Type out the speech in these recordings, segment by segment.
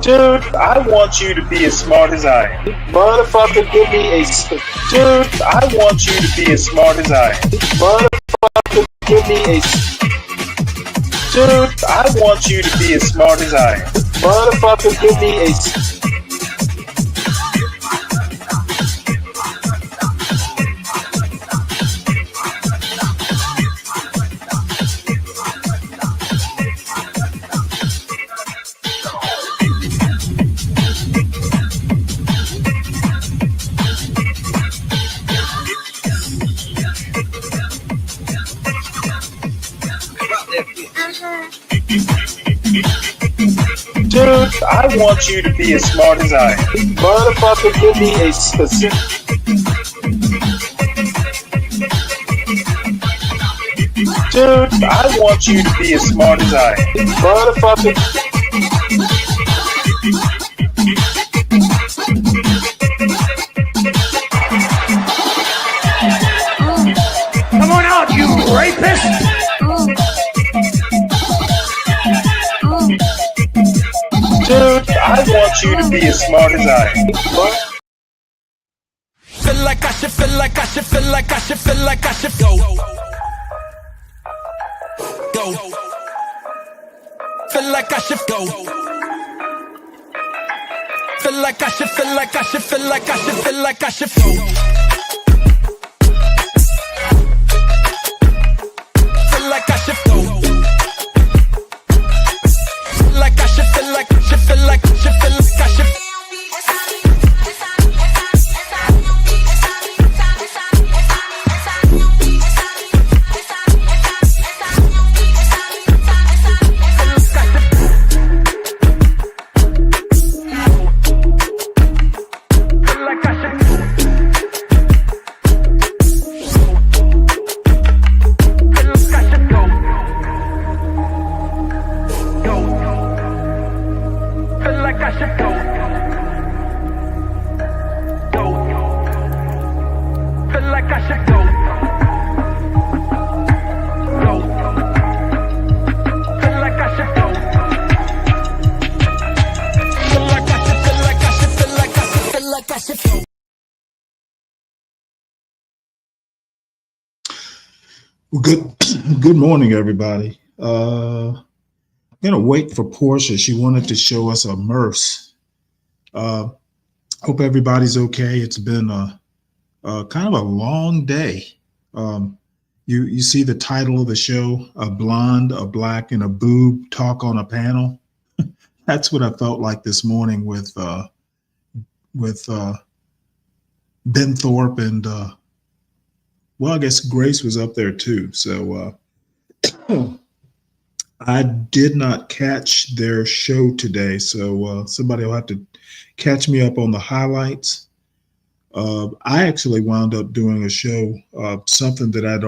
Dude, I want you to be as smart as I am. Motherfucker, give me a. Dude, I want you to be as smart as I am. Motherfucker, give me a. Dude, I want you to be as smart as I am. Motherfucker, give me a. Dude, I want you to be as smart as I am. Motherfucker, give me a specific. Dude, I want you to be as smart as I am. Motherfucker. Come on out, you rapist! Dude, I want you to be as smart as I am. Feel like I should, feel like I should, feel like I should, feel like I should go. Go. Feel like I should go. Feel like I should, feel like I should, feel like I should, feel like I should go. Feel like I should go. Feel like I should, feel like I should, feel like I should, feel like I should. Well, good morning, everybody. I'm gonna wait for Portia. She wanted to show us a MRFs. Hope everybody's okay. It's been a kind of a long day. You see the title of the show: a blonde, a black, and a boob talk on a panel. That's what I felt like this morning with Ben Thorpe and well, I guess Grace was up there too. So I did not catch their show today. So somebody will have to catch me up on the highlights. I actually wound up doing a show, something that I'd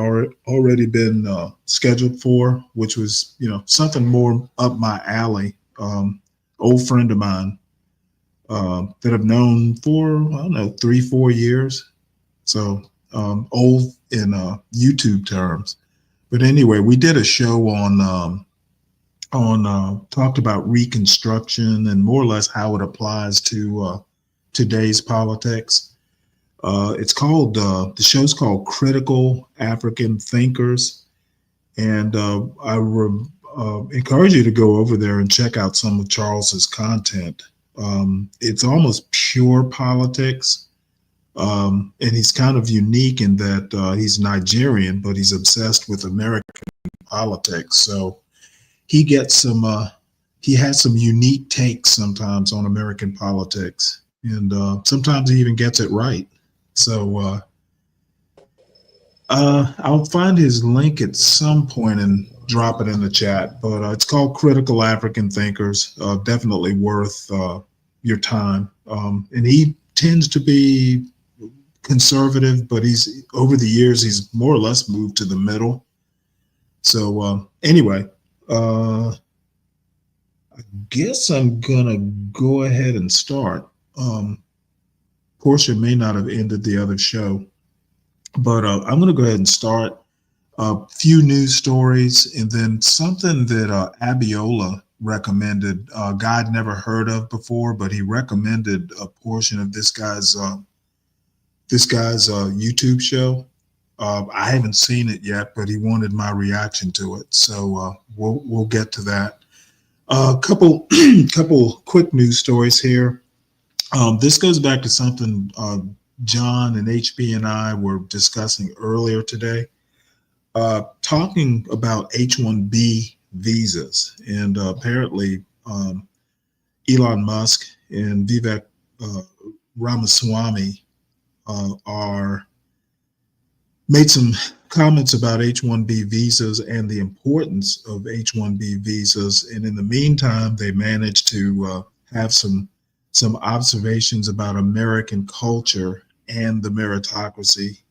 already been scheduled for, which was, something more up my alley. Old friend of mine that I've known for, I don't know, 3-4 years. So old in YouTube terms. But anyway, we did a show on talked about Reconstruction and more or less how it applies to today's politics. It's called the show's called Critical African Thinkers, and I encourage you to go over there and check out some of Charles's content. It's almost pure politics. And he's kind of unique in that he's Nigerian, but he's obsessed with American politics. So he gets he has some unique takes sometimes on American politics, and sometimes he even gets it right. So I'll find his link at some point and drop it in the chat. But it's called Critical African Thinkers. Definitely worth your time. And he tends to be conservative, but he's over the years he's more or less moved to the middle. So anyway, I guess I'm gonna go ahead and start. Portia may not have ended the other show, but I'm gonna go ahead and start. A few news stories, and then something that Abiola recommended. A guy I'd never heard of before, but he recommended a portion of this guy's YouTube show. I haven't seen it yet, but he wanted my reaction to it, so we'll get to that. A couple quick news stories here. This goes back to something John and HB and I were discussing earlier today, talking about H-1B visas, and apparently Elon Musk and Vivek uh, Ramaswamy are made some comments about H-1B visas and the importance of H-1B visas. And in the meantime, they managed to have some observations about American culture and the meritocracy,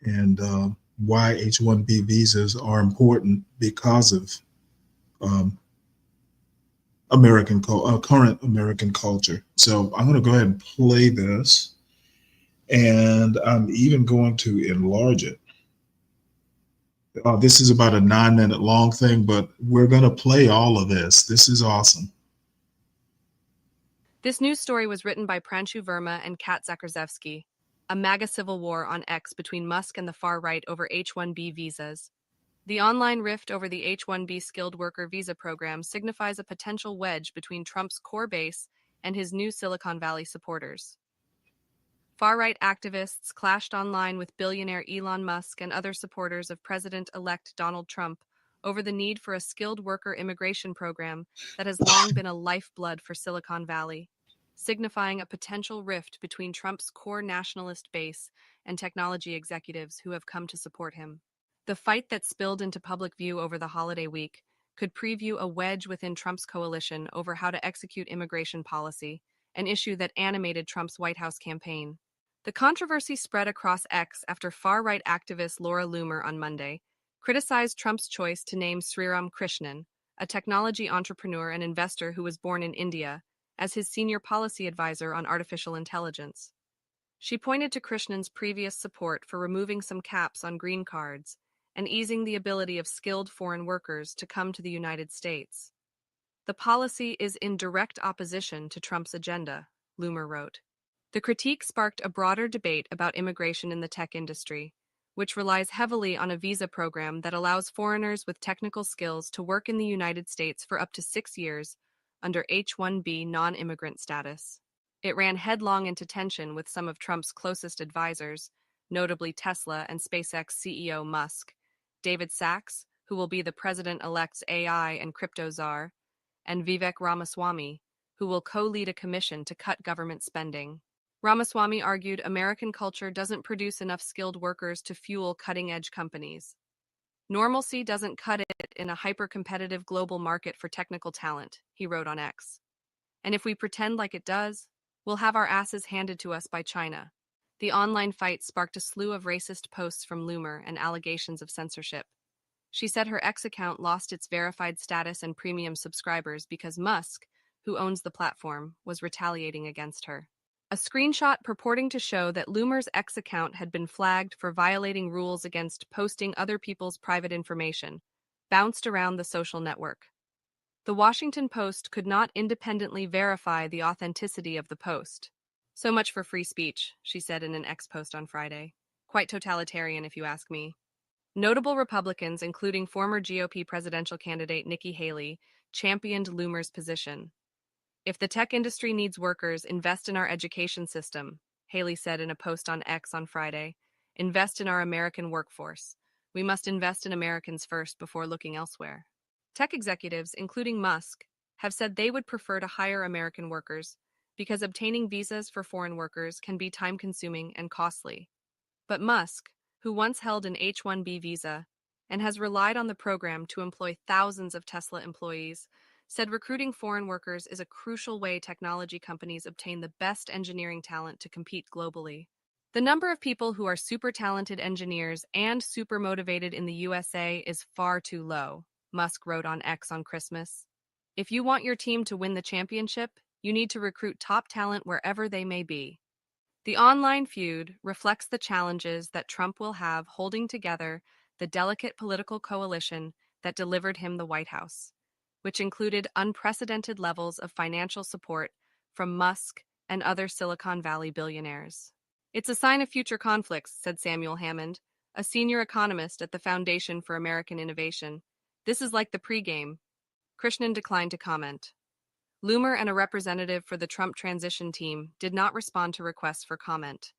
and why H-1B visas are important because of um, current American culture. So I'm going to go ahead and play this, and I'm even going to enlarge it. This is about a 9 minute long thing, but we're going to play all of this. This is awesome. This news story was written by Pranshu Verma and Kat Zakarzewski. A MAGA civil war on X between Musk and the far right over H-1B visas. The online rift over the H-1B skilled worker visa program signifies a potential wedge between Trump's core base and his new Silicon Valley supporters. Far-right activists clashed online with billionaire Elon Musk and other supporters of President-elect Donald Trump over the need for a skilled worker immigration program that has long been a lifeblood for Silicon Valley, signifying a potential rift between Trump's core nationalist base and technology executives who have come to support him. The fight that spilled into public view over the holiday week could preview a wedge within Trump's coalition over how to execute immigration policy, an issue that animated Trump's White House campaign. The controversy spread across X after far-right activist Laura Loomer on Monday criticized Trump's choice to name Sriram Krishnan, a technology entrepreneur and investor who was born in India, as his senior policy advisor on artificial intelligence. She pointed to Krishnan's previous support for removing some caps on green cards and easing the ability of skilled foreign workers to come to the United States. The policy is in direct opposition to Trump's agenda, Loomer wrote. The critique sparked a broader debate about immigration in the tech industry, which relies heavily on a visa program that allows foreigners with technical skills to work in the United States for up to 6 years under H-1B non-immigrant status. It ran headlong into tension with some of Trump's closest advisors, notably Tesla and SpaceX CEO Musk, David Sachs, who will be the president-elect's AI and crypto czar, and Vivek Ramaswamy, who will co-lead a commission to cut government spending. Ramaswamy argued American culture doesn't produce enough skilled workers to fuel cutting-edge companies. Normalcy doesn't cut it in a hyper-competitive global market for technical talent, he wrote on X. And if we pretend like it does, we'll have our asses handed to us by China. The online fight sparked a slew of racist posts from Loomer and allegations of censorship. She said her X account lost its verified status and premium subscribers because Musk, who owns the platform, was retaliating against her. A screenshot purporting to show that Loomer's X account had been flagged for violating rules against posting other people's private information bounced around the social network. The Washington Post could not independently verify the authenticity of the post. So much for free speech, she said in an X post on Friday. Quite totalitarian, if you ask me. Notable Republicans, including former GOP presidential candidate Nikki Haley, championed Loomer's position. If the tech industry needs workers, invest in our education system, Haley said in a post on X on Friday. Invest in our American workforce. We must invest in Americans first before looking elsewhere. Tech executives, including Musk, have said they would prefer to hire American workers because obtaining visas for foreign workers can be time-consuming and costly. But Musk, who once held an H-1B visa and has relied on the program to employ thousands of Tesla employees, said recruiting foreign workers is a crucial way technology companies obtain the best engineering talent to compete globally. The number of people who are super talented engineers and super motivated in the USA is far too low, Musk wrote on X on Christmas. If you want your team to win the championship, you need to recruit top talent wherever they may be. The online feud reflects the challenges that Trump will have holding together the delicate political coalition that delivered him the White House, which included unprecedented levels of financial support from Musk and other Silicon Valley billionaires. It's a sign of future conflicts, said Samuel Hammond, a senior economist at the Foundation for American Innovation. This is like the pregame. Krishnan declined to comment. Loomer and a representative for the Trump transition team did not respond to requests for comment.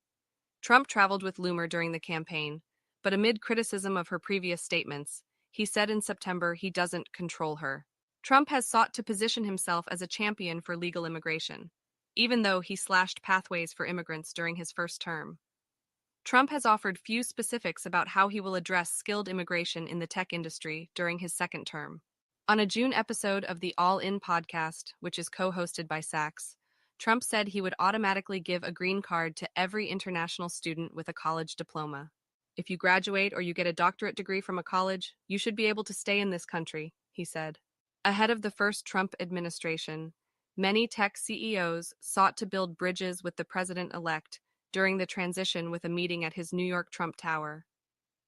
Trump traveled with Loomer during the campaign, but amid criticism of her previous statements, he said in September he doesn't control her. Trump has sought to position himself as a champion for legal immigration, even though he slashed pathways for immigrants during his first term. Trump has offered few specifics about how he will address skilled immigration in the tech industry during his second term. On a June episode of the All In podcast, which is co-hosted by Sachs, Trump said he would automatically give a green card to every international student with a college diploma. If you graduate or you get a doctorate degree from a college, you should be able to stay in this country, he said. Ahead of the first Trump administration, many tech CEOs sought to build bridges with the president-elect during the transition with a meeting at his New York Trump Tower.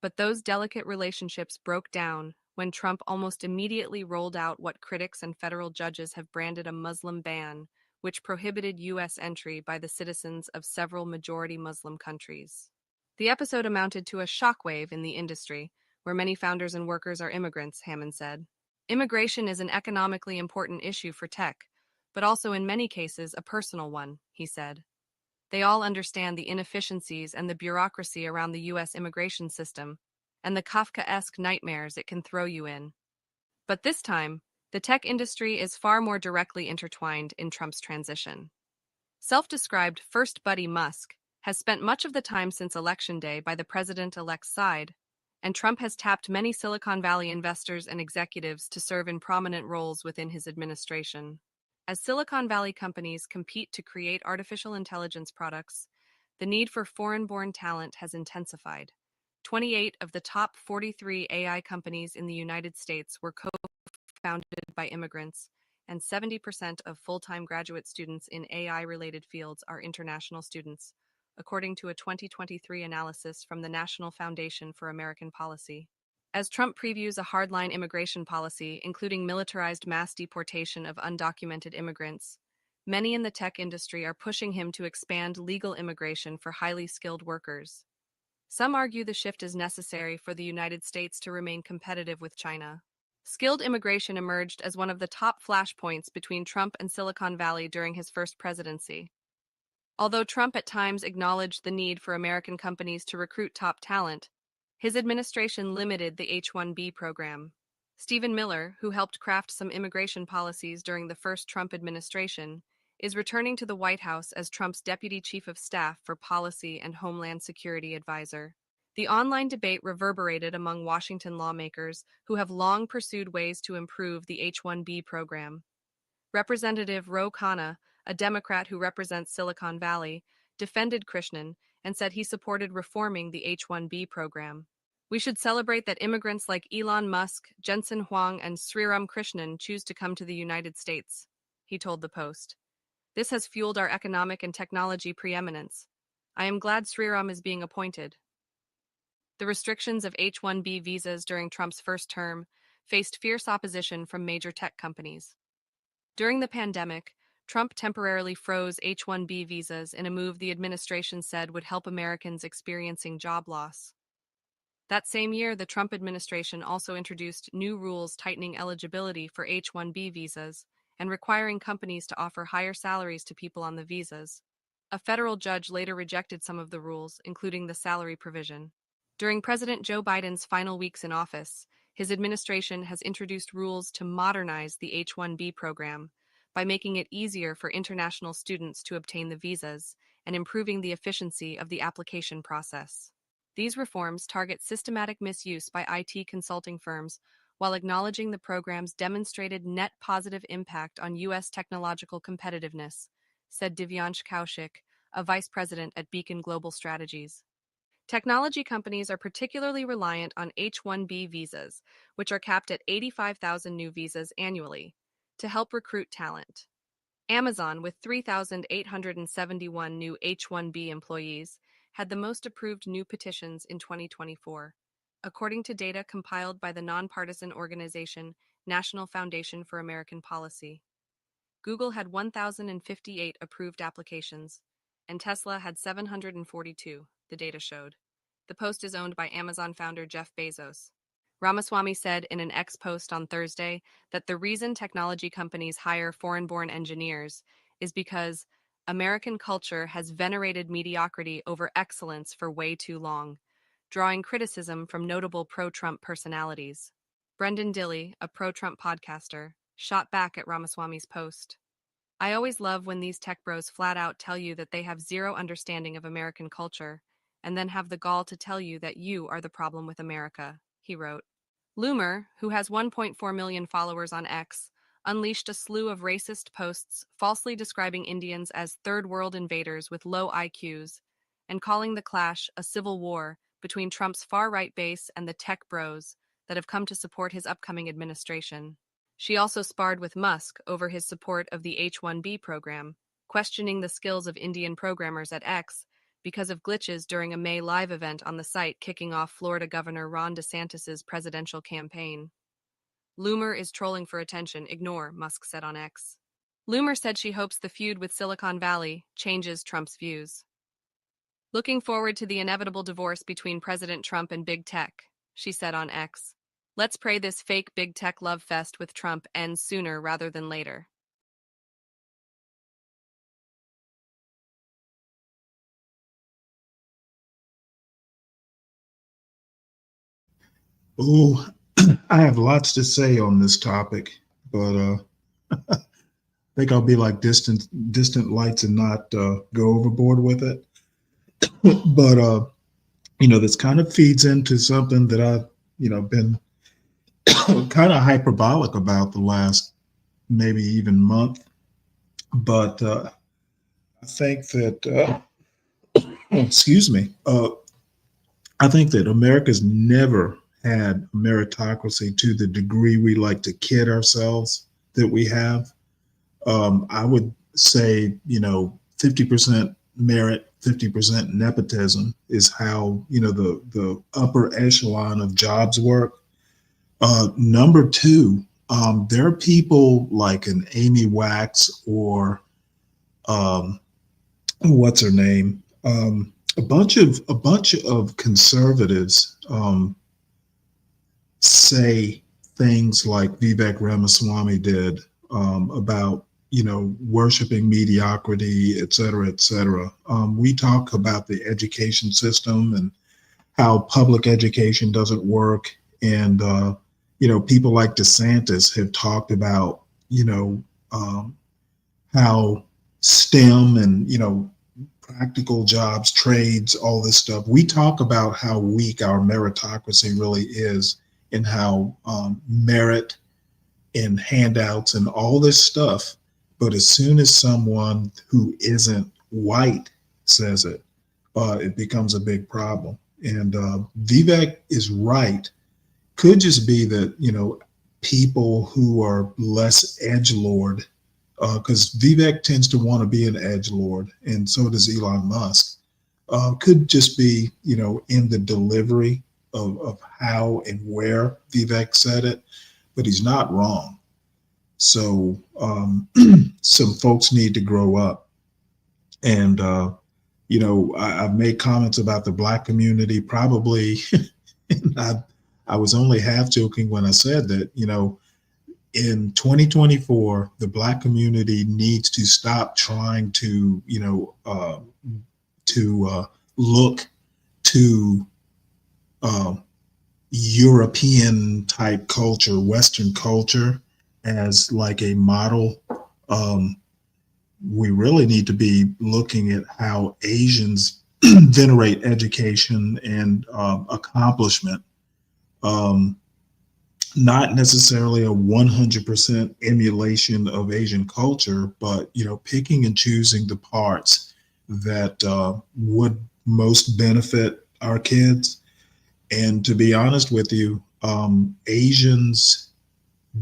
But those delicate relationships broke down when Trump almost immediately rolled out what critics and federal judges have branded a Muslim ban, which prohibited U.S. entry by the citizens of several majority Muslim countries. The episode amounted to a shockwave in the industry, where many founders and workers are immigrants, Hammond said. Immigration is an economically important issue for tech, but also in many cases a personal one, he said. They all understand the inefficiencies and the bureaucracy around the U.S. immigration system, and the Kafkaesque nightmares it can throw you in. But this time, the tech industry is far more directly intertwined in Trump's transition. Self-described First Buddy Musk has spent much of the time since Election Day by the president-elect's side, and Trump has tapped many Silicon Valley investors and executives to serve in prominent roles within his administration. As Silicon Valley companies compete to create artificial intelligence products, the need for foreign-born talent has intensified. 28 of the top 43 AI companies in the United States were co-founded by immigrants, and 70% of full-time graduate students in AI-related fields are international students, according to a 2023 analysis from the National Foundation for American Policy. As Trump previews a hardline immigration policy, including militarized mass deportation of undocumented immigrants, many in the tech industry are pushing him to expand legal immigration for highly skilled workers. Some argue the shift is necessary for the United States to remain competitive with China. Skilled immigration emerged as one of the top flashpoints between Trump and Silicon Valley during his first presidency. Although Trump at times acknowledged the need for American companies to recruit top talent, his administration limited the H-1B program. Stephen Miller, who helped craft some immigration policies during the first Trump administration, is returning to the White House as Trump's deputy chief of staff for policy and homeland security advisor. The online debate reverberated among Washington lawmakers who have long pursued ways to improve the H-1B program. Representative Ro Khanna, a Democrat who represents Silicon Valley, defended Krishnan and said he supported reforming the H-1B program. We should celebrate that immigrants like Elon Musk, Jensen Huang, and Sriram Krishnan choose to come to the United States, he told the Post. This has fueled our economic and technology preeminence. I am glad Sriram is being appointed. The restrictions of H-1B visas during Trump's first term faced fierce opposition from major tech companies. During the pandemic, Trump temporarily froze H-1B visas in a move the administration said would help Americans experiencing job loss. That same year, the Trump administration also introduced new rules tightening eligibility for H-1B visas and requiring companies to offer higher salaries to people on the visas. A federal judge later rejected some of the rules, including the salary provision. During President Joe Biden's final weeks in office, his administration has introduced rules to modernize the H-1B program by making it easier for international students to obtain the visas and improving the efficiency of the application process. These reforms target systematic misuse by IT consulting firms while acknowledging the program's demonstrated net positive impact on U.S. technological competitiveness, said Divyansh Kaushik, a vice president at Beacon Global Strategies. Technology companies are particularly reliant on H-1B visas, which are capped at 85,000 new visas annually, to help recruit talent. Amazon, with 3,871 new H-1B employees, had the most approved new petitions in 2024, according to data compiled by the nonpartisan organization National Foundation for American Policy. Google had 1,058 approved applications, and Tesla had 742, the data showed. The Post is owned by Amazon founder Jeff Bezos. Ramaswamy said in an X post on Thursday that the reason technology companies hire foreign-born engineers is because American culture has venerated mediocrity over excellence for way too long, drawing criticism from notable pro-Trump personalities. Brendan Dilley, a pro-Trump podcaster, shot back at Ramaswamy's post. I always love when these tech bros flat out tell you that they have zero understanding of American culture, and then have the gall to tell you that you are the problem with America, he wrote. Loomer, who has 1.4 million followers on X, unleashed a slew of racist posts falsely describing Indians as third world invaders with low IQs, and calling the clash a civil war between Trump's far-right base and the tech bros that have come to support his upcoming administration. She also sparred with Musk over his support of the H-1B program, questioning the skills of Indian programmers at X because of glitches during a May Live event on the site kicking off Florida Governor Ron DeSantis' presidential campaign. Loomer is trolling for attention, ignore, Musk said on X. Loomer said she hopes the feud with Silicon Valley changes Trump's views. Looking forward to the inevitable divorce between President Trump and Big Tech, she said on X. Let's pray this fake Big Tech love fest with Trump ends sooner rather than later. Oh, I have lots to say on this topic, but I think I'll be like distant lights and not go overboard with it. But this kind of feeds into something that I've been kind of hyperbolic about the last maybe even month. But I think that excuse me, I think that America's never had meritocracy to the degree we like to kid ourselves that we have. I would say, 50% merit, 50% nepotism is how, the upper echelon of jobs work. Number two, there are people like an Amy Wax or what's her name? A bunch of conservatives say things like Vivek Ramaswamy did about worshiping mediocrity, et cetera, et cetera. We talk about the education system and how public education doesn't work, and people like DeSantis have talked about how STEM and practical jobs, trades, all this stuff. We talk about how weak our meritocracy really is, and how merit and handouts and all this stuff. But as soon as someone who isn't white says it, it becomes a big problem. And Vivek is right. Could just be that, people who are less edgelord, because Vivek tends to want to be an edgelord, and so does Elon Musk, could just be, in the delivery of how and where Vivek said it, but he's not wrong. So some folks need to grow up. And, I've made comments about the Black community, probably, and I was only half joking when I said that, in 2024, the Black community needs to stop trying to, look to European type culture, Western culture, as like a model. We really need to be looking at how Asians venerate education and accomplishment. Not necessarily a 100% emulation of Asian culture, but picking and choosing the parts that would most benefit our kids. And to be honest with you, Asians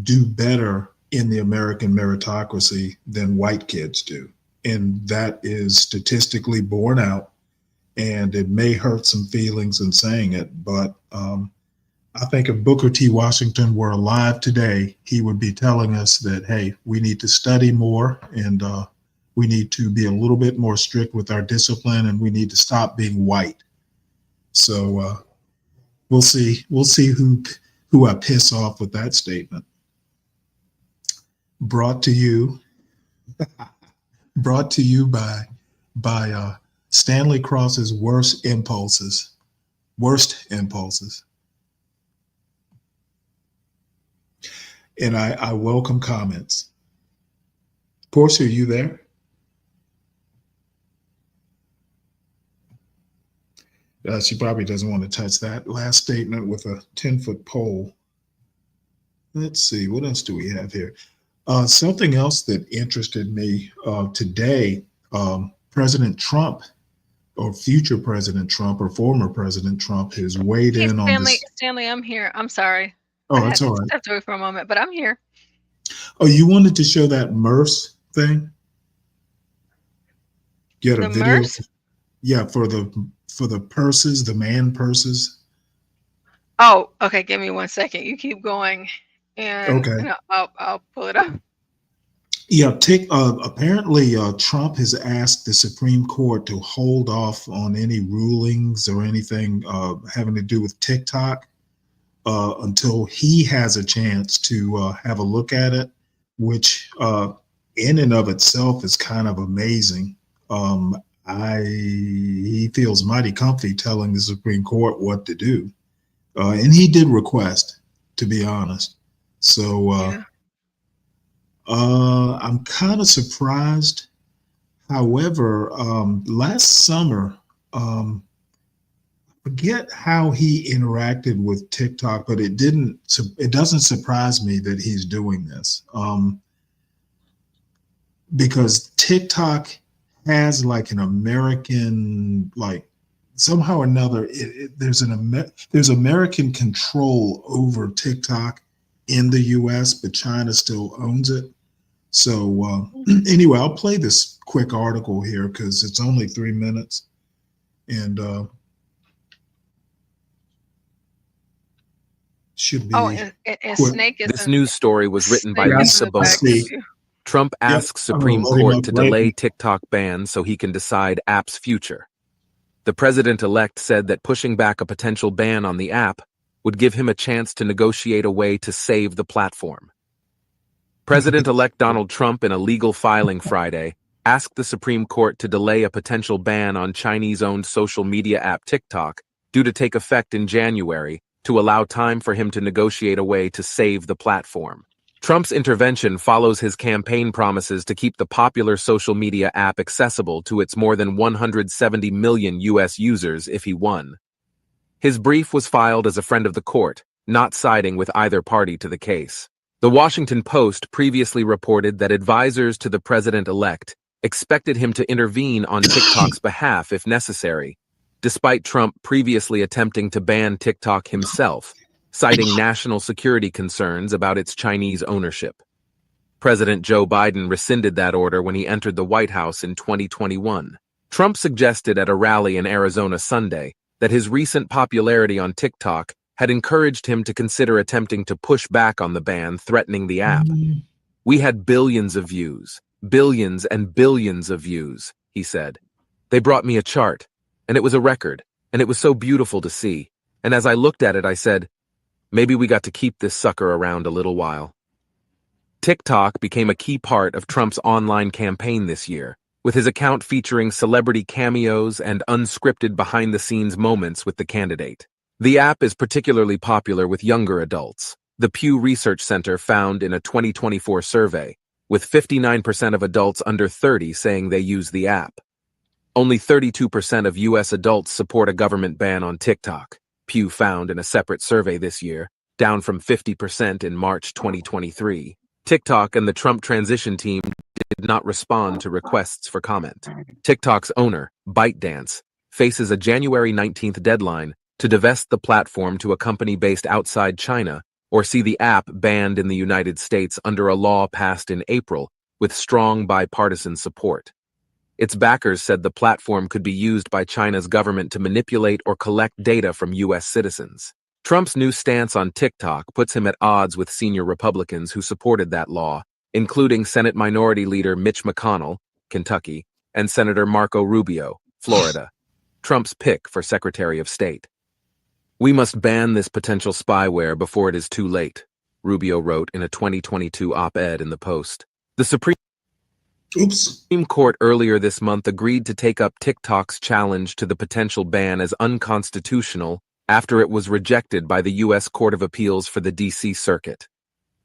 do better in the American meritocracy than white kids do. And that is statistically borne out. And it may hurt some feelings in saying it, but I think if Booker T. Washington were alive today, he would be telling us that, hey, we need to study more and we need to be a little bit more strict with our discipline and we need to stop being white. So we'll see. We'll see who I piss off with that statement. Brought to you by Stanley Cross's worst impulses. And I welcome comments. Portia, are you there? She probably doesn't want to touch that last statement with a 10-foot pole. Let's see, what else do we have here? Something else that interested me today, President Trump, or future President Trump, or former President Trump, has weighed in on this. Stanley, I'm here. I'm sorry. Oh, that's all right. I stepped away for a moment, but I'm here. Oh, you wanted to show that MERS thing? Get a video. MERS? Yeah, for the purses, the man purses. Oh, okay. Give me 1 second. You keep going, and, okay. And I'll pull it up. Yeah, apparently Trump has asked the Supreme Court to hold off on any rulings or anything having to do with TikTok until he has a chance to have a look at it, which in and of itself is kind of amazing. He feels mighty comfy telling the Supreme Court what to do. And he did request, to be honest. So Yeah. I'm kind of surprised. However, last summer, forget how he interacted with TikTok, but it doesn't surprise me that he's doing this. Because TikTok has like an American, like somehow or another, there's American control over TikTok in the US, but China still owns it. So anyway, I'll play this quick article here because it's only 3 minutes. And should be. Oh, and Snake is. This news story was written by Lisa Bones. Trump asks Supreme Court to delay TikTok ban so he can decide app's future. The president-elect said that pushing back a potential ban on the app would give him a chance to negotiate a way to save the platform. President-elect Donald Trump, in a legal filing Friday, asked the Supreme Court to delay a potential ban on Chinese-owned social media app TikTok due to take effect in January to allow time for him to negotiate a way to save the platform. Trump's intervention follows his campaign promises to keep the popular social media app accessible to its more than 170 million U.S. users if he won. His brief was filed as a friend of the court, not siding with either party to the case. The Washington Post previously reported that advisors to the president-elect expected him to intervene on TikTok's behalf if necessary, despite Trump previously attempting to ban TikTok himself, citing national security concerns about its Chinese ownership. President Joe Biden rescinded that order when he entered the White House in 2021. Trump suggested at a rally in Arizona Sunday that his recent popularity on TikTok had encouraged him to consider attempting to push back on the ban threatening the app. "We had billions of views, billions and billions of views," he said. "They brought me a chart, and it was a record, and it was so beautiful to see. And as I looked at it, I said, maybe we got to keep this sucker around a little while." TikTok became a key part of Trump's online campaign this year, with his account featuring celebrity cameos and unscripted behind-the-scenes moments with the candidate. The app is particularly popular with younger adults, the Pew Research Center found in a 2024 survey, with 59% of adults under 30 saying they use the app. Only 32% of U.S. adults support a government ban on TikTok, Pew found in a separate survey this year, down from 50% in March 2023. TikTok and the Trump transition team did not respond to requests for comment. TikTok's owner, ByteDance, faces a January 19th deadline to divest the platform to a company based outside China or see the app banned in the United States under a law passed in April with strong bipartisan support. Its backers said the platform could be used by China's government to manipulate or collect data from U.S. citizens. Trump's new stance on TikTok puts him at odds with senior Republicans who supported that law, including Senate Minority Leader Mitch McConnell, Kentucky, and Senator Marco Rubio, Florida, Trump's pick for Secretary of State. "We must ban this potential spyware before it is too late," Rubio wrote in a 2022 op-ed in the Post. The Supreme Court earlier this month agreed to take up TikTok's challenge to the potential ban as unconstitutional after it was rejected by the U.S. Court of Appeals for the D.C. Circuit.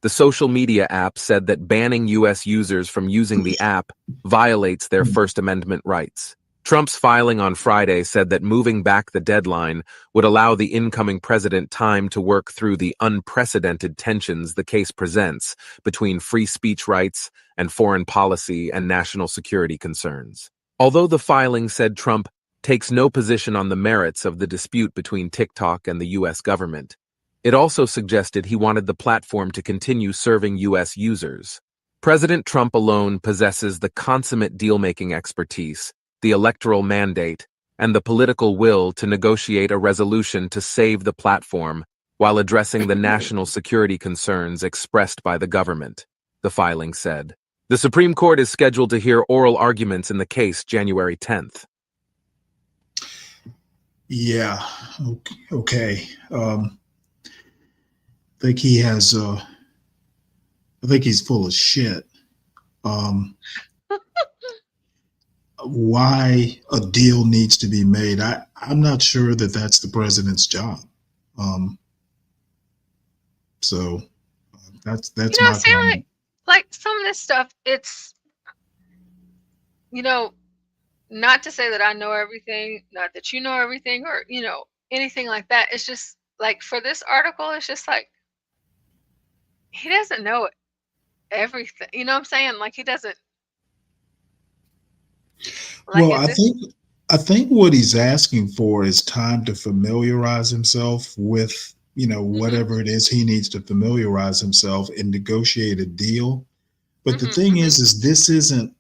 The social media app said that banning U.S. users from using the app violates their First Amendment rights. Trump's filing on Friday said that moving back the deadline would allow the incoming president time to work through the unprecedented tensions the case presents between free speech rights and foreign policy and national security concerns. Although the filing said Trump takes no position on the merits of the dispute between TikTok and the U.S. government, it also suggested he wanted the platform to continue serving U.S. users. President Trump alone possesses the consummate deal-making expertise, the electoral mandate, and the political will to negotiate a resolution to save the platform while addressing the national security concerns expressed by the government, the filing said. The Supreme Court is scheduled to hear oral arguments in the case January 10th. Yeah, okay. I think he has, I think he's full of shit. Why a deal needs to be made, I'm not sure that that's the president's job. So that's my comment. Like some of this stuff, it's, not to say that I know everything, not that you know everything, or, anything like that. It's just like for this article, it's just like he doesn't know everything. You know what I'm saying? Like he doesn't. Like, well, I think what he's asking for is time to familiarize himself with, whatever it is he needs to familiarize himself and negotiate a deal. But the thing is this isn't,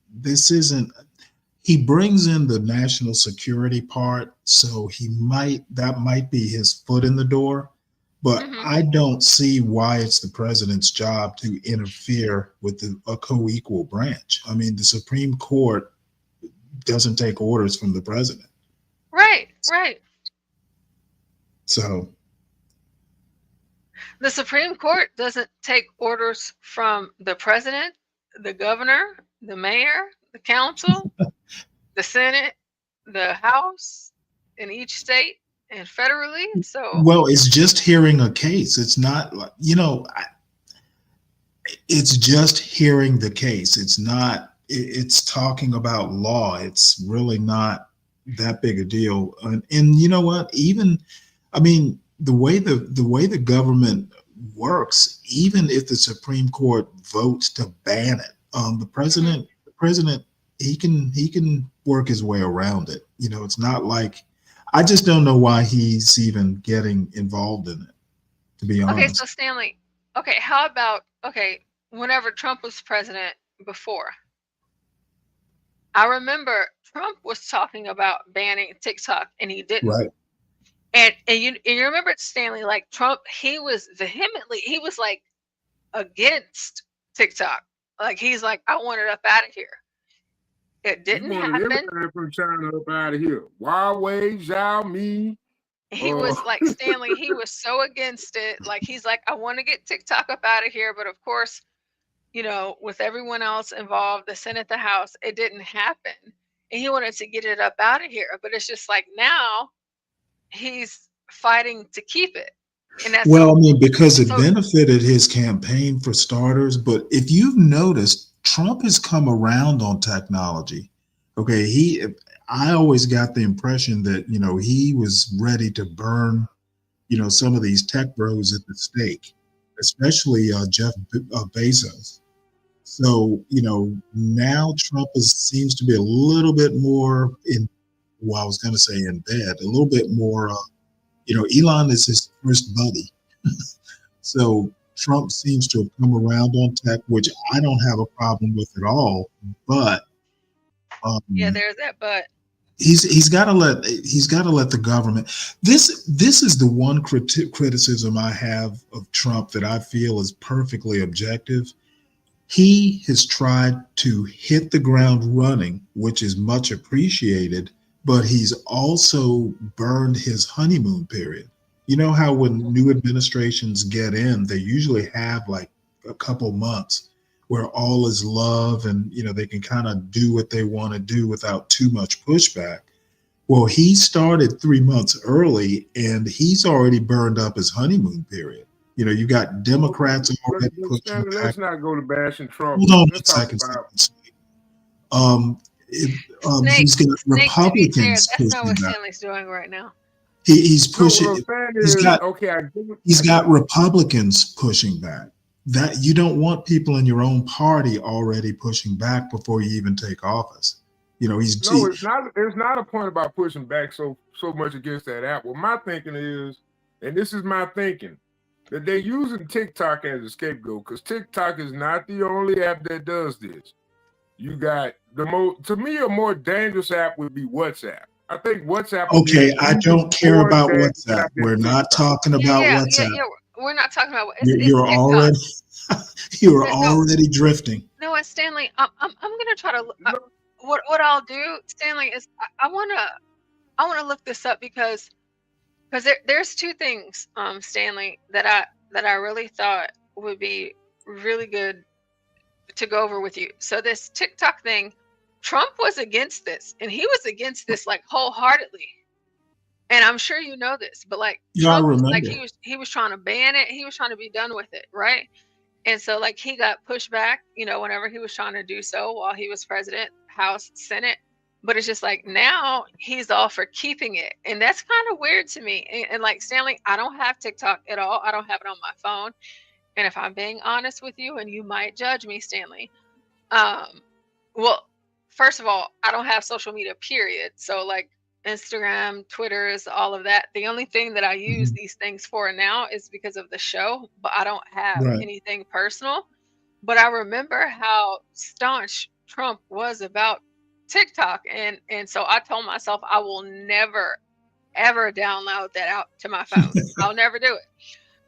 he brings in the national security part. So that might be his foot in the door, but I don't see why it's the president's job to interfere with a co-equal branch. I mean, the Supreme Court doesn't take orders from the president. Right. So the Supreme Court doesn't take orders from the president, the governor, the mayor, the council, the Senate, the House in each state and federally. So well, it's just hearing a case. It's not like, it's just hearing the case. It's not, it's talking about law. It's really not that big a deal. And you know what? Even, I mean, the way the government works, even if the Supreme Court votes to ban it, the president, he can work his way around it. It's not like, I just don't know why he's even getting involved in it, to be honest. Okay, so Stanley, how about, whenever Trump was president before, I remember Trump was talking about banning TikTok and he didn't. Right. And you remember, Stanley, like Trump, he was like against TikTok. Like he's like, I want it up out of here. It didn't happen. From China up out of here. Huawei, Xiaomi. He was like, Stanley, he was so against it. Like he's like, I want to get TikTok up out of here, but of course, with everyone else involved, the Senate, the House, it didn't happen. And he wanted to get it up out of here. But it's just like now he's fighting to keep it. And that's because it benefited his campaign for starters. But if you've noticed, Trump has come around on technology. Okay. I always got the impression that, he was ready to burn, some of these tech bros at the stake, especially Jeff Bezos. So, now Trump seems to be a little bit more I was going to say in bed, a little bit more, Elon is his first buddy. So Trump seems to have come around on tech, which I don't have a problem with at all. But yeah, there's that but. he's got to let the government. This is the one criticism I have of Trump that I feel is perfectly objective. He has tried to hit the ground running, which is much appreciated, but he's also burned his honeymoon period. You know how when new administrations get in, they usually have like a couple months where all is love and they can kind of do what they want to do without too much pushback. Well, he started 3 months early and he's already burned up his honeymoon period. You got Democrats already pushing back. Let's not go to bashing Trump. Hold on let's one talk second. about He's got Republicans that's pushing not what back. Stanley's doing right now. He's pushing. No, he's got Republicans pushing back. That you don't want people in your own party already pushing back before you even take office. He's no. It's not. It's not a point about pushing back so much against that app. Well, my thinking is, and this is my thinking, that they're using TikTok as a scapegoat because TikTok is not the only app that does this. You got to me, a more dangerous app would be WhatsApp. I think WhatsApp. Okay, I don't care about WhatsApp. We're not talking about WhatsApp. Yeah, we're not talking about. You're already already drifting. No, it's Stanley. I'm gonna try to. What I'll do, Stanley, is I wanna look this up because there's two things, Stanley, that I really thought would be really good to go over with you. So this TikTok thing, Trump was against this, and he was against this like wholeheartedly. And I'm sure you know this, but like Trump, I remember. like he was trying to ban it. He was trying to be done with it, right? And so like he got pushed back, whenever he was trying to do so while he was president, House, Senate. But it's just like now he's all for keeping it. And that's kind of weird to me. And like Stanley, I don't have TikTok at all. I don't have it on my phone. And if I'm being honest with you, and you might judge me, Stanley, well, first of all, I don't have social media, period. So like Instagram, Twitters, all of that. The only thing that I use these things for now is because of the show, but I don't have anything personal. But I remember how staunch Trump was about TikTok. And so I told myself I will never, ever download that out to my phone. I'll never do it.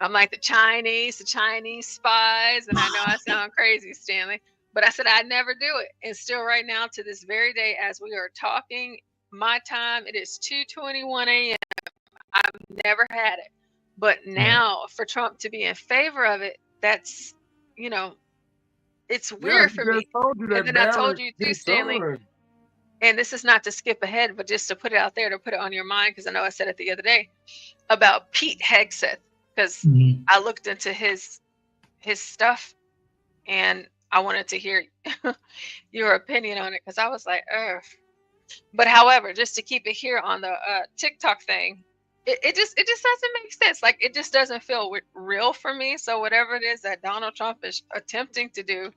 I'm like the Chinese spies. And I know I sound crazy, Stanley, but I said I'd never do it. And still right now, to this very day, as we are talking, my time, it is 2:21 a.m. I've never had it. But now for Trump to be in favor of it, that's, it's weird for me. And then I told you too, Stanley, and this is not to skip ahead, but just to put it out there, to put it on your mind, because I know I said it the other day, about Pete Hegseth, because I looked into his stuff and I wanted to hear your opinion on it, because I was like, ugh. But however, just to keep it here on the TikTok thing, it just doesn't make sense. Like, it just doesn't feel real for me. So whatever it is that Donald Trump is attempting to do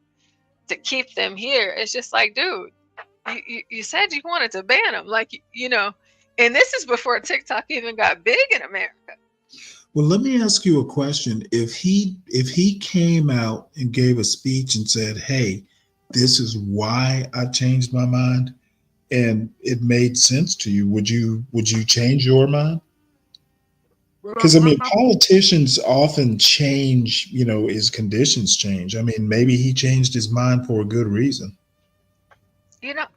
to keep them here, it's just like, dude, you said you wanted to ban them, like, and this is before TikTok even got big in America. Well, let me ask you a question. If he came out and gave a speech and said, "Hey, this is why I changed my mind," and it made sense to you, would you change your mind? Because politicians often change, as conditions change. I mean, maybe he changed his mind for a good reason.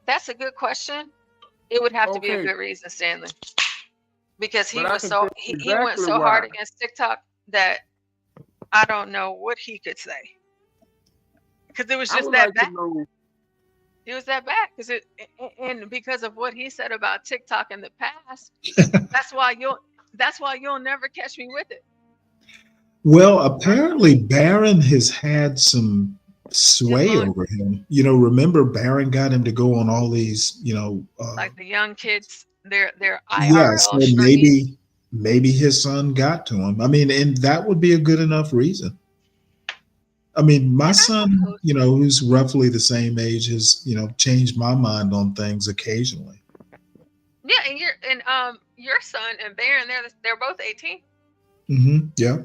That's a good question. It would have to be a good reason, Stanley, because he went so hard against TikTok that I don't know what he could say, because it was just that bad. It was that bad and because of what he said about TikTok in the past. that's why you'll never catch me with it. Well, apparently Barron has had some sway over him. Remember Barron got him to go on all these, like the young kids, their IRL. Yeah, so maybe his son got to him. I mean, and that would be a good enough reason. I mean, my son, who's roughly the same age, has, changed my mind on things occasionally. Yeah, and your son and Barron, they're both 18. Mm-hmm. Yeah.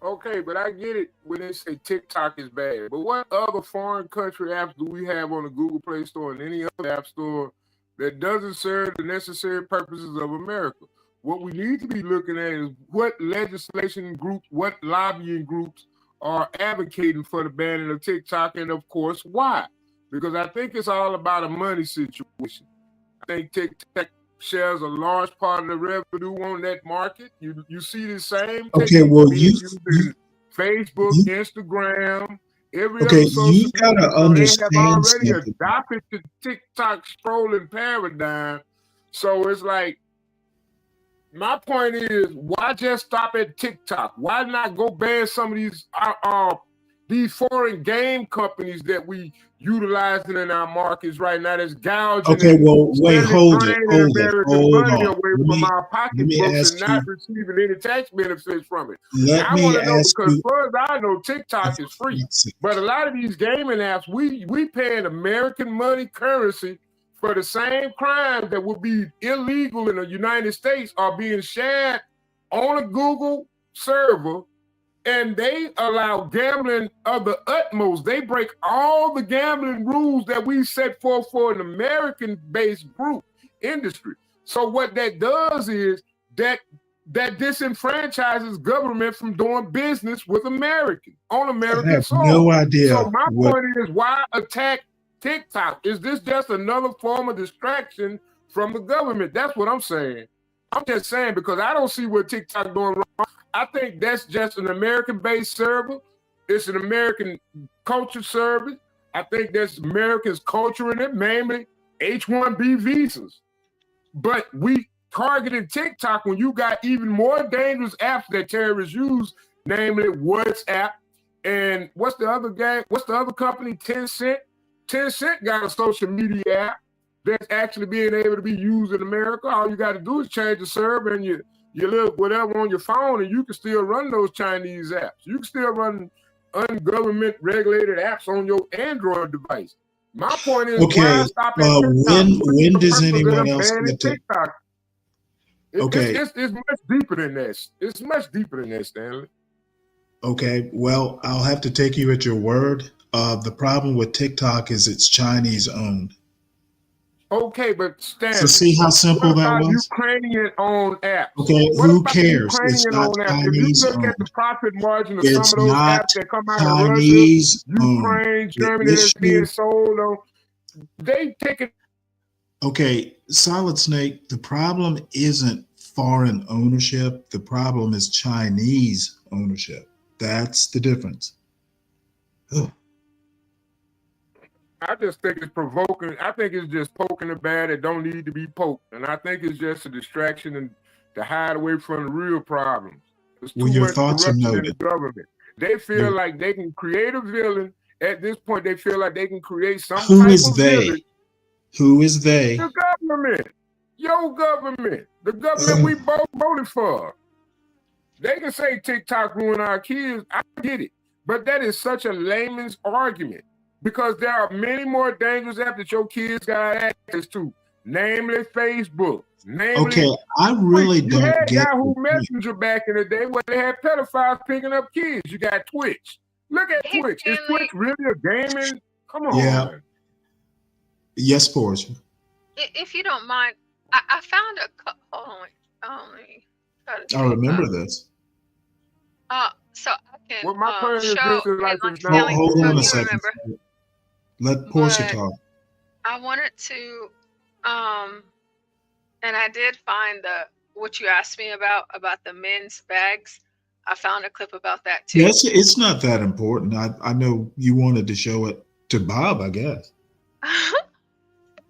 Okay, but I get it when they say TikTok is bad. But what other foreign country apps do we have on the Google Play Store and any other app store that doesn't serve the necessary purposes of America. What we need to be looking at is what legislation groups, what lobbying groups are advocating for the banning of TikTok, and of course, why? Because I think it's all about a money situation. I think TikTok shares a large part of the revenue on that market. You see the same technique being used in Facebook, Instagram, every other social you gotta media. So they have understand already something. adopted the TikTok scrolling paradigm. So it's like, my point is, why just stop at TikTok? Why not go ban some of these foreign game companies that we utilizing in our markets right now that's gouging Okay, well, wait, hold draining it, American hold money on. away from our Let me pocketbooks and ask not you. receiving any tax benefits from it. Let I me want to know, ask because you. as far as I know, TikTok is free. But a lot of these gaming apps, we paying American money currency for the same crimes that would be illegal in the United States are being shared on a Google server, and they allow gambling of the utmost. They break all the gambling rules that we set forth for an American-based group industry. So what that does is that disenfranchises government from doing business with Americans on American I have soil. no idea. So my point is, why attack TikTok? Is this just another form of distraction from the government? That's what I'm saying. I'm just saying, because I don't see what TikTok doing wrong. I think that's just an American-based server. It's an American culture service. I think there's Americans' culture in it, mainly H-1B visas. But we targeted TikTok when you got even more dangerous apps that terrorists use, namely WhatsApp. And what's the other company? Tencent. Tencent got a social media app that's actually being able to be used in America. All you got to do is change the server, and you look whatever on your phone, and you can still run those Chinese apps. You can still run ungovernment regulated apps on your Android device. My point is, why stop at TikTok? When does anyone else get to? TikTok? It's much deeper than this. It's much deeper than this, Stanley. Okay, well, I'll have to take you at your word. The problem with TikTok is it's Chinese owned. Okay, but Stanley, so see how simple that was? Ukrainian-owned apps. Okay, who cares? It's not Chinese If you look owned. at the profit margin of It's some of those not apps that come out Chinese of Russia, Ukraine, Germany, that's being sold on, they take it. Okay, Solid Snake, the problem isn't foreign ownership. The problem is Chinese ownership. That's the difference. Ugh. I just think it's provoking. I think it's just poking the bear that don't need to be poked. And I think it's just a distraction and to hide away from the real problems. There's too much corruption in the government. They feel like they can create a villain. At this point, they feel like they can create some type of villain. Who is they? The government. Your government. The government we both voted for. They can say TikTok ruined our kids. I get it. But that is such a layman's argument. Because there are many more dangerous apps that your kids got access to, namely Facebook. Okay, I really don't get Yahoo Messenger back in the day where they had pedophiles picking up kids. You got Twitch. Look at Twitch. Is Twitch really a gaming? Come on. Yeah. Yes, Portia. If you don't mind, I found a. Hold on. I remember this. So I can well, my point is show. Hold on a second. Let Portia talk. I wanted to, and I did find what you asked me about the men's bags. I found a clip about that too. Yes, it's not that important. I know you wanted to show it to Bob, I guess.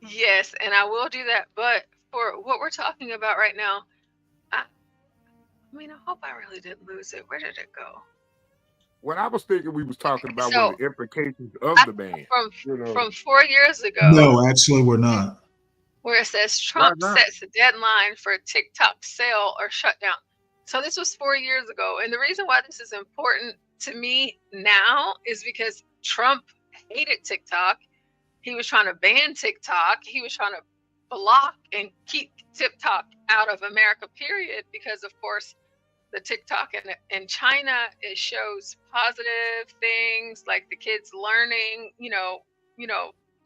Yes, and I will do that. But for what we're talking about right now, I hope I really didn't lose it. Where did it go? What I was thinking we was talking about was the implications of the ban. From 4 years ago. No, actually, we're not. Where it says Trump sets a deadline for TikTok sale or shutdown. So this was 4 years ago. And the reason why this is important to me now is because Trump hated TikTok. He was trying to ban TikTok. He was trying to block and keep TikTok out of America, period, because, of course, the TikTok in China, it shows positive things like the kids learning,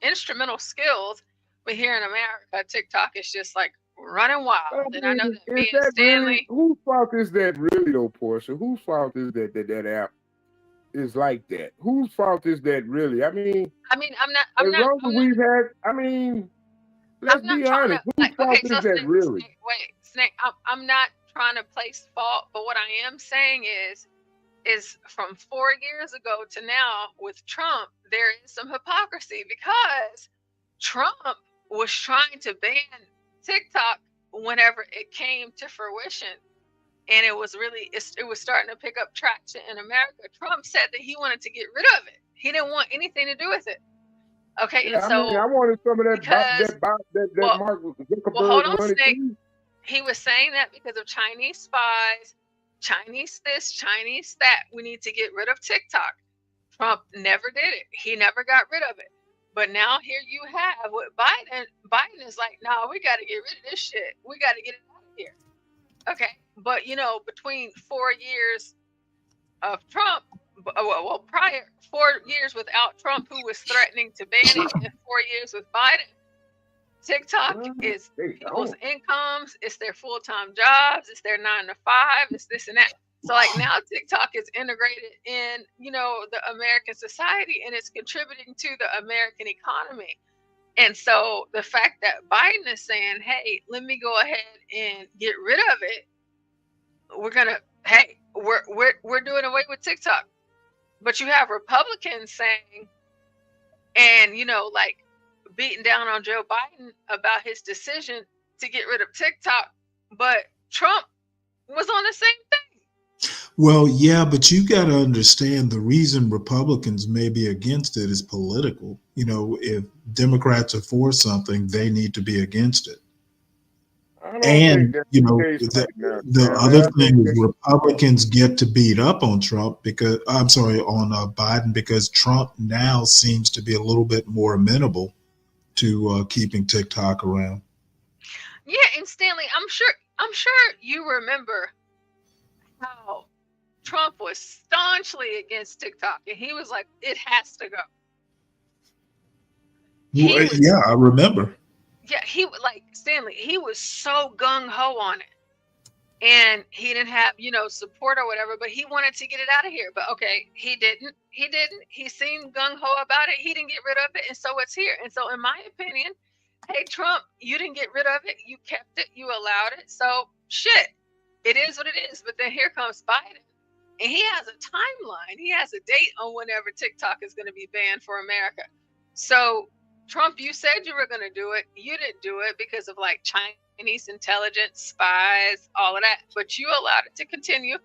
instrumental skills. But here in America, TikTok is just like running wild. And I know that me Is and that really, Stanley, whose fault is that really though, Portia? Whose fault is that app is like that? Whose fault is that really? I mean, I'm as long as we've had, I mean, let's I'm not be trying to honest. Whose like. fault Okay, so is that really? Snake. I'm not trying to place fault, but what I am saying is from 4 years ago to now with Trump, there is some hypocrisy because Trump was trying to ban TikTok whenever it came to fruition, and it was starting to pick up traction in America. Trump said that he wanted to get rid of it. He didn't want anything to do with it. Okay, Yeah, and I mean, I so wanted some of that because Mark well, Zuckerberg hold on, money Snake. too. He was saying that because of Chinese spies, Chinese this, Chinese that. We need to get rid of TikTok. Trump never did it. He never got rid of it. But now here you have with Biden. Biden is like, no, we got to get rid of this shit. We got to get it out of here. Okay. But, between 4 years of Trump, prior 4 years without Trump, who was threatening to ban it, and 4 years with Biden, TikTok is people's incomes, it's their full-time jobs, it's their 9 to 5, it's this and that. So like now TikTok is integrated in, the American society, and it's contributing to the American economy. And so the fact that Biden is saying, hey, let me go ahead and get rid of it, we're doing away with TikTok. But you have Republicans saying, and beating down on Joe Biden about his decision to get rid of TikTok, but Trump was on the same thing. Well, yeah, but you got to understand the reason Republicans may be against it is political. If Democrats are for something, they need to be against it. And, the other thing is Republicans get to beat up on Trump on Biden, because Trump now seems to be a little bit more amenable to keeping TikTok around. Yeah, and Stanley, I'm sure you remember how Trump was staunchly against TikTok, and he was like, it has to go. Yeah, I remember. Yeah, Stanley, he was so gung-ho on it. And he didn't have, support or whatever, but he wanted to get it out of here. But okay, he didn't. He seemed gung-ho about it. He didn't get rid of it, and so it's here. And so in my opinion, hey, Trump, you didn't get rid of it. You kept it. You allowed it. So shit, it is what it is. But then here comes Biden, and he has a timeline. He has a date on whenever TikTok is going to be banned for America. So Trump, you said you were going to do it. You didn't do it because of Chinese intelligence, spies, all of that. But you allowed it to continue.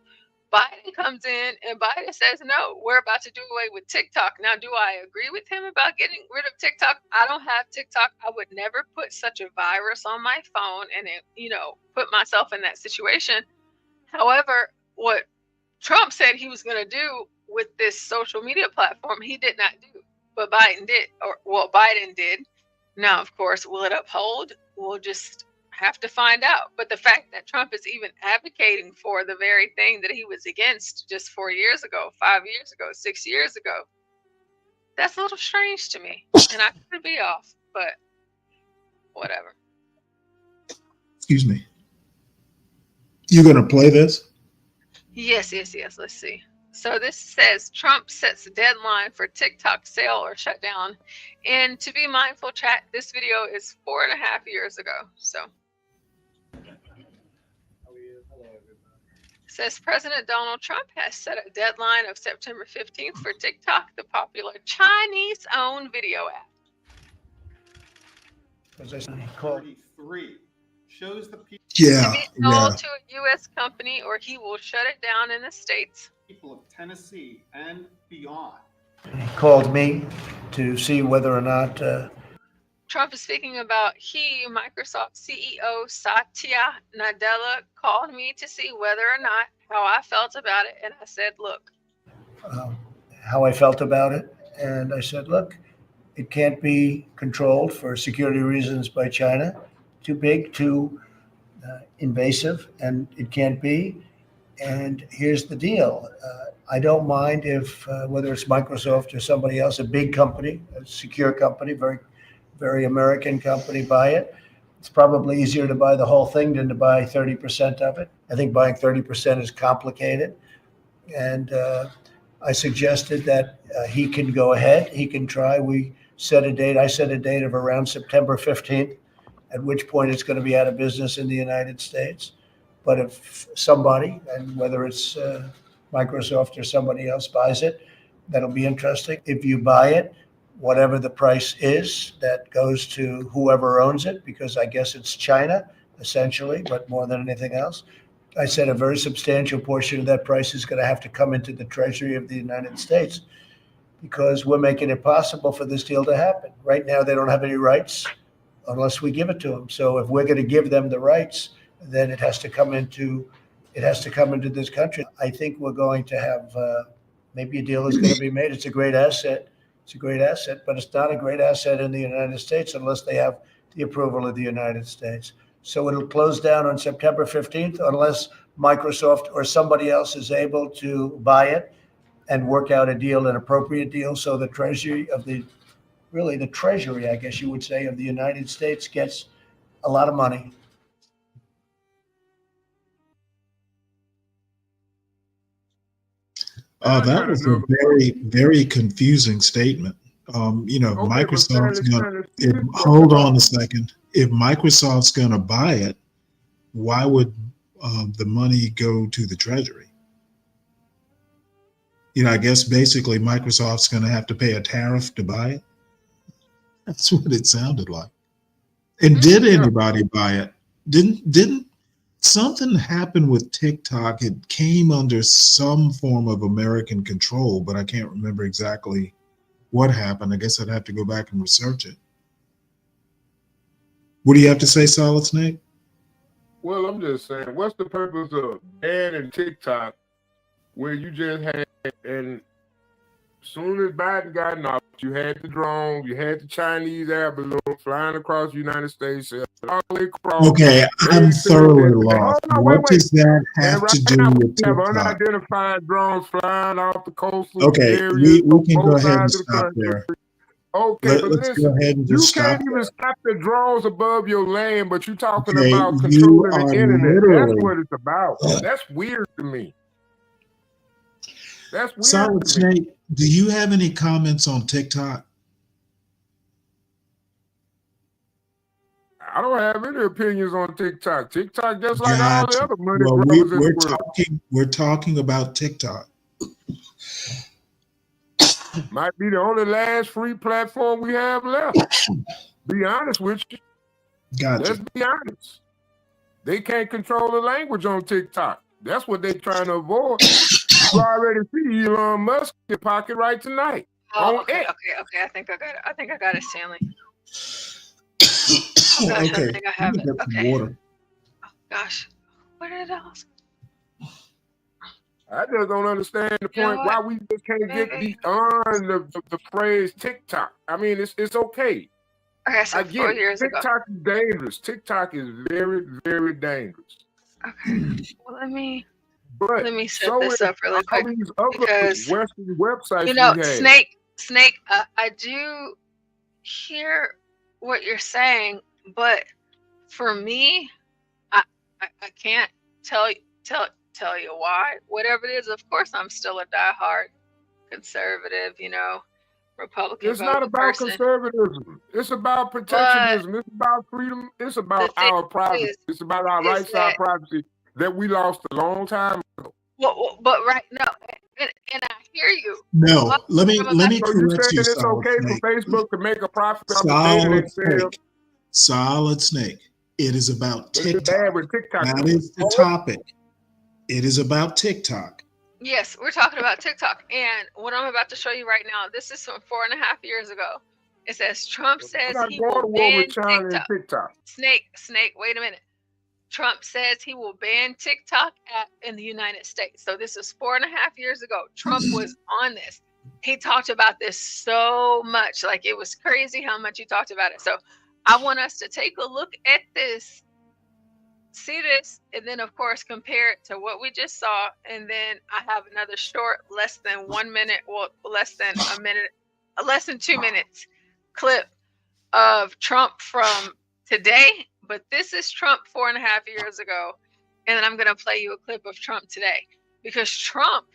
Biden comes in and Biden says, no, we're about to do away with TikTok. Now, do I agree with him about getting rid of TikTok? I don't have TikTok. I would never put such a virus on my phone and, put myself in that situation. However, what Trump said he was going to do with this social media platform, he did not do. But Biden did, Biden did. Now, of course, will it uphold? We'll just have to find out. But the fact that Trump is even advocating for the very thing that he was against just 4 years ago, 5 years ago, 6 years ago, that's a little strange to me. And I could be off, but whatever. Excuse me. You going to play this? Yes. Let's see. So this says Trump sets a deadline for TikTok sale or shutdown. And to be mindful, chat, this video is 4.5 years ago. So it says President Donald Trump has set a deadline of September 15th for TikTok, the popular Chinese-owned video app. Called 33 shows the people. Yeah. To be sold to a U.S. company, or he will shut it down in the States. People of Tennessee and beyond. He called me to see whether or not Trump is speaking about Microsoft CEO Satya Nadella called me to see whether or not how I felt about it. And I said, look. How I felt about it. And I said, look, it can't be controlled for security reasons by China. Too big, too invasive, and it can't be. And here's the deal. I don't mind if, whether it's Microsoft or somebody else, a big company, a secure company, very, very American company, buy it. It's probably easier to buy the whole thing than to buy 30% of it. I think buying 30% is complicated. And I suggested that he can go ahead, he can try. We set a date, I set a date of around September 15th, at which point it's going to be out of business in the United States. But if somebody, and whether it's Microsoft or somebody else buys it, that'll be interesting. If you buy it, whatever the price is, that goes to whoever owns it, because I guess it's China, essentially, but more than anything else. I said a very substantial portion of that price is going to have to come into the Treasury of the United States, because we're making it possible for this deal to happen. Right now, they don't have any rights unless we give it to them. So if we're going to give them the rights, then it has to come into this country. I think we're going to have maybe a deal is going to be made. It's a great asset. It's a great asset, but it's not a great asset in the United States unless they have the approval of the United States. So it'll close down on September 15th unless Microsoft or somebody else is able to buy it and work out a deal, an appropriate deal, so the Treasury of the Treasury, I guess you would say, of the United States gets a lot of money. That was a very, very confusing statement. Microsoft's hold on a second. If Microsoft's going to buy it, why would the money go to the Treasury? I guess basically Microsoft's going to have to pay a tariff to buy it. That's what it sounded like. And did anybody buy it? Didn't something happen with TikTok? It came under some form of American control, but I can't remember exactly what happened. I guess I'd have to go back and research it. What do you have to say, Solid Snake? Well, I'm just saying, what's the purpose of banning TikTok where you just had, and soon as Biden got in office, you had the drone, you had the Chinese air balloon flying across the United States. Okay, I'm thoroughly lost. What does that have to do with TikTok? Have unidentified drones flying off the coastal Okay, areas. we can go ahead and stop there. Okay, but let's listen, go ahead and just you can't stop even stop the drones above your land, but you're talking Okay, about you controlling the are internet. literally- That's what it's about. That's weird to me. That's weird Solid to me. Snake, do you have any comments on TikTok? I don't have any opinions on TikTok. TikTok, just like all the Gotcha. other money Well, grubbers in we're the world. we're talking about TikTok. Might be the only last free platform we have left. Be honest with you. Gotcha. Let's be honest. They can't control the language on TikTok. That's what they're trying to avoid. You already see Elon Musk in your pocket right tonight. Oh, on okay. X. I think I got it, Stanley. Okay. I think I have Let me it. get some Okay. water. Gosh, what did I ask? I just don't understand the You know point what? why we just can't get Maybe. beyond the phrase TikTok. I mean, it's okay. Okay, so I 4 get it. years ago. TikTok is dangerous. TikTok is very, very dangerous. Okay. Well, let me But set so this is up really all quick these other because Western websites you know, we have. Snake. I do hear what you're saying, but for me, I can't tell you why. Whatever it is, of course, I'm still a diehard conservative, Republican It's not voting about person. conservatism. It's about protectionism. It's about freedom. It's about thing our privacy. is- It's about our is rights to our that- privacy that we lost a long time ago. Well, but right now, and I hear you. No, But let me So you correct saying you, it's Solid okay Snake. for Facebook to make a profit off the data Solid they sell? Snake. Solid Snake. It is about But it's bad TikTok. with TikTok. That is the topic. It is about TikTok. Yes, we're talking about TikTok. And what I'm about to show you right now, this is from 4.5 years ago. It says Trump We're says not he going to will war ban with China and TikTok. TikTok. Snake, wait a minute. Trump says he will ban TikTok in the United States. So this is 4.5 years ago. Trump was on this. He talked about this so much. Like, it was crazy how much he talked about it. So I want us to take a look at this, see this, and then, of course, compare it to what we just saw. And then I have another short, less than 1 minute, well, less than 2 minutes clip of Trump from today, but this is Trump 4.5 years ago. And then I'm going to play you a clip of Trump today, because Trump,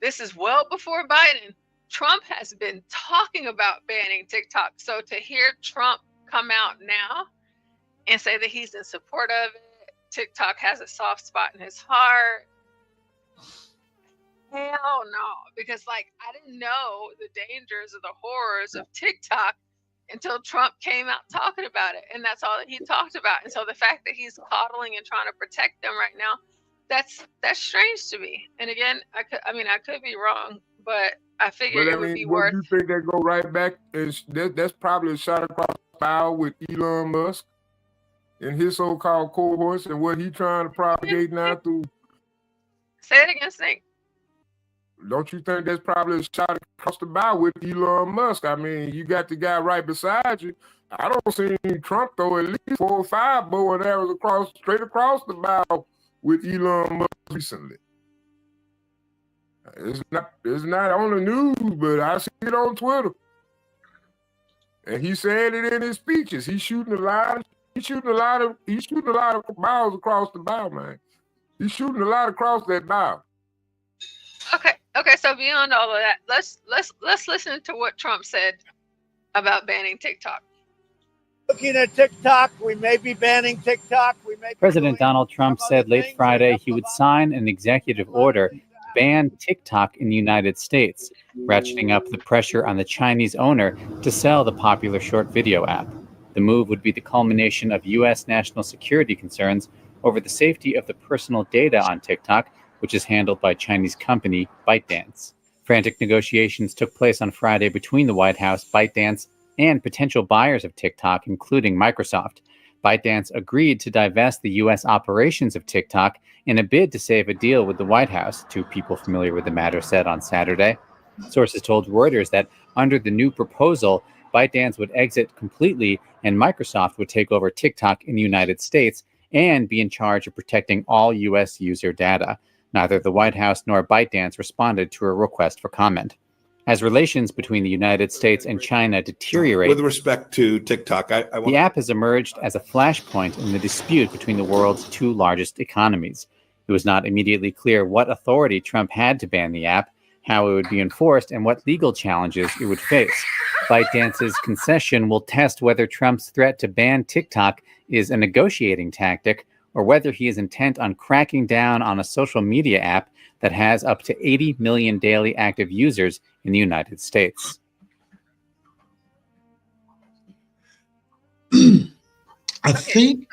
this is well before Biden. Trump has been talking about banning TikTok. So to hear Trump come out now and say that he's in support of it, TikTok has a soft spot in his heart. Hell no, because like I didn't know the dangers or the horrors of TikTok until Trump came out talking about it, and that's all that he talked about. And so the fact that he's coddling and trying to protect them right now, that's strange to me. And again, I could be wrong, but I figured it would be worth. What do you think that go right back? That's probably a shot across the bow with Elon Musk and his so-called cohorts and what he trying to propagate now through. Say it again, Snake. Don't you think that's probably a shot across the bow with Elon Musk? I mean, you got the guy right beside you. I don't see Trump throw at least 4 or 5 bow and arrows straight across the bow with Elon Musk recently. It's not on the news, but I see it on Twitter. And he said it in his speeches. He's shooting a lot of bows across the bow, man. He's shooting a lot across that bow. Okay, so beyond all of that, let's listen to what Trump said about banning TikTok. Looking at TikTok, we may be banning TikTok. President Donald Trump said late Friday he would sign an executive order to ban TikTok in the United States, ratcheting up the pressure on the Chinese owner to sell the popular short video app. The move would be the culmination of U.S. national security concerns over the safety of the personal data on TikTok, which is handled by Chinese company ByteDance. Frantic negotiations took place on Friday between the White House, ByteDance, and potential buyers of TikTok, including Microsoft. ByteDance agreed to divest the U.S. operations of TikTok in a bid to save a deal with the White House, 2 people familiar with the matter said on Saturday. Sources told Reuters that under the new proposal, ByteDance would exit completely and Microsoft would take over TikTok in the United States and be in charge of protecting all U.S. user data. Neither the White House nor ByteDance responded to a request for comment. As relations between the United States and China deteriorate, with respect to TikTok, the app has emerged as a flashpoint in the dispute between the world's 2 largest economies. It was not immediately clear what authority Trump had to ban the app, how it would be enforced, and what legal challenges it would face. ByteDance's concession will test whether Trump's threat to ban TikTok is a negotiating tactic or whether he is intent on cracking down on a social media app that has up to 80 million daily active users in the United States. I think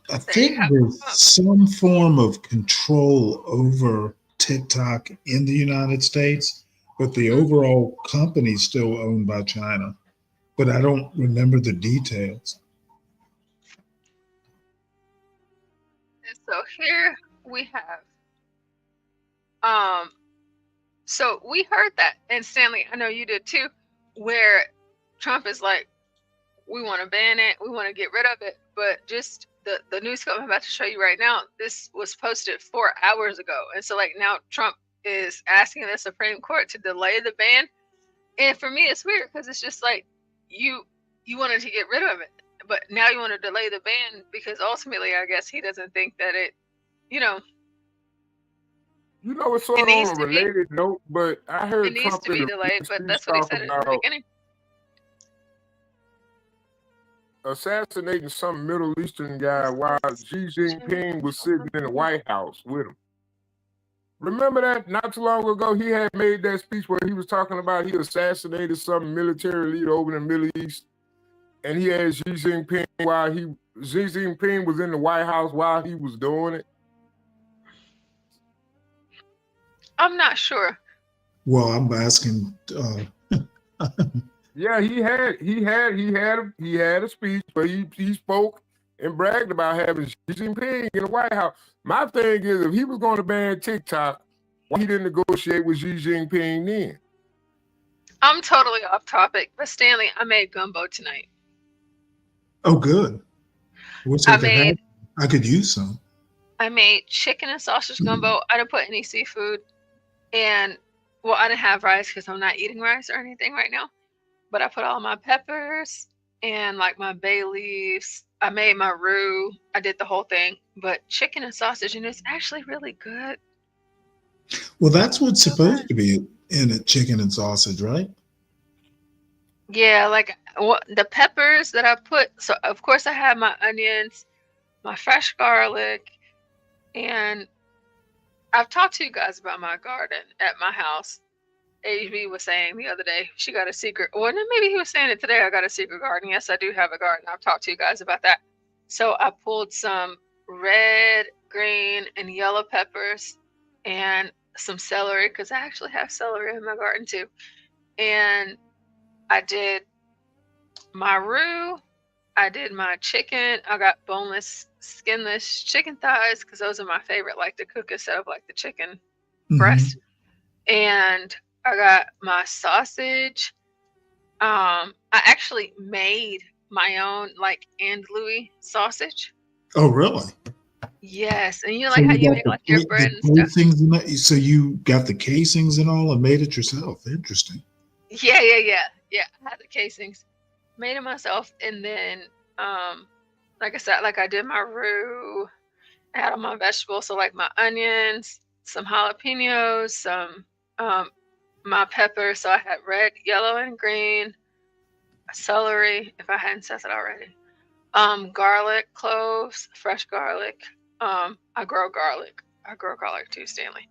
there's some form of control over TikTok in the United States, but the overall company is still owned by China. But I don't remember the details. So here we have, so we heard that, and Stanley, I know you did too, where Trump is like, we want to ban it, we want to get rid of it, but just the news clip I'm about to show you right now, this was posted 4 hours ago, and so like now Trump is asking the Supreme Court to delay the ban, and for me it's weird because it's just like you wanted to get rid of it, but now you want to delay the ban because ultimately, I guess he doesn't think that it, it's sort of on a related note, but I heard it needs Trump to be delayed, but that's what he said in the beginning. Assassinating some Middle Eastern guy while Xi Jinping was sitting in the White House with him. Remember that? Not too long ago, he had made that speech where he was talking about he assassinated some military leader over in the Middle East. And he had Xi Jinping was in the White House while he was doing it. I'm not sure. Well, I'm asking. Yeah, he had a speech, but he spoke and bragged about having Xi Jinping in the White House. My thing is, if he was going to ban TikTok, why he didn't negotiate with Xi Jinping then? I'm totally off topic, but Stanley, I made gumbo tonight. Oh, good. I could use some. I made chicken and sausage gumbo. I didn't put any seafood, and I didn't have rice because I'm not eating rice or anything right now. But I put all my peppers, and like my bay leaves. I made my roux. I did the whole thing, but chicken and sausage, and it's actually really good. Well, that's what's supposed to be in it, chicken and sausage, right? Yeah, like the peppers that I put. So of course I have my onions, my fresh garlic, and I've talked to you guys about my garden at my house. HB was saying the other day she got a secret, or maybe he was saying it today. I got a secret garden. Yes, I do have a garden. I've talked to you guys about that. So I pulled some red, green, and yellow peppers and some celery, because I actually have celery in my garden too. And I did my roux. I did my chicken. I got boneless, skinless chicken thighs, because those are my favorite, like to cook instead of like the chicken breast. And I got my sausage. I actually made my own like andouille sausage. Oh, really? Yes, and you know, like how you make like your bread and stuff. So you got the casings and all and made it yourself. Interesting. Yeah. I had the casings, made it myself, and then like I said, like I did my roux. I had all my vegetables, so like my onions, some jalapenos, some my pepper. So I had red, yellow, and green, celery, if I hadn't said it already. Garlic, cloves, fresh garlic. I grow garlic. I grow garlic too, Stanley.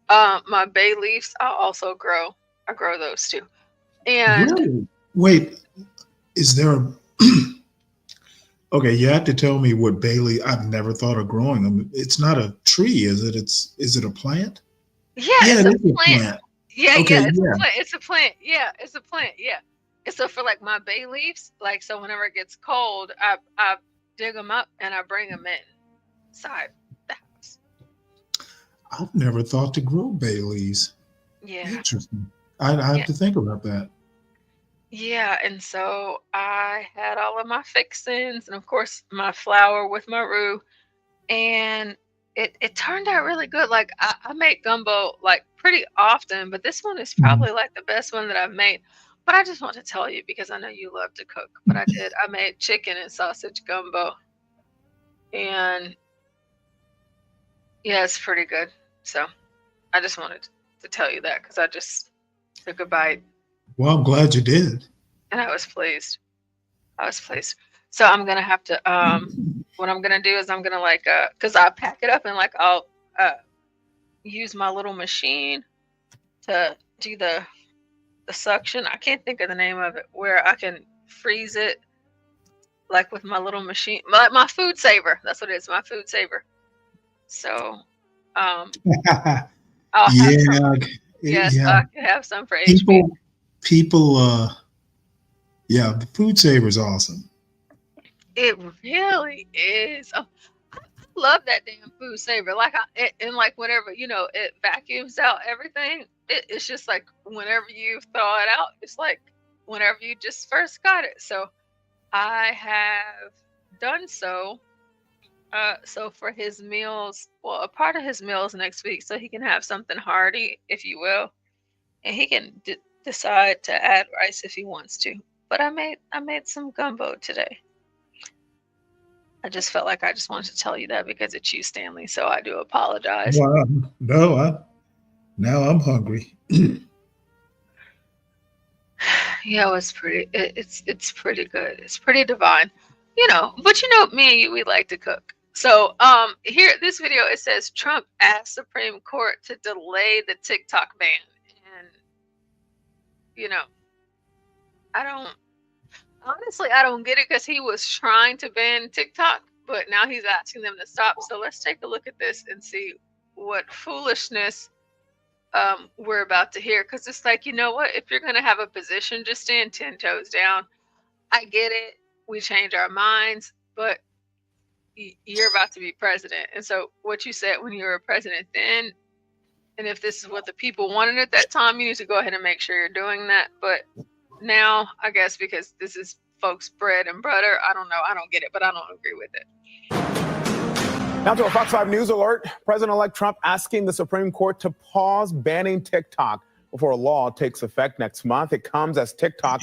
My bay leaves, I also grow. I grow those too. And really? Wait, is there a okay, you have to tell me what bay leaf. I've never thought of growing them. It's not a tree, is it? Is it a plant? Yeah, it's a plant. Yeah, okay, it's a plant. It's a plant. Yeah, it's a plant. Yeah. And so for like my bay leaves, like, so whenever it gets cold, I dig them up and I bring them inside the house. I've never thought to grow bay leaves. Yeah. Interesting. I have to think about that. Yeah, and so I had all of my fixings, and of course my flour with my roux, and it turned out really good. Like I make gumbo like pretty often, but this one is probably like the best one that I've made. But I just want to tell you, because I know you love to cook, but I made chicken and sausage gumbo, and yeah, it's pretty good. So I just wanted to tell you that, because I just took a bite. Well, I'm glad you did. And I was pleased. So I'm gonna have to what I'm gonna do is I'm gonna like because I pack it up and like I'll use my little machine to do the suction. I can't think of the name of it, where I can freeze it like with my little machine, my food saver. That's what it is, my food saver. So I'll have some. Yes, I can have some for HB. People, yeah, the food saver is awesome. It really is. Oh, I love that damn food saver. Like, and like whenever, you know, it vacuums out everything. It's just like whenever you thaw it out, it's like whenever you just first got it. So I have done so. So for his meals, well, a part of his meals next week, so he can have something hearty, if you will, and he can decide to add rice if he wants to. But I made some gumbo today. I just felt like I just wanted to tell you that because it's you, Stanley. So I do apologize. Well, no, now I'm hungry. Yeah, it was pretty. It's pretty good. It's pretty divine, you know. But you know, me and you, we like to cook. So here, this video, it says Trump asked Supreme Court to delay the TikTok ban, and you know, I don't get it, because he was trying to ban TikTok, but now he's asking them to stop. So let's take a look at this and see what foolishness we're about to hear. Because it's like, you know what? If you're going to have a position, just stand 10 toes down. I get it. We change our minds, but you're about to be president. And so what you said when you were president then, and if this is what the people wanted at that time, you need to go ahead and make sure you're doing that. But now, I guess because this is folks' bread and butter, I don't know. I don't get it, but I don't agree with it. Now to a Fox 5 News alert. President-elect Trump asking the Supreme Court to pause banning TikTok before a law takes effect next month. It comes as TikTok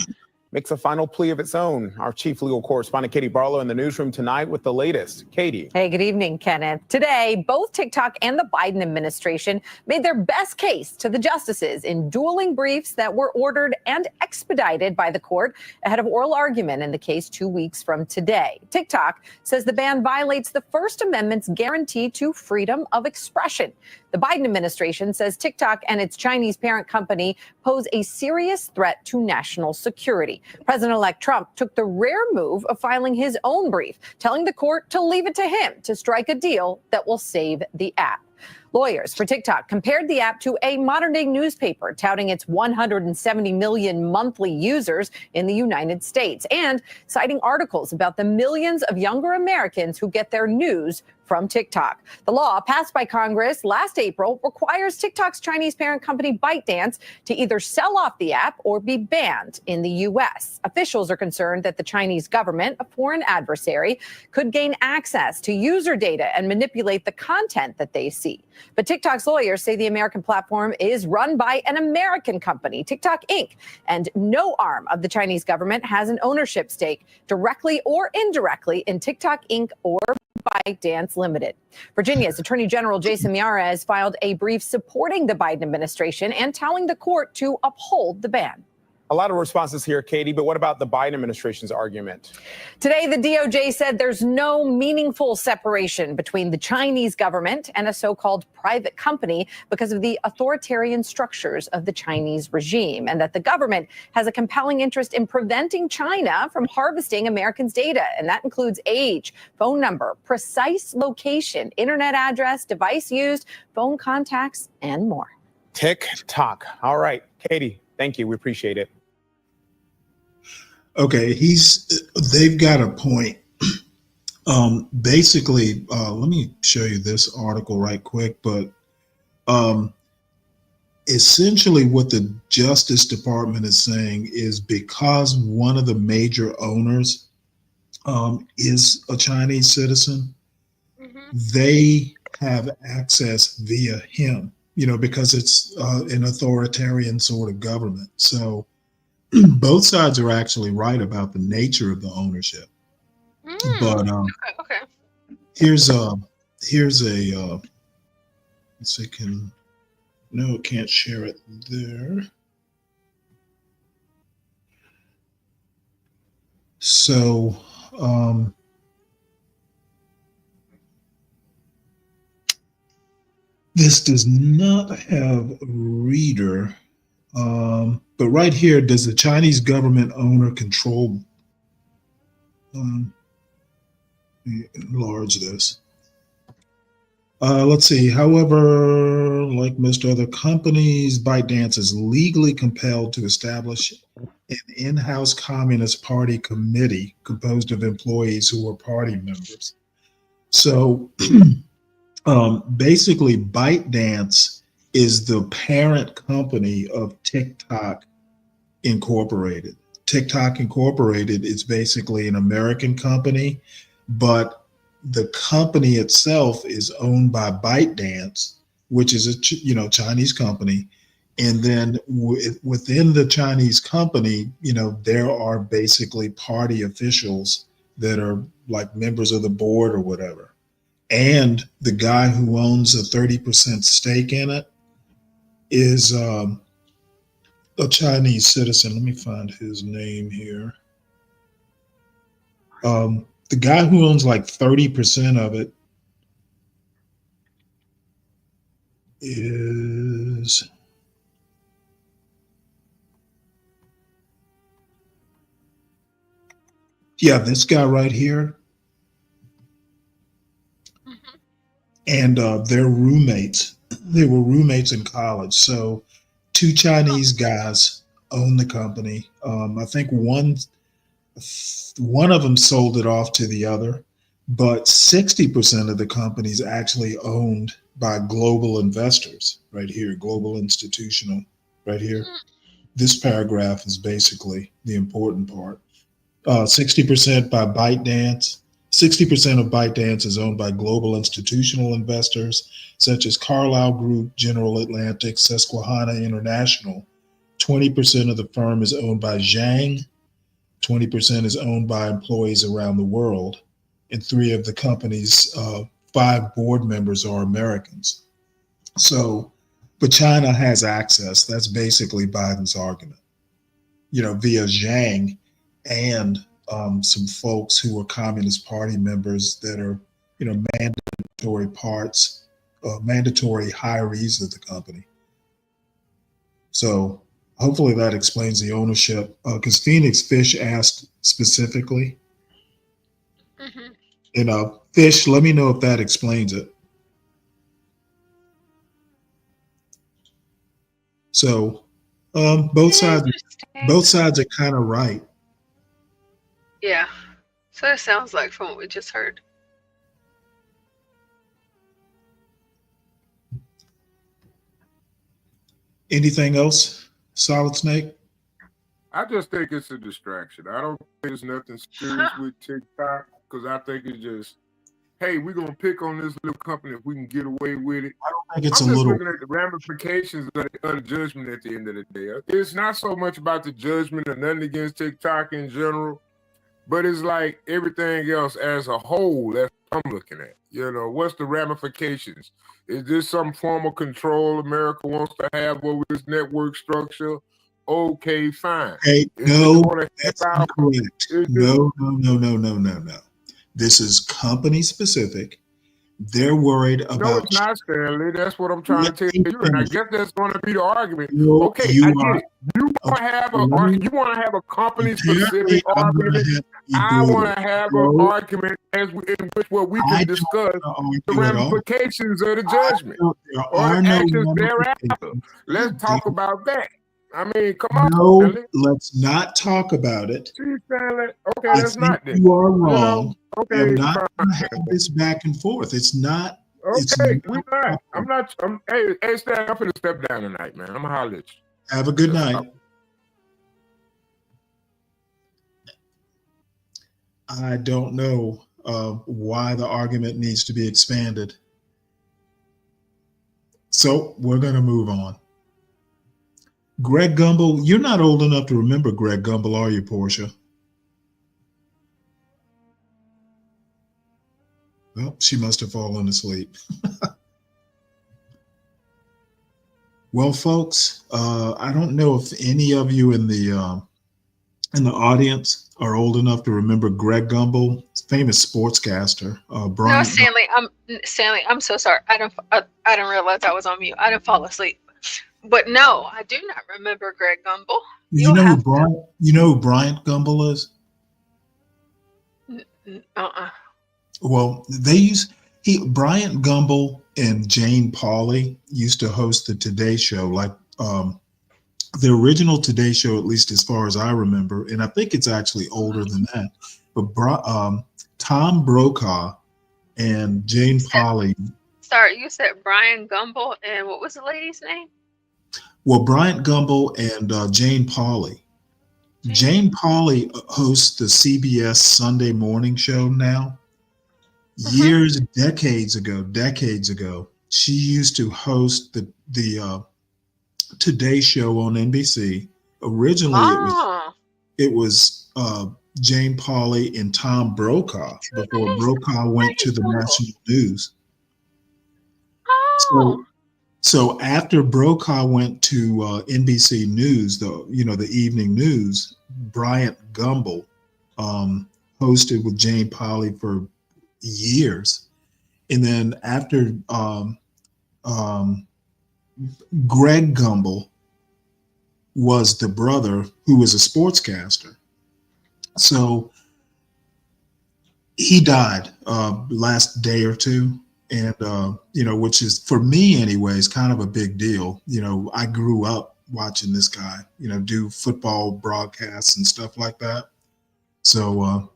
makes a final plea of its own. Our chief legal correspondent, Katie Barlow, in the newsroom tonight with the latest. Katie. Hey, good evening, Kenneth. Today, both TikTok and the Biden administration made their best case to the justices in dueling briefs that were ordered and expedited by the court ahead of oral argument in the case 2 weeks from today. TikTok says the ban violates the First Amendment's guarantee to freedom of expression. The Biden administration says TikTok and its Chinese parent company pose a serious threat to national security. President-elect Trump took the rare move of filing his own brief, telling the court to leave it to him to strike a deal that will save the app. Lawyers for TikTok compared the app to a modern-day newspaper, touting its 170 million monthly users in the United States and citing articles about the millions of younger Americans who get their news from TikTok. The law passed by Congress last April requires TikTok's Chinese parent company ByteDance to either sell off the app or be banned in the U.S. Officials are concerned that the Chinese government, a foreign adversary, could gain access to user data and manipulate the content that they see. But TikTok's lawyers say the American platform is run by an American company, TikTok Inc., and no arm of the Chinese government has an ownership stake directly or indirectly in TikTok Inc. or ByteDance Limited. Virginia's Attorney General Jason Miyares filed a brief supporting the Biden administration and telling the court to uphold the ban. A lot of responses here, Katie, but what about the Biden administration's argument? Today, the DOJ said there's no meaningful separation between the Chinese government and a so-called private company because of the authoritarian structures of the Chinese regime, and that the government has a compelling interest in preventing China from harvesting Americans' data. And that includes age, phone number, precise location, internet address, device used, phone contacts, and more. TikTok. All right, Katie, thank you. We appreciate it. Okay, they've got a point. Basically, let me show you this article right quick, but essentially what the Justice Department is saying is because one of the major owners is a Chinese citizen, they have access via him, because it's an authoritarian sort of government. So both sides are actually right about the nature of the ownership. But Okay. here's a let's see, no, it can't share it there. So this does not have a reader. But right here, does the Chinese government owner control? Let me enlarge this. Let's see. However, like most other companies, ByteDance is legally compelled to establish an in-house Communist Party committee composed of employees who are party members. So basically, ByteDance is the parent company of TikTok Incorporated. TikTok Incorporated is basically an American company, but the company itself is owned by ByteDance, which is a Chinese company. And then within the Chinese company, there are basically party officials that are like members of the board or whatever. And the guy who owns a 30% stake in it is a Chinese citizen. Let me find his name here. The guy who owns like 30% of it is this guy right here. And they're roommates. They were roommates in college. So two Chinese guys own the company. I think one of them sold it off to the other, but 60% of the company is actually owned by global investors right here, global institutional right here. This paragraph is basically the important part. 60% by ByteDance. 60% of ByteDance is owned by global institutional investors such as Carlyle Group, General Atlantic, Susquehanna International. 20% of the firm is owned by Zhang, 20% is owned by employees around the world, and 3 of the company's 5 board members are Americans. So, but China has access. That's basically Biden's argument, via Zhang and some folks who are Communist Party members that are, mandatory hirees of the company. So hopefully that explains the ownership. Because Phoenix Fish asked specifically, Fish, let me know if that explains it. So both sides are kind of right. Yeah. So it sounds like from what we just heard. Anything else, Solid Snake? I just think it's a distraction. I don't think there's nothing serious with TikTok, because I think it's just, hey, we're going to pick on this little company if we can get away with it. I don't think it's I'm just looking at the ramifications of the judgment at the end of the day. It's not so much about the judgment or nothing against TikTok in general, but it's like everything else as a whole. That's what I'm looking at. What's the ramifications? Is this some form of control America wants to have over this network structure? Okay, fine. Hey, no, that's incorrect. No. This is company specific. They're worried about. No, it's not, Stanley. That's what I'm trying to tell you. And I guess that's going to be the argument. No, okay, I get it. You want to have a company specific argument. I want to have an argument in which we can discuss the ramifications of the judgment or the actions thereafter. Let's talk about that. I mean, come on. No, Stanley. Let's not talk about it. See, Stanley. Okay, that's not it. You are wrong. Okay, I'm not going to have this back and forth. It's not. Okay, we're not. I'm not. Hey, Stanley, I'm finna step down tonight, man. I'm gonna holler at you. Have a good night. I don't know why the argument needs to be expanded. So we're going to move on. Greg Gumbel, you're not old enough to remember Greg Gumbel, are you, Portia? Well, she must have fallen asleep. Well, folks, I don't know if any of you in the audience are old enough to remember Greg Gumbel, famous sportscaster. No, Stanley, I'm so sorry. I didn't realize I was on mute. I didn't fall asleep. But no, I do not remember Greg Gumbel. You know who Bryant Gumbel is? Well, Bryant Gumbel and Jane Pauley used to host the Today Show, like the original Today Show, at least as far as I remember, and I think it's actually older than that. But Tom Brokaw and Jane Pauley. Sorry, you said Brian Gumbel, and what was the lady's name? Well, Bryant Gumbel and Jane Pauley. Jane Pauley hosts the CBS Sunday morning show now. Decades ago, she used to host the Today Show on NBC. Originally, it was Jane Pauley and Tom Brokaw before Brokaw went to the national news. So after Brokaw went to NBC News, the evening news, Bryant Gumbel hosted with Jane Pauley for years, and then after Greg Gumbel was the brother who was a sportscaster. So he died last day or two. And, which is, for me anyways, kind of a big deal. I grew up watching this guy, do football broadcasts and stuff like that. So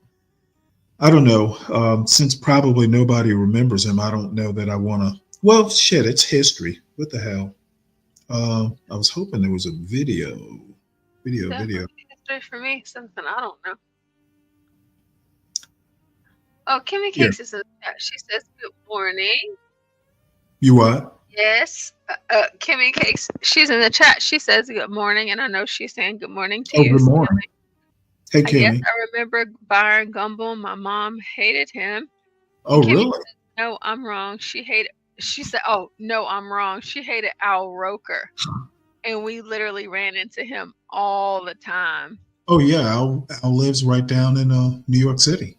I don't know. Since probably nobody remembers him, I don't know that I want to. Well, shit, it's history. What the hell? I was hoping there was a video. History for me, something I don't know. Oh, Kimmy Cakes is in the chat. She says, good morning. You what? Yes. Kimmy Cakes, she's in the chat. She says, good morning. And I know she's saying good morning to you. Good morning. Hey, Yes, Kimmy. I remember Byron Gumbel. My mom hated him. Oh, Kimmy really? said, no, I'm wrong. She said, oh, no, I'm wrong. She hated Al Roker. And we literally ran into him all the time. Oh, yeah. Al lives right down in New York City.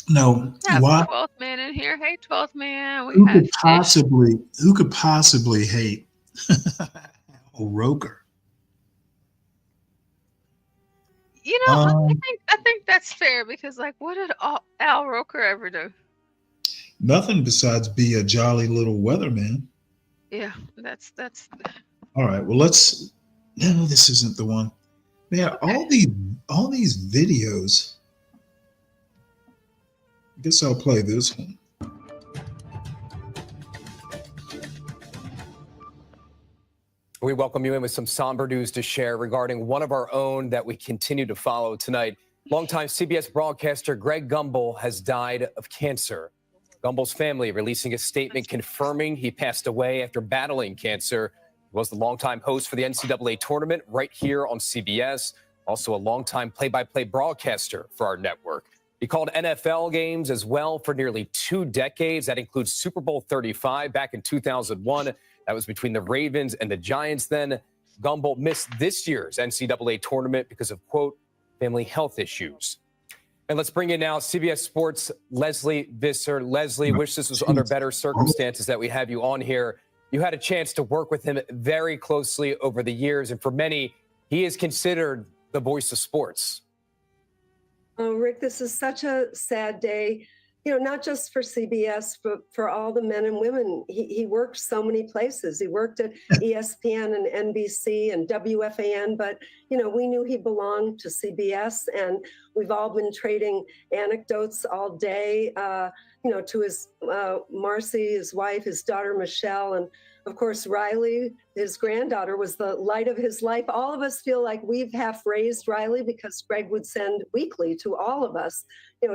No, We have why? 12th Man in here. Hey, 12th Man. We Who had could Fish. possibly hate Al Roker? You know, I think that's fair because, like, what did Al Roker ever do? Nothing besides be a jolly little weatherman. Yeah, that's. All right. Well, let's. No, this isn't the one. Man, all these videos. I guess I'll play this one. We welcome you in with some somber news to share regarding one of our own that we continue to follow tonight. Longtime CBS broadcaster Greg Gumbel has died of cancer. Gumbel's family releasing a statement confirming he passed away after battling cancer. He was the longtime host for the NCAA tournament right here on CBS, also a longtime play-by-play broadcaster for our network. He called NFL games as well for nearly 2 decades. That includes Super Bowl 35 back in 2001. That was between the Ravens and the Giants then. Gumbel missed this year's NCAA tournament because of, quote, family health issues. And let's bring in now CBS Sports' Leslie Visser. Leslie, wish this was under better circumstances that we have you on here. You had a chance to work with him very closely over the years, and for many, he is considered the voice of sports. Oh, Rick, this is such a sad day, not just for CBS, but for all the men and women. He worked so many places. He worked at ESPN and NBC and WFAN, but, we knew he belonged to CBS, and we've all been trading anecdotes all day, to his Marcy, his wife, his daughter, Michelle, and of course, Riley, his granddaughter, was the light of his life. All of us feel like we've half raised Riley because Greg would send weekly to all of us.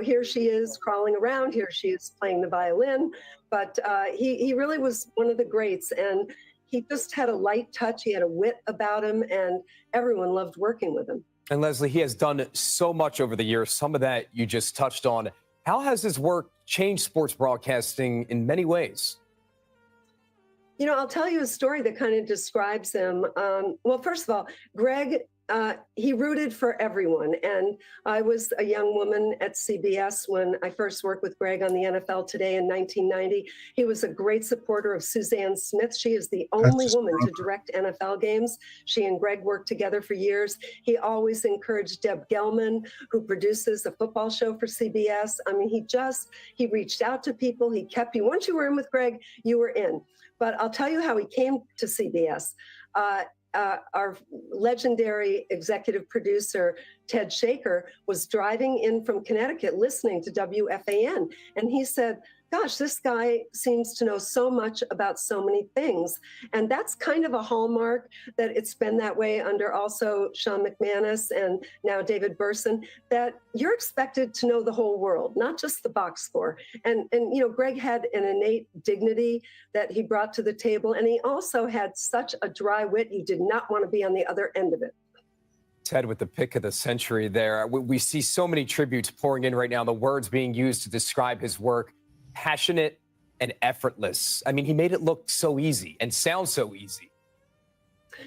Here she is crawling around, here she is playing the violin. But he really was one of the greats. And he just had a light touch. He had a wit about him, and everyone loved working with him. And Leslie, he has done so much over the years. Some of that you just touched on. How has his work changed sports broadcasting in many ways? I'll tell you a story that kind of describes him. Well, first of all, Greg, he rooted for everyone. And I was a young woman at CBS when I first worked with Greg on the NFL Today in 1990. He was a great supporter of Suzanne Smith. She is the only woman to direct NFL games. She and Greg worked together for years. He always encouraged Deb Gelman, who produces a football show for CBS. I mean, he reached out to people. He kept you. Once you were in with Greg, you were in. But I'll tell you how he came to CBS. Our legendary executive producer, Ted Shaker, was driving in from Connecticut listening to WFAN. And he said, gosh, this guy seems to know so much about so many things. And that's kind of a hallmark that it's been that way under also Sean McManus and now David Burson, that you're expected to know the whole world, not just the box score. And Greg had an innate dignity that he brought to the table. And he also had such a dry wit. You did not want to be on the other end of it. Ted with the pick of the century there. We see so many tributes pouring in right now, the words being used to describe his work. Passionate and effortless. I mean, he made it look so easy and sound so easy.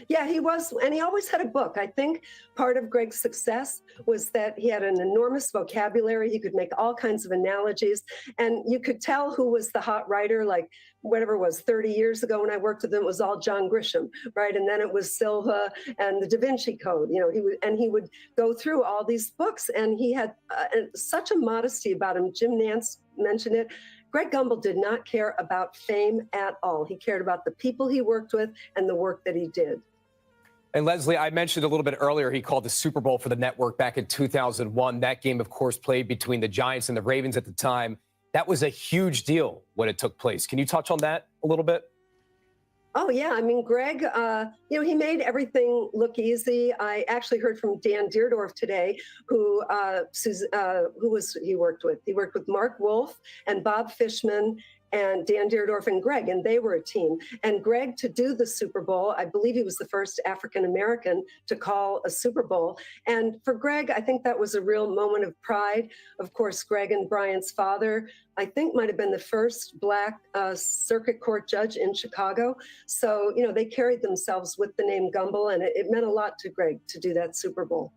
Yeah, he was. And he always had a book. I think part of Greg's success was that he had an enormous vocabulary. He could make all kinds of analogies. And you could tell who was the hot writer, like whatever it was 30 years ago when I worked with him, it was all John Grisham, right? And then it was Silva and the Da Vinci Code, he would go through all these books, and he had such a modesty about him. Jim Nance mentioned it. Greg Gumbel did not care about fame at all. He cared about the people he worked with and the work that he did. And Leslie, I mentioned a little bit earlier, he called the Super Bowl for the network back in 2001. That game, of course, played between the Giants and the Ravens at the time. That was a huge deal when it took place. Can you touch on that a little bit? Oh, yeah. I mean, Greg, he made everything look easy. I actually heard from Dan Deerdorf today, who he worked with. He worked with Mark Wolf and Bob Fishman and Dan Dierdorf and Greg, and they were a team. And Greg, to do the Super Bowl, I believe he was the first African-American to call a Super Bowl. And for Greg, I think that was a real moment of pride. Of course, Greg and Brian's father, I think, might have been the first Black circuit court judge in Chicago. So, you know, they carried themselves with the name Gumbel, and it meant a lot to Greg to do that Super Bowl.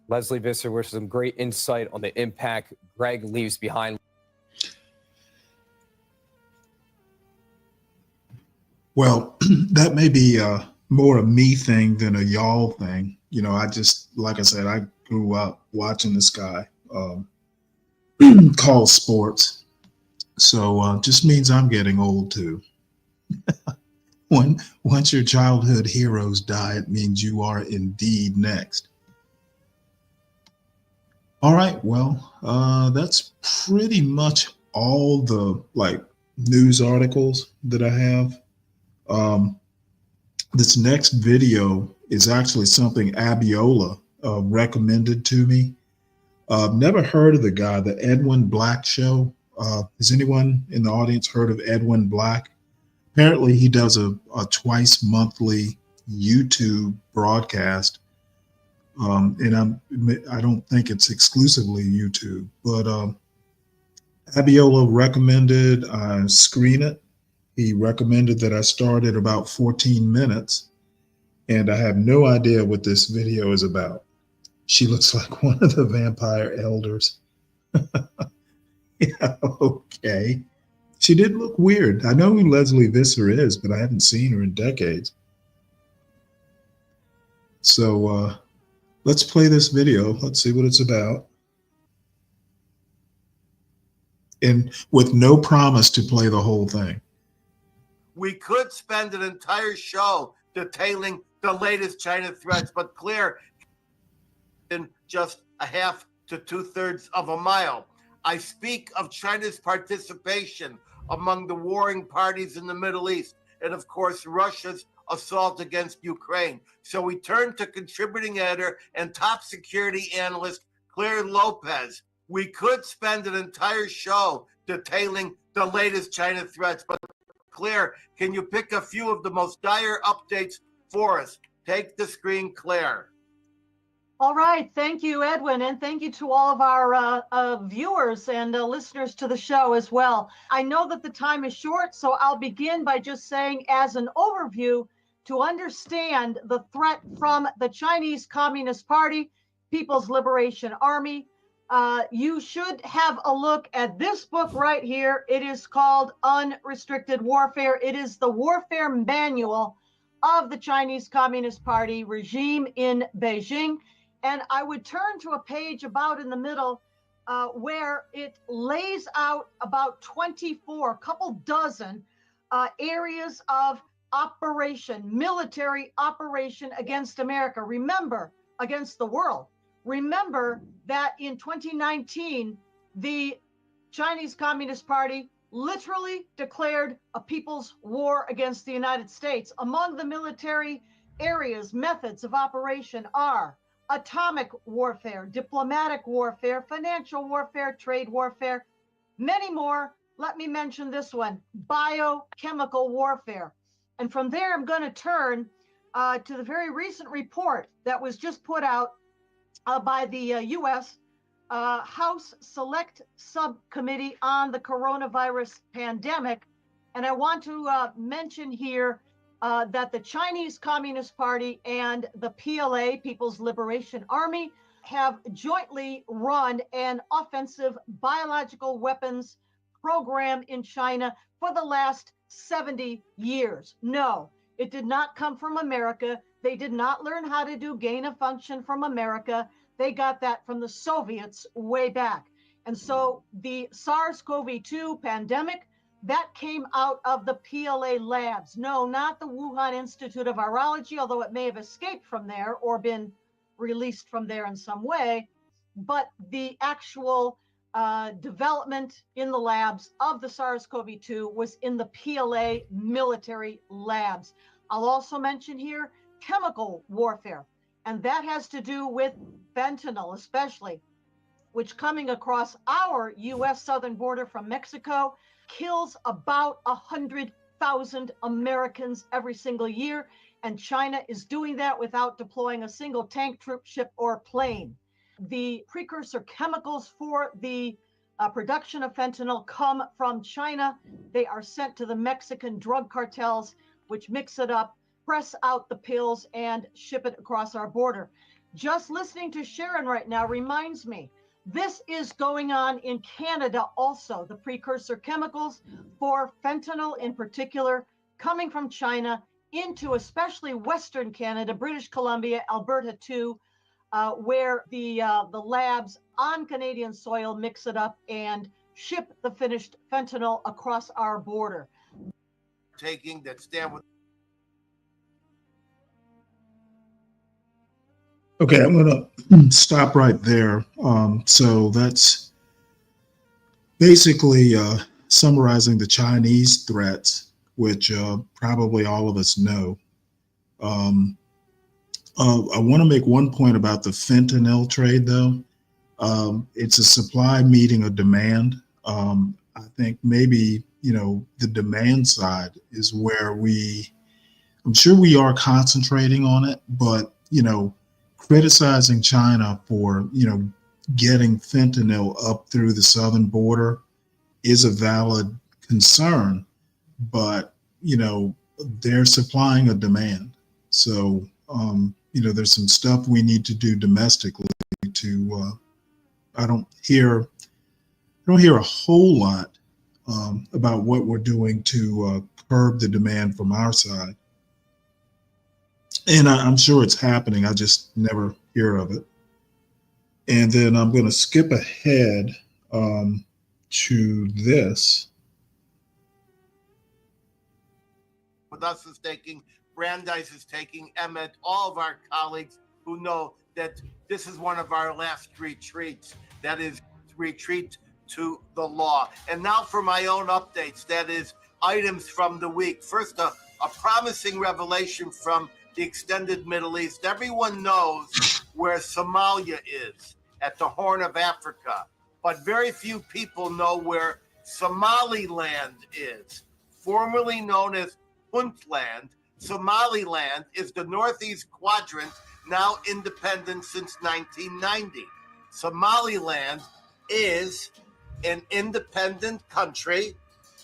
Leslie Visser with some great insight on the impact Greg leaves behind. Well, that may be more a me thing than a y'all thing. You know, I just, like I said, I grew up watching this guy call sports. So just means I'm getting old too. Once your childhood heroes die, it means you are indeed next. All right, well, that's pretty much all the news articles that I have. This next video is actually something Abiola recommended to me. Never heard of the guy, the Edwin Black Show. Has anyone in the audience heard of Edwin Black? Apparently he does a twice monthly YouTube broadcast. And I don't think it's exclusively YouTube, but Abiola recommended I screen it. He recommended that I start at about 14 minutes, and I have no idea what this video is about. She looks like one of the vampire elders. Yeah, okay. She did look weird. I know who Leslie Visser is, but I haven't seen her in decades. So let's play this video. Let's see what it's about. And with no promise to play the whole thing. We could spend an entire show detailing the latest China threats, but clear in just a half to 2/3 of a mile. I speak of China's participation among the warring parties in the Middle East, and of course, Russia's assault against Ukraine. So we turn to contributing editor and top security analyst Claire Lopez. We could spend an entire show detailing the latest China threats, but Claire, can you pick a few of the most dire updates for us? Take the screen, Claire. All right. Thank you, Edwin. And thank you to all of our viewers and listeners to the show as well. I know that the time is short, so I'll begin by just saying as an overview to understand the threat from the Chinese Communist Party, People's Liberation Army. You should have a look at this book right here. It is called Unrestricted Warfare. It is the warfare manual of the Chinese Communist Party regime in Beijing. And I would turn to a page about in the middle where it lays out about 24, a couple dozen areas of operation, military operation against America. Remember, against the world. Remember that in 2019, the Chinese Communist Party literally declared a people's war against the United States. Among the military areas, methods of operation are atomic warfare, diplomatic warfare, financial warfare, trade warfare, many more. Let me mention this one, biochemical warfare. And from there, I'm going to turn to the very recent report that was just put out by the U.S. House Select Subcommittee on the Coronavirus Pandemic. And I want to mention here that the Chinese Communist Party and the PLA, People's Liberation Army, have jointly run an offensive biological weapons program in China for the last 70 years. No, it did not come from America. They did not learn how to do gain of function from America. They got that from the Soviets way back. And so the SARS-CoV-2 pandemic, that came out of the PLA labs. No, not the Wuhan Institute of Virology, although it may have escaped from there or been released from there in some way, but the actual development in the labs of the SARS-CoV-2 was in the PLA military labs. I'll also mention here chemical warfare, and that has to do with fentanyl especially, which coming across our U.S. southern border from Mexico kills about 100,000 Americans every single year. And China is doing that without deploying a single tank, troop, ship, or plane. The precursor chemicals for the production of fentanyl come from China. They are sent to the Mexican drug cartels, which mix it up, press out the pills, and ship it across our border. Just listening to Sharon right now reminds me, this is going on in Canada also. The precursor chemicals for fentanyl in particular coming from China into especially Western Canada, British Columbia, Alberta too, where the labs on Canadian soil mix it up and ship the finished fentanyl across our border. Taking that stand with. Okay, I'm going to stop right there. So that's basically summarizing the Chinese threats, which probably all of us know. I want to make one point about the fentanyl trade, though. It's a supply meeting a demand. I think maybe, the demand side is where I'm sure we are concentrating on it, but, criticizing China for, getting fentanyl up through the southern border is a valid concern, but, they're supplying a demand. So, there's some stuff we need to do domestically to, I don't hear a whole lot about what we're doing to curb the demand from our side. And I'm sure it's happening. I just never hear of it. And then I'm going to skip ahead to this. With us is taking, Brandeis is taking, Emmett, all of our colleagues who know that this is one of our last retreats. That is retreat to the law. And now for my own updates, that is items from the week. First, a promising revelation from the extended Middle East. Everyone knows where Somalia is, at the Horn of Africa, but very few people know where Somaliland is, formerly known as Puntland. Somaliland is the northeast quadrant, now independent since 1990. Somaliland is an independent country.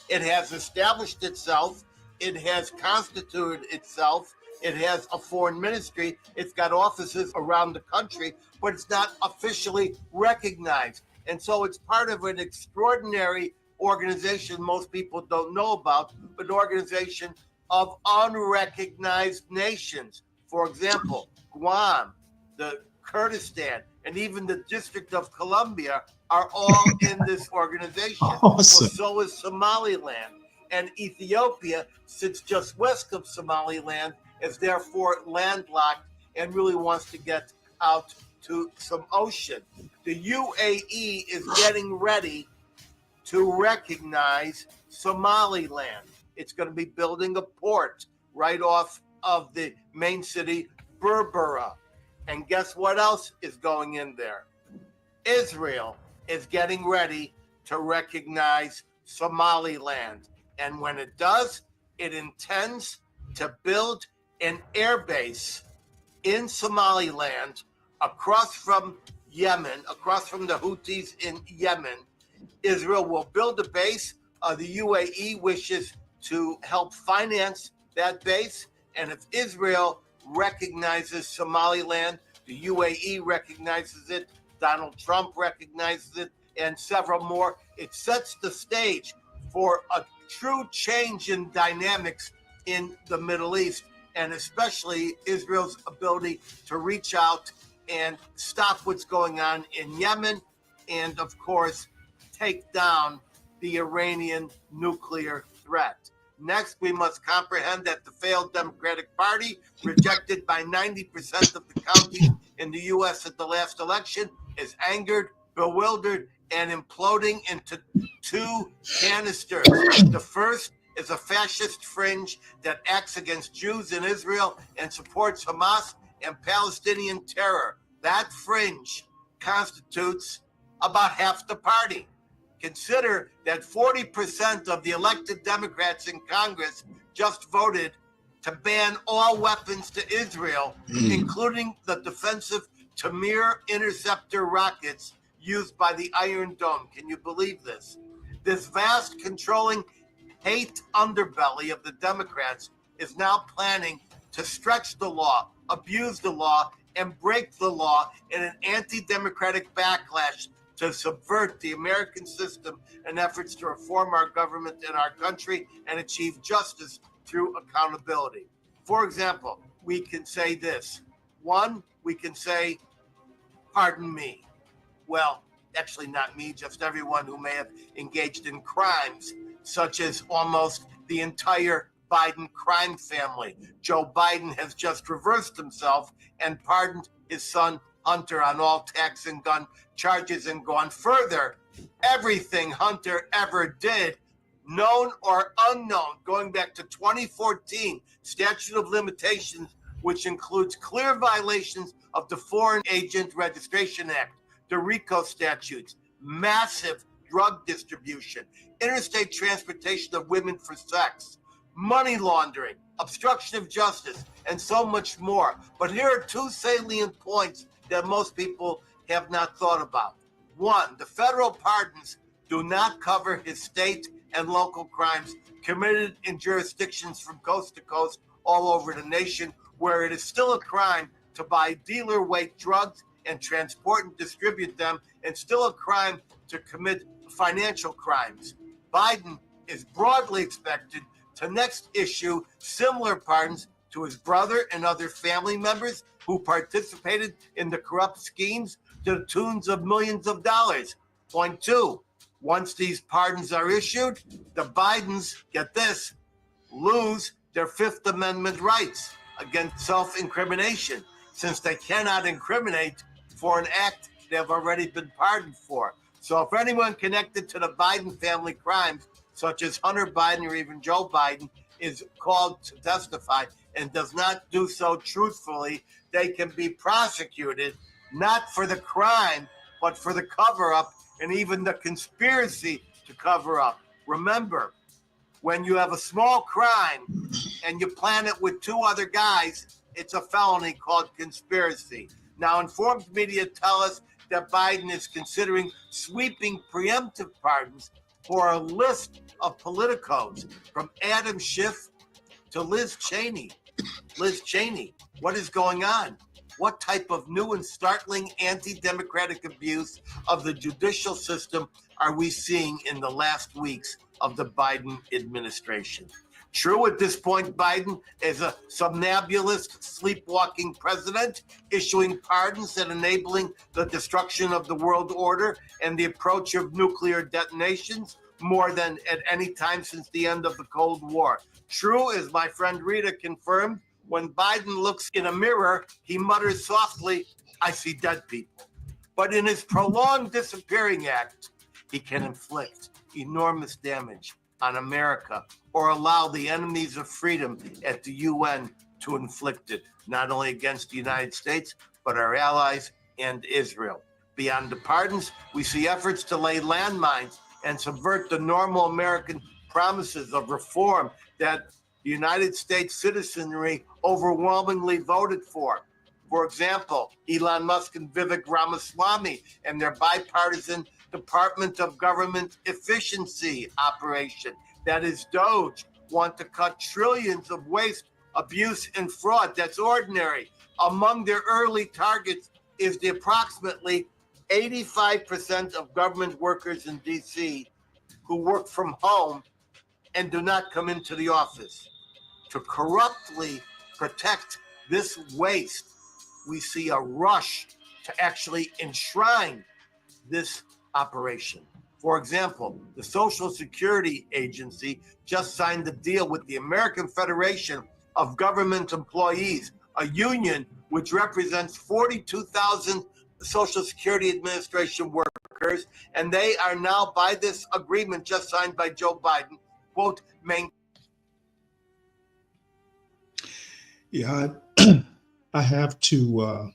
It has established itself. It has constituted itself. It has a foreign ministry. It's got offices around the country, but it's not officially recognized. And so it's part of an extraordinary organization most people don't know about, an organization of unrecognized nations. For example, Guam, the Kurdistan, and even the District of Columbia are all in this organization. Awesome. Well, so is Somaliland. And Ethiopia sits just west of Somaliland, is therefore landlocked and really wants to get out to some ocean. The UAE is getting ready to recognize Somaliland. It's going to be building a port right off of the main city, Berbera. And guess what else is going in there? Israel is getting ready to recognize Somaliland. And when it does, it intends to build an air base in Somaliland across from Yemen, across from the Houthis in Yemen. Israel will build a base. The UAE wishes to help finance that base. And if Israel recognizes Somaliland, the UAE recognizes it, Donald Trump recognizes it, and several more, it sets the stage for a true change in dynamics in the Middle East, and especially Israel's ability to reach out and stop what's going on in Yemen, and of course, take down the Iranian nuclear threat. Next, we must comprehend that the failed Democratic Party, rejected by 90% of the counties in the U.S. at the last election, is angered, bewildered, and imploding into two canisters. The first is a fascist fringe that acts against Jews in Israel and supports Hamas and Palestinian terror. That fringe constitutes about half the party. Consider that 40% of the elected Democrats in Congress just voted to ban all weapons to Israel, including the defensive Tamir interceptor rockets used by the Iron Dome. Can you believe this? This vast, controlling hate underbelly of the Democrats is now planning to stretch the law, abuse the law, and break the law in an anti-democratic backlash to subvert the American system and efforts to reform our government and our country and achieve justice through accountability. For example, we can say this. One, we can say, pardon me. Well, actually not me, just everyone who may have engaged in crimes, such as almost the entire Biden crime family. Joe Biden has just reversed himself and pardoned his son Hunter on all tax and gun charges and gone further. Everything Hunter ever did, known or unknown, going back to 2014, statute of limitations, which includes clear violations of the Foreign Agent Registration Act, the RICO statutes, massive drug distribution, interstate transportation of women for sex, money laundering, obstruction of justice, and so much more. But here are two salient points that most people have not thought about. One, the federal pardons do not cover his state and local crimes committed in jurisdictions from coast to coast all over the nation, where it is still a crime to buy dealer weight drugs and transport and distribute them, and still a crime to commit financial crimes. Biden is broadly expected to next issue similar pardons to his brother and other family members who participated in the corrupt schemes to the tunes of millions of dollars. Point two, once these pardons are issued, the Bidens, get this, lose their Fifth Amendment rights against self-incrimination, since they cannot incriminate for an act they have already been pardoned for. So if anyone connected to the Biden family crimes, such as Hunter Biden or even Joe Biden, is called to testify and does not do so truthfully, they can be prosecuted not for the crime, but for the cover-up and even the conspiracy to cover up. Remember, when you have a small crime and you plan it with two other guys, it's a felony called conspiracy. Now, informed media tell us that Biden is considering sweeping preemptive pardons for a list of politicos, from Adam Schiff to Liz Cheney. Liz Cheney, what is going on? What type of new and startling anti-democratic abuse of the judicial system are we seeing in the last weeks of the Biden administration? True, at this point, Biden is a somnambulist, sleepwalking president, issuing pardons and enabling the destruction of the world order and the approach of nuclear detonations more than at any time since the end of the Cold War. True, as my friend Rita confirmed, when Biden looks in a mirror, he mutters softly, "I see dead people." But in his prolonged disappearing act, he can inflict enormous damage on America or allow the enemies of freedom at the UN to inflict it, not only against the United States, but our allies and Israel. Beyond the pardons, we see efforts to lay landmines and subvert the normal American promises of reform that the United States citizenry overwhelmingly voted for. For example, Elon Musk and Vivek Ramaswamy and their bipartisan Department of Government Efficiency operation, that is DOGE, want to cut trillions of waste, abuse, and fraud. That's ordinary. Among their early targets is the approximately 85% of government workers in D.C. who work from home and do not come into the office. To corruptly protect this waste, we see a rush to actually enshrine this operation. For example, the Social Security Agency just signed a deal with the American Federation of Government Employees, a union which represents 42,000 Social Security Administration workers, and they are now, by this agreement just signed by Joe Biden, quote, Yeah, I have to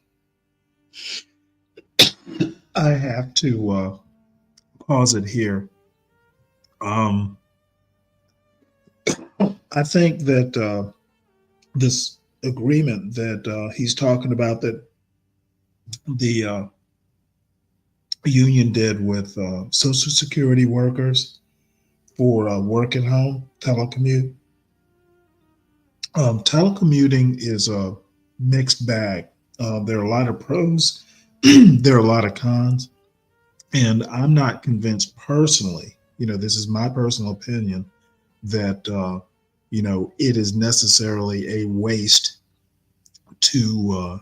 pause it here I think that this agreement that he's talking about, that the union did with Social Security workers for work at home, telecommute. Telecommuting is a mixed bag. There are a lot of pros, there are a lot of cons, and I'm not convinced personally, this is my personal opinion, that, it is necessarily a waste to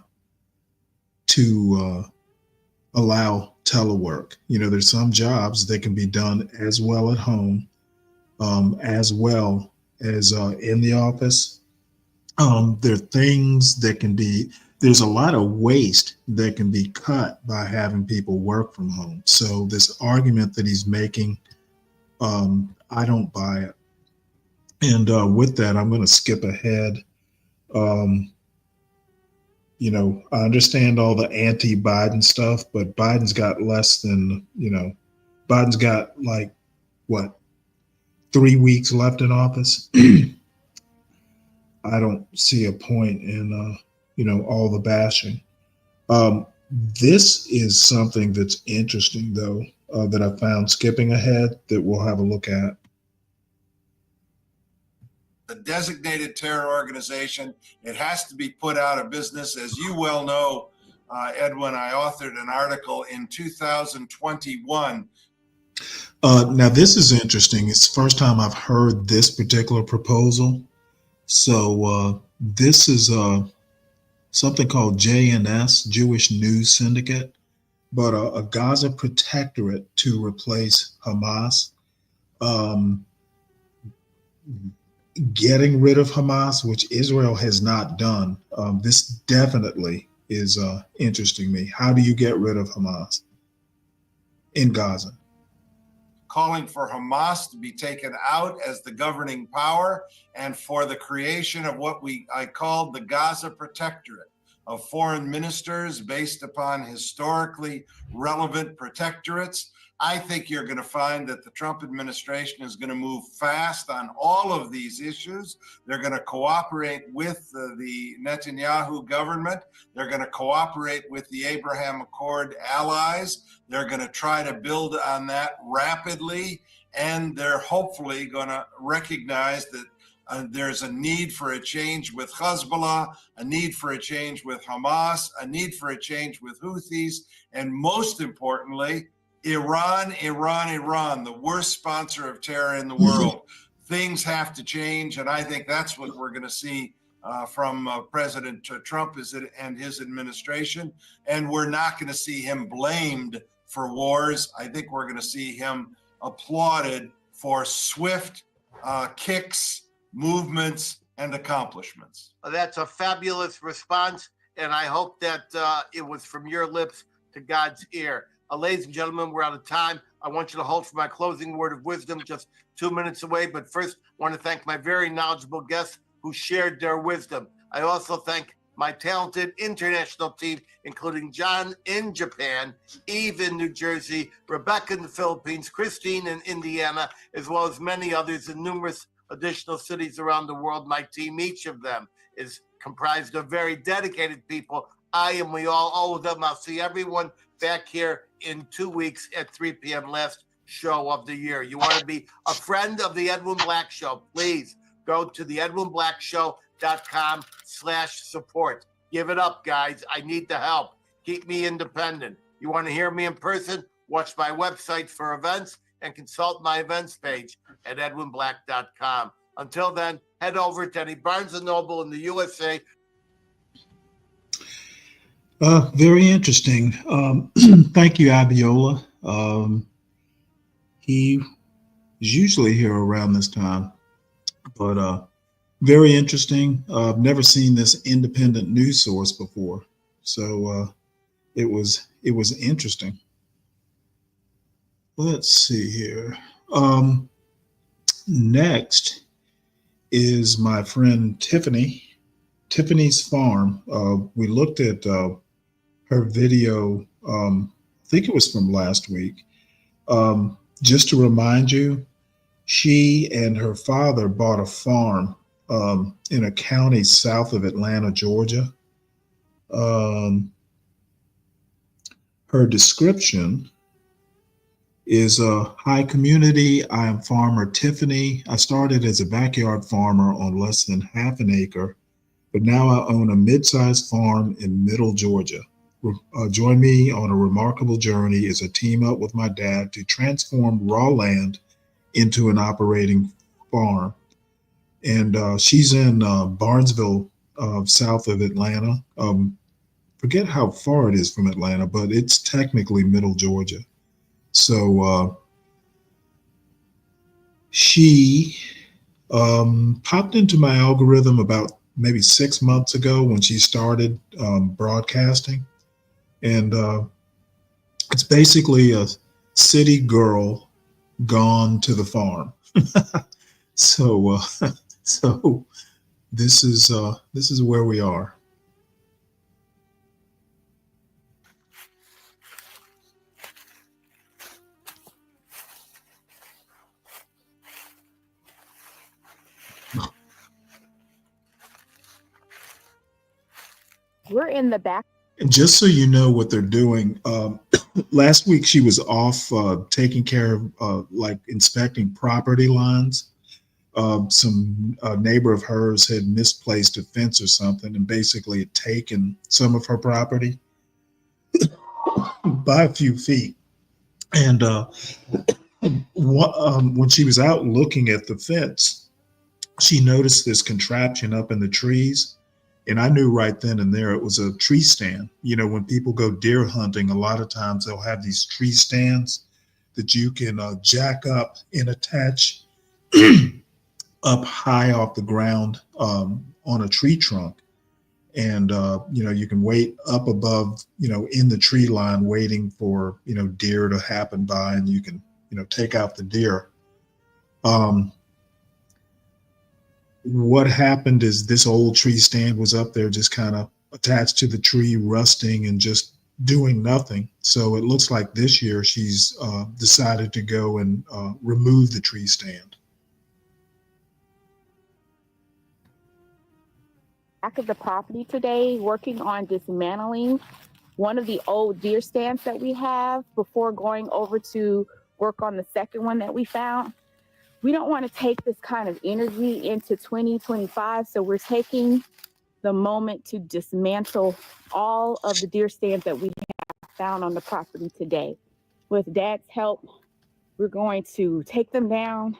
allow telework. There's some jobs that can be done as well at home, as well as in the office. There are things that there's a lot of waste that can be cut by having people work from home. So this argument that he's making, I don't buy it. And with that, I'm going to skip ahead. I understand all the anti-Biden stuff, but Biden's got less than, Biden's got 3 weeks left in office. I don't see a point in, all the bashing. This is something that's interesting, though, that I found skipping ahead that we'll have a look at. A designated terror organization. It has to be put out of business. As you well know, Edwin, I authored an article in 2021. Now, this is interesting. It's the first time I've heard this particular proposal. So this is something called JNS, Jewish News Syndicate, but a Gaza protectorate to replace Hamas. Getting rid of Hamas, which Israel has not done. This definitely is interesting me. How do you get rid of Hamas in Gaza? Calling for Hamas to be taken out as the governing power and for the creation of what I called the Gaza Protectorate of foreign ministers based upon historically relevant protectorates. I think you're going to find that the Trump administration is going to move fast on all of these issues. They're going to cooperate with the Netanyahu government. They're going to cooperate with the Abraham Accord allies. They're going to try to build on that rapidly. And they're hopefully going to recognize that there's a need for a change with Hezbollah, a need for a change with Hamas, a need for a change with Houthis, and most importantly, Iran, the worst sponsor of terror in the world. Things have to change, and I think that's what we're going to see from President Trump and his administration. And we're not going to see him blamed for wars. I think we're going to see him applauded for swift kicks, movements, and accomplishments. That's a fabulous response, and I hope that it was from your lips to God's ear. Ladies and gentlemen, we're out of time. I want you to hold for my closing word of wisdom, just 2 minutes away. But first, I want to thank my very knowledgeable guests who shared their wisdom. I also thank my talented international team, including John in Japan, Eve in New Jersey, Rebecca in the Philippines, Christine in Indiana, as well as many others in numerous additional cities around the world. My team, each of them, is comprised of very dedicated people. We all of them. I'll see everyone back here in 2 weeks at 3 p.m. last show of the year. You want to be a friend of the Edwin Black Show, please go to the edwinblackshow.com/support. Give it up, guys. I need the help. Keep me independent. You want to hear me in person? Watch my website for events and consult my events page at edwinblack.com. Until then, head over to any Barnes & Noble in the USA. Very interesting. Thank you, Abiola. He is usually here around this time, but very interesting. I've never seen this independent news source before, so it was interesting. Let's see here. Next is my friend Tiffany's Farm. We looked at her video, I think it was from last week. Just to remind you, She and her father bought a farm in a county south of Atlanta, Georgia. Her description is hi community. I am farmer Tiffany. I started as a backyard farmer on less than half an acre, but now I own a mid-sized farm in middle Georgia. Join me on a remarkable journey as I team up with my dad to transform raw land into an operating farm. And she's in Barnesville, south of Atlanta. Forget how far it is from Atlanta, but it's technically middle Georgia. So she popped into my algorithm about maybe 6 months ago when she started broadcasting. And it's basically a city girl gone to the farm. So so this is where we are. We're in the back. And just so you know what they're doing, last week she was off taking care of like inspecting property lines. Some neighbor of hers had misplaced a fence or something and basically had taken some of her property by a few feet. And when she was out looking at the fence, she noticed this contraption up in the trees. And I knew right then and there it was a tree stand. You know, when people go deer hunting, a lot of times they'll have these tree stands that you can jack up and attach up high off the ground on a tree trunk. And, you know, you can wait up above, you know, in the tree line waiting for, you know, deer to happen by and you can, you know, take out the deer. What happened is this old tree stand was up there just kind of attached to the tree, rusting and just doing nothing. So it looks like this year she's decided to go and remove the tree stand. Back of the property today, working on dismantling one of the old deer stands that we have before going over to work on the second one that we found. We don't want to take this kind of energy into 2025, so we're taking the moment to dismantle all of the deer stands that we have found on the property today. With Dad's help, we're going to take them down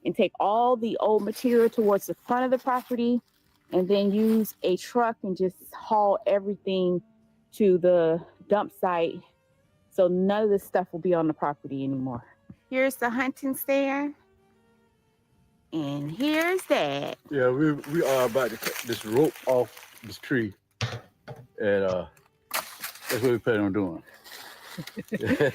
and take all the old material towards the front of the property and then use a truck and just haul everything to the dump site so none of this stuff will be on the property anymore. Here's the hunting stand. And here's Dad. Yeah, we are about to cut this rope off this tree. And that's what we plan on doing.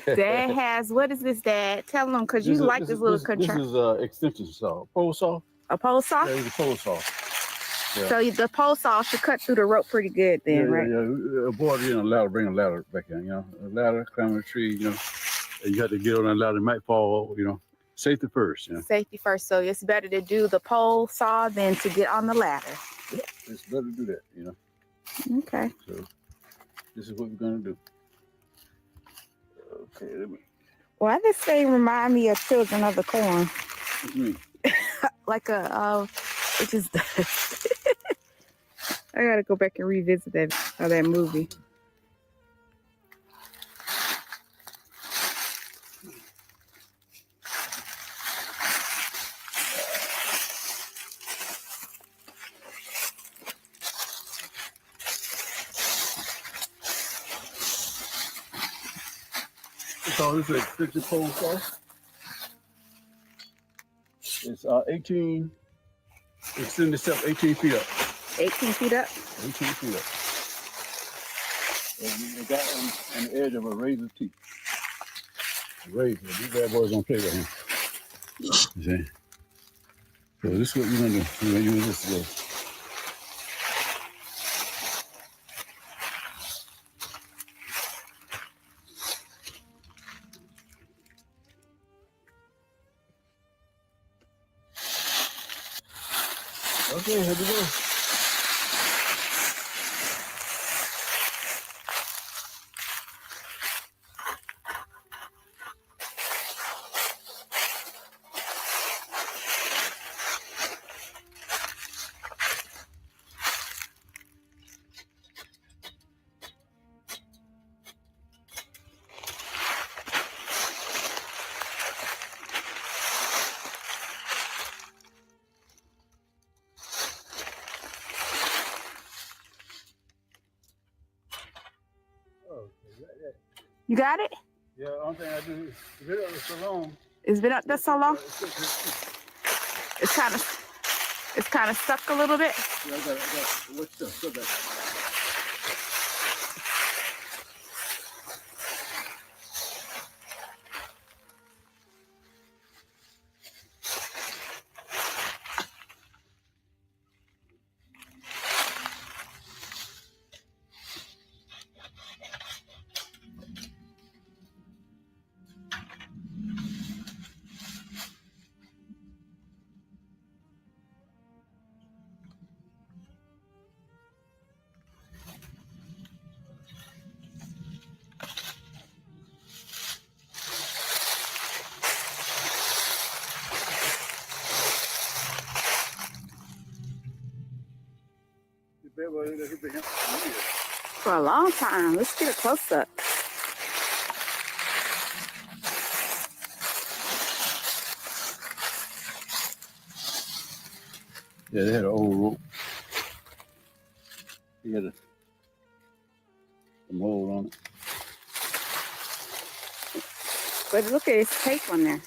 Dad has, what is this, Dad? Tell them, because you like this little contraption. This is extension saw, pole saw. A pole saw? Yeah, it's a pole saw. Yeah. So the pole saw should cut through the rope pretty good then, right? Yeah. Avoid, you know, ladder, bring a ladder back in, you know. A ladder, climb a tree, you know. And you have to get on that ladder, it might fall, you know. Safety first, you know. Safety first. So it's better to do the pole saw than to get on the ladder. Yeah, it's better to do that, you know. Okay. So this is what we're gonna do. Okay, let me. Well, this thing remind me of Children of the Corn. What do you mean? Like it just. I gotta go back and revisit that movie. So this is extension pole saw. It's 18. Extend itself 18 feet up. 18 feet up? 18 feet up. And we got on the edge of a razor teeth. A razor. These bad boys don't play with him. You see? So this is what we're gonna do. We're gonna use this today. Okay, here we go. You got it? Yeah, only thing I do is been up so long. It's been up there so long? It's kind of stuck a little bit. Yeah, I got what's up? Go back. For a long time. Let's get a close up. Yeah, they had an old rope. He had a mold on it. But look at his tape on there.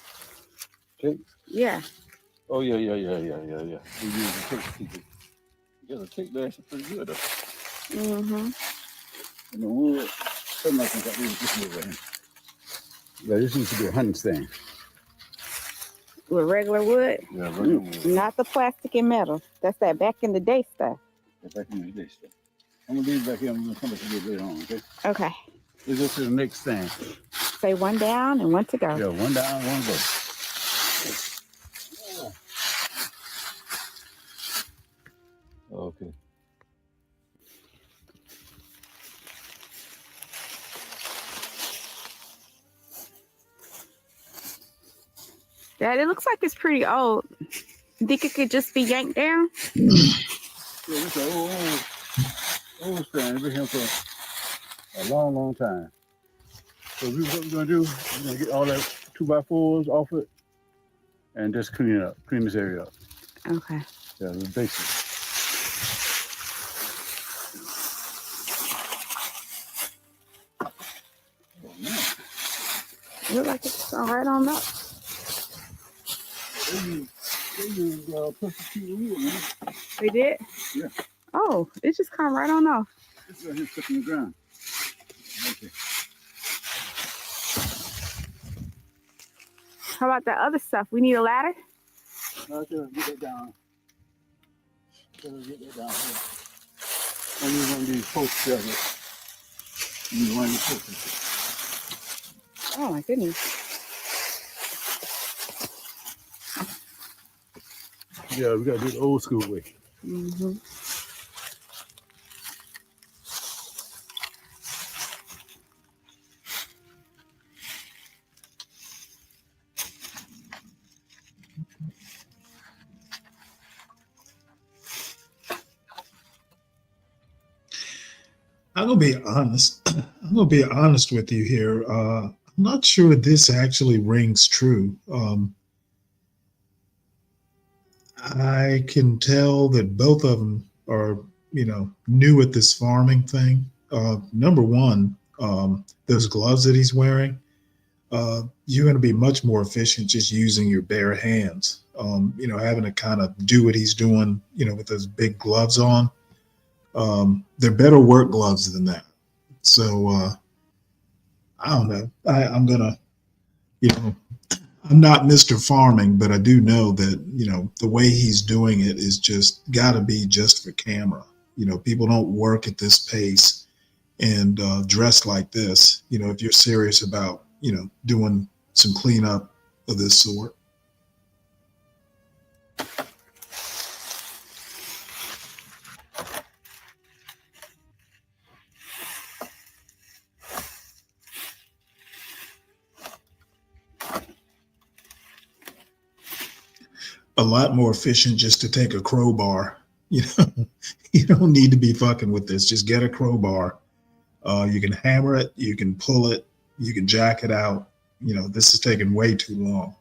Tape? Yeah. Oh, yeah. We use the tape to keep it. Yeah, the tape there is pretty good, though. Mm-hmm. And the wood, something like that. This wood right here. Yeah, this used to be a hunting stand. With regular wood? Yeah, regular wood. Not the plastic and metal. That's that back in the day stuff. Yeah, back in the day stuff. I'm going to leave it back here. I'm going to come back to it later on, okay? Okay. Let's go to the next stand. Say one down and one to go. Yeah, one down, one go. Okay. Dad, it looks like it's pretty old. You think it could just be yanked down? Yeah, this is an old stand. It's been here for a long, long time. So what we're going to do, we're going to get all that 2x4s off it and just clean it up, clean this area up. Okay. Yeah, the basics. It looks like it's gone right on up. They use plastic wood, man. They did? Yeah. Oh, it just come right on off. It's right here stuck in the ground. Okay. How about that other stuff? We need a ladder? No, get that down. Get that down here. I need one of these posts there. You need one of these posts. Oh my goodness. Yeah, we gotta do the old school way. Mm-hmm. I'm gonna be honest. I'm gonna be honest with you here. I'm not sure this actually rings true. I can tell that both of them are, new at this farming thing. Number one, those gloves that he's wearing, you're going to be much more efficient just using your bare hands. Having to kind of do what he's doing, with those big gloves on. They're better work gloves than that. So I don't know. I'm gonna, I'm not Mr. Farming, but I do know that, the way he's doing it is just got to be just for camera. People don't work at this pace and dress like this, if you're serious about, doing some cleanup of this sort. a lot more efficient just to take a crowbar. You know, you don't need to be fucking with this. Just get a crowbar. You can hammer it, you can pull it, you can jack it out. You know, this is taking way too long.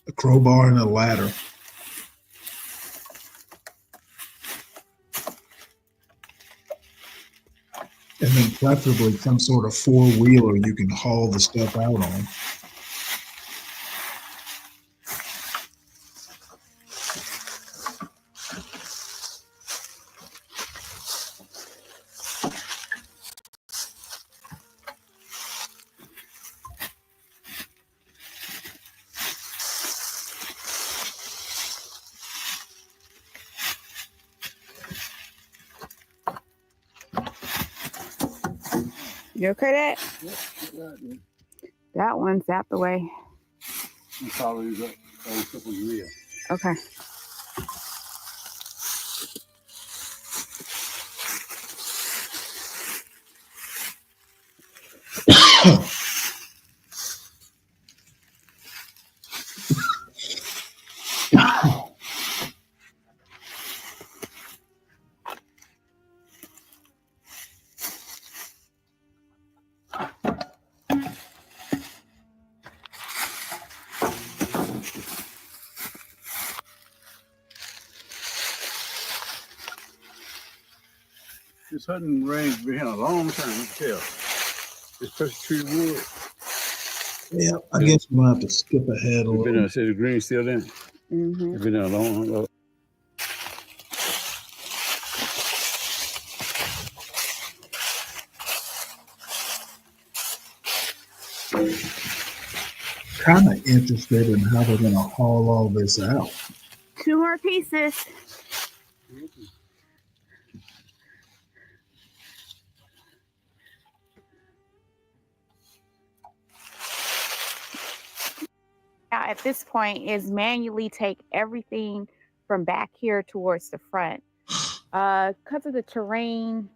A crowbar and a ladder. And then preferably some sort of four-wheeler you can haul the stuff out on. You okay, Dad? That one's out the way. Okay. This hunting range been here a long time, you can tell. It's pressure treated wood. Yeah, I guess we'll have to skip ahead a little. I said the green still there. Mm-hmm. It's been there a long. Kind of interested in how they're going to haul all this out. 2 more pieces. Now at this point is manually take everything from back here towards the front. Because of the terrain,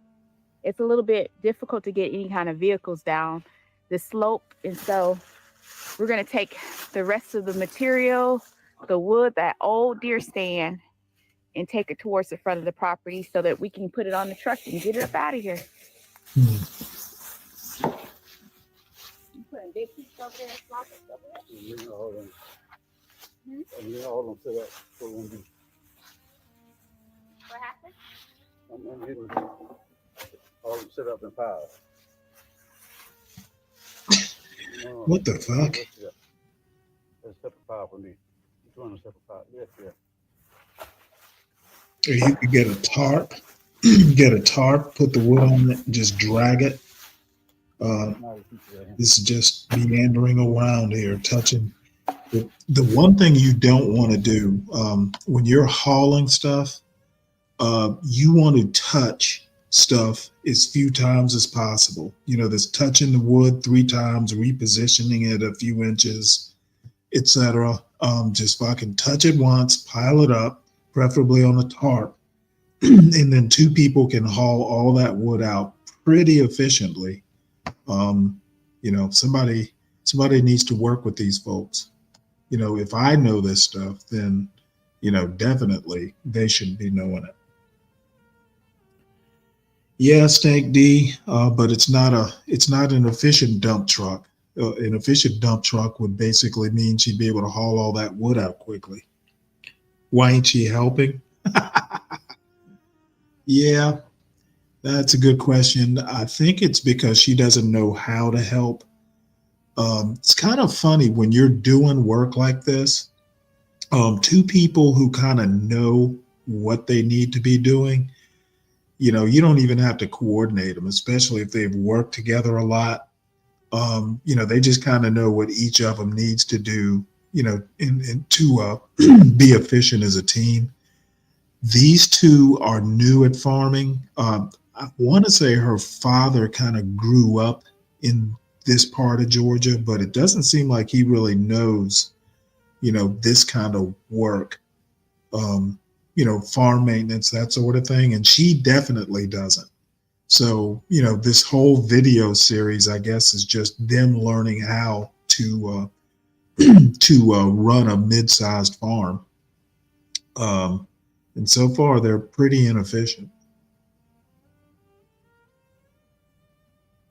it's a little bit difficult to get any kind of vehicles down the slope. And so we're going to take the rest of the material, the wood, that old deer stand, and take it towards the front of the property so that we can put it on the truck and get it up out of here. Big piece over there, small piece over there. Hold on to that. What happened? I'm hitting all of them set up in piles. What the fuck? That's a separate pile for me. Which one is a separate pile? Yes, Or you could get a tarp, put the wood on it, and just drag it. This is just meandering around here, touching. The one thing you don't want to do when you're hauling stuff, you want to touch stuff as few times as possible. You know, this touching the wood 3 times, repositioning it a few inches, etc. Just fucking touch it once, pile it up, preferably on a tarp, and then 2 people can haul all that wood out pretty efficiently. You know, somebody needs to work with these folks. You know, if I know this stuff, then, you know, definitely they should be knowing it. Yeah, Snake D, but it's not an efficient dump truck. An efficient dump truck would basically mean she'd be able to haul all that wood out quickly. Why ain't she helping? Yeah, that's a good question. I think it's because she doesn't know how to help. It's kind of funny when you're doing work like this, 2 people who kind of know what they need to be doing, you know, you don't even have to coordinate them, especially if they've worked together a lot. You know, they just kind of know what each of them needs to do, you know, and to be efficient as a team. These 2 are new at farming. I want to say her father kind of grew up in this part of Georgia, but it doesn't seem like he really knows, you know, this kind of work, you know, farm maintenance, that sort of thing. And she definitely doesn't. So, you know, this whole video series, I guess, is just them learning how to to run a mid-sized farm. And so far, they're pretty inefficient.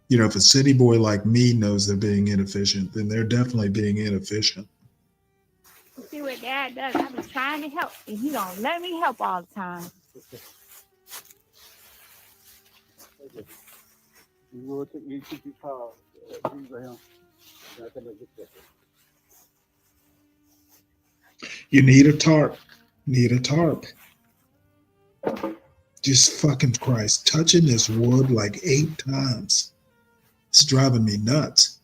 You know, if a city boy like me knows they're being inefficient, then they're definitely being inefficient. See what Dad does. I've been trying to help, and he don't let me help all the time. You need a tarp. Need a tarp. Just fucking Christ. Touching this wood like 8 times. It's driving me nuts.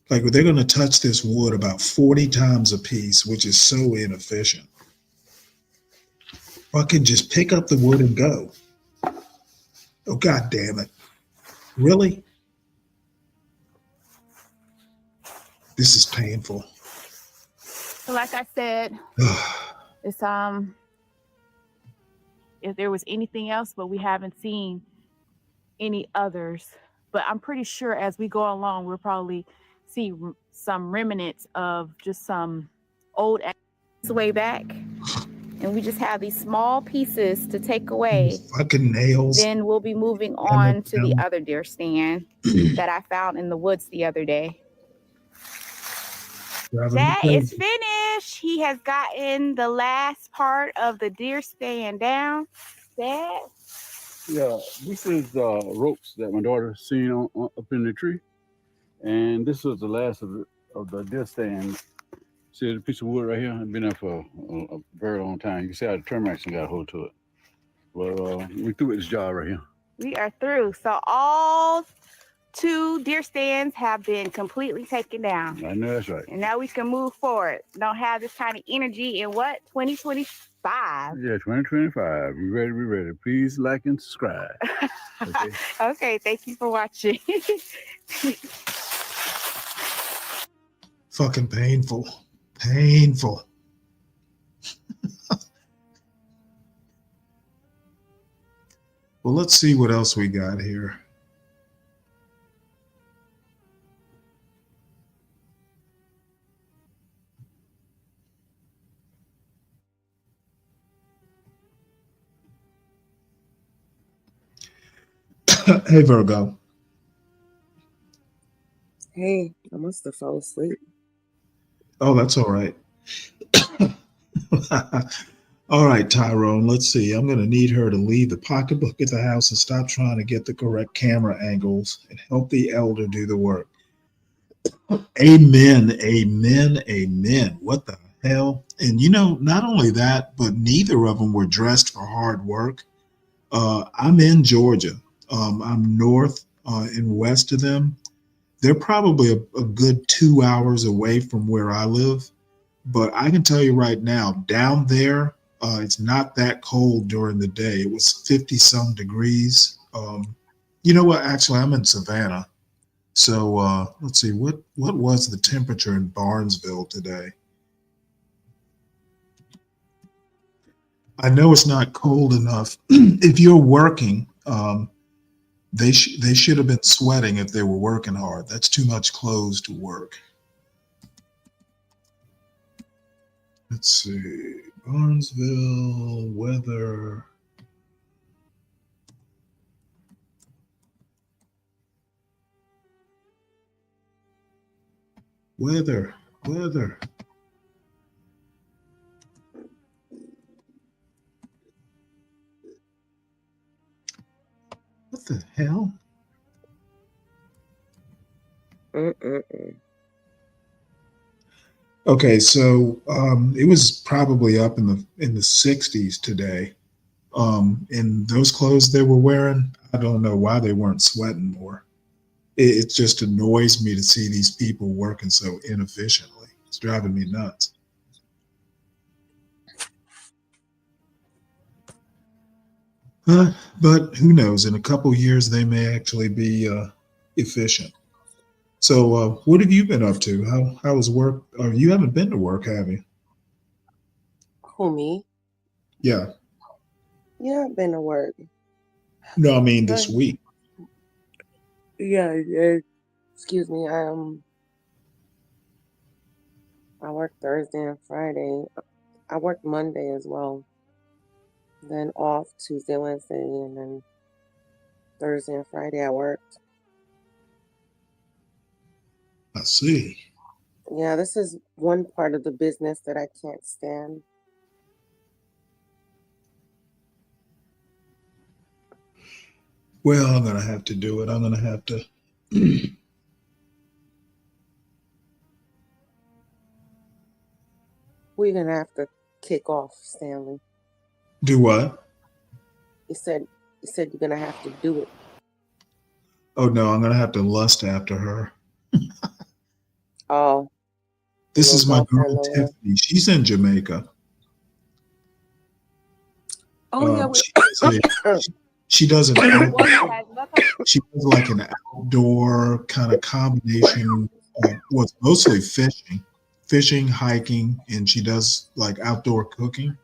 Like they're going to touch this wood about 40 times a piece, which is so inefficient. Fucking just pick up the wood and go. Oh, God damn it. Really? This is painful. So like I said, it's if there was anything else, but we haven't seen any others. But I'm pretty sure as we go along, we'll probably see some remnants of just some old way back. And we just have these small pieces to take away. Fucking nails. Then we'll be moving on to the other deer stand that I found in the woods the other day. That is finished. He has gotten the last part of the deer stand down. Dad? Yeah, this is ropes that my daughter seen on up in the tree. And this was the last of the deer stand. See, there's a piece of wood right here. It's been there for a very long time. You can see how the termites got a hold to it. Well, we threw this job right here. We are through. So all 2 deer stands have been completely taken down. I know that's right. And now we can move forward. Don't have this kind of energy in what? 2025. Yeah, 2025. We ready, we ready. Please like and subscribe. Okay. Okay, thank you for watching. Fucking painful. Painful. Well, let's see what else we got here. Hey, Virgo. Hey, I must have fell asleep. Oh, that's all right. All right, Tyrone, let's see. I'm going to need her to leave the pocketbook at the house and stop trying to get the correct camera angles and help the elder do the work. Amen, amen, amen. What the hell? And you know, not only that, but neither of them were dressed for hard work. I'm in Georgia. I'm north and west of them. They're probably a good 2 hours away from where I live. But I can tell you right now, down there, it's not that cold during the day. It was 50-some degrees. You know what? Actually, I'm in Savannah. So let's see, what was the temperature in Barnesville today? I know it's not cold enough. If you're working, they should have been sweating if they were working hard. That's too much clothes to work. Let's see, Barnesville weather. Weather. What the hell? Okay, so it was probably up in the 60s today. And those clothes they were wearing, I don't know why they weren't sweating more. It just annoys me to see these people working so inefficiently. It's driving me nuts. But who knows? In a couple years, they may actually be efficient. So, what have you been up to? How was work? You haven't been to work, have you? Who, me? Yeah. Yeah, I've been to work. No, I mean this week. Yeah, Excuse me. I work Thursday and Friday. I work Monday as well. Then off Tuesday, Wednesday, and then Thursday and Friday I worked. I see. Yeah, this is one part of the business that I can't stand. Well, I'm gonna have to do it. I'm gonna have to. We're gonna have to kick off, Stanley. Do what? He said you're gonna have to do it. Oh no, I'm gonna have to lust after her. Oh. This is my girl Tiffany. She's in Jamaica. Oh yeah. She does she does like an outdoor kind of combination. It's mostly fishing, hiking, and she does like outdoor cooking.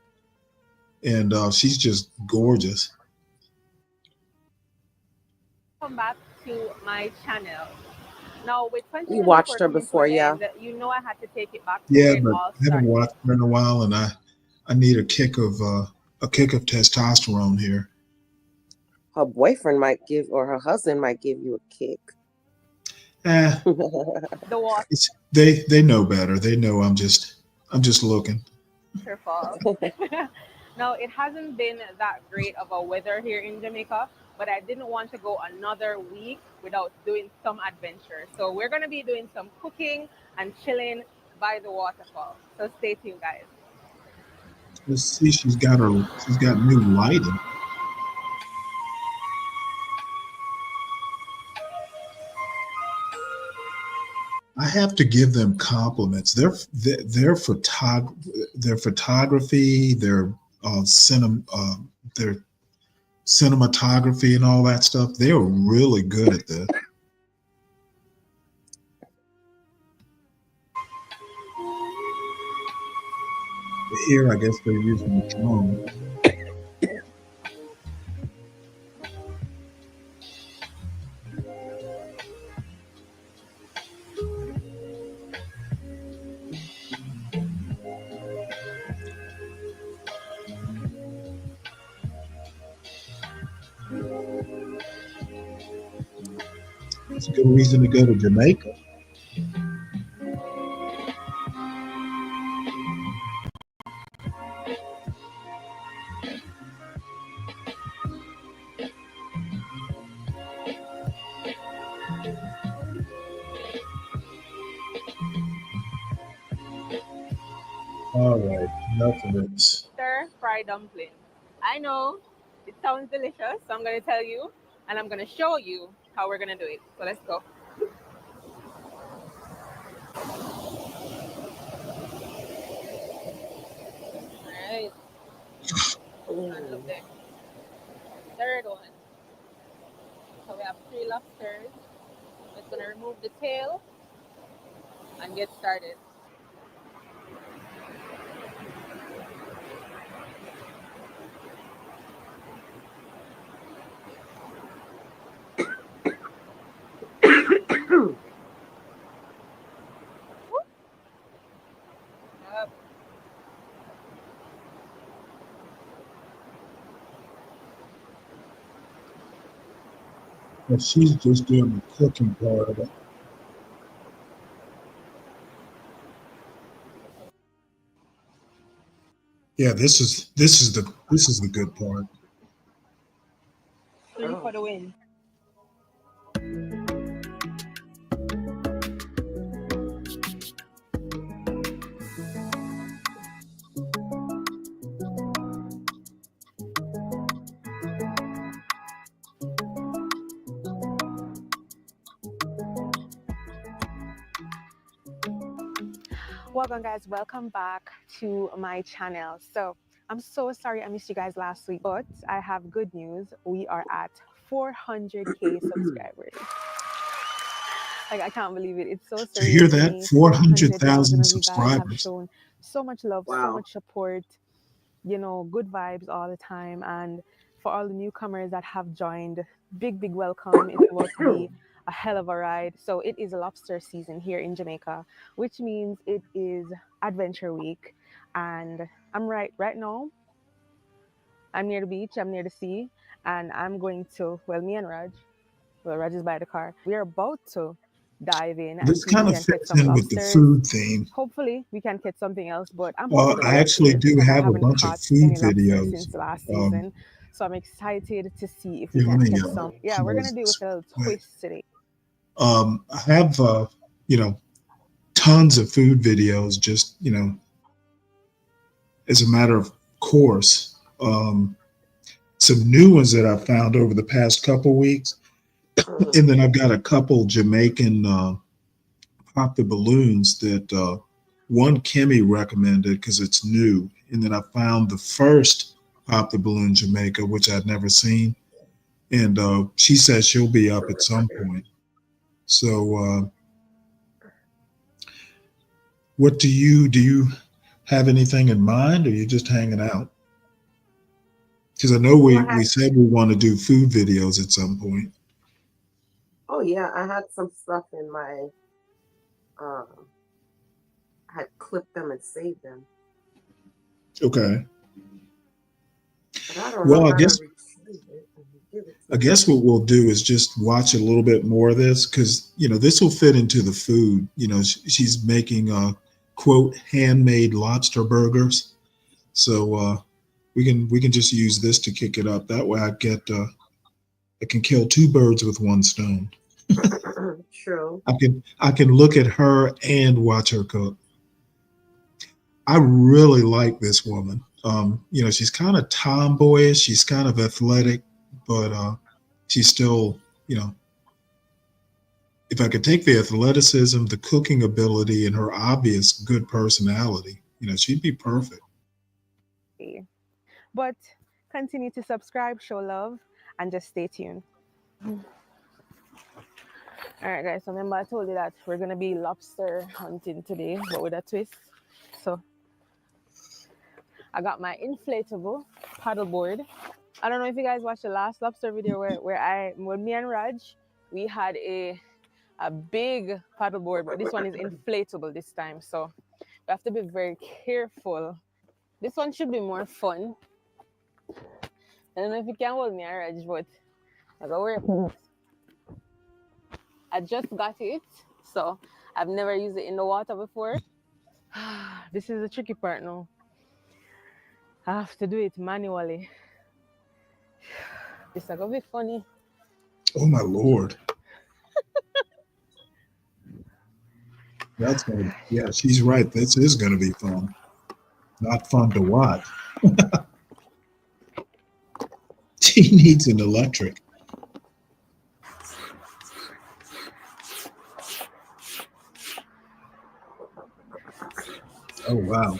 And she's just gorgeous. Welcome back to my channel. Now with 2024 You watched her coming to before, an yeah. end, you know I had to take it back to Yeah, where it but all I haven't started. watched her in a while, and I need a kick of testosterone here. Her boyfriend might give, or her husband might give you a kick. The They know better. They know I'm just looking. waterfall. Now it hasn't been that great of a weather here in Jamaica, but I didn't want to go another week without doing some adventure. So we're gonna be doing some cooking and chilling by the waterfall. So stay tuned, guys. Let's see. She's got new lighting. I have to give them compliments. Their photography, their cinematography, and all that stuff. They are really good at this. Here, I guess they're using the drone. It's a good reason to go to Jamaica. All right, enough of this. Stir-fried dumpling. I know it sounds delicious, so I'm gonna tell you and I'm gonna show you how we're gonna do it. So let's go. Alright. And look there. Third one. So we have 3 lobsters. I'm just gonna remove the tail and get started. Yep. But she's just doing the cooking part of it. Yeah, this is the good part. 3 for the win. Welcome guys, welcome back to my channel. So I'm so sorry I missed you guys last week, but I have good news. We are at 400k subscribers. Like, I can't believe it. It's so surreal. To hear that, 400,000 subscribers. Have shown so much love, so much support, you know, good vibes all the time. And for all the newcomers that have joined, big welcome. It's about to be a hell of a ride. So it is lobster season here in Jamaica, which means it is Adventure Week. And I'm right now, I'm near the beach, I'm near the sea, and I'm going to, well, me and Raj, well, Raj is by the car. We are about to dive in and This see if we kind of can catch fits some in with the lobsters. food theme. Hopefully, we can catch something else, but I'm hoping for the I actually lobsters do because I have a haven't bunch of caught food any lobster videos. since last Um, season. So I'm excited to see if we Here, let can me catch some. Yeah, we're going to close do it this with a little quick. twist today. I have, tons of food videos, just, as a matter of course. Some new ones that I found over the past couple weeks. And then I've got a couple Jamaican pop the balloons that one Kimmy recommended because it's new. And then I found the first Pop the Balloon Jamaica, which I'd never seen. And she says she'll be up at some point. So what do you have anything in mind, or you just hanging out? Because I know we said we want to do food videos at some point. Oh yeah, I had some stuff in my I had clipped them and saved them. Okay. But I don't know how to retrieve it and give it to I you. guess what we'll do is just watch a little bit more of this because this will fit into the food. She's making quote handmade lobster burgers, so we can just use this to kick it up. That way, I can kill two birds with one stone. True. I can look at her and watch her cook. I really like this woman. She's kind of tomboyish. She's kind of athletic, but she's still, if I could take the athleticism, the cooking ability, and her obvious good personality, she'd be perfect. But continue to subscribe, show love, and just stay tuned. All right, guys. So remember, I told you that we're gonna be lobster hunting today, but with a twist. So I got my inflatable paddleboard. I don't know if you guys watched the last lobster video where me and Raj, we had a big paddleboard, but this one is inflatable this time. So we have to be very careful. This one should be more fun. I don't know if you can hold me, Raj, but I go work. I just got it, so I've never used it in the water before. This is the tricky part now. I have to do it manually. This is gonna be funny. Oh my Lord. Yeah, she's right. This is gonna be fun. Not fun to watch. She needs an electric. Oh wow.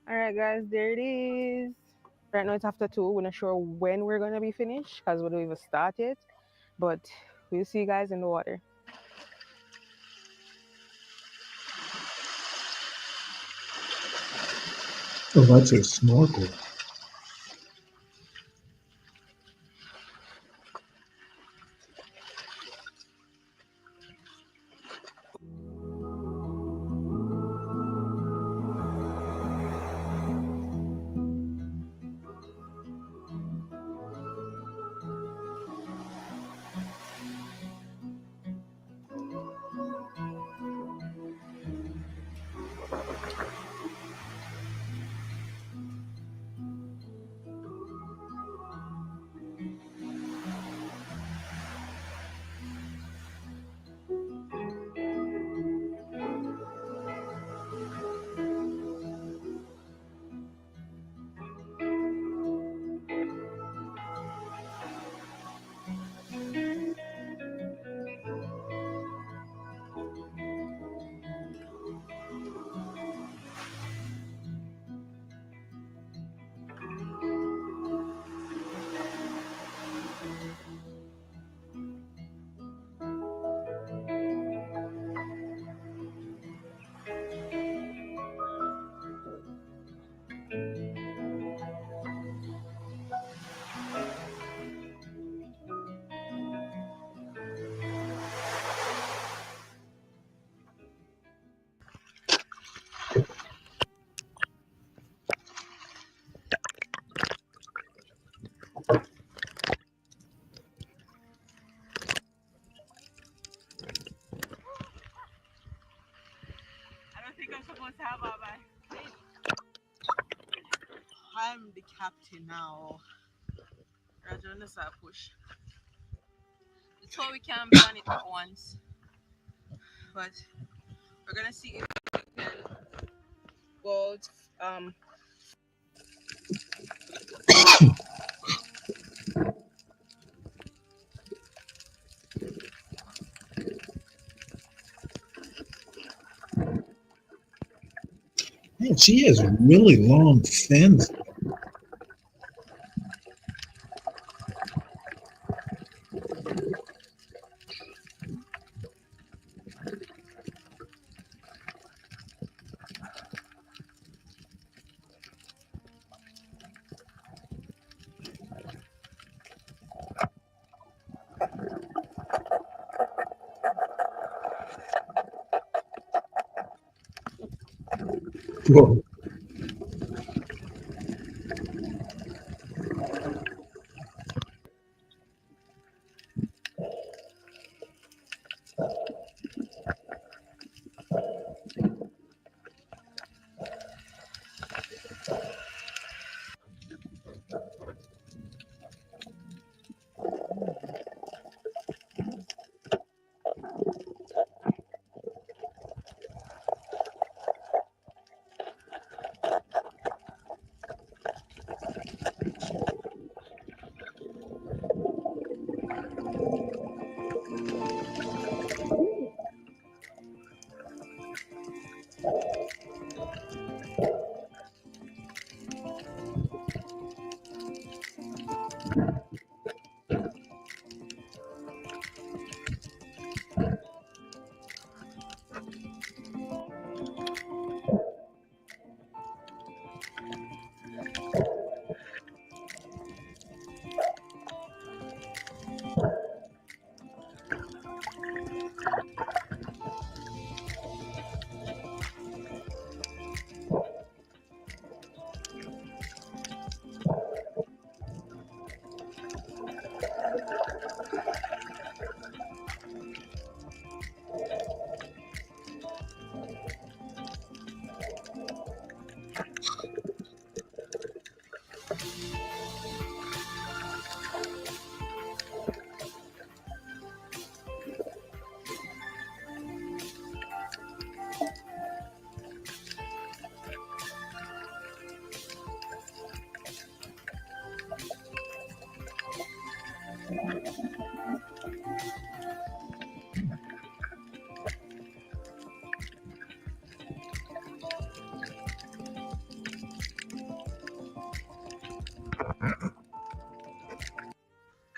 All right, guys, there it is. Right now it's after 2. We're not sure when we're gonna be finished because we don't even start yet, but we'll see you guys in the water. Oh, that's a snorkel. I'm the captain now. Roger, let's push. We thought we can be on it at once, but we're gonna see if we can go out, Man, she has really long fins. Whoa.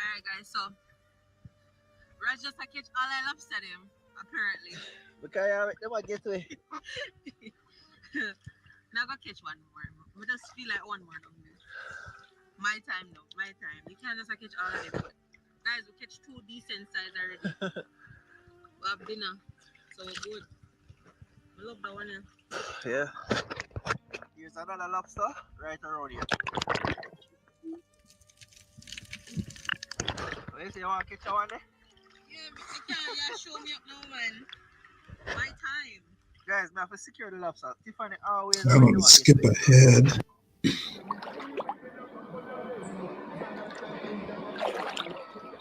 Alright guys, so Raj just catch all I lobster them, apparently. Because they want to get to it. Now go catch one more. We just feel like one more down there. My time now, my time. You can't just catch all of them. But guys, we catch 2 decent size already. We have dinner, so we're good. I love that one here. Yeah. Here's another lobster right around here. What you say, you want to catch one there? Yeah, you can't show me up now, man. My time. Guys, I have to secure the lobster. Tiffany always I'm going to skip ahead.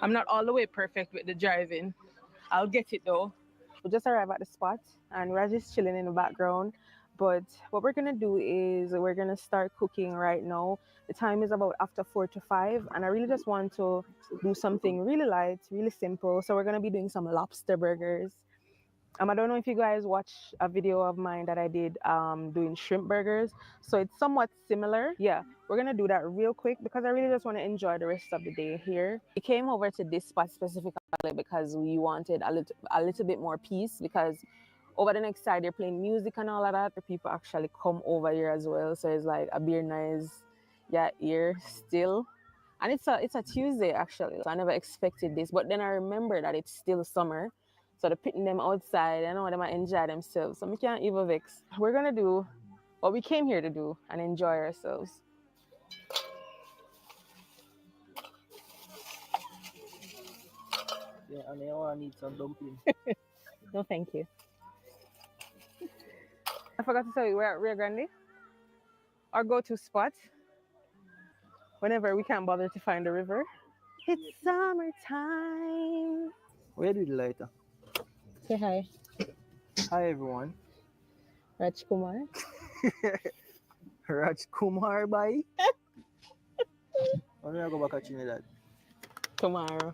I'm not all the way perfect with the driving. I'll get it though. We just arrived at the spot and Raj is chilling in the background. But what we're gonna do is we're gonna start cooking right now. The time is about after 4 to 5, and I really just want to do something really light, really simple. So we're gonna be doing some lobster burgers. I don't know if you guys watch a video of mine that I did doing shrimp burgers. So it's somewhat similar. Yeah, we're going to do that real quick because I really just want to enjoy the rest of the day here. We came over to this spot specifically because we wanted a little bit more peace, because over the next side they're playing music and all of that. The people actually come over here as well. So it's like a beer nice, yeah, here still. And it's a Tuesday actually. So I never expected this. But then I remember that it's still summer. So they're putting them outside. I know they might enjoy themselves. So we can't even vex. We're gonna do what we came here to do and enjoy ourselves. Yeah, and I need some dumpling. No, thank you. I forgot to tell you, we're at Rio Grande. Our go-to spot whenever we can't bother to find a river. It's summertime. Where did the lighter? Say hi. Hi everyone. Raj Kumar. Raj Kumar, bye. When I go back to Trinidad? Tomorrow.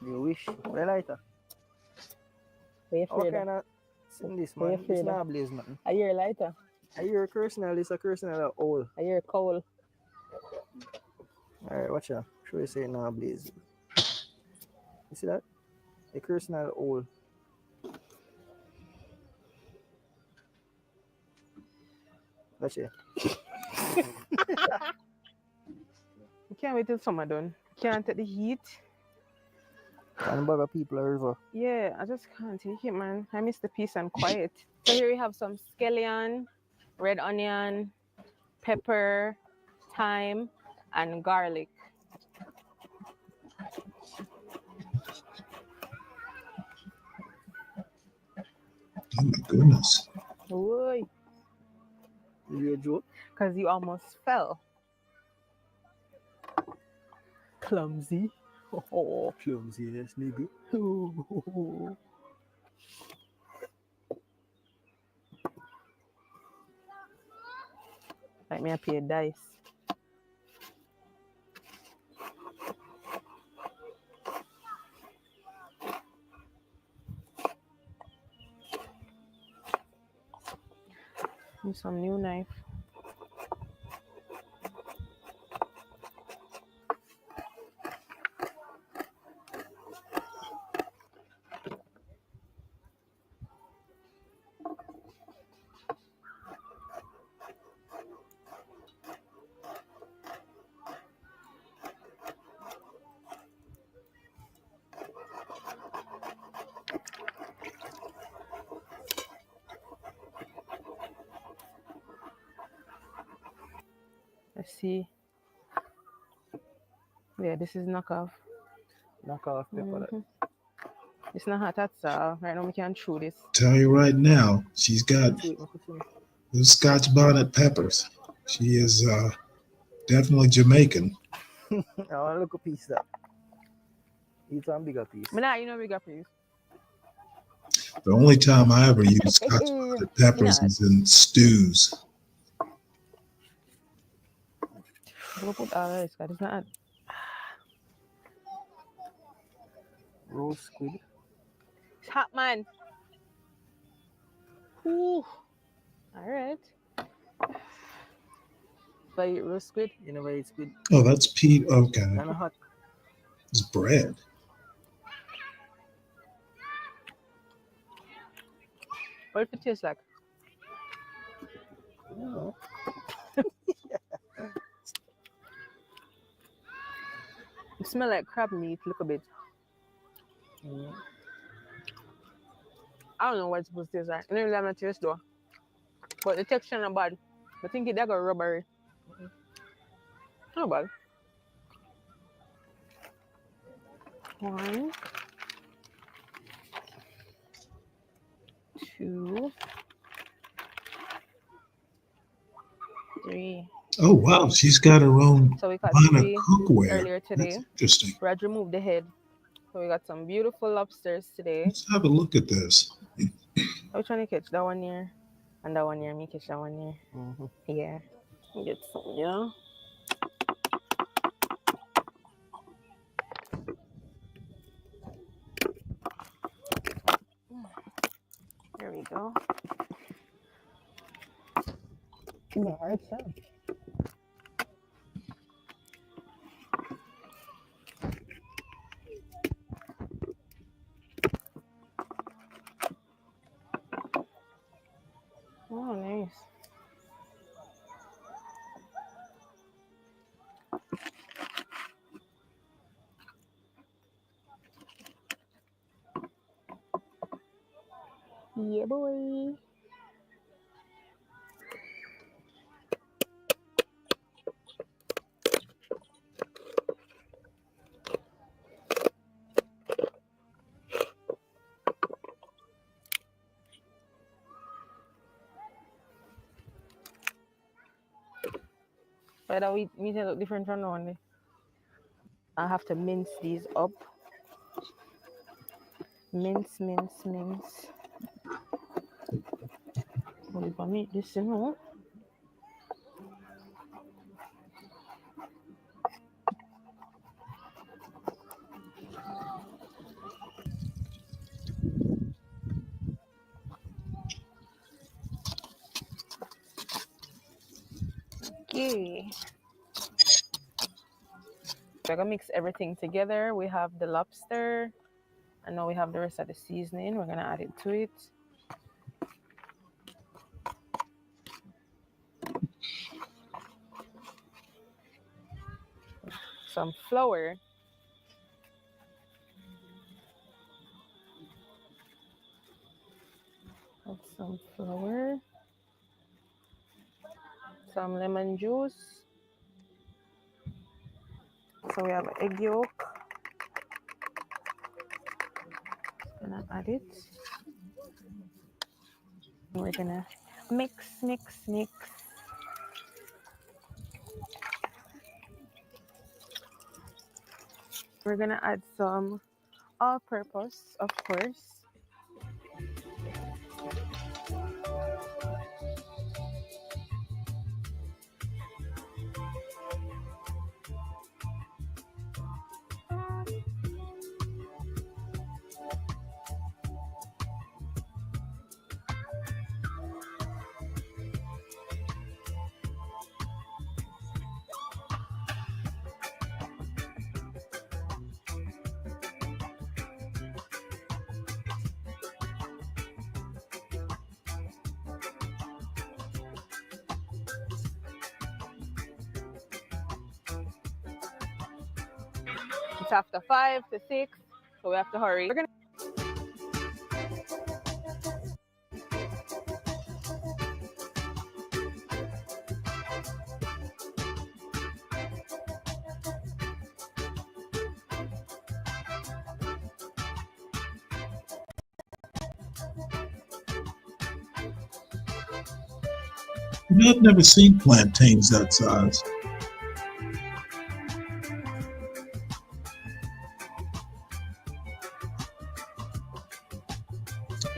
You wish. Where lighter? Where you What afraid kind of? of sing this, Where you man? It's afraid not of? blaze nothing. I hear a lighter. I hear a curse now. It's a curse now. That owl. I hear a coal. Alright, watch out. Sure you say it now blaze. You see that? A curse now owl. Watch it. You can't wait till summer done. Can't take the heat. Can't bother people a river. Yeah, I just can't take it, man. I miss the peace and quiet. So here we have some scallion, red onion, pepper, thyme, and garlic. Oh my goodness. Oy. You a joke? Because you almost fell. Clumsy. Oh, clumsy ass nigga. Like me, I pay dice. Use some new knife. Let's see. Yeah, this is knockoff. Knockoff pepper. It's not hot at all. Right now we can chew this. Tell you right now, she's got those Scotch bonnet peppers. She is definitely Jamaican. I want to look a piece that. Eat one bigger piece. But nah, you know bigger piece. The only time I ever use Scotch bonnet peppers is in stews. Go put all this, because it's not. Roast squid. It's hot, man. Ooh. All right. But you roast squid? You never eat squid? Oh, that's Pete. Okay. Kind of hot. It's bread. What does it taste like? No. It smells like crab meat a little bit. I don't know what it's supposed to taste like. I don't really have no taste though. But the texture not bad. I think it got rubbery. Not bad. 1, 2, 3. Oh wow, she's got her own So we got line of 3 cookware. earlier today. That's interesting. Raj removed the head. So we got some beautiful lobsters today. Let's have a look at this. Which one you catch? That one here and that one here. Me catch that one here. Yeah. Get some, yeah. There we go. Hard stuff. Oh, nice. Yeah, boy. But we need to look different from now on. I have to mince these up. Mince. Hold on, make this, you know. Okay. We're gonna mix everything together. We have the lobster, and now we have the rest of the seasoning. We're gonna add it to it. Some flour. Add some flour. Some lemon juice. So we have egg yolk. Gonna add it. We're gonna mix. We're gonna add some all-purpose, of course. It's after 5 to 6, so we have to hurry. We're gonna You know, I've never seen plantains that size.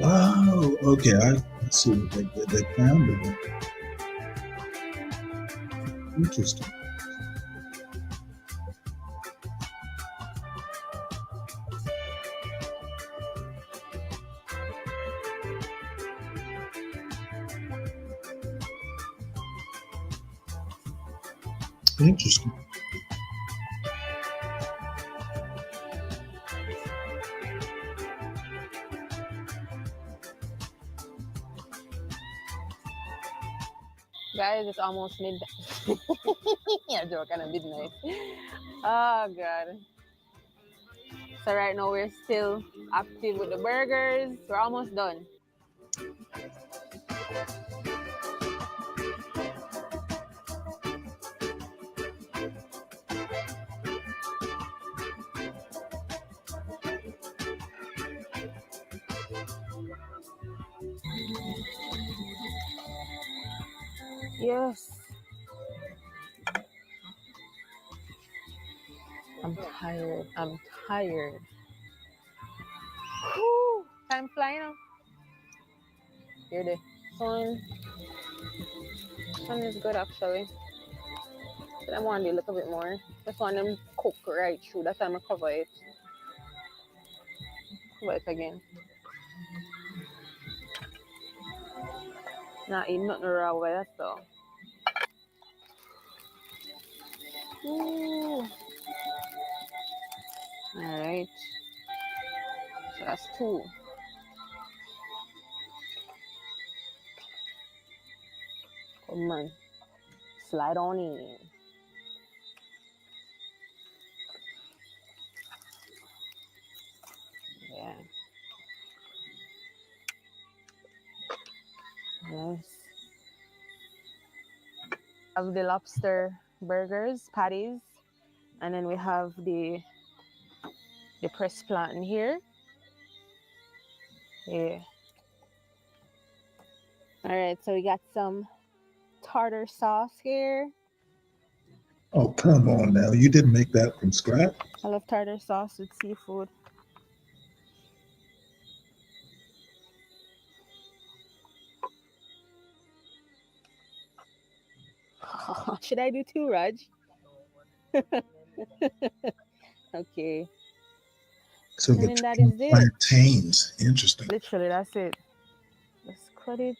Oh, okay. I see what they pounded it. Interesting. Interesting. Guys, it's almost midnight. Yeah, joking at midnight. Oh god. So right now we're still active with the burgers. We're almost done. Yes. I'm tired. Whew. Time flying now. Here the sun. Sun is good actually. But I want to do a little bit more. Just want them cook right through. That's why I'm gonna cover it. Cover it again. Not eat nothing raw with that though. Ooh. Alright. So that's 2. Come on. Slide on in. Yeah. Nice. Have the lobster burgers, patties, and then we have the pressed plantain here. Yeah. All right, so we got some tartar sauce here. Oh, come on now. You didn't make that from scratch? I love tartar sauce with seafood. Should I do two, Raj? Okay. So And the then that chicken is it. plantains. Interesting. Literally, that's it. Let's cut it.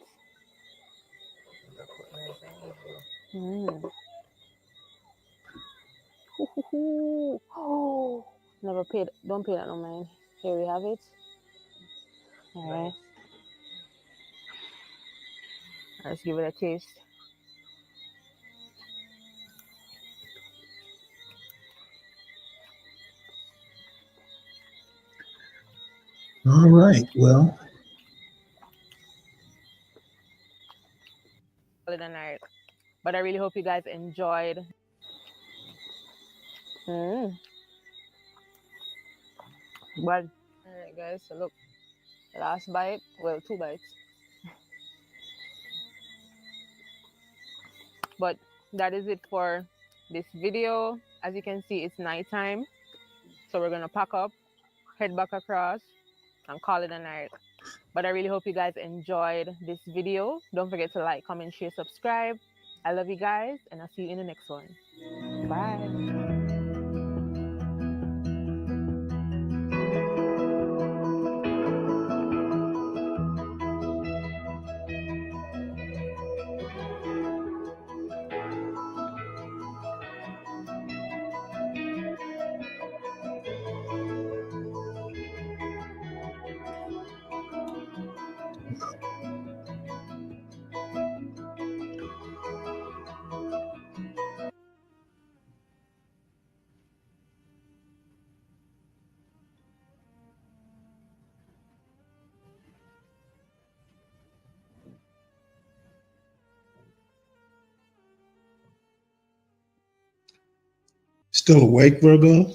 Oh, never paid. Don't pay that no mind. Here we have it. All right. Let's give it a taste. All right. Well, Call it a night. But I really hope you guys enjoyed. Well, All right, guys. So look, last bite. Well, 2 bites. But that is it for this video. As you can see, it's nighttime. So we're gonna pack up, head back across, and call it a night. But I really hope you guys enjoyed this video. Don't forget to like, comment, share, subscribe. I love you guys, and I'll see you in the next one. Bye. still awake, Virgo?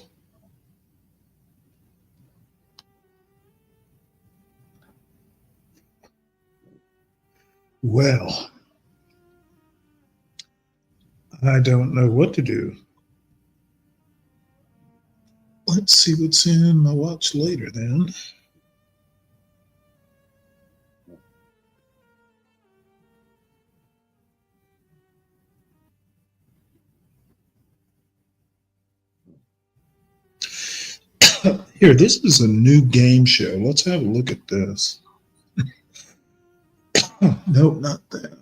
Well, I don't know what to do. Let's see what's in my watch later then. Here, this is a new game show. Let's have a look at this. Nope, not that.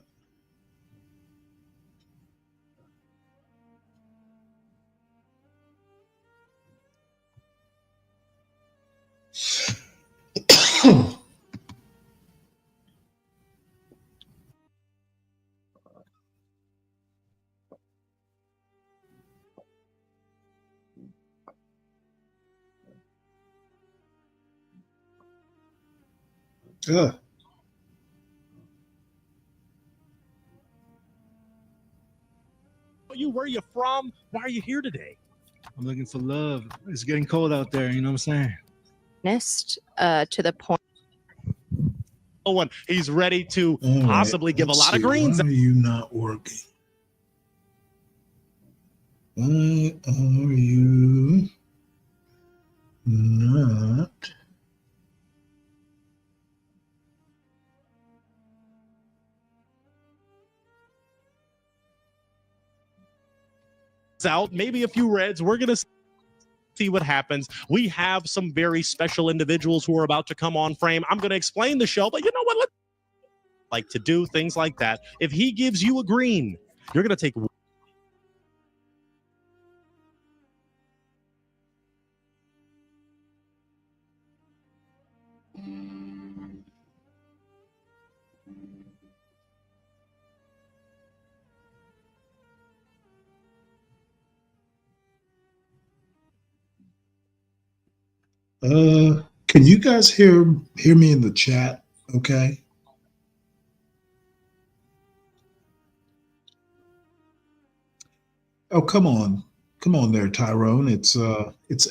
Ugh. You, where are you from? Why are you here today? I'm looking for love. It's getting cold out there, you know what I'm saying? To the point. Oh, and he's ready to possibly give a lot of greens. Why are you not working? Why are you not? Out, maybe a few reds. We're going to see what happens. We have some very special individuals who are about to come on frame. I'm going to explain the show, but you know what? Let's like to do things like that. If he gives you a green, you're going to take Can you guys hear me in the chat? Okay. Oh, come on there, Tyrone. It's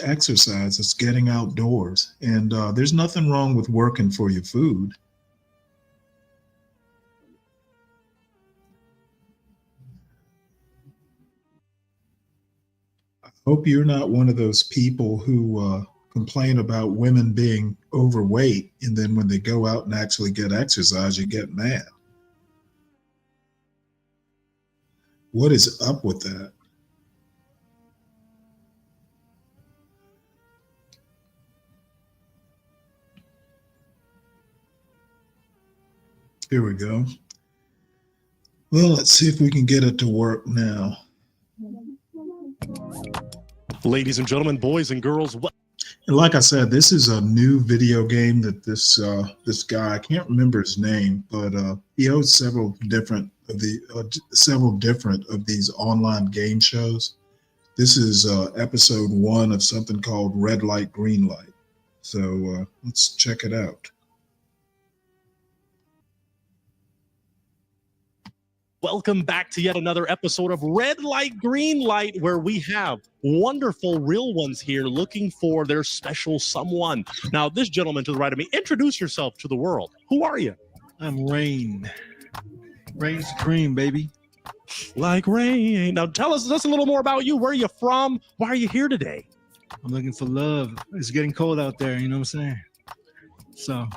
exercise. It's getting outdoors, and there's nothing wrong with working for your food. Hope you're not one of those people who complain about women being overweight, and then when they go out and actually get exercise, you get mad. What is up with that? Here we go. Well, let's see if we can get it to work now. Ladies and gentlemen, boys and girls, And like I said, this is a new video game that this guy, I can't remember his name, but he hosts several different of these online game shows. This is episode 1 of something called Red Light, Green Light. So let's check it out. welcome back to yet another episode of Red Light, Green Light, where we have wonderful real ones here looking for their special someone. Now, this gentleman to the right of me, introduce yourself to the world. Who are you? I'm Rain. Rain Supreme, baby. Like rain. Now, tell us just a little more about you. Where are you from? Why are you here today? I'm looking for love. It's getting cold out there, you know what I'm saying? So.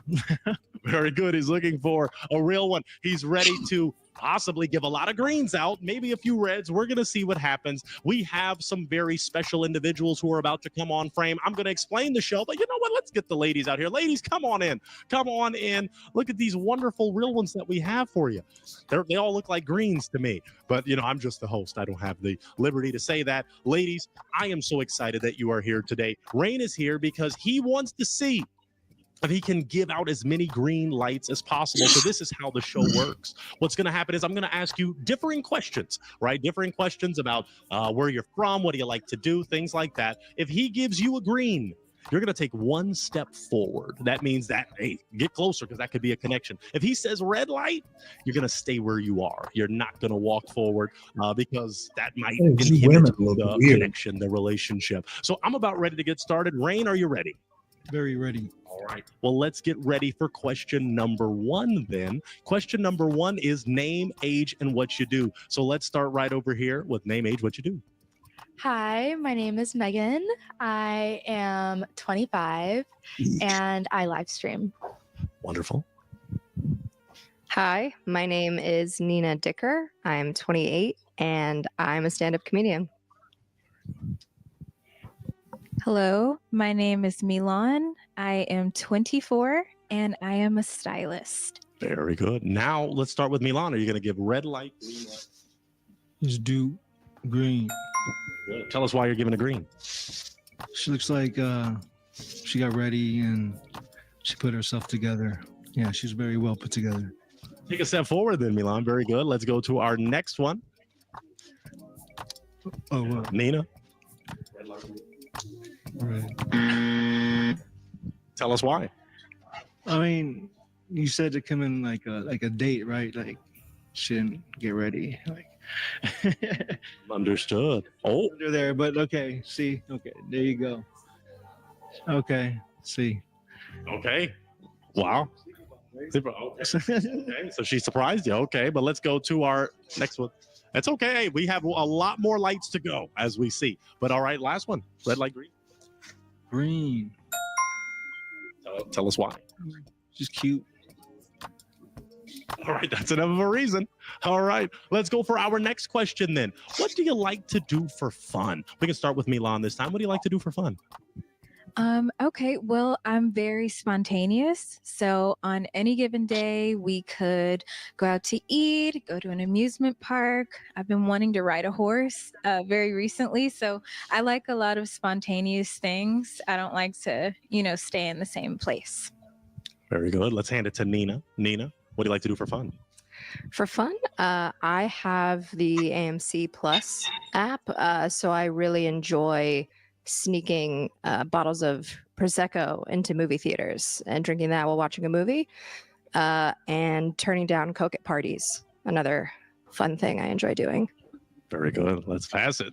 Very good. He's looking for a real one. He's ready to possibly give a lot of greens out, maybe a few reds. We're going to see what happens. We have some very special individuals who are about to come on frame. I'm going to explain the show, but you know what? Let's get the ladies out here. Ladies, come on in. Come on in. Look at these wonderful real ones that we have for you. They all look like greens to me, but you know, I'm just the host. I don't have the liberty to say that. Ladies, I am so excited that you are here today. Rain is here because he wants to see if he can give out as many green lights as possible. So this is how the show works. What's going to happen is I'm going to ask you differing questions, right? Differing questions about where you're from, what do you like to do, things like that. If he gives you a green, you're going to take one step forward. That means that, hey, get closer because that could be a connection. If he says red light, you're going to stay where you are. You're not going to walk forward because that might inhibit the connection, the relationship. So I'm about ready to get started. Rain, are you ready? Very ready. All right. Well, let's get ready for question number 1 then. Question number 1 is name, age, and what you do. So let's start right over here with name, age, what you do. Hi, my name is Megan. I am 25 and I live stream. Wonderful. Hi, my name is Nina Dicker. I'm 28 and I'm a stand-up comedian. Hello, my name is Milan. I am 24 and I am a stylist. Very good. Now let's start with Milan. Are you going to give red light, green light? Just do green. Good. Tell us why you're giving a green. She looks like she got ready and she put herself together. Yeah, she's very well put together. Take a step forward then, Milan. Very good. Let's go to our next one. Oh, wow. Nina. All right. Tell us why. I mean, you said to come in like a date, right? Like she didn't get ready. Like Understood. Oh, under there, but okay. See, okay, there you go. Okay, see. Okay. Wow. Okay. So she surprised you. Okay, but let's go to our next one. That's okay. We have a lot more lights to go as we see. But all right, last one. Red light, green. Green. Tell us why. Just cute. All right, that's enough of a reason. All right, let's go for our next question then. What do you like to do for fun? We can start with Milan this time. What do you like to do for fun? Okay, well, I'm very spontaneous. So on any given day, we could go out to eat, go to an amusement park. I've been wanting to ride a horse very recently. So I like a lot of spontaneous things. I don't like to, stay in the same place. Very good. Let's hand it to Nina. Nina, what do you like to do for fun? For fun, I have the AMC Plus app. So I really enjoy sneaking bottles of Prosecco into movie theaters and drinking that while watching a movie and turning down Coke at parties. Another fun thing I enjoy doing. Very good. Let's pass it.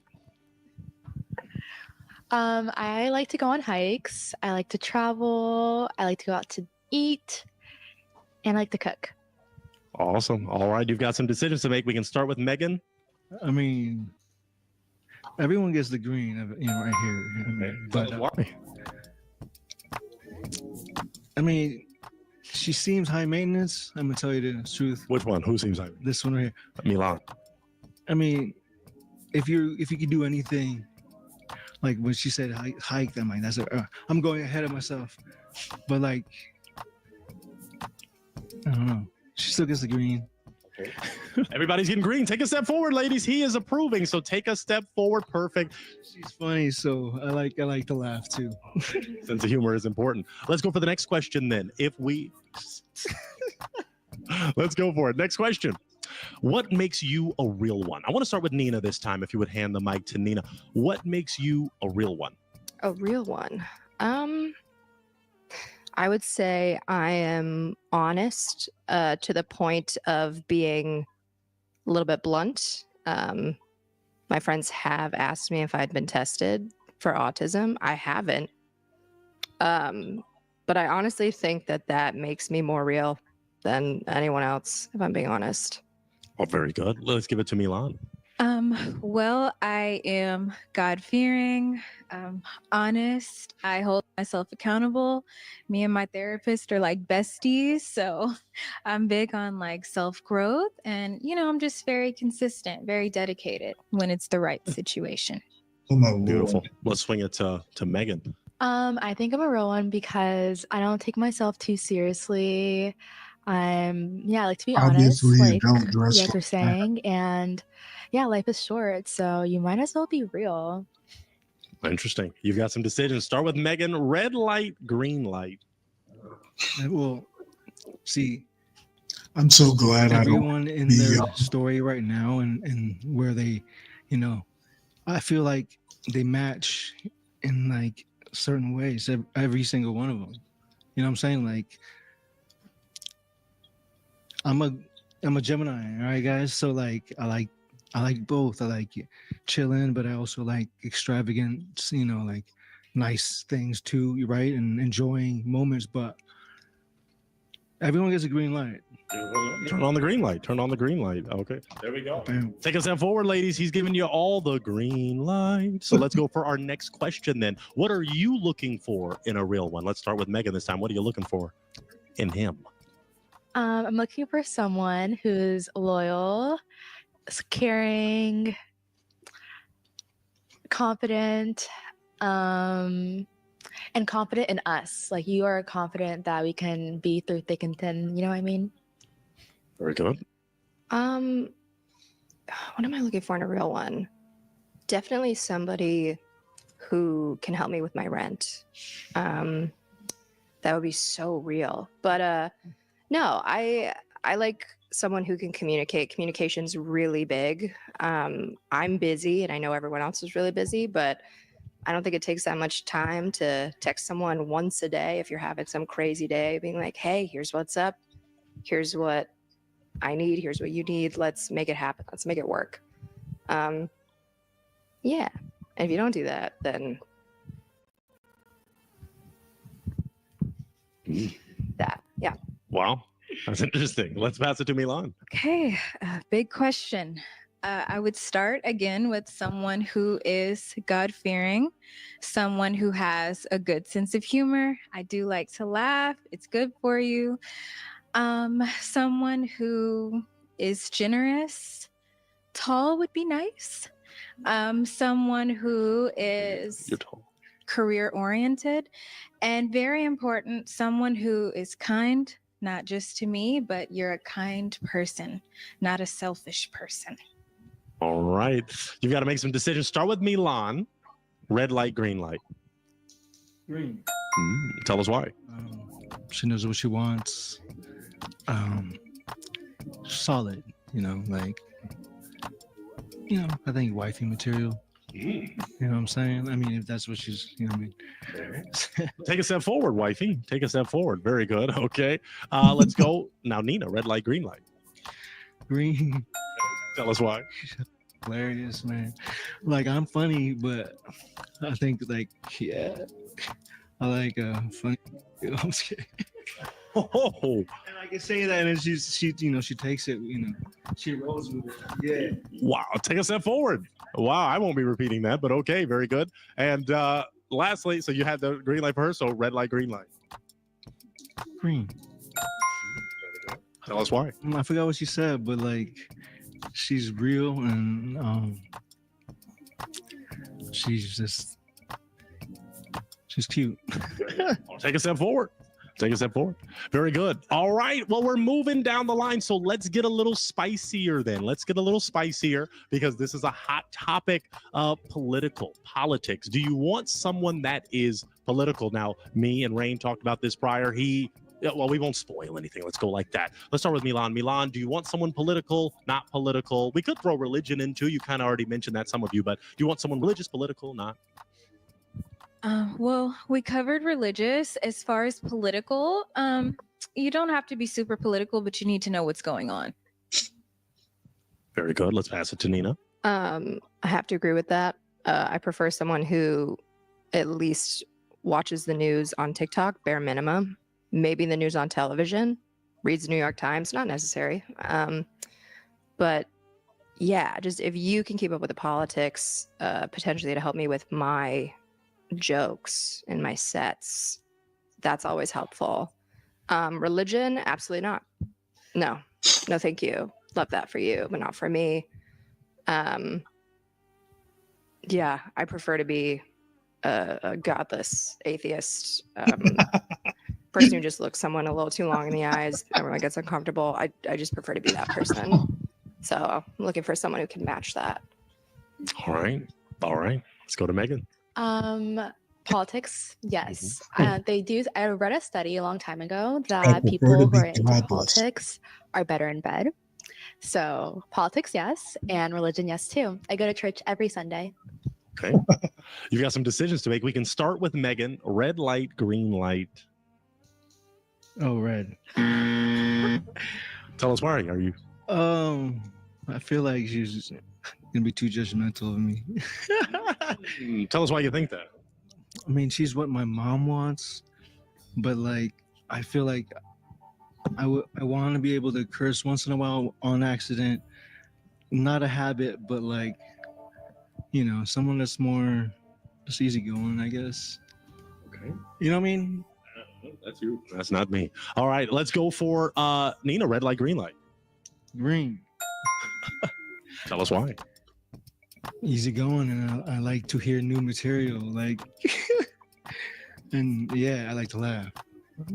I like to go on hikes. I like to travel. I like to go out to eat and I like to cook. Awesome. All right. You've got some decisions to make. We can start with Megan. I mean, Everyone gets the green, right here. But I mean, she seems high maintenance. I'm gonna tell you the truth. Which one? Who seems high? This one right here. Milan. I mean, if you could do anything, like when she said hike, I'm like, I'm going ahead of myself. But like, I don't know. She still gets the green. Everybody's getting green. Take a step forward, ladies. He is approving, so take a step forward. Perfect. She's funny, so I like to laugh too. Sense of humor is important. Let's go for the next question then. Let's go for it. Next question. What makes you a real one? I want to start with Nina this time, if you would hand the mic to Nina. What makes you a real one? A real one. I would say I am honest to the point of being a little bit blunt. My friends have asked me if I'd been tested for autism. I haven't. But I honestly think that makes me more real than anyone else, if I'm being honest. Oh, very good. Let's give it to Milan. Well, I am God-fearing, honest. I hold myself accountable. Me and my therapist are like besties, so I'm big on like self-growth, and I'm just very consistent, very dedicated when it's the right situation. Oh my Lord. Beautiful. Let's swing it to Megan. I think I'm a real one because I don't take myself too seriously. I like to be Obviously, honest, you like don't dress you guys like were that. saying, and life is short, so you might as well be real. Interesting. You've got some decisions. Start with Megan. Red light, green light. Well, see, I'm so glad everyone I don't in be their story right now and where they, I feel like they match in like certain ways, every single one of them. You know what I'm saying? Like, I'm a Gemini, all right, guys. So like, I like both. I like chilling, but I also like extravagant, like nice things too, right? And enjoying moments. But everyone gets a green light. Turn on the green light. Turn on the green light. Okay. There we go. Bam. Take a step forward, ladies. He's giving you all the green light. So let's go for our next question then. What are you looking for in a real one? Let's start with Megan this time. What are you looking for in him? I'm looking for someone who's loyal, caring, confident, and confident in us. Like you are confident that we can be through thick and thin. You know what I mean? Very good. What am I looking for in a real one? Definitely somebody who can help me with my rent. That would be so real. But no, I like someone who can communicate. Communication's really big. I'm busy and I know everyone else is really busy, but I don't think it takes that much time to text someone once a day if you're having some crazy day, being like, hey, here's what's up. Here's what I need. Here's what you need. Let's make it happen. Let's make it work. Yeah. And if you don't do that, then yeah. Wow. That's interesting. Let's pass it to Milan. Okay, big question. I would start again with someone who is God-fearing, someone who has a good sense of humor. I do like to laugh. It's good for you. Someone who is generous. Tall would be nice. Someone who is career-oriented. And very important, someone who is kind, not just to me, but you're a kind person, not a selfish person. All right. You've got to make some decisions. Start with Milan. Red light, green light. Green. Tell us why. She knows what she wants. Solid, I think wifey material. You know what I'm saying? I mean, if that's what she's, you know what I mean? Take a step forward, wifey. Take a step forward. Very good. Okay. Let's go. Now, Nina, red light, green light. Green. Tell us why. Hilarious, man. Like, I'm funny, but I think, like, yeah. I like funny. I'm scared. Oh, And I can say that, and she she takes it. She rolls with it. Yeah. wow. Take a step forward. Wow. I won't be repeating that, but okay. Very good. And lastly, so you had the green light for her. So red light, green light. Green. Tell us why. I forgot what she said, but like, she's real and she's cute. Take a step forward. Take a step forward. Very good. All right. Well, we're moving down the line. So let's get a little spicier then. Let's get a little spicier because this is a hot topic of politics. Do you want someone that is political? Now, me and Rain talked about this prior. Well, we won't spoil anything. Let's go like that. Let's start with Milan. Milan, do you want someone political, not political? We could throw religion in too. You kind of already mentioned that, some of you, but do you want someone religious, political, not? Well, we covered religious. As far as political, you don't have to be super political, but you need to know what's going on. Very good. Let's pass it to Nina. I have to agree with that. I prefer someone who at least watches the news on TikTok, bare minimum. Maybe the news on television, reads the New York Times, not necessary. But yeah, just if you can keep up with the politics, potentially to help me with my jokes and my sets, that's always helpful. Religion, absolutely not. No, thank you. Love that for you, but not for me. Yeah, I prefer to be a godless atheist. Person who just looks someone a little too long in the eyes, everyone gets uncomfortable. I just prefer to be that person. So I'm looking for someone who can match that. All right. Let's go to Megan. Politics, yes. They do. I read a study a long time ago that people who are into politics are better in bed. So politics, yes, and religion, yes too. I go to church every Sunday. Okay. You've got some decisions to make. We can start with Megan. Red light, green light. Oh, red. Tell us why. Are you? I feel like she's gonna be too judgmental of me. Tell us why you think that. I mean, she's what my mom wants, but like, I feel like I want to be able to curse once in a while on accident. Not a habit, but like, someone that's more just easygoing, I guess. Okay. You know what I mean? That's you. That's not me. All right, let's go for Nina. Red light, green light. Green. Tell us why. Easygoing, and I like to hear new material. Like, and yeah, I like to laugh.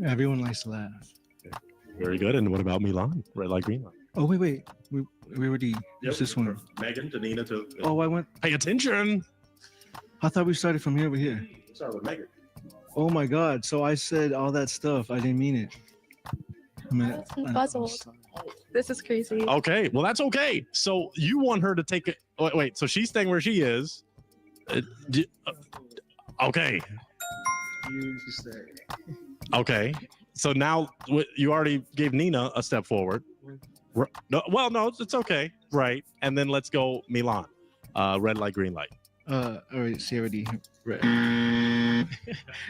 Everyone likes to laugh. Very good. And what about Milan? Red light, green light. Oh wait. We already. What's this one? Megan to Nina to. Oh, I went. Pay attention. I thought we started from here over here. Start with Megan. Oh my God! So I said all that stuff. I didn't mean it. I'm puzzled. This is crazy. Okay, well that's okay. So you want her to take it? Wait. So she's staying where she is. Okay. Okay. So now you already gave Nina a step forward. No, it's okay. Right. And then let's go Milan. Red light, green light. All right, she already read.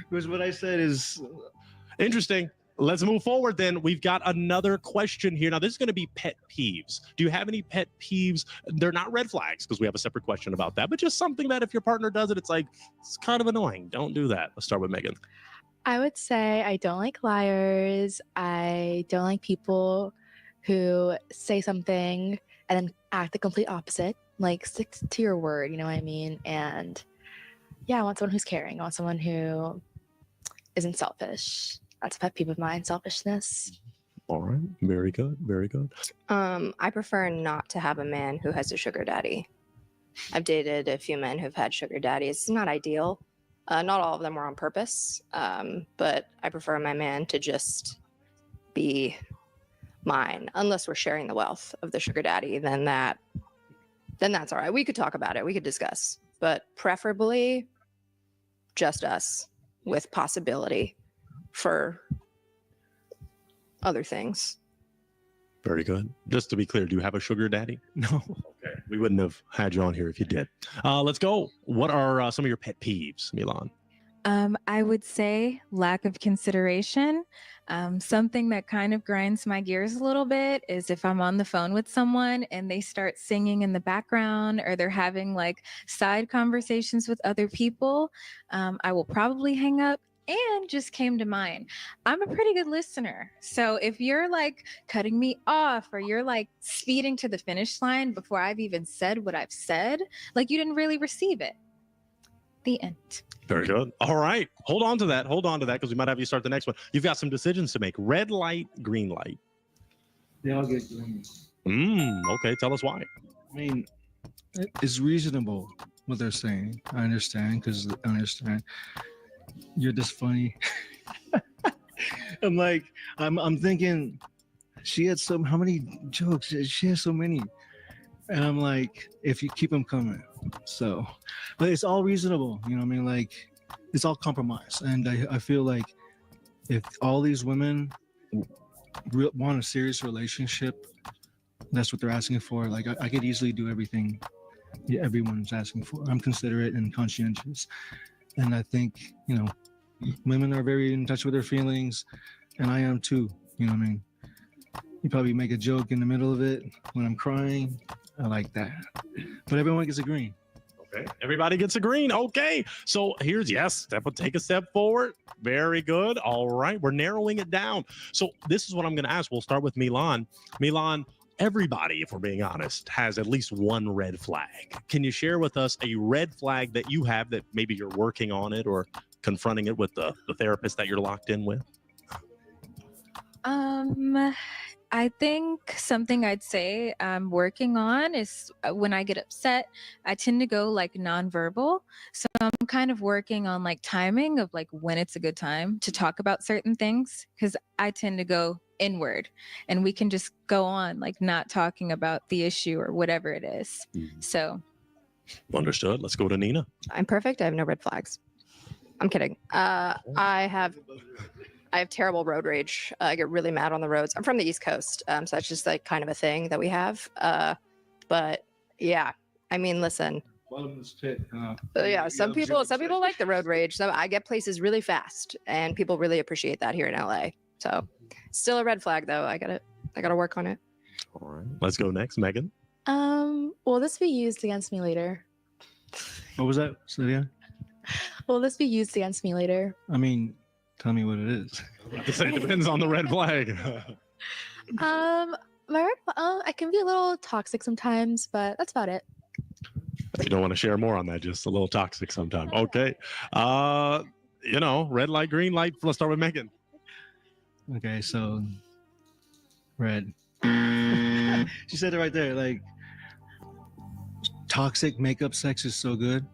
Because what I said is interesting. Let's move forward then. We've got another question here. Now, this is going to be pet peeves. Do you have any pet peeves? They're not red flags because we have a separate question about that, but just something that if your partner does it, it's like, it's kind of annoying. Don't do that. Let's start with Megan. I would say I don't like liars. I don't like people who say something and then act the complete opposite. Like, stick to your word, you know what I mean? And yeah, I want someone who's caring. I want someone who isn't selfish. That's a pet peeve of mine, selfishness. All right. Very good. Very good. I prefer not to have a man who has a sugar daddy. I've dated a few men who've had sugar daddies. It's not ideal. Not all of them were on purpose. But I prefer my man to just be mine. Unless we're sharing the wealth of the sugar daddy, then that's all right. We could talk about it. We could discuss. But preferably just us with possibility for other things. Very good. Just to be clear, do you have a sugar daddy? No. Okay. We wouldn't have had you on here if you did. Let's go. What are some of your pet peeves, Milan? I would say lack of consideration. Something that kind of grinds my gears a little bit is if I'm on the phone with someone and they start singing in the background or they're having like side conversations with other people, I will probably hang up. And just came to mind, I'm a pretty good listener. So if you're like cutting me off or you're like speeding to the finish line before I've even said what I've said, like you didn't really receive it. The end. Very good. All right. Hold on to that. Hold on to that because we might have you start the next one. You've got some decisions to make. Red light, green light. They all get green. Okay. Tell us why. I mean, it's reasonable what they're saying. I understand because I understand. You're just funny. I'm thinking she had how many jokes? She has so many. And I'm like, if you keep them coming. So, but it's all reasonable. You know what I mean? Like, it's all compromise. And I feel like if all these women want a serious relationship, that's what they're asking for. Like, I could easily do everything everyone's asking for. I'm considerate and conscientious. And I think, women are very in touch with their feelings, and I am too. You know what I mean? You probably make a joke in the middle of it when I'm crying. I like that. But everyone gets a green. Okay. Everybody gets a green. Okay. So here's, take a step forward. Very good. All right. We're narrowing it down. So this is what I'm going to ask. We'll start with Milan. Milan, everybody, if we're being honest, has at least one red flag. Can you share with us a red flag that you have that maybe you're working on it or confronting it with the therapist that you're locked in with? I think something I'd say I'm working on is when I get upset, I tend to go like nonverbal. So I'm kind of working on like timing of like when it's a good time to talk about certain things because I tend to go inward and we can just go on like not talking about the issue or whatever it is. So Understood. Let's go to Nina. I'm perfect. I have no red flags. I'm kidding. I have terrible road rage. I get really mad on the roads. I'm from the East Coast, so that's just like kind of a thing that we have. But yeah, I mean, listen. Yeah, some people like the road rage. So I get places really fast, and people really appreciate that here in LA. So still a red flag though. I gotta work on it. All right. Let's go next, Megan. Will this be used against me later? What was that? Say it again? Will this be used against me later? I mean, tell me what it is. It depends on the red flag. I can be a little toxic sometimes, but that's about it. You don't want to share more on that, just a little toxic sometimes. Okay. Red light, green light. Let's start with Megan. Okay, so red. She said it right there. Like, toxic makeup sex is so good.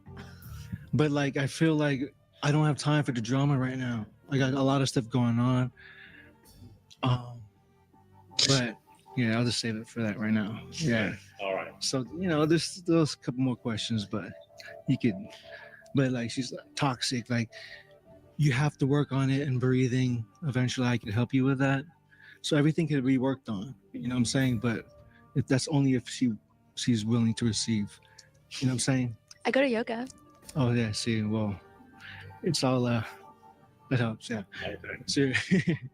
But like, I feel like I don't have time for the drama right now. I got a lot of stuff going on. But yeah, I'll just save it for that right now. Yeah. All right. So, there's a couple more questions, but like, she's toxic. Like, you have to work on it and breathing. Eventually I can help you with that. So everything can be worked on, you know what I'm saying? But that's only if she's willing to receive, you know what I'm saying? I go to yoga. Oh yeah, see, well, it's all, it helps, yeah. Okay. So,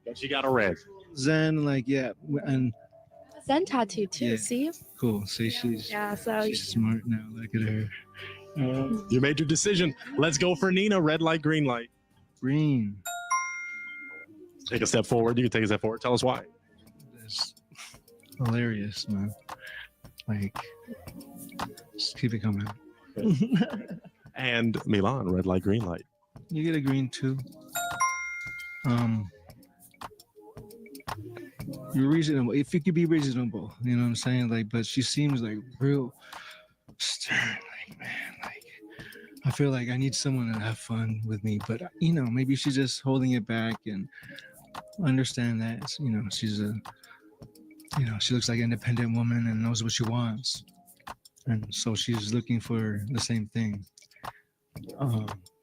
but she got a red. Zen, like, yeah, and Zen tattoo too, yeah. see? Cool, see, she's smart now, look at her. You made your decision. Let's go for Nina, red light, green light. Green. Take a step forward. You can take a step forward. Tell us why. It's hilarious, man. Like, just keep it coming. And Milan, red light, green light. You get a green too. You're reasonable. If you could be reasonable, you know what I'm saying? Like, but she seems like real stern. Like, man, like, I feel like I need someone to have fun with me. But maybe she's just holding it back, and understand that. She's she looks like an independent woman and knows what she wants, and so she's looking for the same thing.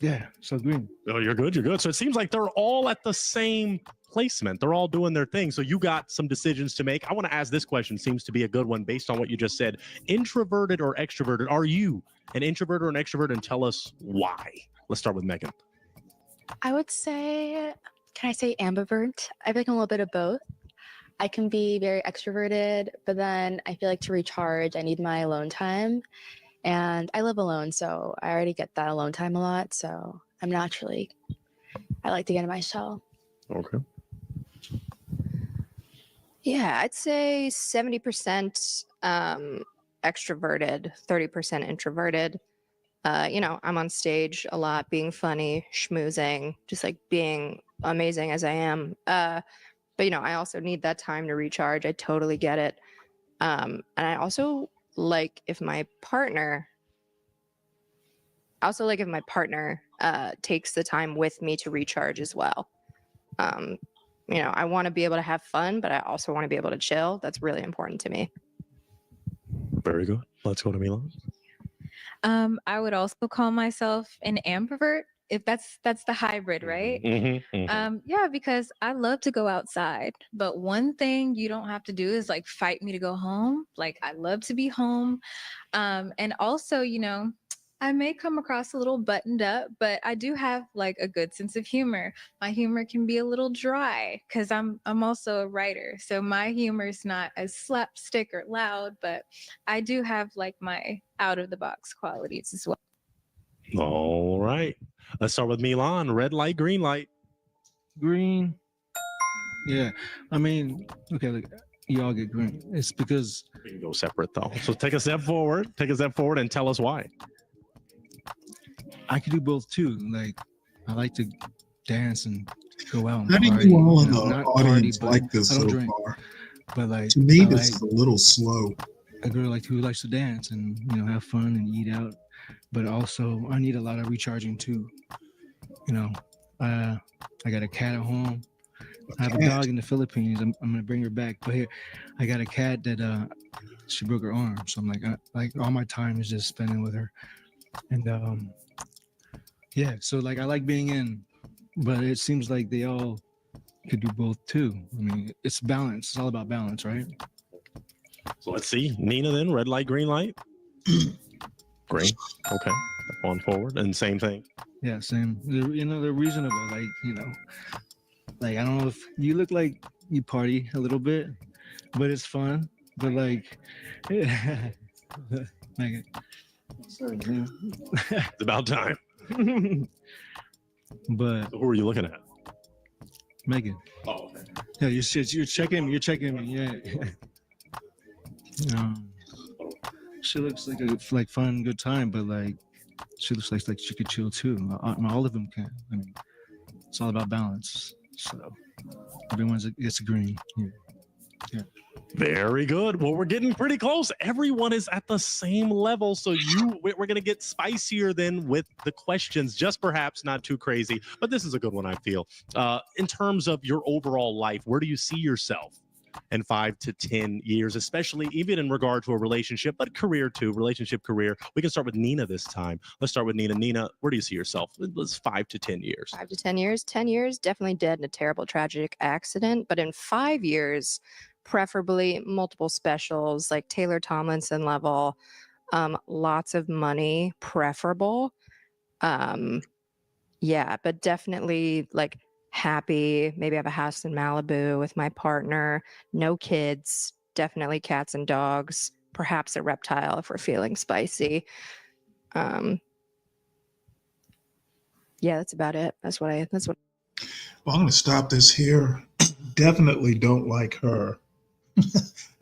Yeah, so green. Oh, you're good. You're good. So it seems like they're all at the same placement. They're all doing their thing. So you got some decisions to make. I want to ask this question. Seems to be a good one based on what you just said. Introverted or extroverted? Are you an introvert or an extrovert? And tell us why. Let's start with Megan. I would say, can I say ambivert? I feel like I'm a little bit of both. I can be very extroverted, but then I feel like to recharge, I need my alone time. And I live alone, so I already get that alone time a lot. So I like to get in my shell. Okay. Yeah, I'd say 70% extroverted, 30% introverted. I'm on stage a lot, being funny, schmoozing, just like being amazing as I am. But I also need that time to recharge. I totally get it. And I also like if my partner takes the time with me to recharge as well. I want to be able to have fun, but I also want to be able to chill. That's really important to me. Very good. Let's go to Milan. I would also call myself an ambivert, if that's the hybrid, right? Yeah, because I love to go outside, but one thing you don't have to do is like fight me to go home. Like I love to be home. And also, I may come across a little buttoned up, but I do have like a good sense of humor. My humor can be a little dry because I'm also a writer. So my humor is not as slapstick or loud, but I do have like my out of the box qualities as well. All right. Let's start with Milan. Red light, green light. Green. Yeah. I mean, okay, look, you all get green. It's because we can go separate though. So take a step forward. Take a step forward and tell us why. I could do both too. Like I like to dance and go out and How do party. you all in the Not audience party, like this I don't so drink. far? But like To me, I this like is a little slow. a girl like who likes to dance and have fun and eat out. But also I need a lot of recharging too. I got a cat at home. I have a dog in the Philippines. I'm gonna bring her back. But here, I got a cat that she broke her arm. So I'm like all my time is just spending with her. And yeah, so like I like being in, but it seems like they all could do both too. I mean, it's balance. It's all about balance, right? So let's see. Nina then, red light, green light. Green. Okay. Step on forward. And same thing. Yeah, same. They're reasonable. Like I don't know if you look like you party a little bit, but it's fun. But like, Megan. Sorry, man. It's about time. But who are you looking at? Megan. Oh, okay. Yeah, you're checking me. You're checking me. Yeah. She looks like a fun, good time, but like she looks like she could chill too. All of them can. I mean, it's all about balance. So everyone's gets a green. Yeah. Very good. Well, we're getting pretty close. Everyone is at the same level. So we're going to get spicier then with the questions, just perhaps not too crazy, but this is a good one, I feel. In terms of your overall life, where do you see yourself in 5 to 10 years, especially even in regard to a relationship, but career too, relationship, career? We can start with Nina this time. Let's start with Nina. Nina, where do you see yourself? Let's 5 to 10 years. 5 to 10 years. 10 years, definitely dead in a terrible, tragic accident. But in 5 years, preferably multiple specials, like Taylor Tomlinson level, lots of money, preferable. Yeah, but definitely like happy. Maybe have a house in Malibu with my partner. No kids. Definitely cats and dogs. Perhaps a reptile if we're feeling spicy. Yeah, that's about it. That's what. Well, I'm going to stop this here. Definitely don't like her.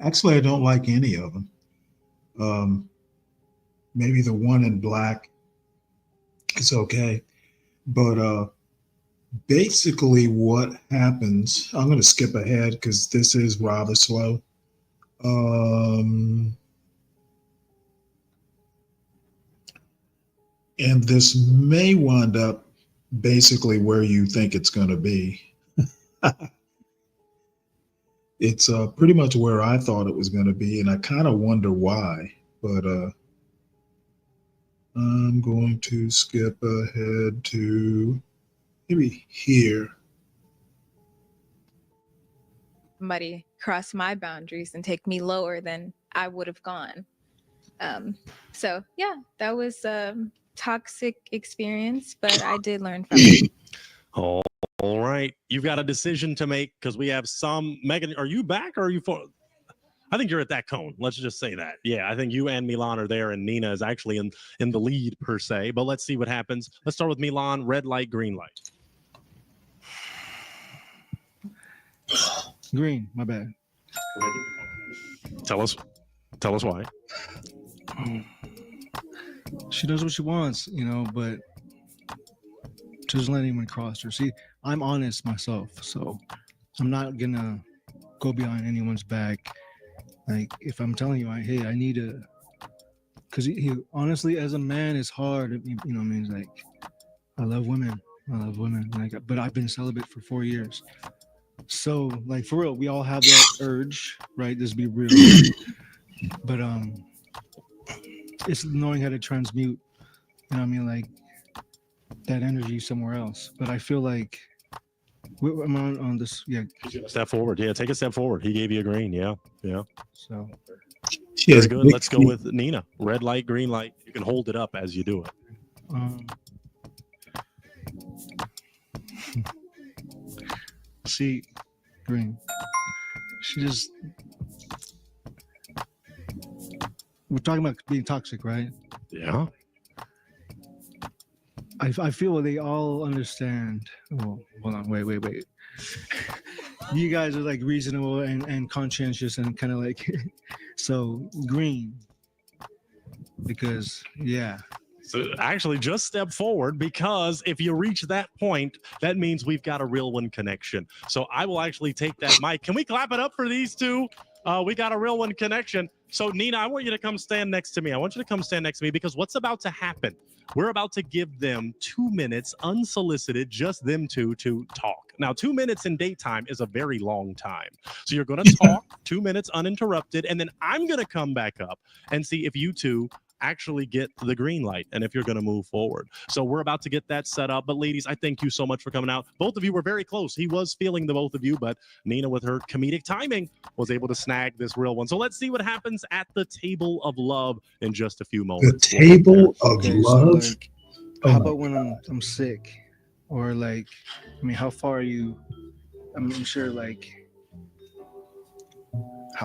Actually, I don't like any of them. Maybe the one in black is okay. But basically what happens, I'm going to skip ahead because this is rather slow. And this may wind up basically where you think it's going to be. It's pretty much where I thought it was going to be, and I kind of wonder why. But I'm going to skip ahead to maybe here. Somebody cross my boundaries and take me lower than I would have gone. So yeah, that was a toxic experience, but I did learn from it. Oh, all right. You've got a decision to make because we have some. Megan, are you back or are you for? I think you're at that cone. Let's just say that. Yeah, I think you and Milan are there, and Nina is actually in the lead per se. But let's see what happens. Let's start with Milan. Red light, green light. Green. My bad. Tell us why. She does what she wants, but she doesn't let anyone cross her. See, I'm honest myself, so I'm not gonna go behind anyone's back. Like, if I'm telling you, hey, I need to, because he honestly, as a man, it's hard. I mean, it's like, I love women, like, but I've been celibate for 4 years. So, like, for real, we all have that urge, right? Just be real. But it's knowing how to transmute, like that energy somewhere else. But I feel like I'm on this, Step forward. Yeah, take a step forward. He gave you a green. Yeah. So very good. Let's go with Nina. Red light, green light. You can hold it up as you do it. See, green. We're talking about being toxic, right? Yeah. I feel they all understand. Oh, hold on, wait. You guys are like reasonable and conscientious and kind of like, so green. Because, yeah. So actually, just step forward, because if you reach that point, that means we've got a real one connection. So I will actually take that mic. Can we clap it up for these two? We got a real one connection. So Nina, I want you to come stand next to me. Because what's about to happen? We're about to give them 2 minutes unsolicited, just them two, to talk. Now, 2 minutes in daytime is a very long time. So you're going to talk 2 minutes uninterrupted, and then I'm going to come back up and see if you two actually get the green light and if you're going to move forward. So we're about to get that set up. But ladies, I thank you so much for coming out. Both of you were very close. He was feeling the both of you, but Nina, with her comedic timing, was able to snag this real one. So let's see what happens at the table of love in just a few moments. The table of love. So like, how about when I'm sick, or like, how far are you? I'm sure like.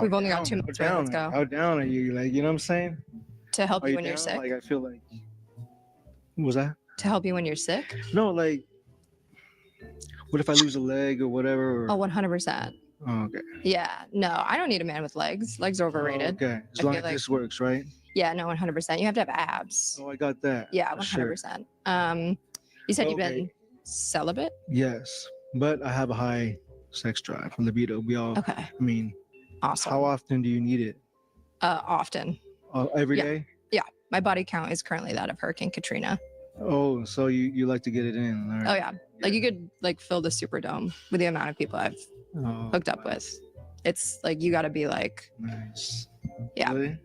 We've only got 2 minutes. Right, let's go. How down are you? Like, you know what I'm saying? To help you when you're down? sick? Like, I feel like. What was that? To help you when you're sick? No, like, what if I lose a leg or whatever? Oh, 100%. Oh, okay. Yeah, no, I don't need a man with legs. Legs are overrated. Oh, okay, as long as this works, right? Yeah, no, 100%. You have to have abs. Oh, I got that. Yeah, for sure. 100%. You said you've been celibate? Yes, but I have a high sex drive, libido. We all. Okay. I mean, awesome. How often do you need it? Often. Every day? Yeah, my body count is currently that of Hurricane Katrina. Oh, so you like to get it in? All right. Oh yeah, like you could like fill the Superdome with the amount of people I've hooked up with. It's like you got to be like, nice. Yeah, really?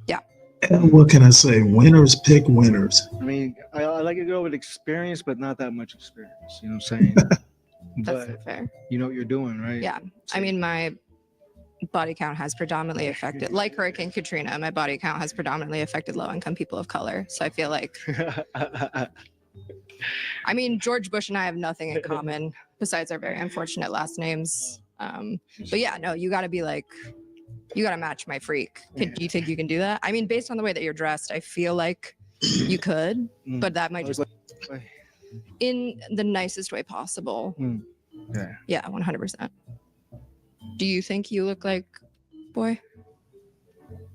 Yeah. And what can I say? Winners pick winners. I mean, I like a girl with experience, but not that much experience. You know what I'm saying? That's not fair. You know what you're doing, right? Yeah, I mean my body count has predominantly affected, like Hurricane Katrina, my body count has predominantly affected low-income people of color. So I feel like, I mean, George Bush and I have nothing in common besides our very unfortunate last names. But yeah, no, you got to be like, you got to match my freak. Do you think you can do that? I mean, based on the way that you're dressed, I feel like you could, but that might just, in the nicest way possible. Yeah, 100%. Do you think you look like boy?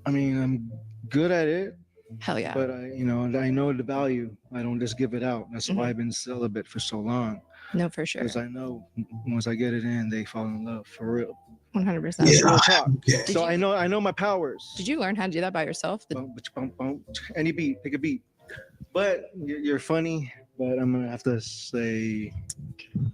I mean, I'm good at it. Hell yeah. But I know the value. I don't just give it out. That's why I've been celibate for so long. No, for sure. Because I know once I get it in, they fall in love for real. 100%. Yeah. Real talk. So I know my powers. Did you learn how to do that by yourself? Any beat, pick a beat. But you're funny. But I'm gonna have to say,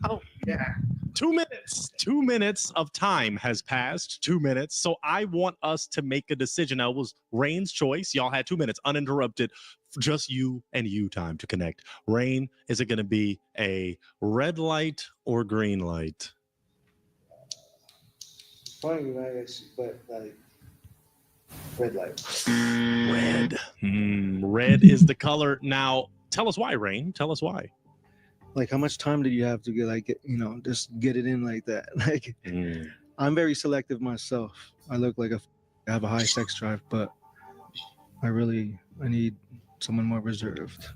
oh yeah. 2 minutes. 2 minutes of time has passed. 2 minutes. So I want us to make a decision. Now, it was Rain's choice. Y'all had 2 minutes uninterrupted. Just you and you time to connect. Rain, is it going to be a red light or green light? Funny, but like red light. Red. Red is the color. Now, tell us why, Rain. Tell us why. Like, how much time did you have to just get it in like that? Like, I'm very selective myself. I look like I have a high sex drive, but I need someone more reserved.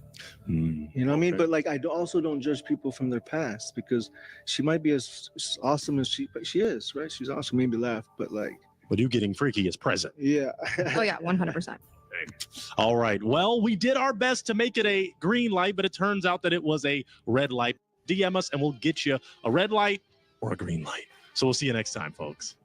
You know what I mean? But like, also don't judge people from their past, because she might be as awesome as she is, right? She's awesome, maybe laugh, but like. But you getting freaky is present. Yeah. Oh yeah, 100%. All right. Well, we did our best to make it a green light, but it turns out that it was a red light. DM us and we'll get you a red light or a green light. So we'll see you next time, folks.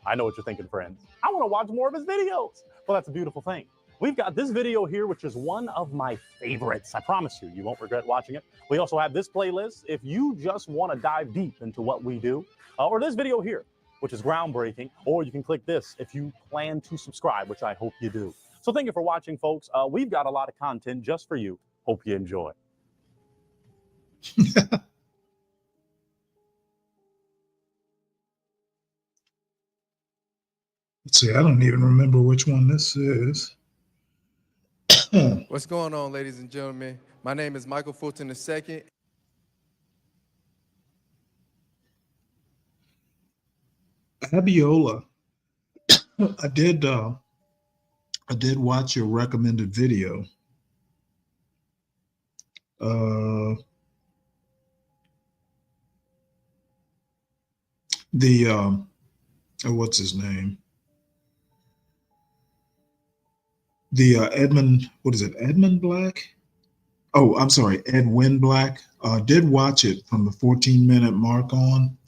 I know what you're thinking, friends. I want to watch more of his videos. Well, that's a beautiful thing. We've got this video here, which is one of my favorites. I promise you, you won't regret watching it. We also have this playlist if you just want to dive deep into what we do, or this video here, which is groundbreaking, or you can click this if you plan to subscribe, which I hope you do. So thank you for watching, folks. We've got a lot of content just for you. Hope you enjoy. Let's see, I don't even remember which one this is. What's going on, ladies and gentlemen? My name is Michael Fulton II. Abiola. I did watch your recommended video. What's his name? The Edmund, what is it? Edmund Black? Oh, I'm sorry, Edwin Black. Did watch it from the 14-minute mark on.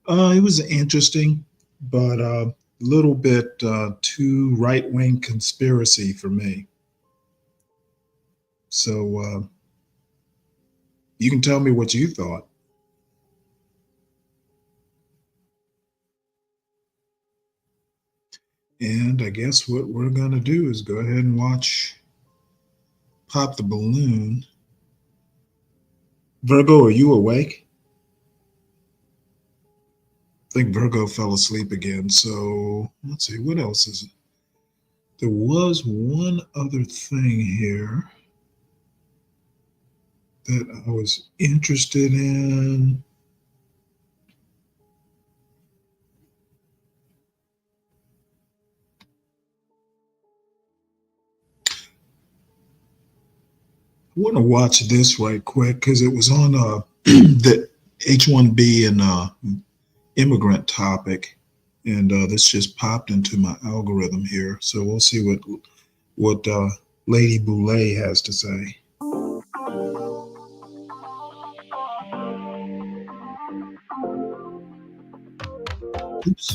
It was interesting, but a little bit too right-wing conspiracy for me. So you can tell me what you thought. And I guess what we're going to do is go ahead and watch Pop the Balloon. Virgo, are you awake? I think Virgo fell asleep again. So let's see, what else is it? There was one other thing here that I was interested in. I want to watch this right quick because it was on the H-1B and immigrant topic, and this just popped into my algorithm here. So we'll see what Lady Boulay has to say. Oops.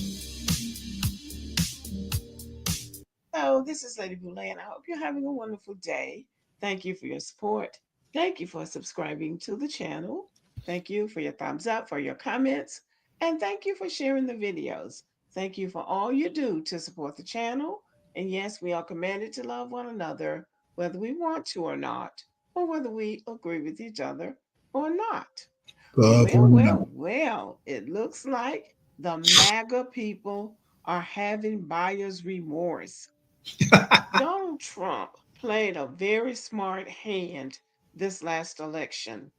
Hello, this is Lady Boulay, and I hope you're having a wonderful day. Thank you for your support. Thank you for subscribing to the channel. Thank you for your thumbs up, for your comments, and thank you for sharing the videos. Thank you for all you do to support the channel. And yes, we are commanded to love one another, whether we want to or not, or whether we agree with each other or not. Well, it looks like the MAGA people are having buyer's remorse. Donald Trump played a very smart hand this last election.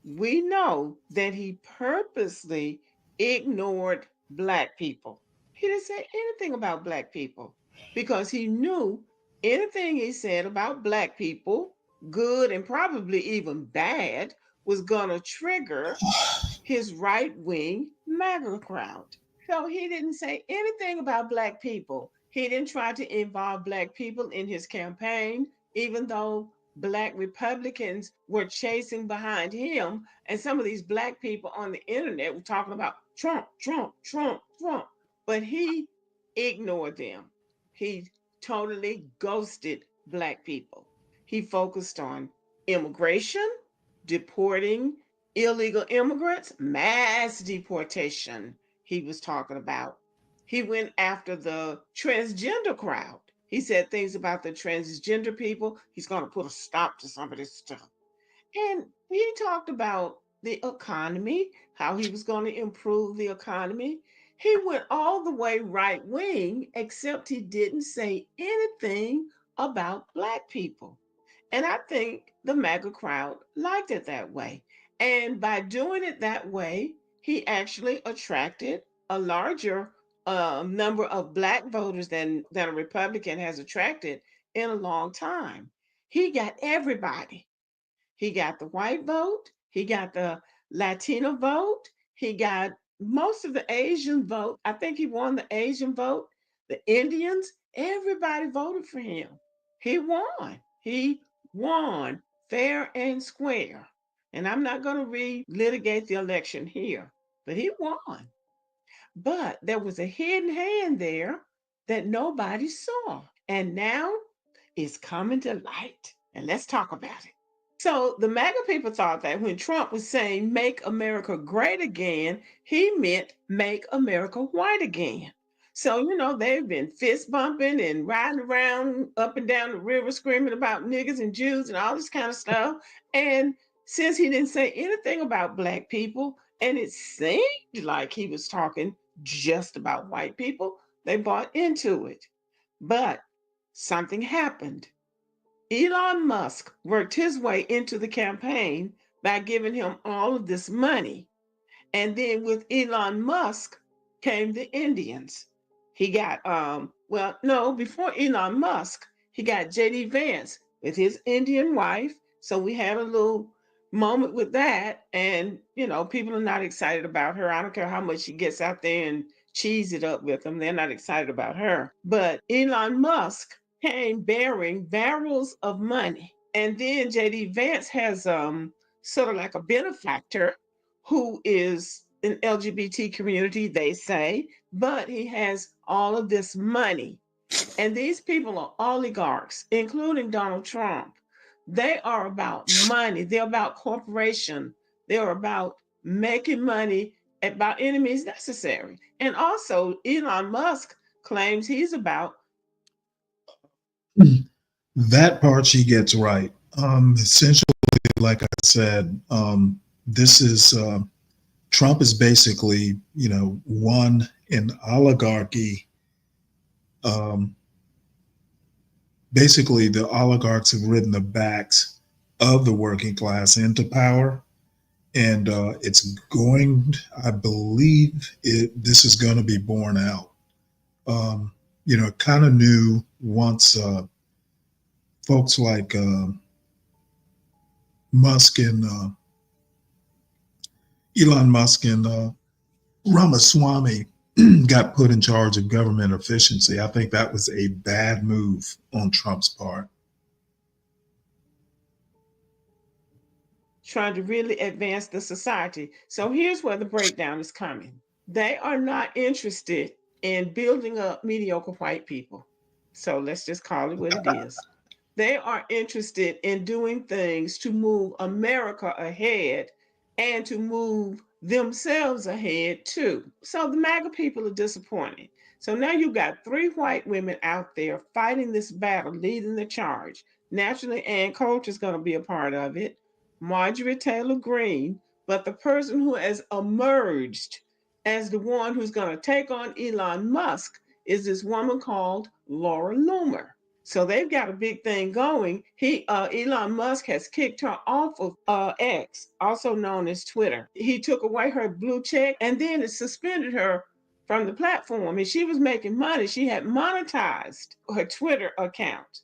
We know that he purposely ignored Black people. He didn't say anything about Black people because he knew anything he said about Black people, good and probably even bad, was going to trigger his right-wing MAGA crowd. So he didn't say anything about Black people. He didn't try to involve Black people in his campaign, even though Black Republicans were chasing behind him. And some of these Black people on the internet were talking about Trump, Trump, Trump, Trump. But he ignored them. He totally ghosted Black people. He focused on immigration, deporting illegal immigrants, mass deportation, he was talking about. He went after the transgender crowd. He said things about the transgender people. He's going to put a stop to some of this stuff. And he talked about the economy, how he was going to improve the economy. He went all the way right wing, except he didn't say anything about Black people. And I think the MAGA crowd liked it that way. And by doing it that way, he actually attracted a larger number of Black voters than a Republican has attracted in a long time. He got everybody. He got the white vote, he got the Latino vote, he got most of the Asian vote. I think he won the Asian vote, the Indians, everybody voted for him. He won. He won fair and square. And I'm not going to relitigate the election here, but he won. But there was a hidden hand there that nobody saw. And now it's coming to light. And let's talk about it. So the MAGA people thought that when Trump was saying make America great again, he meant make America white again. So, they've been fist bumping and riding around up and down the river screaming about niggas and Jews and all this kind of stuff. And since he didn't say anything about Black people, and it seemed like he was talking just about white people, they bought into it. But something happened. Elon Musk worked his way into the campaign by giving him all of this money. And then with Elon Musk came the Indians. He got, before Elon Musk, he got JD Vance with his Indian wife. So we had a little moment with that. And, people are not excited about her. I don't care how much she gets out there and cheese it up with them. They're not excited about her. But Elon Musk came bearing barrels of money. And then JD Vance has sort of like a benefactor who is an LGBT community, they say, but he has all of this money. And these people are oligarchs, including Donald Trump. They are about money. They're about corporation. They're about making money about any means necessary. And also, Elon Musk claims he's about That part she gets right. Essentially, like I said, this is Trump is basically, won an oligarchy. Basically, the oligarchs have ridden the backs of the working class into power, and it's going. I believe this is going to be borne out. Kind of knew once folks like Musk and Elon Musk and Ramaswamy got put in charge of government efficiency. I think that was a bad move on Trump's part. trying to really advance the society. So here's where the breakdown is coming. They are not interested in building up mediocre white people. So let's just call it what it is. They are interested in doing things to move America ahead and to move themselves ahead too. So the MAGA people are disappointed. So now you've got 3 white women out there fighting this battle, leading the charge. Naturally, Ann Coulter is going to be a part of it, Marjorie Taylor Greene, but the person who has emerged as the one who's going to take on Elon Musk is this woman called Laura Loomer. So they've got a big thing going. Elon Musk has kicked her off of X, also known as Twitter. He took away her blue check and then it suspended her from the platform. And she was making money. She had monetized her Twitter account.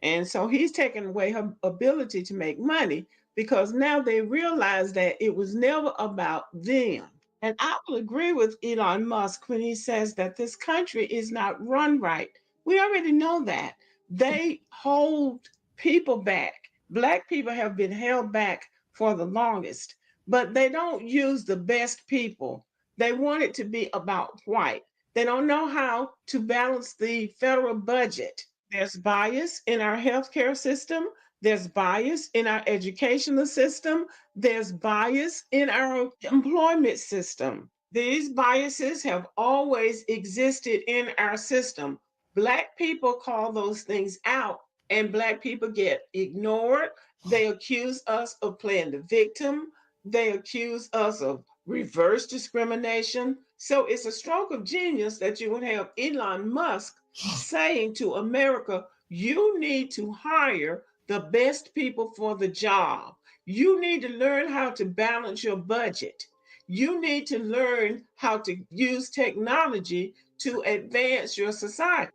And so he's taken away her ability to make money because now they realize that it was never about them. And I will agree with Elon Musk when he says that this country is not run right. We already know that. They hold people back. Black people have been held back for the longest, but they don't use the best people. They want it to be about white. They don't know how to balance the federal budget. There's bias in our healthcare system. There's bias in our educational system. There's bias in our employment system. These biases have always existed in our system. Black people call those things out, and Black people get ignored. They accuse us of playing the victim. They accuse us of reverse discrimination. So it's a stroke of genius that you would have Elon Musk saying to America, you need to hire the best people for the job. You need to learn how to balance your budget. You need to learn how to use technology to advance your society.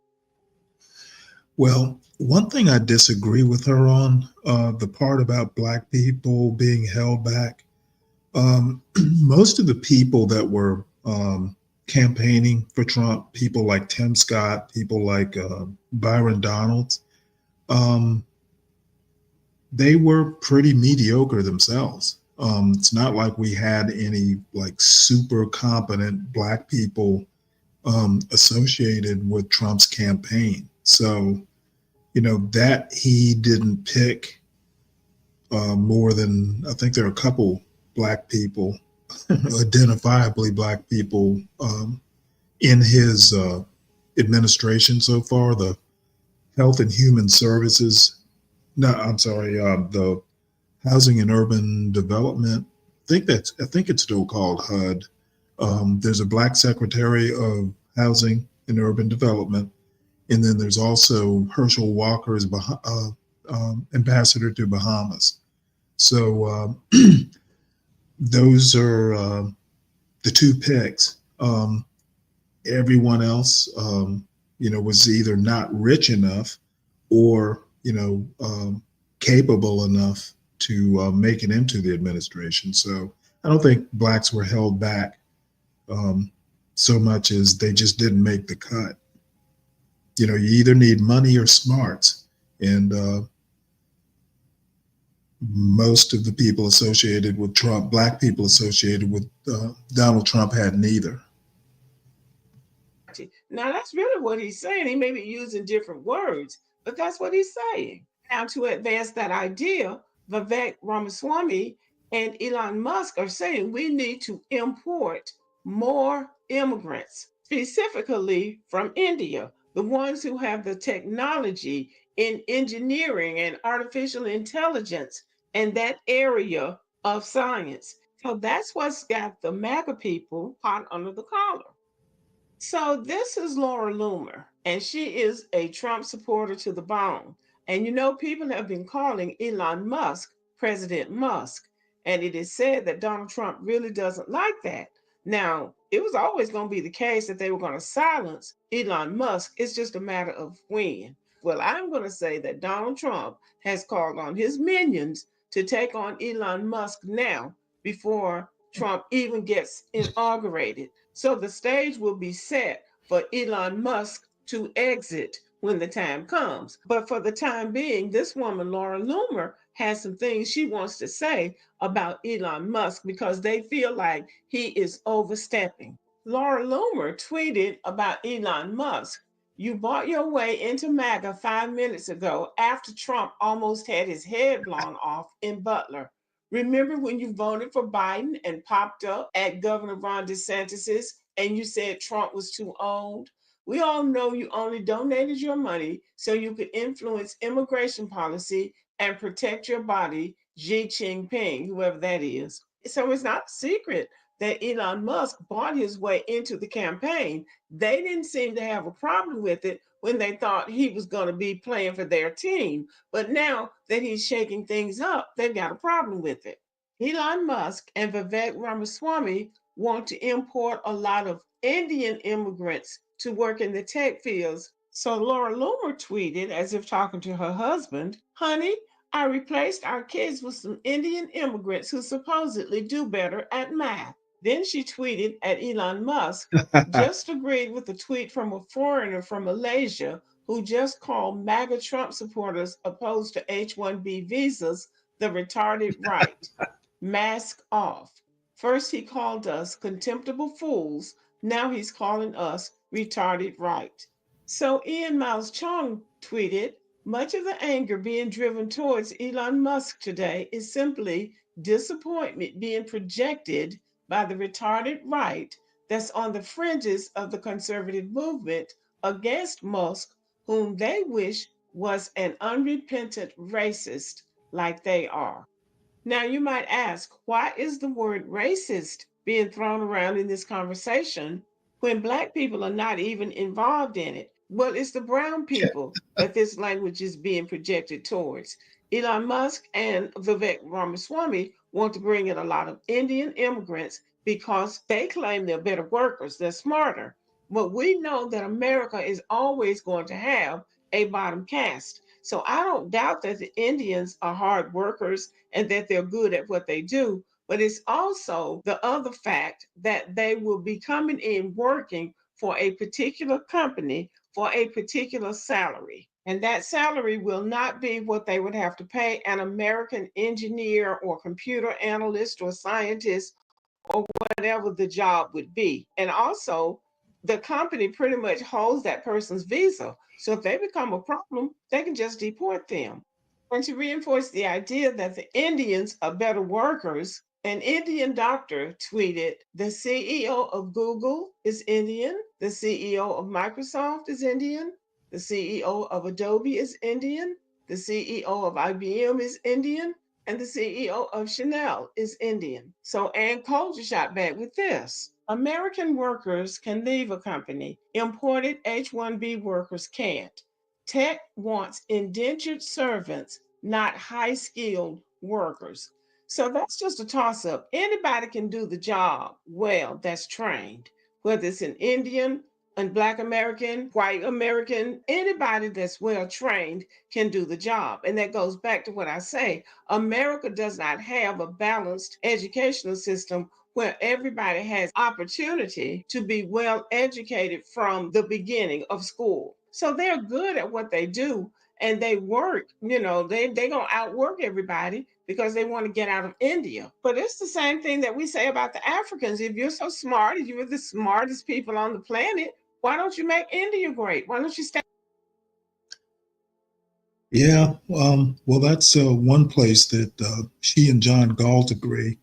Well, one thing I disagree with her on, the part about Black people being held back. Most of the people that were campaigning for Trump, people like Tim Scott, people like Byron Donalds, they were pretty mediocre themselves. It's not like we had any like super competent Black people associated with Trump's campaign. So, you know, that he didn't pick more than, I think there are a couple Black people, identifiably Black people in his administration so far. The Health and Human Services, no, I'm sorry, the Housing and Urban Development. I think it's still called HUD. There's a Black Secretary of Housing and Urban Development, and then there's also Herschel Walker as ambassador to Bahamas. So those are the two picks. Everyone else, you know, was either not rich enough or, you know, capable enough to make it into the administration. So I don't think Blacks were held back so much as they just didn't make the cut. You know, you either need money or smarts. And most of the people associated with Trump, Black people associated with Donald Trump, had neither. Now, that's really what he's saying. He may be using different words, but that's what he's saying. Now, to advance that idea, Vivek Ramaswamy and Elon Musk are saying we need to import more immigrants, specifically from India, the ones who have the technology in engineering and artificial intelligence and that area of science. So that's what's got the MAGA people hot under the collar. So this is Laura Loomer, and she is a Trump supporter to the bone. And you know, people have been calling Elon Musk President Musk, and it is said that Donald Trump really doesn't like that. Now, it was always going to be the case that they were going to silence Elon Musk. It's just a matter of when. Well, I'm going to say that Donald Trump has called on his minions to take on Elon Musk now before Trump even gets inaugurated. So the stage will be set for Elon Musk to exit when the time comes. But for the time being, this woman, Laura Loomer, has some things she wants to say about Elon Musk because they feel like he is overstepping. Laura Loomer tweeted about Elon Musk. You bought your way into MAGA 5 minutes ago after Trump almost had his head blown off in Butler. Remember when you voted for Biden and popped up at Governor Ron DeSantis's and you said Trump was too old? We all know you only donated your money so you could influence immigration policy and protect your body, Xi Jinping, whoever that is. So it's not a secret that Elon Musk bought his way into the campaign. They didn't seem to have a problem with it when they thought he was going to be playing for their team. But now that he's shaking things up, they've got a problem with it. Elon Musk and Vivek Ramaswamy want to import a lot of Indian immigrants to work in the tech fields. So Laura Loomer tweeted, as if talking to her husband, honey, I replaced our kids with some Indian immigrants who supposedly do better at math. Then she tweeted at Elon Musk, just agreed with a tweet from a foreigner from Malaysia who just called MAGA Trump supporters opposed to H-1B visas the retarded right. Mask off. First, he called us contemptible fools. Now he's calling us retarded right. So Ian Miles Chong tweeted, much of the anger being driven towards Elon Musk today is simply disappointment being projected by the retarded right that's on the fringes of the conservative movement against Musk, whom they wish was an unrepentant racist like they are. Now, you might ask, why is the word racist being thrown around in this conversation when Black people are not even involved in it? Well, it's the brown people that this language is being projected towards. Elon Musk and Vivek Ramaswamy want to bring in a lot of Indian immigrants because they claim they're better workers, they're smarter. But we know that America is always going to have a bottom caste. So I don't doubt that the Indians are hard workers and that they're good at what they do. But it's also the other fact that they will be coming in working for a particular company for a particular salary. And that salary will not be what they would have to pay an American engineer or computer analyst or scientist or whatever the job would be. And also, the company pretty much holds that person's visa. So if they become a problem, they can just deport them. And to reinforce the idea that the Indians are better workers, an Indian doctor tweeted, the CEO of Google is Indian, the CEO of Microsoft is Indian, the CEO of Adobe is Indian, the CEO of IBM is Indian, and the CEO of Chanel is Indian. So Ann Coulter shot back with this. American workers can leave a company. Imported H-1B workers can't. Tech wants indentured servants, not high-skilled workers. So that's just a toss-up. Anybody can do the job well that's trained, whether it's an Indian, a Black American, white American, anybody that's well trained can do the job. And that goes back to what I say. America does not have a balanced educational system where everybody has opportunity to be well educated from the beginning of school. So they're good at what they do and they work, they're going to outwork everybody because they want to get out of India. But it's the same thing that we say about the Africans. If you're so smart, if you're the smartest people on the planet, why don't you make India great? Why don't you stay? Yeah, well, that's one place that she and John Galt agree.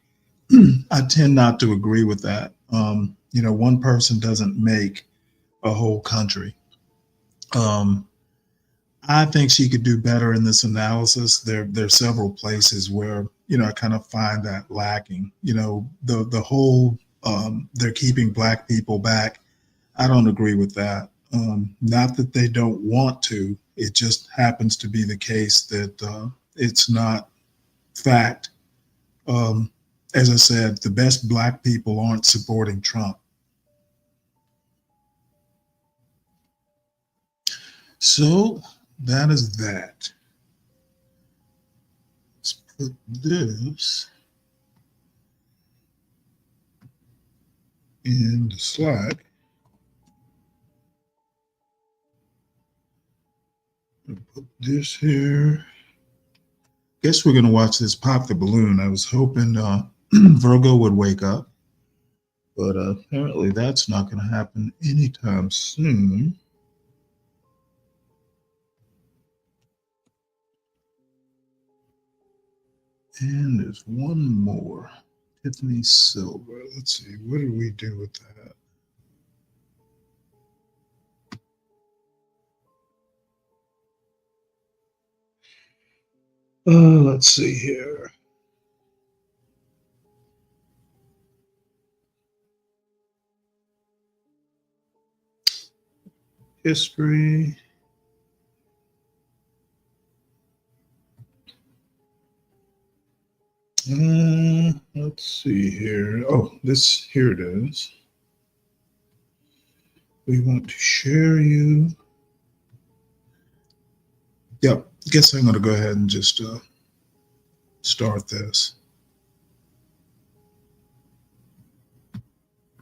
I tend not to agree with that. One person doesn't make a whole country. I think she could do better in this analysis. There are several places where I kind of find that lacking. The whole they're keeping Black people back. I don't agree with that. Not that they don't want to. It just happens to be the case that it's not fact. As I said, the best Black people aren't supporting Trump. So that is that. Let's put this in the Slack. Put this here. Guess we're going to watch this Pop the Balloon. I was hoping Virgo would wake up, but apparently that's not going to happen anytime soon. And there's one more. Tiffany Silver. Let's see. What did we do with that? Let's see here. History. Let's see here. Oh, here it is. We want to share you. Yep. Guess I'm going to go ahead and just start this.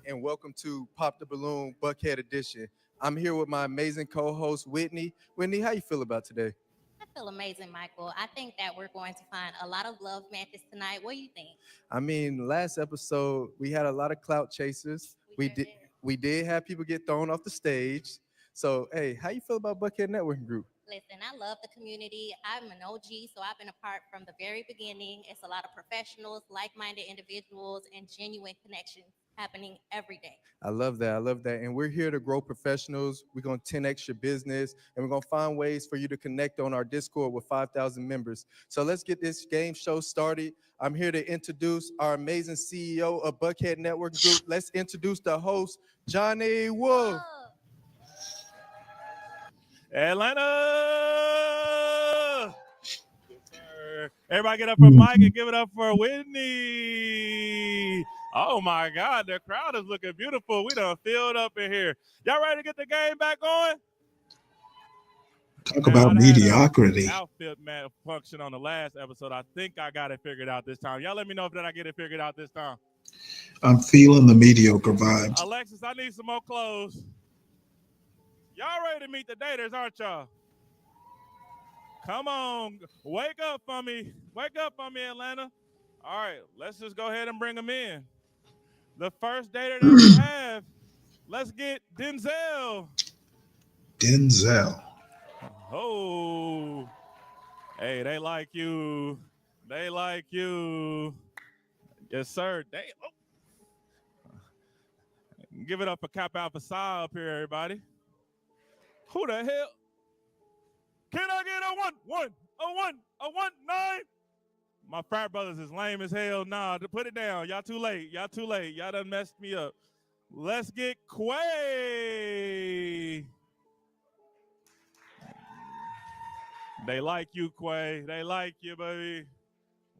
And welcome to Pop the Balloon Buckhead Edition. I'm here with my amazing co-host, Whitney. Whitney, how you feel about today? I feel amazing, Michael. I think that we're going to find a lot of love matches tonight. What do you think? I mean, last episode, we had a lot of clout chasers. We did have people get thrown off the stage. So, hey, how you feel about Buckhead Networking Group? Listen, I love the community. I'm an OG, so I've been a part from the very beginning. It's a lot of professionals, like-minded individuals, and genuine connections happening every day. I love that. I love that. And we're here to grow professionals. We're going to 10x your business, and we're going to find ways for you to connect on our Discord with 5,000 members. So let's get this game show started. I'm here to introduce our amazing CEO of Buckhead Network Group. Let's introduce the host, Johnny Wolf. Atlanta! Everybody get up for Mike and give it up for Whitney. Oh my God, the crowd is looking beautiful. We done filled up in here. Y'all ready to get the game back on? Talk about mediocrity. Outfit malfunction on the last episode. I think I got it figured out this time. Y'all let me know if I get it figured out this time. I'm feeling the mediocre vibes. Alexis, I need some more clothes. Y'all ready to meet the daters, aren't y'all? Come on, wake up for me. Wake up for me, Atlanta. All right, let's just go ahead and bring them in. The first dater that we have, let's get Denzel. Denzel. Oh, hey, they like you. They like you. Yes, sir. Give it up for Cap Alpha Psi up here, everybody. Who the hell? Can I get a 1, 9? My frat brothers is lame as hell. Nah, put it down. Y'all too late. Y'all too late. Y'all done messed me up. Let's get Quay. They like you, Quay. They like you, baby.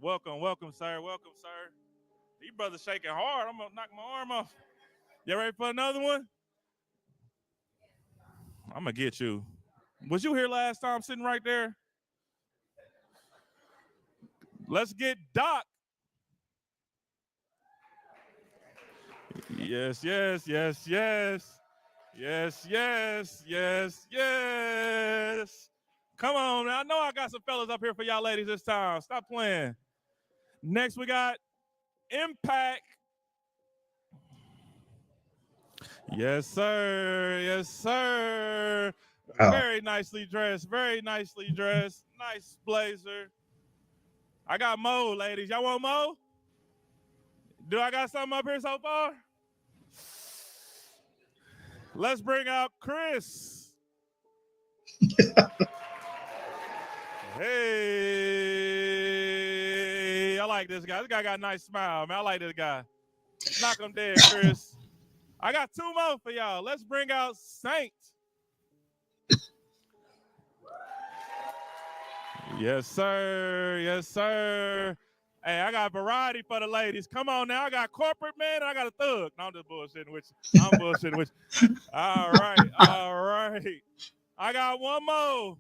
Welcome, sir. Welcome, sir. These brothers shaking hard. I'm going to knock my arm off. You ready for another one? I'm going to get you. Was you here last time sitting right there? Let's get Doc. Yes. Come on, man. I know I got some fellas up here for y'all ladies this time. Stop playing. Next, we got Impact. Yes, sir. Yes, sir. Wow. Very nicely dressed. Very nicely dressed. Nice blazer. I got Mo, ladies. Y'all want Mo? Do I got something up here so far? Let's bring out Chris. Hey, I like this guy. This guy got a nice smile, man. I like this guy. Knock him dead, Chris. I got 2 more for y'all. Let's bring out Saint. Yes, sir. Yes, sir. Hey, I got variety for the ladies. Come on now. I got corporate man and I got a thug. No, I'm just bullshitting with you. I'm bullshitting with you. All right. All right. I got one more.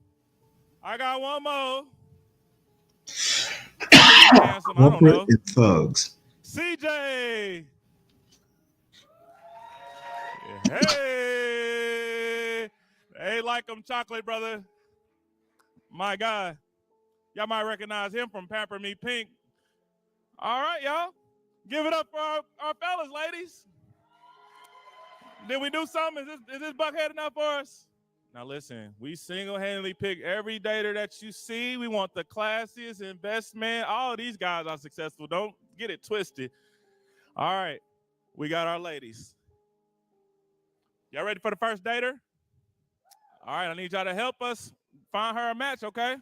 Handsome, I don't know. Corporate and thugs. CJ. Hey. Hey, like them chocolate, brother. My God. Y'all might recognize him from Pamper Me Pink. All right, y'all. Give it up for our fellas, ladies. Did we do something? Is this buckhead enough for us? Now listen, we single-handedly pick every dater that you see. We want the classiest and best man. All these guys are successful. Don't get it twisted. All right, we got our ladies. Y'all ready for the first dater? All right, I need y'all to help us find her a match, okay?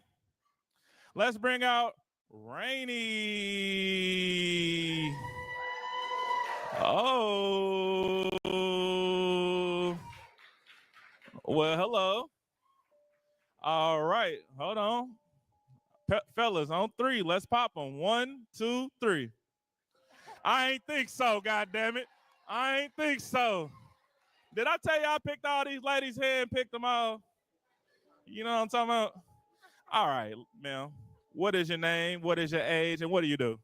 Let's bring out Rainy. Oh. Well, hello. All right, hold on. Fellas, on 3, let's pop them. 1, 2, 3. I ain't think so, goddammit. I ain't think so. Did I tell you I picked all these ladies here and picked them all? You know what I'm talking about? All right, ma'am. What is your name? What is your age? And what do you do?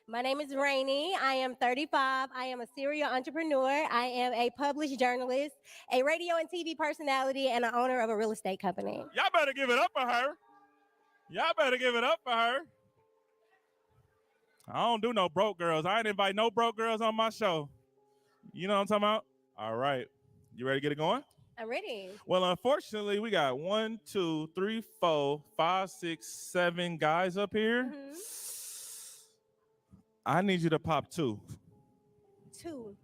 My name is Rainy. I am 35. I am a serial entrepreneur. I am a published journalist, a radio and TV personality, and an owner of a real estate company. Y'all better give it up for her. Y'all better give it up for her. I don't do no broke girls. I ain't invite no broke girls on my show. You know what I'm talking about? All right. You ready to get it going? I'm ready. Well, unfortunately, we got 1, 2, 3, 4, 5, 6, 7 guys up here. Mm-hmm. I need you to pop 2. 2.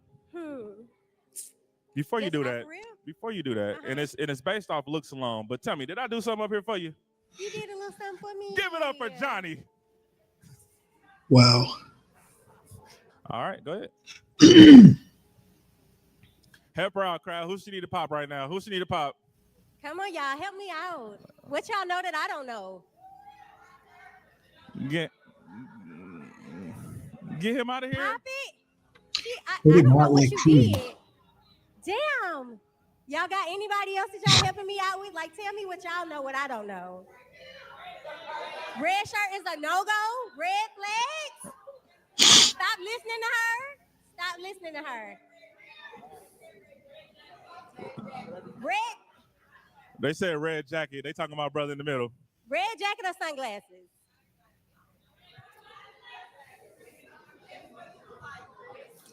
Before you Yes, do not that, for real? before you do that, and it's based off looks alone. But tell me, did I do something up here for you? You did a little something for me. Give it up for Johnny. Wow. All right, go ahead. Help her out, crowd. Who she need to pop right now? Who she need to pop? Come on, y'all. Help me out. What y'all know that I don't know? Get him out of here. Pop it. See, I Pretty don't know what Motley you Crue. did. Damn. Y'all got anybody else that y'all helping me out with? Like, tell me what y'all know, what I don't know. Red shirt is a no-go. Red flags. Stop listening to her. Stop listening to her. Red They said red jacket. They talking about brother in the middle. jacket or sunglasses?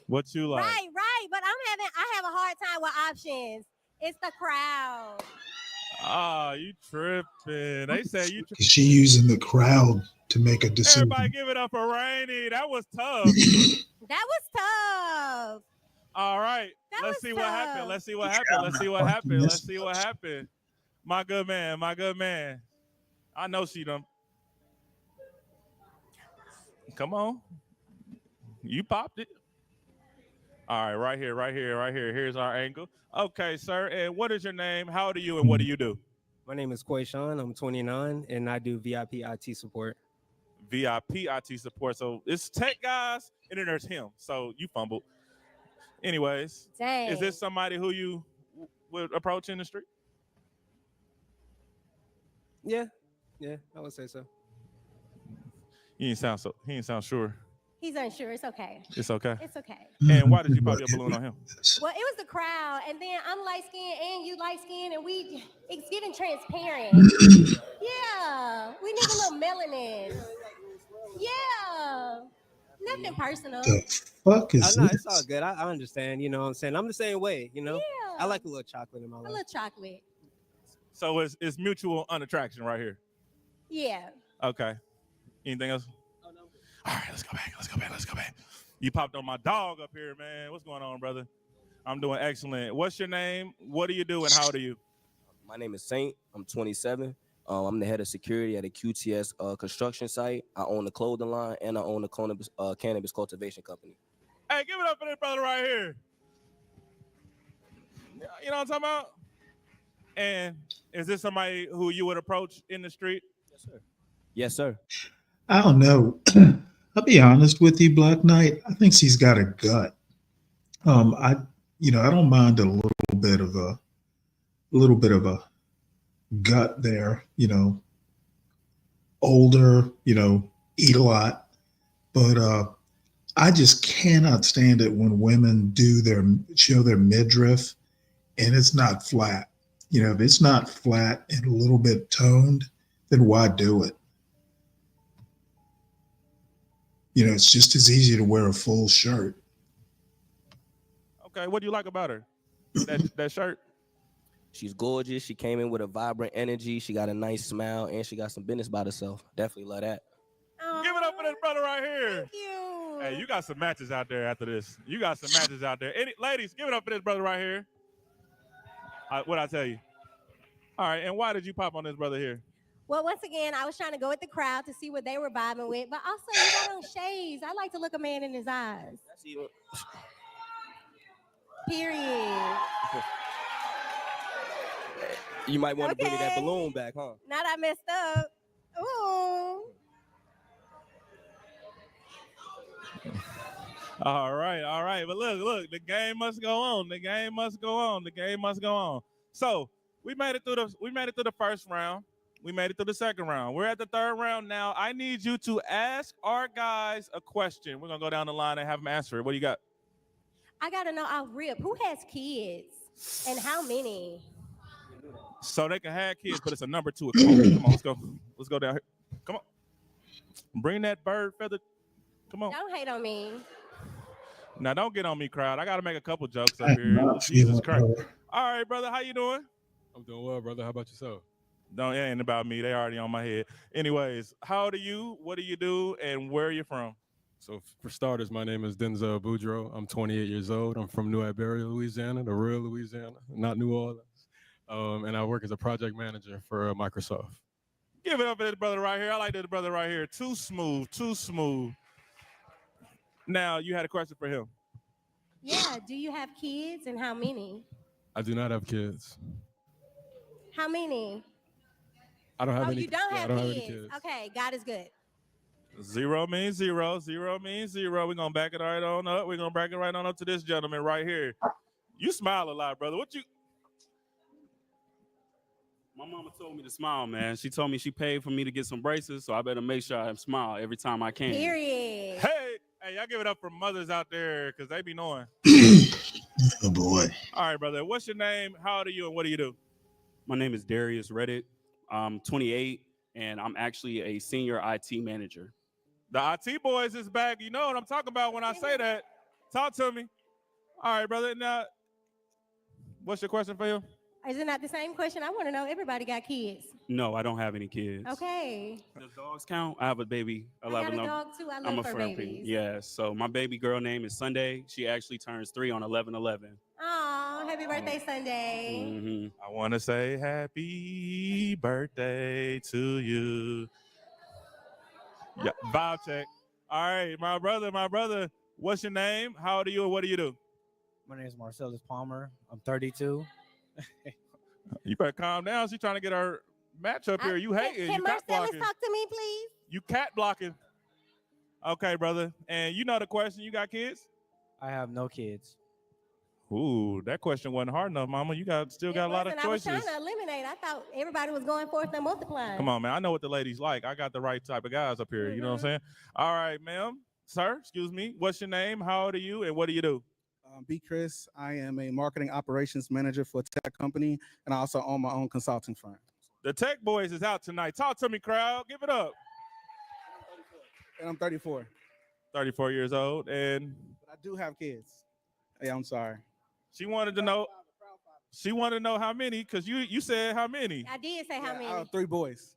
What you like? Right. But I have a hard time with options. It's the crowd. Ah, you tripping. They say you tripping. She using the crowd to make a decision. Everybody give it up for Rainy. That was tough. That was tough. All right. Let's see what happened. Let's see what happened. Let's see what happened. Let's see what happened. My good man. My good man. I know she done. Come on. You popped it. All right, right here, right here, right here. Here's our angle. Okay, sir. And what is your name? How old are you and what do you do? My name is Quayshawn. I'm 29 and I do VIP IT support. VIP IT support. So it's tech guys and then there's him. So you fumbled. Anyways, Dang. Is this somebody who you would approach in the street? Yeah, I would say so. He ain't sound sure. He's unsure. It's okay. It's okay. It's okay. And why did you pop your balloon on him? Well, it was the crowd, and then I'm light skinned and you light skinned, and it's getting transparent. Yeah, we need a little melanin. Yeah, nothing personal. The fuck is No, this? it's all good. I understand. You know what I'm saying? I'm the same way. You know, Yeah. I like a little chocolate in my A life. little chocolate. So it's mutual unattraction right here. Yeah. Okay. Anything else? All right, let's go back. You popped on my dog up here, man. What's going on, brother? I'm doing excellent. What's your name? What do you do and how old are you? My name is Saint. I'm 27. I'm the head of security at a QTS construction site. I own a clothing line and I own a cannabis cultivation company. Hey, give it up for this brother right here. You know what I'm talking about? And is this somebody who you would approach in the street? Yes, sir. Yes, sir. I don't know. I'll be honest with you, Black Knight. I think she's got a gut. I don't mind a little bit of a gut there. Older. Eat a lot, but I just cannot stand it when women show their midriff and it's not flat. If it's not flat and a little bit toned, then why do it? It's just as easy to wear a full shirt. Okay, what do you like about her? That shirt? She's gorgeous. She came in with a vibrant energy. She got a nice smile and she got some business about herself. Definitely love that. Give it up for this brother right here. Thank you. Hey, you got some matches out there after this. Ladies, give it up for this brother right here. What'd I tell you? All right, and why did you pop on this brother here? Well, once again, I was trying to go with the crowd to see what they were vibing with, but also you got on shades. I like to look a man in his eyes. Period. You might want to bring me that balloon back, huh? Now that I messed up. Ooh. All right. But look, the game must go on. So we made it through the first round. We made it through the second round. We're at the third round now. I need you to ask our guys a question. We're gonna go down the line and have them answer it. What do you got? I gotta know off rip, who has kids and how many? So they can have kids, but it's a number to it. Come on, let's go down here. Come on. Bring that bird feather. Come on. Don't hate on me. Now don't get on me, crowd. I gotta make a couple jokes up here. Jesus Christ. All right, brother, how you doing? I'm doing well, brother. How about yourself? No, it ain't about me. They already on my head. Anyways, how old are you? What do you do? And where are you from? So for starters, my name is Denzel Boudreaux. I'm 28 years old. I'm from New Iberia, Louisiana, the real Louisiana, not New Orleans. And I work as a project manager for Microsoft. Give it up for this brother right here. I like this brother right here. Too smooth. Now, you had a question for him. Yeah, do you have kids and how many? I do not have kids. How many? I don't have any. You don't have I don't kids. have any kids. Okay, God is good. Zero means zero. Zero means zero. We're gonna back it right on up. We're gonna back it right on up to this gentleman right here. You smile a lot, brother. What you? My mama told me to smile, man. She told me she paid for me to get some braces, so I better make sure I smile every time I can. Period. Hey, y'all give it up for mothers out there because they be knowing. Oh boy. All right, brother. What's your name? How old are you, and what do you do? My name is Darius Reddick. I'm 28, and I'm actually a senior IT manager. The IT boys is back. You know what I'm talking about when I say that. Talk to me. All right, brother. Now, what's your question for you? Is it not the same question? I want to know. Everybody got kids. No, I don't have any kids. Okay. Does dogs count? I have a baby. I got a dog too. I love fur babies. Yeah, so my baby girl name is Sunday. She actually turns 3 on 11/11. Aw, happy birthday, Sunday. Mm-hmm. I want to say happy birthday to you. Yeah, vibe check. All right, my brother. What's your name? How old are you, and what do you do? My name is Marcellus Palmer. I'm 32. You better calm down. She's trying to get her match up here. You hating. Can You cat Marcellus blocking. talk to me, please? You cat blocking. Okay, brother. And you know the question. You got kids? I have no kids. Ooh, that question wasn't hard enough, mama. You still got a lot of I was choices. trying to eliminate. I thought everybody was going forth and multiplying. Come on, man. I know what the ladies like. I got the right type of guys up here. You know what I'm saying? All right, ma'am. Sir, excuse me. What's your name? How old are you? And what do you do? B. Chris. I am a marketing operations manager for a tech company, and I also own my own consulting firm. The Tech Boys is out tonight. Talk to me, crowd. Give it up. And I'm 34. 34 years old. And But I do have kids. Yeah, I'm sorry. She wanted to know. She wanted to know how many, because you said how many. I did say how many. I have 3 boys.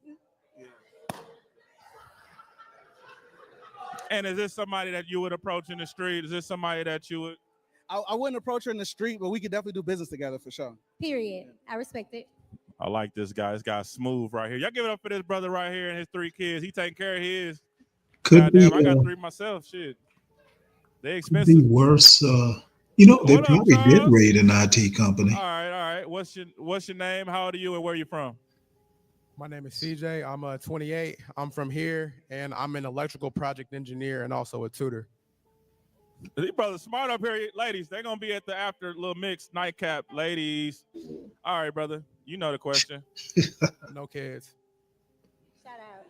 And is this somebody that you would approach in the street? Is this somebody that you would? I wouldn't approach her in the street, but we could definitely do business together for sure. Period. I respect it. I like this guy. This guy's smooth right here. Y'all give it up for this brother right here and his 3 kids. He taking care of his. Could be, Goddamn, I got 3 myself. Shit. They could expensive. be worse. They What up, probably did Charles? raid an IT company. All right. What's your name? How old are you and where are you from? My name is CJ. I'm 28. I'm from here, and I'm an electrical project engineer and also a tutor. These brothers smart up here, ladies. They're gonna be at the after little mix nightcap, ladies. All right, brother. You know the question. No kids. Shout out.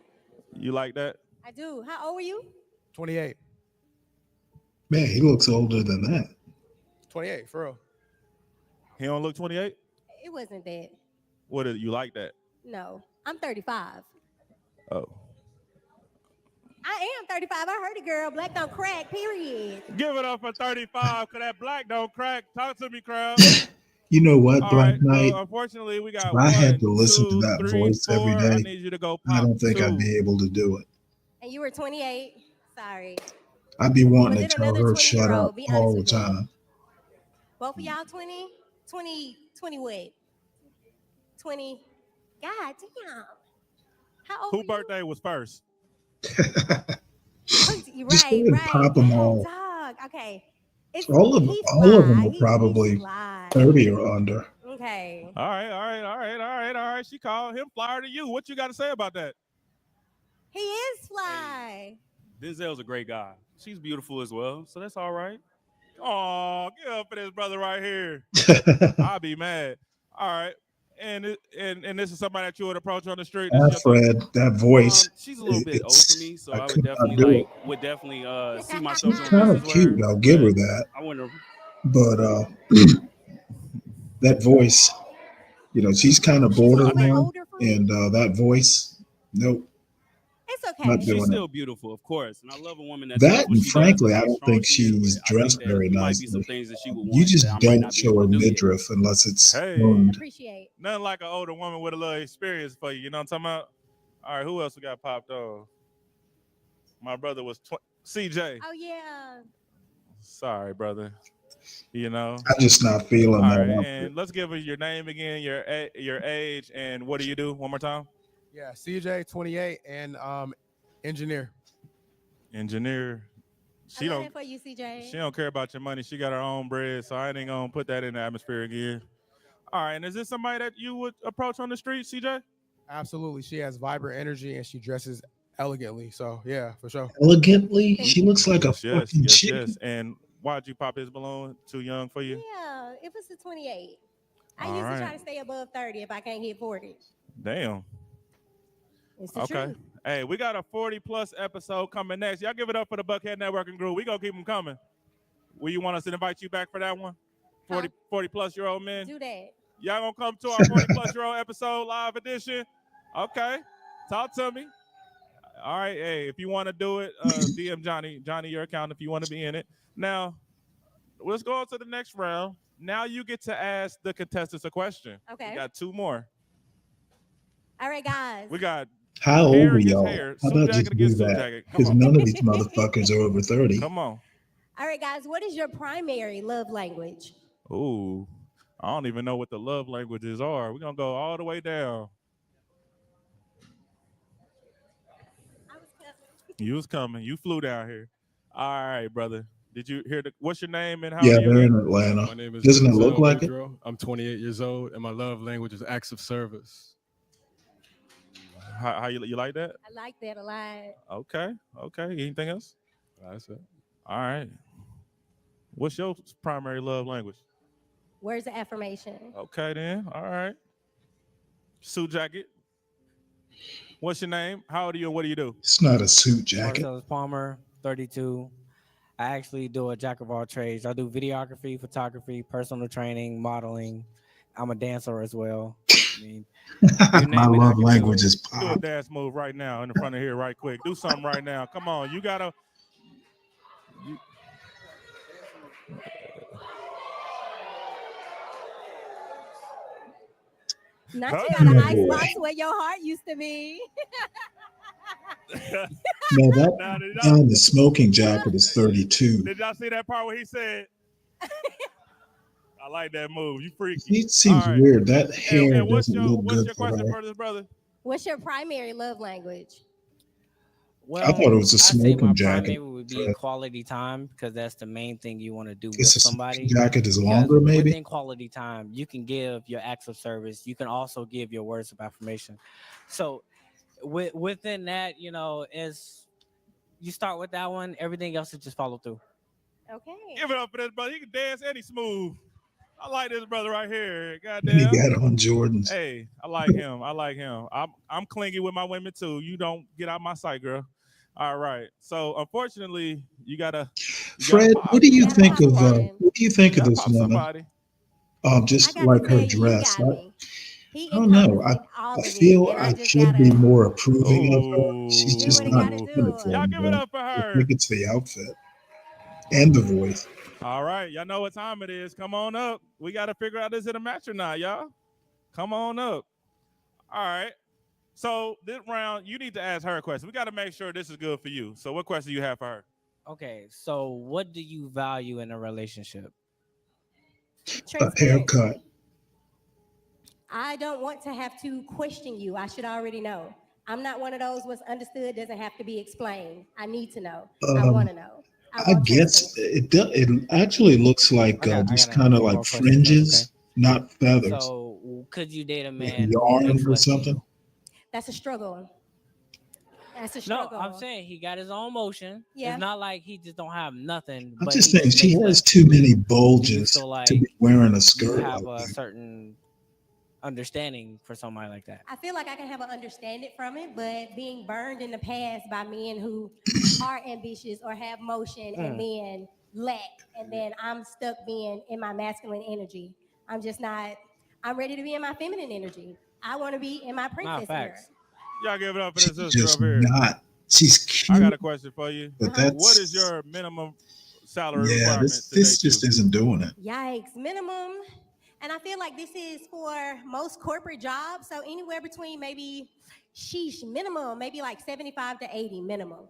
You like that? I do. How old are you? 28. Man, he looks older than that. 28, for real. He don't look 28? It wasn't that. What is you like that? No, I'm 35. Oh. I am 35. I heard it, girl. Black don't crack, period. Give it up for 35, because that black don't crack. Talk to me, crowd. You know what, All Black right, Knight? well, unfortunately, we got If I had to 1, listen 2, to that 3, voice 4. every I day, need you to go I pop don't think 2. I'd be able to do it. And you were 28. Sorry. I'd be wanting Was to it tell another her shut 20-year-old? up Be all honest the with me. time. Both of y'all 20? 20 what? 20. God damn. How old Who birthday was first? you? Just go Right, ahead and right. pop them all. Dog. Okay. It's All of he's them fly. are probably Fly. 30 or under. Okay. All right. She called him flyer to you. What you got to say about that? He is fly. Denzel's a great guy. She's beautiful as well, so that's all right. Oh, give up for this brother right here. I'll be mad. All right. And this is somebody that you would approach on the street. Fred, that voice. She's a little bit old for me, so I could not would do definitely see myself She's doing kind of business with her. cute. I'll give her that. I wouldn't. But that voice, she's kind of borderline. And that voice, nope. It's okay. Not She's doing still it. beautiful, of course, and I love a woman that That, does what and she frankly, does. I and don't how strong think she is, she's but I think dressed that very there might be some nicely. things that she would You want just that I might don't not be show able her to do yet. midriff unless it's Hey. groomed. Appreciate. Nothing like an older woman with a little experience for you. You know what I'm talking about? All right, who else we got popped on? My brother was CJ. Oh yeah. Sorry, brother. I'm just not feeling All that right, outfit. and let's give her your name again, your age, and what do you do? One more time. Yeah, CJ, 28, and engineer. Engineer. I love that for you, CJ. She don't care about your money. She got her own bread, so I ain't gonna put that in the atmosphere again. All right, and is this somebody that you would approach on the street, CJ? Absolutely. She has vibrant energy, and she dresses elegantly. So yeah, for sure. Elegantly, she looks like a Yes, yes, fucking yes, chicken. yes. And why'd you pop his balloon? Too young for you? Yeah, it was a 28. I All usually right. try to stay above 30 if I can't hit 40. Damn. It's the Okay. truth. Hey, we got a 40+ episode coming next. Y'all give it up for the Buckhead Networking Group. We gonna keep them coming. Will you want us to invite you back for that one? 40+ year old men. Do that. Y'all gonna come to our 40+ year old episode live edition? Okay. Talk to me. All right. Hey, if you want to do it, DM Johnny your account if you want to be in it. Now, let's go on to the next round. Now you get to ask the contestants a question. Okay. We got 2 more. All right, guys. We got How old hair are against y'all? hair, How suit about jacket just do against suit that? jacket. Come Because on. none of these motherfuckers are over 30. Come on. All right, guys. What is your primary love language? Ooh, I don't even know what the love languages are. We're gonna go all the way down. You was coming. You flew down here. All right, brother. Did you hear what's your name and how old Yeah, are you they're again? in Atlanta. My name is Doesn't it look Denzel like it? Boudreaux. I'm 28 years old, and my love language is acts of service. How you like that? I like that a lot. Okay. Anything else? That's it. All right. What's your primary love language? Words of affirmation. Okay, then. All right. Suit jacket. What's your name? How old are you and what do you do? It's not a suit jacket. Marcellus Palmer, 32. I actually do a jack of all trades. I do videography, photography, personal training, modeling. I'm a dancer as well. I mean, you My name it, I love can do language it. is Do a pop. dance move right now in the front of here, right quick. Do something right now. Come on. You gotta. Not you Hey. got an Oh, icebox boy. where your heart used to be. No, that Now, guy in the smoking jacket is 32. Did y'all see that part where he said? I like that move. You freaky. He seems All right. weird. That hair And what's doesn't your look good for question her. for this brother? What's your primary love language? Well, I thought it was a I say my smoking jacket. primary would be quality time because that's the main thing you want to do with It's a somebody. smoking jacket is Because longer, maybe. within quality time, you can give your acts of service. You can also give your words of affirmation. So within that, is you start with that one, everything else is just follow through. Okay. Give it up for this brother. He can dance and he's smooth. I like this brother right here. And he Goddamn. got on Jordans. Hey, I like him. I'm clingy with my women too. You don't get out my sight, girl. All right. So unfortunately, you gotta Fred, pop. what do you gotta think pop of one. what do you think You of gotta this pop woman? somebody. Just I got like to her tell you, dress. got me. He I don't know. encompassing all I of feel it, and I I just should gotta be more approving of her. She's Ooh. do just what I not gotta doing it do. for Y'all me, give it bro. up for I her. think it's the outfit and the voice. All right. Y'all know what time it is. Come on up. We gotta figure out is it a match or not, y'all. Come on up. All right. So this round, you need to ask her a question. We got to make sure this is good for you. So what question do you have for her? Okay, so what do you value in a relationship? A haircut. I don't want to have to question you. I should already know. I'm not one of those what's understood doesn't have to be explained. I need to know. I want to know. I guess it actually looks like just kind of few like more questions, fringes, not feathers. So could you date a Like man who yarn makes or less than you? something. That's a struggle. That's a No, struggle. I'm saying he got his own motion. Yeah. It's not like he just don't have nothing. I'm but just he saying she makes less has too than you. many Do you bulges feel like to be wearing a you skirt have like a that. certain understanding for somebody like that? I feel like I can have an understanding from it, but being burned in the past by men who are ambitious or have motion and then lack, and then I'm stuck being in my masculine energy. I'm just not. I'm ready to be in my feminine energy. I want to be in my princess era. Y'all give it up for She's this sister just over here. not. She's I got cute, a question for you. but that's What is your minimum salary yeah. requirement This to date just you? isn't doing it. Yikes, minimum. And I feel like this is for most corporate jobs. So anywhere between maybe, minimum, maybe like 75 to 80 minimum.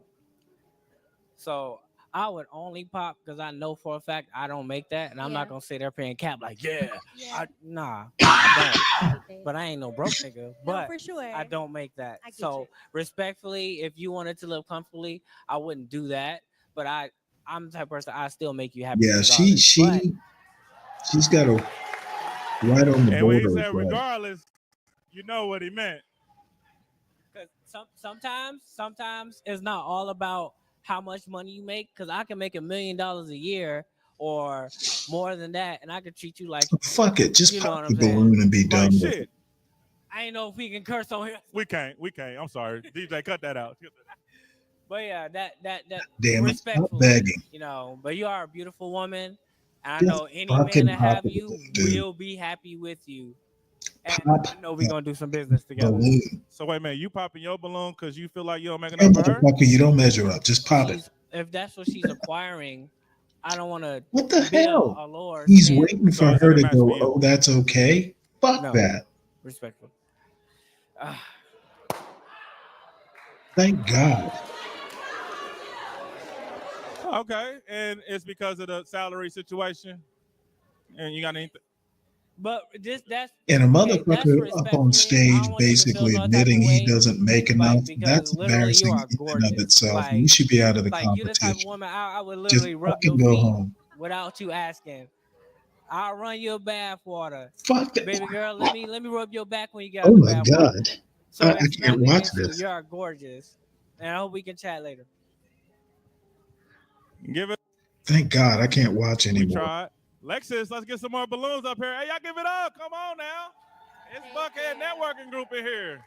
So I would only pop because I know for a fact I don't make that, and I'm not gonna sit there paying cap like, I don't. But I ain't no broke nigga. But for sure. I don't make that. I get So you. respectfully, if you wanted to live comfortably, I wouldn't do that. But I'm the type of person I still make you happy. Yeah, regardless. she's got a right on the And when he border of said right. regardless, you know what he meant. sometimes it's not all about how much money you make, because I can make $1 million a year or more than that, and I can treat you like Fuck it, just you know pop what the I'm saying. balloon and be done Like with shit. it. I ain't know if we can curse on here, We can't. I'm sorry. DJ, cut that out. but yeah, that Damn it, stop respectfully, begging. you know. But you are a beautiful woman, and I Just know any fucking man that pop have the you balloon, dude. will be happy with you, and Pop I know we're gonna do some business the together. balloon. So wait a minute, you popping your balloon because you feel like you don't make Yeah, enough for her? motherfucker, you don't measure up. Just pop it. If that's what she's acquiring, I don't want to What the be hell? a lower He's standard. waiting So for is her it a to match go, for you? oh, that's okay. Fuck No. that. Respectful. Thank God. Okay, and it's because of the salary situation. And you got anything? But that's And a okay. That's motherfucker up on respectfully. I stage don't want you to feel basically no type admitting of he way, doesn't make enough, like, because that's literally you embarrassing are in and of gorgeous. itself. You should be out of the Like you the type of competition. woman I would Just literally rub fucking your go feet home. without you asking. I'll run your bath water. Fuck that. Baby girl, let me rub your back when you get out Oh the my bath water. God. So I it's can't nothing watch against you. this. You are gorgeous. And I hope we can chat later. Give it. Thank God I can't watch We anymore. tried. Lexus, let's get some more balloons up here. Hey, y'all give it up. Come on now. It's Buckhead Networking Group in here.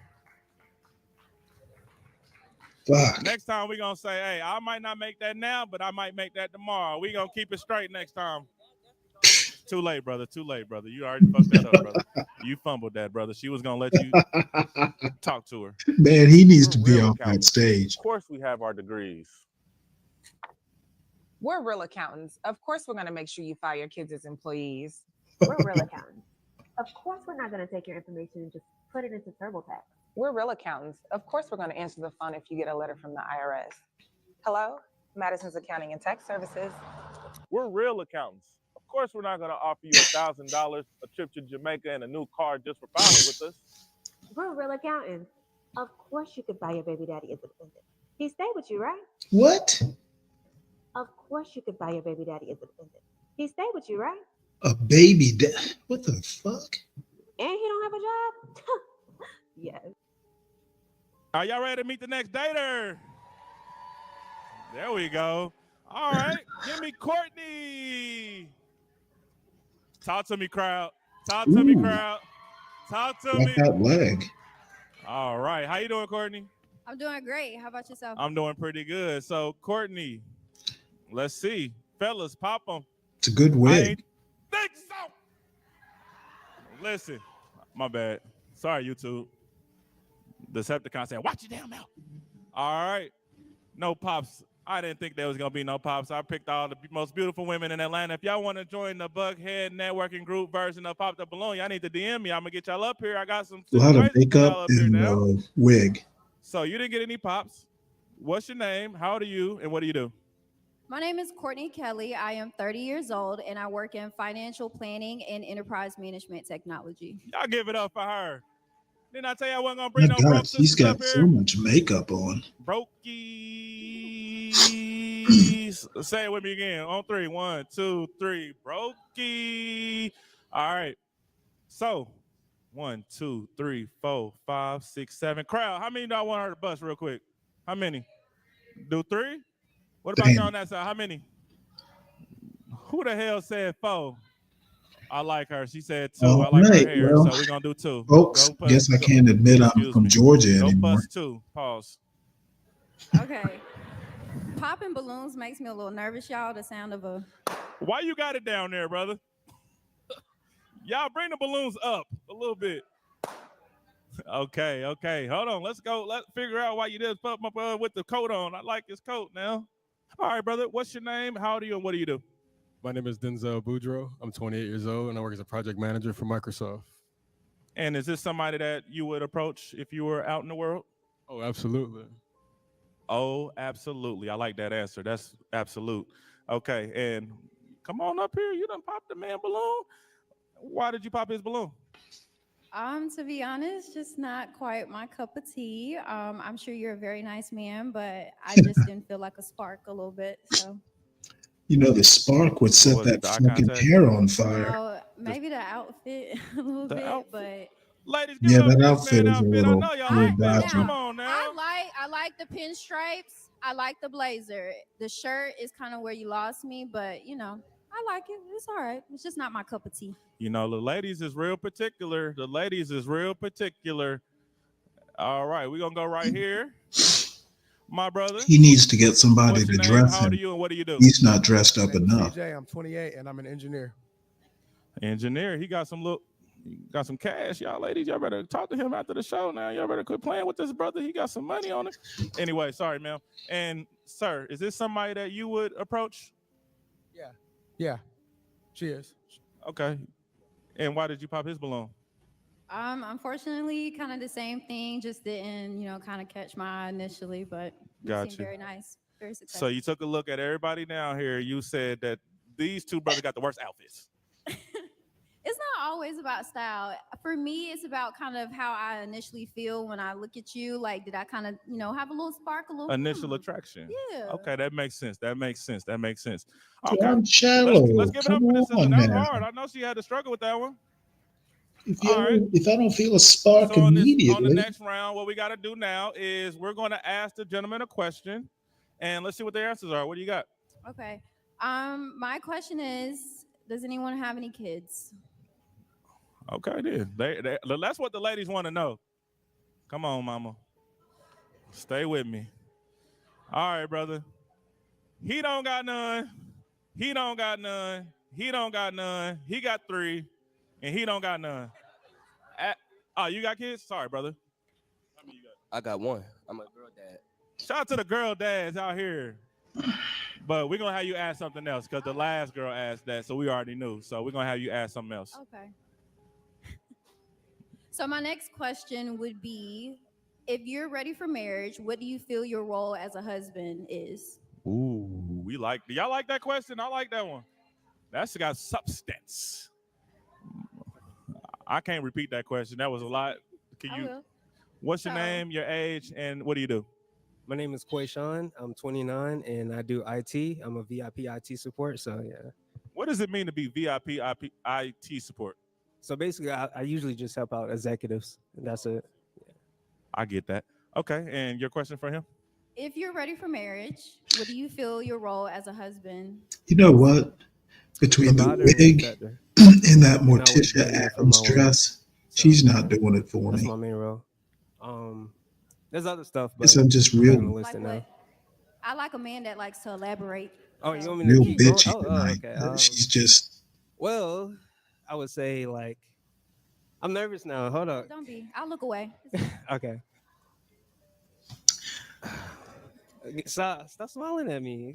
Fuck. Next time we're going to say, hey, I might not make that now, but I might make that tomorrow. We're going to keep it straight next time. Too late, brother. Too late, brother. You already fucked that up, brother. You fumbled that, brother. She was going to let you talk to her. Man, he needs to We're be real on that accountants. stage. Of course we have our degrees. We're real accountants. Of course, we're going to make sure you file your kids as employees. We're real accountants. Of course, we're not going to take your information and just put it into TurboTax. We're real accountants. Of course, we're going to answer the phone if you get a letter from the IRS. Hello, Madison's Accounting and Tax Services. We're real accountants. Of course, we're not going to offer you $1,000, a trip to Jamaica, and a new car just for filing with us. We're real accountants. Of course, you could buy your baby daddy as a dependent. He stayed with you, right? What? Of course, you could buy your baby daddy as a dependent. He stayed with you, right? A baby what the fuck? And he don't have a job? Yes. Are y'all ready to meet the next dater? There we go. All right, give me Courtney. Talk to me, crowd. Talk to me, Ooh. crowd. Talk to Like me. that leg. All right, how you doing, Courtney? I'm doing great. How about yourself? I'm doing pretty good. So, Courtney, let's see. Fellas, pop them. It's a good I wig. ain't think so. Listen, my bad. Sorry, YouTube. Decepticon said, watch your damn mouth. All right. No pops. I didn't think there was going to be no pops. I picked all the most beautiful women in Atlanta. If y'all want to join the Buckhead Networking Group version of Pop the Balloon, y'all need to DM me. I'm going to get y'all up here. I got some A lot of situations for y'all makeup up here and now. wig. So you didn't get any pops. What's your name? How old are you? And what do you do? My name is Courtney Kelly. I am 30 years old, and I work in financial planning and enterprise management technology. Y'all give it up for her. Didn't I tell you I wasn't going to bring My no God, broke he's sisters up got here? so much makeup on. Brokies. Say it with me again. On three. 1, 2, 3. Brokey. All right. So, 1, 2, 3, 4, 5, 6, 7. Crowd, how many do I want her to bust real quick? How many? Do 3? What about Damn. you on that side? How many? Who the hell said 4? I like her. She said 2. All I like right, her hair. well, So we're going to do 2. folks, Go guess I go- can't admit I'm excuse from me. Georgia Go anymore. bust 2. Pause. Okay. Popping balloons makes me a little nervous, y'all. The sound of a... Why you got it down there, brother? Y'all bring the balloons up a little bit. Okay. Hold on. Let's go. Let's figure out why you did pop up with the coat on. I like his coat now. All right, brother. What's your name? How old are you and what do you do? My name is Denzel Boudreau. I'm 28 years old and I work as a project manager for Microsoft. And is this somebody that you would approach if you were out in the world? Oh, absolutely. Oh, absolutely. I like that answer. That's absolute. Okay. And come on up here. You done popped the man balloon. Why did you pop his balloon? To be honest, just not quite my cup of tea. I'm sure you're a very nice man, but I just didn't feel like a spark a little bit. So, You know, the spark would set was it, that the eye fucking contact? hair on fire. maybe the outfit a little The bit, outfit? but Ladies, give Yeah, it up that for this outfit man is a outfit. I know y'all little like that. dodgy. Come on now. I like the pinstripes. I like the blazer. The shirt is kind of where you lost me, but you know, I like it. It's all right. It's just not my cup of tea. You know, the ladies is real particular. The ladies is real particular. All right, we're gonna go right here. My brother. He needs to get somebody What's to your name? dress How old are him. you and what do you do? He's not dressed My up name is enough. CJ. I'm 28 and I'm an engineer. Engineer, he got some cash. Y'all ladies, y'all better talk to him after the show now. Y'all better quit playing with this brother. He got some money on it. Anyway, sorry, ma'am. And sir, is this somebody that you would approach? Yeah, she is. Okay. And why did you pop his balloon? Unfortunately, kind of the same thing. Just didn't, you know, kind of catch my eye initially, but he Got seemed you. very nice, very successful. So you took a look at everybody down here. You said that these two brothers got the worst outfits. It's not always about style. For me, it's about kind of how I initially feel when I look at you. Like, did I kind of, you know, have a little spark, a little Initial attraction. Yeah. Okay, that makes sense. That makes sense. John Okay. Shallow, Let's give it up come for this sister. on That was now. hard. I know she had to struggle with that one. If I don't feel a spark So on the immediately, next round, what we got to do now is we're going to ask the gentleman a question, and let's see what their answers are. What do you got? Okay. My question is, does anyone have any kids? Okay, then. That's what the ladies want to know. Come on, mama. Stay with me. All right, brother. He don't got none. He don't got none. He don't got none. He got 3, and he don't got none. Oh, you got kids? Sorry, brother. I got 1. I'm a girl dad. Shout out to the girl dads out here. But we're going to have you ask something else because the last girl asked that, so we already knew. So we're going to have you ask something else. Okay. So my next question would be, if you're ready for marriage, what do you feel your role as a husband is? Ooh, do y'all like that question? I like that one. That's got substance. I can't repeat that question. That was a lot. What's your name, your age, and what do you do? My name is Quayshawn. I'm 29 and I do IT. I'm a VIP IT support. So yeah. What does it mean to be VIP IT support? So basically, I usually just help out executives. And that's it. Yeah. I get that. Okay, and your question for him? If you're ready for marriage, what do you feel your role as a husband? you know what? Between the wig and that Morticia Adams dress, she's not doing it for That's me. my main role. There's other stuff, but Guess I'm just not real- gonna list it now. I like a man that likes to elaborate. Oh, you want me Real to keep going? bitchy tonight. Okay. She's just Well, I would say like I'm nervous now. Hold on. Don't be. I'll look away. Okay. Stop smiling at me.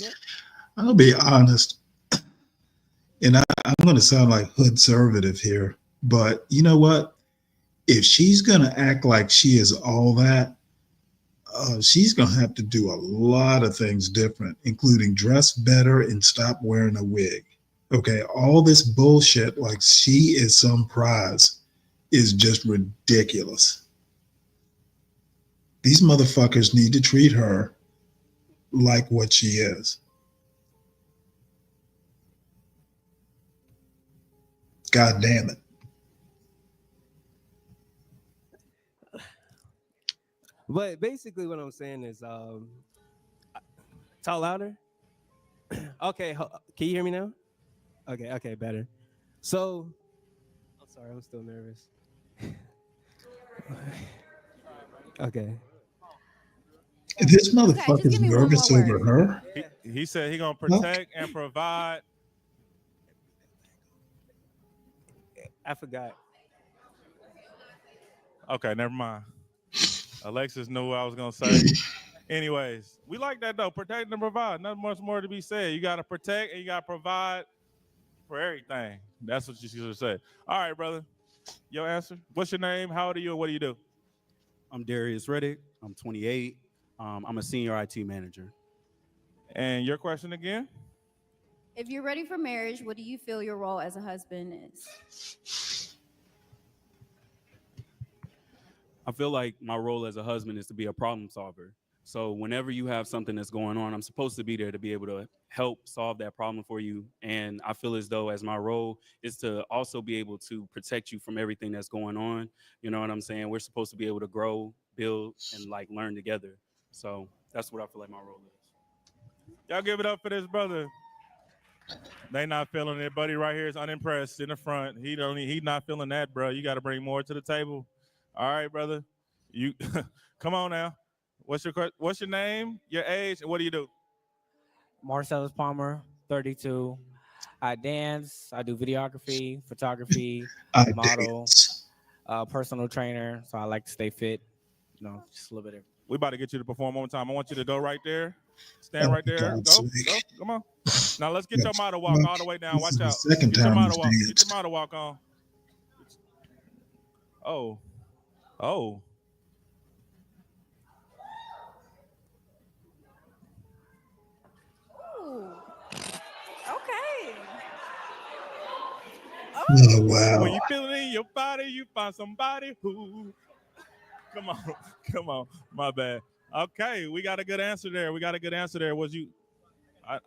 I'll be honest, and I'm going to sound like hood conservative here, but you know what? If she's going to act like she is all that, she's going to have to do a lot of things different, including dress better and stop wearing a wig. Okay, all this bullshit like she is some prize is just ridiculous. These motherfuckers need to treat her like what she is. God damn it. But basically, what I'm saying is, talk louder. Okay, can you hear me now? Okay, better. So, I'm sorry, I'm still nervous. Okay. This motherfucker's nervous over her. He said he gonna protect and provide. I forgot. Okay, never mind. Alexis knew what I was gonna say. Anyways, we like that though. Protect and provide. Not much more to be said. You gotta protect and you gotta provide for everything. That's what you should have said. All right, brother. Your answer. What's your name? How old are you and what do you do? I'm Darius Reddick. I'm 28. I'm a senior IT manager. And your question again? If you're ready for marriage, what do you feel your role as a husband is? I feel like my role as a husband is to be a problem solver. So whenever you have something that's going on, I'm supposed to be there to be able to help solve that problem for you. And I feel as though as my role is to also be able to protect you from everything that's going on. You know what I'm saying? We're supposed to be able to grow, build, and like learn together. So that's what I feel like my role is. Y'all give it up for this brother. They not feeling it. Buddy right here is unimpressed in the front. He not feeling that, bro. You got to bring more to the table. All right, brother. You come on now. What's your name, your age, and what do you do? Marcellus Palmer, 32. I dance. I do videography, photography, I model, personal trainer. So I like to stay fit. You know, just a little bit of. We about to get you to perform one more time. I want you to go right there. Stand right there. Go. Come on. Now let's get your model walk all the way down. Watch out. Second Get your time model this walk. Get dance. your model walk on. Oh. Oh. Ooh. Okay. Oh, wow. When you feel it in your body, you find somebody who. Come on. Come on. My bad. Okay, we got a good answer there. Was you?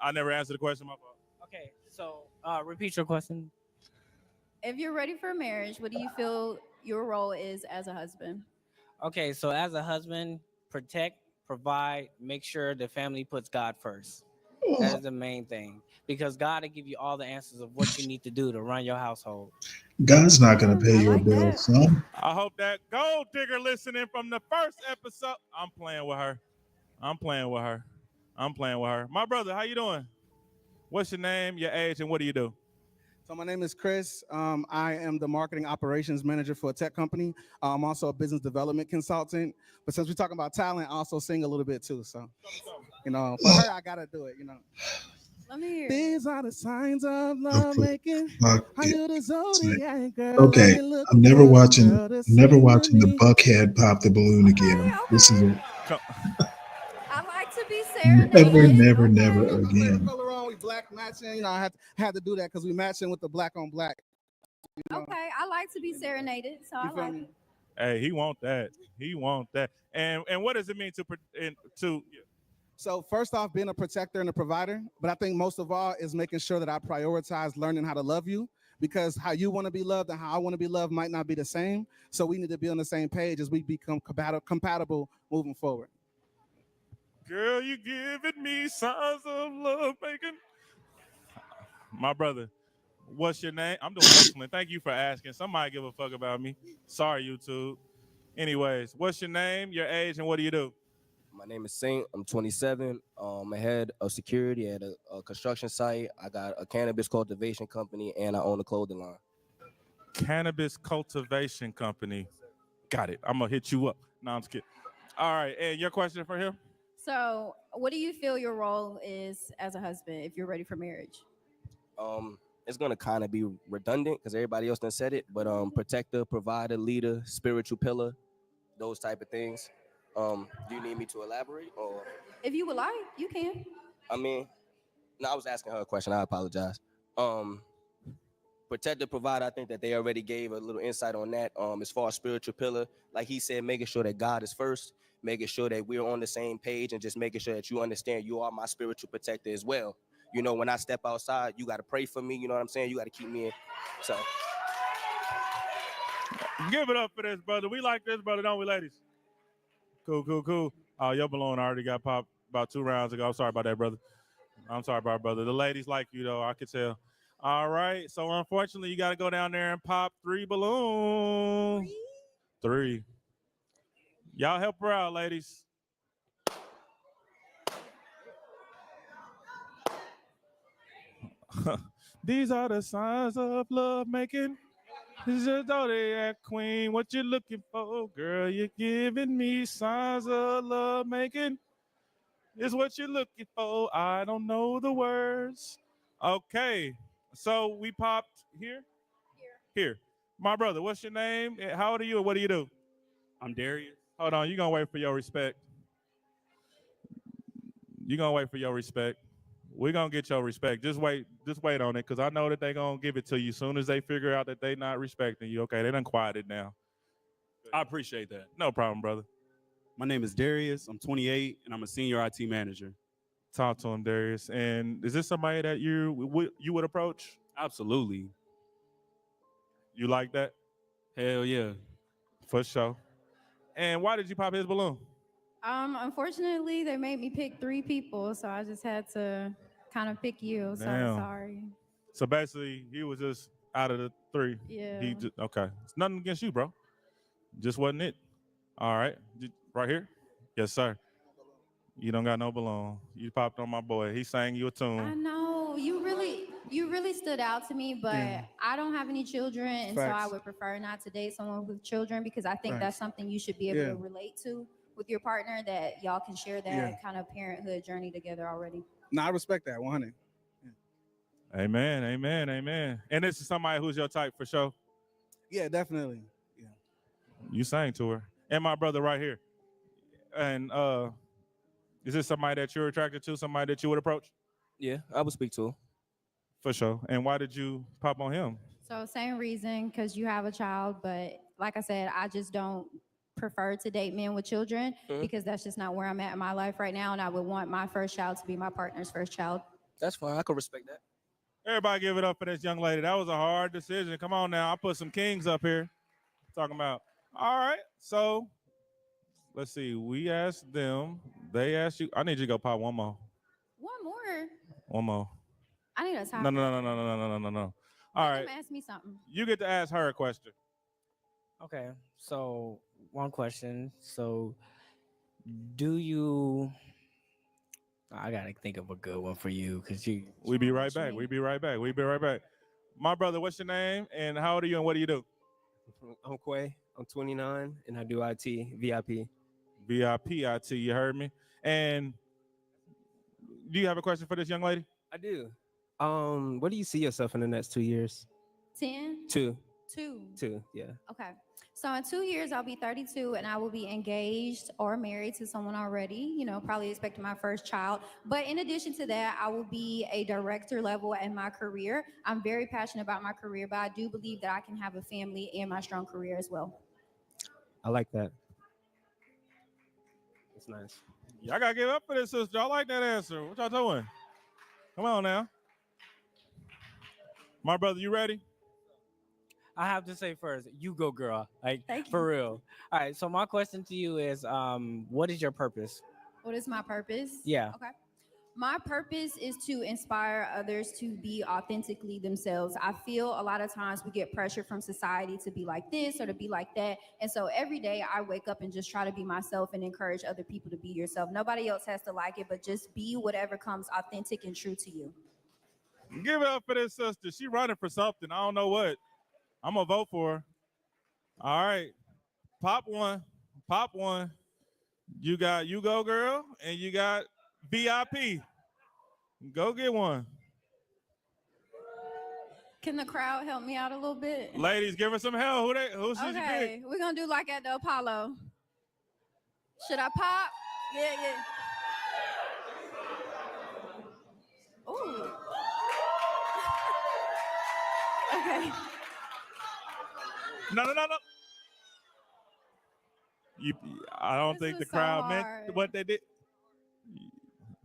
I never answered the question. My fault. Okay, so repeat your question. If you're ready for marriage, what do you feel your role is as a husband? Okay, so as a husband, protect, provide, make sure the family puts God first. That is the main thing, because God will give you all the answers of what you need to do to run your household. God's not going to pay your bills, son. I hope that gold digger listening from the first episode. I'm playing with her. My brother, how you doing? What's your name, your age, and what do you do? So my name is Chris. I am the marketing operations manager for a tech company. I'm also a business development consultant. But since we're talking about talent, I also sing a little bit too. So, you know, for her, I gotta do it. You know. Let me hear. These are the signs of love making. Are you the zodiac girl? Okay, I'm never watching the Buckhead pop the balloon again. This is it. I like to be serenaded. Never again. Color on, we black matching. You know, I had to do that because we matching with the black on black. You know? Okay, I like to be serenaded, so I like it. Hey, he want that. And what does it mean to? So first off, being a protector and a provider, but I think most of all is making sure that I prioritize learning how to love you, because how you want to be loved and how I want to be loved might not be the same. So we need to be on the same page as we become compatible moving forward. Girl, you giving me signs of love making. My brother, what's your name? I'm doing excellent. Thank you for asking. Somebody give a fuck about me. Sorry, YouTube. Anyways, what's your name, your age, and what do you do? My name is Saint. I'm 27. I'm head of security at a construction site. I got a cannabis cultivation company, and I own a clothing line. Cannabis cultivation company. Got it. I'm going to hit you up. No, I'm just kidding. All right. And your question for him? So, what do you feel your role is as a husband if you're ready for marriage? It's gonna kind of be redundant because everybody else done said it, but protector, provider, leader, spiritual pillar, those type of things. Do you need me to elaborate, or? If you would like, you can. I mean, no, I was asking her a question. I apologize. Protector, provider, I think that they already gave a little insight on that. As far as spiritual pillar, like he said, making sure that God is first, making sure that we're on the same page, and just making sure that you understand you are my spiritual protector as well. You know, when I step outside, you got to pray for me. You know what I'm saying? You got to keep me in. So. Give it up for this, brother. We like this, brother, don't we, ladies? Cool. Oh, your balloon already got popped about 2 rounds ago. I'm sorry about that, brother. The ladies like you, though. I could tell. All right. So, unfortunately, you got to go down there and pop 3 balloons. 3. Y'all help her out, ladies. These are the signs of love making. This is a zodiac queen. What you looking for, girl? You're giving me signs of love making. Is what you're looking for. I don't know the words. Okay, so we popped here. Here, my brother. What's your name? How old are you? And what do you do? I'm Darius. Hold on. You're gonna wait for your respect. We're gonna get your respect. Just wait on it, because I know that they're gonna give it to you as soon as they figure out that they're not respecting you. Okay, they done quieted now. I appreciate that. No problem, brother. My name is Darius. I'm 28, and I'm a senior IT manager. Talk to him, Darius. And is this somebody that you would approach? Absolutely. You like that? Hell yeah. For sure. And why did you pop his balloon? Unfortunately, they made me pick 3 people, so I just had to kind of pick you. So Damn. sorry. So basically, he was just out of the 3. Yeah. He just, okay. It's nothing against you, bro. Just wasn't it. All right. Right here? Yes, sir. You don't got no balloon. You popped on my boy. He sang you a I tune. know you really stood out to me, but Yeah. I don't have any children, and so I Facts. would prefer not to date someone with children because I think Right. that's something you should be able Yeah. to relate to with your partner, that y'all can share that Yeah. kind of parenthood journey together already. No, I respect that 100. Amen, amen, amen. And this is somebody who's your type for sure. Yeah, definitely. You sang to her. And my brother right here. And is this somebody that you're attracted to, somebody that you would approach? Yeah, I would speak to him. For sure. And why did you pop on him? So same reason, because you have a child, but like I said, I just don't prefer to date men with children because that's just not where I'm at in my life right now, and I would want my first child to be my partner's first child. That's fine. I can respect that. Everybody give it up for this young lady. That was a hard decision. Come on now. I put some kings up here. Talking about. All right. So let's see. We asked them. They asked you. I need you to go pop one more. One more. One more. I need a top. No. All right. Ask me something. You get to ask her a question. Okay, so one question. So, do you? I gotta think of a good one for you because you. We be right back. We be right back. We be right back. My brother, what's your name and how old are you and what do you do? I'm Quay. I'm 29 and I do IT, VIP. VIP IT, you heard me. And do you have a question for this young lady? I do. What do you see yourself in the next 2 years? 10. 2. 2. Yeah. Okay. So in 2 years, I'll be 32 and I will be engaged or married to someone already, probably expecting my first child. But in addition to that, I will be a director level in my career. I'm very passionate about my career, but I do believe that I can have a family and my strong career as well. I like that. It's nice. Y'all gotta give up for this, sister. I like that answer. What y'all doing? Come on now. My brother, you ready? I have to say first, you go, girl. Like, Thank you. for real. All right. So my question to you is, what is your purpose? What is my purpose? Yeah. Okay. My purpose is to inspire others to be authentically themselves. I feel a lot of times we get pressure from society to be like this or to be like that. And so every day I wake up and just try to be myself and encourage other people to be yourself. Nobody else has to like it, but just be whatever comes authentic and true to you. Give it up for this sister. She running for something. I don't know what. I'm gonna vote for her. All right. Pop one. Pop one. You got You Go Girl and you got VIP. Go get one. Can the crowd help me out a little bit? Ladies, give her some hell. Who should you pick? Okay, we're gonna do like at the Apollo. Should I pop? Yeah. Ooh. Okay. No. I don't think the crowd meant what they did.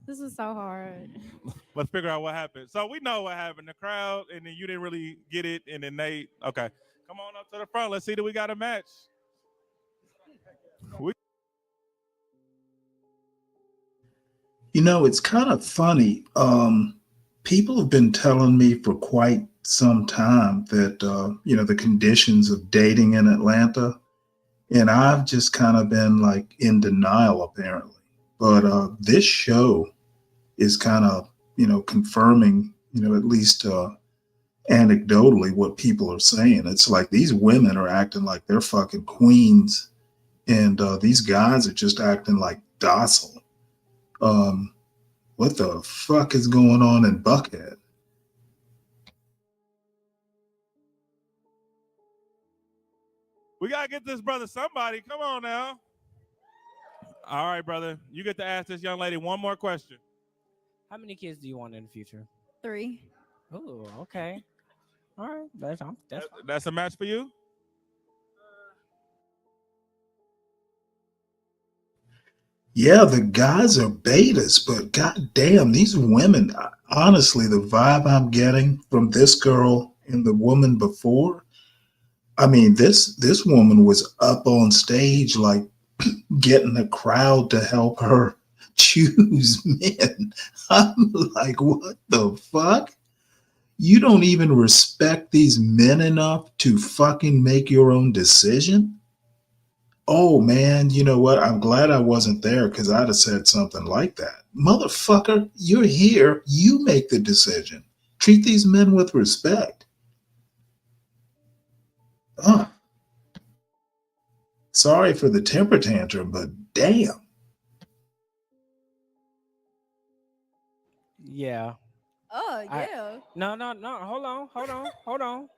This is so hard. Let's figure out what happened. So we know what happened. The crowd, and then you didn't really get it, and then Nate. Okay, come on up to the front. Let's see that we got a match. It's kind of funny. People have been telling me for quite some time that, the conditions of dating in Atlanta, and I've just kind of been like in denial apparently. But this show is kind of, confirming, at least anecdotally what people are saying. It's like these women are acting like they're fucking queens, and these guys are just acting like docile. What the fuck is going on in Buckhead? We gotta get this brother somebody. Come on now. All right, brother. You get to ask this young lady one more question. How many kids do you want in the future? 3. Oh, okay. All right. That's a match for you? Yeah, the guys are betas, but goddamn, these women, honestly, the vibe I'm getting from this girl and the woman before, I mean, this woman was up on stage like getting a crowd to help her choose men. I'm like, what the fuck? You don't even respect these men enough to fucking make your own decision? Oh man, you know what? I'm glad I wasn't there because I'd have said something like that. Motherfucker, you're here. You make the decision. Treat these men with respect. Oh, sorry for the temper tantrum, but damn. Yeah. Oh, I yeah. no, hold on.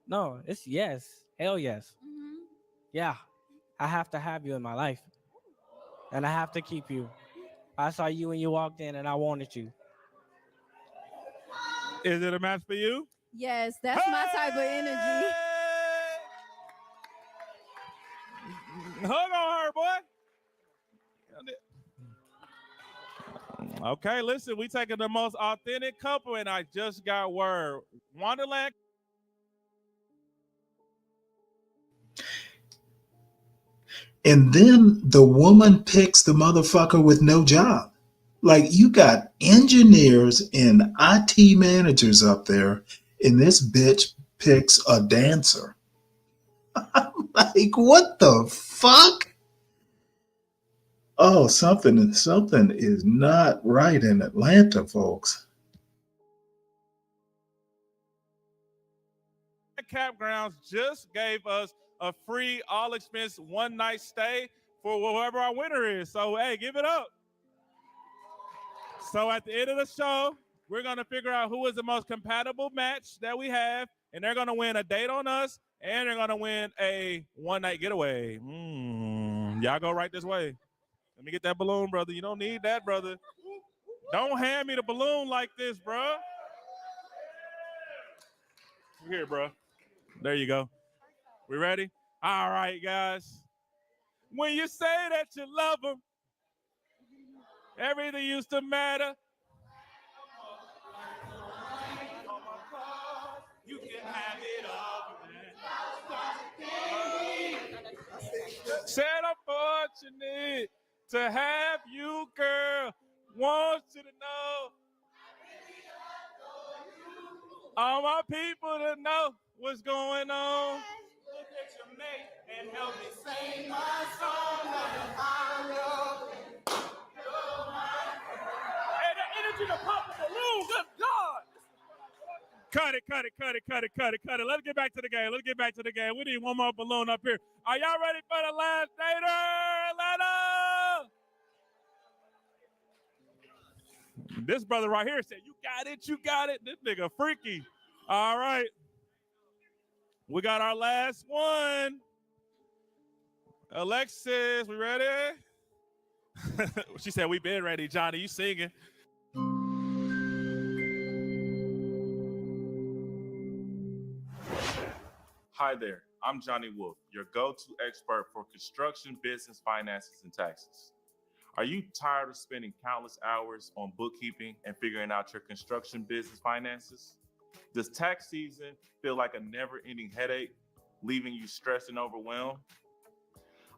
No, it's yes. Hell yes. Yeah. I have to have you in my life. And I have to keep you. I saw you when you walked in and I wanted you. Is it a match for you? Yes, that's my type of energy. Hug on her, boy. Okay, listen, we taking the most authentic couple, and I just got word. Wonderland. And then the woman picks the motherfucker with no job. Like you got engineers and IT managers up there, and this bitch picks a dancer. Like, what the fuck? Oh, something is not right in Atlanta, folks. Campgrounds just gave us a free all expense one night stay for whoever our winner is. So, hey, give it up. So, at the end of the show, we're going to figure out who is the most compatible match that we have, and they're going to win a date on us, and they're going to win a one night getaway. Y'all go right this way. Let me get that balloon, brother. You don't need that, brother. Don't hand me the balloon like this, bro. Here, bro. There you go. We ready? All right, guys. When you say that you love them, everything used to matter. You can have it all. Said I'm fortunate to have you, girl. Want you to know. All my people to know what's going on. Look at your mate and help me sing my song. Hey, that energy to pop the balloon, good God. Cut it. Let's get back to the game. We need one more balloon up here. Are y'all ready for the last dater? Atlanta! This brother right here said, you got it. This nigga freaky. All right. We got our last one. Alexis, we ready? She said, we been ready, Johnny. You singing. Hi there, I'm Johnny Wolf, your go-to expert for construction, business, finances, and taxes. Are you tired of spending countless hours on bookkeeping and figuring out your construction business finances? Does tax season feel like a never-ending headache, leaving you stressed and overwhelmed?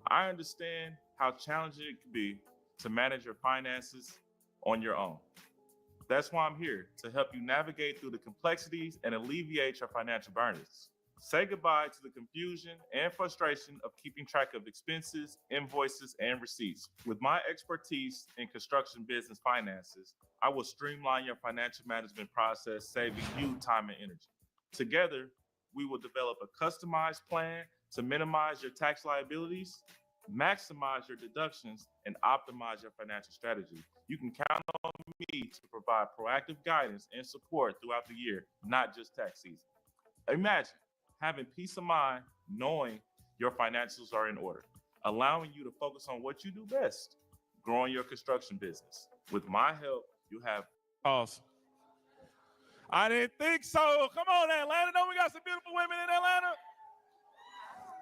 I understand how challenging it can be to manage your finances on your own. That's why I'm here to help you navigate through the complexities and alleviate your financial burdens. Say goodbye to the confusion and frustration of keeping track of expenses, invoices, and receipts. With my expertise in construction business finances, I will streamline your financial management process, saving you time and energy. Together, we will develop a customized plan to minimize your tax liabilities, maximize your deductions, and optimize your financial strategy. You can count on me to provide proactive guidance and support throughout the year, not just tax season. Imagine having peace of mind knowing your financials are in order, allowing you to focus on what you do best, growing your construction business. With my help, you have awesome. I didn't think so. Come on, Atlanta. Don't we got some beautiful women in Atlanta?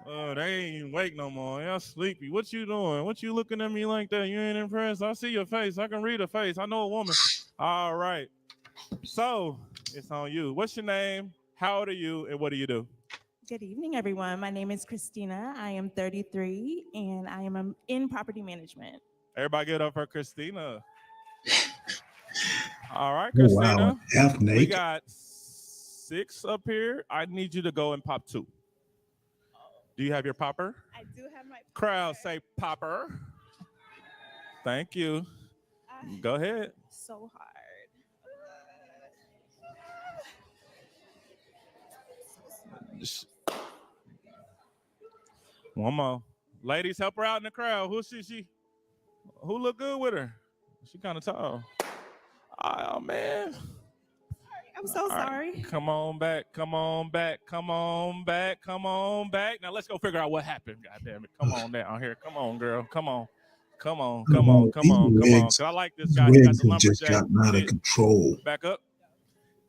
Oh, they ain't even wake no more. Y'all sleepy. What you doing? What you looking at me like that? You ain't impressed? I see your face. I can read a face. I know a woman. All right. So it's on you. What's your name? How old are you? And what do you do? Good evening, everyone. My name is Christina. I am 33, and I am in property management. Everybody get up for Christina. All right, Oh, wow. Christina. Half We naked. got 6 up here. I need you to go and pop 2. Do you have your popper? I do have my Crowd say popper. Thank you. Go ahead. So hard. One more. Ladies, help her out in the crowd. Who who look good with her? She kind of tall. Oh, man. I'm so All right. sorry. Come on back. Come on back. Come on back. Come on back. Now let's go figure out what happened. God damn it. Come on down here. Come on, girl. Come on. Come on. Come on. Come on. Come on. Cause I like this guy. He got Wigs the have just lumberjack. gotten out of shit. control. Back up.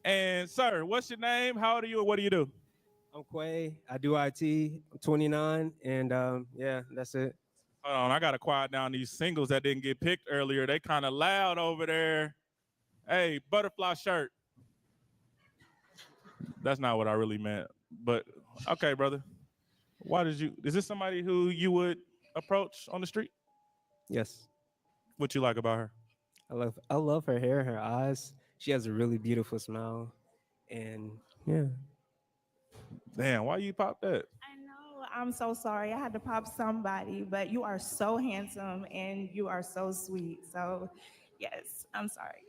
And sir, what's your name? How old are you? And what do you do? I'm Quay. I do IT. I'm 29, and yeah, that's it. Hold on, I gotta quiet down these singles that didn't get picked earlier. They kind of loud over there. Hey, butterfly shirt. That's not what I really meant. But okay, brother. Is this somebody who you would approach on the street? Yes. What you like about her? I love her hair, her eyes. She has a really beautiful smile, and yeah. Damn, why you pop that? I know. I'm so sorry. I had to pop somebody, but you are so handsome and you are so sweet. So, yes, I'm sorry.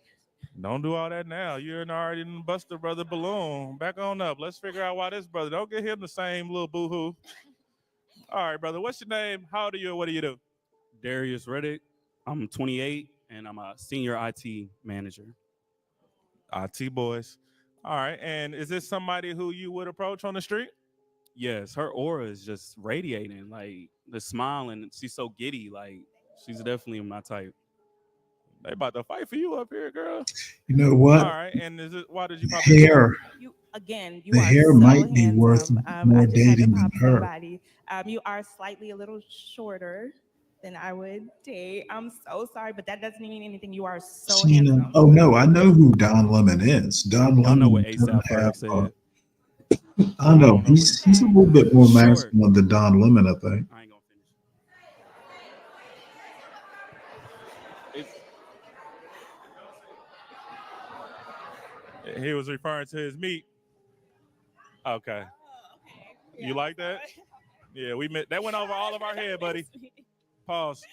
Don't do all that now. You're already in Buster brother balloon. Back on up. Let's figure out why this brother. Don't get him the same little boo-hoo. All right, brother. What's your name? How old are you? And what do you do? Darius Reddick. I'm 28, and I'm a senior IT manager. IT boys. All right. And is this somebody who you would approach on the street? Yes, her aura is just radiating, like the smile, and she's so giddy. Like she's definitely my type. They about to fight for you up here, girl. You know what? All right. And why did you pop Hair. You again. You The are hair so might be handsome. worth I more just had to dating than pop her. somebody. You are slightly a little shorter than I would date. I'm so sorry, but that doesn't mean anything. You are so handsome. Oh no, I know who Don Lemon is. Don Y'all know Lemon what doesn't A$AP have. Ferg said. I know he's a little bit more masculine than Don Lemon, I think. I ain't gonna finish. He was referring to his meat. Okay. You like that? Yeah, that went over all of our head, buddy. Pause.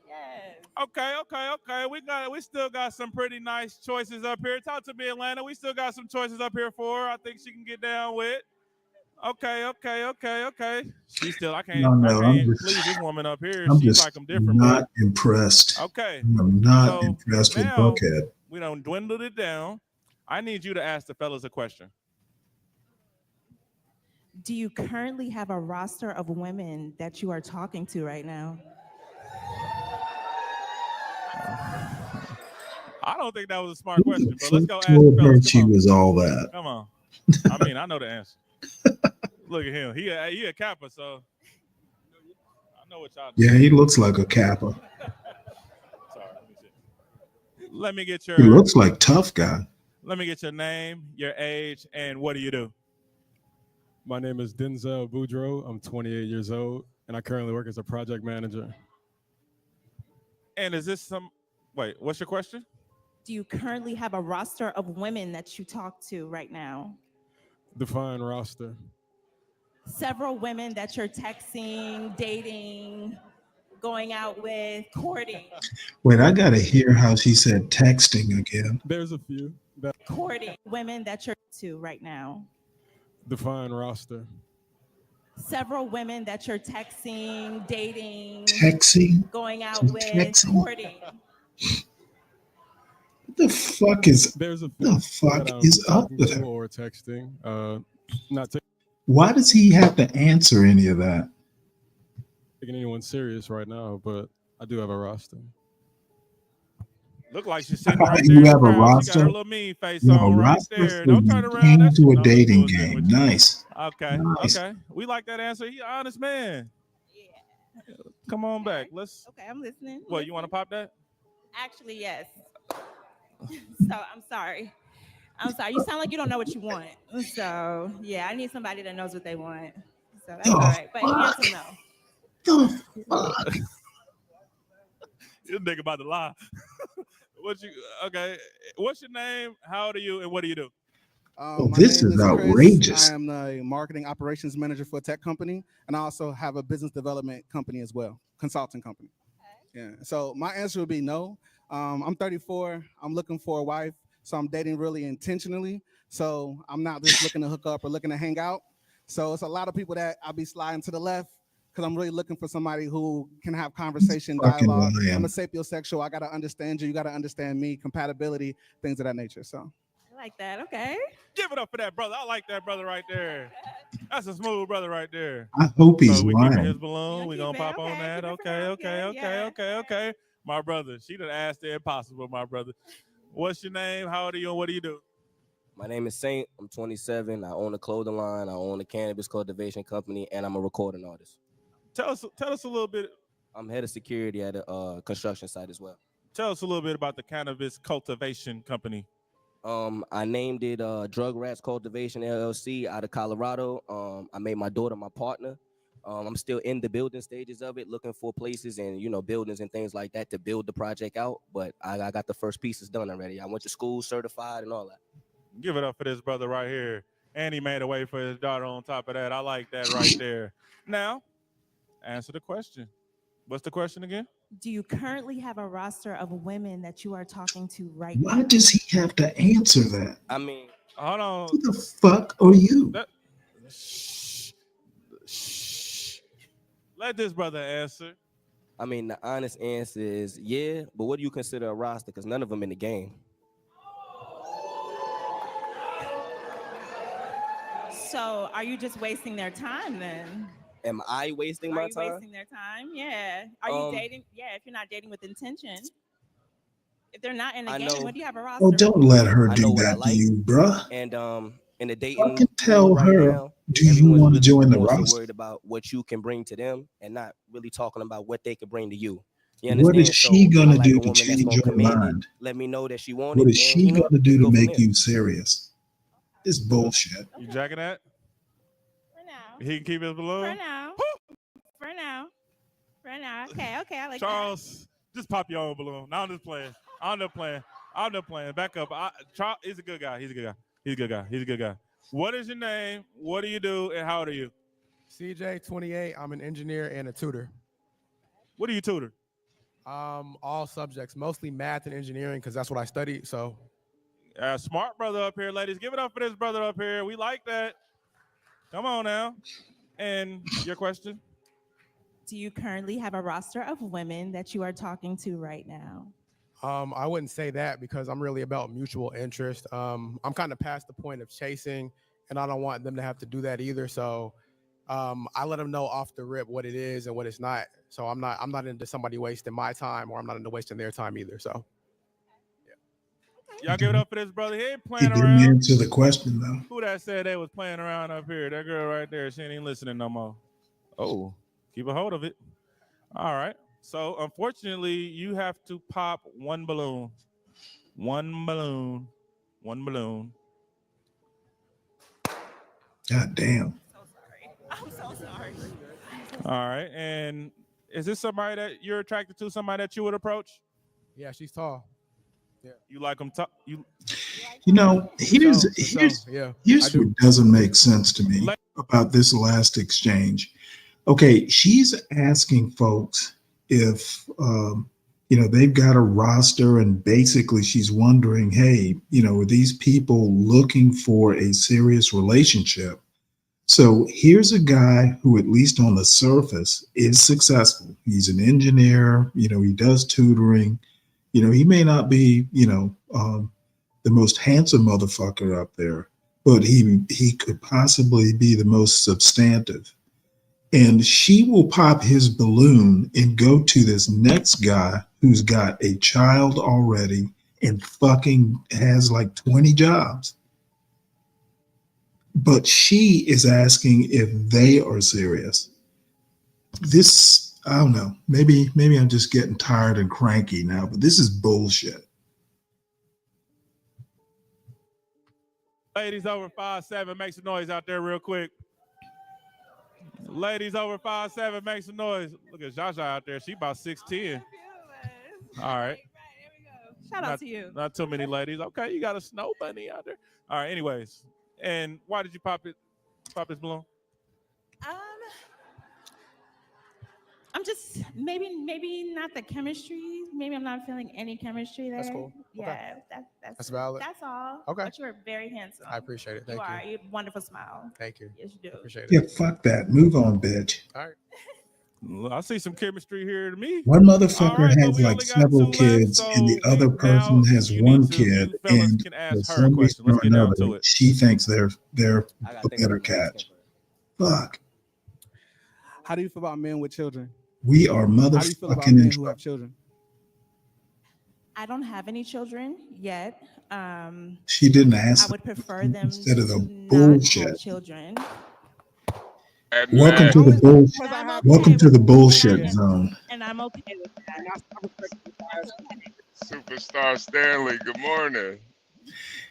Yes. Okay. We still got some pretty nice choices up here. Talk to me, Atlanta. We still got some choices up here for her. I think she can get down with. Okay. She still, I can't please this woman up here. I'm She's just like them different. not impressed. Okay. I'm not So impressed with now Buckhead. we done dwindled it down. I need you to ask the fellas a question. Do you currently have a roster of women that you are talking to right now? I don't think that was a smart question, but let's go ask Told the her fellas. she was all that. Come on. I mean, I know the answer. Look at him. He a Kappa, so I know what y'all do. Yeah, he looks like a Kappa. Sorry, let me get your. He looks like tough guy. Let me get your name, your age, and what do you do? My name is Denzel Boudreau. I'm 28 years old, and I currently work as a project manager. And is this wait, what's your question? Do you currently have a roster of women that you talk to right now? Define roster. Several women that you're texting, dating, going out with, courting. Wait, I gotta hear how she said texting again. There's a few. Courting women that you're to right now. Define roster. Several women that you're texting, dating, Texting? going out She's with, texting? courting. What the fuck is There's a the fuck is up with her? Or texting. Not Why does he have to answer any of that? taking anyone serious right now, but I do have a roster. Look like she's sitting right there. You in the have a crowd. She got roster? her little mean face You have a on right roster, there. so Don't you turn around. came That's to a no, dating bullshit game. with you. Nice. Okay, Nice. okay. We like that answer. He honest man. Come on back. Let's. Okay, I'm listening. What, you want to pop that? Actually, yes. So I'm sorry. I'm sorry. You sound like you don't know what you want. So yeah, I need somebody that knows what they want. So that's all right. But yes and no. This nigga about to lie. Okay? What's your name? How old are you? And what do you do? My this name is Chris. outrageous. I am the marketing operations manager for a tech company, and I also have a business development company as well, consulting company. Yeah. So my answer would be no. I'm 34. I'm looking for a wife, so I'm dating really intentionally. So I'm not just looking to hook up or looking to hang out. So it's a lot of people that I'll be sliding to the left because I'm really looking for somebody who can have conversation, Fucking dialogue. lying. I'm a sapiosexual. I gotta understand you. You gotta understand me. Compatibility, things of that nature. So. I like that. Okay. Give it up for that brother. I like that brother right there. That's a smooth brother right there. I hope he's So we keeping lying. his balloon. We gonna pop on that. Okay. My brother, she done asked the impossible, my brother. What's your name? How old are you? And what do you do? My name is Saint. I'm 27. I own a clothing line. I own a cannabis cultivation company, and I'm a recording artist. Tell us a little bit. I'm head of security at a construction site as well. Tell us a little bit about the cannabis cultivation company. I named it Drug Rats Cultivation LLC out of Colorado. I made my daughter my partner. I'm still in the building stages of it, looking for places and buildings and things like that to build the project out. But I got the first pieces done already. I went to school, certified, and all that. Give it up for this brother right here. And he made a way for his daughter on top of that. I like that right there. Now, answer the question. What's the question again? Do you currently have a roster of women that you are talking to right now? Why does he have to answer that? I mean, hold on. Who the fuck are you? Let this brother answer. I mean, the honest answer is yeah, but what do you consider a roster? Because none of them in the game. So are you just wasting their time then? Am I wasting my time? Are you wasting their time? Yeah. Are you dating? Yeah, if you're not dating with intention. If they're not in the game, what do you have a roster? Oh, don't let her I do know what I that like. to you, bruh. And in the dating Fucking tell world right her, now, do you everyone's want to really join the more so roster? worried about what you can bring to them and not really talking about what they can bring to you. You What understand? is she So I gonna like do a to woman that's change gonna your command it, mind? let me know that she wants What it, is she and gonna do let's to go from make there. you serious? This bullshit. You jacking that? For now. He can keep his balloon? For now. For now. For now. Okay, I like Charles, just pop your own balloon. No, I'm just playing. I'm just playing. Back up. Charles, he's a good guy. He's a good guy. What is your name? What do you do? And how old are you? CJ, 28. I'm an engineer and a tutor. What do you tutor? All subjects, mostly math and engineering, because that's what I studied. So, Smart brother up here, ladies. Give it up for this brother up here. We like that. Come on now. And your question? Do you currently have a roster of women that you are talking to right now? I wouldn't say that because I'm really about mutual interest. I'm kind of past the point of chasing, and I don't want them to have to do that either. So I let them know off the rip what it is and what it's not. So I'm not into somebody wasting my time, or I'm not into wasting their time either. So Y'all give it up for this brother. He ain't He playing didn't around. answer the question though. Who that said they was playing around up here? That girl right there. She ain't even listening no more. Oh, keep a hold of it. All right. So unfortunately, you have to pop one balloon. One balloon. God damn. I'm so sorry. All right. And is this somebody that you're attracted to? Somebody that you would approach? yeah, she's tall. Yeah. You like them? You know, here's yeah, what doesn't make sense to me about this last exchange. Okay, she's asking folks if they've got a roster, and basically she's wondering, hey, are these people looking for a serious relationship? So here's a guy who, at least on the surface, is successful. He's an engineer, he does tutoring. He may not be, the most handsome motherfucker up there, but he could possibly be the most substantive. And she will pop his balloon and go to this next guy who's got a child already and fucking has like 20 jobs. but she is asking if they are serious. This, I don't know. Maybe I'm just getting tired and cranky now, but this is bullshit. Ladies over 5'7", make some noise out there real quick. Ladies over 5'7", make some noise. Look at Jaja out there. She about 6'10". All right. Shout out to you. Not too many ladies. Okay, you got a snow bunny out there. All right, anyways. And why did you pop this balloon? I'm just maybe not the chemistry. Maybe I'm not feeling any chemistry there. That's cool. Okay. Yeah, That's valid. That's all. Okay. But you're very handsome. I appreciate it. Thank you. you. Are. You have a wonderful smile. Thank you. Yes, you do. Appreciate it. Yeah, fuck that. Move on, bitch. All right. Well, I see some chemistry here to me. One motherfucker All right, but has we like only got several 2 kids, left, and the so other person has one kid, you fellas and can for ask her a some question. reason or Let's get down another, to it. she thinks they're a better catch. Fuck. How do you feel about men with children? We are How do you feel about motherfucking in men who trouble. have children? I don't have any children yet. She didn't ask I would prefer them instead of the to not bullshit. have children. Welcome to the bullshit. Welcome to the bullshit zone. And I'm okay with that. Superstar Stanley, good morning.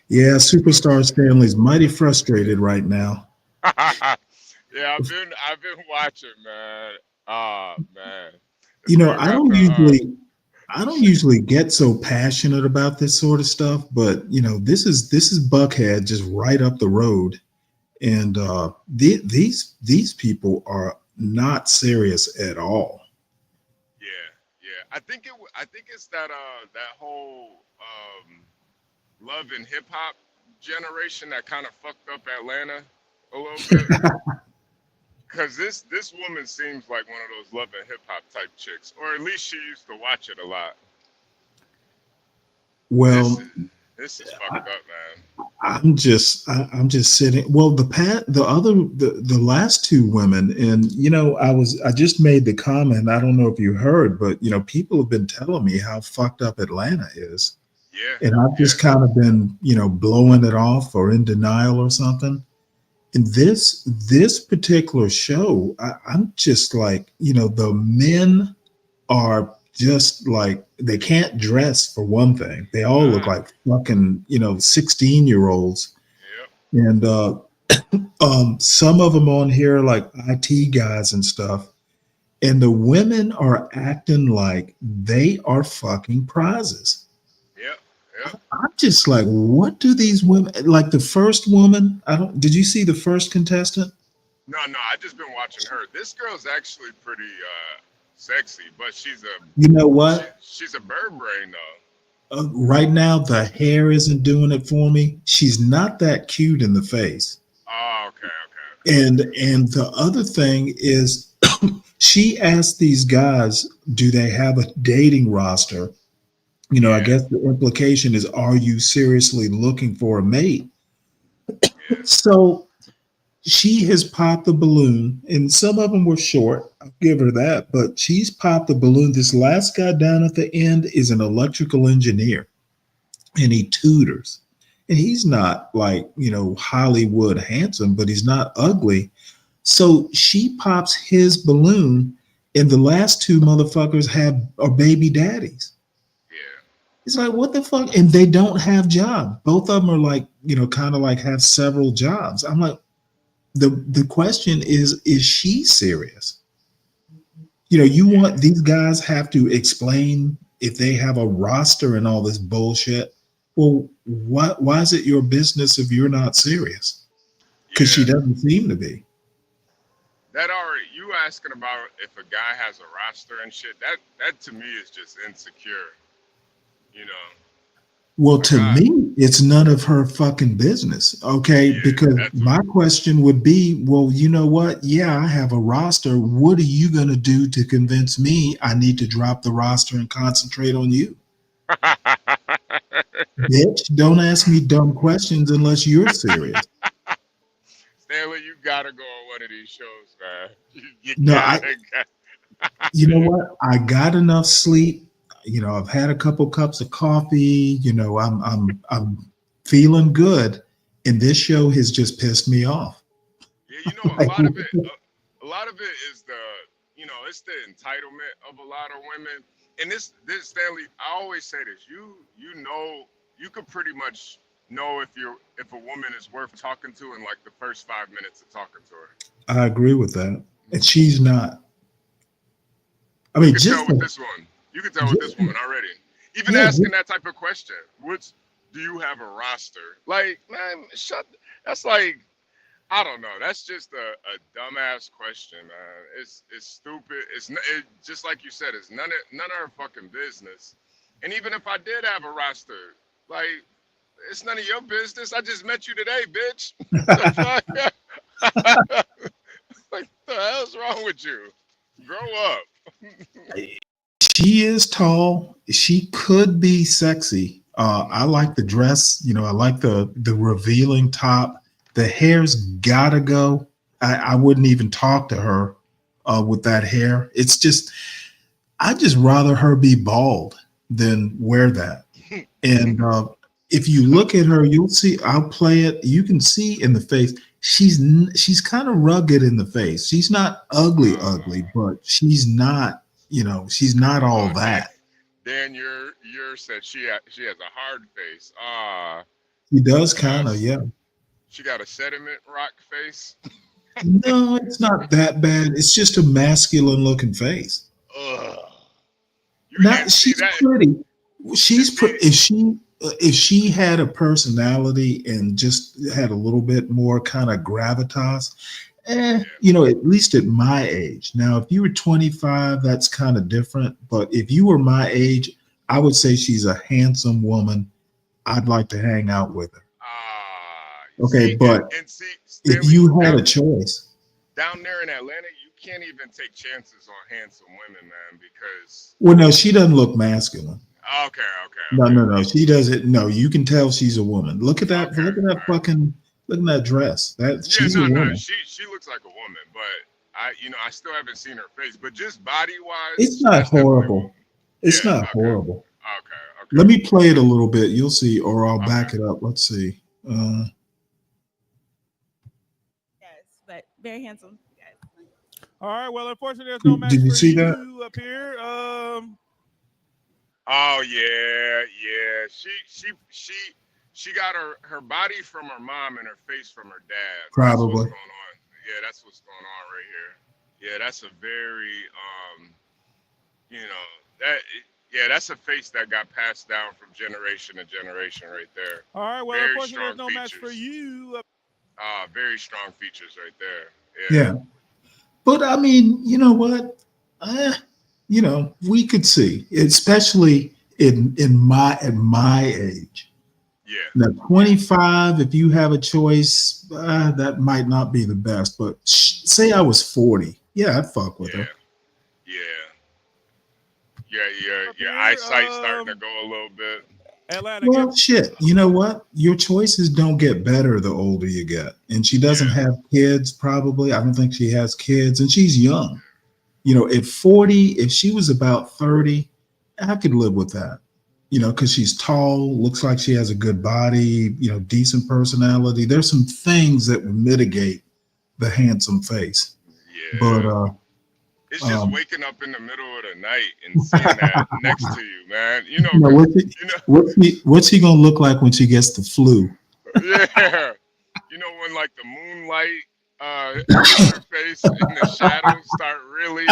Yeah, superstar Stanley's mighty frustrated right now. Yeah, I've been watching, man. Oh man. You know, I don't usually get so passionate about this sort of stuff, but you know, this is Buckhead just right up the road, and these people are not serious at all. Yeah. I think it's that whole love and hip hop generation that kind of fucked up Atlanta a little bit. Because this woman seems like one of those love and hip hop type chicks, or at least she used to watch it a lot. Well, This is fucked up, man. I'm just sitting. Well, the last two women, and you know, I just made the comment. I don't know if you heard, but you know, people have been telling me how fucked up Atlanta is. Yeah. And I've just kind of been, you know, blowing it off or in denial or something. And this particular show, I'm just like, you know, the men are just like, they can't dress for one thing. They all look like fucking, you know, 16-year-olds. And some of them on here like IT guys and stuff. And the women are acting like they are fucking prizes. I'm just like, what do these women like? The first woman, did you see the first contestant? No, I just been watching her. This girl's actually pretty sexy, but she's a You know what? she's a bird brain though. Right now, the hair isn't doing it for me. She's not that cute in the face. Oh, okay. And the other thing is, she asked these guys, do they have a dating roster? You know, I guess the implication is, are you seriously looking for a mate? So she has popped the balloon, and some of them were short. I'll give her that, but she's popped the balloon. This last guy down at the end is an electrical engineer, and he tutors. And he's not like, you know, Hollywood handsome, but he's not ugly. So she pops his balloon, and the last two motherfuckers are baby daddies. It's like, what the fuck? And they don't have jobs. Both of them are like, you know, kind of like have several jobs. I'm like, the question is she serious? You know, you want these guys have to explain if they have a roster and all this bullshit. Well, why is it your business if you're not serious? Because she doesn't seem to be. That already, you asking about if a guy has a roster and shit, that to me is just insecure. You know. Well, to me, it's none of her fucking business. Okay. Because my question would be, well, you know what? Yeah, I have a roster. What are you going to do to convince me I need to drop the roster and concentrate on you? Bitch, don't ask me dumb questions unless you're serious. Stanley, you gotta go on one of these shows, man. You know what? I got enough sleep. You know, I've had a couple cups of coffee. You know, I'm feeling good, And this show has just pissed me off. Yeah, you know, a lot of it is the, you know, it's the entitlement of a lot of women. And this Stanley, I always say this. You know, you could pretty much know if a woman is worth talking to in like the first 5 minutes of talking to her. I agree with that. And she's not. I mean, You can just tell with this one. You can tell with this woman already. Even yeah, asking that type of question. Do you have a roster? Like, man, that's like, I don't know. That's just a dumbass question, man. It's stupid. Just like you said, it's none of her fucking business. And even if I did have a roster, like, it's none of your business. I just met you today, bitch. The fuck? Like, the hell's wrong with you? Grow up. she is tall. She could be sexy. I like the dress. You know, I like the revealing top. The hair's gotta go. I wouldn't even talk to her with that hair. It's just, I'd just rather her be bald than wear that. And if you look at her, you'll see. I'll play it. You can see in the face. She's kind of rugged in the face. She's not ugly, but she's not. You know, she's not all that. Dan, your said she has a hard face. She does kind of, yeah. She got a sediment rock face. No, it's not that bad. It's just a masculine looking face. Ugh. Not, she's pretty. She's pretty. If she had a personality and just had a little bit more kind of gravitas, you know, at least at my age. Now, if you were 25, that's kind of different. But if you were my age, I would say she's a handsome woman. I'd like to hang out with her. Okay, but if you had a choice. Down there in Atlanta, you can't even take chances on handsome women, man, because... Well, no, she doesn't look masculine. Okay. No, she doesn't. No, you can tell she's a woman. Look at that. Look at that fucking. Look at that dress. She's a woman. She looks like a woman, but I still haven't seen her face. But just body wise, It's not horrible. It's not horrible. Okay. Let me play it a little bit. You'll see, or I'll back it up. Let's see. Yes, but very handsome. Yes. All right. Well, unfortunately, there's no match Did you for see you that? up here. Oh yeah. She got her body from her mom and her face from her dad. Probably. That's what's going on. Yeah, that's what's going on right here. Yeah, that's a very that's a face that got passed down from generation to generation right there. All right. Well, very unfortunately, there's strong no match for features. you. Very strong features right there. Yeah. But I mean, you know what? You know, we could see, especially at my age. Yeah. Now, 25, if you have a choice, that might not be the best. But say I was 40, yeah, I'd fuck with her. Your eyesight's starting to go a little bit. Atlanta. Well, shit. You know what? Your choices don't get better the older you get. And she doesn't have kids, probably. I don't think she has kids, and she's young. You know, at 40, if she was about 30, I could live with that. You know, because she's tall, looks like she has a good body, you know, decent personality. There's some things that would mitigate the handsome face. Yeah. But it's just waking up in the middle of the night and seeing that next to you, man. You know, what's he gonna look like when she gets the flu? Yeah. You know, when like the moonlight hits her face and the shadows start really,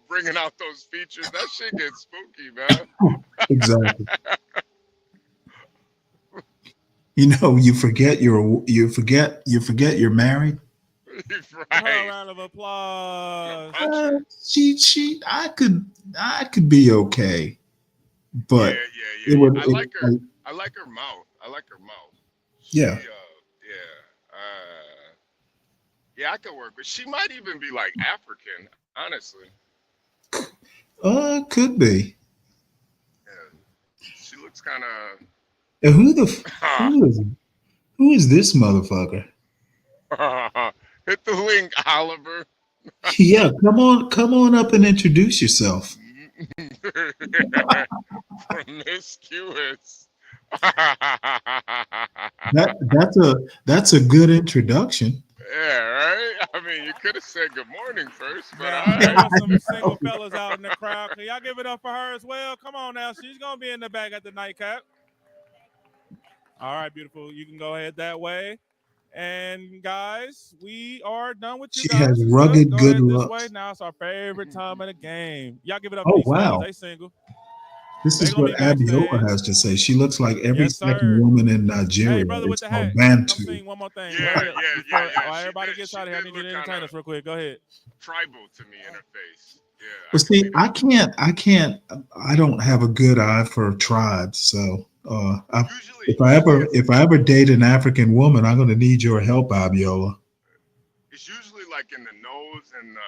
bringing out those features. That shit gets spooky, man. Exactly. You know, you forget you're married. Right. A round of applause. I could be okay, but I like her. I like her mouth. Yeah. I could work with. She might even be like African, honestly. Could be. Yeah. She looks kind of. And who is this motherfucker? Hit the link, Oliver. Yeah, come on up and introduce yourself. Promiscuous. That's a good introduction. Yeah, right. I mean, you could have said good morning first, but Now, all there right. are some single fellas out in the crowd. Can y'all give it up for her as well? Come on now. She's going to be in the back at the nightcap. All right, beautiful. You can go ahead that way. And guys, we are done with you She guys. has It's rugged Go good ahead this way. looks. Now it's our favorite time of the game. Y'all give it up for Oh these fellas. wow. They single. This They is gonna what be Abiola backstage. has to say. She looks like every Yes, second sir. woman in Hey, Nigeria. brother with It's the called hat, come Bantu. sing one more thing. Yeah, Hurry up before yeah. everybody gets out of here. I need you to entertain us real quick. Go ahead. Tribal to me in her face. Yeah, I Well, can see see, that. I don't have a good eye for tribes. So, if I ever date an African woman, I'm going to need your help, Abiola. It's usually like in the nose and the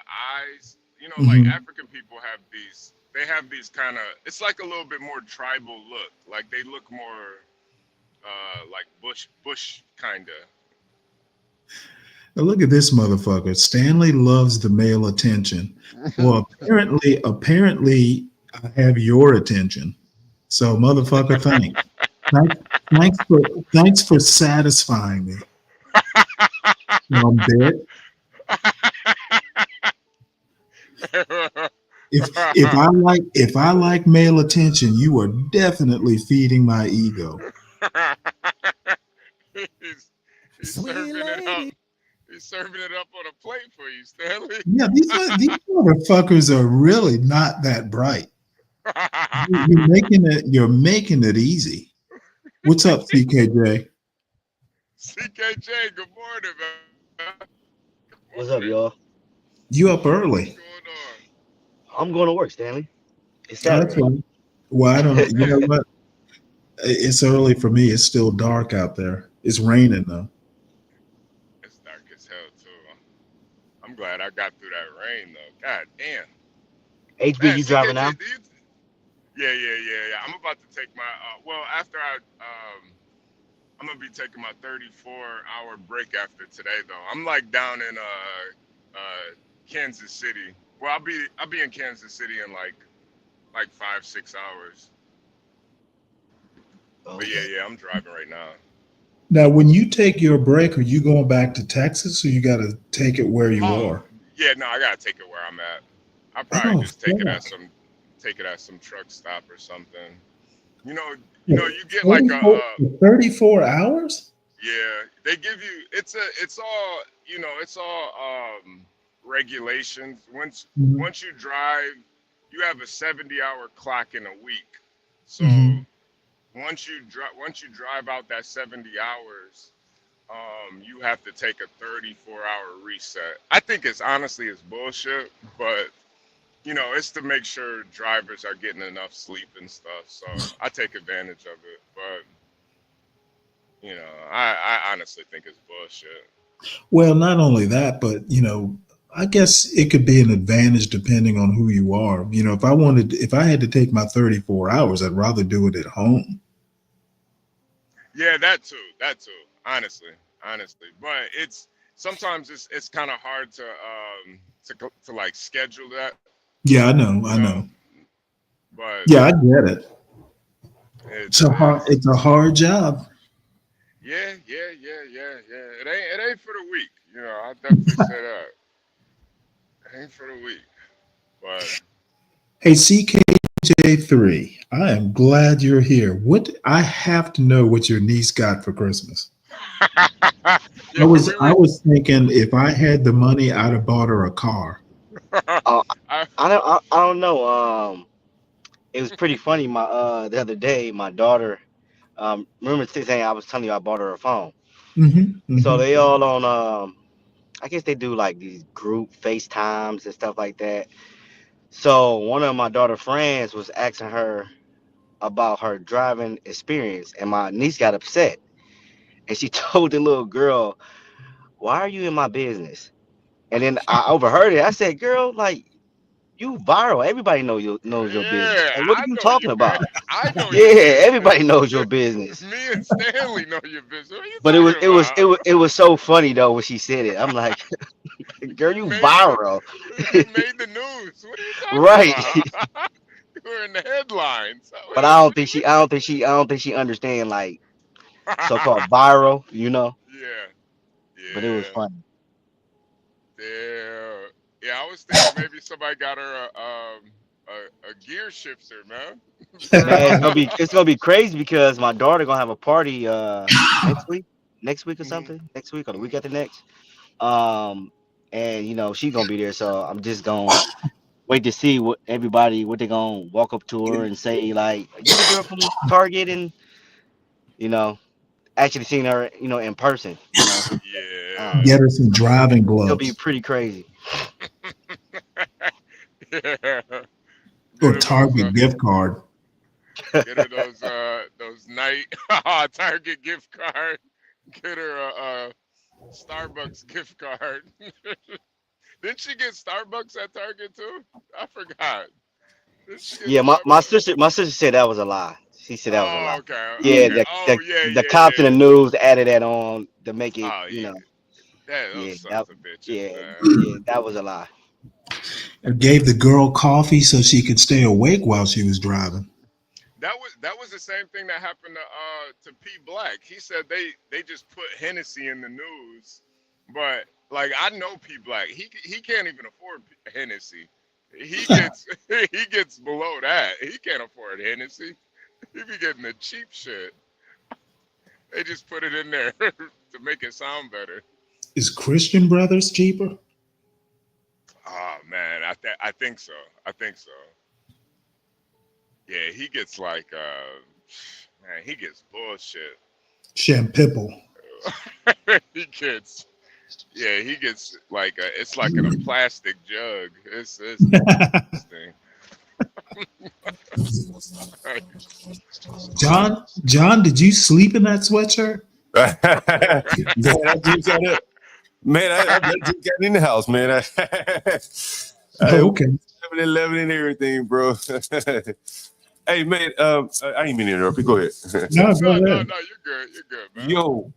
eyes. You know, like Mhm. African people have these. They have these kind of. It's like a little bit more tribal look. Like they look more like bush kind of. Now look at this motherfucker. Stanley loves the male attention. Well, apparently, I have your attention. So, motherfucker, thanks, thanks for satisfying me. I'm dead. If I like male attention, you are definitely feeding my ego. he's serving it up. He's serving it up on a plate for you, Stanley. Yeah, these motherfuckers are really not that bright. You're making it easy. What's up, CKJ? CKJ, good morning, man. What's up, y'all? You up early? I'm going to work, Stanley. It's That's Saturday. right. Well, I don't. You know what? It's early for me. It's still dark out there. It's raining though. It's dark as hell too. I'm glad I got through that rain though. God damn. HB, Man, you driving now? CKJ, yeah. I'm about to take my after I'm gonna be taking my 34-hour break after today though. I'm like down in Kansas City. Well, I'll be in Kansas City in like 5-6 hours. But yeah, I'm driving right now. Now, when you take your break, are you going back to Texas, or you got to take it where you are? Yeah, no, I gotta take it where I'm at. I'll probably just take it fuck. at some truck stop or something. You you get like 34 hours? yeah, they give you it's all regulations. Once you drive, you have a 70-hour clock in a week. So once you drive out that 70 hours, you have to take a 34-hour reset. I think it's bullshit, but it's to make sure drivers are getting enough sleep and stuff. So I take advantage of it, but I honestly think it's bullshit. Well, not only that, but I guess it could be an advantage depending on who you are. If I had to take my 34 hours, I'd rather do it at home. Yeah, that too. Honestly, but sometimes it's kind of hard to like schedule that. Yeah, I know. But yeah, I get it. It's a hard job. Yeah. It ain't for the weak. I definitely say that. It ain't for the weak. But Hey, CKJ3, I am glad you're here. I have to know what your niece got for Christmas. I was thinking if I had the money, I'd have bought her a car. I don't know. It was pretty funny. The other day, my daughter, remember saying I was telling you I bought her a phone. So they all on I guess they do like these group FaceTimes and stuff like that. So one of my daughter friends was asking her about her driving experience, and my niece got upset, and she told the little girl, "Why are you in my business?" And then I overheard it. I said, "Girl, like you viral. Everybody knows your business. Like what are I you know you, talking man. about?" I know your Yeah, business. everybody knows your business. Me and Stanley know your business. What are you But talking about? it was so funny though when she said it. I'm like, "Girl, you viral." You made the news. What are you talking Right. about? were in the headlines. But I don't think she understand like so-called viral, you know. Yeah, But it was yeah, funny. yeah. Yeah, I was thinking maybe somebody got her a gear shifter, man. Man, it's gonna be crazy because my daughter gonna have a party next week or something, next week or the week after next. And she's gonna be there, so I'm just gonna wait to see what they gonna walk up to her and say like, "Are you the girl from Target?" And you know, actually seeing her, in person. Yeah. Get her some driving It'll be gloves pretty crazy. Yeah. or Target gift card. Get her those night Target gift card. Get her a Starbucks gift card. Didn't she get Starbucks at Target too? I forgot. Didn't she get Yeah, my Starbucks? sister said that was a lie. She said that was a Oh, lie. okay, Yeah, okay. the Oh, the, yeah, the yeah, cops and the yeah. news added that on to make it, Oh, yeah. Those yeah, sons of bitches, yeah, man. yeah, that was a lie. Or gave the girl coffee so she could stay awake while she was driving. That was the same thing that happened to P Black. He said they just put Hennessy in the news, but like I know P Black, he can't even afford Hennessy. He gets he gets below that. He can't afford Hennessy. He be getting the cheap shit. They just put it in there to make it sound better. Is Christian Brothers cheaper? Oh man, I think so. I think so. Yeah, he gets like man, he gets bullshit. Champipple. he gets like it's like in a plastic jug. It's disgusting. John, did you sleep in that sweatshirt? Man, I just got in the house, man. Okay. 11 and everything, bro. Hey, man, I ain't mean to interrupt you. Go ahead. No, go ahead. No, you're good, man. Yo,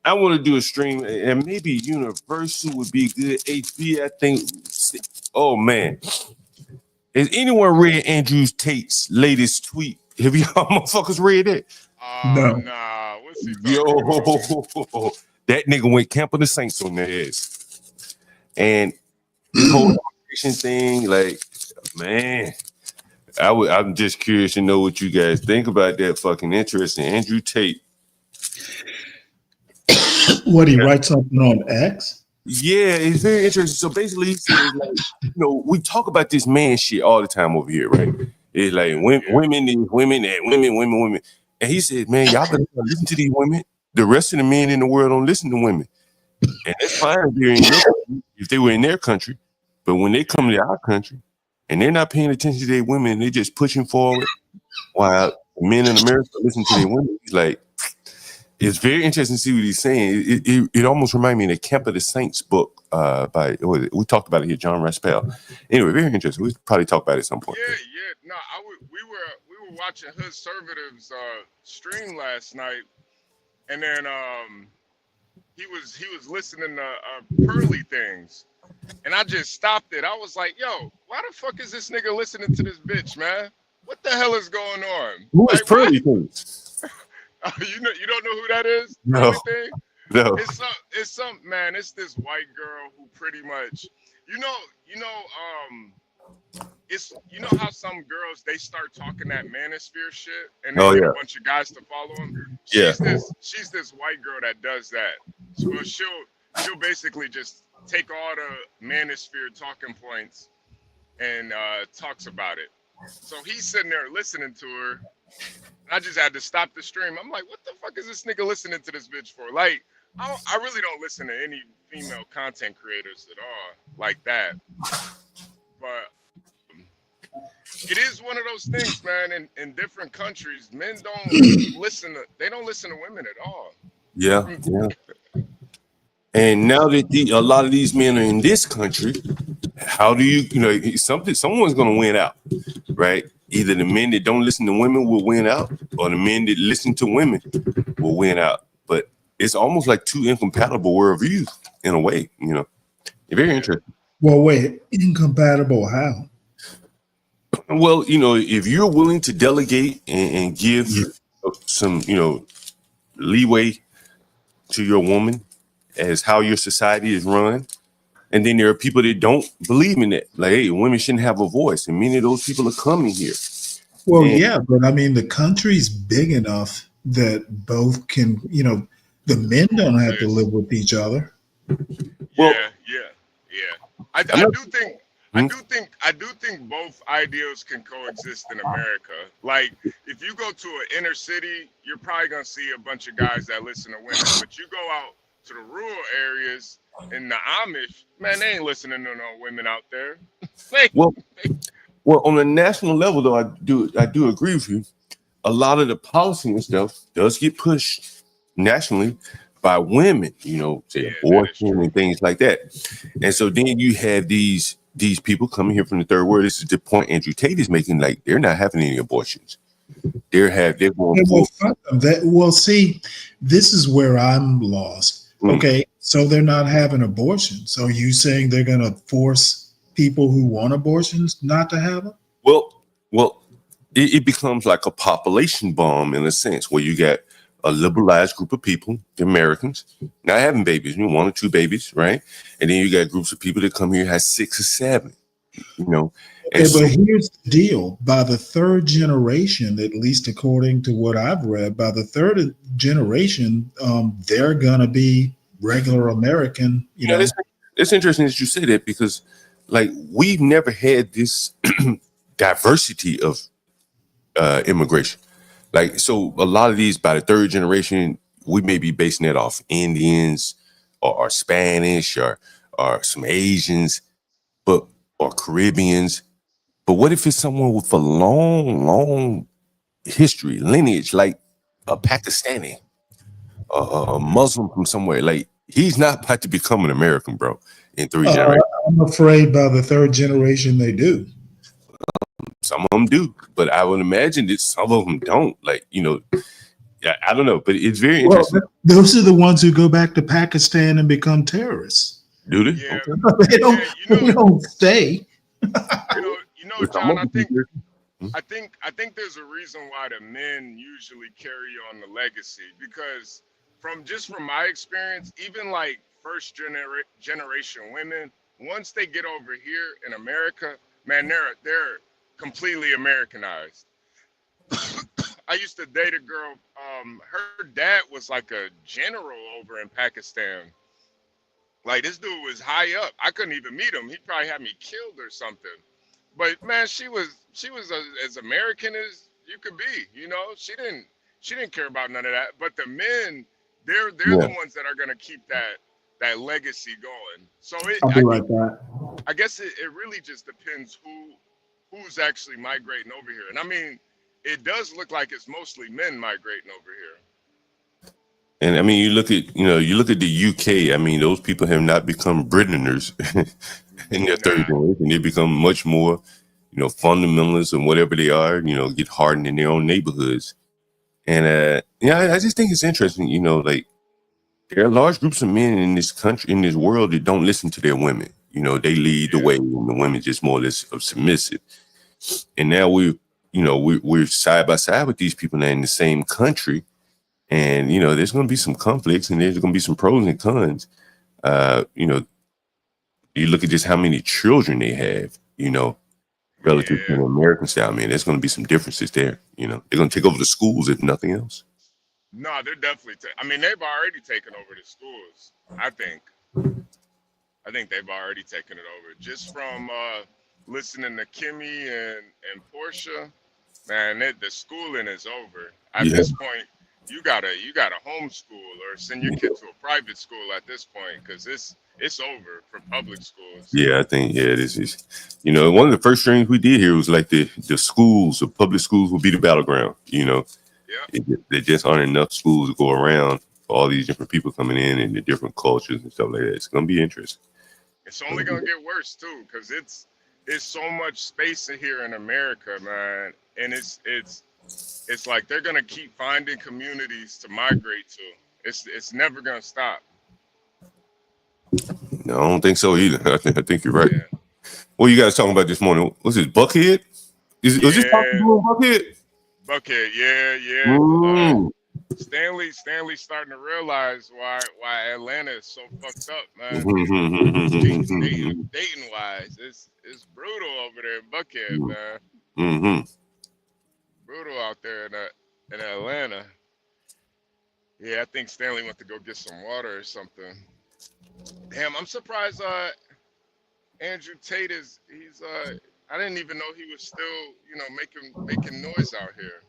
I want to do a stream, and maybe Universal would be good. HB, I think. Oh, man. Has anyone read Andrew Tate's latest tweet? Have y'all motherfuckers read it? No. Nah, what's he Yo, talking that nigga went camp of the Saints on their ass. And this whole immigration thing, like, man, I'm just curious to know what you guys think about that fucking interest in Andrew Tate. What, he writes something on X? Yeah, it's very interesting. So basically, he says, like, we talk about this man shit all the time over here, right? It's like women and women. And he said, man, y'all better listen to these women. The rest of the men in the world don't listen to women. And that's fine if they're in your country, if they were in their country. But when they come to our country and they're not paying attention to their women, they're just pushing forward while men in America listen to their women. He's like, it's very interesting to see what he's saying. It almost reminds me of the Camp of the Saints book we talked about it here, John Raspel. Anyway, very interesting. We probably talk about it at some point. Yeah. No, we were watching Hood Conservatives stream last night, and then he was listening to Pearly Things, and I just stopped it. I was like, yo, why the fuck is this nigga listening to this bitch, man? What the hell is going on? Who is Pearly Things? You don't know who that is? No. Thing? No. It's some man. It's this white girl who pretty much, it's how some girls they start talking that manosphere shit and they get a bunch of guys to follow them. She's this white girl that does that. So she'll basically just take all the manosphere talking points and talks about it. So he's sitting there listening to her. I just had to stop the stream. I'm like, what the fuck is this nigga listening to this bitch for? Like, I really don't listen to any female content creators at all like that. But it is one of those things, man. In different countries, men don't listen to women at all. Yeah. And now that a lot of these men are in this country, how do someone's going to win out, right? Either the men that don't listen to women will win out, or the men that listen to women will win out. But it's almost like two incompatible worldviews in a way, Very interesting. Well, wait, incompatible how? Well, if you're willing to delegate and give some, leeway to your woman as how your society is run, and then there are people that don't believe in that. Like, hey, women shouldn't have a voice, and many of those people are coming here. Well, And- yeah, but I mean, the country's big enough that both can, the men don't have to live with each other. Well, I do think both ideals can coexist in America. Like, if you go to an inner city, you're probably gonna see a bunch of guys that listen to women. But you go out to the rural areas in the Amish, man, they ain't listening to no women out there. Well, on a national level, though, I do agree with you. A lot of the policy and stuff does get pushed nationally by women, say abortion and things like that. And so then you have these people coming here from the third world. This is the point Andrew Tate is making. Like, they're not having any abortions. They're going Well, see, this is where I'm lost. Okay, so they're not having abortions. So you saying they're going to force people who want abortions not to have them? Well, it becomes like a population bomb in a sense, where you get a liberalized group of people, the Americans, not having babies, 1 or 2 babies, right? And then you got groups of people that come here has 6 or 7, And but here's the deal: by the third generation, at least according to what I've read, by the third generation, they're gonna be regular American. It's interesting that you say that, because, like, we've never had this diversity of immigration. Like, so a lot of these, by the third generation, we may be basing that off Indians or Spanish or some Asians, or Caribbeans. But what if it's someone with a long history, lineage, like a Pakistani, a Muslim from somewhere? Like, he's not about to become an American, bro, in 3 generations. I'm afraid by the third generation they do. Some of them do, but I would imagine that some of them don't. Like, I don't know, but it's very interesting. Those are the ones who go back to Pakistan and become terrorists. Do they? Yeah. Okay. They don't stay. John, I think there's a reason why the men usually carry on the legacy, because from my experience, even like first generation women, once they get over here in America, man, they're completely Americanized. I used to date a girl. Her dad was like a general over in Pakistan. Like, this dude was high up. I couldn't even meet him. He'd probably have me killed or something. But man, she was as American as you could be. She didn't care about none of that. But the men, they're the ones that are gonna keep that legacy going. So I guess it really just depends who's actually migrating over here. And I mean, it does look like it's mostly men migrating over here. And I mean, you look at the UK. I mean, those people have not become Britoners in their third generation. They become much more, fundamentalists and whatever they are. Get hardened in their own neighborhoods. And I just think it's interesting. Like, there are large groups of men in this country, in this world, that don't listen to their women. They lead the way, and the women just more or less are submissive. And now we're side by side with these people now in the same country. And, there's going to be some conflicts, and there's going to be some pros and cons. You look at just how many children they have, relative to the American style. Man, there's going to be some differences there. They're going to take over the schools, if nothing else. No, they're definitely. They've already taken over the schools. I think they've already taken it over. Just from listening to Kimmy and Portia, man, the schooling is over. At this point, you gotta homeschool or send your kid to a private school at this point, because it's over for public schools. Yeah, I think this is. One of the first things we did here was like the schools, the public schools will be the battleground. There just aren't enough schools to go around for all these different people coming in and the different cultures and stuff like that. It's gonna be interesting. It's only gonna get worse too, because it's so much space here in America, man, and it's like they're gonna keep finding communities to migrate to. It's never gonna stop. No, I don't think so either. I think you're right. What you guys talking about this morning? What's this, Buckhead? Was this talking to Buckhead? Buckhead, yeah. Mm. Stanley's starting to realize why Atlanta is so fucked up, man. Dating wise, it's brutal over there in Buckhead, man. Mm-hmm. Brutal out there in Atlanta. Yeah, I think Stanley went to go get some water or something. Damn, I'm surprised Andrew Tate he's I didn't even know he was still, making noise out here.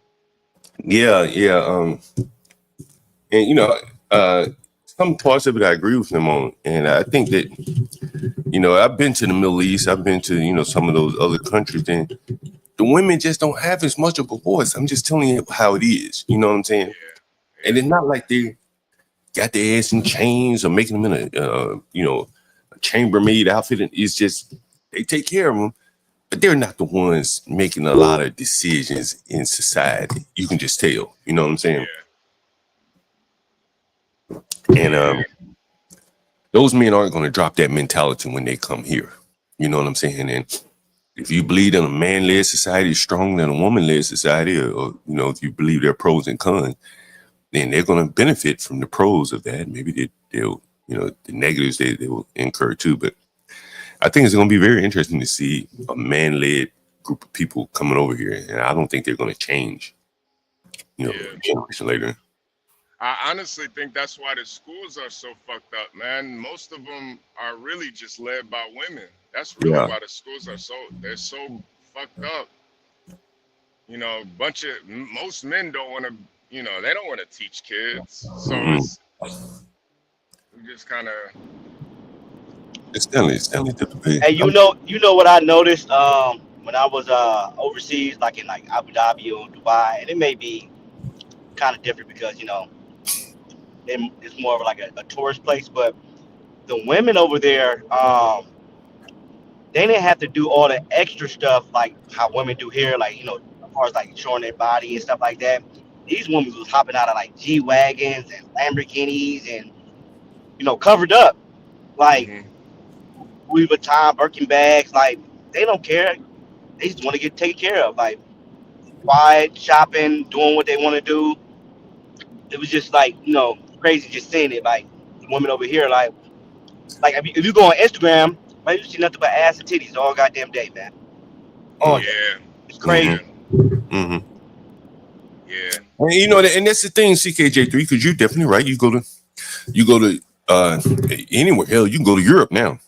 Yeah. And some parts of it I agree with him on. And I think that, I've been to the Middle East, I've been to, some of those other countries, and the women just don't have as much of a voice. I'm just telling you how it is. You know what I'm saying? Yeah. And it's not like they got their ass in chains or making them in a chambermaid outfit. It's just they take care of them, but they're not the ones making a lot of decisions in society. You can just tell. You know what I'm saying? And those men aren't going to drop that mentality when they come here. You know what I'm saying? And if you believe in a man-led society is stronger than a woman-led society, or if you believe there are pros and cons, then they're going to benefit from the pros of that. Maybe they'll the negatives they will incur too. But I think it's going to be very interesting to see a man-led group of people coming over here, and I don't think they're going to change. A generation later. I honestly think that's why the schools are so fucked up, man. Most of them are really just led by women. That's really why the schools are so fucked up. Most men don't want to, they don't want to teach kids. So it's just kind of. It's Stanley difficult. Hey, you know what I noticed when I was overseas, like in like Abu Dhabi or Dubai, and it may be kind of different because it's more of like a tourist place, but the women over there, they didn't have to do all the extra stuff like how women do here, like as far as like showing their body and stuff like that. These women was hopping out of like G wagons and Lamborghinis and covered up, like Louis Vuitton, Birkin bags. Like they don't care. They just want to get taken care of, like quiet, shopping, doing what they want to do. It was just like crazy just seeing it. Like the women over here, like if you go on Instagram, man, you see nothing but ass and titties all goddamn day, man. All day. It's crazy. Mm-hmm. Yeah. And that's the thing, CKJ3, because you're definitely right. You go to anywhere. Hell, you can go to Europe now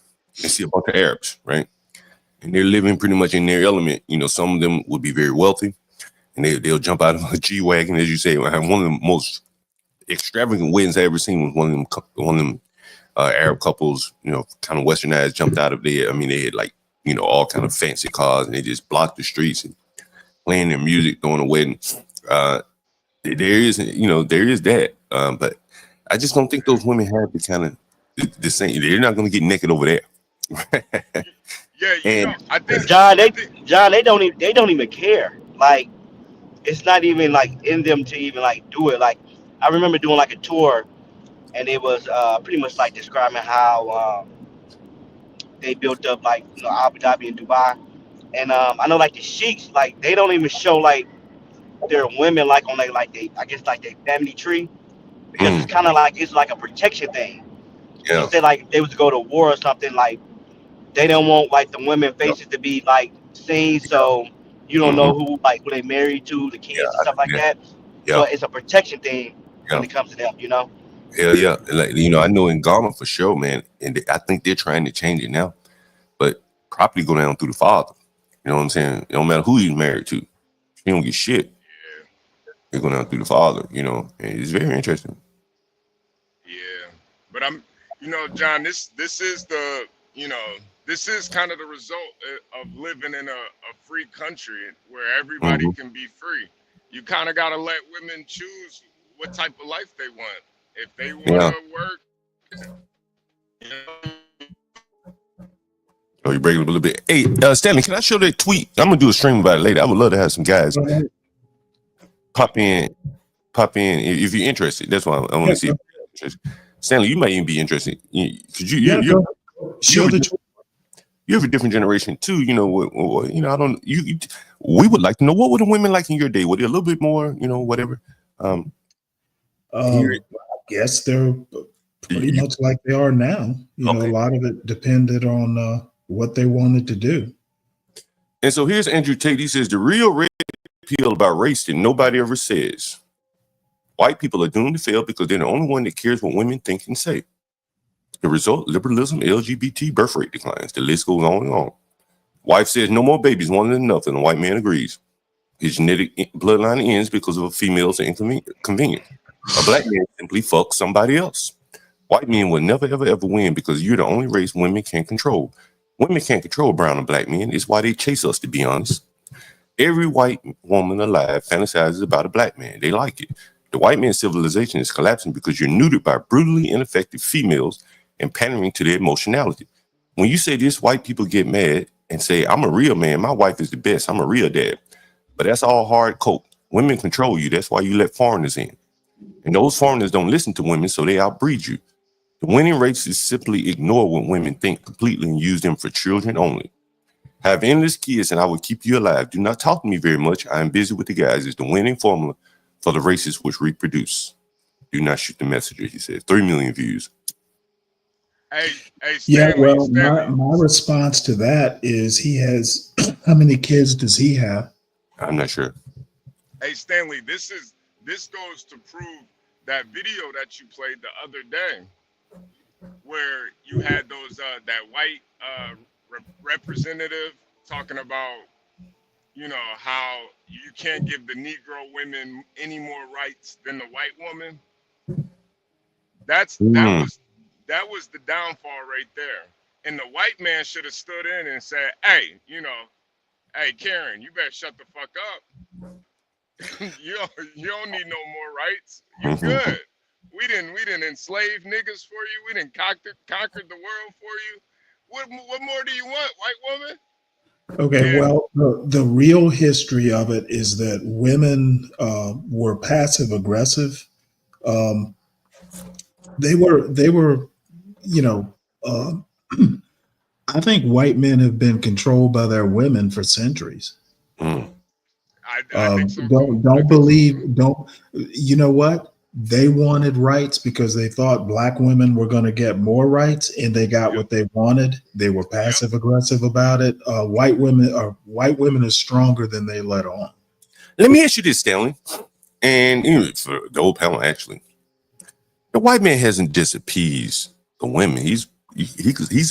and see a bunch of Arabs, right? And they're living pretty much in their element. Some of them would be very wealthy, and they'll jump out of a G-Wagon, as you say. One of the most extravagant weddings I ever seen was one of them Arab couples, kind of westernized, jumped out of there. I mean, they had like, all kind of fancy cars, and they just blocked the streets and playing their music during the wedding. There is that. But I just don't think those women have the kind of the same. They're not going to get naked over there. I think John, they don't even care. Like it's not even like in them to even like do it. Like I remember doing like a tour, and it was pretty much like describing how they built up like Abu Dhabi and Dubai, and I know like the sheiks, like they don't even show like their women like on I guess like their family tree, because it's kind of like it's like a protection thing. Yeah. Say like if they was to go to war or something, like they don't want like the women faces to be like seen, so you don't know who they married to, the kids and stuff like that. So it's a protection thing when it comes to them, Hell yeah. Like, I know in Ghana for sure, man. And I think they're trying to change it now. But property go down through the father. You know what I'm saying? It don't matter who he's married to. He don't get shit. They go down through the father, and it's very interesting. Yeah. But John, this is the, this is kind of the result of living in a free country where everybody can be free. You kind of got to let women choose what type of life they want. If they want to work, Oh, you break it up a little bit. Hey, Stanley, can I show that tweet? I'm gonna do a stream about it later. I would love to have some guys pop in if you're interested. That's why I want to see. If you're Stanley, you might even be interested. Could you? Show the tweet. You have a different generation too. You know what? You know, I don't. We would like to know, what were the women like in your day? Were they a little bit more? You know, whatever. I guess they're pretty much like they are now. You know, a lot of it depended on what they wanted to do. And so here's Andrew Tate. He says the real red pill about race that nobody ever says. White people are doomed to fail because they're the only one that cares what women think and say. The result, liberalism, LGBT, birth rate declines. The list goes on and on. Wife says no more babies, one enough, and the white man agrees. His genetic bloodline ends because of a female's inconvenience. A black man simply fucks somebody else. White men will never, ever, ever win because you're the only race women can control. Women can't control brown and black men. It's why they chase us, to be honest. Every white woman alive fantasizes about a black man. They like it. The white man's civilization is collapsing because you're neutered by brutally ineffective females and pandering to their emotionality. When you say this, white people get mad and say, I'm a real man. My wife is the best. I'm a real dad. But that's all hard coke. Women control you. That's why you let foreigners in. And those foreigners don't listen to women, so they outbreed you. The winning race is simply ignore what women think completely and use them for children only. Have endless kids and I will keep you alive. Do not talk to me very much. I am busy with the guys. It's the winning formula for the races which reproduce. Do not shoot the messenger, he said. 3 million views. Hey, Yeah, Stanley, well, my response to that is he has, how many kids does he have? I'm not sure. Hey, Stanley, this goes to prove that video that you played the other day, where you had those that white representative talking about, you know, how you can't give the Negro women any more rights than the white woman. That was the downfall right there. And the white man should have stood in and said, hey, you know, hey, Karen, you better shut the fuck up. you don't need no more rights. You good. We didn't enslave niggas for you. We didn't conquered the world for you. What more do you want, white woman? Okay, well, the real history of it is that women were passive aggressive. They were, you know, I think white men have been controlled by their women for centuries. I think so. Don't believe, don't, you know what? They wanted rights because they thought black women were going to get more rights, and they got what they wanted. They were passive aggressive about it. White women are stronger than they let on. Let me ask you this, Stanley, and even for the whole panel, actually. The white man hasn't just appeased the women. He's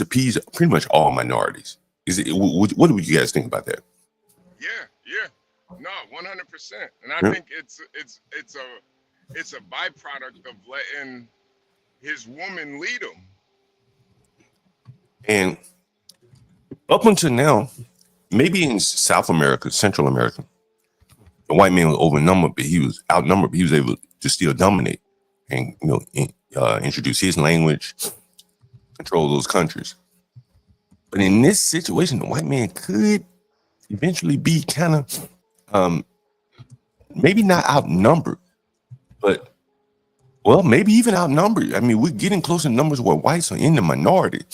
appeased pretty much all minorities. What do you guys think about that? Yeah. No, 100%. And I think it's a byproduct of letting his woman lead him. And up until now, maybe in South America, Central America, the white man was overnumbered, but he was outnumbered, but he was able to still dominate and, you know, introduce his language, control those countries. But in this situation, the white man could eventually be kind of maybe not outnumbered, but well, maybe even outnumbered. I mean, we're getting close in numbers where whites are in the minority.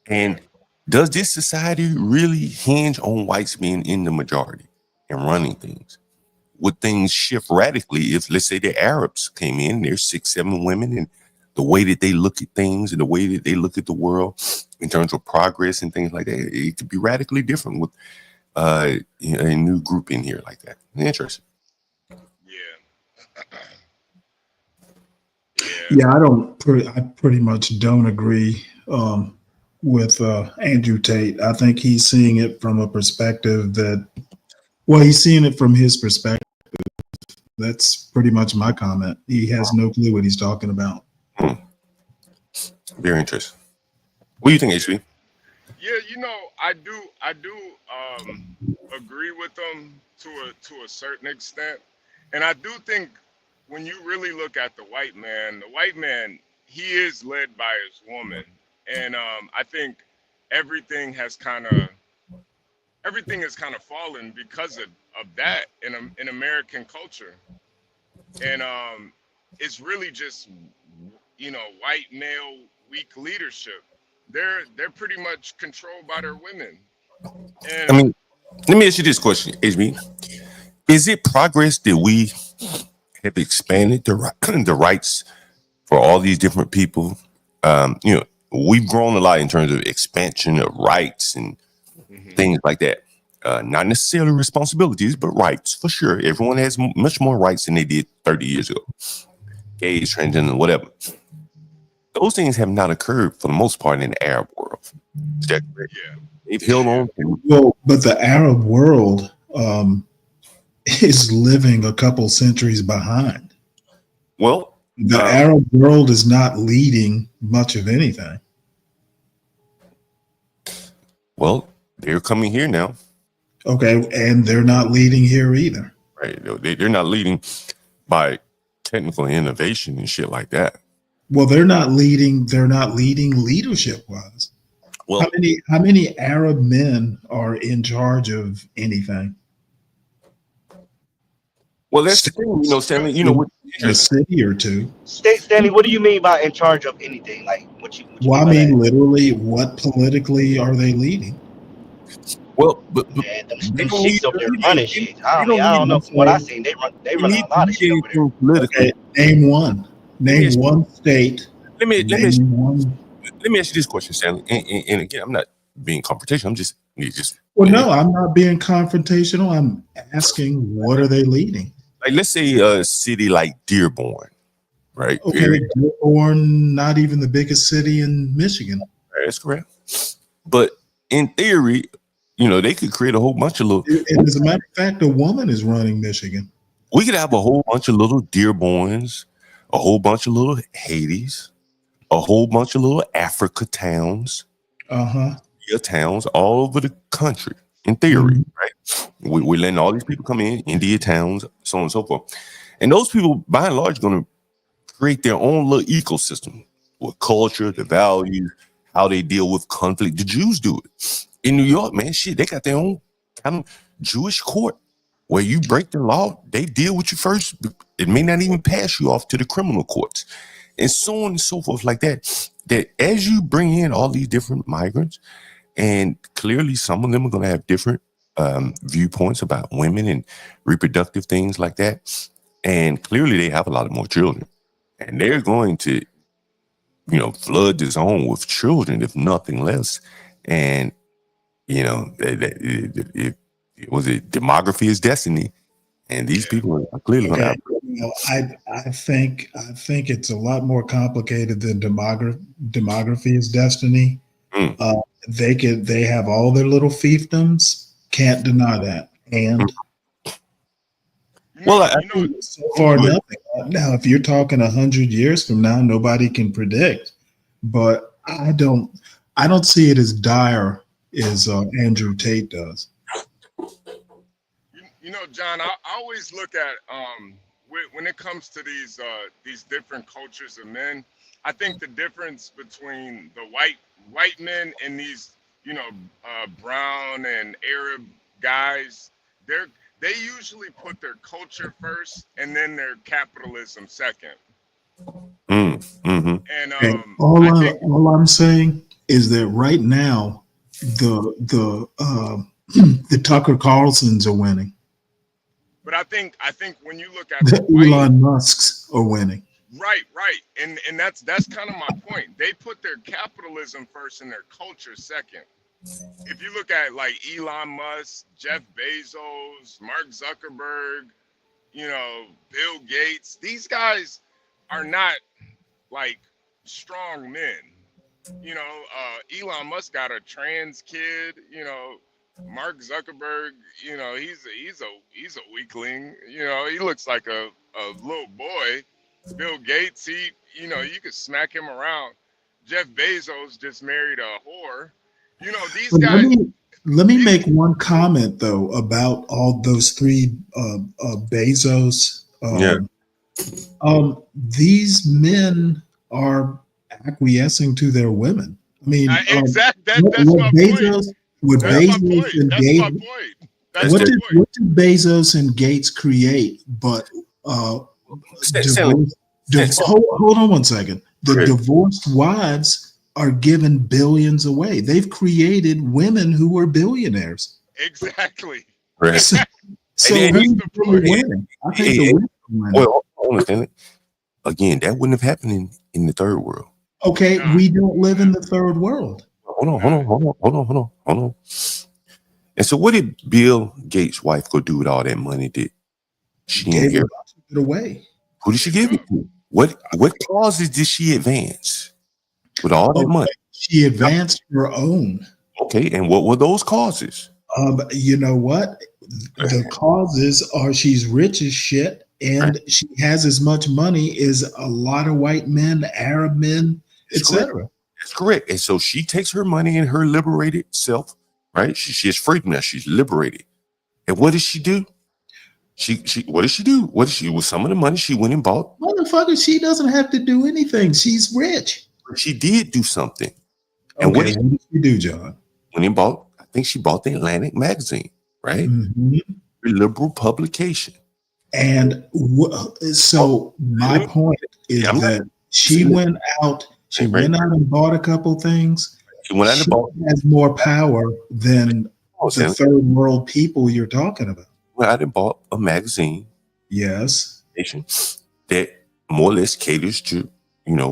And does this society really hinge on whites being in the majority and running things? Would things shift radically if, let's say, the Arabs came in, there's 6, 7 women, and the way that they look at things and the way that they look at the world in terms of progress and things like that, it could be radically different with a new group in here like that. Interesting. Yeah, I pretty much don't agree with Andrew Tate. I think he's seeing it from a perspective that, well, he's seeing it from his perspective. That's pretty much my comment. He has no clue what he's talking about. Very interesting. What do you think, HB? Yeah, you know, I do agree with them to a certain extent. And I do think when you really look at the white man, he is led by his woman. And I think everything has kind of fallen because of that in American culture. And it's really just, you know, white male weak leadership. they're pretty much controlled by their women. And I mean, let me ask you this question, HB. Is it progress that we have expanded the rights for all these different people? We've grown a lot in terms of expansion of rights and things like that. Not necessarily responsibilities, but rights for sure. Everyone has much more rights than they did 30 years ago. Gays, transgender, whatever. Those things have not occurred for the most part in the Arab world. Is that correct? Yeah. They've held on. Well, but the Arab world is living a couple centuries behind. Well, the Arab world is not leading much of anything. Well, they're coming here now. Okay, and they're not leading here either. Right. They're not leading by technical innovation and shit like that. Well, they're not leading leadership wise. Well, how many Arab men are in charge of anything? Well, that's the thing, Stanley. A city or two. Stanley, what do you mean by in charge of anything? Like what you Well, I mean by mean, literally, what politically are they leading? Well, but them sheiks over there running shit. I don't know. From what I seen, they run a lot of shit over there. Okay, name one. Name one state. Let me ask you this question, Stanley. And again, I'm not being confrontational. I'm just. Well, no, I'm not being confrontational. I'm asking, what are they leading? Like, let's say a city like Dearborn, right? Okay, Dearborn, not even the biggest city in Michigan. That's correct. But in theory, they could create a whole bunch of little. And as a matter of fact, a woman is running Michigan. We could have a whole bunch of little Dearborns, a whole bunch of little Hades, a whole bunch of little Africa towns, towns all over the country. In theory, right? We're letting all these people come in, India towns, so on and so forth. And those people, by and large, are going to create their own little ecosystem with culture, the values, how they deal with conflict. The Jews do it. In New York, man, shit, they got their own kind of Jewish court where you break the law, they deal with you first. It may not even pass you off to the criminal courts. And so on and so forth like that. That as you bring in all these different migrants, and clearly some of them are going to have different viewpoints about women and reproductive things like that. And clearly they have a lot of more children. And they're going to, flood the zone with children, if nothing less. And, demography is destiny. And these people are clearly going to have. I think it's a lot more complicated than demography is destiny. They have all their little fiefdoms. Can't deny that. And I think so far nothing. Now, if you're talking 100 years from now, nobody can predict. But I don't see it as dire as Andrew Tate does. John, I always look at when it comes to these different cultures of men. I think the difference between the white men and these brown and Arab guys, they usually put their culture first and then their capitalism second. And all I'm saying is that right now the Tucker Carlsons are winning. But I think when you look at The Elon Musks are winning. Right. And that's kind of my point. They put their capitalism first and their culture second. If you look at like Elon Musk, Jeff Bezos, Mark Zuckerberg, Bill Gates, these guys are not like strong men. Elon Musk got a trans kid, Mark Zuckerberg, he's a weakling. He looks like a little boy. Bill Gates, you could smack him around. Jeff Bezos just married a whore. These guys. Let me make one comment though about all those three Bezos. These men are acquiescing to their women. I mean, exactly. That's my point. What did Bezos and Gates create? But hold on one second. The divorced wives are giving billions away. They've created women who are billionaires. Exactly. Right. So And who's really winning? I think the women are winning. well, I understand it. Again, that wouldn't have happened in the third world. Okay, we don't live in the third world. Hold on. And so what did Bill Gates' wife go do with all that money that she Gave inherited? it away. Who did she give it to? What causes did she advance with all that money? She advanced her own. Okay, and what were those causes? You know what? The causes are she's rich as shit, and she has as much money as a lot of white men, Arab men, etc. That's correct. And so she takes her money and her liberated self, right? She is free now. She's liberated. And what does she do? She what does she do? With some of the money she went and bought? Motherfucker, she doesn't have to do anything. She's rich. She did do something. And Okay, what did she do, John? When he bought, I think she bought the Atlantic magazine, right? Mm-hmm. A liberal publication. And so my point is that she went out. She went out and bought a couple things. She went out and bought. Has more power than the third world people you're talking about. Went out and bought a magazine. Yes. That more or less caters to, Not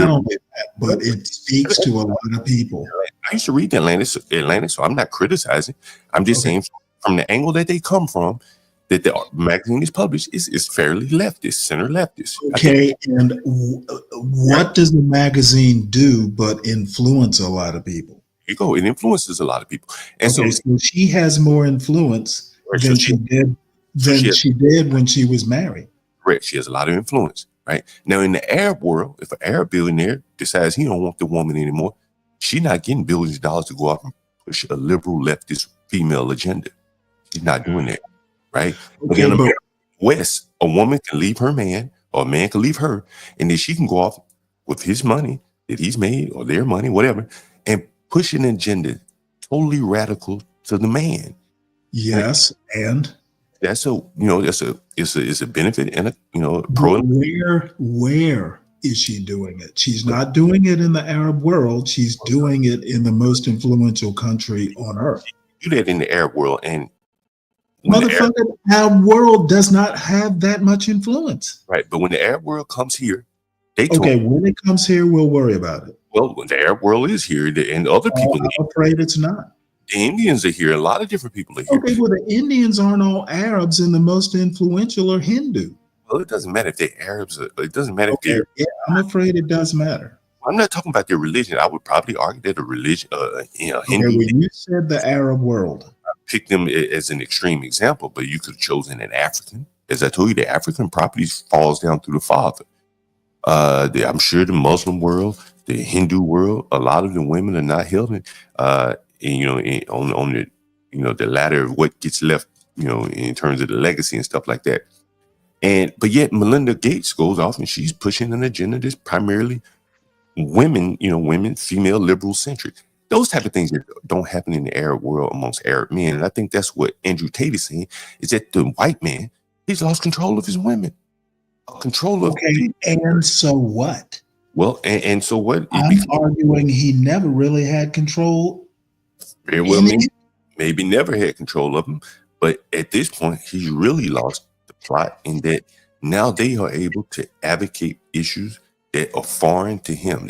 only that, but it speaks to a lot of people. I used to read the Atlantic, so I'm not criticizing. I'm just saying from the angle that they come from, that the magazine is published is fairly leftist, center leftist. Okay, and what does the magazine do but influence a lot of people? You go, it influences a lot of people. And so she has more influence than she did when she was married. Correct. She has a lot of influence, right? Now in the Arab world, if an Arab billionaire decides he don't want the woman anymore, she's not getting billions of dollars to go out and push a liberal leftist female agenda. She's not doing that. Right? Okay, in the West, a woman can leave her man or a man can leave her, and then she can go off with his money that he's made or their money, whatever, and push an agenda totally radical to the man. Yes, and that's it's a benefit and a pro. Where is she doing it? She's not doing it in the Arab world. She's doing it in the most influential country on earth. Do that in the Arab world, and motherfucker, our world does not have that much influence. Right, but when the Arab world comes here, when it comes here, we'll worry about it. Well, when the Arab world is here, and other people, I'm afraid it's not. The Indians are here. A lot of different people are here. Okay, well, the Indians aren't all Arabs, and the most influential are Hindu. Well, it doesn't matter if they're Arabs. It doesn't matter if they're. Yeah, I'm afraid it does matter. I'm not talking about their religion. I would probably argue that a religion, Hindu. When you said the Arab world, pick them as an extreme example, but you could have chosen an African. As I told you, the African properties falls down through the father. I'm sure the Muslim world, the Hindu world, a lot of the women are not held in, on the ladder of what gets left, in terms of the legacy and stuff like that. But yet Melinda Gates goes off and she's pushing an agenda that's primarily women, female liberal centric. Those type of things that don't happen in the Arab world amongst Arab men. And I think that's what Andrew Tate is saying, is that the white man, he's lost control of his women. And so what? Well, and so what? I'm arguing he never really had control. Very well, maybe never had control of them. But at this point, he's really lost the plot in that now they are able to advocate issues that are foreign to him.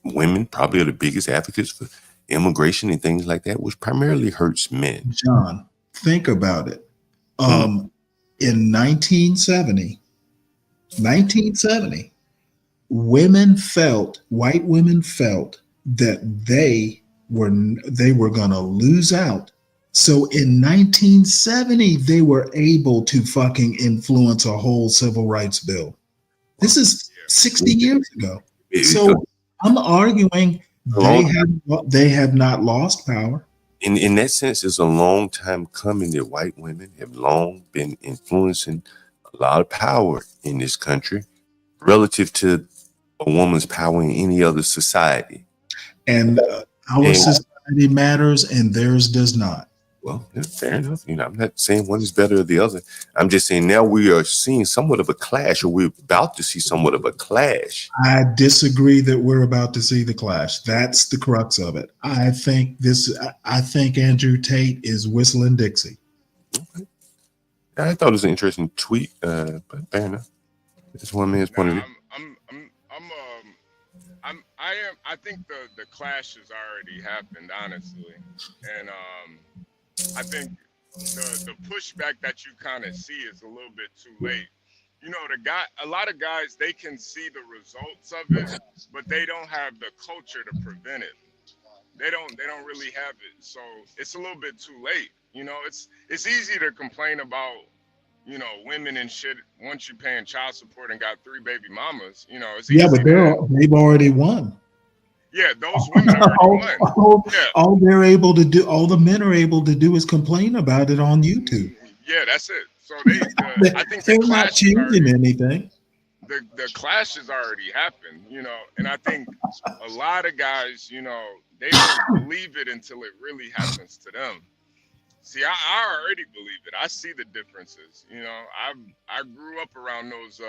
Women probably are the biggest advocates for immigration and things like that, which primarily hurts men. John, think about it. In 1970, white women felt that they were going to lose out. So in 1970, they were able to fucking influence a whole civil rights bill. This is 60 years ago. So I'm arguing they have not lost power. In that sense, it's a long time coming that white women have long been influencing a lot of power in this country relative to a woman's power in any other society. And our society matters and theirs does not. Well, yeah, fair enough. You know, I'm not saying one is better than the other. I'm just saying now we are seeing somewhat of a clash, or we're about to see somewhat of a clash. I disagree that we're about to see the clash. That's the crux of it. I think Andrew Tate is whistling Dixie. I thought it was an interesting tweet, but fair enough. It's one man's point of view. I think the clash has already happened, honestly, and I think the pushback that you kind of see is a little bit too late. You know, a lot of guys, they can see the results of it, but they don't have the culture to prevent it. They don't really have it, so it's a little bit too late. You know, it's easy to complain about, you know, women and shit once you're paying child support and got 3 baby mamas. You know, it's easy. Yeah, but they've already won. Yeah, those women already won. All they're able to do, all the men are able to do, is complain about it on YouTube. Yeah, that's it. So I think they're the not clash changing anything. the clash has already happened, you know, and I think a lot of guys, you know, they don't believe it until it really happens to them. See, I already believe it. I see the differences. You know, I grew up around those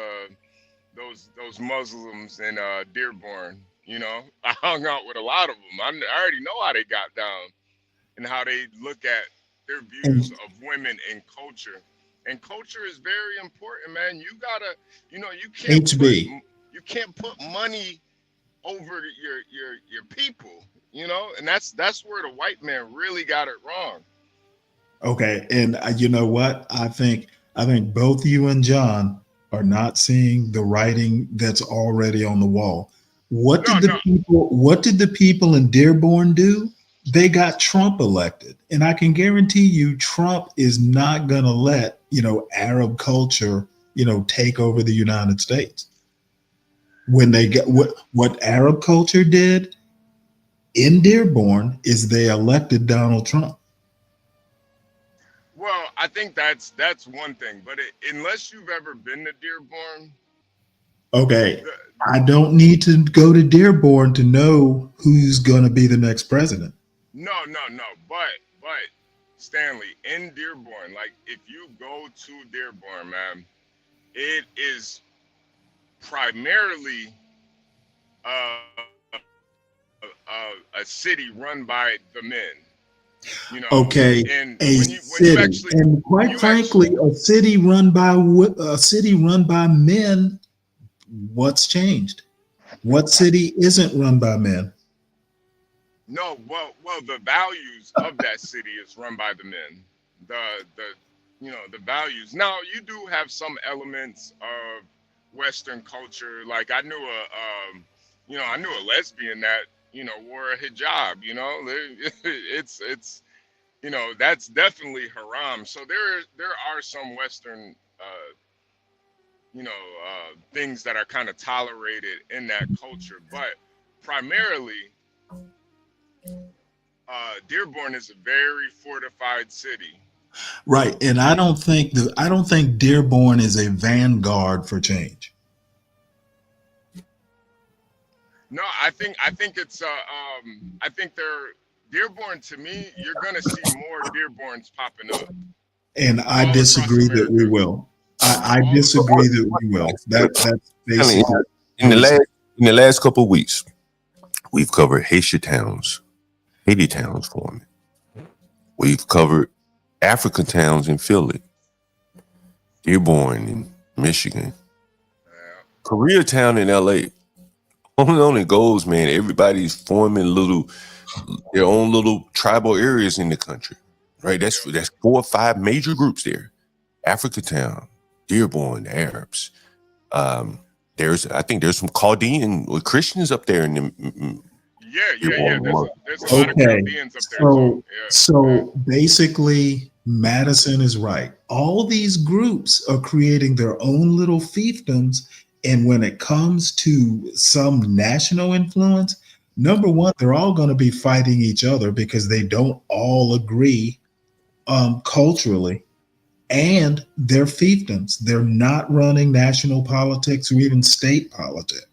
Muslims in Dearborn. You know, I hung out with a lot of them. I already know how they got down and how they look at their views of women and culture. And culture is very important, man. You gotta, you know, you can't put money over your people. You know, and that's where the white man really got it wrong. Okay, and you know what? I think both you and John are not seeing the writing that's already on the wall. What did the people in Dearborn do? They got Trump elected, and I can guarantee you, Trump is not going to let, you know, Arab culture, you know, take over the United States. When they get what Arab culture did in Dearborn is they elected Donald Trump. Well, I think that's one thing, but unless you've ever been to Dearborn. Okay, I don't need to go to Dearborn to know who's going to be the next president. No, but Stanley, in Dearborn, like if you go to Dearborn, man, it is primarily a city run by the men. You know, okay, and a city, and quite frankly, a city run by men. What's changed? What city isn't run by men? No, well, the values of that city is run by the men. The values. Now you do have some elements of Western culture. Like I knew a lesbian that, you know, wore a hijab. You know, it's you know, that's definitely haram. So there are some Western things that are kind of tolerated in that culture, but primarily Dearborn is a very fortified city. Right, and I don't think Dearborn is a vanguard for change. No, I think it's I think Dearborn, to me, you're gonna see more Dearborns popping up. And I disagree that we will. I disagree that we will. That's basically in the last couple of weeks, we've covered Haitian towns for me. We've covered African towns in Philly, Dearborn in Michigan, Koreatown in LA. On it goes, man. Everybody's forming their own little tribal areas in the country, right? That's 4 or 5 major groups there. Africatown, Dearborn, the Arabs. I think there's some Chaldean or Christians up there in the. Yeah. There's a lot of Chaldeans up there too. Yeah. So basically, Madison is right. All these groups are creating their own little fiefdoms, and when it comes to some national influence, number one, they're all going to be fighting each other because they don't all agree culturally, and they're fiefdoms. They're not running national politics or even state politics.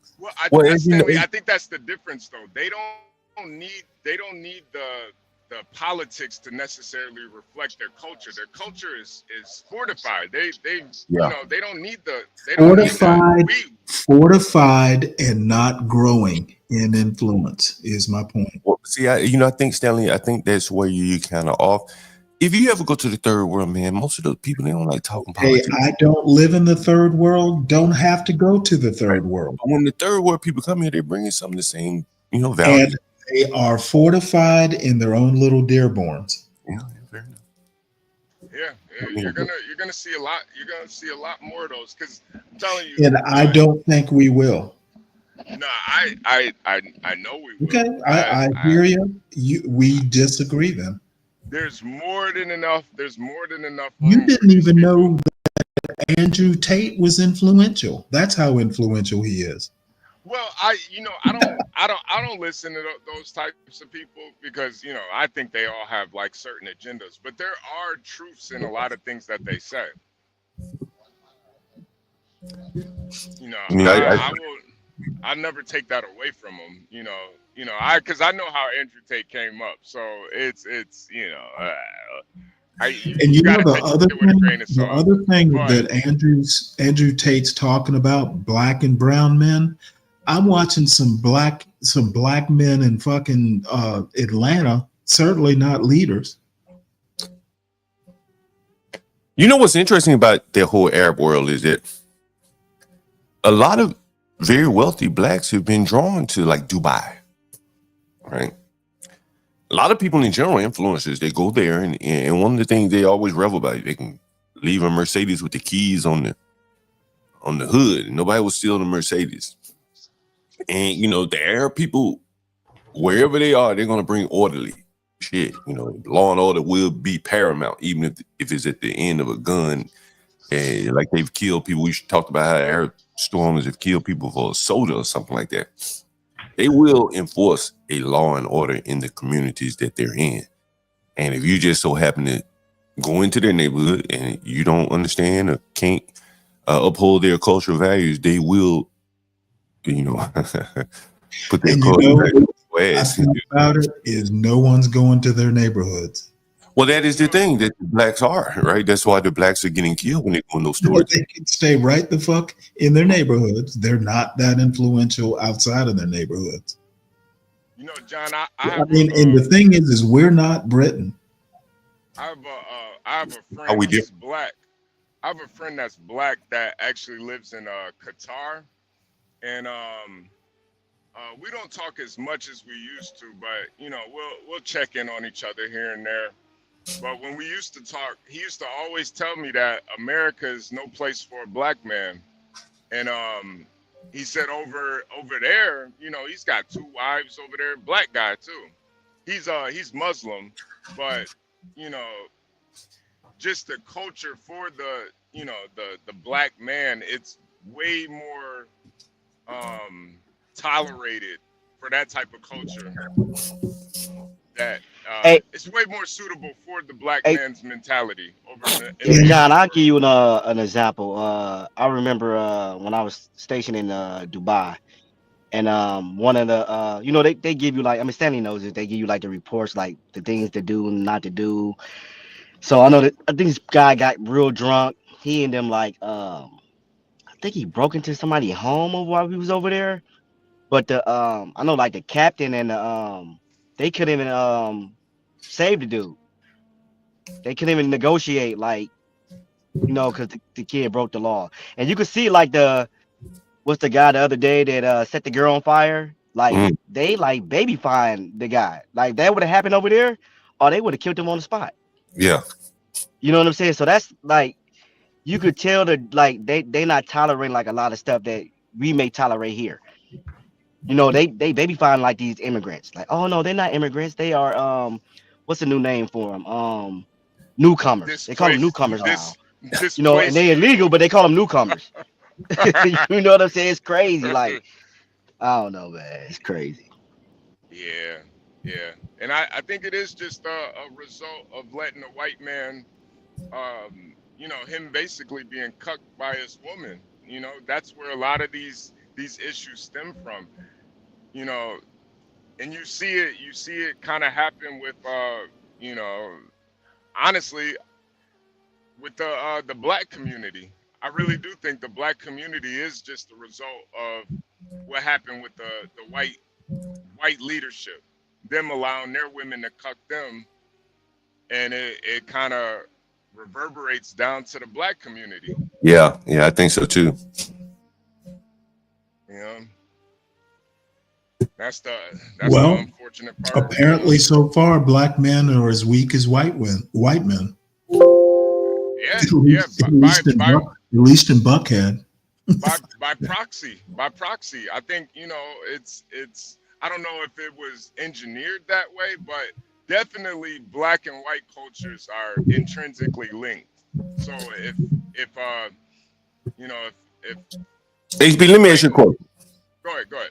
Well, I think that's the difference, though. They don't need the the politics to necessarily reflect their culture. Their culture is fortified. They Yeah. you know, they don't need that. Fortified and not growing in influence is my point. Well, see, I think Stanley, I think that's where you kind of off. If you ever go to the third world, man, most of those people, they don't like talking Hey, politics. I don't live in the third world. Don't have to go to the third world. But when the third world people come here, they're bringing some of the same, And values. they are fortified in their own little Dearborns. Yeah, you're gonna see a lot. You're gonna see a lot more of those because I'm telling you. And I don't think we will. No, I know we will. Okay, I hear you. We disagree then. There's more than enough. There's more than enough. You didn't even know that Andrew Tate was influential. That's how influential he is. Well, I don't listen to those types of people because I think they all have like certain agendas. But there are truths in a lot of things that they say. I never take that away from them. Because I know how Andrew Tate came up, so it's And the other thing that Andrew Tate's talking about, black and brown men. I'm watching some black men in fucking Atlanta, certainly not leaders. You know what's interesting about the whole Arab world is that a lot of very wealthy blacks have been drawn to like Dubai, right? A lot of people in general, influencers, they go there and one of the things they always revel about, they can leave a Mercedes with the keys on the hood and nobody will steal the Mercedes. And the Arab people, wherever they are, they're gonna bring orderly shit. Law and order will be paramount, even if it's at the end of a gun. And like they've killed people. We talked about how Arab stormers have killed people for a soda or something like that. They will enforce a law and order in the communities that they're in. And if you just so happen to go into their neighborhood and you don't understand or can't uphold their cultural values, they will, put their cultural values I think about it is no one's going to their neighborhoods. Well, that is the thing that the blacks are, right? That's why the blacks are getting killed when they go in those stores. They can stay right the fuck in their neighborhoods. They're not that influential outside of their neighborhoods. John, I mean, and the thing is we're not Britain. I have a friend that's black. I have a friend that's black that actually lives in Qatar, and we don't talk as much as we used to, but we'll check in on each other here and there. But when we used to talk, he used to always tell me that America is no place for a black man. And he said over there, he's got 2 wives over there, black guy too. He's Muslim, but just the culture for the black man, it's way more tolerated for that type of culture. That it's way more suitable for the black man's mentality. John, I'll give you an example. I remember when I was stationed in Dubai, and one of the they give you like, Stanley knows it. They give you like the reports, like the things to do and not to do. So I know that I think this guy got real drunk. He and them like I think he broke into somebody's home while we was over there. But the I know like the captain and the they couldn't even save the dude. They couldn't even negotiate, like, because the kid broke the law. And you could see like what's the guy the other day that set the girl on fire? Like they like baby fine the guy. Like that would have happened over there, or they would have killed him on the spot. Yeah. You know what I'm saying? So that's like you could tell that like they not tolerating like a lot of stuff that we may tolerate here. They baby fine like these immigrants. Like, oh no, they're not immigrants. They are what's the new name for them? Newcomers. They call them newcomers now. And they illegal, but they call them newcomers. You know what I'm saying? It's crazy. Like, I don't know, man. It's crazy. Yeah. And I think it is just a result of letting a white man, him basically being cucked by his woman. That's where a lot of these issues stem from. and you see it kind of happen with you know, honestly, with the black community. I really do think the black community is just the result of what happened with the white leadership, them allowing their women to cuck them, and it kind of reverberates down to the black community. Yeah, I think so too. You know, that's the Well, unfortunate part. apparently, so far, black men are as weak as white men. Yeah, At least in Buckhead. by proxy. I think, you know, it's I don't know if it was engineered that way, but definitely black and white cultures are intrinsically linked. So if you know, if HB, let me ask you a question. Go ahead.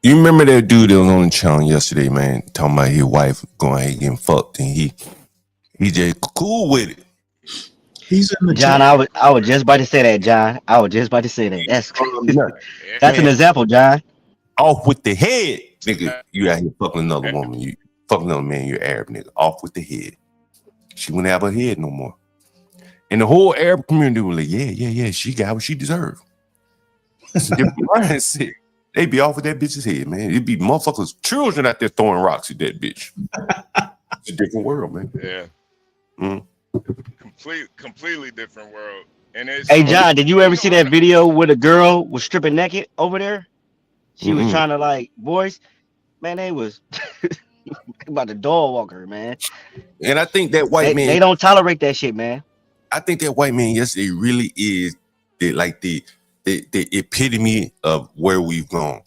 You remember that dude that was on the channel yesterday, man, talking about his wife going ahead getting fucked, and he just cool with it. He's in the John, I was just about to say that, John. I was just about to say that. That's an example, John. Off with the head, nigga. You out here fucking another woman. You fucking another man. You're Arab, nigga. Off with the head. She wouldn't have her head no more. And the whole Arab community was like, yeah. She got what she deserved. It's a different mindset. They be off with that bitch's head, man. It'd be motherfuckers, children out there throwing rocks at that bitch. It's a different world, man. Yeah. Mm. Completely different world. And it's Hey, John, did you ever see that video where the girl was stripping naked over there? She was trying to like voice. Man, they was about to dog walk her, man. And I think that white man, they don't tolerate that shit, man. I think that white man yesterday really is the epitome of where we've gone.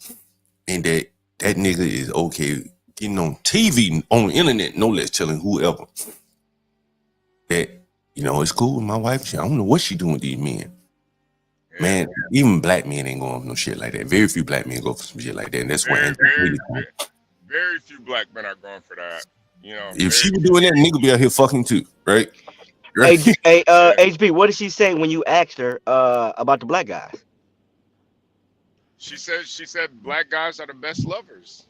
And that nigga is okay getting on TV, on the internet, no less, telling whoever that, you know, it's cool with my wife. I don't know what she doing with these men. Man, even black men ain't going for no shit like that. Very few black men go for some shit like that. And that's why very few black men are going for that. You know, if she was doing that, nigga be out here fucking too, right? Hey, HB, what did she say when you asked her about the black guys? She said black guys are the best lovers.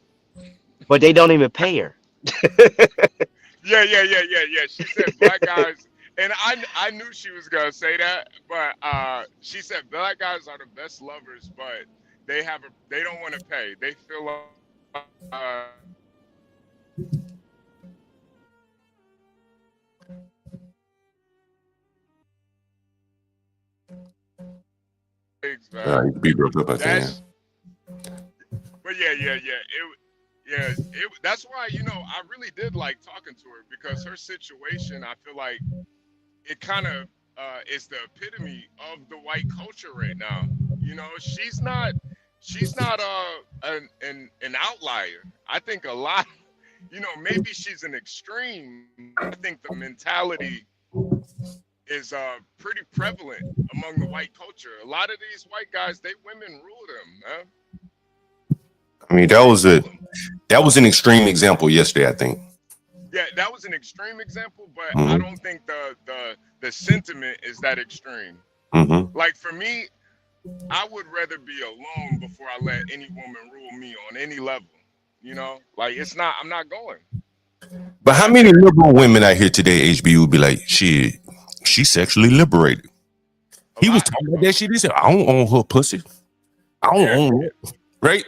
But they don't even pay her. Yeah. She said black guys, and I knew she was gonna say that, but she said black guys are the best lovers, but they don't want to pay. They feel like Be broke up, I think. But yeah. That's why, you know, I really did like talking to her, because her situation, I feel like it kind of is the epitome of the white culture right now. You know, she's not an outlier. I think a lot, you know, maybe she's an extreme. I think the mentality is pretty prevalent among the white culture. A lot of these white guys, women rule them, man. I mean, that was an extreme example yesterday, I think. Yeah, that was an extreme example, but I don't think the sentiment is that extreme. Like for me, I would rather be alone before I let any woman rule me on any level. You know, like I'm not going. But how many liberal women out here today, HB, would be like, she's sexually liberated? He was talking about that shit. He said, I don't own her pussy. I don't own it. Right?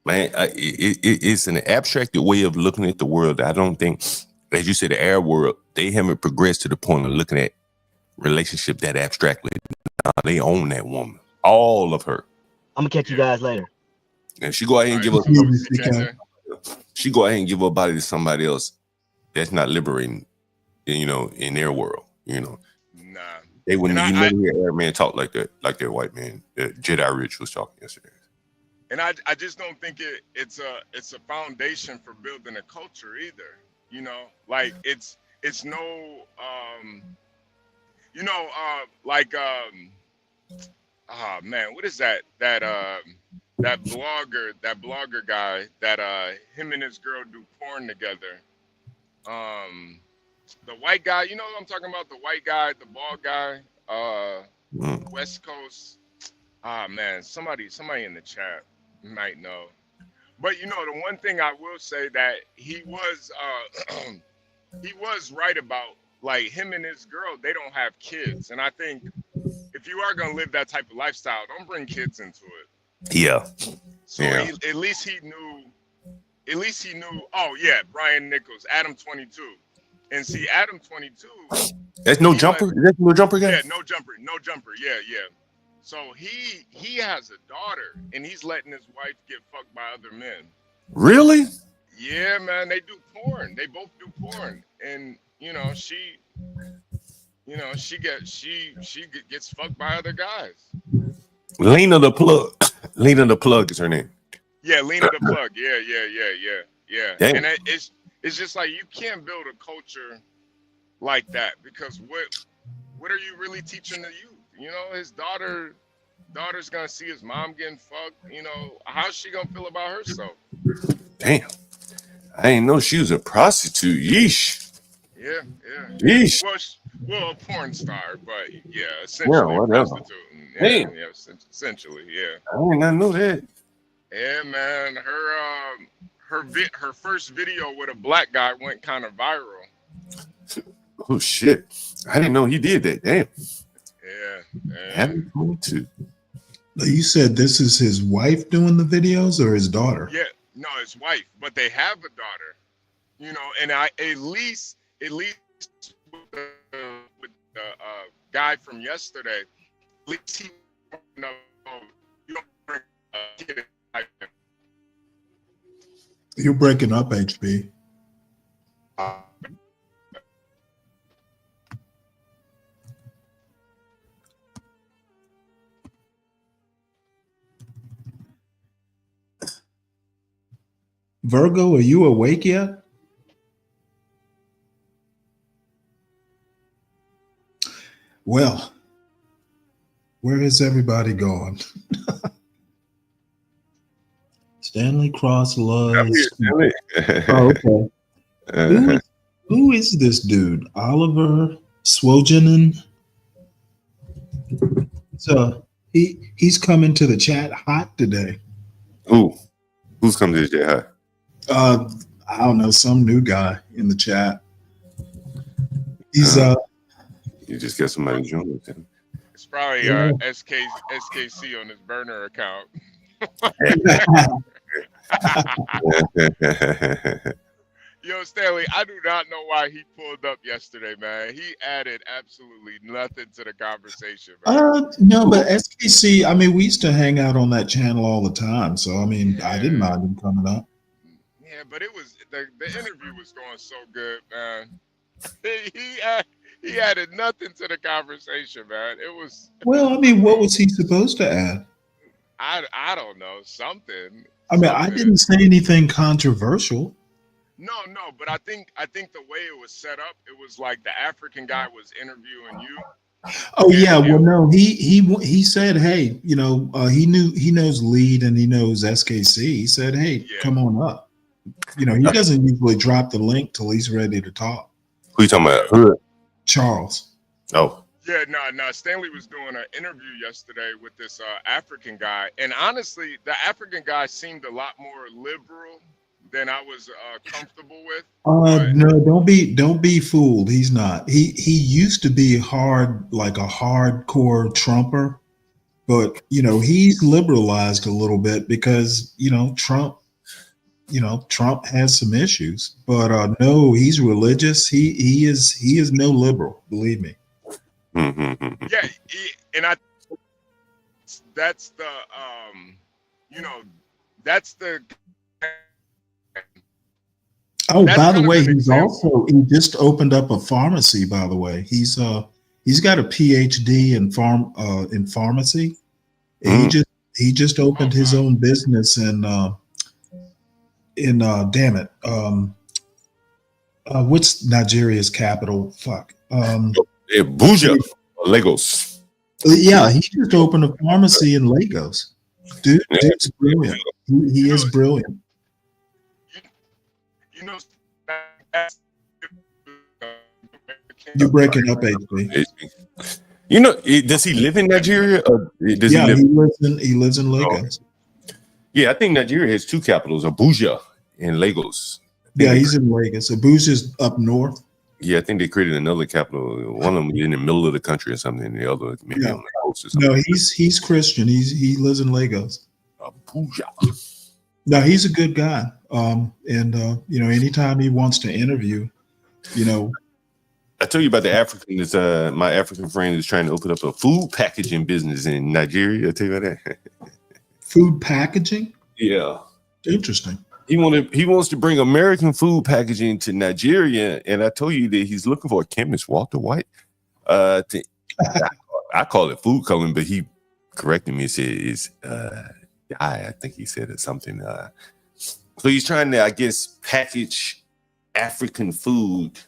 Man, it's an abstracted way of looking at the world. I don't think, as you said, the Arab world, they haven't progressed to the point of looking at relationship that abstractly. They own that woman, all of her. I'm gonna catch you guys later. And she go ahead and give her, she go ahead and give her body to somebody else. That's not liberating, you know, in their world. You know, nah, they wouldn't. You never hear Arab man talk like that, like that white man. Jedi Rich was talking yesterday. And I just don't think it's a foundation for building a culture either. You know, like it's no you know, man, what is that blogger guy that him and his girl do porn together? The white guy, you know what I'm talking about? The white guy, the bald guy, West Coast. Man, somebody in the chat might know. But you know, the one thing I will say that he was right about, like, him and his girl, they don't have kids. And I think if you are gonna live that type of lifestyle, don't bring kids into it. Yeah. So at least he knew. Oh yeah, Brian Nichols, Adam 22, and see Adam 22. That's no jumper. That's no jumper guy. Yeah, no jumper. Yeah. So he has a daughter, and he's letting his wife get fucked by other men. Really? Yeah, man, they do porn. They both do porn, and you know she gets fucked by other guys. Lena the plug. Lena the plug is her name. Yeah, Lena the plug. Yeah. Damn. And it's just like you can't build a culture like that, because what are you really teaching the youth? You know, his daughter's gonna see his mom getting fucked. You know, how's she gonna feel about herself? Damn. I didn't know she was a prostitute. Yeesh. Yeah. Yeesh. Well, a porn star, but yeah, essentially a whatever. prostitute. Damn. Yeah, essentially, yeah. I did not know that. Yeah, man. Her first video with a black guy went kind of viral. Oh shit. I didn't know he did that. Damn. Yeah. Adam 22. You said this is his wife doing the videos or his daughter? Yeah, no, his wife, but they have a daughter. You know, and I at least with the guy from yesterday, at least he you don't bring a kid. You're breaking up, HB. Virgo, are you awake yet? Well, where has everybody gone? Stanley Cross loves. Oh, okay. Who is this dude? Oliver Swogenen? So he's coming to the chat hot today. Who's coming to the chat hot? I don't know, some new guy in the chat. He's you just got somebody joining him. It's probably SKC on his burner account. Yo, Stanley, I do not know why he pulled up yesterday, man. He added absolutely nothing to the conversation, man. No, but SKC, I mean, we used to hang out on that channel all the time. So, I mean, I didn't mind him coming up. Yeah, but it was the interview was going so good, man. He added nothing to the conversation, man. It was. Well, I mean, what was he supposed to add? I don't know, something. I mean, I didn't say anything controversial. No, but I think the way it was set up, it was like the African guy was interviewing you. Oh yeah, well no, he said, hey, you know, he knows Lead and he knows SKC. He said, hey, come on up. You know, he doesn't usually drop the link till he's ready to talk. Who you talking about? Who? Charles. Oh. Yeah, no. Stanley was doing an interview yesterday with this African guy, and honestly, the African guy seemed a lot more liberal than I was comfortable with. No, don't be fooled. He's not. He used to be like a hardcore Trumper, but you know, he's liberalized a little bit because Trump has some issues. But no, he's religious. He is no liberal, believe me. Yeah, and that's the that's the. Oh, by the way, he just opened up a pharmacy. By the way, he's got a PhD in pharmacy. And he just opened his own business in damn it, what's Nigeria's capital? Fuck. Abuja, Lagos. Yeah, he just opened a pharmacy in Lagos. Dude's brilliant. He is brilliant. You're breaking up, HB. You know, does he live in Nigeria? Or does he live? He lives in Lagos. Yeah, I think Nigeria has 2 capitals, Abuja and Lagos. Yeah, he's in Lagos. Abuja's up north. Yeah, I think they created another capital. One of them in the middle of the country or something, and the other maybe Yeah. on the coast or something. No, he's Christian. He lives in Lagos. Abuja. No, he's a good guy. Anytime he wants to interview, I tell you about the African. It's my African friend is trying to open up a food packaging business in Nigeria. I tell you about that. Food packaging? Yeah. Interesting. He wants to bring American food packaging to Nigeria, and I told you that he's looking for a chemist, Walter White. I call it food coloring, but he corrected me and said it's I think he said it's something. So he's trying to, I guess, package African food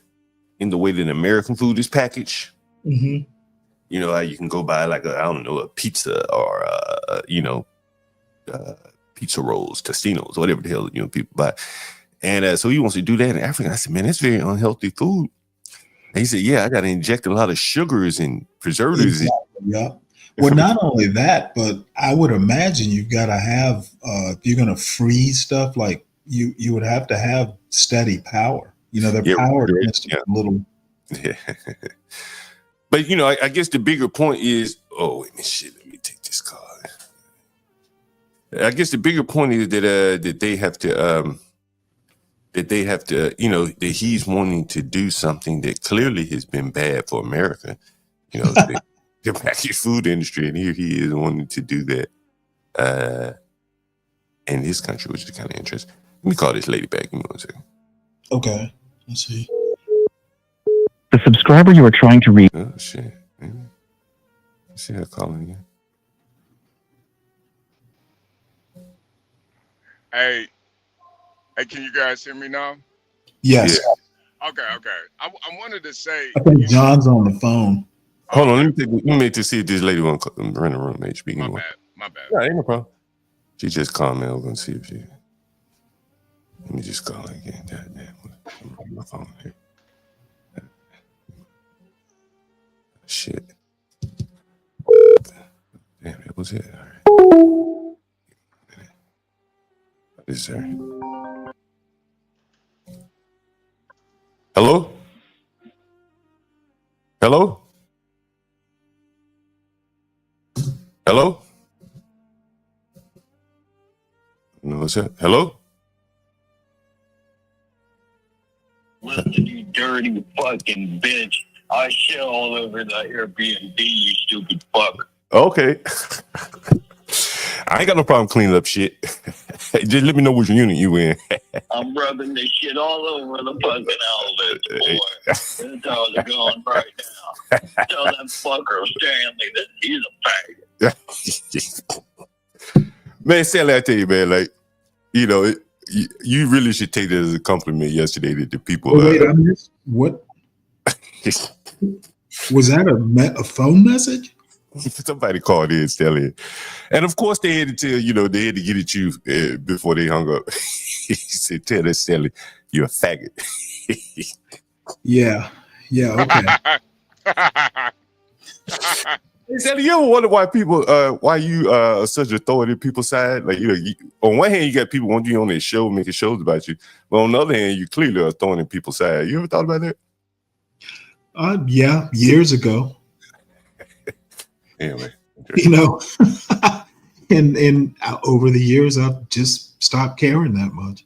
in the way that American food is packaged. Mm-hmm. You know how you can go buy like a pizza or pizza rolls, Tostinos, whatever the hell people buy. And so he wants to do that in Africa. I said, man, that's very unhealthy food. And he said, yeah, I got to inject a lot of sugars and preservatives. Exactly, yeah. Well, not only that, but I would imagine you've got to have, if you're going to freeze stuff, like you would have to have steady power. Their power tends to be a little. Yeah. But, I guess the bigger point is, let me take this card. I guess the bigger point is that they have to, that he's wanting to do something that clearly has been bad for America. The packaged food industry, and here he is wanting to do that in his country, which is kind of interesting. Let me call this lady back. Give me 1 second. Okay, let's see. The subscriber you are trying to reach. Oh shit! Let's see her calling again. Hey, can you guys hear me now? Yes. Yeah. Okay. I wanted to say. I think John's on the phone. Hold on, let me make to see if this lady want to run the room. HB. My bad. Yeah, ain't no problem. She just called me over and see if she. Let me just call her again. Damn, my phone here. Shit. Damn, that was it. All right. Is there? Hello? Hello? Hello? No, what's that? Hello? Listen, you dirty fucking bitch. I shit all over the Airbnb, you stupid fuck. Okay. I ain't got no problem cleaning up shit. Just let me know which unit you in. I'm rubbing this shit all over the fucking outlet, boy. That's how they're going right now. Tell that fucker Stanley that he's a faggot. Man, Stanley, I tell you, man, you really should take that as a compliment yesterday that the people. Wait, I missed what? Was that a phone message? Somebody called in, Stanley, and of course they had to tell they had to get at you before they hung up. He said, "Tell that Stanley, you're a faggot." Yeah, okay. Hey, Stanley, you ever wonder why people, why you are such a authority on people's side? Like, on one hand, you got people wanting you on their show, making shows about you, but on the other hand, you clearly are throwing in people's side. You ever thought about that? Yeah, years ago. Anyway, and over the years, I've just stopped caring that much.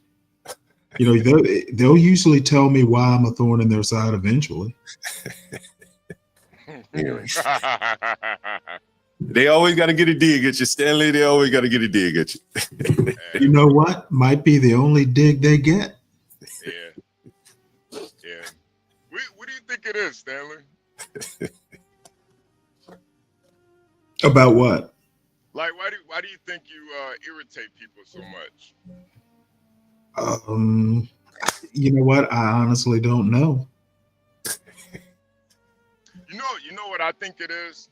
They'll usually tell me why I'm a thorn in their side eventually. Anyway. They always got to get a dig at you, Stanley. They always got to get a dig at you. You know what? Might be the only dig they get. Yeah. What do you think it is, Stanley? About what? Like, why do you think you irritate people so much? You know what? I honestly don't know. You know what I think it is?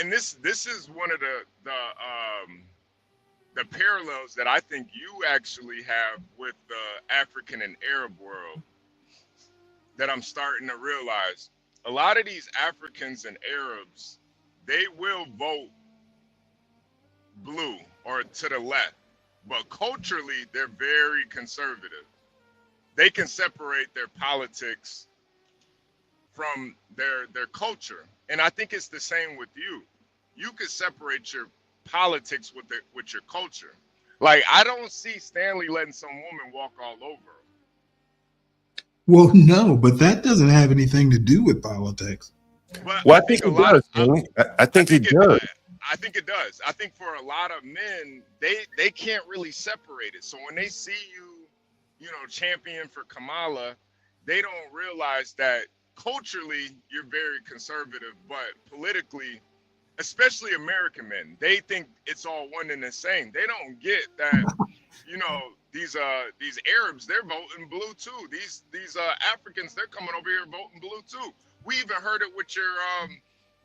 And this is one of the parallels that I think you actually have with the African and Arab world that I'm starting to realize. A lot of these Africans and Arabs, they will vote blue or to the left, but culturally they're very conservative. They can separate their politics from their culture, and I think it's the same with you. You could separate your politics with your culture. Like, I don't see Stanley letting some woman walk all over him. Well, no, but that doesn't have anything to do with politics. But Well, I think it does, Stanley. I think it does. I think it does. I think for a lot of men, they can't really separate it. So when they see you champion for Kamala, they don't realize that culturally you're very conservative, but politically, especially American men, they think it's all one and the same. They don't get that, these Arabs, they're voting blue too. These Africans, they're coming over here voting blue too. We even heard it with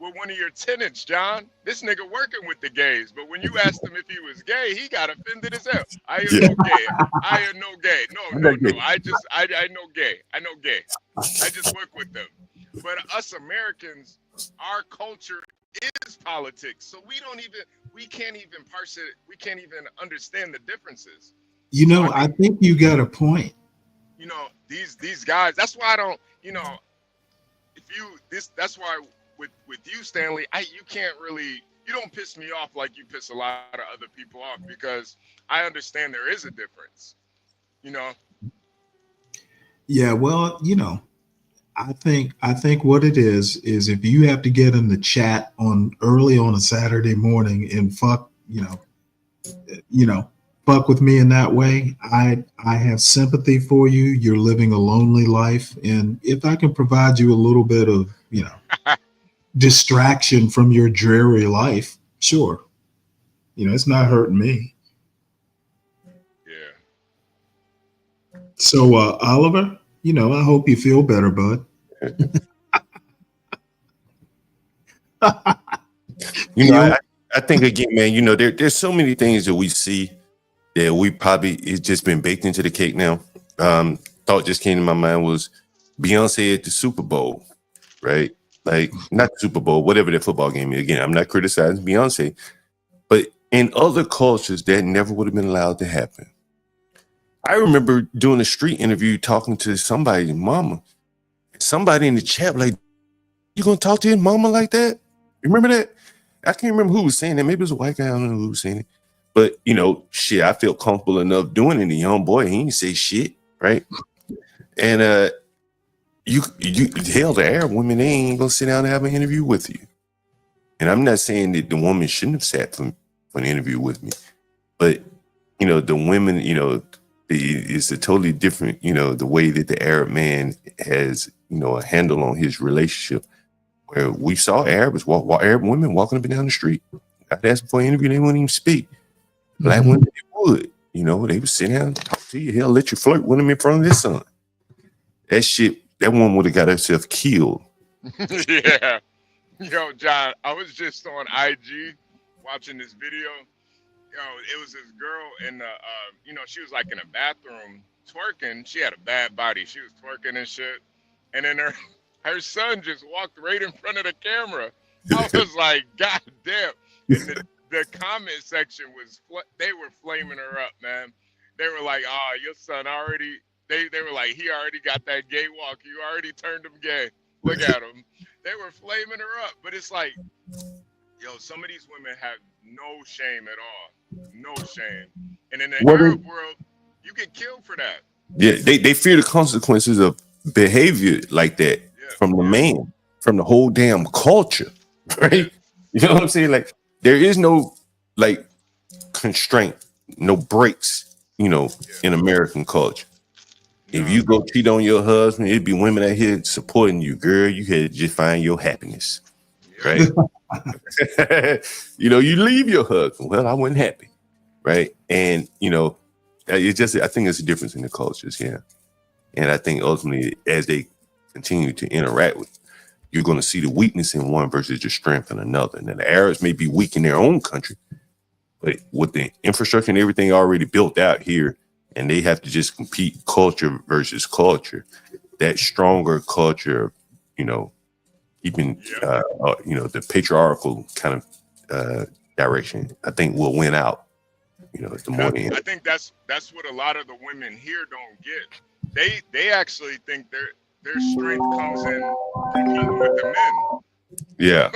with one of your tenants, John. This nigga working with the gays, but when you asked him if he was gay, he got offended as hell. I am no gay. I am no gay. No. I know gay. I know gay. I just work with them. But us Americans, our culture is politics, so we can't even parse it. We can't even understand the differences. I think you got a point. These guys. That's why I don't. That's why with you, Stanley, you can't really. You don't piss me off like you piss a lot of other people off, because I understand there is a difference. Yeah, well, I think what it is if you have to get in the chat early on a Saturday morning and fuck with me in that way, I have sympathy for you. You're living a lonely life, and if I can provide you a little bit of distraction from your dreary life, sure. It's not hurting me. Yeah. So Oliver, I hope you feel better, bud. I think again, man, there's so many things that we see that we probably, it's just been baked into the cake now. Thought just came to my mind was Beyonce at the Super Bowl, right? Like, not the Super Bowl, whatever the football game is. Again, I'm not criticizing Beyonce, but in other cultures, that never would have been allowed to happen. I remember doing a street interview talking to somebody's mama. Somebody in the chat like, you gonna talk to your mama like that? You remember that? I can't remember who was saying that. Maybe it was a white guy. I don't know who was saying it. But, shit, I felt comfortable enough doing it. The young boy, he didn't say shit, right? And hell, the Arab women, they ain't gonna sit down and have an interview with you. And I'm not saying that the woman shouldn't have sat for an interview with me. But, the women, it's a totally different, the way that the Arab man has, a handle on his relationship. Where we saw Arab women walking up and down the street. I'd ask them for an interview, they wouldn't even speak. Black women, they would. They would sit down and talk to you. Hell, let you flirt with them in front of their son. That shit, that woman would have got herself killed. Yeah. Yo, John, I was just on IG watching this video. It was this girl in the, she was like in a bathroom twerking. She had a bad body. She was twerking and shit. And then her son just walked right in front of the camera. I was like, God damn. And the comment section they were flaming her up, man. They were like, your son already, they were like, he already got that gay walk. You already turned him gay. Look at him. They were flaming her up. But it's like, some of these women have no shame at all. No shame. And in the Arab world, you get killed for that. Yeah, they fear the consequences of behavior like that from the man, from the whole damn culture, right? You know what I'm saying? Like, there is no constraint, no breaks, in American culture. If you go cheat on your husband, it'd be women out here supporting you, girl. You had to just find your happiness, right? You leave your husband. Well, I wasn't happy, right? And it's just, I think it's a difference in the cultures, yeah. And I think ultimately, as they continue to interact with, you're going to see the weakness in one versus the strength in another. And the Arabs may be weak in their own country, but with the infrastructure and everything already built out here, and they have to just compete culture versus culture, that stronger culture, keeping, the patriarchal kind of direction, I think will win out. You know, the more I think that's what a lot of the women here don't get. They actually think their strength comes in competing with the men. yeah.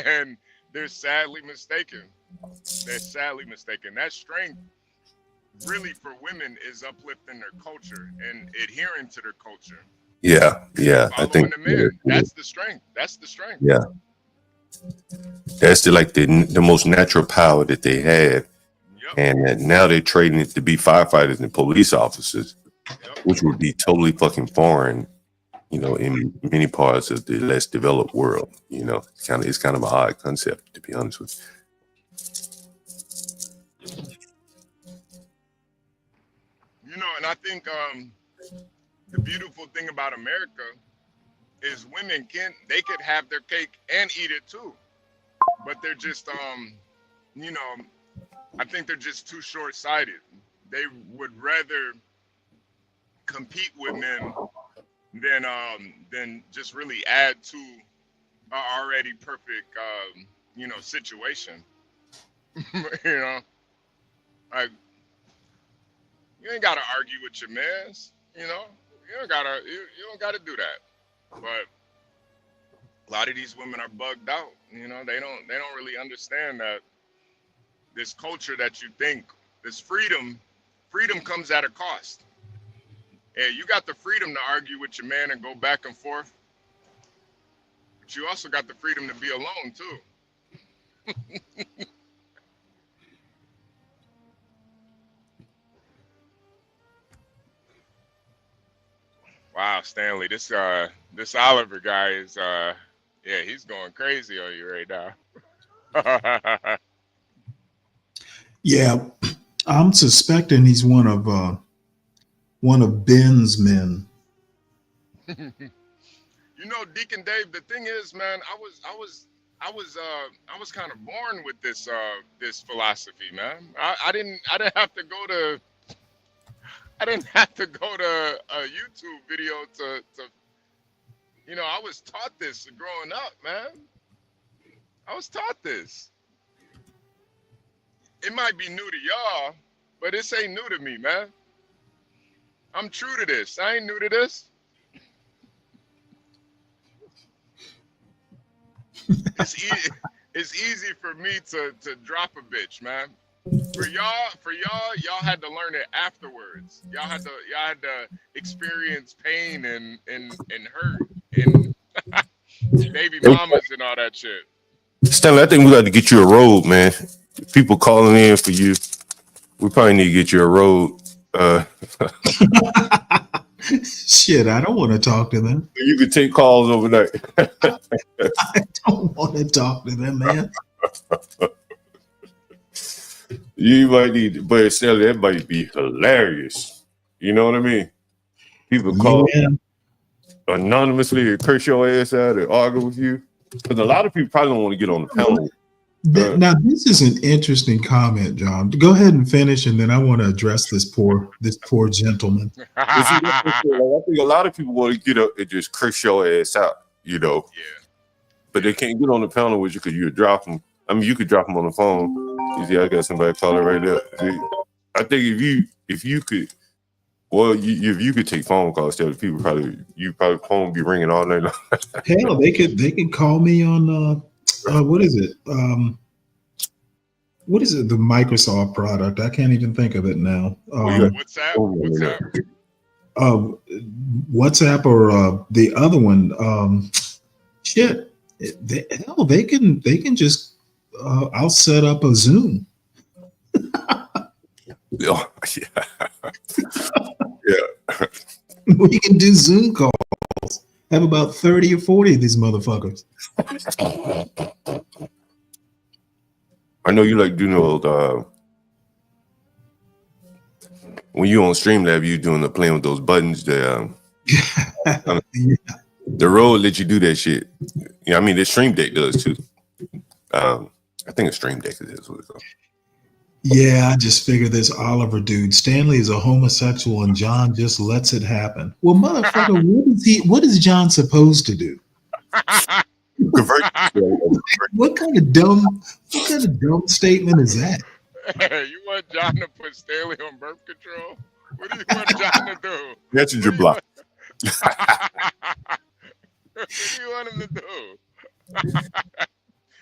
And they're sadly mistaken. They're sadly mistaken. That strength really for women is uplifting their culture and adhering to their culture. Yeah, yeah. I Following think the men. That's the strength. That's the strength. yeah. That's the most natural power that they have. And that now they're trading it to be firefighters and police officers, which would be totally fucking foreign, you know, in many parts of the less developed world. You know, it's kind of an odd concept, to be honest with You know, and I think the beautiful thing about America is women could have their cake and eat it too, but they're just you know, I think they're just too short-sighted. They would rather compete with men than just really add to an already perfect you know, situation. You know, like you ain't gotta argue with your mans. You know, you don't gotta do that. But a lot of these women are bugged out. You know, they don't really understand that this culture that you think, this freedom comes at a cost. Yeah, you got the freedom to argue with your man and go back and forth, but you also got the freedom to be alone too. Wow, Stanley, this Oliver guy is yeah, he's going crazy on you right now. Yeah, I'm suspecting he's one of Ben's men. You know, Deacon Dave, the thing is, man, I was kind of born with this philosophy, man. I didn't have to go to a YouTube video to you know, I was taught this growing up, man. I was taught this. It might be new to y'all, but this ain't new to me, man. I'm true to this. I ain't new to this. It's easy for me to drop a bitch, man. For y'all had to learn it afterwards. Y'all had to experience pain and hurt and baby mamas and all that shit. Stanley, I think we got to get you a road, man. People calling in for you. We probably need to get you a road. Shit, I don't want to talk to them. You could take calls overnight. I don't want to talk to them, man. You might need, but Stanley, that might be hilarious. You know what I mean? People call anonymously and curse your ass out and argue with you. Because a lot of people probably don't want to get on the panel. Now, this is an interesting comment, John. Go ahead and finish, and then I want to address this poor gentleman. I think a lot of people want to get up and just curse your ass out, you know. Yeah. But they can't get on the panel with you because you drop them. I mean, you could drop them on the phone. You see, I got somebody calling right there. See, I think if you could, well, if you could take phone calls, people probably phone would be ringing all night long. Hell, they could call me on what is it? What is it? The Microsoft product? I can't even think of it now. WhatsApp. WhatsApp or the other one. Shit. They can just. I'll set up a Zoom. Yeah. Yeah. We can do Zoom calls. Have about 30 or 40 of these motherfuckers. I know you like doing those. When you on Streamlab, you doing playing with those buttons. The road let you do that shit. Yeah, I mean the Stream Deck does too. I think a Stream Deck is what it's called. Yeah, I just figured this Oliver dude. Stanley is a homosexual, and John just lets it happen. Well, motherfucker, what is John supposed to do? Convert. What kind of dumb statement is that? You want John to put Stanley on birth control? What do you want John to do? Messenger block. What do you want him to do?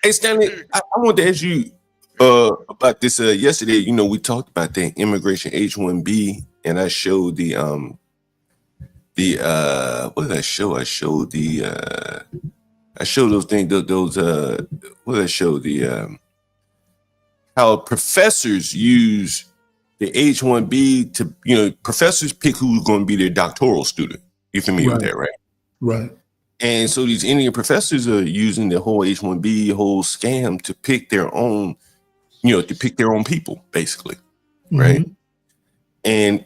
Hey Stanley, I wanted to ask you about this yesterday. You know, we talked about the immigration H-1B, and I showed the what did I show? I showed those things. What did I show? How professors use the H-1B to, professors pick who's going to be their doctoral student. You're familiar with that, right? Right. And so these Indian professors are using the whole H-1B whole scam to pick their own, people, basically, right? And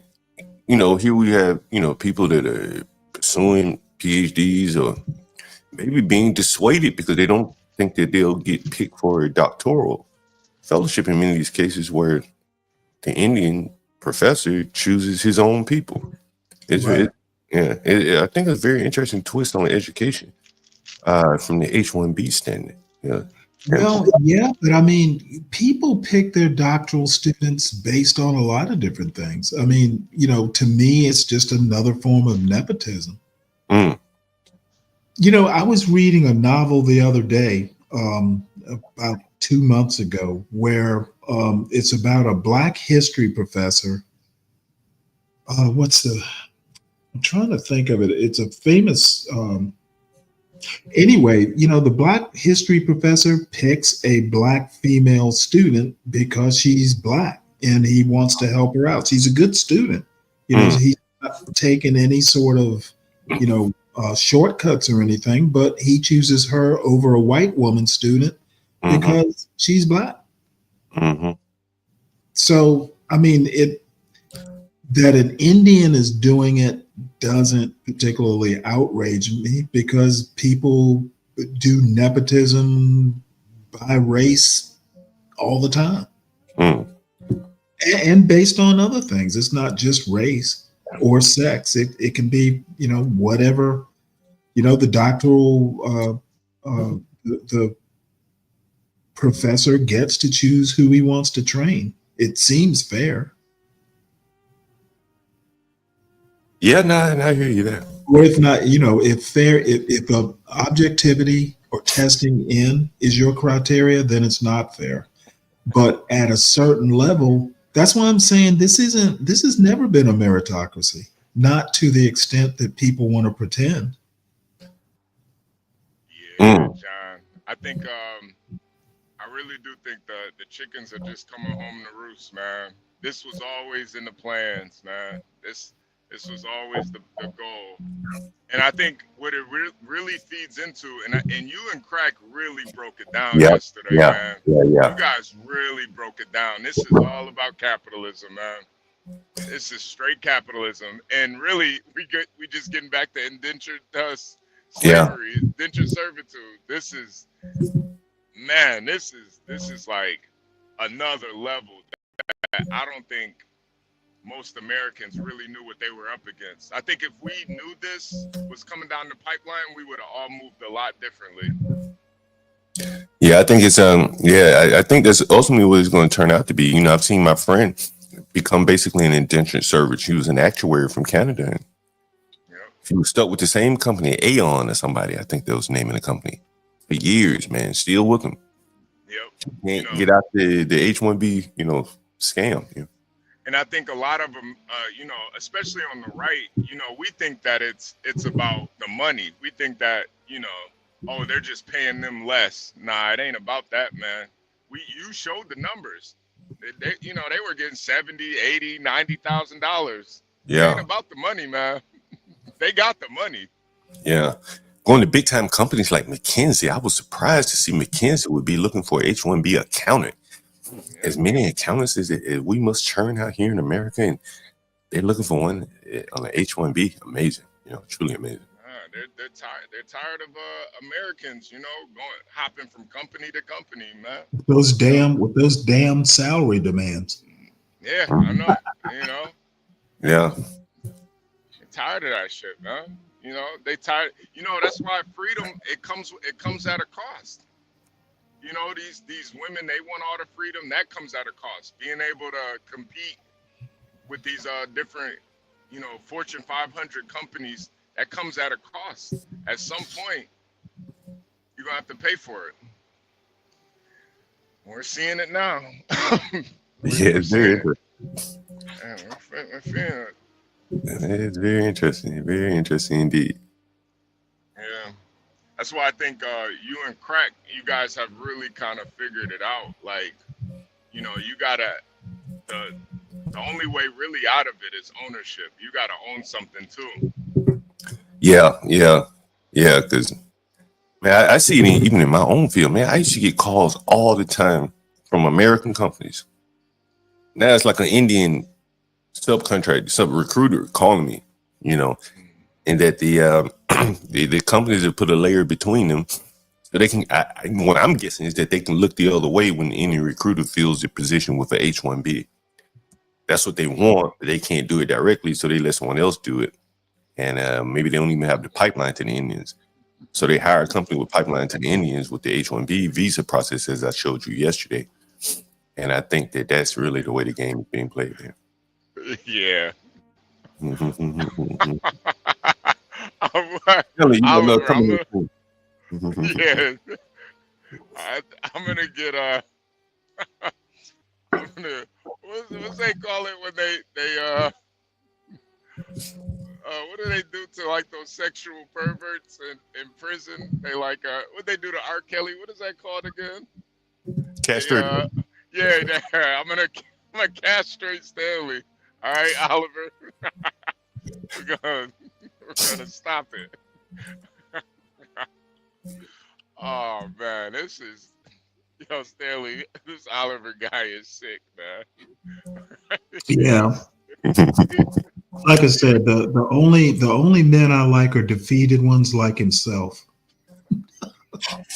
here we have, people that are pursuing PhDs or maybe being dissuaded because they don't think that they'll get picked for a doctoral fellowship in many of these cases where the Indian professor chooses his own people. I think it's a very interesting twist on education from the H-1B standard. Yeah. Well, yeah, but I mean, people pick their doctoral students based on a lot of different things. I mean, to me, it's just another form of nepotism. I was reading a novel the other day, about 2 months ago, where it's about a Black history professor. I'm trying to think of it. It's a famous, anyway, the Black history professor picks a Black female student because she's Black and he wants to help her out. She's a good student. He's not taking any sort of, shortcuts or anything, but he chooses her over a white woman student because she's Black. So, I mean, that an Indian is doing it doesn't particularly outrage me because people do nepotism by race all the time. And based on other things. It's not just race or sex. It can be, whatever, the doctoral, the professor gets to choose who he wants to train. It seems fair. Yeah, no, I hear you there. Or if not, if objectivity or testing in is your criteria, then it's not fair. But at a certain level, that's why I'm saying this has never been a meritocracy, not to the extent that people want to pretend. Yeah, John. I think I really do think the chickens are just coming home to roost, man. This was always in the plans, man. This was always the goal. And I think what it really feeds into, and you and Crack really broke it down yesterday, man. You guys really broke it down. This is all about capitalism, man. This is straight capitalism. And really, we just getting back to indentured slavery, indentured servitude. This is like another level that I don't think most Americans really knew what they were up against. I think if we knew this was coming down the pipeline, we would have all moved a lot differently. Yeah, I think it's I think that's ultimately what it's going to turn out to be. I've seen my friend become basically an indentured servant. She was an actuary from Canada. And she was stuck with the same company, Aon or somebody. I think that was the name of the company for years, man. Still with them. Can't get out the H-1B, scam. And I think a lot of them, especially on the right, we think that it's about the money. We think that, they're just paying them less. Nah, it ain't about that, man. You showed the numbers. They were getting $70,000, $80,000, $90,000. Yeah. It ain't about the money, man. They got the money. Yeah. Going to big time companies like McKinsey, I was surprised to see McKinsey would be looking for an H-1B accountant. As many accountants as we must churn out here in America, and they're looking for one on an H-1B. Amazing, truly amazing. They're tired. They're tired of Americans, hopping from company to company, man. With those damn salary demands. Yeah, I know. Yeah. They're tired of that shit, man. You know, they tired. You know, that's why freedom it comes at a cost. You know, these women, they want all the freedom that comes at a cost. Being able to compete with these different, you know, Fortune 500 companies, that comes at a cost. At some point, you're gonna have to pay for it. We're seeing it now. Yeah, it's very interesting. Man, we're feeling it. It's very interesting. Very interesting indeed. Yeah. That's why I think you and Crack, you guys have really kind of figured it out. Like, you know, you gotta the only way really out of it is ownership. You gotta own something too. Yeah. Because man, I see it even in my own field. Man, I used to get calls all the time from American companies. Now it's like an Indian recruiter calling me, you know, and that the companies have put a layer between them, so they can. What I'm guessing is that they can look the other way when any recruiter fills the position with a H-1B. That's what they want, but they can't do it directly, so they let someone else do it, and maybe they don't even have the pipeline to the Indians, so they hire a company with pipeline to the Indians with the H-1B visa process, as I showed you yesterday, and I think that that's really the way the game is being played there. Yeah. Yeah. I'm gonna get I'm gonna what's they call it when they what do they do to like those sexual perverts in prison? They like what they do to R. Kelly? What is that called again? Castrate. Yeah, I'm gonna castrate Stanley. All right, Oliver. we're gonna stop it. Oh man, this is Stanley. This Oliver guy is sick, man. Yeah. Like I said, the only men I like are defeated ones like himself.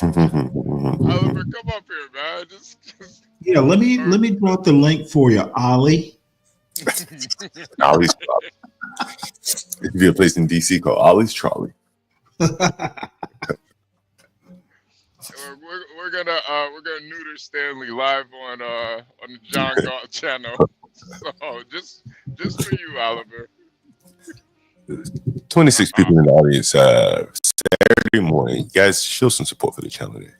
Oliver, come up here, man. Just Yeah, let me drop the link for you, Ollie. Ollie's Trolley. It could be a place in DC called Ollie's Trolley. We're gonna neuter Stanley live on the John Galt channel. So just for you, Oliver. 26 people in the audience Saturday morning. You guys, show some support for the channel there.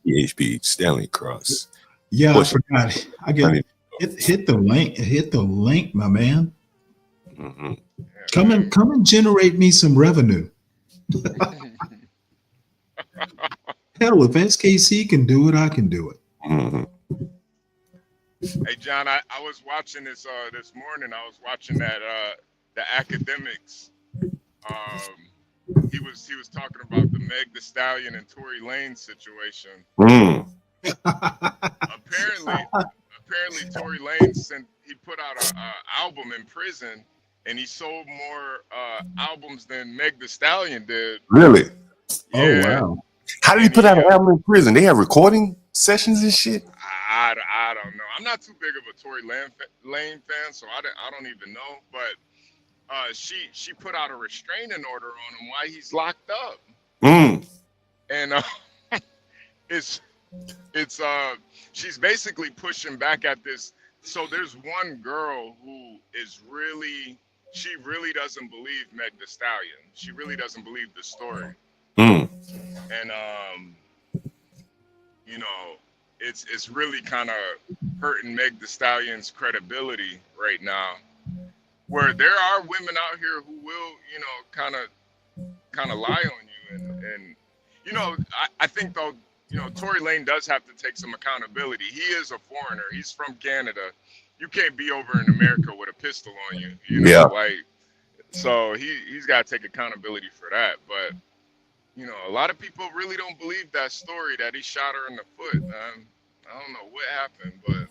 EHP Stanley Cross. Yeah, I forgot. I get hit the link. Hit the link, my man. Mm-hmm. Come and generate me some revenue. Hell, if SKC can do it, I can do it. Mm-hmm. Hey John, I was watching this this morning. I was watching that the academics. He was talking about the Meg Thee Stallion and Tory Lanez situation. Apparently Tory Lanez he put out a album in prison, and he sold more albums than Meg Thee Stallion did. Really? Yeah. Oh wow. How did he put out an album in prison? They have recording sessions and shit. I don't know. I'm not too big of a Tory Lanez fan, so I don't even know. But she put out a restraining order on him while he's locked up. And it's she's basically pushing back at this. So there's one girl who is she really doesn't believe Meg Thee Stallion. She really doesn't believe the story. And you know, it's really kind of hurting Meg Thee Stallion's credibility right now. Where there are women out here who will, you know, kind of lie on you, and you know, I think though, you know, Tory Lanez does have to take some accountability. He is a foreigner. He's from Canada. You can't be over in America with a pistol on you. You know, like, so he's got to take accountability for that. But you know, a lot of people really don't believe that story that he shot her in the foot. I don't know what happened, but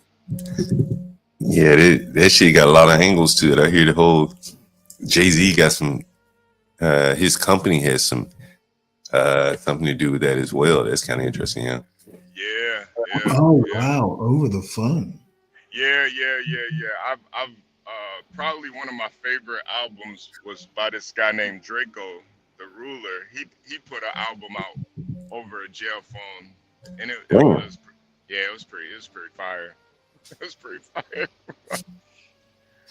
yeah, that shit got a lot of angles to it. I hear the whole Jay-Z got some. His company has some something to do with that as well. That's kind of interesting, yeah. Oh wow, over the phone. Yeah. I've probably one of my favorite albums was by this guy named Draco, the Ruler. He put an album out over a jail phone, and it was it was pretty fire. It was pretty fire.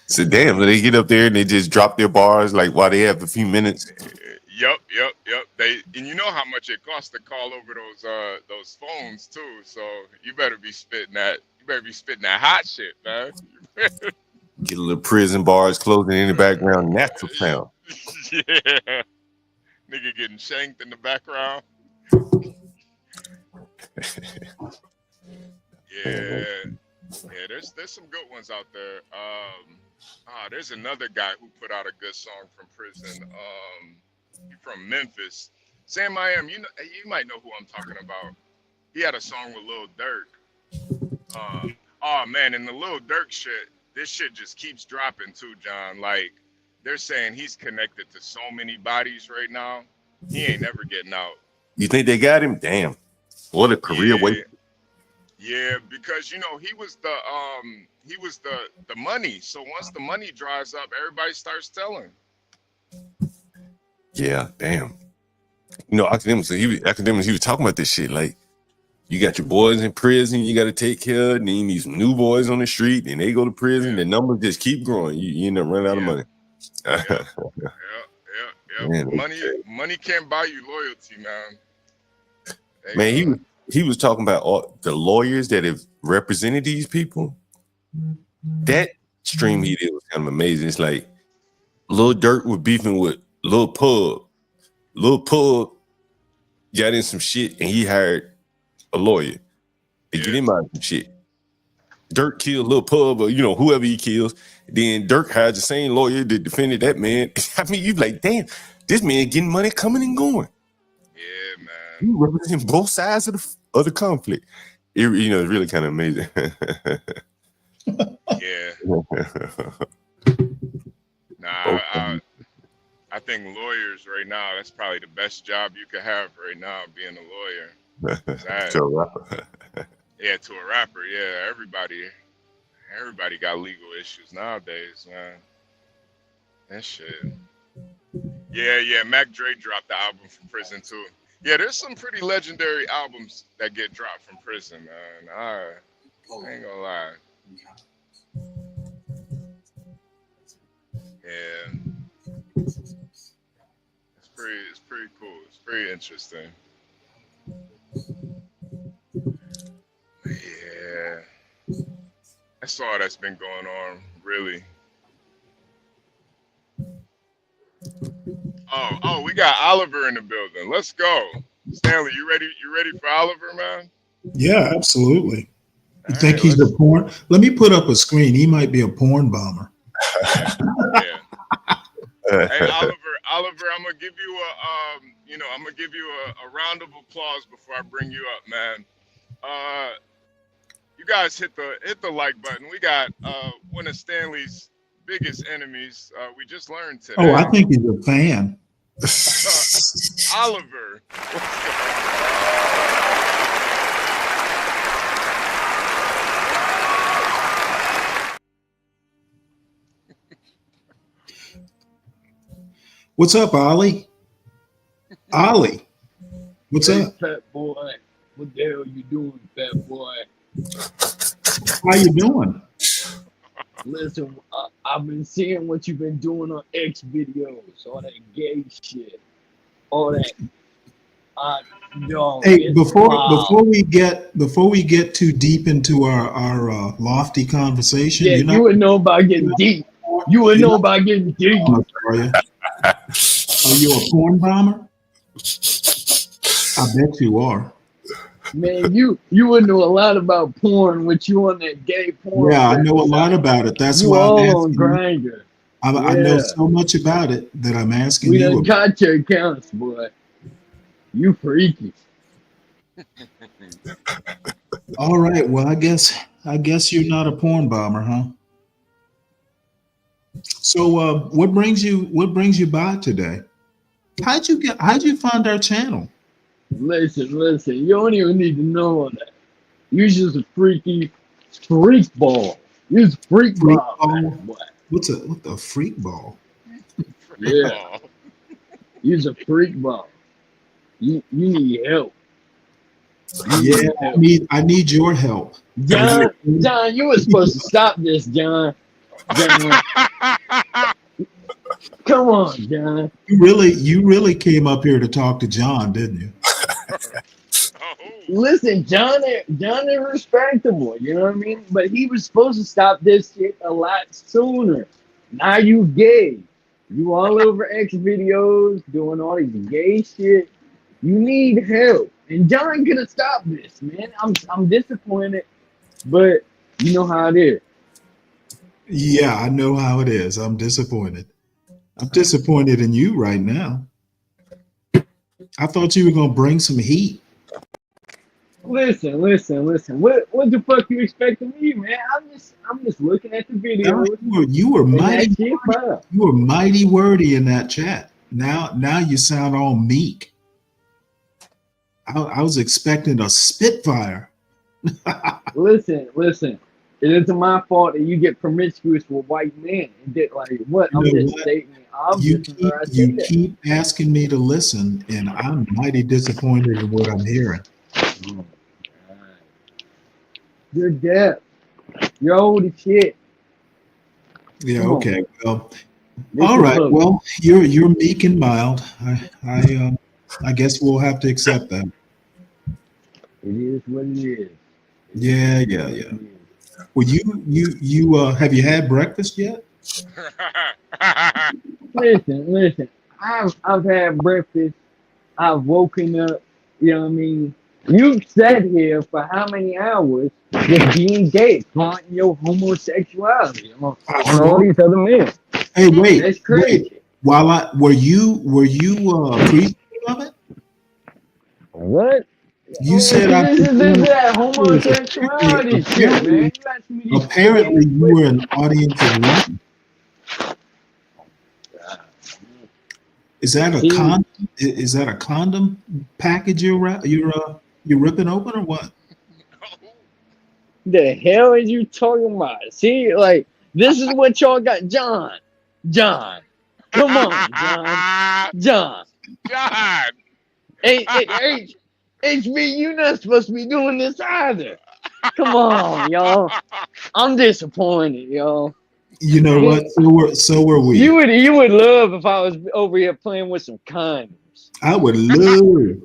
So damn, they get up there and they just drop their bars like while they have a few minutes. Yep. And you know how much it costs to call over those phones too. So you better be spitting that. You better be spitting that hot shit, man. Get a little prison bars closing in the background, natural sound. Yeah. Nigga getting shanked in the background. Yeah, there's some good ones out there. There's another guy who put out a good song from prison. From Memphis, Sam I Am. You might know who I'm talking about. He had a song with Lil Durk. Oh man, and the Lil Durk shit, this shit just keeps dropping too, John. Like they're saying he's connected to so many bodies right now. He ain't never getting out. You think they got him? Damn, what a career wait. Yeah, because he was the money. So once the money dries up, everybody starts telling. Yeah, damn. Academics, he was talking about this shit. Like, you got your boys in prison, you got to take care of, and then you need some new boys on the street, and they go to prison, the numbers just keep growing. You end up running out of money. Yeah. Money can't buy you loyalty, man. Man, he was talking about all the lawyers that have represented these people. That stream he did was kind of amazing. It's like Lil Durk was beefing with Lil Pub. Lil Pub got in some shit and he hired a lawyer to get him out of some shit. Durk killed Lil Pub or whoever he kills. Then Durk hired the same lawyer that defended that man. I mean, you like, damn, this man getting money coming and going. Yeah, man. You represent both sides of the conflict. It's really kind of amazing. Yeah. I think lawyers right now, that's probably the best job you could have right now, being a lawyer. To a rapper. Yeah, to a rapper. Yeah, everybody got legal issues nowadays, man. That shit. Yeah. Mac Dre dropped the album from prison too. Yeah, there's some pretty legendary albums that get dropped from prison, man. I ain't gonna lie. Yeah. It's pretty cool. It's pretty interesting. Yeah. That's all that's been going on, really. Oh, we got Oliver in the building. Let's go. Stanley, you ready? You ready for Oliver, man? Yeah, absolutely. You think he's a porn? Let me put up a screen. He might be a porn bomber. Yeah. Hey, Oliver, I'm gonna give you a round of applause before I bring you up, man. You guys hit the like button. We got one of Stanley's biggest enemies. We just learned today. Oh, I think he's a fan. Oliver. What's up, Ollie? Ollie, what's up? Fat boy, what the hell you doing, fat boy? How you doing? Listen, I've been seeing what you've been doing on X videos, all that gay shit, all that. Hey, before we get too deep into our lofty conversation, yeah, you would know about getting deep. You would know about getting deep. Are you a porn bomber? I bet you are. Man, you would know a lot about porn with you on that gay porn. Yeah, I know a lot about it. That's you why I'm all on asking. Grindr. I know so much about it that I'm asking We you. done got your accounts, boy. You freaky. All right. Well, I guess you're not a porn bomber, huh? So, what brings you by today? How'd you find our channel? Listen. You don't even need to know all that. You just a freaky freak ball. You just freak ball, boy. What the freak ball? Yeah. You's a freak ball. You need help. Yeah, I need your help. John, you were supposed to stop this, John. John. Come on, John. You really came up here to talk to John, didn't you? Listen, John is respectable, you know what I mean? But he was supposed to stop this shit a lot sooner. Now you gay. You all over X videos doing all these gay shit. You need help. And John gonna stop this, man. I'm disappointed, but you know how it is. Yeah, I know how it is. I'm disappointed. I'm disappointed in you right now. I thought you were gonna bring some heat. Listen. What the fuck you expecting me, man? I'm just looking at the video. You were mighty wordy in that chat. Now you sound all meek. I was expecting a spitfire. Listen. It isn't my fault that you get promiscuous with white men. And did like what? I'm just stating the obvious. You keep asking me to listen, and I'm mighty disappointed in what I'm hearing. You're deaf. You're old as shit. Yeah. Okay. Well. All right. Well, you're meek and mild. I guess we'll have to accept that. It is what it is. Yeah. Well, you have you had breakfast yet? Listen. I've had breakfast. I've woken up. You know what I mean? You sat here for how many hours just being gay, flaunting your homosexuality on all these other men. Hey, wait. That's crazy. Wait. Were you appreciative of it? What? You said this is that homosexuality shit, man. Apparently, you were an audience of one. Is that a condom? Is that a condom package you're ripping open or what? The hell are you talking about? See, like this is what y'all got, John. Come on, John. Hey, HB, you're not supposed to be doing this either. Come on, y'all. I'm disappointed, y'all. You know what? So were we. You would love if I was over here playing with some condoms. I would love. Dude,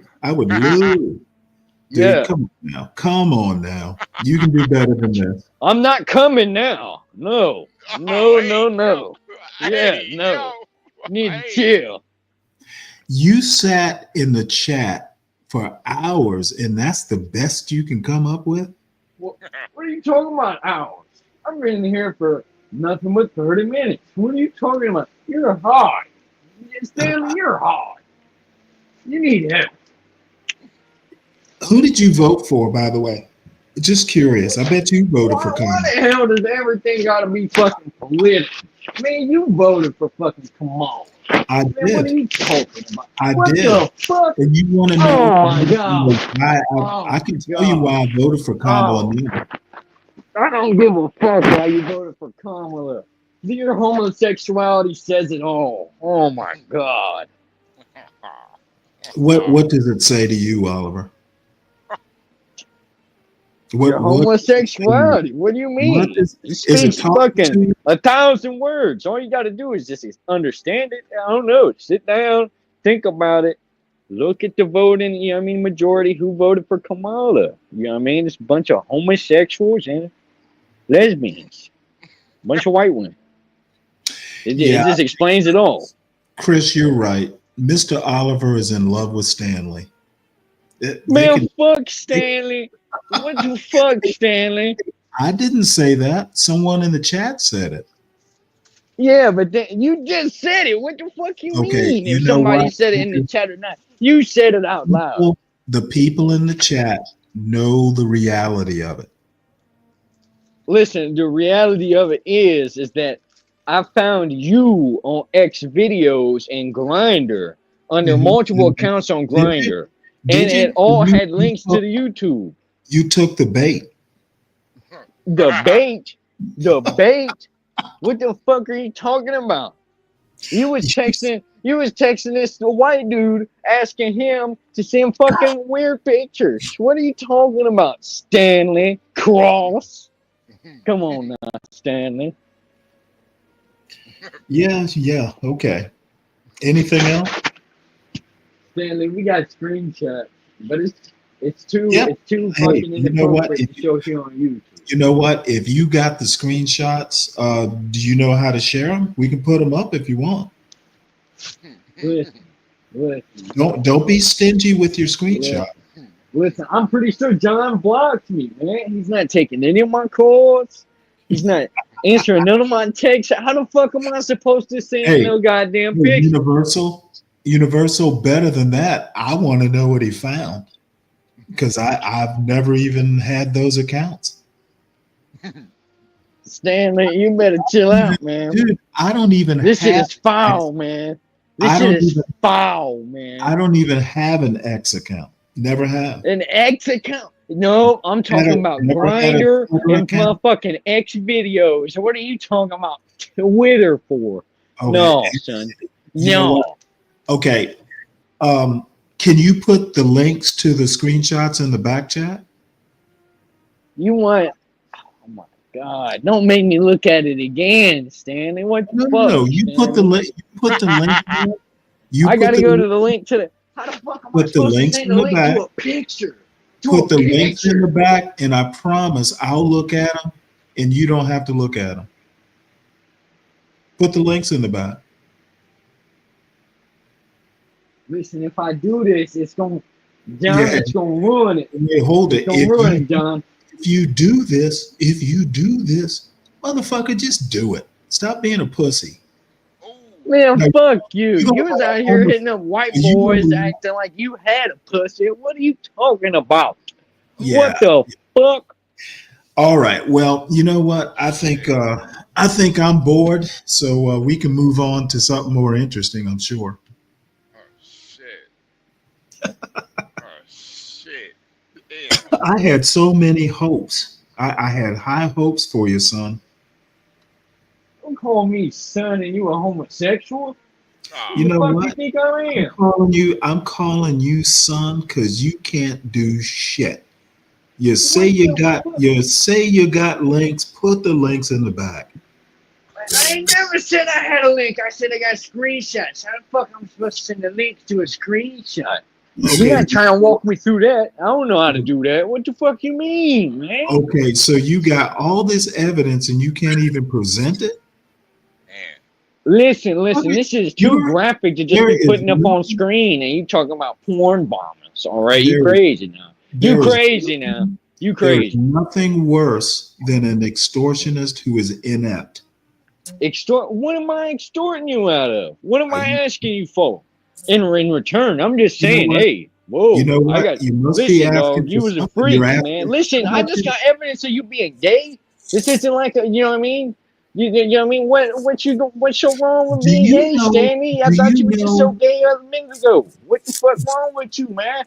Yeah. Come on now. You can do better than this. I'm not coming now. No. Yeah, no. Need to chill. You sat in the chat for hours, and that's the best you can come up with? What are you talking about, hours? I've been here for nothing but 30 minutes. What are you talking about? You're hard. Stanley, you're hard. You need help. Who did you vote for, by the way? Just curious. I bet you voted for Kamala. Why the hell does everything gotta be fucking political? Man, you voted for fucking Kamala. I did. What are you talking about? I what did. The fuck? And you want to know? Oh my God! I can tell you why I voted for Kamala. I don't give a fuck why you voted for Kamala. Your homosexuality says it all. Oh my God! What does it say to you, Oliver? Your homosexuality. What do you mean? You speak fucking 1,000 words. All you got to do is just understand it. I don't know. Sit down, think about it, look at the voting. You know what I mean? Majority who voted for Kamala. You know what I mean? It's a bunch of homosexuals and lesbians, bunch of white women. It just explains it all. Chris, you're right. Mr. Oliver is in love with Stanley. Fuck Stanley. What the fuck, Stanley? I didn't say that. Someone in the chat said it. Yeah, but then you just said it. What the fuck you mean? If somebody said it in the chat or not, you said it out loud. The people in the chat know the reality of it. Listen, the reality of it is that I found you on X videos and Grindr under multiple accounts on Grindr, and it all had links to the YouTube. You took the bait. The bait. What the fuck are you talking about? You was texting this white dude asking him to send fucking weird pictures. What are you talking about, Stanley Cross? Come on now, Stanley. Yeah, okay. Anything else? Stanley, we got screenshots, but it's too Yeah. Hey, fucking you know what? inappropriate to show here on YouTube. You know what? If you got the screenshots, do you know how to share them? We can put them up if you want. Listen. Don't be stingy with your screenshot. Listen, I'm pretty sure John blocked me, man. He's not taking any of my calls. He's not answering none of my texts. How the fuck am I supposed to send no goddamn picture? Universal, better than that. I want to know what he found because I've never even had those accounts. Stanley, you better chill out, man. Dude, I don't even. This shit is foul, man. This shit is foul, man. I don't even have an X account. Never have. An X account? No, I'm talking about Grindr and motherfucking X videos. What are you talking about Twitter for? Okay. No, son. No. Okay. Can you put the links to the screenshots in the back chat? You want? Oh my God! Don't make me look at it again, Stanley. What the fuck? No, you put the link. You put the link. I gotta go to the link to the. How the fuck am I supposed to send a link to a picture? Put the links in the back, and I promise I'll look at them, and you don't have to look at them. Put the links in the back. Listen, if I do this, it's gonna, John, it's gonna ruin it. Hey, hold it. It's gonna ruin it, John. If you do this, motherfucker, just do it. Stop being a pussy. Man, fuck you. You was out here hitting up white boys acting like you had a pussy. What are you talking about? Yeah. What the fuck? All right. Well, you know what? I think I'm bored, so we can move on to something more interesting, I'm sure. I had so many hopes. I had high hopes for you, son. Don't call me son and you a homosexual. You know what? what? You think I am? I'm calling you son because you can't do shit. You say you got links. Put the links in the back. I ain't never said I had a link. I said I got screenshots. How the fuck am I supposed to send a link to a screenshot? You gotta try and walk me through that. I don't know how to do that. What the fuck you mean, man? Okay, so you got all this evidence and you can't even present it? Listen. This is too graphic to just be putting up on screen, and you talking about porn bombers. All right, you crazy now. You crazy now. You crazy. There's nothing worse than an extortionist who is inept. What am I extorting you out of? What am I asking you for? In return, I'm just saying, hey, whoa. You know what? I got, you must listen, be asking dog, you was a freak, man. Listen, I just got evidence of you being gay. This isn't like you know what I mean? You know what I mean? What's so wrong with being gay, Stanley? I thought you were just so gay a minute ago. What the fuck wrong with you, man?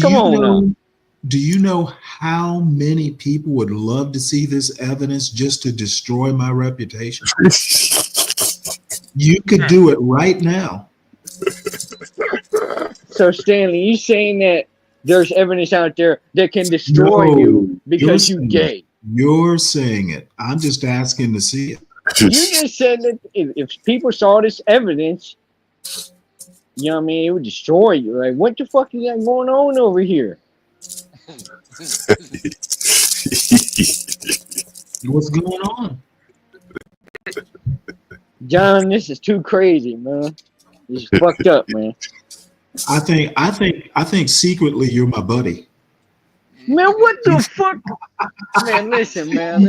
Come on now. Do you know how many people would love to see this evidence just to destroy my reputation? You could do it right now. So, Stanley, you saying that there's evidence out there that can destroy you because you're gay? You're saying it. I'm just asking to see it. You just said that if people saw this evidence, you know what I mean, it would destroy you. Like, what the fuck is that going on over here? What's going on? John, this is too crazy, man. This is fucked up, man. I think secretly you're my buddy. Man, what the fuck? Man, listen, man.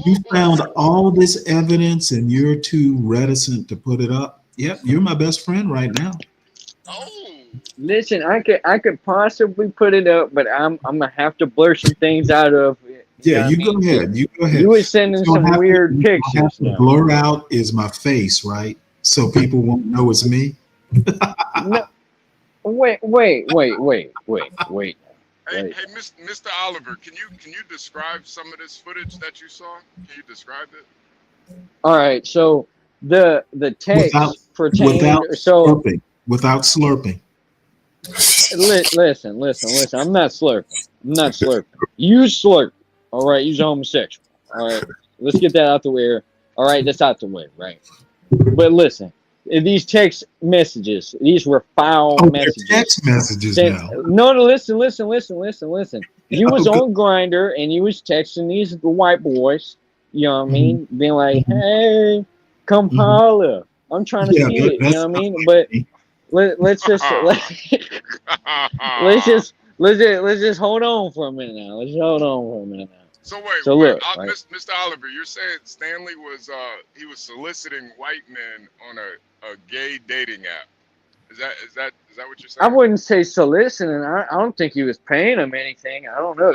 You found all this evidence and you're too reticent to put it up. Yep, you're my best friend right now. Listen, I could possibly put it up, but I'm gonna have to blur some things out of it. Yeah, you go ahead. You go ahead. You were sending some weird pictures. Blur out is my face, right? So people won't know it's me. No. Wait. Hey, Mr. Oliver, can you describe some of this footage that you saw? Can you describe it? All right, so the text without pertained. So without slurping. Listen. I'm not slurping. You slurp. All right, you're homosexual. All right, let's get that out the way. All right, that's out the way, right? But listen, these text messages, these were foul messages. Text messages now. No, listen. You was on Grinder and you was texting these white boys. You know what I mean? Being like, "Hey, come holla. I'm trying to see it." You know what I mean? But let's just hold on for a minute now. Let's hold on for a minute now. So wait, look, right? Mr. Oliver, you're saying Stanley was he was soliciting white men on a gay dating app. Is that what you're saying? I wouldn't say soliciting. I don't think he was paying them anything. I don't know.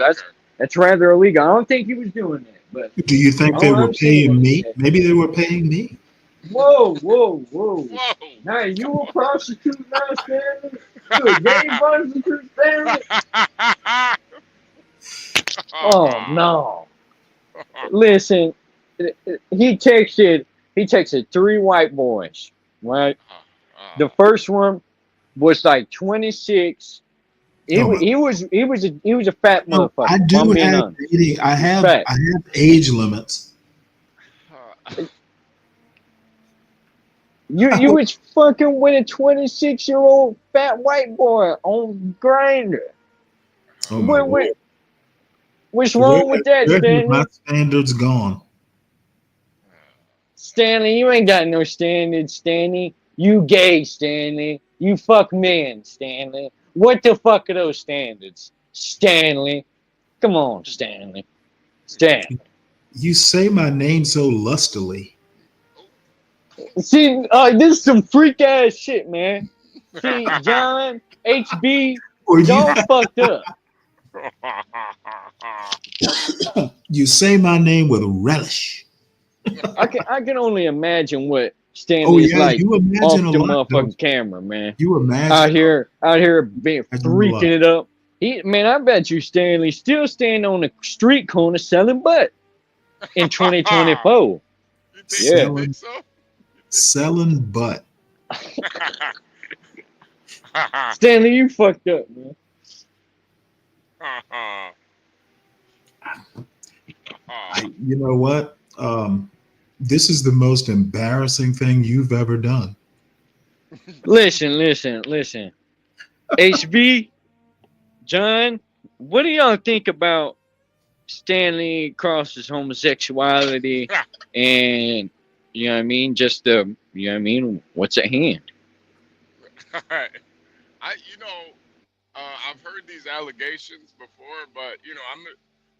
That's rather illegal. I don't think he was doing that. But do you think they were paying me? Maybe they were paying me. Whoa. Now you a prostitute now, Stanley? You a gay prostitute, Stanley? Oh no. Listen, he texted 3 white boys, right? The first one was like 26. He was a fat motherfucker. I do have dating. I have age limits. You was fucking with a 26-year-old fat white boy on Grindr. What's wrong with that, Stanley? My standards gone. Stanley, you ain't got no standards, Stanley. You gay, Stanley. You fuck men, Stanley. What the fuck are those standards, Stanley? Come on, Stanley. You say my name so lustily. See, this is some freak ass shit, man. See, John, HB, y'all fucked up. You say my name with relish. I can only imagine what Stanley's like off the motherfucking camera, man. You imagine out here being freaking it up. I bet you Stanley still standing on the street corner selling butt in 2024. Yeah. Selling butt. Stanley, you fucked up, man. You know what? This is the most embarrassing thing you've ever done. Listen. HB, John, what do y'all think about Stanley Cross's homosexuality and, you know what I mean, just the, you know what I mean, what's at hand? Right. I've heard these allegations before, but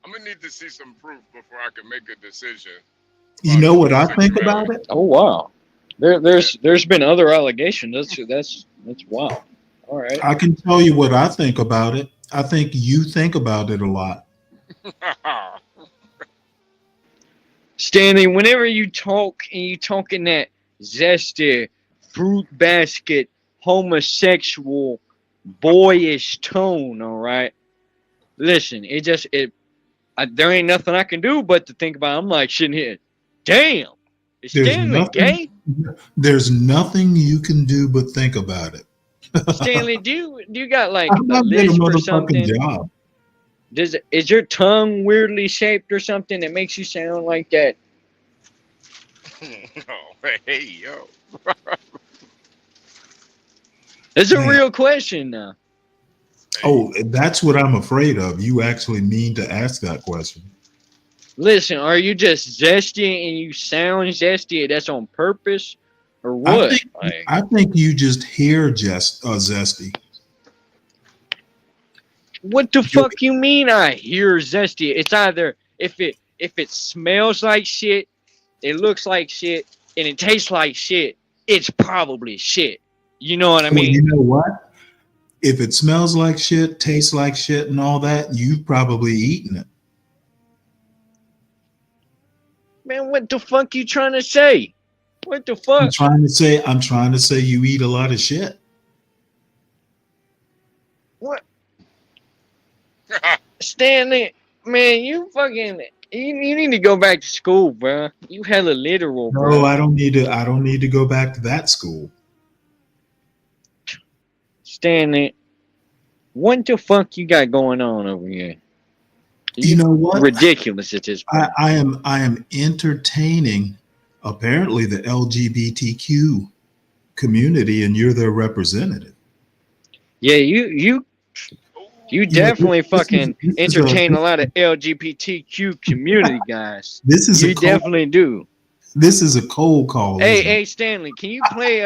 I'm gonna need to see some proof before I can make a decision. You know what I think about it? Oh wow, there's been other allegations. That's wild. All right. I can tell you what I think about it. I think you think about it a lot. Stanley, whenever you talk and you talk in that zesty, fruit basket, homosexual, boyish tone, all right? Listen, there ain't nothing I can do but to think about it. I'm like sitting here, damn, is Stanley gay? There's nothing you can do but think about it. Stanley, do you got like I'm a not lisp doing a or motherfucking something? job. Is your tongue weirdly shaped or something that makes you sound like that? Oh, hey, yo. It's a real question now. Oh, that's what I'm afraid of. You actually mean to ask that question. Listen, are you just zesty and you sound zesty? That's on purpose, or what? I think you just hear zesty. What the fuck you mean? I hear zesty. It's either if it smells like shit, it looks like shit, and it tastes like shit. It's probably shit. You know what I mean? Well, you know what? If it smells like shit, tastes like shit, and all that, you've probably eaten it. Man, what the fuck you trying to say? What the fuck? I'm trying to say you eat a lot of shit. What? Stanley, man, you fucking You need to go back to school, bro. You hella literal, bro. No, I don't need to. I don't need to go back to that school. Stanley, what the fuck you got going on over here? You know what? Ridiculous at this point. I am entertaining apparently the LGBTQ community, and you're their representative. Yeah, you definitely fucking entertain a lot of LGBTQ community guys. This is you definitely do. This is a cold call. Hey, Stanley, can you play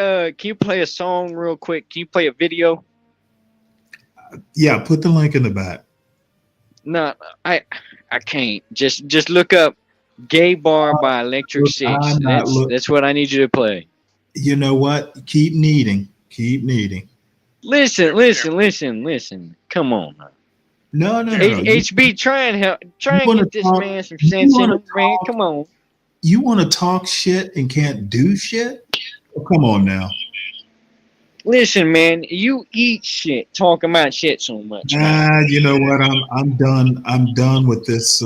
a song real quick? Can you play a video? Yeah, put the link in the back. No, I can't. Just look up "Gay Bar" by Electric Six. That's what I need you to play. You know what? Keep needing. Listen. Come on. No. HB, try and get this man some sense in him, man. Come on. You want to talk shit and can't do shit? Oh, come on now. Listen, man, you eat shit, talking about shit so much. You know what? I'm done. I'm done with this.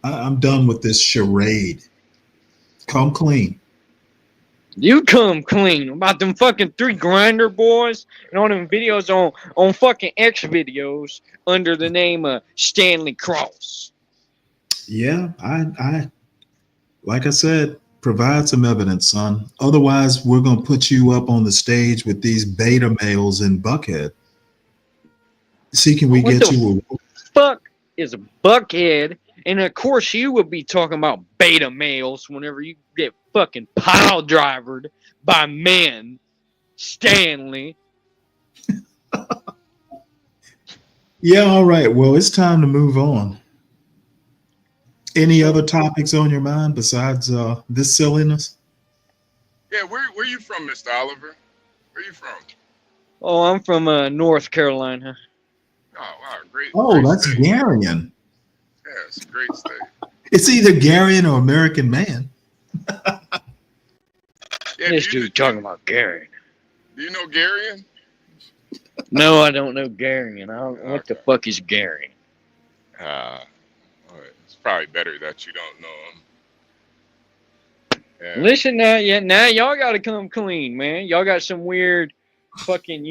I'm done with this charade. Come clean. You come clean about them fucking 3 grinder boys and all them videos on fucking X videos under the name of Stanley Cross. Yeah, I like I said, provide some evidence, son. Otherwise, we're gonna put you up on the stage with these beta males in Buckhead. See, can we get you a fuck is a Buckhead? And of course, you would be talking about beta males whenever you get fucking pile drivered by men, Stanley. Yeah, all right. Well, it's time to move on. Any other topics on your mind besides this silliness? Yeah, where you from, Mr. Oliver? Where you from? Oh, I'm from North Carolina. Oh, wow, great. Oh, great that's state. Garian. Yeah, it's a great state. It's either Garian or American Man. Yeah, This dude talking about Gary. Do you know Garian? No, I don't know Gary. What the fuck is Gary? It's probably better that you don't know him. Yeah. Listen now, now y'all gotta come clean, man. Y'all got some weird fucking,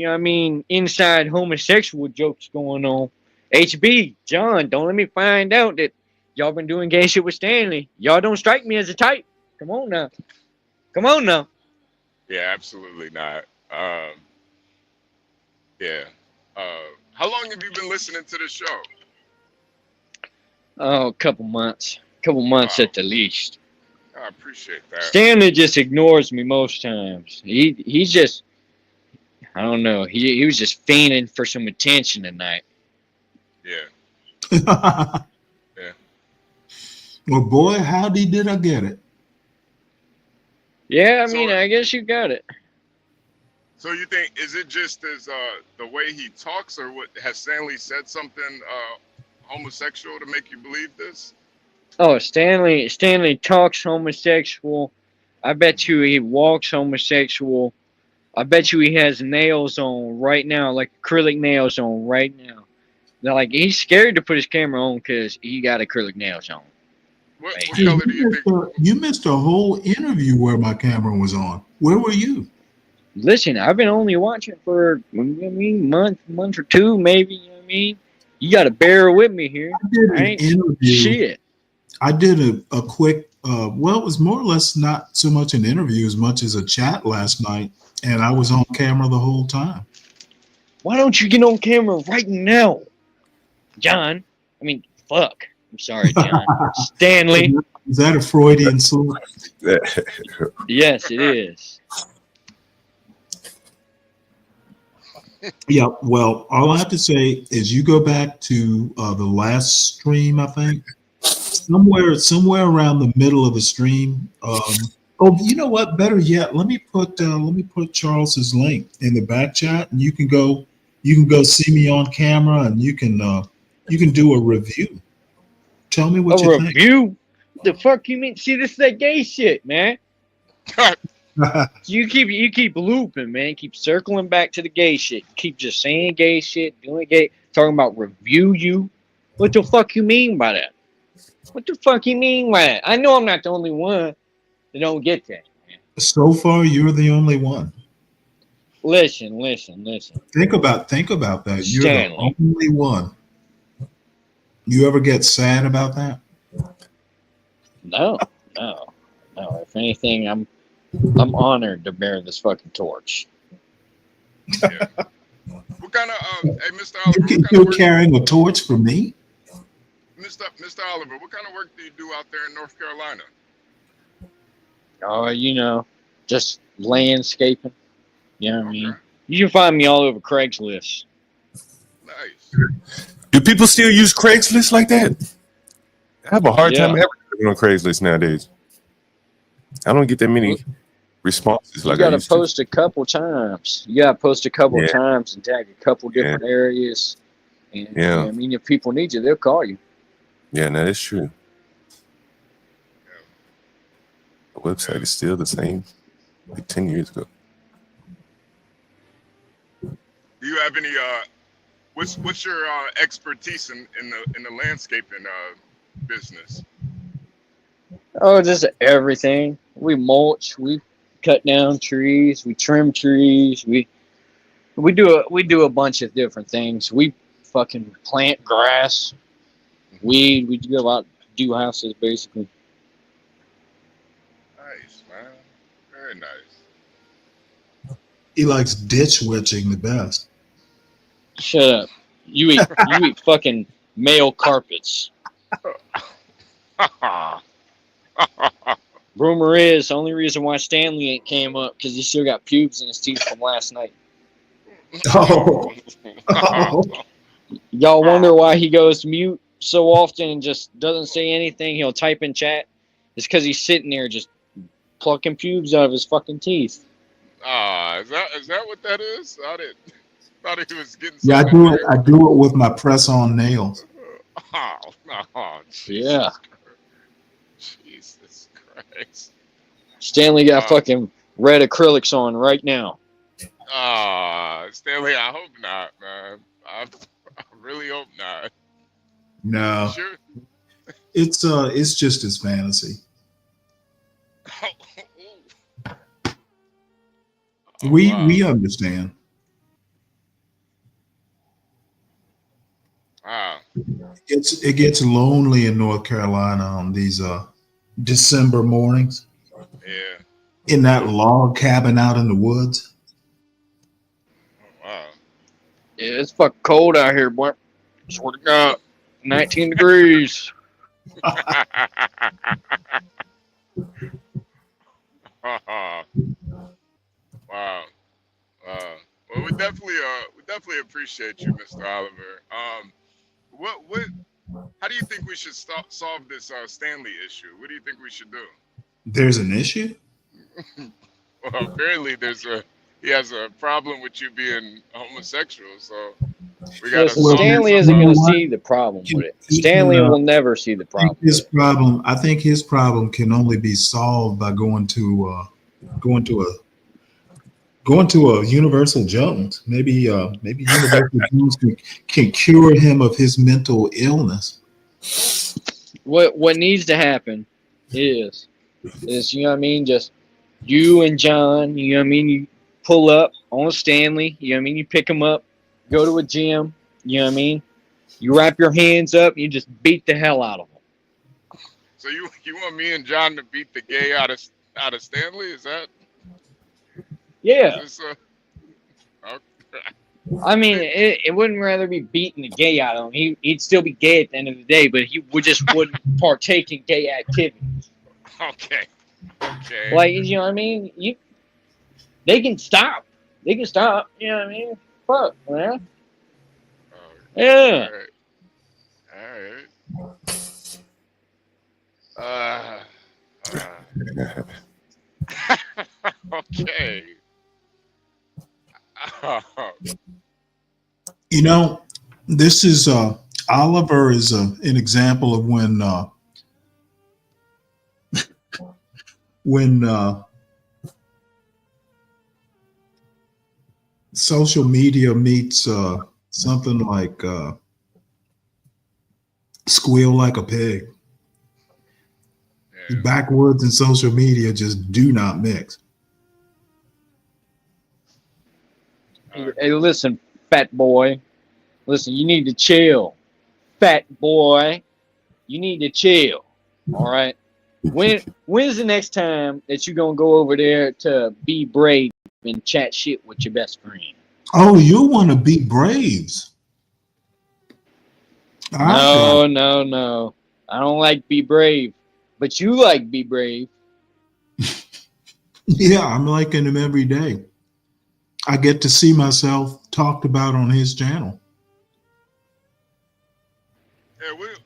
inside homosexual jokes going on. HB, John, don't let me find out that y'all been doing gay shit with Stanley. Y'all don't strike me as a type. Come on now. Yeah, absolutely not. Yeah. How long have you been listening to the show? Oh, a couple months. At the least. I appreciate that. Stanley just ignores me most times. He's just, I don't know. He was just fiending for some attention tonight. Yeah. Yeah. Well, boy, howdy did I get it? Yeah, I guess you got it. So you think, is it just as the way he talks, or what has Stanley said something homosexual to make you believe this? Oh, Stanley talks homosexual. I bet you he walks homosexual. I bet you he has nails on right now, like acrylic nails on right now. Now, like, he's scared to put his camera on because he got acrylic nails on. What color do you think? You missed a whole interview where my camera was on. Where were you? Listen, I've been only watching for month or two, maybe. You know what I mean? You got to bear with me here. I did an interview. Shit. I did a quick, well, it was more or less not so much an interview as much as a chat last night, and I was on camera the whole time. Why don't you get on camera right now? John, fuck. I'm sorry, John. Stanley. Is that a Freudian slip? Yes, it is. Yeah, well, all I have to say is you go back to the last stream, I think. Somewhere around the middle of the stream. Oh, you know what? Better yet, let me put Charles's link in the back chat, and you can go see me on camera, and you can do a review. Tell me what you think. A review? The fuck you mean? See, this is that gay shit, man. You keep looping, man. Keep circling back to the gay shit. Keep just saying gay shit, doing gay, talking about review you. What the fuck you mean by that? What the fuck you mean by that? I know I'm not the only one that don't get that. So far, you're the only one. Listen. Think about that. You're the Stanley. only one. You ever get sad about that? No. If anything, I'm honored to bear this fucking torch. What kind of hey, Mr. Oliver? You're carrying a torch for me? Mr. Oliver, what kind of work do you do out there in North Carolina? Oh, just landscaping. You know what I mean? You can find me all over Craigslist. Nice. Do people still use Craigslist like that? I have a hard time advertising on Craigslist nowadays. I don't get that many responses like You I gotta used to. post a couple times. You gotta post a couple times and tag a couple different areas. And you know what I mean, if people need you, they'll call you. Yeah, no, that's true. The website is still the same like 10 years ago. Do you have any what's your expertise in the landscaping business? Oh, just everything. We mulch, we cut down trees, we trim trees, we do a bunch of different things. We fucking plant grass, weed. We do a lot. Do houses basically. Nice, man. Very nice. He likes ditch witching the best. Shut up. You eat fucking male carpets. Rumor is the only reason why Stanley ain't came up because he still got pubes in his teeth from last night. Oh. Y'all wonder why he goes mute so often and just doesn't say anything. He'll type in chat. It's because he's sitting there just plucking pubes out of his fucking teeth. Is that what that is? I thought he was getting. Yeah, I do it with my press-on nails. Yeah. Jesus Christ. Stanley got fucking red acrylics on right now. Stanley, I hope not, man. I really hope not. No. Sure. It's just his fantasy. We understand. It gets lonely in North Carolina on these December mornings. Yeah. In that log cabin out in the woods. Wow. Yeah, it's fucking cold out here, boy. Swear to God, 19 degrees. Wow. Well, we definitely appreciate you, Mr. Oliver. How do you think we should solve this Stanley issue? What do you think we should do? There's an issue? Well, apparently he has a problem with you being homosexual, so we got to solve Stanley isn't going to see the problem with it. Stanley will never see the problem. I think his problem can only be solved by going to a Universal Jones. Maybe Universal Jones can cure him of his mental illness. What needs to happen is you know what I mean, just you and John, you know what I mean, you pull up on a Stanley, you know what I mean, you pick him up, go to a gym, you know what I mean, you wrap your hands up, you just beat the hell out of him. So you want me and John to beat the gay out of Stanley? Is that? Yeah. Is this, I mean, it wouldn't rather be beating the gay out of him. He'd still be gay at the end of the day, but he just wouldn't partake in gay activities. Okay. Like, you know what I mean? They can stop. You know what I mean? Fuck, man. Yeah. All right. Okay. You know, this is Oliver is an example of when social media meets something like squeal like a pig. Backwoods and social media just do not mix. Hey, listen, fat boy. Listen, you need to chill. Fat boy. You need to chill. All right. When's the next time that you gonna go over there to Be Brave and chat shit with your best friend? Oh, you want to beat Braves? No. I don't like Be Brave, but you like Be Brave. Yeah, I'm liking him every day. I get to see myself talked about on his channel.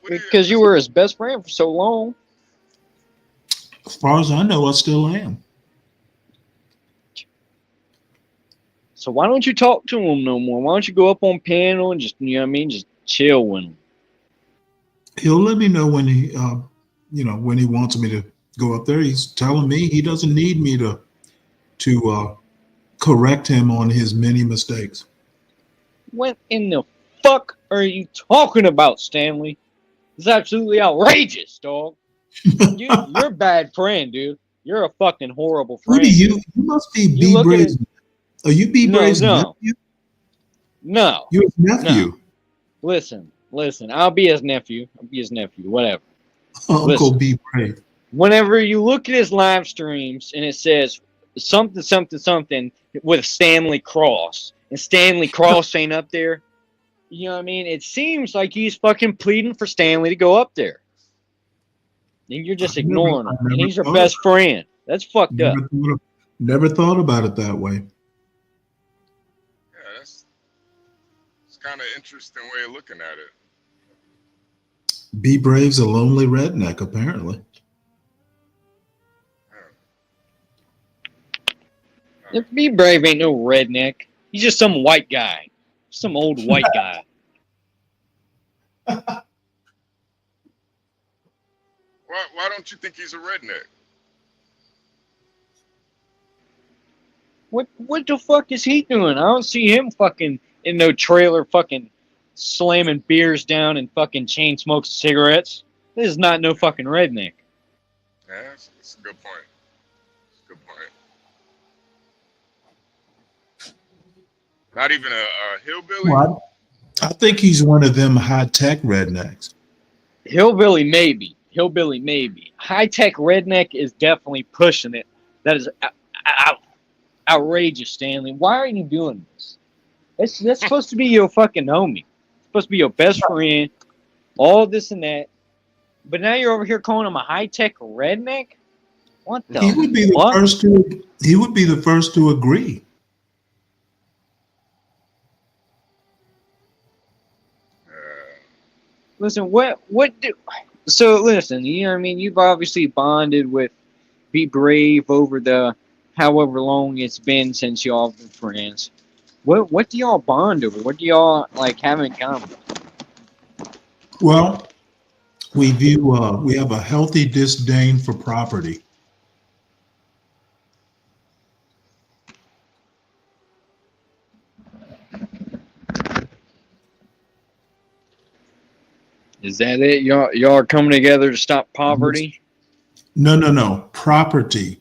Because you were his best friend for so long. As far as I know, I still am. So why don't you talk to him no more? Why don't you go up on panel and just, you know what I mean, just chill with him? He'll let me know when he, when he wants me to go up there. He's telling me he doesn't need me to correct him on his many mistakes. What in the fuck are you talking about, Stanley? It's absolutely outrageous, dog. You're a bad friend, dude. You're a fucking horrible friend. Who do you? You must be B Brave's. Are you B Brave's nephew? No. You're his nephew. No. Listen. I'll be his nephew. Whatever. Uncle B Brave. Whenever you look at his live streams and it says something with Stanley Cross, and Stanley Cross ain't up there, you know what I mean? It seems like he's fucking pleading for Stanley to go up there. And you're just ignoring him. And he's your best friend. That's fucked up. Never thought about it that way. Yeah, it's kind of interesting way of looking at it. B Brave's a lonely redneck, apparently. If B Brave ain't no redneck. He's just some white guy. Some old white guy. Why don't you think he's a redneck? What the fuck is he doing? I don't see him fucking in no trailer fucking slamming beers down and fucking chain smoking cigarettes. This is not no fucking redneck. Yeah, that's a good point. Good point. Not even a hillbilly? Well, I think he's one of them high-tech rednecks. Hillbilly maybe. High-tech redneck is definitely pushing it. That is outrageous, Stanley. Why are you doing this? That's supposed to be your fucking homie. It's supposed to be your best friend. All this and that. But now you're over here calling him a high-tech redneck? What the He would be the first to. He would be the first to agree. Listen, so listen, you know what I mean? You've obviously bonded with Be Brave over the however long it's been since y'all been friends. What do y'all bond over? What do y'all like have in common? Well, we have a healthy disdain for property. Is that it? Y'all are coming together to stop poverty? No. Property.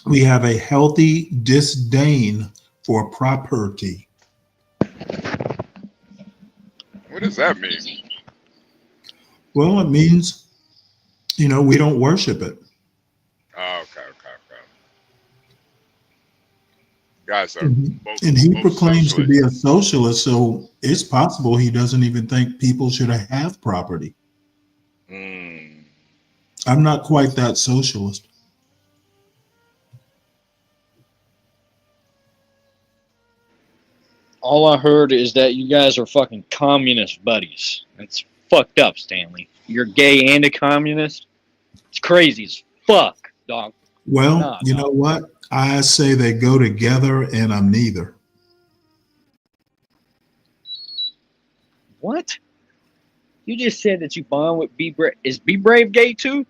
We have a healthy disdain for property. What does that mean? Well, it means, we don't worship it. Oh, okay. Guys are both. And he both proclaims to socialists. be a socialist, so it's possible he doesn't even think people should have property. I'm not quite that socialist. All I heard is that you guys are fucking communist buddies. That's fucked up, Stanley. You're gay and a communist? It's crazy as fuck, dog. Well, you know what? I say they go together, and I'm neither. What? You just said that you bond with Be Brave. Is Be Brave gay too?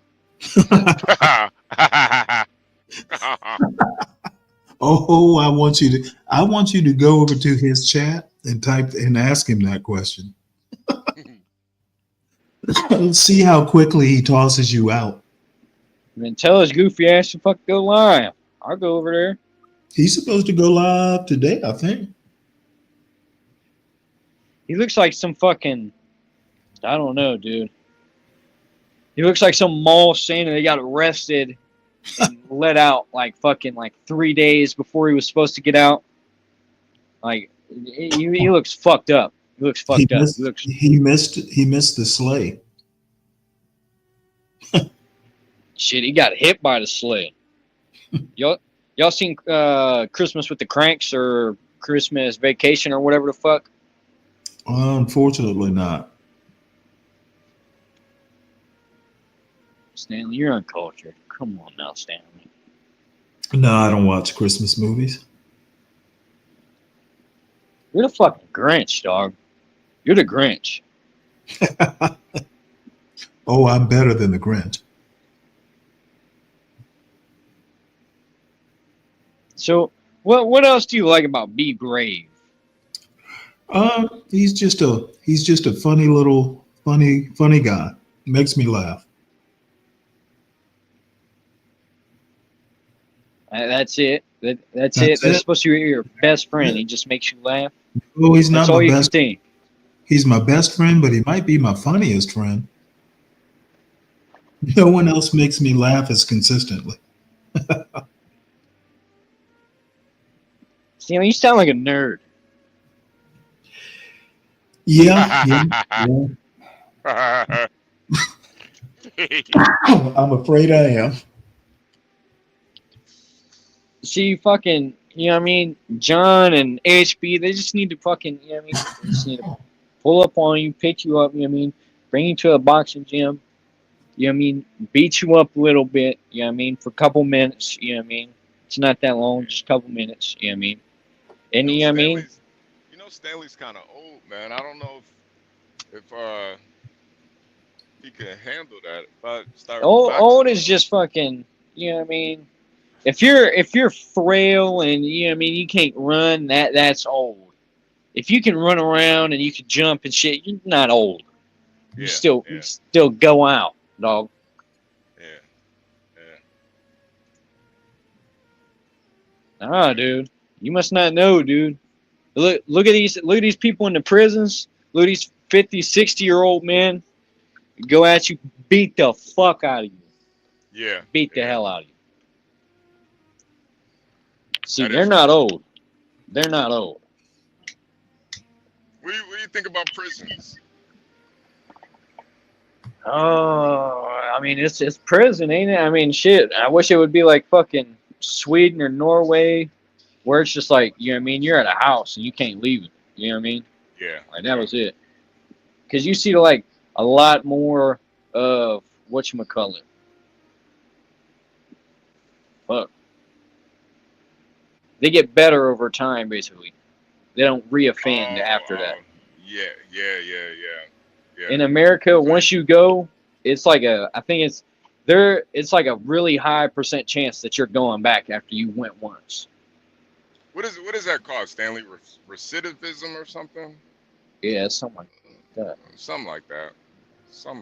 Oh, I want you to go over to his chat and type and ask him that question. See how quickly he tosses you out. Then tell his goofy ass to fuck go live. I'll go over there. He's supposed to go live today, I think. He looks like some fucking, I don't know, dude. He looks like some mall Santa that got arrested and let out like 3 days before he was supposed to get out. Like he looks fucked up. He looks fucked up. He missed the sleigh. Shit, he got hit by the sleigh. Y'all seen Christmas with the Cranks or Christmas Vacation or whatever the fuck? Unfortunately not. Stanley, you're uncultured. Come on now, Stanley. No, I don't watch Christmas movies. You're the fucking Grinch, dog. You're the Grinch. Oh, I'm better than the Grinch. So, what else do you like about Be Brave? He's just a funny guy. Makes me laugh. That's it. That's it. That's supposed to be your best friend. He just makes you laugh. Oh, he's not That's all my you best. can think. He's my best friend, but he might be my funniest friend. No one else makes me laugh as consistently. Stanley, you sound like a nerd. Yeah. I'm afraid I am. See, fucking, you know what I mean? John and HB, they just need to fucking, you know what I mean? They just need to pull up on you, pick you up, you know what I mean? Bring you to a boxing gym, you know what I mean? Beat you up a little bit, you know what I mean? For a couple minutes, you know what I mean? It's not that long, just a couple minutes, you know what I mean? And you know what I mean? You know, Stanley's kind of old, man. I don't know if he can handle that. But Old is just fucking, you know what I mean? If you're frail and you know what I mean, you can't run, that's old. If you can run around and you can jump and shit, you're not old. You still go out, dog. Ah, dude. You must not know, dude. Look at these people in the prisons. Look at these 50, 60-year-old men go at you, beat the fuck out of you. Yeah. Beat the hell out of you. See, they're not old. They're not old. What do you think about prisons? Oh, I mean, it's prison, ain't it? I mean, shit. I wish it would be like fucking Sweden or Norway, where it's just like, you know what I mean? You're at a house and you can't leave it. You know what I mean? Yeah. Like, that was it. Because you see, like, a lot more of whatchamacallit. Fuck. They get better over time, basically. They don't reoffend after that. Yeah. In America, once you go, it's like it's like a really high % chance that you're going back after you went once. What is that called, Stanley? Recidivism or something? Yeah, something like that. Something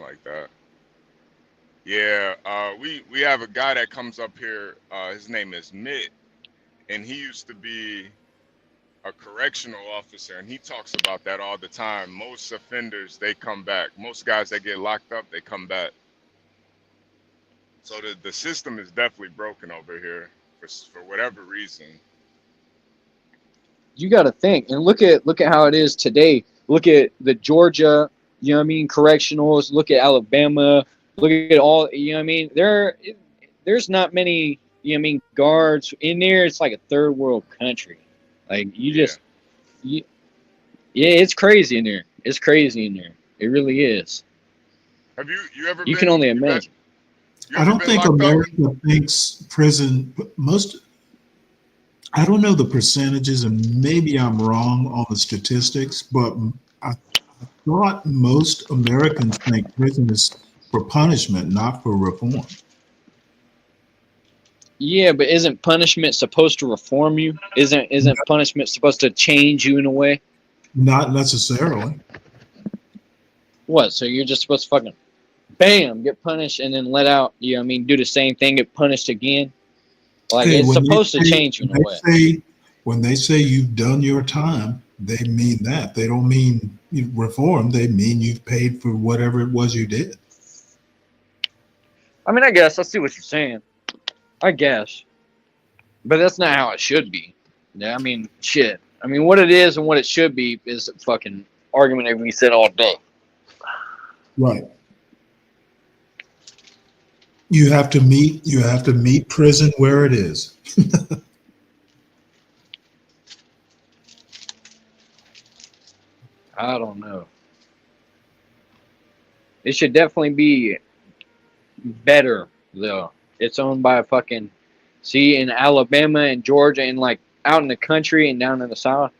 like that. Yeah, we have a guy that comes up here. His name is Mitt, and he used to be a correctional officer, and he talks about that all the time. Most offenders, they come back. Most guys that get locked up, they come back. So the system is definitely broken over here for whatever reason. You got to think and look at how it is today. Look at the Georgia, you know what I mean, correctionals. Look at Alabama. Look at all, you know what I mean. There's not many, you know what I mean, guards in there. It's like a third world country. Like it's crazy in there. It's crazy in there. It really is. Have you ever? You can only imagine. I don't think America thinks prison. I don't know the percentages, and maybe I'm wrong on the statistics, but I thought most Americans think prison is for punishment, not for reform. Yeah, but isn't punishment supposed to reform you? Isn't punishment supposed to change you in a way? Not necessarily. What? So you're just supposed to fucking bam, get punished, and then let out. You know what I mean? Do the same thing, get punished again. Like Hey, it's supposed to change you in a way. When they say you've done your time, they mean that. They don't mean you reform. They mean you've paid for whatever it was you did. I mean, I guess I see what you're saying. I guess, but that's not how it should be. Yeah, I mean, shit. I mean, what it is and what it should be is a fucking argument that we said all day. Right. You have to meet prison where it is. I don't know. It should definitely be better though. It's owned by a fucking in Alabama and Georgia and like out in the country and down in the South.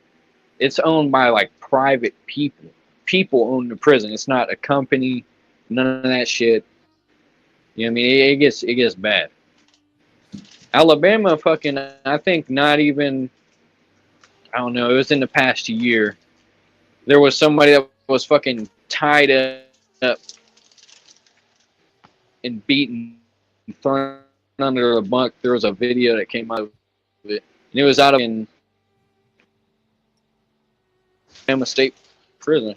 It's owned by like private people. People own the prison. It's not a company. None of that shit. You know what I mean? It gets bad. Alabama fucking, I think not even, I don't know, it was in the past year. There was somebody that was fucking tied up and beaten, thrown under a bunk. There was a video that came out of it. And it was out of in Alabama State Prison.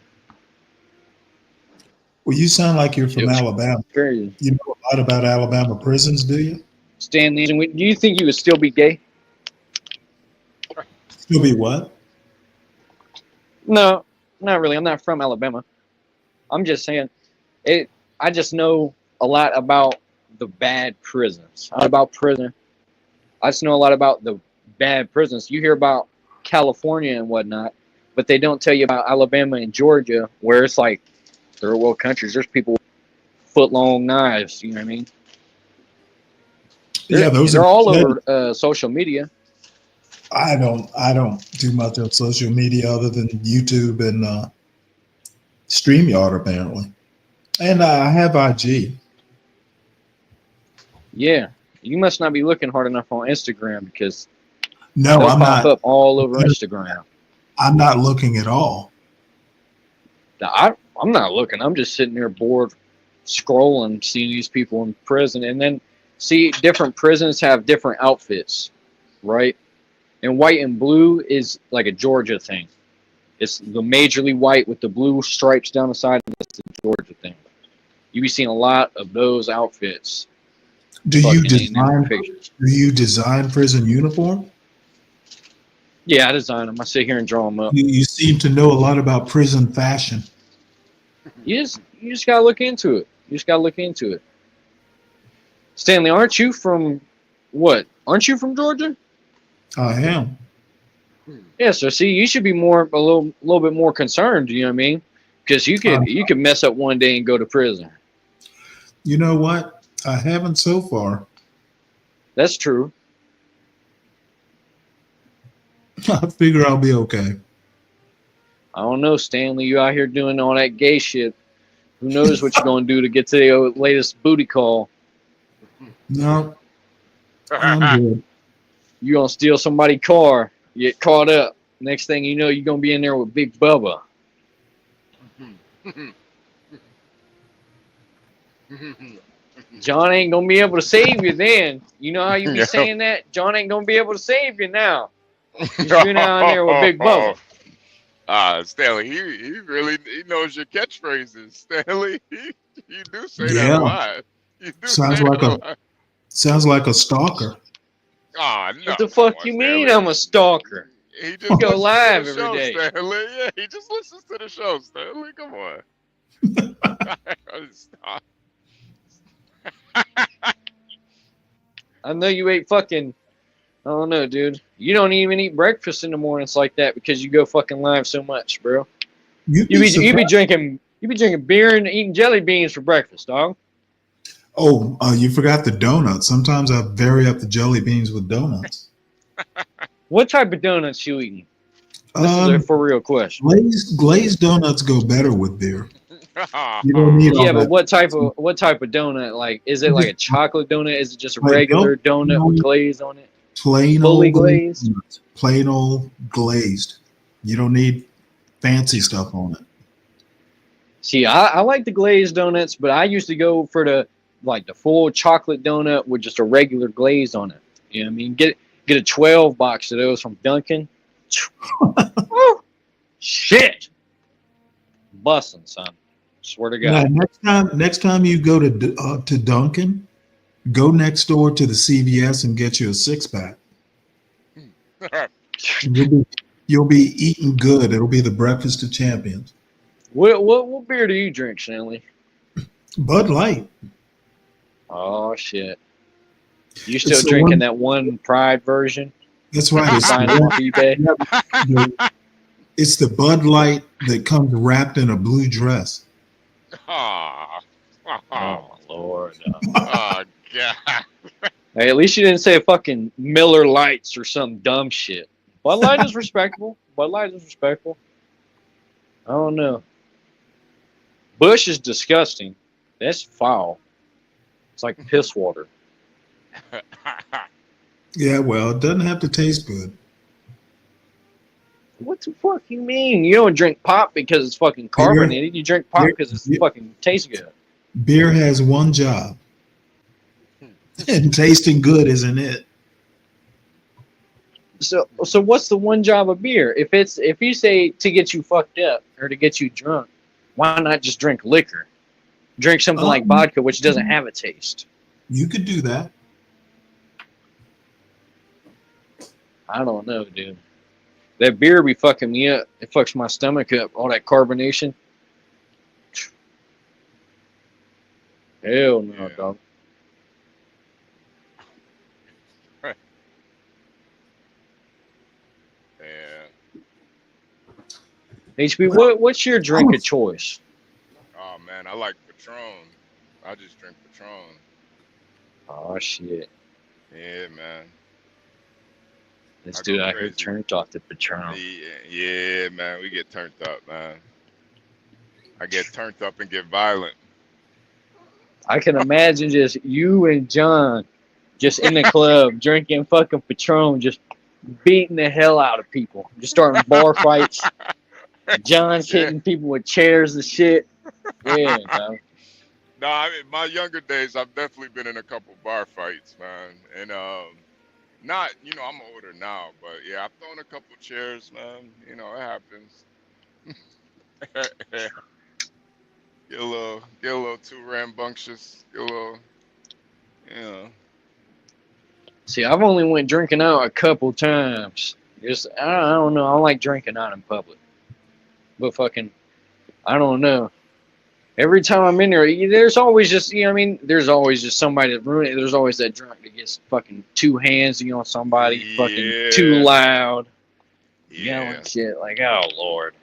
Well, you sound like you're from Alabama. Crazy. You know a lot about Alabama prisons, do you? Stanley, do you think you would still be gay? Still be what? No, not really. I'm not from Alabama. I'm just saying it. I just know a lot about the bad prisons. About prison. I just know a lot about the bad prisons. You hear about California and whatnot, but they don't tell you about Alabama and Georgia, where it's like third world countries. There's people with foot-long knives. You know what I mean? Yeah, they're all over social media. I don't do much of social media other than YouTube and StreamYard apparently, and I have IG. Yeah, you must not be looking hard enough on Instagram because no, they'll I'm pop not up all over Instagram. I'm not looking at all. I'm not looking. I'm just sitting there bored, scrolling, seeing these people in prison, and then see different prisons have different outfits, right? And white and blue is like a Georgia thing. It's the majorly white with the blue stripes down the side. That's the Georgia thing. You be seeing a lot of those outfits. Do you design prison uniform? Yeah, I design them. I sit here and draw them up. You seem to know a lot about prison fashion. You just gotta look into it. You just gotta look into it. Stanley, aren't you from what? Aren't you from Georgia? I am. Yeah, so see, you should be a little bit more concerned. You know what I mean? Because you could mess up one day and go to prison. You know what? I haven't so far. That's true. I figure I'll be okay. I don't know, Stanley. You out here doing all that gay shit. Who knows what you're gonna do to get to the latest booty call? No, I'm good. You gonna steal somebody's car, get caught up. Next thing you know, you're gonna be in there with Big Bubba. John ain't gonna be able to save you then. You know how you be saying that? John ain't gonna be able to save you now. You're down there with Big Bubba. Stanley, he knows your catchphrases. Stanley, you do say that a lot. You do Sounds like a stalker. Oh, no. What the fuck you mean I'm a stalker? He just go listens live to the every show, day. Stanley. Yeah, he just listens to the show, Stanley. Come on. Stop. I know you ate fucking. I don't know, dude. You don't even eat breakfast in the mornings like that because you go fucking live so much, bro. You be drinking beer and eating jelly beans for breakfast, dog. Oh, you forgot the donuts. Sometimes I vary up the jelly beans with donuts. What type of donuts you eating? This is a for real question. Glazed donuts go better with beer. You don't need all Yeah, but that. what type of donut? Like, is it like a chocolate donut? Is it just a regular donut with glaze on it? Plain Fully old glazed? donuts. Plain old glazed. You don't need fancy stuff on it. See, I like the glazed donuts, but I used to go for the full chocolate donut with just a regular glaze on it. You know what I mean? Get a 12 box of those from Dunkin'. Shit, bussin', son. Swear to Now, God. next time you go to Dunkin', go next door to the CVS and get you a 6-pack. You'll be eating good. It'll be the breakfast of champions. What beer do you drink, Stanley? Bud Light. Oh shit! You It's still the drinking one- that one Pride version? That's right. You It's find it off eBay. It's the Bud Light that comes wrapped in a blue dress. Oh Lord. Oh God. Hey, at least you didn't say fucking Miller Lights or some dumb shit. Bud Light is respectable. Bud Light is respectable. I don't know. Bush is disgusting. That's foul. It's like piss water. Yeah, well, it doesn't have to taste good. What the fuck you mean? You don't drink pop because it's fucking carbonated. You drink pop because it's fucking tastes good. Beer has one job, and tasting good isn't it. So what's the one job of beer? If you say to get you fucked up or to get you drunk, why not just drink liquor? Drink something like vodka, which doesn't have a taste. You could do that. I don't know, dude. That beer be fucking me up. It fucks my stomach up. All that carbonation. Hell no, dog. HB, what's your drink of choice? Oh man, I like Patron. I just drink Patron. Oh shit. Yeah, man. This dude out here turned off the Patron. Yeah, man. We get turned up, man. I get turned up and get violent. I can imagine just you and John just in the club drinking fucking Patron, just beating the hell out of people. Just starting bar fights. John's hitting people with chairs and shit. Yeah, dog. No, I mean, my younger days, I've definitely been in a couple bar fights, man. And not, I'm older now, but yeah, I've thrown a couple chairs, man. It happens. Get a little too rambunctious. Get a little, See, I've only went drinking out a couple times. Just I don't know. I don't like drinking out in public. But fucking, I don't know. Every time I'm in there, there's always just, there's always just somebody that ruins it. There's always that drunk that gets fucking two hands on somebody, fucking too loud, yelling shit. Like, oh Lord.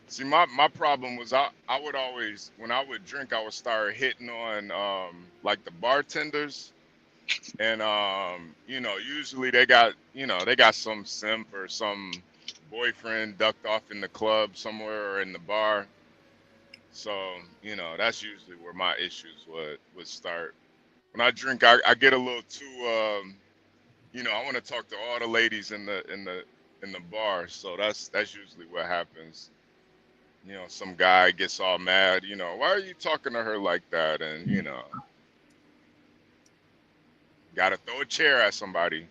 See, my problem was I would always, when I would drink, I would start hitting on like the bartenders, and usually they got some simp or some boyfriend ducked off in the club somewhere or in the bar. So that's usually where my issues would start. When I drink, I get a little too I want to talk to all the ladies in the bar. So that's usually what happens. Some guy gets all mad, why are you talking to her like that? And, got to throw a chair at somebody.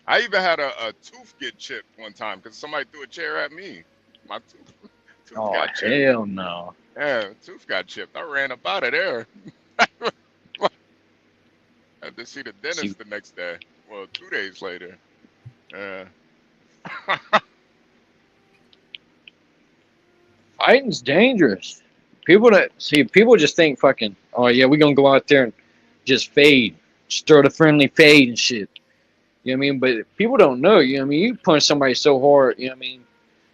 I even had a tooth get chipped one time because somebody threw a chair at me. My tooth got chipped. Hell no. Yeah, tooth got chipped. I ran up out of there. Had to see the dentist the next day. Well, 2 days later. Fighting's dangerous. People just think fucking, oh yeah, we're gonna go out there and just fade. Just throw the friendly fade and shit. You know what I mean? But people don't know, you punch somebody so hard,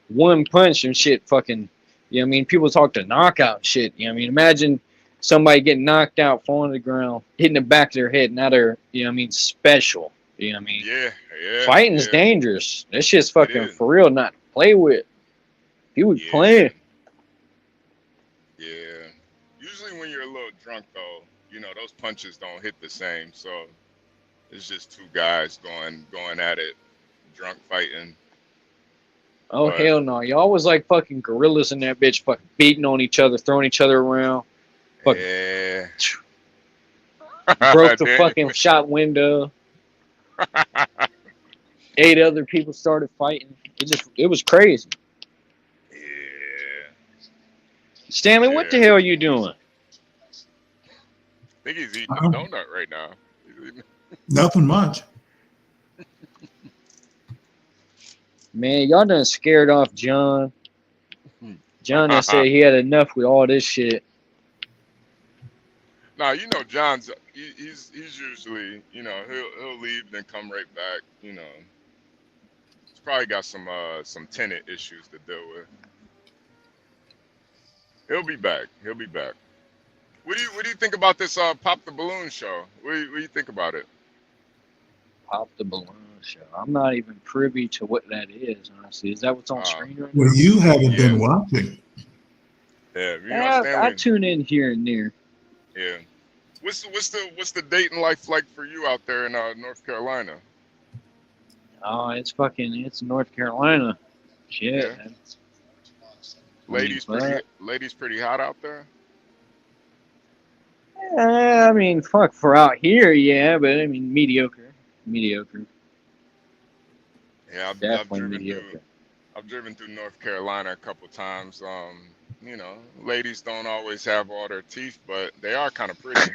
one punch and shit fucking, people talk to knockout shit, imagine somebody getting knocked out, falling to the ground, hitting the back of their head, now they're, special. Yeah. Fighting's dangerous. That shit's fucking for real, not to play with. People playing. Yeah. Usually when you're a little drunk, though, those punches don't hit the same. So it's just two guys going at it, drunk fighting. Oh But hell no! Y'all was like fucking gorillas in that bitch, fucking beating on each other, throwing each other around. Fucking yeah. broke the There fucking shop window. 8 other people started fighting. It was crazy. Yeah. Stanley, what the Yeah. hell are you doing? I think he's eating a donut right now. Nothing much. Man, y'all done scared off John. John done said he had enough with all this shit. Now you know John's he's usually, you know, he'll leave then come right back, you know. He's probably got some tenant issues to deal with. He'll be back. He'll be back. What do you think about this Pop the Balloon show? What do you think about it? Pop the Balloon show. I'm not even privy to what that is, honestly. Is that what's on screen right now? Well, you haven't been watching. Yeah, you know, Yeah, Stanley. I tune in here and there. Yeah. What's the dating life like for you out there in North Carolina? Oh, it's North Carolina. Shit. Yeah. Man. Ladies pretty hot out there? I mean, fuck, for out here, yeah, but I mean, mediocre. Mediocre. Yeah, Definitely I've driven through North Carolina a couple times. You know, ladies don't always have all their teeth, but they are kind of pretty.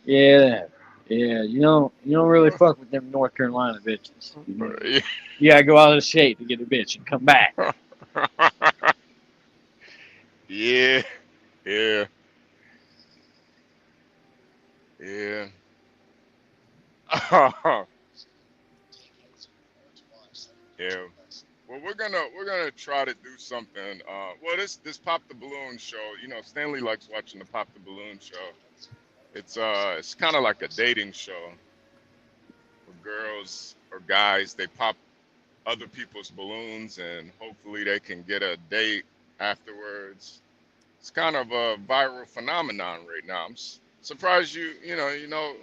Yeah. Yeah, you don't really fuck with them North Carolina bitches. You gotta go out of the state to get a bitch and come back. Yeah. Yeah. Yeah. Yeah. Well, we're gonna try to do something. Well, this Pop the Balloon show, you know, Stanley likes watching the Pop the Balloon show. It's kind of like a dating show for girls or guys. They pop other people's balloons and hopefully they can get a date afterwards. It's kind of a viral phenomenon right now. I'm surprised you know.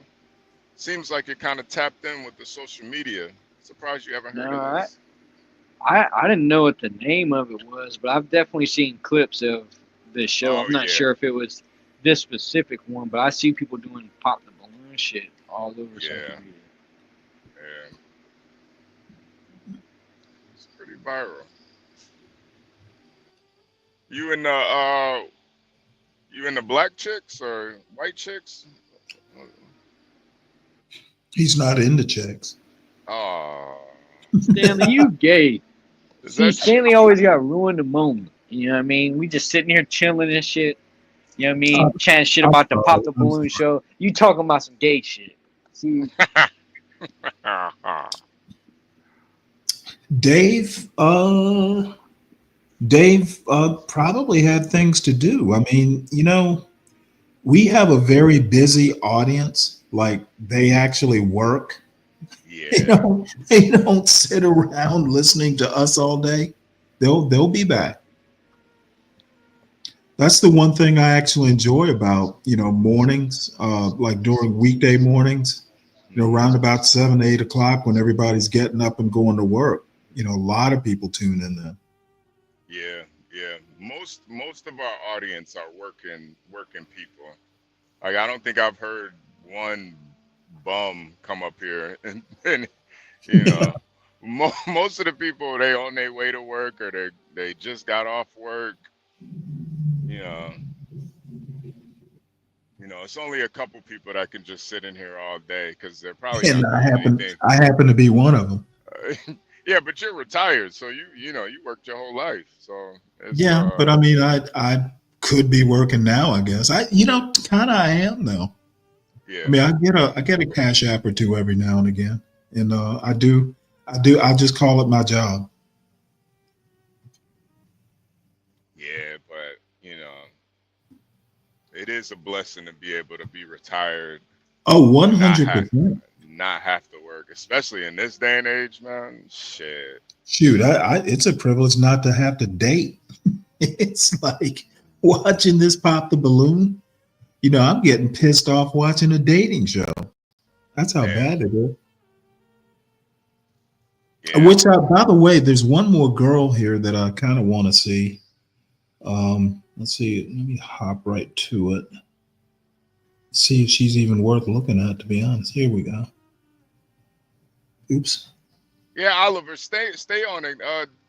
Seems like you're kind of tapped in with the social media. Surprised you haven't heard No, of this. I didn't know what the name of it was, but I've definitely seen clips of this show. Oh, I'm not yeah. sure if it was this specific one, but I see people doing pop the balloon shit all over social Yeah. media. Yeah. It's pretty viral. You in the black chicks or white chicks? He's not into chicks. Oh. Stanley, you gay. Is See, that Stanley always got ruined the moment. You know what I mean? We just sitting here chilling and shit. You know what I mean? Chatting shit about the Pop the Balloon show. You talking about some gay shit. See? Dave probably had things to do. I mean, you know, we have a very busy audience. Like, they actually work. Yeah. They don't sit around listening to us all day. They'll be back. That's the one thing I actually enjoy about, you know, mornings, like during weekday mornings, you know, around about 7, 8 o'clock when everybody's getting up and going to work. You know, a lot of people tune in then. Yeah, yeah. Most of our audience are working people. Like, I don't think I've heard one bum come up here and you know, most of the people, they on their way to work or they just got off work. You know, it's only a couple people that can just sit in here all day because they're probably And not doing anything. I happen to be one of them. Yeah, but you're retired, so you know you worked your whole life. So it's, Yeah, but I mean, I could be working now, I guess. I kind of I am though. Yeah. I mean, I get a cash app or two every now and again, and I just call it my job. Yeah, but you know, it is a blessing to be able to be retired. Oh, 100%. Not have to work, especially in this day and age, man. Shit. Shoot, it's a privilege not to have to date. It's like watching this Pop the Balloon. You know, I'm getting pissed off watching a dating show. That's how bad it is. Yeah. Which, by the way, there's one more girl here that I kind of want to see. Let's see. Let me hop right to it. See if she's even worth looking at. To be honest, here we go. Oops. Yeah, Oliver, stay on it.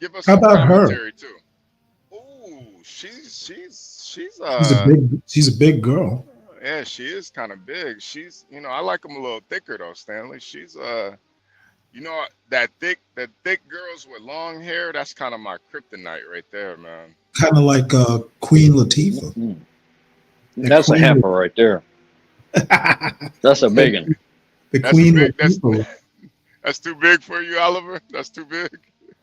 Give us How some about her? commentary too. Ooh, she's She's a big girl. yeah, she is kind of big. She's, I like them a little thicker though, Stanley. She's that thick girls with long hair, that's kind of my kryptonite right there, man. Kind of like Queen Latifah. Mm. That's a heifer right there. That's a big one. The Queen Latifah. That's too big for you, Oliver. That's too big.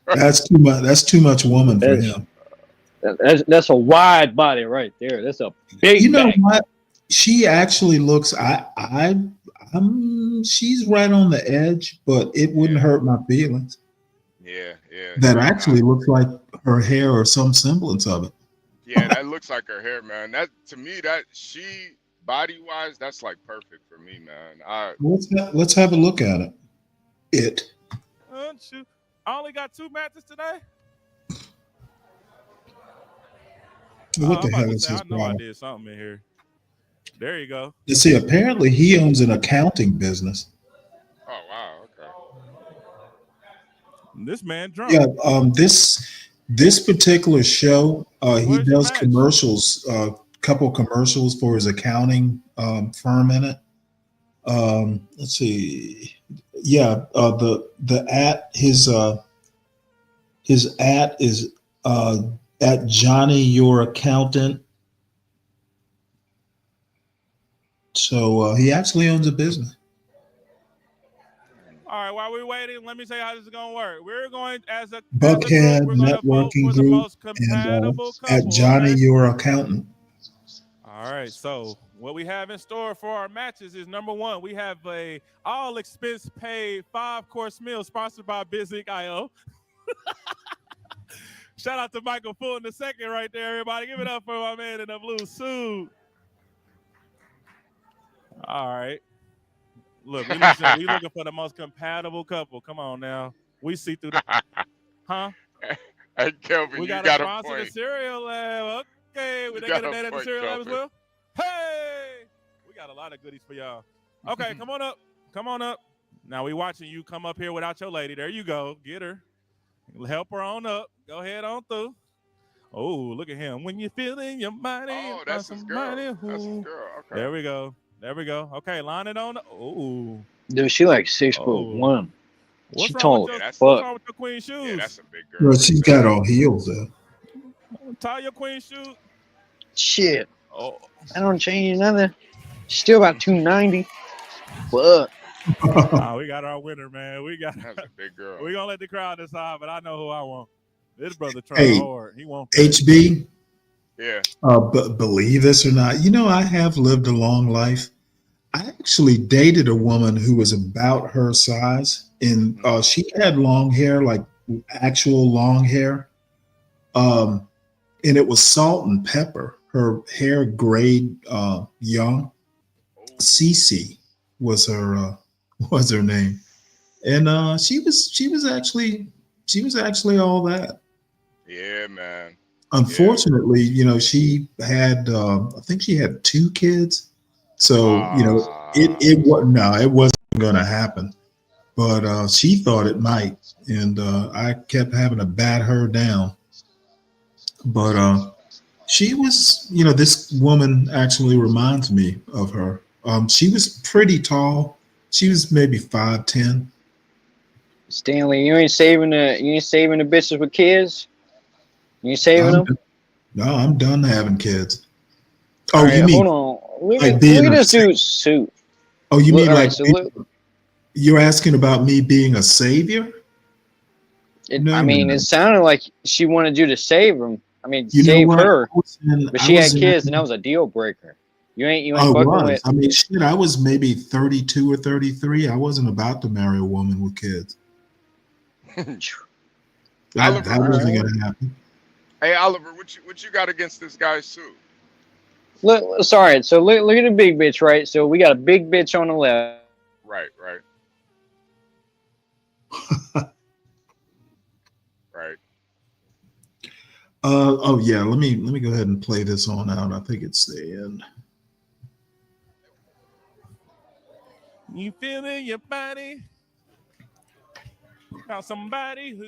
That's too much. That's too much woman for him. That's a wide body right there. That's a big. You know back. what? She actually looks. She's right on the edge, but it wouldn't hurt my feelings. Yeah. That actually looks like her hair or some semblance of it. Yeah, that looks like her hair, man. That to me, that she body wise, that's like perfect for me, man. Let's have a look at it. Shoot. I only got 2 matches today. What the I'm about hell to is say, his I know I problem? did something in here. There you go. You see, apparently he owns an accounting business. Oh wow, okay. This man drunk. Yeah, this particular show, he does commercials, couple commercials for his accounting firm in it. Let's see. Yeah, the at his at is at Johnny Your Accountant. So he actually owns a business. All right, while we're waiting, let me say how this is going to work. We're going as a Buckhead group, we're going to vote Networking for the Group most compatible and at couple. Johnny Okay? Your Accountant. All right, so what we have in store for our matches is number 1, we have a all expense paid 5-course meal sponsored by Bizik.io. Shout out to Michael Fulton II right there, everybody. Give it up for my man in the blue suit. All right. Look, we looking for the most compatible couple. Come on now. We see through the huh? Hey Kelvin, We you got got a a sponsor, the point. Cereal Lab. Okay, we You didn't got get a a date at the point, Cereal Lab as Kelvin. well. Hey, we got a lot of goodies for y'all. Okay, come on up. Come on up. Now we watching you come up here without your lady. There you go. Get her. Help her on up. Go ahead on through. Oh, look at him. When you're feeling your mighty. Oh, that's his girl. That's his girl. Okay. There we go. There we go. Okay, line it on. Oh. Dude, she like 6'1". What's She wrong tall with as your, what's fuck. wrong with your queen shoes? Yeah, that's a big girl. Well, she's got all heels though. Tie your queen shoes. Shit. Oh. I don't change nothing. Still about 290. Fuck. We got our winner, man. That's a big girl. We're gonna let the crowd decide, but I know who I want. This brother trying hard. He won't. HB. Yeah. Believe this or not, I have lived a long life. I actually dated a woman who was about her size, and she had long hair, like actual long hair. And it was salt and pepper. Her hair grayed young. Cece was her name, and she was actually all that. Yeah, man. Unfortunately, she had I think she had 2 kids. So, it wasn't going to happen, but she thought it might. And I kept having to bat her down. But she was, this woman actually reminds me of her. She was pretty tall. She was maybe 5'10". Stanley, you ain't saving the bitches with kids? You saving them? No, I'm done having kids. Oh, All right, you mean? hold on. Look like at being this a dude's suit. Oh, you mean all like right, so look, you're asking about me being a savior? I mean, it sounded like she wanted you to save him. I mean, You know save what? her, I but she had was in- kids, and that was a deal breaker. You ain't I fucking was. with. I mean, shit, I was maybe 32 or 33. I wasn't about to marry a woman with kids. That wasn't going to happen. Hey Oliver, what you got against this guy's suit? Look, sorry. So look at the big bitch, right? So we got a big bitch on the left. Right. Oh yeah, let me go ahead and play this on out. I think it's the end. You feel in your body? Got somebody who.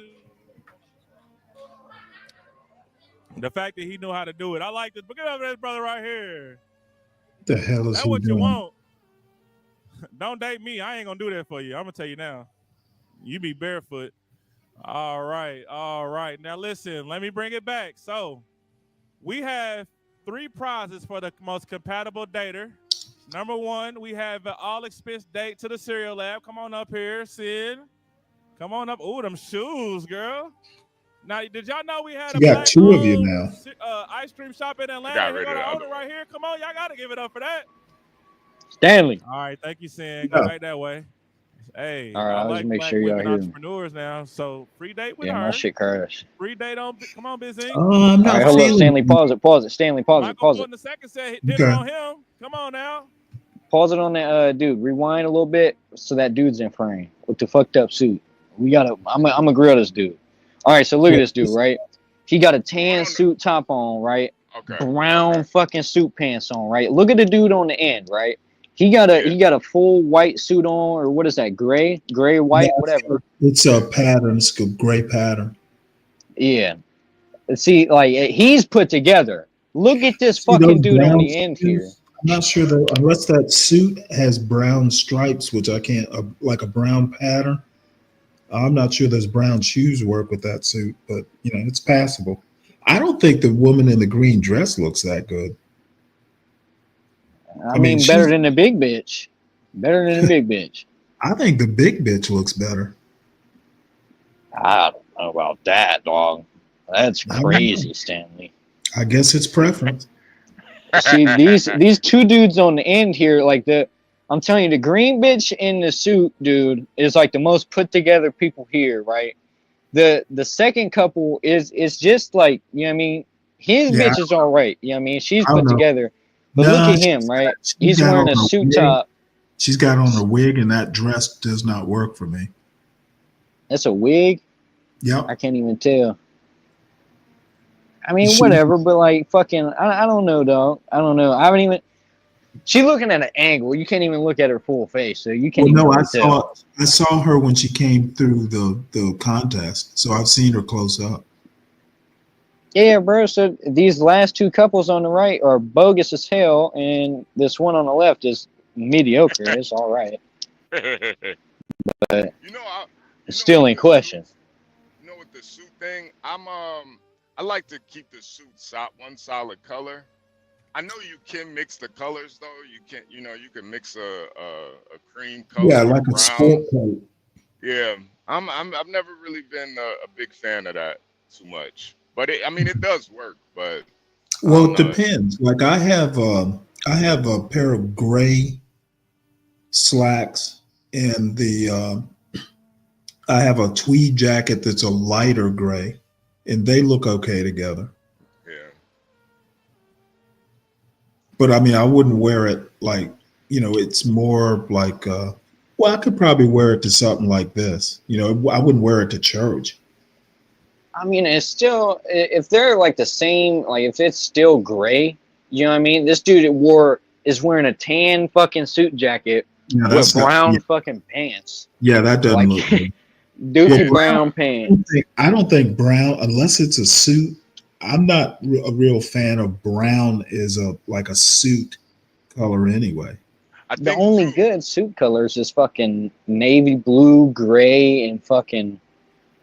The fact that he knew how to do it. I like this. But get over this brother right here. The hell is That's he what you doing? want. Don't date me. I ain't gonna do that for you. I'm gonna tell you now. You be barefoot. All right. All right. Now listen, let me bring it back. So we have 3 prizes for the most compatible dater. Number 1, we have an all-expense date to the cereal lab. Come on up here, Sid. Come on up. Ooh, them shoes, girl. Now, did y'all know we had You a got 2 of you now. ice cream shop in I Atlanta? got Here rid go of the the other owner right here. Come on, y'all got to give it up for that. Stanley. All right, thank you, Sin. Yeah. Go back that way. Hey, All right, I I'll just like make black sure y'all women hear me. entrepreneurs now. So free date with Yeah, my her. shit crashed. Free date on. Come on, Busy. I'm All not right, hold up, feeling. Stanley. Pause it. Stanley, pause it. Michael Pause it. Jordan II said dinner Okay. on him. Come on now. Pause it on that dude. Rewind a little bit so that dude's in frame with the fucked up suit. We gotta. I'm gonna grill this dude. All right, so look at this dude, right? He got a tan suit top on, right? Okay. Brown fucking suit pants on, right? Look at the dude on the end, right? He got a full white suit on, or what is that? Gray, white, whatever. It's a pattern. It's a gray pattern. Yeah. See, like he's put together. Look at this See those fucking dude on brown the end here. shoes? I'm not sure though, unless that suit has brown stripes, which I can't, like a brown pattern. I'm not sure those brown shoes work with that suit, but it's passable. I don't think the woman in the green dress looks that good. I mean better she's- than the big bitch. Better than the big bitch. I think the big bitch looks better. I don't know about that, dog. That's I don't crazy, know. Stanley. I guess it's preference. See, these 2 dudes on the end here, like I'm telling you, the green bitch in the suit, dude, is like the most put together people here, right? The second couple is just like, you know what I mean? His Yeah. bitch is all right, you know what I mean? She's I don't put know. together. But look at him, right? He's got wearing on a suit wig. top. She's got on a wig, and that dress does not work for me. That's a wig? Yep. I can't even tell. I mean, whatever, but like, fucking, I don't know, dog. I don't know. I haven't even. She's looking at an angle. You can't even look at her full face, so you can't even really tell. I saw her when she came through the contest, so I've seen her close up. Yeah, bro. So these last 2 couples on the right are bogus as hell, and this one on the left is mediocre. It's all right, but it's still in question. You know, with the suit thing, I like to keep the suit one solid color. I know you can mix the colors though. You can mix a cream color. Yeah, with like a brown. sport coat. Yeah, I've never really been a big fan of that too much, but it does work. But Well, it depends. Like I have a pair of gray slacks, and I have a tweed jacket that's a lighter gray, and they look okay together. Yeah. But I wouldn't wear it like, it's more like, I could probably wear it to something like this. I wouldn't wear it to church. I mean, it's still, if they're like the same, like if it's still gray, you know what I mean? This dude is wearing a tan fucking suit jacket with brown fucking pants. Yeah, that doesn't look good. Dude, brown pants. I don't think brown, unless it's a suit. I'm not a real fan of brown as like a suit color anyway. The only good suit colors is fucking navy blue, gray, and fucking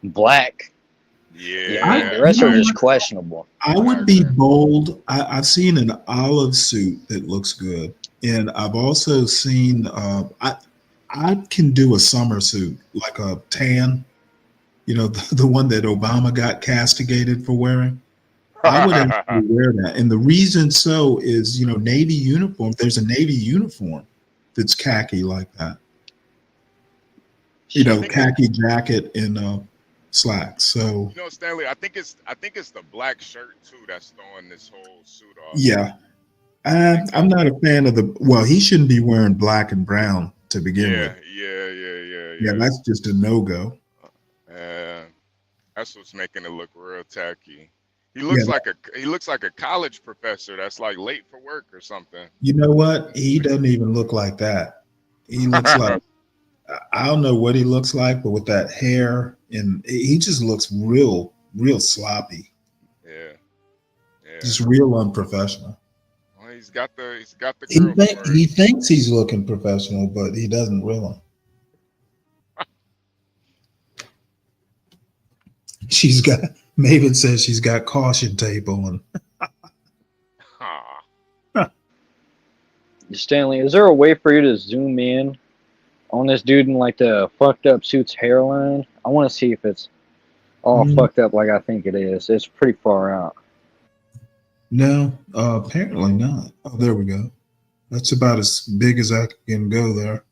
black. Yeah. The rest are just questionable. I would be bold. I've seen an olive suit that looks good, and I've also seen. I can do a summer suit, like a tan. The one that Obama got castigated for wearing. I would actually wear that, and the reason so is Navy uniform. There's a Navy uniform that's khaki like that. Khaki jacket and slacks. So Stanley, I think it's the black shirt too that's throwing this whole suit off. yeah, I'm not a fan of the. Well, he shouldn't be wearing black and brown to begin with. Yeah, that's just a no-go. That's what's making it look real tacky. He looks like a college professor that's like late for work or something. You know what? He doesn't even look like that. He looks like, I don't know what he looks like, but with that hair, and he just looks real sloppy. Yeah. Just real unprofessional. Well, he's got the girl for it. He thinks he's looking professional, but he doesn't really. Maven says she's got caution tape on. Stanley, is there a way for you to zoom in on this dude in like the fucked up suit's hairline? I want to see if it's all fucked up like I think it is. It's pretty far out. No, apparently not. Oh, there we go. That's about as big as I can go there.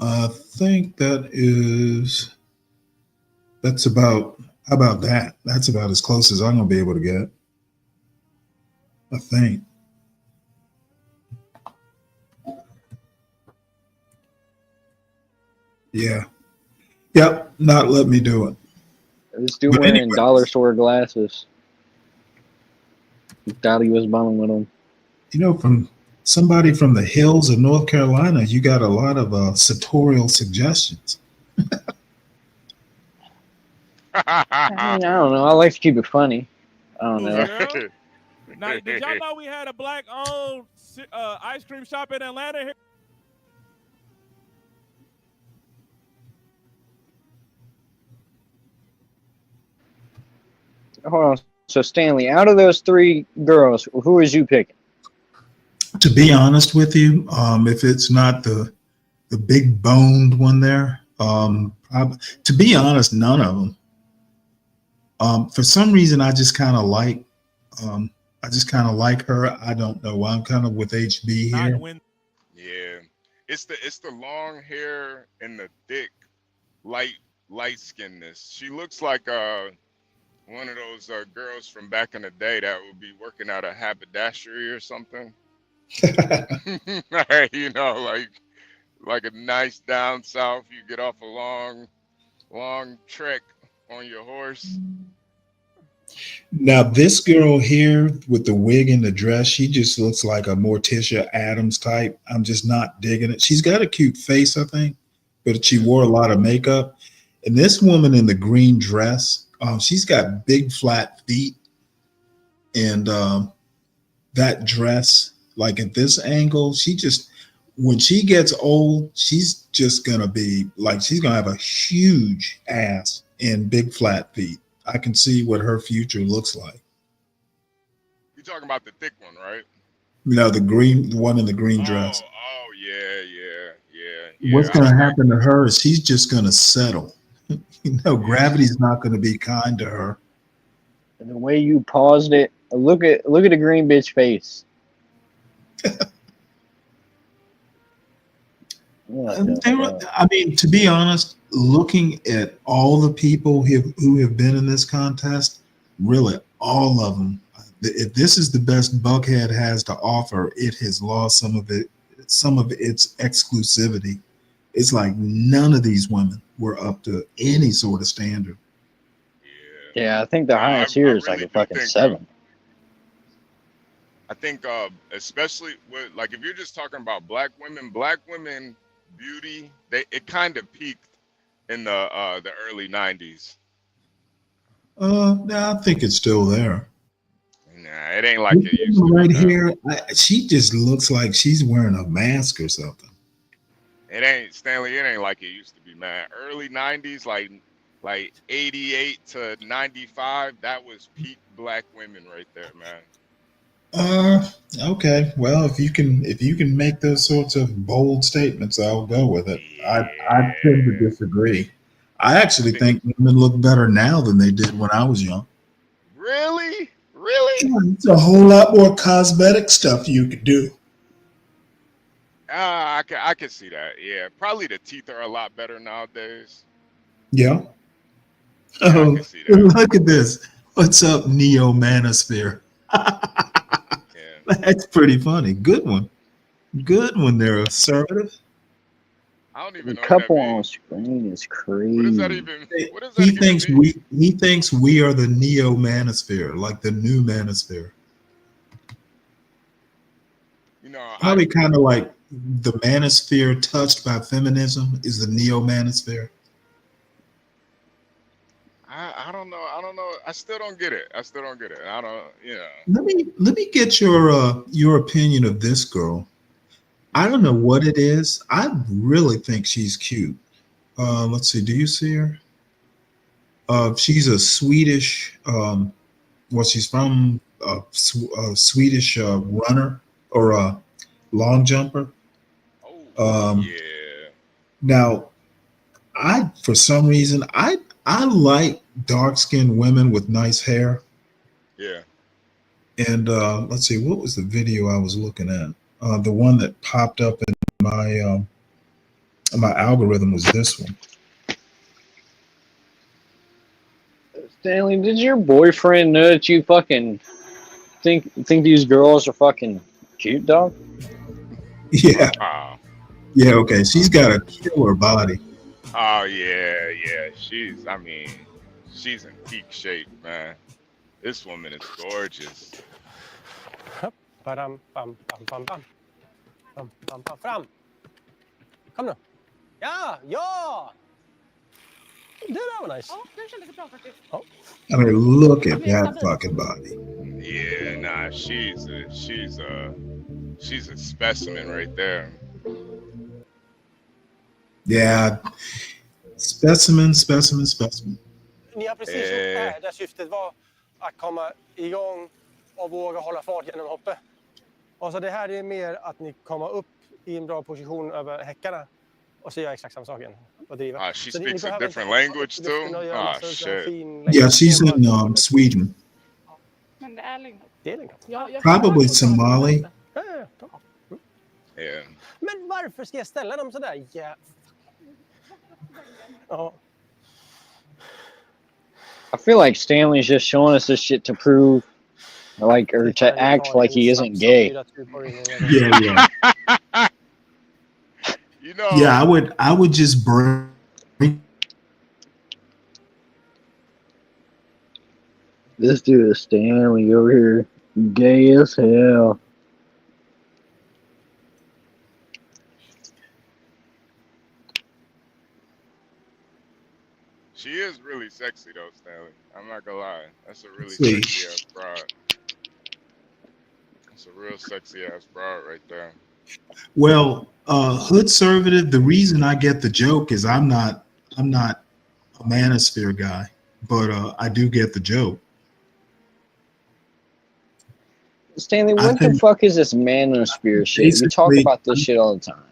I think that's about, how about that? That's about as close as I'm going to be able to get. I think. Yeah. Yep. Not let me do it. This dude wearing dollar store glasses. He thought he was bumming with him. You know, from somebody from the hills of North Carolina, you got a lot of sartorial suggestions. I don't know. I like to keep it funny. I don't know. Now, did y'all know we had a black-owned ice cream shop in Atlanta here? Hold on. So, Stanley, out of those three girls, who is you picking? To be honest with you, if it's not the big boned one there, to be honest, none of them. For some reason, I just kind of like her. I don't know why. I'm kind of with HB here. Yeah, it's the long hair and the thick, light skinness. She looks like one of those girls from back in the day that would be working out a haberdashery or something. You know, like a nice down south. You get off a long trek on your horse. Now, this girl here with the wig and the dress, she just looks like a Morticia Adams type. I'm just not digging it. She's got a cute face, I think, but she wore a lot of makeup. And this woman in the green dress, she's got big flat feet. And that dress, like at this angle, when she gets old, she's just going to be like, she's going to have a huge ass and big flat feet. I can see what her future looks like. You're talking about the thick one, right? You know, the one in the green dress. Oh, yeah. What's going to happen to her is she's just going to settle. You know, gravity's not going to be kind to her. And the way you paused it, look at the green bitch face. I mean, to be honest, looking at all the people who have been in this contest, really all of them, if this is the best Buckhead has to offer, it has lost some of its exclusivity. It's like none of these women were up to any sort of standard. Yeah, I think the highest here is like a fucking 7. I think, especially with, like, if you're just talking about black women beauty, it kind of peaked in the early 90s. I think it's still there. Nah, it ain't like it used to right be. Here, she just looks like she's wearing a mask or something. It ain't, Stanley, it ain't like it used to be, man. Early 90s, like 88 to 95, that was peak black women right there, man. Okay. Well, if you can make those sorts of bold statements, I'll go with it. I tend to disagree. I actually think women look better now than they did when I was young. Really? It's a whole lot more cosmetic stuff you could do. I can see that. Yeah, probably the teeth are a lot better nowadays. Yeah. Oh, look at this. What's up, Neo Manosphere? That's pretty funny. Good one. Good one there, assertive. I don't The even know what that couple on means. screen is What does that crazy. even? What does that He even thinks mean? he thinks we are the neo manosphere, like the new manosphere. You know, Probably kind of like the manosphere touched by feminism is the neo manosphere. I don't know. I don't know. I still don't get it. I still don't get it. I don't. Yeah. Let me get your opinion of this girl. I don't know what it is. I really think she's cute. Let's see. Do you see her? She's a Swedish. Well, she's from a Swedish runner or a long jumper. Yeah. Now, for some reason I like dark skinned women with nice hair. Yeah. And let's see, what was the video I was looking at? The one that popped up in my algorithm was this one. Stanley, did your boyfriend know that you fucking think these girls are fucking cute, dog? Yeah. Oh. Yeah, okay. She's got a killer body. Oh yeah, yeah. I mean, she's in peak shape, man. This woman is gorgeous. Badam, bam, bam, bam, bam. Bam, bam, bam, fram. Kom nu. Ja, ja! Det där var nice. Ja, den kändes bra faktiskt. I mean, look at that fucking body. Yeah, nah, she's a specimen right there. Yeah. Specimen. Ni har precis gjort det här där syftet var att komma igång och våga hålla fart genom hoppet. Och så det här är mer att ni kommer upp i en bra position över häckarna och så gör exakt samma sak igen. Och driva. She speaks a different language too? Oh shit. Yeah, she's in Sweden. Men det är lugnt. Probably Somali. Yeah. Men varför ska jag ställa dem sådär? Ja. Ja. I feel like Stanley's just showing us this shit to prove, like, or to act like he isn't gay. Yeah. You know. Yeah, I would just bring. This dude is Stanley over here, gay as hell. She is really sexy though, Stanley. I'm not gonna lie. That's a really See. sexy ass broad. That's a real sexy ass broad right there. Well, hood conservative. The reason I get the joke is I'm not a manosphere guy, but I do get the joke. Stanley, what the fuck is this manosphere shit? We talk about this shit all the time.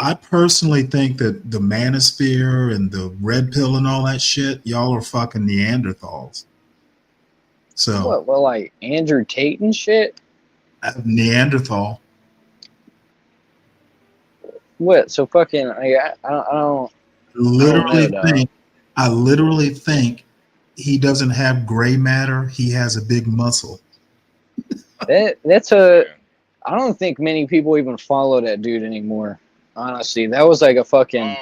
I personally think that the manosphere and the red pill and all that shit, y'all are fucking Neanderthals. So What, well, like Andrew Tate and shit? Neanderthal. What? So fucking, I don't I literally think he doesn't have gray matter. He has a big muscle. That's a. I don't think many people even follow that dude anymore. Honestly, that was like a fucking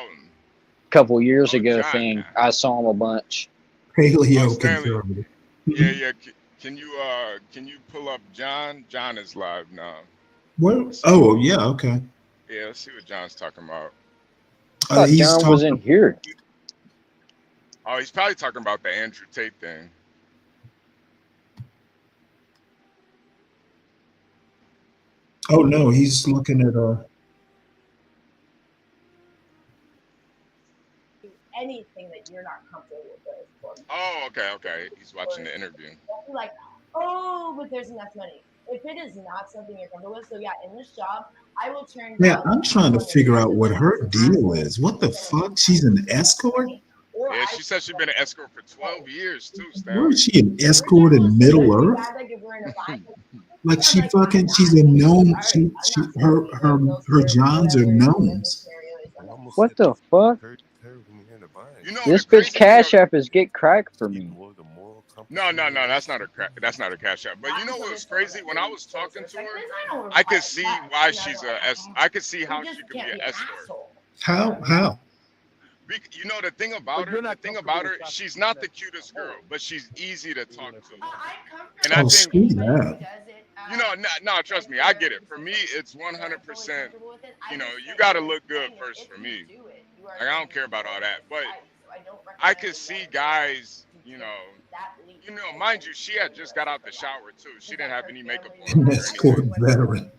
couple years ago thing. I saw him a bunch. Paleo conservative. Yeah. Can you pull up John? John is live now. What? Oh yeah, okay. Yeah, let's see what John's talking about. I thought John was in here. Oh, he's probably talking about the Andrew Tate thing. Oh no, he's looking at Anything that you're not comfortable with. Oh, okay. He's watching the interview. Don't be like, oh, but there's enough money. If it is not something you're comfortable with, so yeah, in this job, I will turn. Yeah, I'm trying to figure out what her deal is. What the fuck? She's an escort? Yeah, she said she's been an escort for 12 years too, Stan. Where is she, an escort in Middle Earth? Like she's a gnome. Her Johns are gnomes. What the fuck? This bitch Cash App is get cracked for me. No, that's not a cash app. But you know what was crazy? When I was talking to her, I could see why I could see how she could be an escort. How? You know the thing about her, she's not the cutest girl, but she's easy to talk to. And I Oh, think, screw that. you know, no, trust me, I get it. For me, it's 100%. You know, you got to look good first for me. Like, I don't care about all that, but I could see guys, you know, mind you, she had just got out the shower too. She didn't have any makeup on or Escort anything. veteran.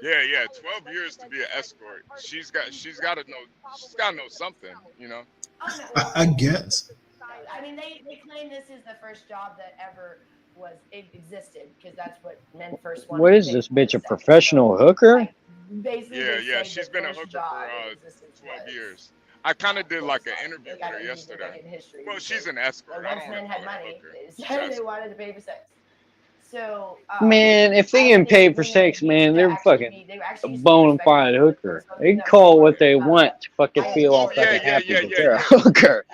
Yeah, 12 years to be an escort. She's got to know something, you know. I guess. I mean, they claim this is the first job that ever existed because that's what men first wanted. What is this bitch? A professional hooker? Basically, Yeah, she's been a hooker for 12 years. I kind of did like an interview with her yesterday. Well, she's an escort. I don't want to call her a hooker. They said they wanted to pay for sex. So Man, if they getting paid for sex, man, they're fucking a bona fide hooker. They can call it what they want to fucking feel all fucking happy that they're a hooker.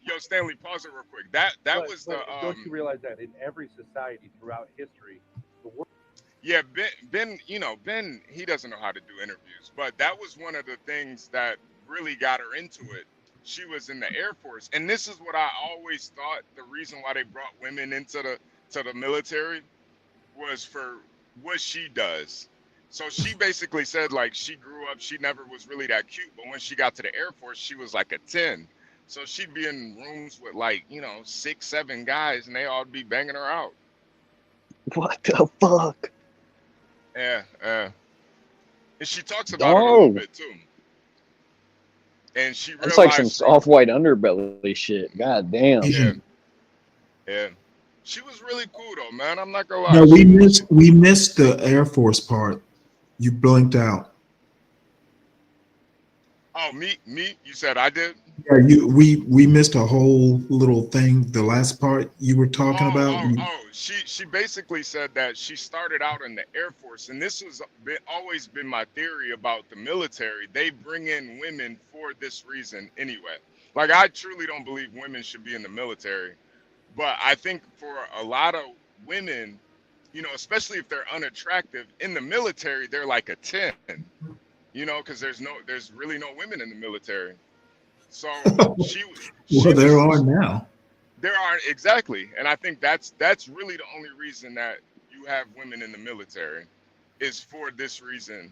Yo, Stanley, pause it real quick. That was the. Don't you realize that in every society throughout history, the world. Yeah, Ben, you know, Ben, he doesn't know how to do interviews, but that was one of the things that really got her into it. She was in the Air Force, and this is what I always thought the reason why they brought women into the military was for what she does. So she basically said, like, she grew up, she never was really that cute, but when she got to the Air Force, she was like a 10. So she'd be in rooms with, like, you know, 6, 7 guys, and they all be banging her out. What the fuck? Yeah. And she talks about it a little bit too. And she realized It's like some off-white underbelly shit. God damn. Yeah. She was really cool though, man. I'm not gonna lie. No, we missed the Air Force part. You blinked out. Oh, me? You said I did? Yeah, we missed a whole little thing. The last part you were talking about. She basically said that she started out in the Air Force, and this has always been my theory about the military. They bring in women for this reason anyway. Like, I truly don't believe women should be in the military, but I think for a lot of women, you know, especially if they're unattractive in the military, they're like a 10. You know, because there's really no women in the military. So there are now. There are, exactly, and I think that's really the only reason that you have women in the military, is for this reason.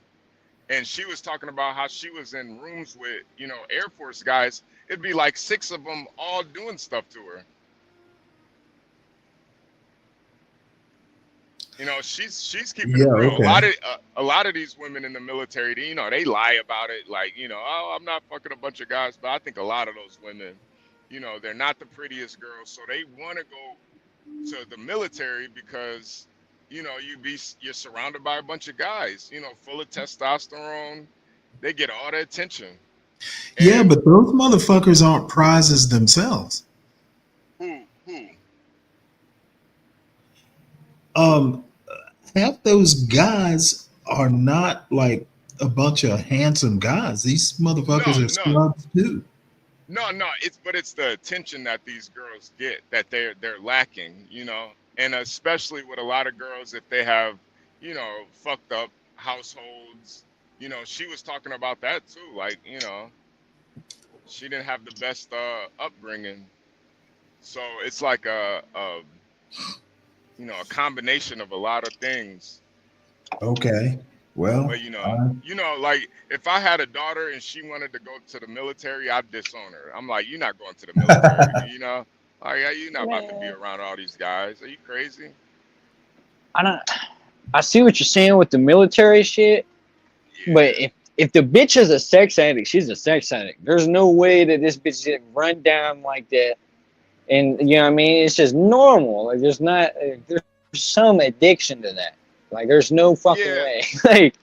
And she was talking about how she was in rooms with, you know, Air Force guys. It'd be like 6 of them all doing stuff to her. You know, she's keeping it real. Okay. A lot of these women in the military, you know, they lie about it. Like, you know, oh, I'm not fucking a bunch of guys. But I think a lot of those women, you know, they're not the prettiest girls. So they want to go to the military because, you know, you're surrounded by a bunch of guys, you know, full of testosterone. They get all the attention. Yeah, but those motherfuckers aren't prizes themselves. Who? Half those guys are not like a bunch of handsome guys. These motherfuckers are scrubs too. No, it's the attention that these girls get that they're lacking, you know, and especially with a lot of girls, if they have, you know, fucked up households, you know, she was talking about that too. Like, you know, she didn't have the best upbringing, so it's like a combination of a lot of things. Okay. Well, but you know, like if I had a daughter and she wanted to go to the military, I'd disown her. I'm like, you're not going to the military, you know? Like, you're not about to be around all these guys. Are you crazy? I see what you're saying with the military shit, but if the bitch is a sex addict, she's a sex addict. There's no way that this bitch is run down like that. And you know what I mean? It's just normal. Like there's some addiction to that. Like there's no fucking way. Like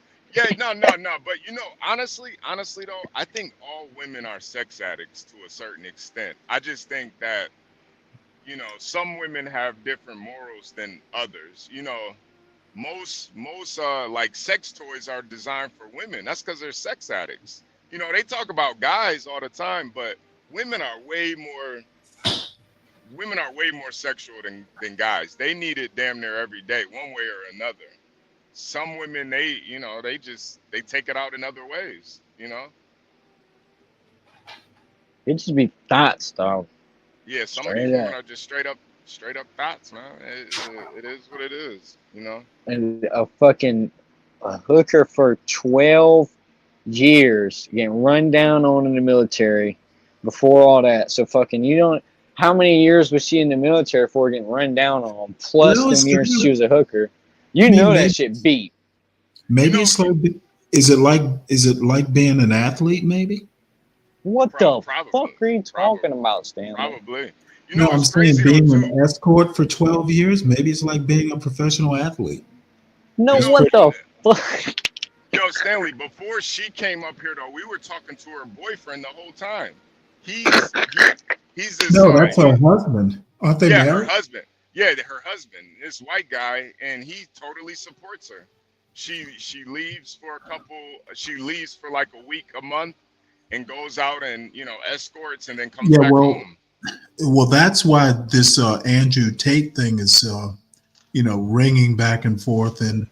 no. But you know, honestly though, I think all women are sex addicts to a certain extent. I just think that, you know, some women have different morals than others. You know, most like sex toys are designed for women. That's because they're sex addicts. You know, they talk about guys all the time, but women are way more sexual than guys. They need it damn near every day, one way or another. some women, they they take it out in other ways. It just be thoughts, dog. Yeah, some of Straight these women up. are just straight up thoughts, man. It is what it is. And a hooker for 12 years getting run down on in the military before all that. So how many years was she in the military before getting run down on? Plus No, the it's years she true. was a hooker. You I mean, know that maybe- shit beat. Maybe it's like, is it like being an athlete? Maybe. What the fuck are you talking about, Stanley? Probably. No, I'm saying being an escort for 12 years. Maybe it's like being a professional athlete. No, It's what pretty- the fuck? Yo, Stanley, before she came up here though, we were talking to her boyfriend the whole time. He's this No, that's her husband. Aren't they her married? husband. Yeah, her husband, this white guy, and he totally supports her. She leaves for like a week, a month, and goes out and escorts and then comes Yeah, back well, home. well, that's why this Andrew Tate thing is, ringing back and forth in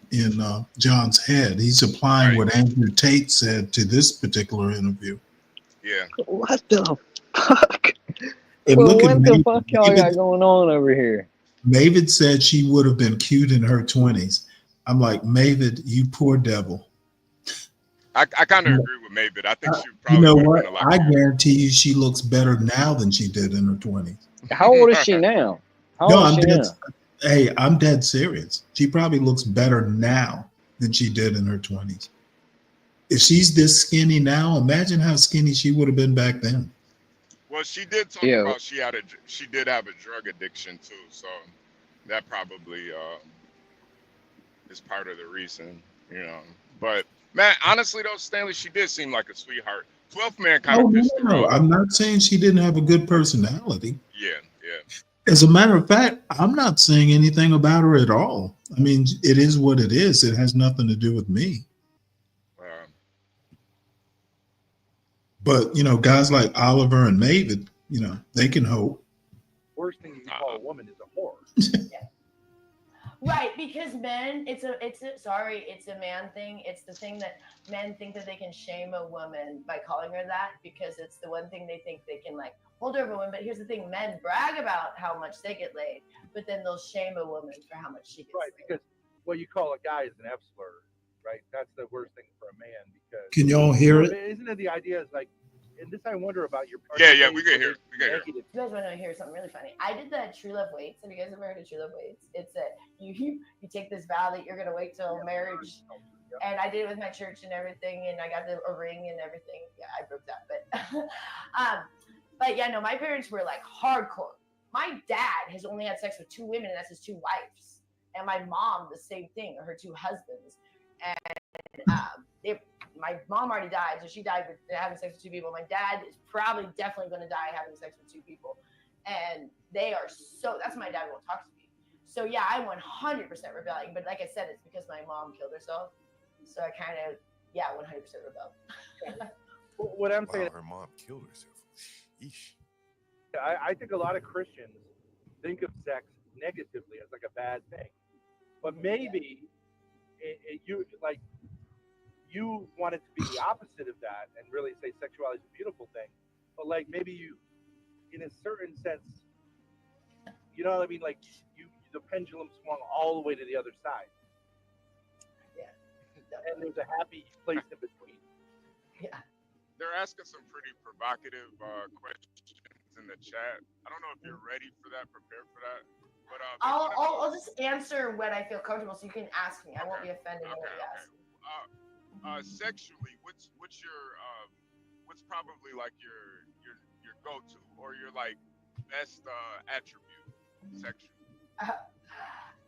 John's head. He's applying what Andrew Tate said to this particular interview. Yeah. What the fuck? And Well, look at what the Mavid. fuck y'all got going on over here? Mavid said she would have been cute in her 20s. I'm like, Mavid, you poor devil. I kind of agree with Mavid. I think she You probably know would have what? been a lot I cuter. guarantee you she looks better now than she did in her 20s. How old is she now? How old is she now? Hey, I'm dead serious. She probably looks better now than she did in her 20s. If she's this skinny now, imagine how skinny she would have been back then. Well, she did talk about she did have a drug addiction too, so that probably is part of the reason, But man, honestly though, Stanley, she did seem like a sweetheart. 12th Man kind of pissed her off. I'm not saying she didn't have a good personality. Yeah. As a matter of fact, I'm not saying anything about her at all. I mean, it is what it is. It has nothing to do with me. But, guys like Oliver and Mavid, they can hope. Worst thing you can call a woman is a whore. Right, because men, it's a man thing. It's the thing that men think that they can shame a woman by calling her that, because it's the one thing they think they can hold over a woman. But here's the thing: men brag about how much they get laid, but then they'll shame a woman for how much she gets laid. Because what you call a guy is an F slur, right? That's the worst thing for a man, because Can y'all hear it? Isn't it the idea is and this I wonder about your Yeah, we can hear it. You guys want to hear something really funny? I did the True Love Waits. Have you guys ever heard of True Love Waits? It's you take this vow that you're gonna wait till marriage, and I did it with my church and everything, and I got a ring and everything. Yeah, I broke that, but yeah, no, my parents were hardcore. My dad has only had sex with 2 women, and that's his 2 wives, and my mom the same thing, or her 2 husbands, and my mom already died, so she died with having sex with 2 people. My dad is definitely going to die having sex with 2 people. And they are that's why my dad won't talk to me. So yeah, I'm 100% rebelling. But like I said, it's because my mom killed herself. So I kind of, 100% rebel. What I'm saying, her mom killed herself. Yeesh. I think a lot of Christians think of sex negatively as a bad thing. But maybe you want it to be the opposite of that and really say sexuality is a beautiful thing. But maybe you, in a certain sense, you know what I mean? The pendulum swung all the way to the other side. Yeah. And there's a happy place in between. Yeah. They're asking some pretty provocative questions in the chat. I don't know if you're ready for that, prepared for that. But I'll just answer when I feel comfortable, so you can ask me. I won't be offended when you ask. Sexually, what's probably your go-to or your best attribute sexually?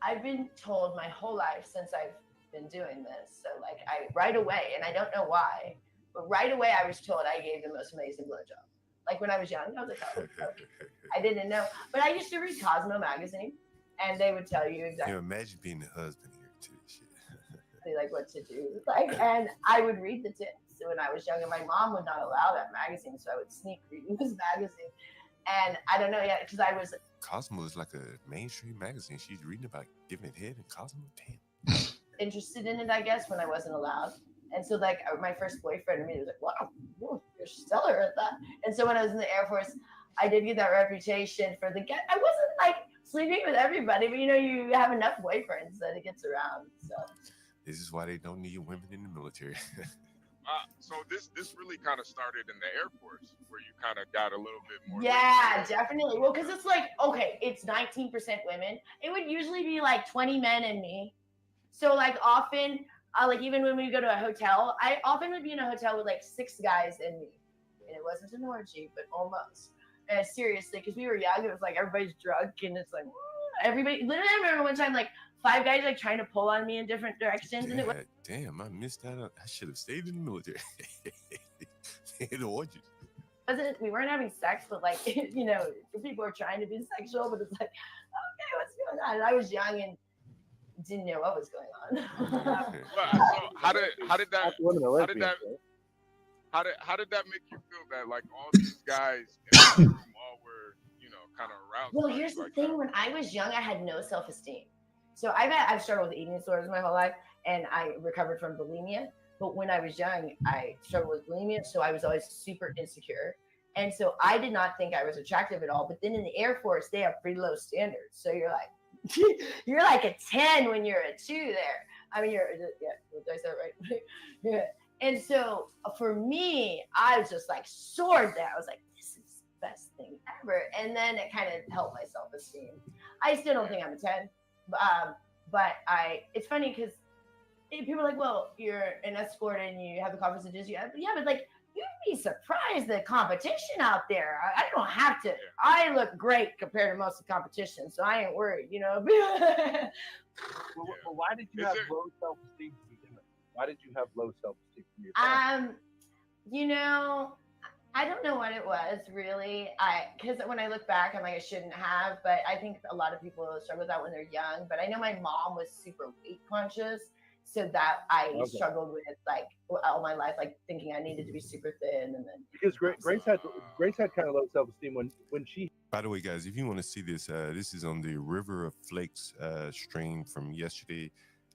I've been told my whole life since I've been doing this. So I right away, and I don't know why, but right away I was told I gave the most amazing blowjob. When I was young, I was oh, okay. I didn't know, but I used to read Cosmo magazine, and they would tell you exactly. Imagine being the husband here to this shit. What to do, and I would read the tips. So when I was young, and my mom would not allow that magazine, so I would sneak reading this magazine, and I don't know yet because I was. Cosmo is like a mainstream magazine. She's reading about giving it head in Cosmo. Damn. interested in it, I guess, when I wasn't allowed. And so like my first boyfriend was like, wow, you're stellar at that. And so when I was in the Air Force, I did get that reputation for the I wasn't like sleeping with everybody, but you have enough boyfriends that it gets around. So this is why they don't need women in the military. So this really kind of started in the Air Force, where you kind of got a little bit more. Yeah, definitely. Well, because it's like, okay, it's 19% women. It would usually be like 20 men and me. So like often, like even when we go to a hotel, I often would be in a hotel with like 6 guys and me. And it wasn't an orgy, but almost. Seriously, because we were young, it was like everybody's drunk and it's like everybody. Literally, I remember one time like 5 guys like trying to pull on me in different directions, and it was damn, I missed that. I should have stayed in the military. The orgies. We weren't having sex, but like people were trying to be sexual, but it's like, okay, what's going on? And I was young and didn't know what was going on. So how did that make you feel that like all these guys in the room all were kind of aroused? Well, here's the thing: when I was young, I had no self-esteem. So I've struggled with eating disorders my whole life, and I recovered from bulimia. But when I was young, I struggled with bulimia, so I was always super insecure. And so I did not think I was attractive at all. But then in the Air Force, they have pretty low standards. So you're like a 10 when you're a 2 there. I mean, did I say that right? Yeah. And so for me, I was just like soared there. I was like, this is the best thing ever. And then it kind of helped my self-esteem. I still don't think I'm a 10. But it's funny because people are like, well, you're an escort and you have the confidence to do it. Yeah, but like, you'd be surprised the competition out there. I don't have to. I look great compared to most of the competition, so I ain't worried, Well, why did you have low self-esteem to begin with? Why did you have low self-esteem from your family? I don't know what it was really. Because when I look back, I'm like, I shouldn't have, but I think a lot of people struggle with that when they're young. But I know my mom was super weight conscious, so that I struggled with like all my life, like thinking I needed to be super thin, and then because Grace had kind of low self-esteem when she. By the way, guys, if you want to see this, this is on the River of Flakes stream from yesterday.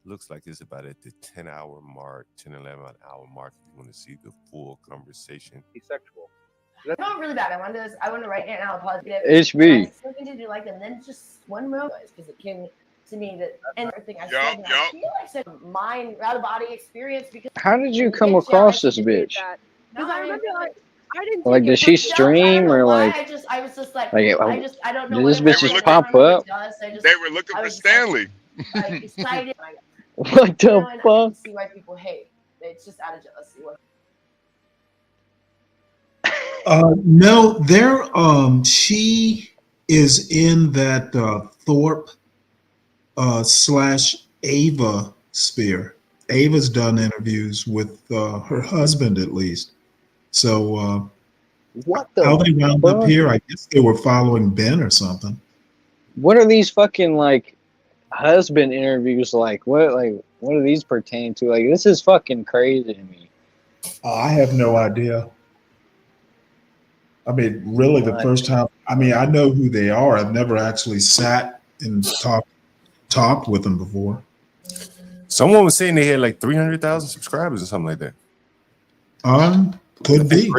Looks like it's about at the 10-hour mark, 10-11-hour mark. If you want to see the full conversation. Asexual. No, really bad. I want to write it and I'll apologize. HB. Something to do like them, then just one real noise because it came to me that and everything I said. I feel like such a mind out of body experience because. How did you come across this bitch? Because I remember I didn't. Like, did she stream or like? I was just like, I don't know. Did this bitch just pop up? They were looking for Stanley. Like excited. What the fuck? I see why people hate. It's just out of jealousy. No, she is in that Thorpe / Ava sphere. Ava's done interviews with her husband at least. So what the how they wound up here? I guess they were following Ben or something. What are these fucking like husband interviews like? What do these pertain to? Like, this is fucking crazy to me. I have no idea. I mean, really, the first time. I mean, I know who they are. I've never actually sat and talked with them before. Someone was saying they had like 300,000 subscribers or something like that. Could be.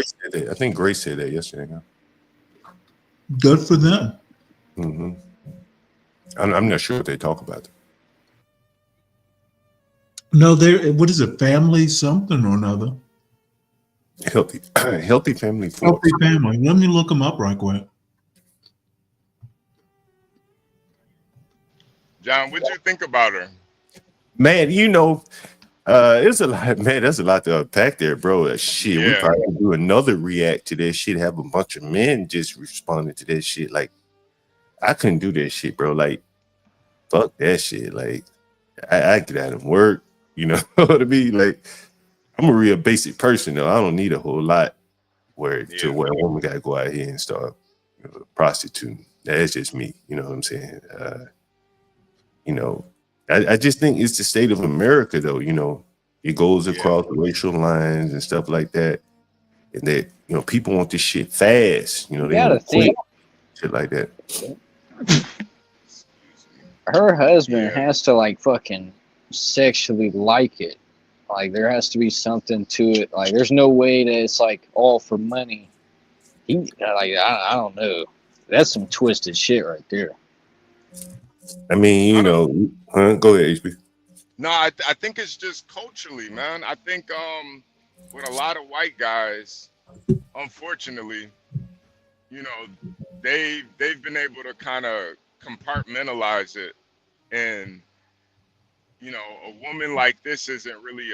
I think Grace said that yesterday. Huh? Good for them. Mm-hmm. I'm not sure what they talk about. No, what is it? Family something or another. Healthy family. Healthy family. Let me look them up right quick. John, what'd you think about her? Man, it's a lot. Man, there's a lot to unpack there, bro. Shit, we probably could do another react to that shit. Have a bunch of men just responding to that shit. Like, I couldn't do that shit, bro. Like, fuck that shit. Like, I get out and work. You know what I mean? Like, I'm a real basic person, though. I don't need a whole lot where a woman got to go out here and start prostituting. That's just me. You know what I'm saying? I just think it's the state of America, though. It goes across the racial lines and stuff like that. And that, people want this shit fast. They want quick, shit like that. Her husband has to like fucking sexually like it. Like there has to be something to it. Like there's no way that it's like all for money. I don't know. That's some twisted shit right there. I mean, you know, go ahead, HB. No, I think it's just culturally, man. I think with a lot of white guys, unfortunately, you know, they've been able to kind of compartmentalize it, and you know, a woman like this isn't really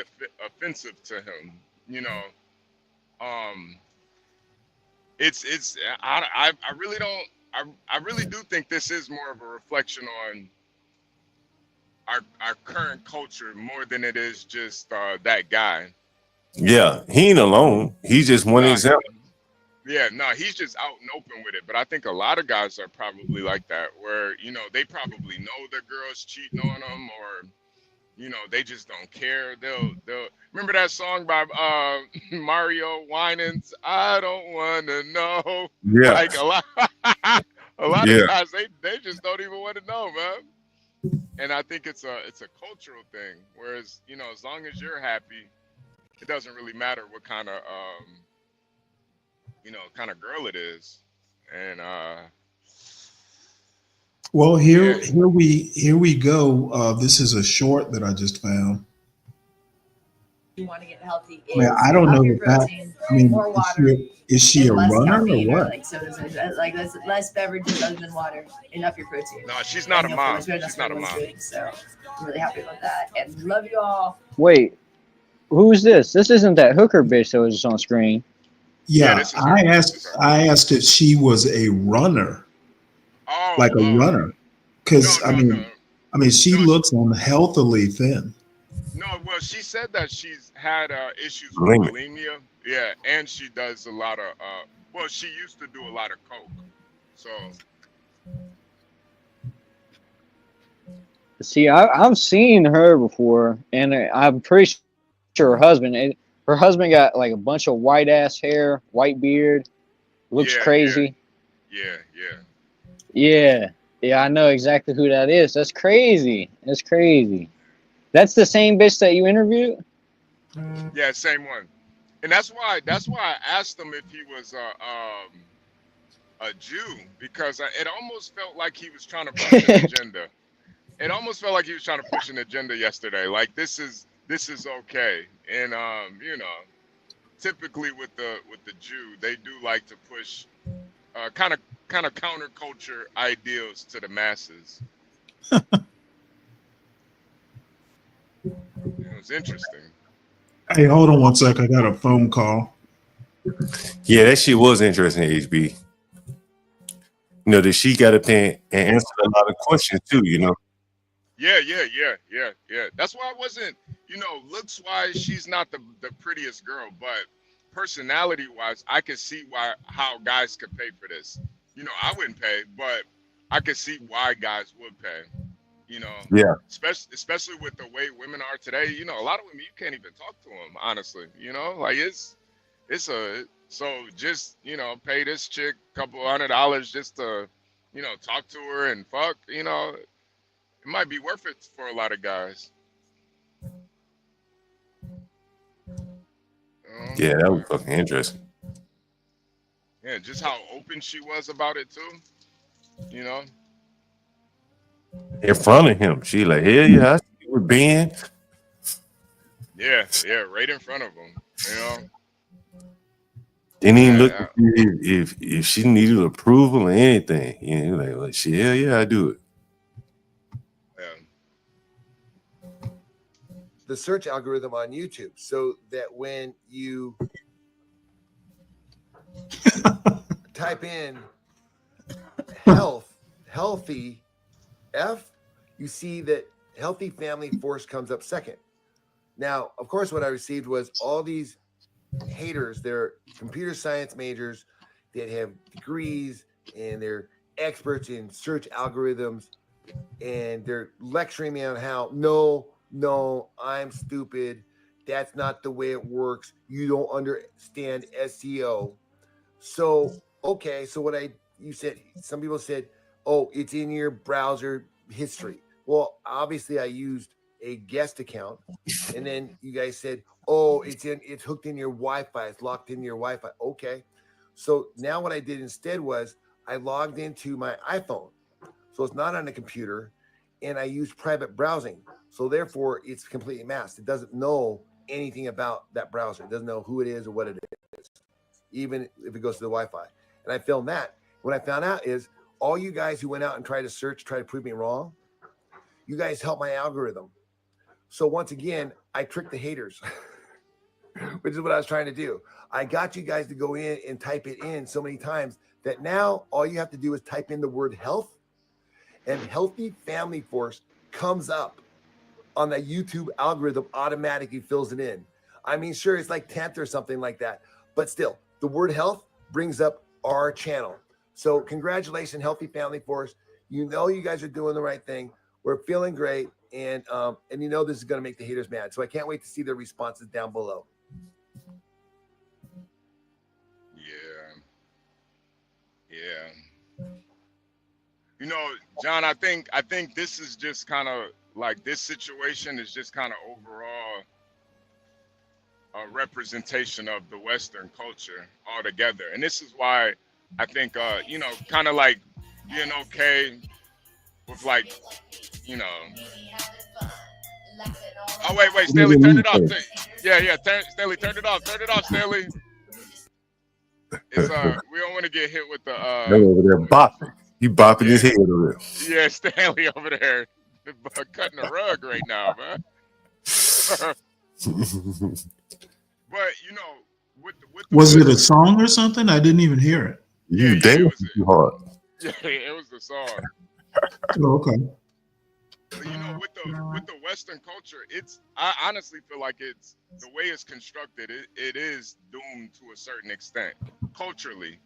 offensive to him. You know, it's I really don't I really do think this is more of a reflection on our current culture more than it is just that guy. Yeah, he ain't alone. He's just one example. Yeah, no, he's just out and open with it. But I think a lot of guys are probably like that, where you know they probably know the girl's cheating on them, or you know they just don't care. They'll remember that song by Mario Winans. I don't want to know. Yeah. Like a lot Yeah. of guys, they just don't even want to know, man. And I think it's a cultural thing. Whereas you know, as long as you're happy, it doesn't really matter what kind of you know, kind of girl it is. And well, here we go. This is a short that I just found. You want to get healthy. Man, I don't know Your that. protein, I mean, more water. is she a less runner or caffeine what? like sodas, like less beverages other than water. Enough your protein. no, she's not a And mom. you'll feel much better. She's not a Everyone's mom. good, so I'm really happy about that. And love you all. Wait, who's this? This isn't that hooker bitch that was just on screen. Yeah, I asked if she was a runner, like a runner, because I mean, she looks unhealthily thin. No, well, she said that she's had issues with bulimia. Yeah, and she does a lot of well, she used to do a lot of coke. So See, I've seen her before, and I'm pretty sure her husband got like a bunch of white ass hair, white beard, looks crazy. Yeah, I know exactly who that is. That's crazy. That's the same bitch that you interviewed? yeah, same one. And that's why I asked him if he was a Jew, because it almost felt like he was trying to push an agenda. It almost felt like he was trying to push an agenda yesterday. Like this is okay. And you know, typically with the Jew, they do like to push kind of counterculture ideals to the masses. It was interesting. Hey, hold on one sec. I got a phone call. Yeah, that shit was interesting, HB. You know, that she got up there and answered a lot of questions too, you know. Yeah. That's why I wasn't, you know, looks wise, she's not the prettiest girl, but personality wise, I could see how guys could pay for this. You know, I wouldn't pay, but I could see why guys would pay. You know, yeah, especially with the way women are today. You know, a lot of women you can't even talk to them, honestly. You know, like so just, you know, pay this chick $200 just to, you know, talk to her and fuck. You know, it might be worth it for a lot of guys. Yeah, that was fucking interesting. Yeah, just how open she was about it too. You know. In front of him, she like, hell yeah, I see you with Ben. Yeah, right in front of him. You know. Didn't even look to see if she needed approval or anything. You know, like shit, hell yeah, I do it. The search algorithm on YouTube, so that when you type in healthy you see that healthy family force comes up second. Now, of course, what I received was all these haters. They're computer science majors that have degrees and they're experts in search algorithms, and they're lecturing me on how no, I'm stupid. That's not the way it works. You don't understand SEO. So, okay. So you said, some people said, oh, it's in your browser history. Well, obviously I used a guest account, and then you guys said, "Oh, it's hooked in your Wi-Fi. It's locked in your Wi-Fi." Okay, so now what I did instead was I logged into my iPhone, so it's not on a computer, and I used private browsing. So therefore, it's completely masked. It doesn't know anything about that browser. It doesn't know who it is or what it is, even if it goes to the Wi-Fi. And I filmed that. What I found out is all you guys who went out and tried to search, try to prove me wrong, you guys helped my algorithm. So once again, I tricked the haters, which is what I was trying to do. I got you guys to go in and type it in so many times that now all you have to do is type in the word health, and Healthy Family Force comes up on the YouTube algorithm, automatically fills it in. I mean, sure, it's like 10th or something like that, but still, the word health brings up our channel. So congratulations, Healthy Family Force. You know you guys are doing the right thing. We're feeling great, and you know this is going to make the haters mad. So I can't wait to see their responses down below. Yeah. You know, John, I think this is just kind of like, this situation is just kind of overall a representation of the Western culture altogether. And this is why I think, you know, kind of like being okay with, like, you know. Oh, wait, Stanley, turn it off. Yeah, Stanley, turn it off. Turn it off, Stanley. It's we don't want to get hit with the They're over there bopping. He bopping his head over there. Yeah, Stanley over there cutting the rug right now, man. But you know, with was it a song or something? I didn't even hear it. You dancing too hard. Yeah, it was the song. Oh, okay. But, you know, with the Western culture, I honestly feel like it's the way it's constructed. It is doomed to a certain extent culturally,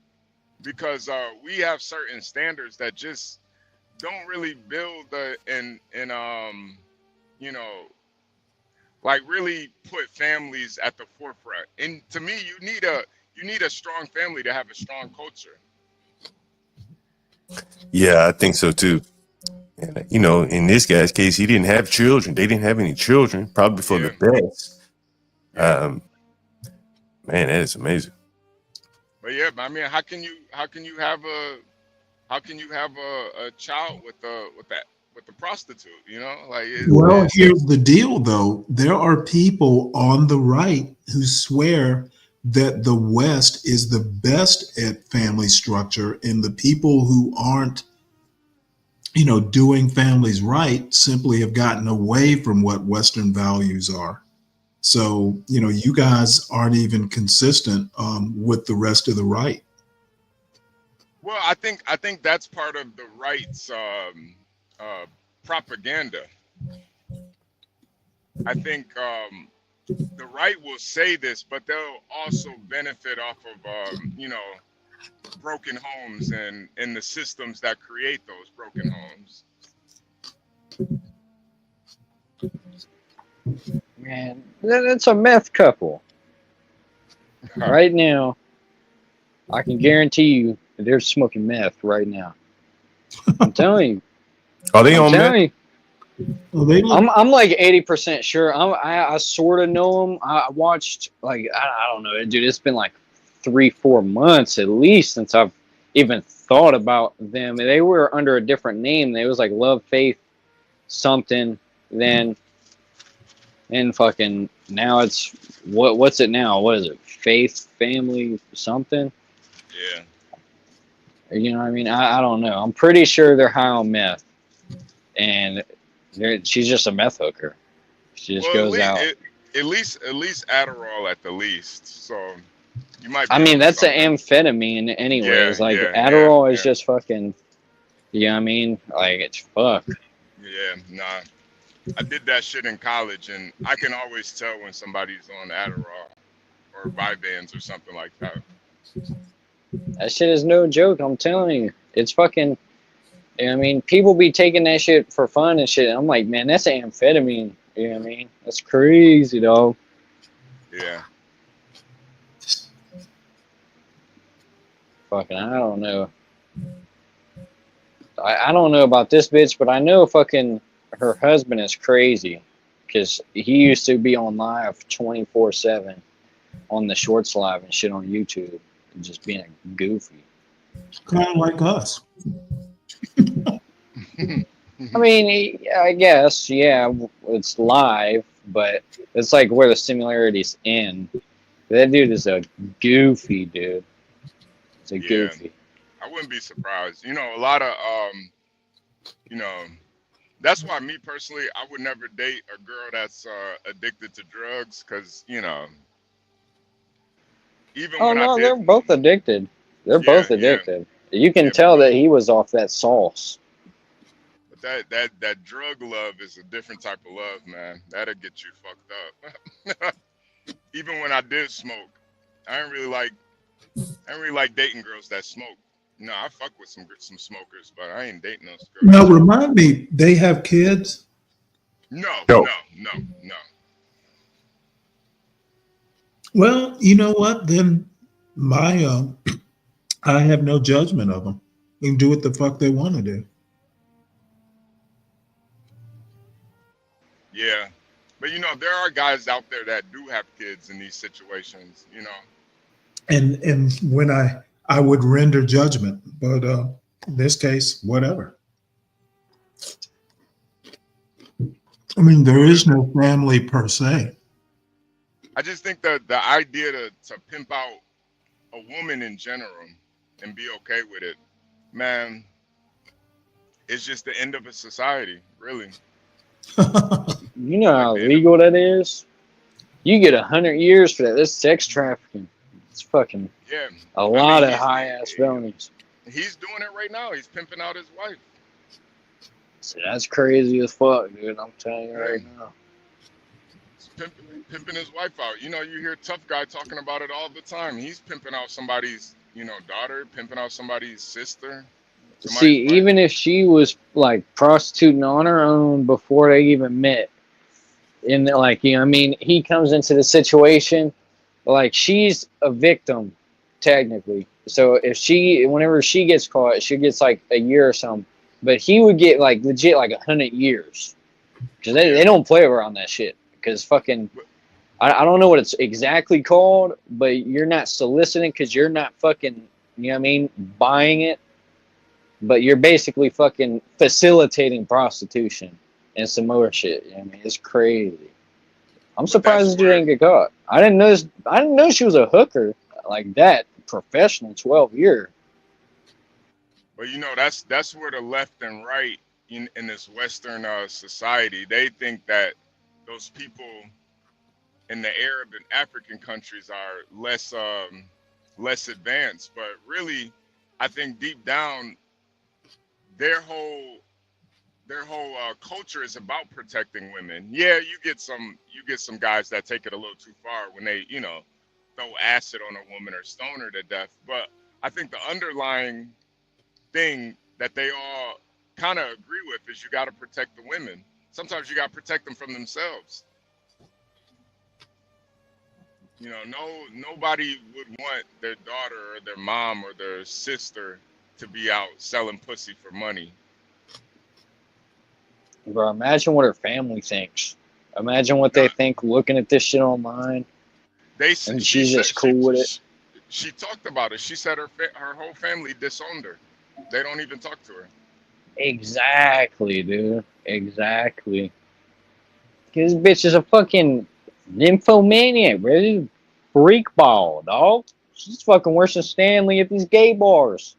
because we have certain standards that just don't really build and you know, like really put families at the forefront. And to me, you need a strong family to have a strong culture. Yeah, I think so too. And, you know, in this guy's case, he didn't have children. They didn't have any children, probably for the best. Man, that is amazing. But yeah, I mean, how can you have a child with the prostitute? You know, like. Well, here's the deal, though. There are people on the right who swear that the West is the best at family structure, and the people who aren't, you know, doing families right simply have gotten away from what Western values are. So, you know, you guys aren't even consistent with the rest of the right. Well, I think that's part of the right's propaganda. I think the right will say this, but they'll also benefit off of you know, broken homes and the systems that create those broken homes. Man, that's a meth couple. Right now, I can guarantee you they're smoking meth right now. I'm telling you. Are they on meth? I'm like 80% sure. I sort of know them. I watched, like, I don't know, dude. It's been like 3-4 months at least since I've even thought about them. They were under a different name. They was like Love, Faith, something. Then, and fucking now it's what's it now? What is it? Faith, Family, something. Yeah. You know what I mean? I don't know. I'm pretty sure they're high on meth, and she's just a meth hooker. She just goes out. At least Adderall at the least. So you might. I mean, that's an amphetamine, anyways. Yeah, like yeah, Adderall is just fucking. You know what I mean? Like, it's fuck. Yeah, nah. I did that shit in college, and I can always tell when somebody's on Adderall or Vyvanse or something like that. That shit is no joke. I'm telling you, it's fucking. You know what I mean? People be taking that shit for fun and shit. I'm like, man, that's amphetamine. You know what I mean? That's crazy, dog. Yeah. Fucking, I don't know. I don't know about this bitch, but I know fucking her husband is crazy. because he used to be on live 24/7 on the Shorts Live and shit on YouTube, and just being a goofy. Kind of like us. I mean, I guess, yeah, it's live, but it's like where the similarities end. That dude is a goofy dude. It's a goofy. I wouldn't be surprised. You know, a lot of you know, that's why me personally, I would never date a girl that's addicted to drugs, because you know, even Oh when I no, did, they're both addicted. They're both addicted. You can tell that he was off that sauce. but that drug love is a different type of love, man. That'll get you fucked up. Even when I did smoke, I didn't really like dating girls that smoke. No, I fuck with some smokers, but I ain't dating those girls. Now, remind me, they have kids? No. Well, you know what? Then I have no judgment of them. They can do what the fuck they want to do. Yeah, but you know, there are guys out there that do have kids in these situations. You know. And when I would render judgment, but in this case, whatever. I mean, there is no family per se. I just think that the idea to pimp out a woman in general and be okay with it, man, it's just the end of a society, really. You know how legal that is? You get 100 years for that. That's sex trafficking. It's fucking a lot of high ass felonies. He's doing it right now. He's pimping out his wife. So that's crazy as fuck, dude. I'm telling you right now. He's pimping his wife out. You know, you hear Tough Guy talking about it all the time. He's pimping out somebody's, daughter, pimping out somebody's sister. See, even if she was like prostituting on her own before they even met, and like, I mean, he comes into the situation like she's a victim, technically. So whenever she gets caught, she gets like a year or something. But he would get like legit like 100 years, because they don't play around that shit. Because fucking, I don't know what it's exactly called, but you're not soliciting because you're not fucking, you know what I mean, buying it. But you're basically fucking facilitating prostitution and some more shit. You know what I mean? It's crazy. I'm surprised this dude didn't get caught. I didn't know she was a hooker like that, professional, 12-year. But that's where the left and right in this Western society, they think that those people in the Arab and African countries are less advanced. But really, I think deep down, their whole culture is about protecting women. Yeah, you get some guys that take it a little too far when they, throw acid on a woman or stone her to death. But I think the underlying thing that they all kind of agree with is you got to protect the women. Sometimes you got to protect them from themselves. Nobody would want their daughter or their mom or their sister to be out selling pussy for money. Bro, imagine what her family thinks. Imagine what they think looking at this shit online. And she's just cool with it. She talked about it. She said her whole family disowned her. They don't even talk to her. Exactly, dude. Exactly. This bitch is a fucking nymphomaniac, bro. She's a freak ball, dog. She's fucking worse than Stanley at these gay bars.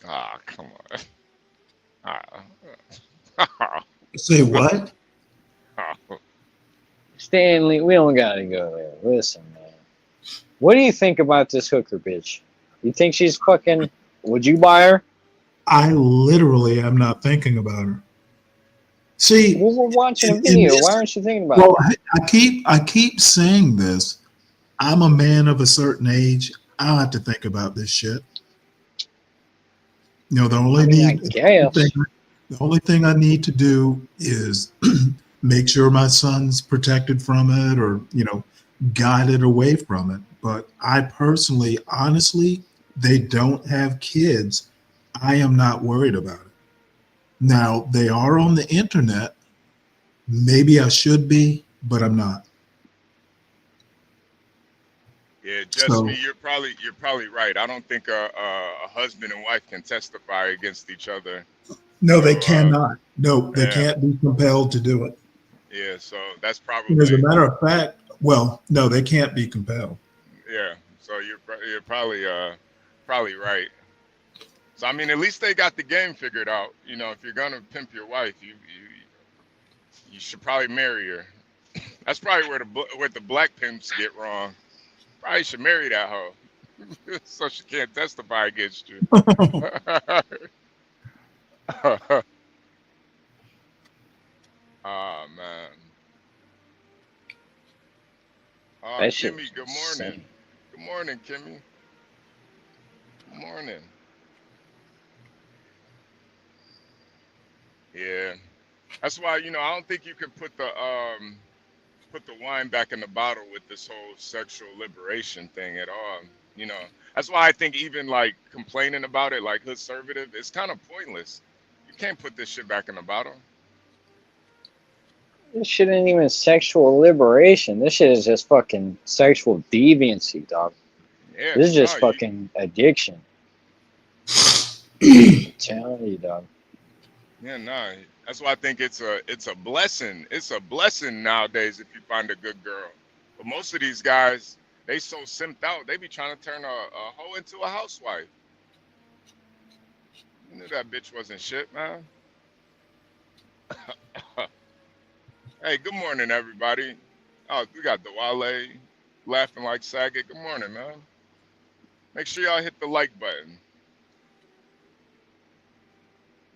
Ah, come on. Say what? Stanley, we don't gotta go there. Listen, man. What do you think about this hooker bitch? You think she's fucking... Would you buy her? I literally am not thinking about her. See, well, we're watching a video. Why aren't you thinking about it? I keep saying this. I'm a man of a certain age. I don't have to think about this shit. The only thing I need to do is make sure my son's protected from it, or guided away from it. But I personally, honestly, they don't have kids. I am not worried about it. Now, they are on the internet, Maybe I should be, but I'm not. Yeah, just So- me. You're probably right. I don't think a husband and wife can testify against each other. No, they cannot. No, they yeah. can't be compelled to do it. Yeah, so that's probably And as a matter of fact, well, no, they can't be compelled. yeah. So you're probably right. So I mean, at least they got the game figured out. You know, if you're gonna pimp your wife, you should probably marry her. That's probably where the black pimps get wrong. Probably should marry that hoe, so she can't testify against you. Oh man. That shit Kimmy, was good morning. insane. Good morning, Kimmy. Good morning. Yeah, that's why I don't think you could put the wine back in the bottle with this whole sexual liberation thing at all. That's why I think even like complaining about it, like conservative, it's kind of pointless. You can't put this shit back in the bottle. This shit ain't even sexual liberation. This shit is just fucking sexual deviancy, dog. Yeah, This is just no, fucking addiction. I'm telling you, dog. Yeah, no. That's why I think it's a blessing. It's a blessing nowadays if you find a good girl. But most of these guys, they so simped out, they be trying to turn a hoe into a housewife. You knew that bitch wasn't shit, man. Hey, good morning, everybody. Oh, we got the Wale laughing like Saget. Good morning, man. Make sure y'all hit the like button.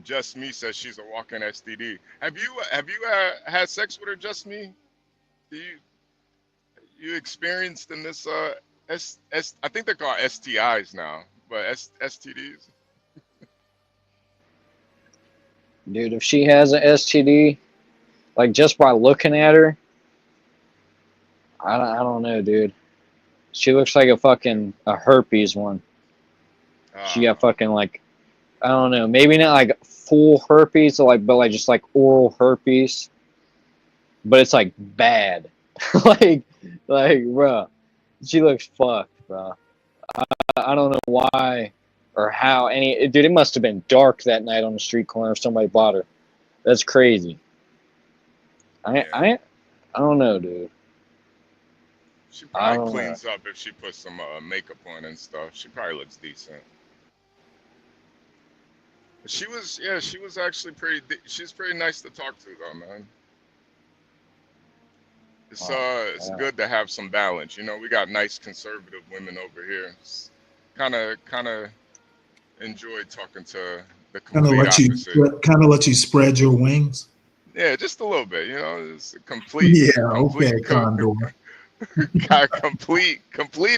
Just Me says she's a walking STD. Have you had sex with her, Just Me? Do you experienced in this I think they're called STIs now, but STDs? Dude, if she has an STD, like just by looking at her, I don't know, dude. She looks like a herpes one. She got fucking like, I don't know, maybe not like full herpes, but like just like oral herpes, but it's like bad. like, bro, she looks fucked, bro. I don't know why or how dude, it must have been dark that night on the street corner if somebody bought her. That's crazy. I don't know, dude. She probably cleans up if she puts some makeup on and stuff. She probably looks decent. She was actually she's pretty nice to talk to though, man. It's good to have some balance. We got nice conservative women over here. Kind of enjoy talking to the complete opposite. Kind of let you spread your wings. Yeah, just a little bit. It's a complete. Yeah, okay, Condor. complete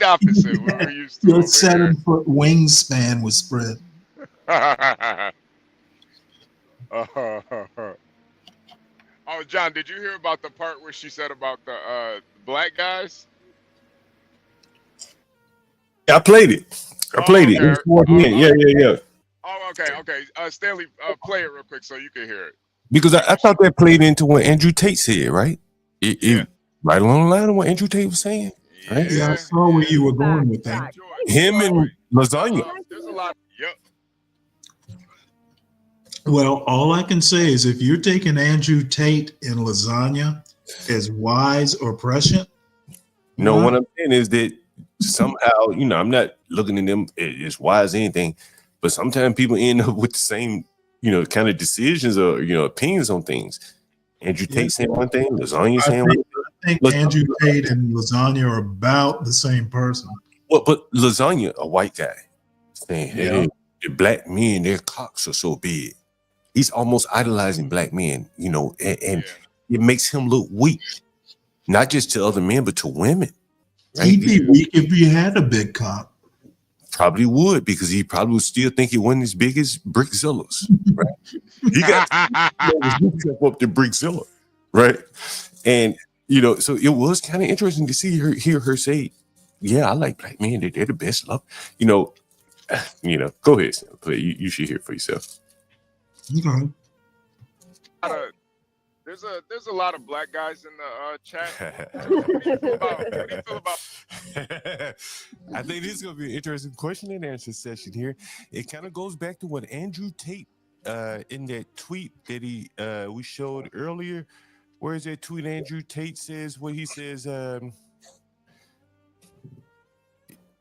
opposite what we're used to. Your over 7-foot wingspan was spread. Oh, John, did you hear about the part where she said about the black guys? I played it. It. It was yeah. Oh, okay. Stanley, play it real quick so you can hear it. Because I thought that played into what Andrew Tate said, right? It right along the line of what Andrew Tate was saying, right? Yeah, I saw where you were going with that. Him and lasagna. There's a lot. Yep. Well, all I can say is if you're taking Andrew Tate and lasagna as wise or prescient, No, what I'm saying is that somehow, I'm not looking at them as wise as anything, but sometimes people end up with the same, kind of decisions or, opinions on things. Andrew Tate saying one thing, lasagna saying one thing. I think Andrew Tate and lasagna are about the same person. Well, but lasagna, a white guy, saying, hey, the black men, their cocks are so big. He's almost idolizing black men, and it makes him look weak, not just to other men, but to women. Right? He'd be weak if he had a big cock. Probably would, because he probably would still think he wasn't as big as Brickzilla's. Right? He got up to Brickzilla, right? And so it was kind of interesting to hear her say, "Yeah, I like black men. They're the best love." Go ahead, play. You should hear it for yourself. Okay. There's a lot of black guys in the chat. What do you feel about? I think this is going to be an interesting question and answer session here. It kind of goes back to what Andrew Tate in that tweet that we showed earlier. Where is that tweet? Andrew Tate says what he says.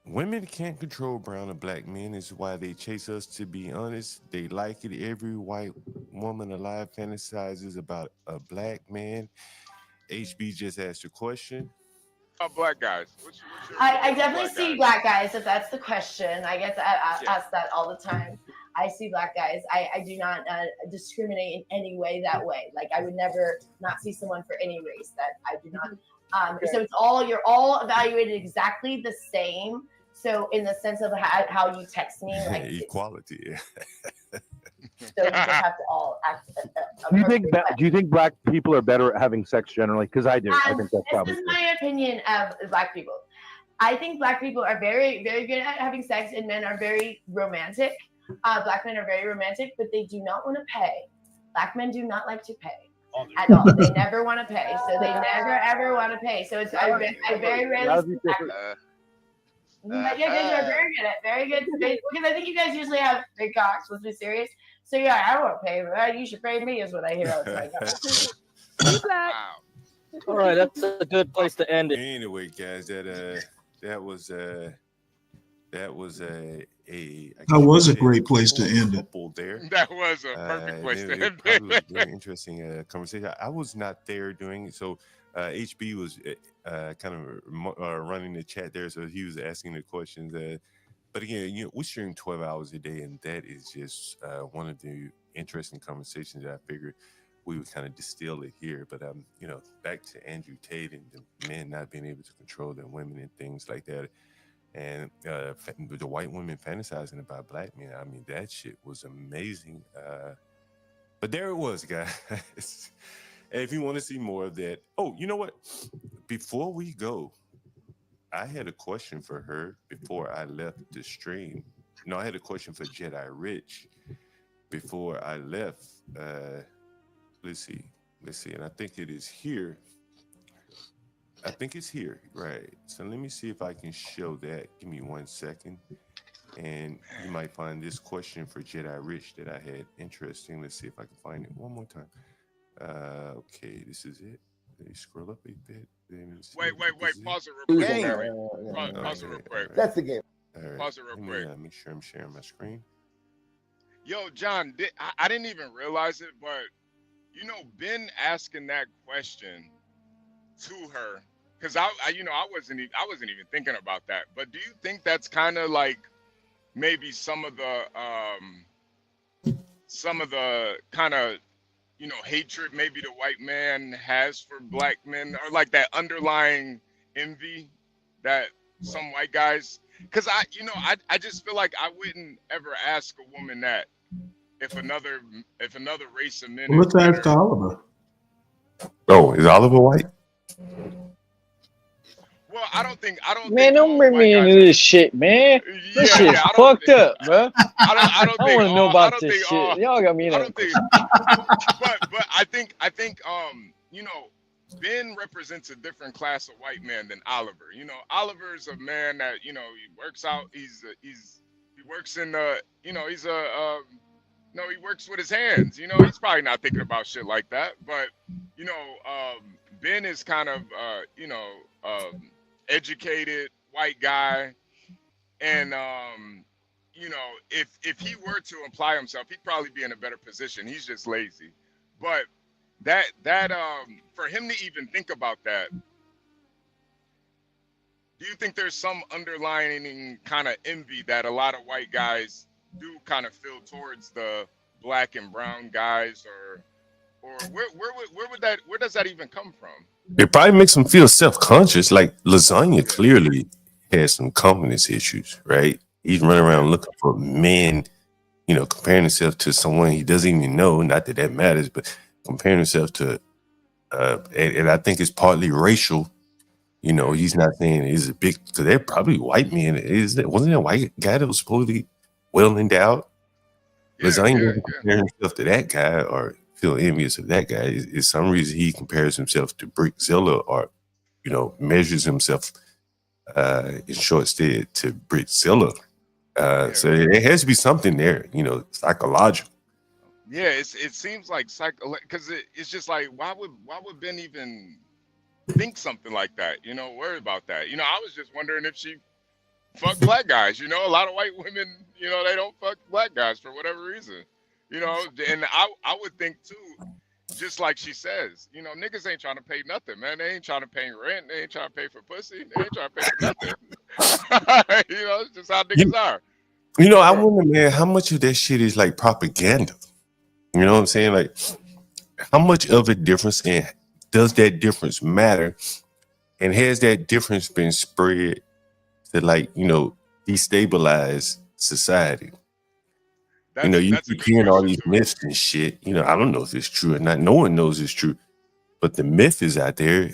Women can't control brown and black men. Is why they chase us. To be honest, they like it. Every white woman alive fantasizes about a black man. HB just asked a question. Black guys. I definitely see black guys, if that's the question. I get asked that all the time. I see black guys. I do not discriminate in any way that way. Like, I would never not see someone for any race that I do not. So it's all, you're all evaluated exactly the same. So in the sense of how you text me, like equality. So you just have to all act. Do you think black people are better at having sex generally? Because I do. I think that's probably. This is my opinion of black people. I think black people are very, very good at having sex, and men are very romantic. Black men are very romantic, but they do not want to pay. Black men do not like to pay at all. They never want to pay, so they never ever want to pay. So it's I very rarely. But you guys are very good at because I think you guys usually have big cocks. Let's be serious. So yeah, I won't pay. But you should pay me, is what I hear all the time. Wow. All right, that's a good place to end it. Anyway, guys, that was a great place to end it. There. That was a perfect place to end it. Was a very interesting conversation. I was not there doing it, so HB was kind of running the chat there, so he was asking the questions. But again, we stream 12 hours a day, and that is just one of the interesting conversations that I figured we would kind of distill it here. But back to Andrew Tate and the men not being able to control their women and things like that. And the white women fantasizing about black men. I mean, that shit was amazing. But there it was, guys. And if you want to see more of that, you know what? Before we go, I had a question for her before I left the stream. No, I had a question for Jedi Rich before I left. Let's see. And I think it is here. I think it's here, right? So let me see if I can show that. Give me 1 second. And you might find this question for Jedi Rich that I had interesting. Let's see if I can find it one more time. Okay, this is it. Let me scroll up a bit. Wait. Pause it real quick. Pause it real quick. That's the game. All right. Pause it real quick. Make sure I'm sharing my screen. Yo, John, I didn't even realize it, but Ben asking that question to her, because I wasn't even thinking about that. But do you think that's kind of like maybe some of the kind of hatred maybe the white man has for black men, or like that underlying envy that some white guys? Because I just feel like I wouldn't ever ask a woman that if another race of men. Let's ask Oliver. Oh, is Oliver white? Well, I don't think. Man, don't bring me into this shit, man. This shit's fucked up, bro. I don't want to know about this shit. Y'all got me in. But I think Ben represents a different class of white man than Oliver. Oliver's a man that he works out. He works in he works with his hands. He's probably not thinking about shit like that. But Ben is kind of educated white guy, and if he were to apply himself, he'd probably be in a better position. He's just lazy. But that for him to even think about that, do you think there's some underlying kind of envy that a lot of white guys do kind of feel towards the black and brown guys, or where does that even come from? It probably makes him feel self-conscious. Like Lasagna clearly has some confidence issues, right? He's running around looking for men, comparing himself to someone he doesn't even know. Not that matters, but comparing himself to, and I think it's partly racial. He's not saying he's a big, because they're probably white men. Wasn't there a white guy that was supposedly well endowed? Lasagna doesn't compare himself to that guy or still envious of that guy. Is some reason he compares himself to Brickzilla, or measures himself in short stead to Brickzilla. So it has to be something there, psychological. Yeah, it seems like because it's just like why would Ben even think something like that? Worry about that. I was just wondering if she fuck black guys. A lot of white women, they don't fuck black guys for whatever reason. And I would think too, just like she says, niggas ain't trying to pay nothing, man. They ain't trying to pay rent. They ain't trying to pay for pussy. They ain't trying to pay for nothing. It's just how niggas are. I wonder, man, how much of that shit is like propaganda? You know what I'm saying? Like, how much of a difference, and does that difference matter? And has that difference been spread to destabilize society? You keep hearing all these myths and shit. I don't know if it's true or not. No one knows it's true. But the myth is out there,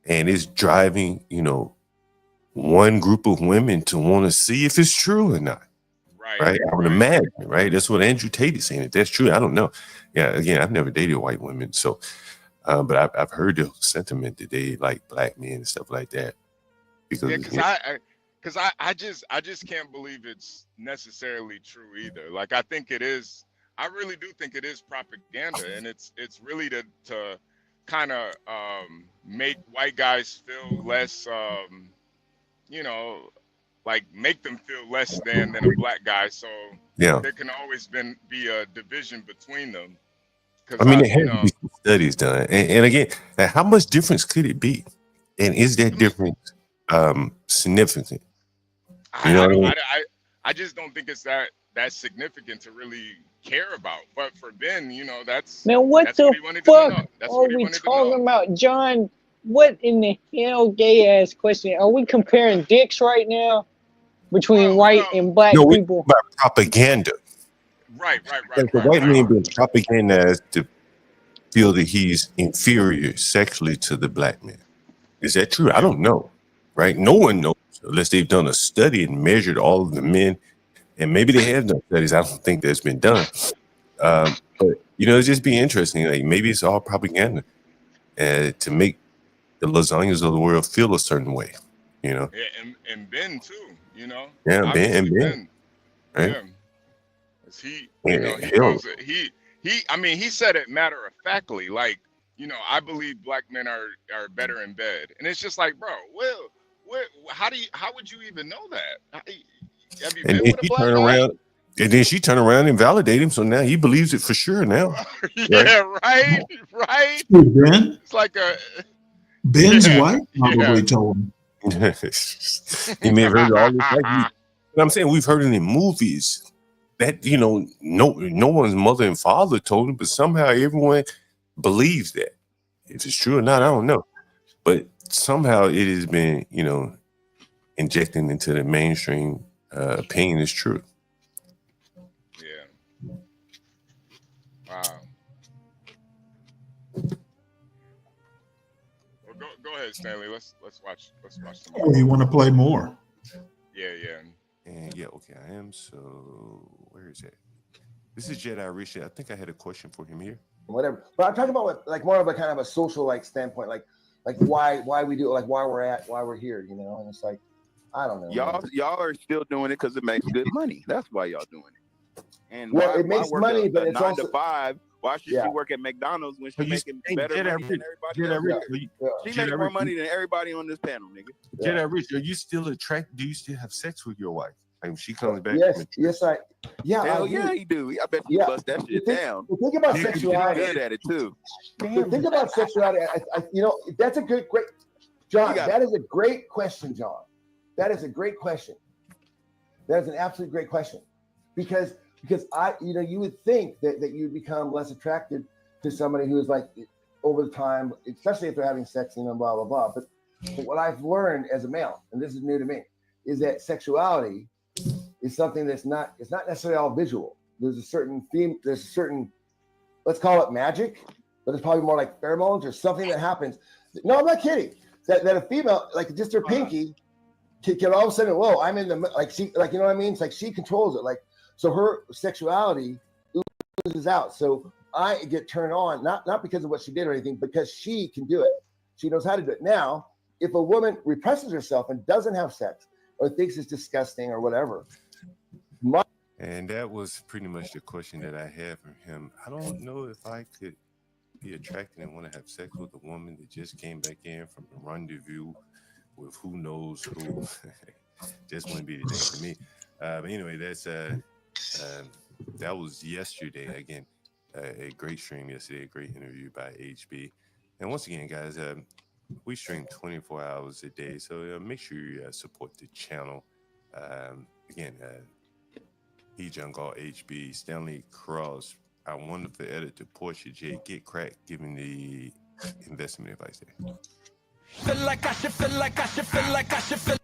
and it's driving, one group of women to want to see if it's true or not. Right? I would imagine, right? That's what Andrew Tate is saying. If that's true, I don't know. Yeah, again, I've never dated white women, so but I've heard the sentiment that they like black men and stuff like that. Because I just can't believe it's necessarily true either. Like I really do think it is propaganda, and it's really to kind of make white guys feel less like make them feel less than a black guy, so there can always be a division between them. I mean, there has to be some studies done, and again, how much difference could it be, and is that difference significant? I just don't think it's that significant to really care about. But for Ben, that's what the fuck are we talking about, John? What in the hell, gay ass question? Are we comparing dicks right now between white and black people? About propaganda. Right. Like the white man being propagandized to feel that he's inferior sexually to the black man. Is that true? I don't know. Right? No one knows unless they've done a study and measured all of the men. And maybe they have done studies. I don't think that's been done. But it's just be interesting. Like maybe it's all propaganda to make the lasagnas of the world feel a certain way. Yeah, and Ben too. Yeah, Ben. Right? Yeah. He said it matter of factly, like, I believe black men are better in bed. And it's just like, bro, how would you even know that? Have you been with a black guy? And then she turned around and validated him, so now he believes it for sure now. Yeah, right. Ben? It's like Ben's wife probably told him. He may have heard all this. But I'm saying we've heard it in movies that no one's mother and father told him, but somehow everyone believes that. If it's true or not, I don't know. But somehow it has been, injecting into the mainstream opinion is true. Yeah. Wow. Well, go ahead, Stanley. Let's watch some more. Oh, you want to play more? Yeah. And okay, I am. So where is that? This is Jedi Richard. I think I had a question for him here. Whatever, but I'm talking about more of a kind of a social standpoint, like why we do it, like why we're here, and it's like I don't know. Y'all are still doing it because it makes good money. That's why y'all doing it. And it makes money, but it's 9 also to 5. Why should she work at McDonald's when she's making better money than everybody else? She makes more money than everybody on this panel, nigga. Jedi Rich, are you still attracted? Do you still have sex with your wife? Like when she comes back? Yes, Hell yeah, he do. I bet you bust that shit down. Think about sexuality. Good at it too. Think about sexuality. That's a great John. That is a great question, John. That is a great question. That is an absolute great question, because you would think that you'd become less attracted to somebody who is like over the time, especially if they're having sex, blah blah blah. But what I've learned as a male, and this is new to me, is that sexuality is something it's not necessarily all visual. There's a certain theme, let's call it magic, but it's probably more like pheromones or something that happens. No, I'm not kidding. That a female, like just her pinky, can all of a sudden, whoa, I'm in the, like she, like, you know what I mean? It's like she controls it. Like, so her sexuality oozes out. So I get turned on, not because of what she did or anything, because she can do it. She knows how to do it. Now, if a woman represses herself and doesn't have sex or thinks it's disgusting or whatever, and that was pretty much the question that I had from him. I don't know if I could be attracted and want to have sex with a woman that just came back in from a rendezvous with who knows who. Just wouldn't be the thing for me. But anyway, that was yesterday. Again, a great stream yesterday, a great interview by HB. And once again, guys, we stream 24 hours a day, so make sure you support the channel. Again, E-Jungle HB, Stanley Cross, our wonderful editor, Portia J. Get Crack, giving the investment advice there. Feel like I should feel like I should feel like I should feel.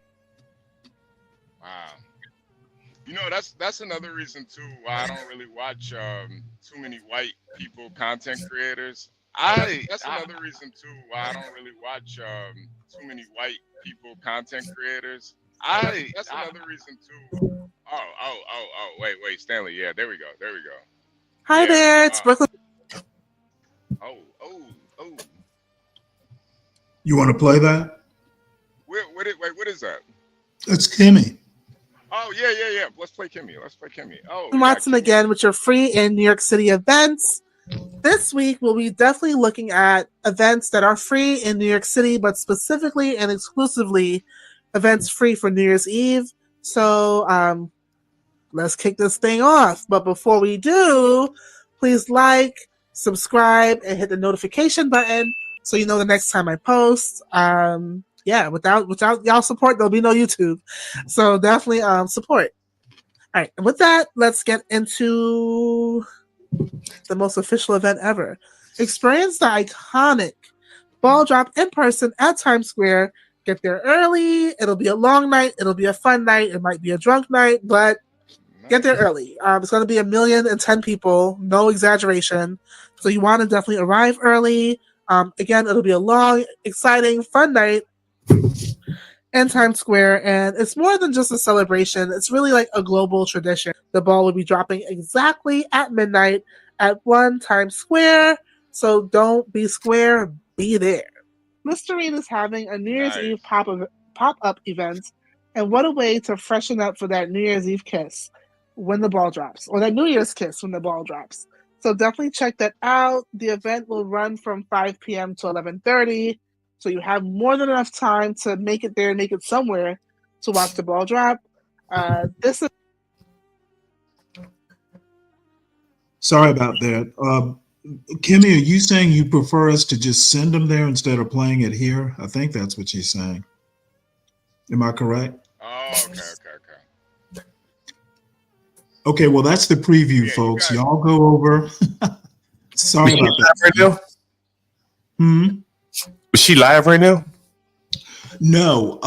Wow. You know, that's another reason too why I don't really watch too many white people content creators. That's another reason too why I don't really watch too many white people content creators. That's another reason too. Oh, wait, Stanley. Yeah, there we go. Hi there, it's Brooklyn. Oh. You want to play that? What is that? It's Kimmy. Oh, yeah. Let's play Kimmy. Oh, Watson again with your free in New York City events. This week, we'll be definitely looking at events that are free in New York City, but specifically and exclusively events free for New Year's Eve. So let's kick this thing off. But before we do, please like, subscribe, and hit the notification button so you know the next time I post. Without y'all support, there'll be no YouTube. So definitely support. All right, and with that, let's get into the most official event ever. Experience the iconic ball drop in person at Times Square. Get there early. It'll be a long night. It'll be a fun night. It might be a drunk night, but get there early. It's going to be 1,010,000 people. No exaggeration. So you want to definitely arrive early. Again, it'll be a long, exciting, fun night in Times Square, and it's more than just a celebration. It's really like a global tradition. The ball will be dropping exactly at midnight at 1 Times Square, so don't be square, be there. Listerine is having a New Year's Eve pop-up event, and what a way to freshen up for that New Year's Eve kiss when the ball drops, or that New Year's kiss when the ball drops. So definitely check that out. The event will run from 5 p.m. to 11:30. So you have more than enough time to make it there, make it somewhere to watch the ball drop. This is. Sorry about that. Kimmy, are you saying you prefer us to just send them there instead of playing it here? I think that's what she's saying. Am I correct? Oh, okay. Okay, well, that's the preview, folks. Y'all go over. Sorry about that. Is she live right now? No,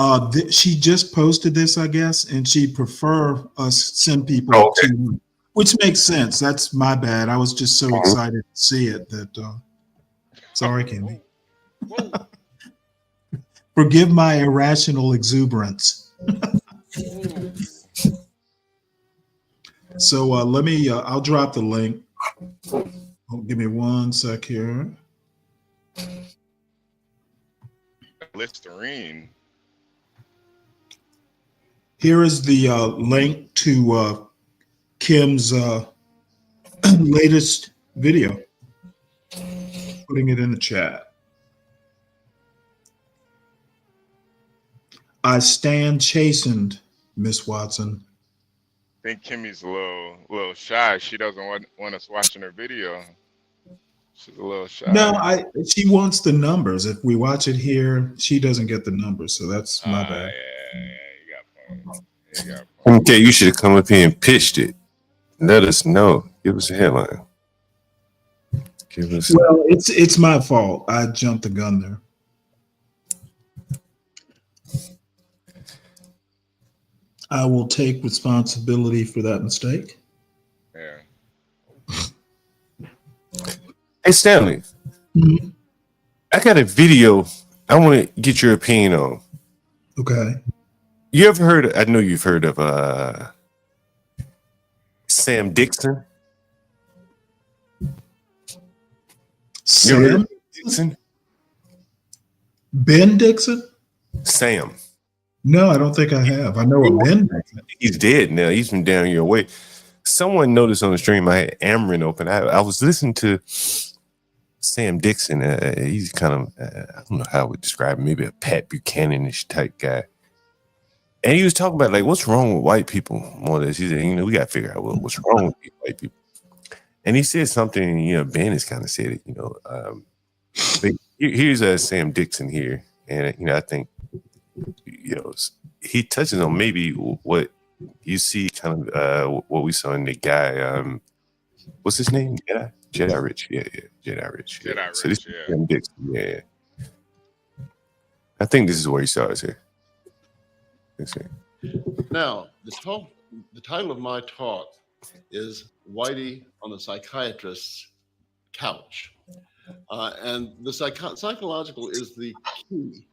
she just posted this, I guess, and she'd prefer us send people to, which makes sense. That's my bad. I was just so excited to see it that. Sorry, Kimmy. Forgive my irrational exuberance. So let me. I'll drop the link. Give me 1 sec here. Listerine. Here is the link to Kim's latest video. Putting it in the chat. I stand chastened, Miss Watson. I think Kimmy's a little shy. She doesn't want us watching her video. She's a little shy. No, she wants the numbers. If we watch it here, she doesn't get the numbers, so that's my bad. Yeah, you got point. Okay, you should have come up here and pitched it. Let us know. Give us a headline. Well, it's my fault. I jumped the gun there. I will take responsibility for that mistake. Yeah. Hey, Stanley. Mm-hmm. I got a video I want to get your opinion on. Okay. You ever heard? I know you've heard of Sam Dixon. Sam Dixon? Ben Dixon? Sam. No, I don't think I have. I know a Ben Dixon. He's dead now. He's from down your way. Someone noticed on the stream I had Amarin open. I was listening to Sam Dixon. He's kind of, I don't know how I would describe him, maybe a Pat Buchanan-ish type guy. And he was talking about, like, what's wrong with white people? More or less. He said, we got to figure out what's wrong with these white people. And he said something, Ben has kind of said it, but here's Sam Dixon here. And, I think, he touches on maybe what you see kind of what we saw in the guy. What's his name? Jedi Rich. Yeah. Jedi Rich. Yeah. Jedi So this Rich, is Sam Dixon. Yeah. I think this is where he starts here. Now, the title of my talk is Whitey on the Psychiatrist's Couch. And the psychological is the key.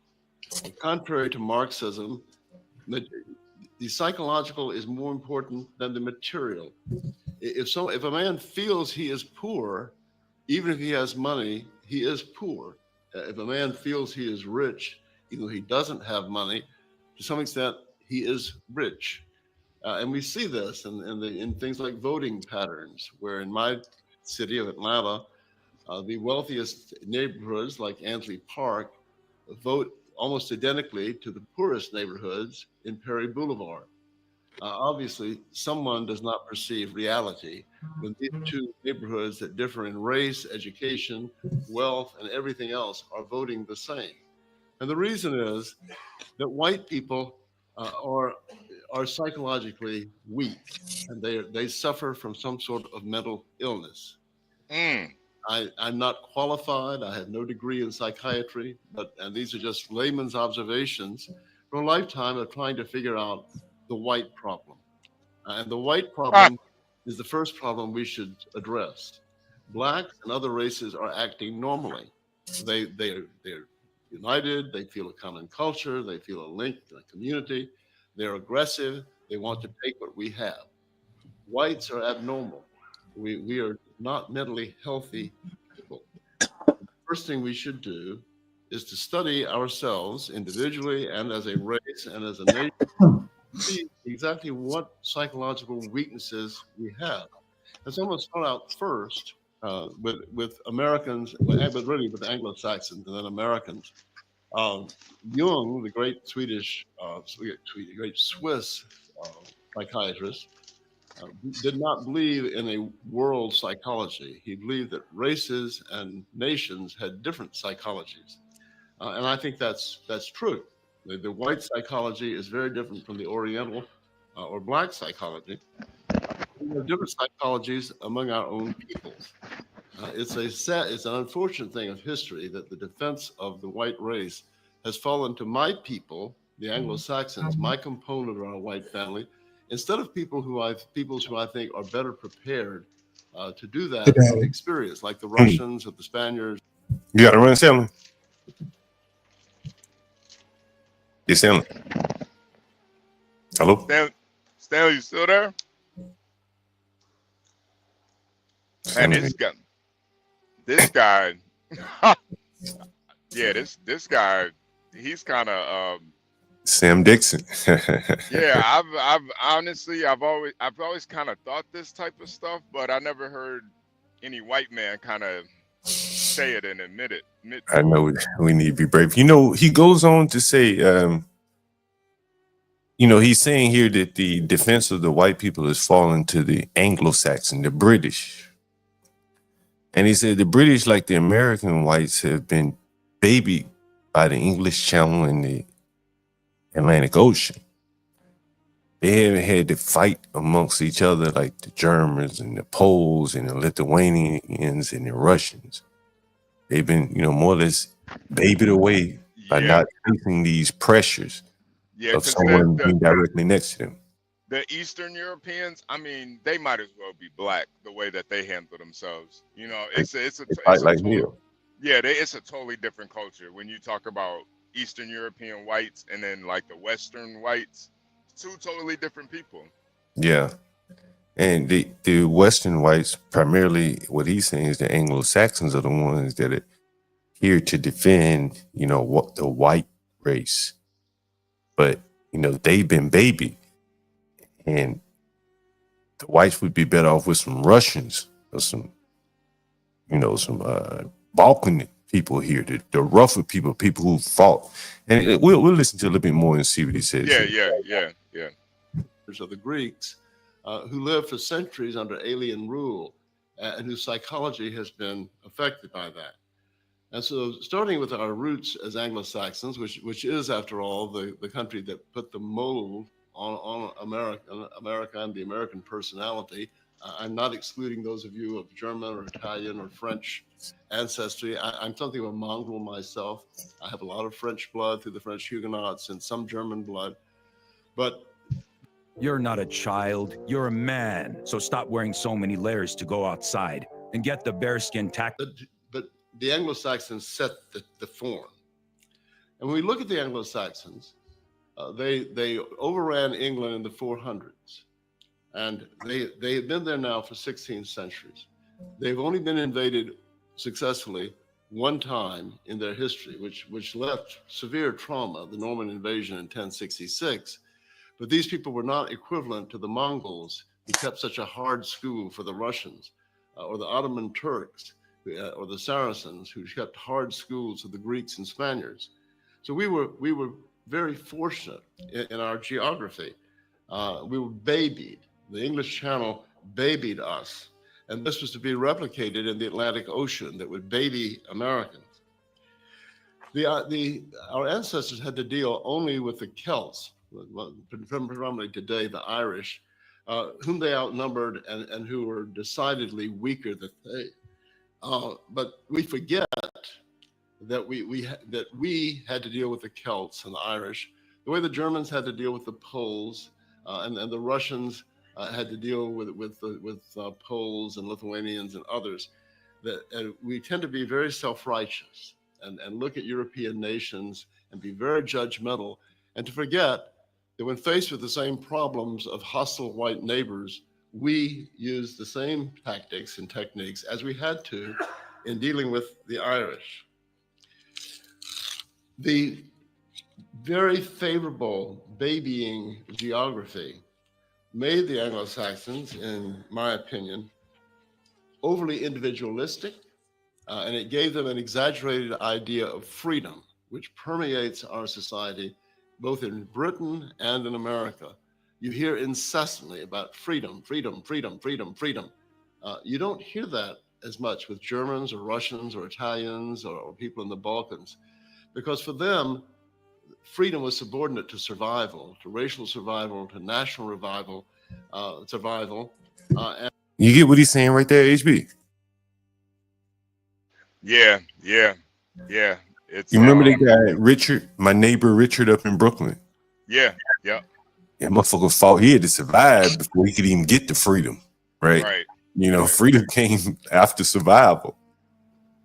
Contrary to Marxism, the psychological is more important than the material. If a man feels he is poor, even if he has money, he is poor. If a man feels he is rich, even though he doesn't have money, to some extent, he is rich. And we see this in things like voting patterns, where in my city of Atlanta, the wealthiest neighborhoods like Ansley Park vote almost identically to the poorest neighborhoods in Perry Boulevard. Obviously, someone does not perceive reality when these two neighborhoods that differ in race, education, wealth, and everything else are voting the same. And the reason is that white people are psychologically weak, and they suffer from some sort of mental illness. I'm not qualified. I have no degree in psychiatry, and these are just layman's observations from a lifetime of trying to figure out the white problem. And the white problem is the first problem we should address. Blacks and other races are acting normally. They're united. They feel a common culture. They feel a link to a community. They're aggressive. They want to take what we have. Whites are abnormal. We are not mentally healthy people. The first thing we should do is to study ourselves individually and as a race and as a nation, see exactly what psychological weaknesses we have. And so I'm going to start out first with Americans, but really with Anglo-Saxons and then Americans. Jung, the great great Swiss psychiatrist, did not believe in a world psychology. He believed that races and nations had different psychologies. And I think that's true. The white psychology is very different from the Oriental or Black psychology. We have different psychologies among our own peoples. It's an unfortunate thing of history that the defense of the white race has fallen to my people, the Anglo-Saxons, my component of our white family, instead of peoples who I think are better prepared to do that from experience, like the Russians or the Spaniards. You got to run, Stanley. Yes, Stanley. Hello? Stanley, you still there? Man, this guy, yeah, this guy, he's kind of Sam Dixon. Yeah, I've honestly, I've always kind of thought this type of stuff, but I never heard any white man kind of say it and admit it. I know we need to be brave. He goes on to say, he's saying here that the defense of the white people has fallen to the Anglo-Saxon, the British. And he said the British, like the American whites, have been babied by the English Channel and the Atlantic Ocean. They haven't had to fight amongst each other like the Germans and the Poles and the Lithuanians and the Russians. They've been, more or less babied away by not facing these pressures of someone being directly next to them. The Eastern Europeans, I mean, they might as well be black the way that they handle themselves. It's a totally different culture when you talk about Eastern European whites and then like the Western whites. Two totally different people. Yeah. And the Western whites, primarily what he's saying is the Anglo-Saxons are the ones that are here to defend, what the white race. But, they've been babied. And the whites would be better off with some Russians or some Balkan people here, the rougher people who fought. And we'll listen to a little bit more and see what he says. Yeah. Of the Greeks, who lived for centuries under alien rule, and whose psychology has been affected by that. And so, starting with our roots as Anglo-Saxons, which is, after all, the country that put the mold on America and the American personality. I'm not excluding those of you of German or Italian or French ancestry. I'm something of a mongrel myself. I have a lot of French blood through the French Huguenots and some German blood. But you're not a child, you're a man. So stop wearing so many layers to go outside and get the bearskin tack. But the Anglo-Saxons set the form. And when we look at the Anglo-Saxons, they overran England in the 400s. And they have been there now for 16 centuries. They've only been invaded successfully one time in their history, which left severe trauma, the Norman invasion in 1066. But these people were not equivalent to the Mongols, who kept such a hard school for the Russians, or the Ottoman Turks, or the Saracens, who kept hard schools for the Greeks and Spaniards. So we were very fortunate in our geography. We were babied. The English Channel babied us, and this was to be replicated in the Atlantic Ocean that would baby Americans. Our ancestors had to deal only with the Celts, predominantly today the Irish, whom they outnumbered and who were decidedly weaker than they. But we forget that we had to deal with the Celts and the Irish, the way the Germans had to deal with the Poles, and the Russians had to deal with Poles and Lithuanians and others. That we tend to be very self-righteous and look at European nations and be very judgmental, and to forget that when faced with the same problems of hostile white neighbors, we use the same tactics and techniques as we had to in dealing with the Irish. The very favorable babying geography made the Anglo-Saxons, in my opinion, overly individualistic, and it gave them an exaggerated idea of freedom, which permeates our society, both in Britain and in America. You hear incessantly about freedom, freedom, freedom, freedom, freedom. You don't hear that as much with Germans or Russians or Italians or people in the Balkans, because for them, freedom was subordinate to survival, to racial survival, to national survival. And you get what he's saying right there, HB? Yeah. It's, you remember that guy, Richard, my neighbor Richard up in Brooklyn? Yeah. That motherfucker fought. He had to survive before he could even get to freedom, right? Freedom came after survival.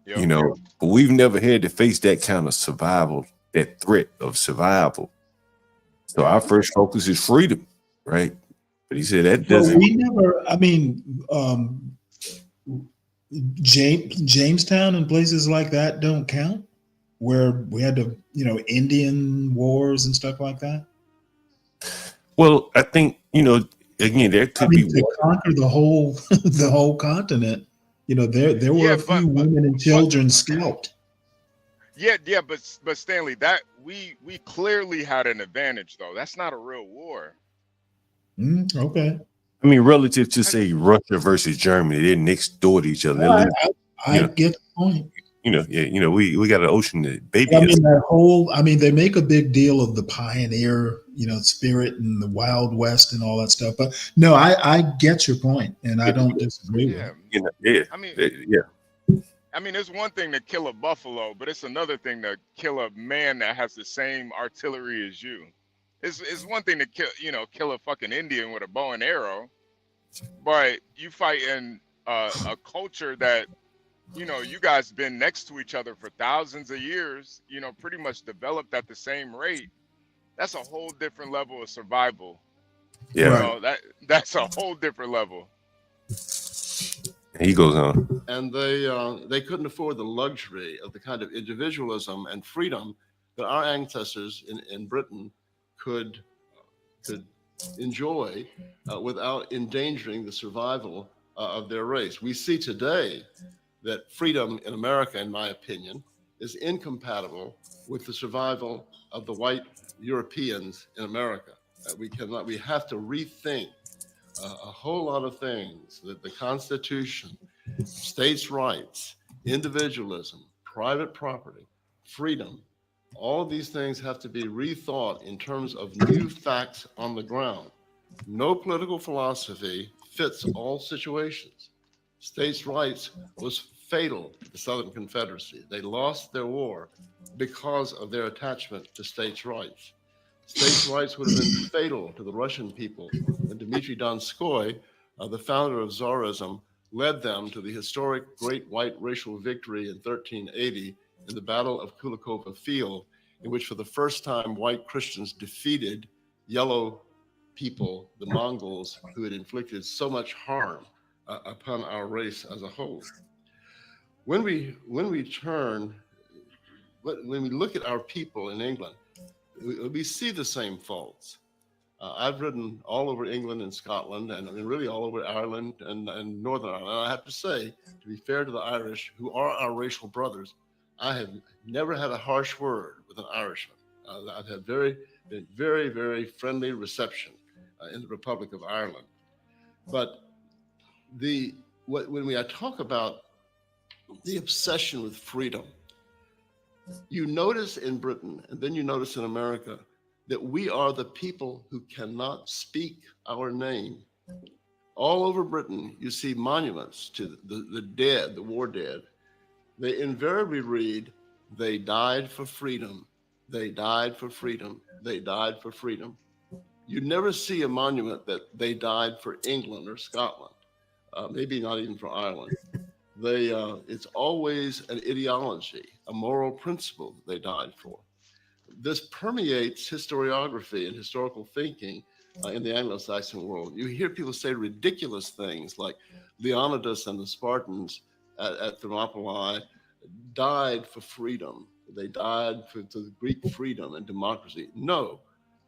But we've never had to face that kind of survival, that threat of survival. So our first focus is freedom, right? But he said that doesn't. We never. I mean, Jamestown and places like that don't count, where we had to, Indian wars and stuff like that. Well, I think again there could be to conquer the whole continent. There were a few women and children scalped. Yeah, but Stanley, that we clearly had an advantage though. That's not a real war. Okay. I mean, relative to say Russia versus Germany, they're next door to each other. I get the point. We got an ocean that baby. They make a big deal of the pioneer, spirit and the Wild West and all that stuff. But no, I get your point, and I don't disagree with it. I mean, it's one thing to kill a buffalo, but it's another thing to kill a man that has the same artillery as you. It's one thing to kill a fucking Indian with a bow and arrow, but you fight in a culture that, you guys been next to each other for thousands of years, pretty much developed at the same rate. That's a whole different level of survival. Yeah. So that's a whole different level. He goes on. And they couldn't afford the luxury of the kind of individualism and freedom that our ancestors in Britain could enjoy without endangering the survival of their race. We see today that freedom in America, in my opinion, is incompatible with the survival of the white Europeans in America. We have to rethink a whole lot of things, that the Constitution, states' rights, individualism, private property, freedom, all of these things have to be rethought in terms of new facts on the ground. No political philosophy fits all situations. States' rights was fatal to the Southern Confederacy. They lost their war because of their attachment to states' rights. States' rights would have been fatal to the Russian people when Dmitry Donskoy, the founder of Tsarism, led them to the historic Great White Racial Victory in 1380 in the Battle of Kulikovo Field, in which for the first time white Christians defeated yellow people, the Mongols, who had inflicted so much harm upon our race as a whole. When we look at our people in England, we see the same faults. I've ridden all over England and Scotland, and really all over Ireland and Northern Ireland. And I have to say, to be fair to the Irish, who are our racial brothers, I have never had a harsh word with an Irishman. I've had very, very friendly reception in the Republic of Ireland. But when I talk about the obsession with freedom, you notice in Britain, and then you notice in America, that we are the people who cannot speak our name. All over Britain, you see monuments to the dead, the war dead. They invariably read, "They died for freedom. They died for freedom. They died for freedom." You never see a monument that they died for England or Scotland, maybe not even for Ireland. It's always an ideology, a moral principle that they died for. This permeates historiography and historical thinking in the Anglo-Saxon world. You hear people say ridiculous things like Leonidas and the Spartans at Thermopylae died for freedom. They died for the Greek freedom and democracy. No,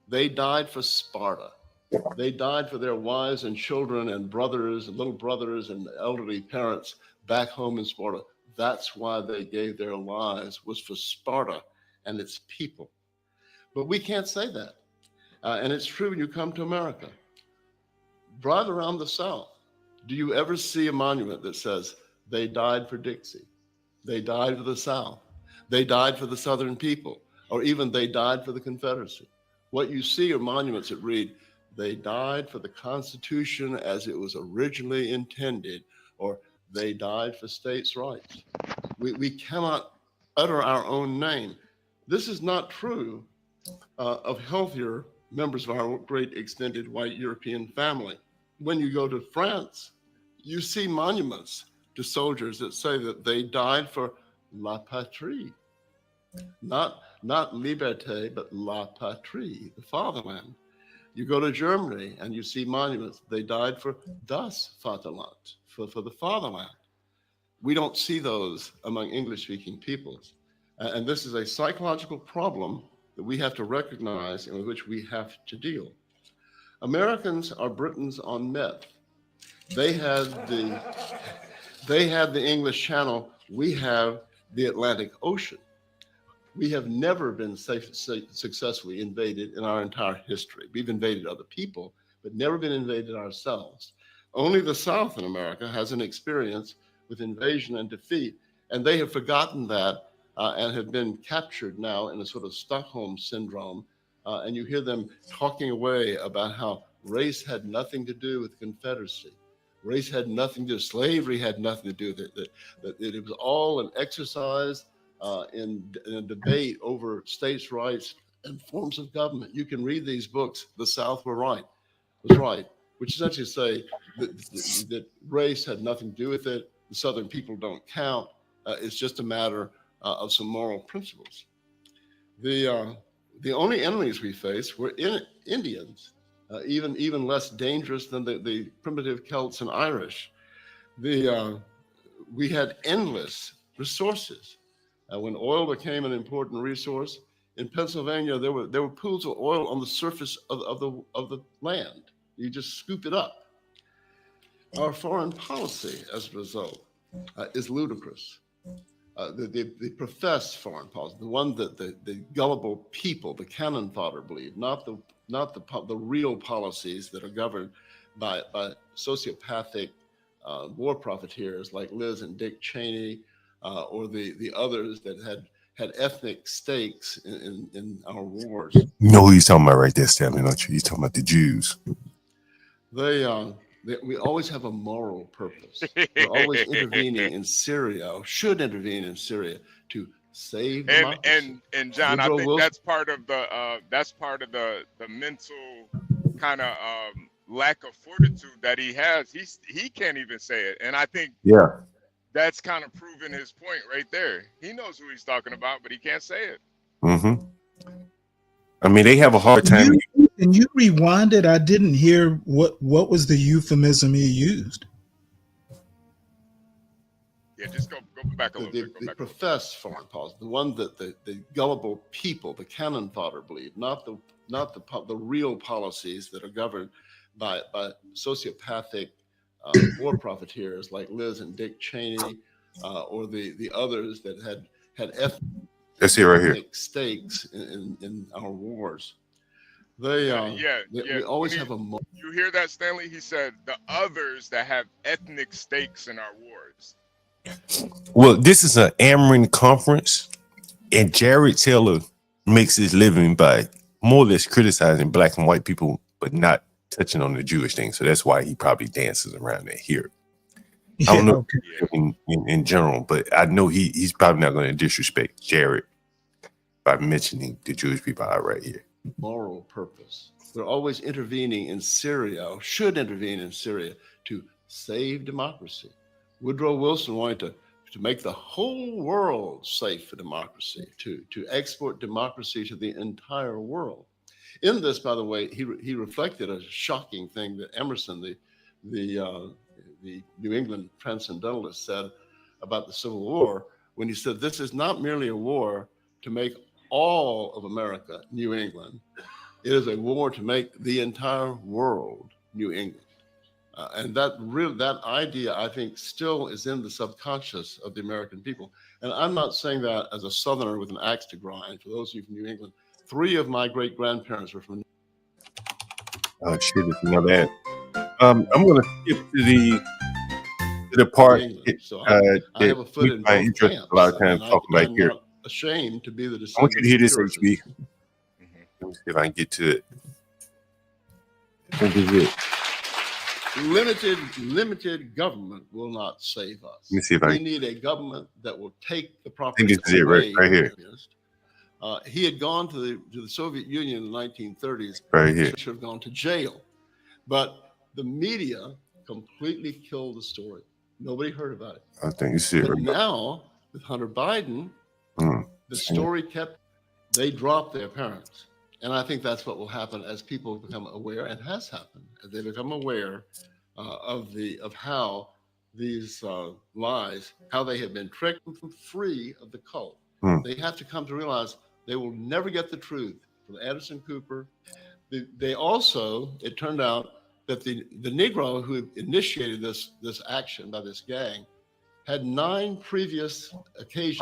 they died for Sparta. They died for their wives and children and brothers and little brothers and elderly parents back home in Sparta. That's why they gave their lives, was for Sparta and its people. But we can't say that. And it's true when you come to America. Drive around the South. Do you ever see a monument that says, "They died for Dixie. They died for the South. They died for the Southern people," or even "They died for the Confederacy"? What you see are monuments that read, "They died for the Constitution as it was originally intended," or "They died for states' rights." We cannot utter our own name. This is not true of healthier members of our great extended white European family. When you go to France, you see monuments to soldiers that say that they died for la patrie, not liberté, but la patrie, the fatherland. You go to Germany and you see monuments. They died for das Vaterland, for the fatherland. We don't see those among English-speaking peoples. And this is a psychological problem that we have to recognize and with which we have to deal. Americans are Britons on meth. They had the English Channel. We have the Atlantic Ocean. We have never been successfully invaded in our entire history. We've invaded other people, but never been invaded ourselves. Only the South in America has an experience with invasion and defeat, and they have forgotten that and have been captured now in a sort of Stockholm syndrome. And you hear them talking away about how race had nothing to do with the Confederacy. Race had nothing to do, slavery had nothing to do with it, that it was all an exercise in a debate over states' rights and forms of government. You can read these books, The South was right, which essentially say that race had nothing to do with it. The Southern people don't count. It's just a matter of some moral principles. The only enemies we faced were Indians. even less dangerous than the primitive Celts and Irish. We had endless resources. When oil became an important resource in Pennsylvania, there were pools of oil on the surface of the land. You just scoop it up. Our foreign policy, as a result, is ludicrous. The professed foreign policy, the one that the gullible people, the cannon fodder, believe, not the real policies that are governed by sociopathic war profiteers like Liz and Dick Cheney, or the others that had ethnic stakes in our wars. You know who he's talking about right there, Stanley, don't you? He's talking about the Jews. We always have a moral purpose. We're always intervening in Syria, or should intervene in Syria to save democracy. And John, Woodrow I think Wilson, that's part of the mental kind of lack of fortitude that he has. He can't even say it, and I think that's kind of proving his point right there. He knows who he's talking about, but he can't say it. Mm-hmm. I mean, they have a hard time. Can you rewind it? I didn't hear what was the euphemism he used. Yeah, just go back a little bit. The professed foreign policy, the one that the gullible people, the cannon fodder, believe, not the real policies that are governed by sociopathic war profiteers like Liz and Dick Cheney, or the others that had ethnic That's it right here. stakes in our wars. We always have a. You hear that, Stanley? He said the others that have ethnic stakes in our wars. Well, this is an Ameren conference, and Jared Taylor makes his living by more or less criticizing black and white people, but not touching on the Jewish thing. So that's why he probably dances around that here. I don't know in general, but I know he's probably not going to disrespect Jared by mentioning the Jewish people outright here. Moral purpose. We're always intervening in Syria, or should intervene in Syria, to save democracy. Woodrow Wilson wanted to make the whole world safe for democracy, to export democracy to the entire world. In this, by the way, he reflected a shocking thing that Emerson, the New England transcendentalist, said about the Civil War, when he said, this is not merely a war to make all of America New England. It is a war to make the entire world New England. And that idea, I think, still is in the subconscious of the American people. And I'm not saying that as a Southerner with an axe to grind. For those of you from New England, 3 of my great-grandparents were from. Oh shit! It's not bad. I'm going to skip to the part So I have a foot in both interest camps, a lot of times talking about here. Ashamed to be the I want you to hear this, descendant of HB. Let me see if I can get to it. I think this is it. Limited government will not save us. Let me see if we need a government that will take the property. I think this is it right here. He had gone to the Soviet Union in the 1930s. Right here. Should have gone to jail, but the media completely killed the story. Nobody heard about it. I think you see it But right now with Hunter Biden, the story they dropped their parents. And I think that's what will happen as people become aware, and has happened, as they become aware of how these lies, how they have been tricked free of the cult. They have to come to realize they will never get the truth from Anderson Cooper. They also, it turned out that the Negro who initiated this action by this gang had 9 previous occasions.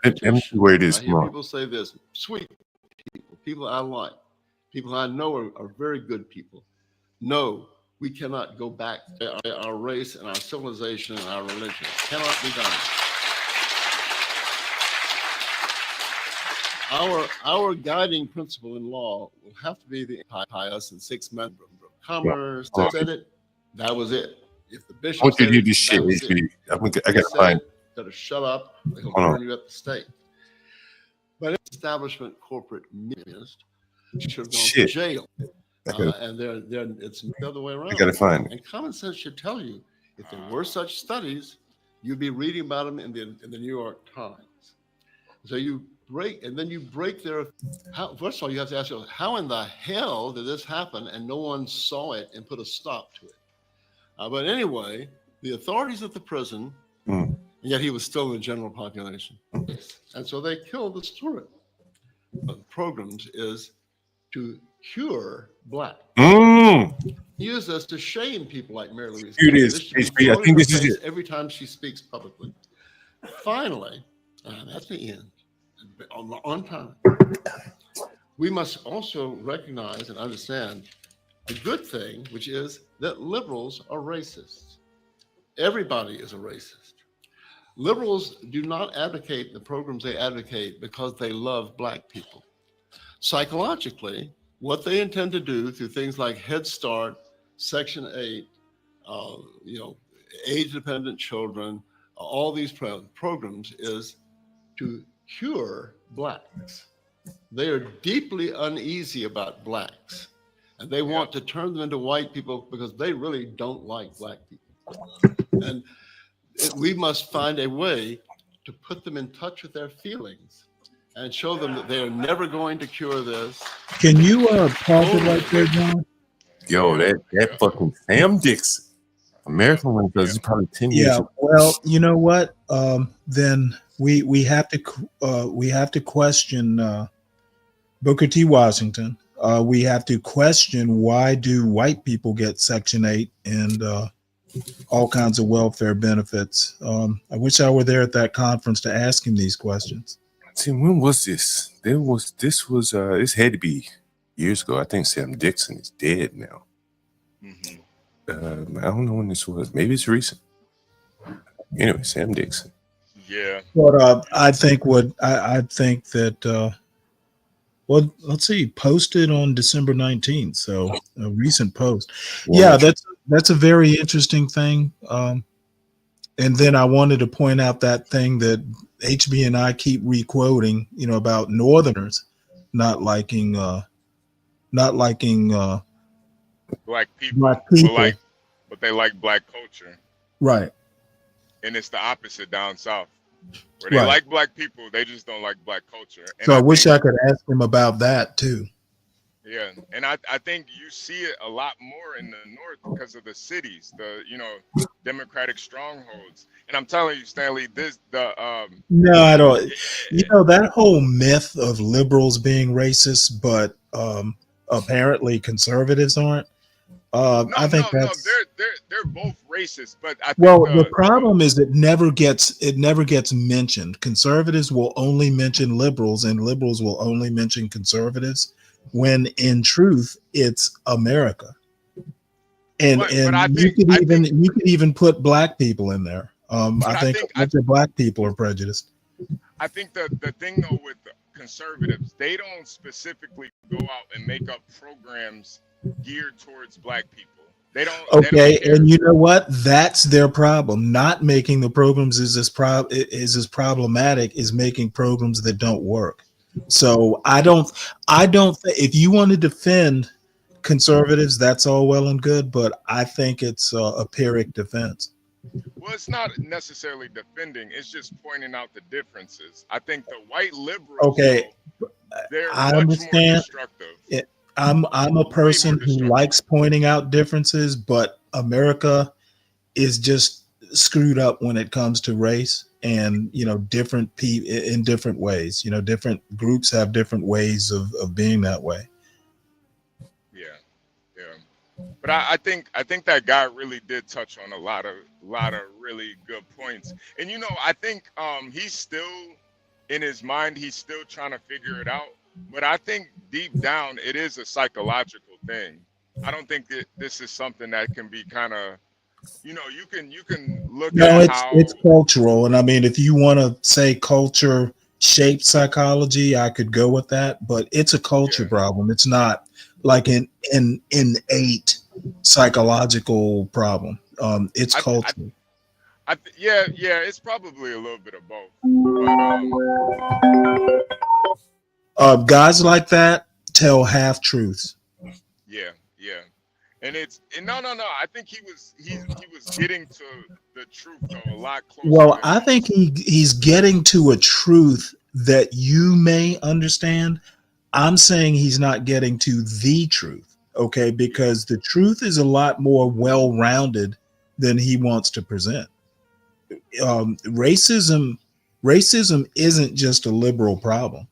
Let me see where it is. I hear people say this: sweet people I like, people I know are very good people. No, we cannot go back. Our race and our civilization and our religion cannot be done. Our guiding principle in law will have to be the pious and 6 members of commerce. They said it. That was it. If the bishop I want you to said hear it, this shit, that was HB. it. I got to find. Better shut up. They'll Hold on. burn you at the stake. But establishment corporate ministers should have gone to jail. And it's the other way around. I gotta find it. And common sense should tell you, if there were such studies, you'd be reading about them in the New York Times. So break their. First of all, you have to ask yourself, how in the hell did this happen and no one saw it and put a stop to it? But anyway, the authorities at the prison, and yet he was still in the general population, and so they killed the steward. The programs is to cure black. Use this to shame people like Mary Louise. Here it is. I think this is it. Every time she speaks publicly. Finally, that's the end. On time. We must also recognize and understand the good thing, which is that liberals are racist. Everybody is a racist. Liberals do not advocate the programs they advocate because they love black people. Psychologically, what they intend to do through things like Head Start, Section 8, age-dependent children, all these programs is to cure blacks. They are deeply uneasy about blacks, and they want to turn them into white people because they really don't like black people. And we must find a way to put them in touch with their feelings and show them that they are never going to cure this. Can you pause it right there, John? Yo, that fucking Sam Dixon, American one, because it's probably 10 years. Yeah, well, you know what? Then we have to question Booker T. Washington. We have to question, why do white people get Section 8 and all kinds of welfare benefits? I wish I were there at that conference to ask him these questions. See, when was this? This had to be years ago. I think Sam Dixon is dead now. I don't know when this was. Maybe it's recent. Anyway, Sam Dixon. Yeah. But I think that well, let's see, posted on December 19th, so a recent post. Wow. Yeah, that's a very interesting thing. And then I wanted to point out that thing that HB and I keep re-quoting, about Northerners not liking black people. But they like black culture. Right. And it's the opposite down south. Where they like black people, they just don't like black culture. And so I wish I could ask him about that too. Yeah, and I think you see it a lot more in the north because of the cities, the democratic strongholds. And I'm telling you, Stanley, no, I don't. That whole myth of liberals being racist, but apparently conservatives aren't. I think they're both racist, but I think the problem is it never gets mentioned. Conservatives will only mention liberals, and liberals will only mention conservatives, when in truth it's America. And you could even put black people in there. I think a bunch of black people are prejudiced. I think the thing though with the conservatives, they don't specifically go out and make up programs geared towards black people. They don't. Okay, and you know what? That's their problem. Not making the programs is as problematic as making programs that don't work. So I don't. If you want to defend conservatives, that's all well and good, but I think it's a Pyrrhic defense. Well, it's not necessarily defending; it's just pointing out the differences. I think the white liberals. Okay, they're I much understand. more destructive. I'm a person who likes pointing out differences, but America is just screwed up when it comes to race, and different people in different ways. Different groups have different ways of being that way. Yeah. But I think that guy really did touch on a lot of really good points. And I think he's still in his mind, he's still trying to figure it out. But I think deep down, it is a psychological thing. I don't think that this is something that can be kind of, you can look at how it's cultural. And I mean, if you want to say culture shaped psychology, I could go with that. But it's a culture problem. It's not like an innate psychological problem. It's cultural. It's probably a little bit of both. But, guys like that tell half truths. Yeah. And no. I think he was getting to the truth though a lot closer. Well, I think he's getting to a truth that you may understand. I'm saying he's not getting to the truth, okay? Because the truth is a lot more well-rounded than he wants to present. Racism isn't just a liberal problem.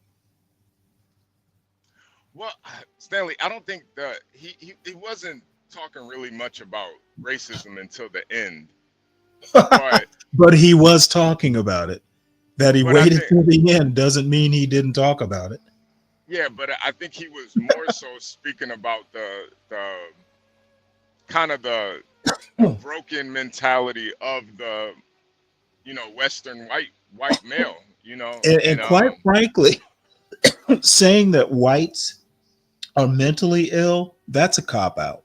Well, Stanley, I don't think that he wasn't talking really much about racism until the end. But he was talking about it. That he But waited till the end doesn't mean he didn't talk about it. Yeah, but I think he was more so speaking about the kind of the broken mentality of the, Western white male, And quite frankly, saying that whites are mentally ill, that's a cop out.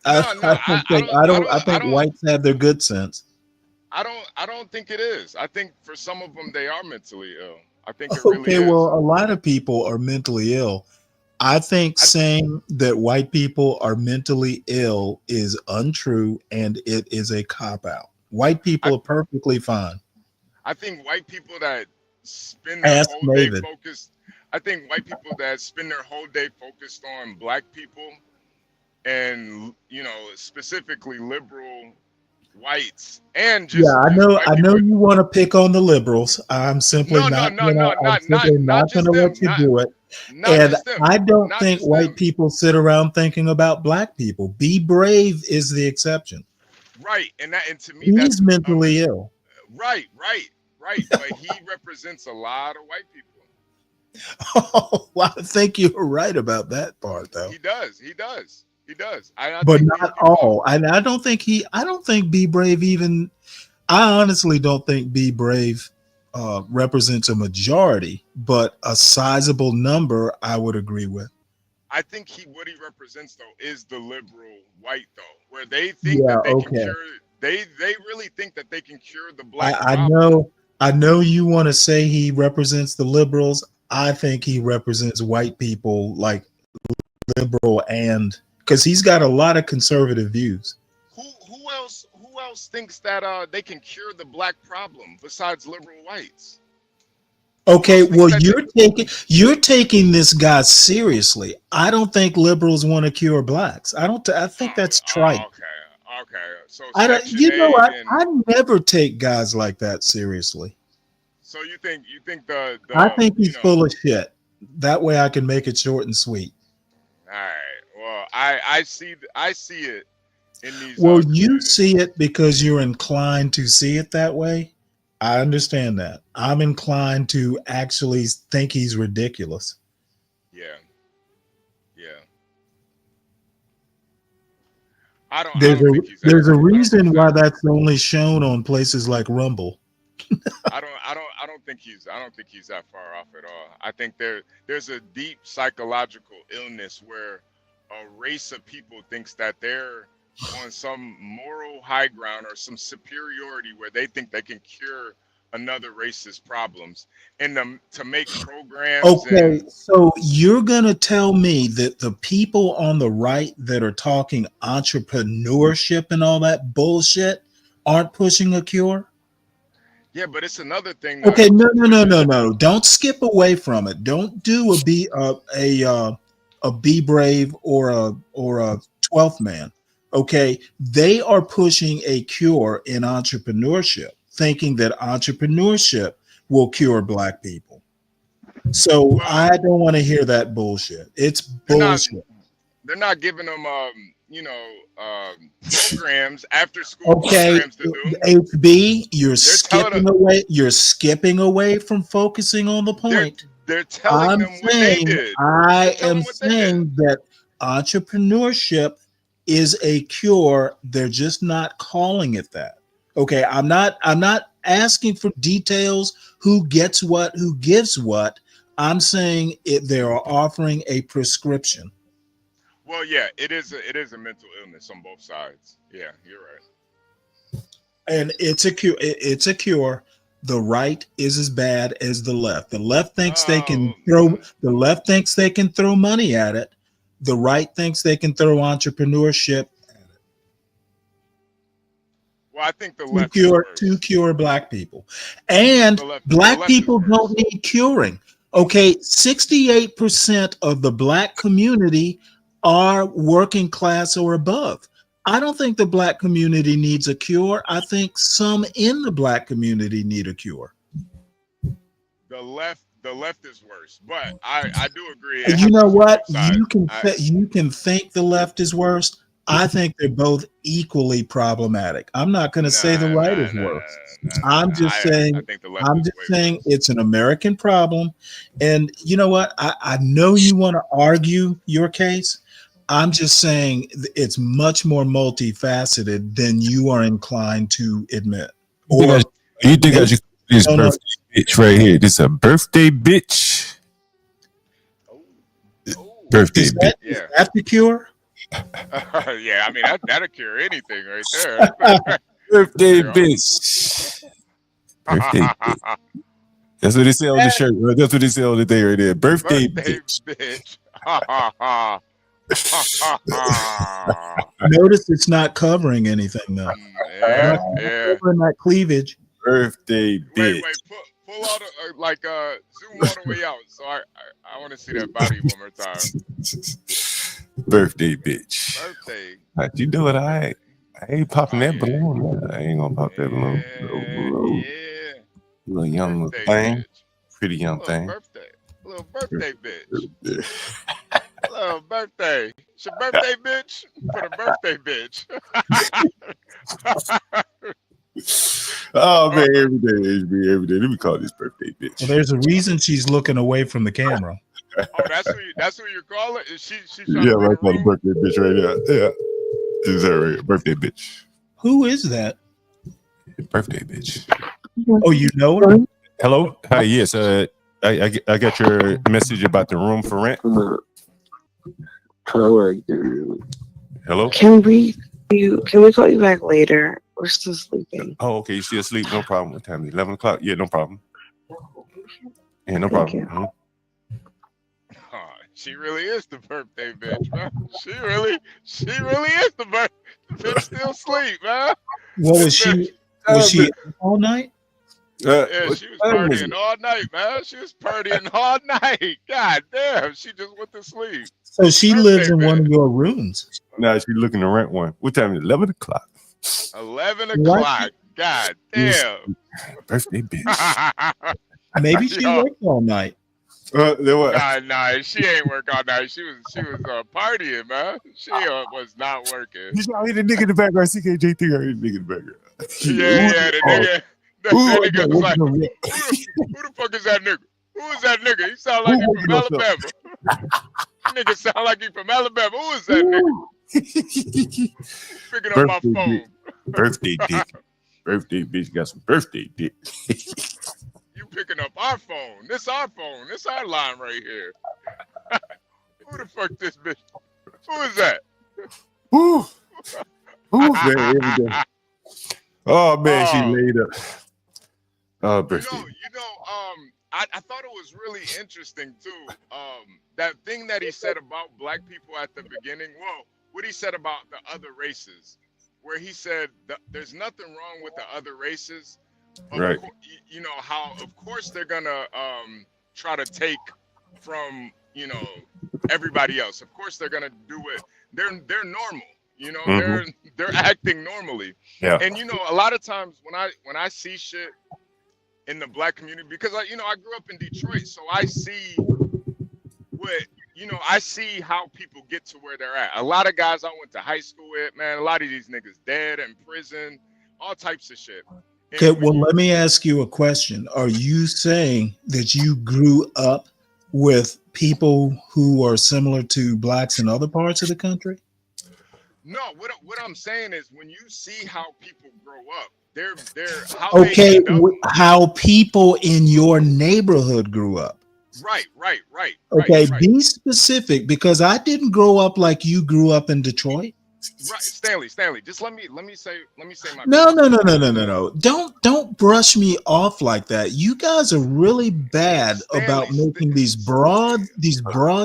I think whites have their good sense. I don't think it is. I think for some of them they are mentally ill. I think it really Okay, is. well, a lot of people are mentally ill. I think saying that white people are mentally ill is untrue and it is a cop out. White people are perfectly fine. I think white people that spend their whole day focused. I think white people that spend their whole day focused on black people, and specifically liberal whites, and just I know you want to pick on the liberals. I'm simply not going to let you do it. And I don't think white people sit around thinking about black people. Be Brave is the exception. Right, and to me, he's mentally ill. Right. But he represents a lot of white people. Oh, well, I think you're right about that part, though. He does. But not all. And I don't think Be Brave even. I honestly don't think Be Brave represents a majority, but a sizable number I would agree with. I think what he represents though is the liberal white though, where they think that they can cure. They really think that they can cure the black. I know you want to say he represents the liberals. I think he represents white people, like liberal, and because he's got a lot of conservative views. Who else thinks that they can cure the black problem besides liberal whites? Okay, well, you're taking this guy seriously. I don't think liberals want to cure blacks. I think that's trite. Okay. So I never take guys like that seriously. So you think I think he's full of shit. That way I can make it short and sweet. All right. Well, I see it in these. Well, you see it because you're inclined to see it that way. I understand that. I'm inclined to actually think he's ridiculous. Yeah. There's a reason why that's only shown on places like Rumble. I don't think he's that far off at all. I think there's a deep psychological illness where a race of people thinks that they're on some moral high ground or some superiority where they think they can cure another race's problems and to make programs. Okay, so you're gonna tell me that the people on the right that are talking entrepreneurship and all that bullshit aren't pushing a cure? Yeah, but it's another thing. Okay, no. Don't skip away from it. Don't do a Be Brave or a 12th Man. Okay, they are pushing a cure in entrepreneurship, thinking that entrepreneurship will cure black people. So I don't want to hear that bullshit. It's bullshit. They're not giving them programs, after school programs to do. HB, you're skipping away from focusing on the point. They're telling them what they did. I am saying that entrepreneurship is a cure. They're just not calling it that. Okay, I'm not asking for details, who gets what, who gives what. I'm saying they are offering a prescription. Well, yeah, it is a mental illness on both sides. Yeah, you're right. And it's a cure. It's a cure. The right is as bad as the left. The left thinks they can throw. The left thinks they can throw money at it. The right thinks they can throw entrepreneurship at it. Well, I think the to left cure black people, and black people don't need curing. Okay, 68% of the black community are working class or above. I don't think the black community needs a cure. I think some in the black community need a cure. The left is worse, but I do agree. You know what? You can think the left is worse. I think they're both equally problematic. I'm not going to say the right is worse. I'm just saying. I'm just saying it's an American problem. And you know what? I know you want to argue your case. I'm just saying it's much more multifaceted than you are inclined to admit. You think I should this birthday bitch right here? This is a birthday bitch. Birthday bitch. Is that the cure? Yeah, I mean that'll cure anything right there. Birthday bitch. Birthday bitch. That's what they say on the shirt. Right? That's what they say on the thing right there. Birthday bitch. Notice it's not covering anything though. Yeah. Covering that cleavage. Birthday bitch. Wait, pull out zoom all the way out. So I want to see that body one more time. Birthday bitch. Birthday. You do it, I ain't popping that balloon. Man. I ain't gonna pop that balloon. Yeah. Little young little thing. Pretty young thing. Little birthday bitch. Little birthday. It's your birthday, bitch. Put a birthday bitch. Oh man, every day. Let me call this birthday bitch. Well, there's a reason she's looking away from the camera. Oh, that's who you call it? She's yeah, right, call the birthday bitch right there. Yeah. Is that right? Birthday bitch. Who is that? Birthday bitch. Oh, you know her? Hello? Hi, yes. I got your message about the room for rent. Hello? Can we call you back later? We're still sleeping. Oh, okay. You still asleep? No problem. What time is it? 11 o'clock? Yeah, no problem. Yeah, no problem. Oh, she really is the birthday bitch, man. She really is the birthday bitch. Still sleep, man. What was she? Was she all night? Yeah, she was partying all night, man. She was partying all night. God damn, she just went to sleep. So she lives in one of your rooms. No, she's looking to rent one. What time is it? 11 o'clock. 11 o'clock. God damn. Birthday bitch. Maybe she worked all night. Nah, she ain't work all night. She was partying, man. She was not working. You saw the nigga in the background. CKJ3, I heard the nigga in the background. Yeah, the nigga. That nigga was like, who the fuck is that nigga? Who is that nigga? He sound like he from Alabama. Nigga sound like he from Alabama. Who is that nigga? Picking up my phone. Birthday dick. Birthday bitch got some birthday dick. You picking up our phone. This our phone. This our line right here. Who the fuck this bitch? Who is that? Who? Man, oh man, she laid up. Oh, birthday. I thought it was really interesting too. That thing that he said about black people at the beginning. Well, what he said about the other races, where he said there's nothing wrong with the other races. Right. You know how, of course, they're gonna try to take from everybody else. Of course, they're gonna do it. They're normal. They're acting normally. Yeah. And a lot of times when I see shit in the black community, because I grew up in Detroit, so I see I see how people get to where they're at. A lot of guys I went to high school with, man, a lot of these niggas dead in prison, all types of shit. Okay, well, let me ask you a question. Are you saying that you grew up with people who are similar to blacks in other parts of the country? No, what I'm saying is when you see how people grow up, they're how okay, they end up. How people in your neighborhood grew up. Right. Okay, be specific, because I didn't grow up like you grew up in Detroit. Right, Stanley. Just let me say my. No. Don't brush me off like that. You guys are really bad about making these broad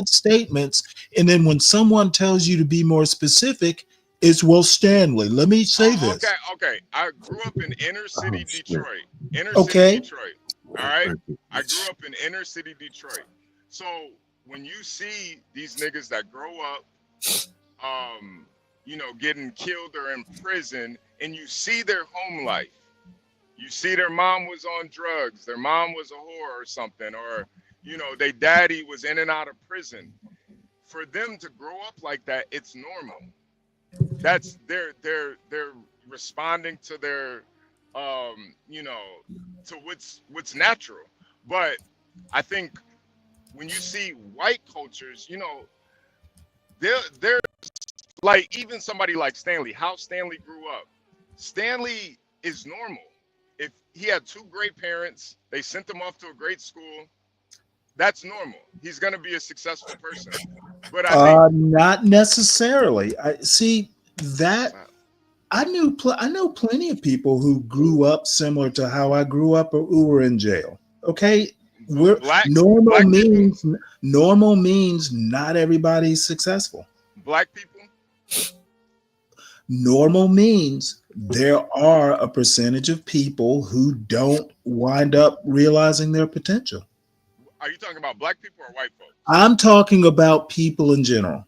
statements, and then when someone tells you to be more specific, It's well, Stanley. Let me say this. Okay. I grew up in inner city Detroit. Okay. All right. I grew up in inner city Detroit. So when you see these niggas that grow up, getting killed or in prison, and you see their home life, you see their mom was on drugs, their mom was a whore or something, or their daddy was in and out of prison. For them to grow up like that, it's normal. That's they're responding to their to what's natural. But I think when you see white cultures, they're like, even somebody like Stanley, how Stanley grew up. Stanley is normal. If he had two great parents, they sent him off to a great school, that's normal. He's going to be a successful person. But I think not necessarily. I see that. I know plenty of people who grew up similar to how I grew up, or who were in jail. Okay, normal means not everybody's successful. Black people. Normal means there are a percentage of people who don't wind up realizing their potential. Are you talking about black people or white folks? I'm talking about people in general.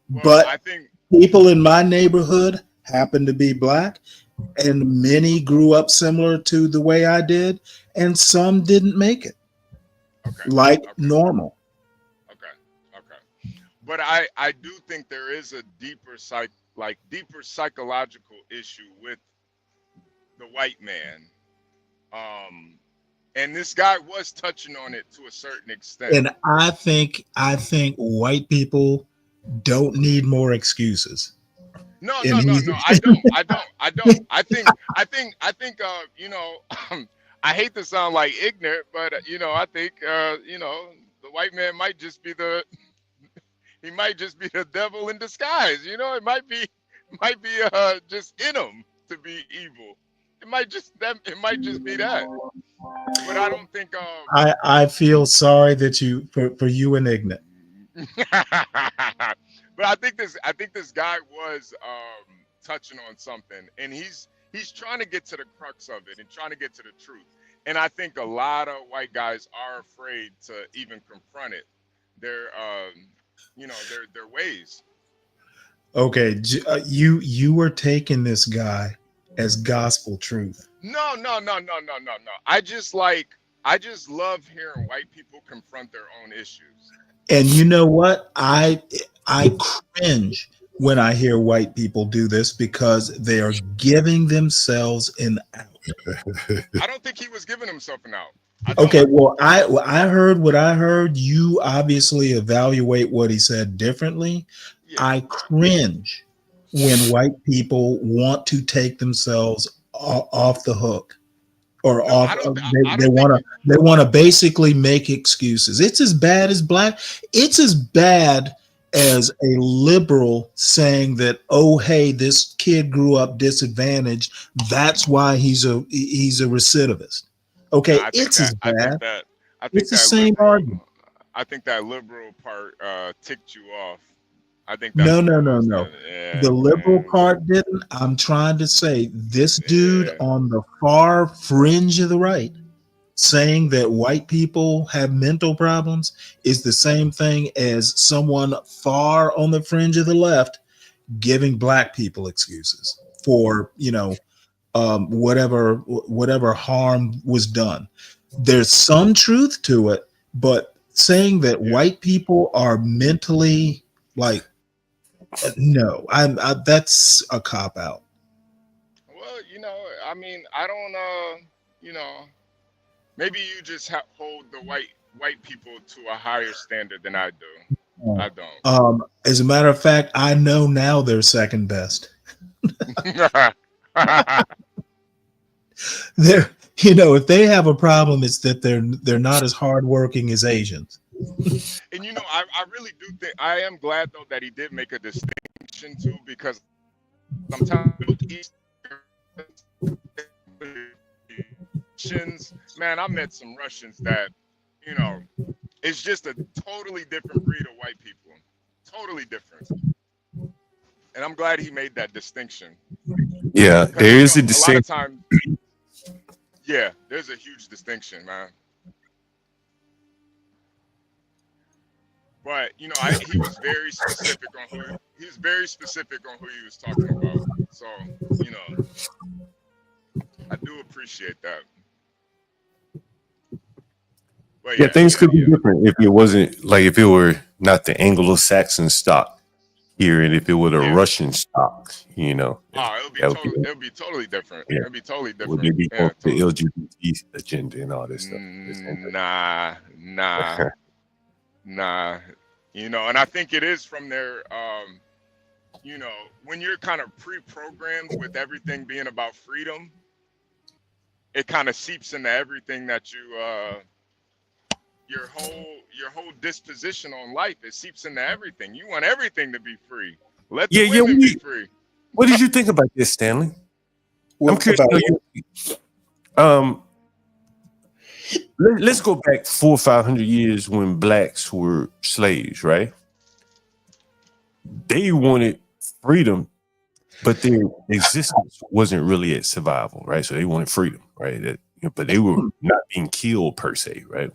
Well, but I think people in my neighborhood happen to be black, and many grew up similar to the way I did, and some didn't make it. Normal. Okay. But I do think there is a deeper psychological issue with the white man. And this guy was touching on it to a certain extent. And I think white people don't need more excuses. No. I don't. I think I hate to sound like ignorant, but I think the white man might just be the devil in disguise. It might be just in him to be evil. It might just be that. But I don't think I feel sorry that for you and Ignorant. But I think this guy was touching on something, and he's trying to get to the crux of it and trying to get to the truth. And I think a lot of white guys are afraid to even confront it. Their ways. Okay, you were taking this guy as gospel truth. No. I just love hearing white people confront their own issues. And you know what? I cringe when I hear white people do this, because they are giving themselves an out. I don't think he was giving himself an out. Okay, well, I heard what I heard. You obviously evaluate what he said differently. Yeah. I cringe when white people want to take themselves off the hook, or they want to basically make excuses. It's as bad as It's as bad as a liberal saying that, oh, hey, this kid grew up disadvantaged, that's why he's a recidivist. Okay, it's as bad. It's the same argument. I think that liberal part ticked you off. I think no. The liberal part didn't. I'm trying to say this dude on the far fringe of the right saying that white people have mental problems is the same thing as someone far on the fringe of the left giving black people excuses for whatever harm was done. There's some truth to it, but saying that white people are mentally no, that's a cop out. Well, I mean, I don't maybe you just hold the white people to a higher standard than I do. I don't. As a matter of fact, I know now they're second best. They're, if they have a problem, it's that they're not as hardworking as Asians. And I really do think, I am glad though that he did make a distinction too, because sometimes man, I met some Russians that it's just a totally different breed of white people, totally different. And I'm glad he made that distinction. Yeah, there is a A lot of distinction. times, yeah, there's a huge distinction, man. But he was very specific on who he was was talking about. So, I do appreciate that. But Yeah, things could be different if it wasn't like if it were not the Anglo-Saxon stock here, and if it were the Russian stock, Oh, it'll be totally different. Yeah. It'll be totally Would different. they be Yeah, the LGBT agenda and all this stuff? Nah. And I think it is from their, when you're kind of pre-programmed with everything being about freedom, it kind of seeps into everything that you, your whole disposition on life. It seeps into everything. You want everything to be free. Let the women be free. What did you think about this, Stanley? I'm curious. Let's go back 400 or 500 years when blacks were slaves, right? They wanted freedom, but their existence wasn't really at survival, right? So they wanted freedom, right? But they were not being killed per se, right?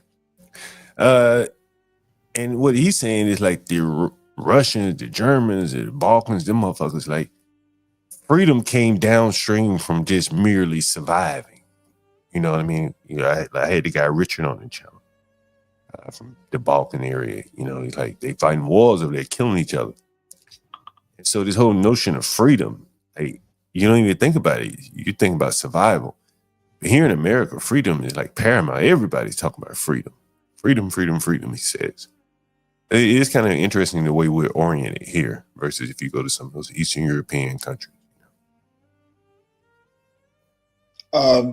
And what he's saying is like the Russians, the Germans, the Balkans, them motherfuckers, like freedom came downstream from just merely surviving. You know what I mean? I had the guy Richard on the channel from the Balkan area. He's like they fighting wars over there, killing each other. And so this whole notion of freedom, like you don't even think about it. You think about survival. But here in America, freedom is like paramount. Everybody's talking about freedom. Freedom, freedom, freedom, he says. It is kind of interesting the way we're oriented here versus if you go to some of those Eastern European countries. I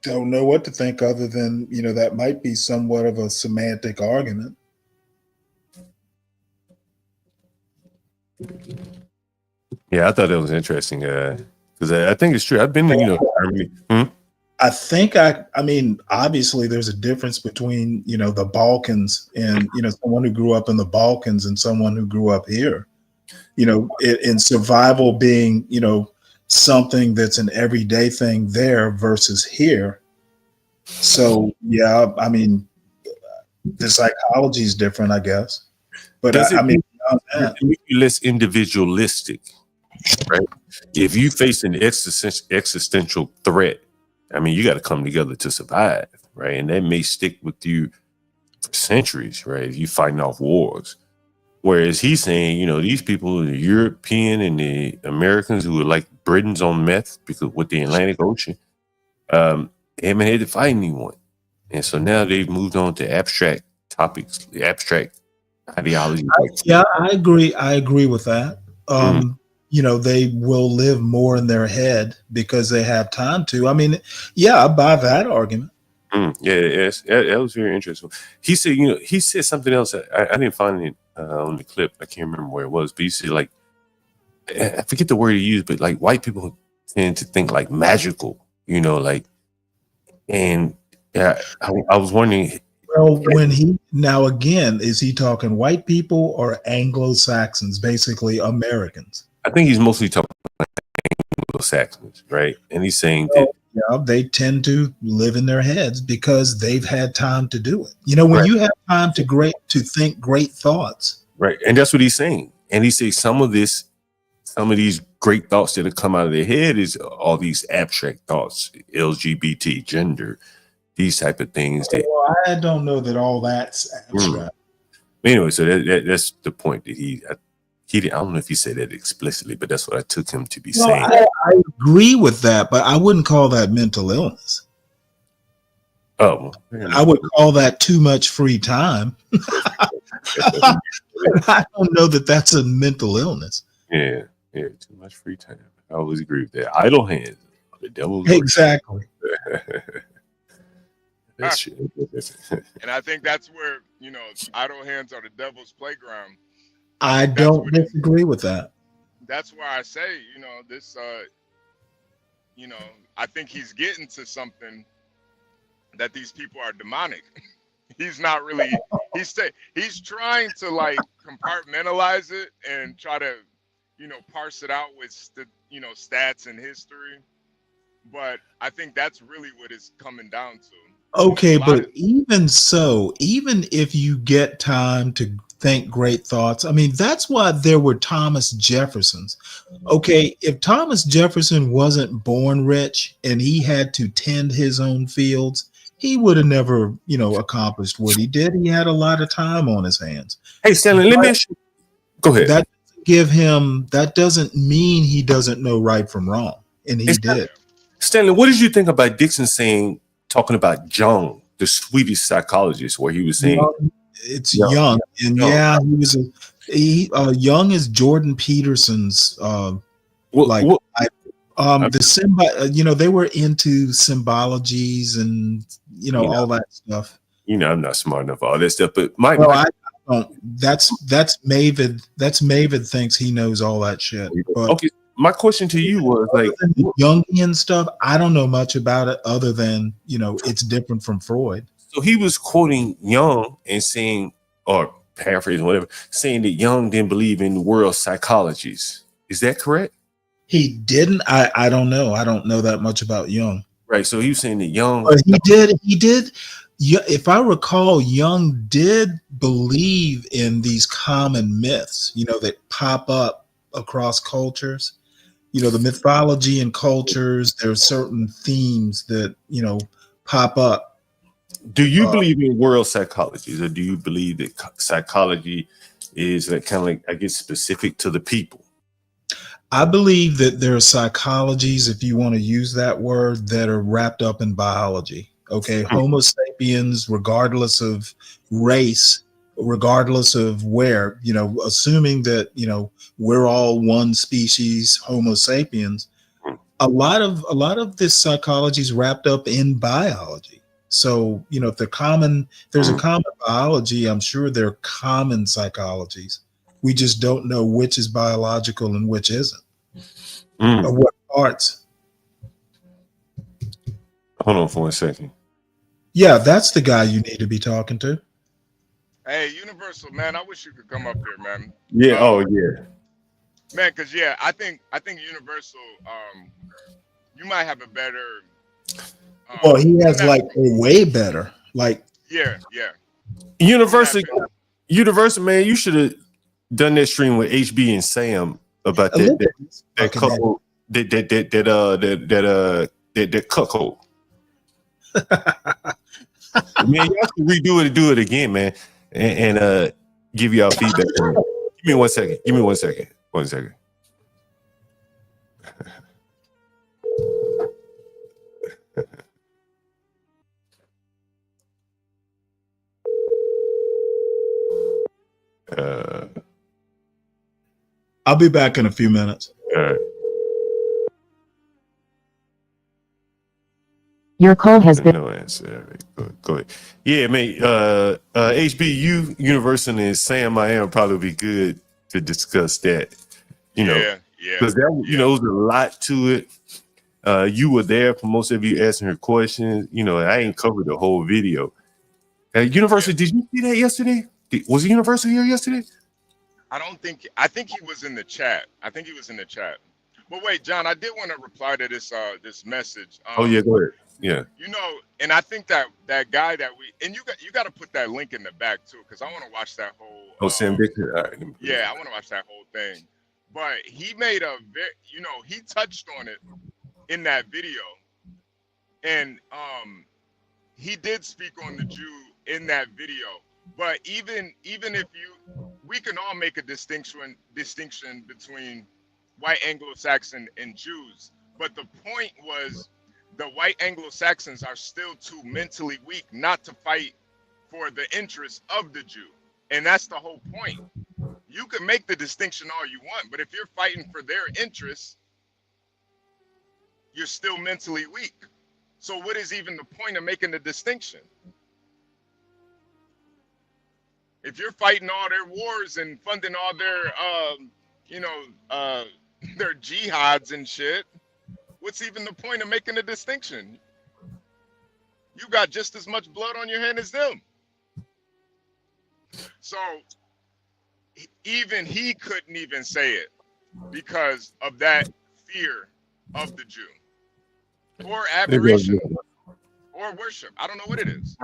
don't know what to think other than, that might be somewhat of a semantic argument. Yeah, I thought that was interesting because I think it's true. I've been to, Germany. I think I mean, obviously there's a difference between, the Balkans and, someone who grew up in the Balkans and someone who grew up here, in survival being, something that's an everyday thing there versus here. So, yeah, I mean, the psychology is different, I guess. But does it make you less individualistic, right? If you face an existential threat, I mean, you got to come together to survive, right? And that may stick with you for centuries, right? If you fighting off wars. Whereas he's saying, these people, the European and the Americans who were like Britons on meth because with the Atlantic Ocean, they haven't had to fight anyone. And so now they've moved on to abstract topics, the abstract ideology. Yeah, I agree. I agree with that. They will live more in their head because they have time to. I mean, yeah, I buy that argument. Yes, that was very interesting. He said, he said something else. I didn't find it on the clip. I can't remember where it was, but he said like, I forget the word he used, but like white people tend to think like magical, like, and I was wondering. Well, now again, is he talking white people or Anglo-Saxons, basically Americans? I think he's mostly talking about Anglo-Saxons, right? And he's saying that they tend to live in their heads because they've had time to do it. When you have time to think great thoughts, right? And that's what he's saying. And he says some of these great thoughts that have come out of their head is all these abstract thoughts, LGBT, gender, these type of things. Well, I don't know that all that's abstract. Anyway, so that's the point that he didn't. I don't know if he said that explicitly, but that's what I took him to be saying. I agree with that, but I wouldn't call that mental illness. Oh, I would call that too much free time. I don't know that that's a mental illness. Yeah, too much free time. I always agree with that. Idle hands, the devil's exactly. That's true. And I think that's where idle hands are the devil's playground. I don't disagree with that. That's why I say, this, I think he's getting to something that these people are demonic. He's not really. He's trying to like compartmentalize it and try to parse it out with stats and history. But I think that's really what it's coming down to. Okay, but even so, even if you get time to think great thoughts, I mean, that's why there were Thomas Jeffersons. Okay, if Thomas Jefferson wasn't born rich and he had to tend his own fields, he would have never, accomplished what he did. He had a lot of time on his hands. Hey, Stanley, let me ask you. Go ahead. That doesn't mean he doesn't know right from wrong. And he did. Stanley, what did you think about Dixon talking about Jung, the Swedish psychologist, where he was saying it's Jung, and yeah, he was Jung is Jordan Peterson's the they were into symbologies and all that stuff. I'm not smart enough for all that stuff, but I don't. That's Mavid. That's Mavid thinks he knows all that shit. But okay. My question to you was Jungian stuff. I don't know much about it other than it's different from Freud. So he was quoting Jung and saying, or paraphrasing, whatever, saying that Jung didn't believe in world psychologies. Is that correct? He didn't. I don't know. I don't know that much about Jung. Right. So he was saying that Jung. But he did. If I recall, Jung did believe in these common myths, that pop up across cultures. The mythology and cultures, there are certain themes that, pop up. Do you believe in world psychologies, or do you believe that psychology is kind of like, I guess, specific to the people? I believe that there are psychologies, if you want to use that word, that are wrapped up in biology. Okay. Homo sapiens, regardless of race, regardless of where, assuming that, we're all one species, Homo sapiens, a lot of this psychology is wrapped up in biology. So, if there's a common biology, I'm sure there are common psychologies. We just don't know which is biological and which isn't. Or what parts. Hold on for 1 second. Yeah, that's the guy you need to be talking to. Hey, Universal, man, I wish you could come up here, man. Yeah. Yeah. Man, because I think Universal, you might have a better. Well, he has like a way better, like. Yeah. Universal, man, you should have done that stream with HB and Sam about that couple, that cuckold. Man, y'all should redo it and do it again, man, and give y'all feedback. Give me 1 second. 1 second. I'll be back in a few minutes. All right. Your call has been. No answer. Go ahead. Yeah, man. HBU, Universal, and Sam, I am probably be good to discuss that. Because there was a lot to it. You were there for most of you asking her questions. I ain't covered the whole video. Universal, did you see that yesterday? Was Universal here yesterday? I think he was in the chat. But wait, John, I did want to reply to this message. Oh yeah, go ahead. Yeah. And I think that guy that you got to put that link in the back too, because I want to watch that whole. Sam Victor. All right. Yeah, I want to watch that whole thing. But he made he touched on it in that video, and he did speak on the Jew in that video. But even if we can all make a distinction between white Anglo-Saxon and Jews. But the point was, the white Anglo-Saxons are still too mentally weak not to fight for the interests of the Jew. And that's the whole point. You can make the distinction all you want, but if you're fighting for their interests, you're still mentally weak. So what is even the point of making the distinction? If you're fighting all their wars and funding all their, their jihads and shit, what's even the point of making a distinction? You got just as much blood on your hand as them. So even he couldn't even say it. because of that fear of the Jew, or admiration, or worship. I don't know what it is.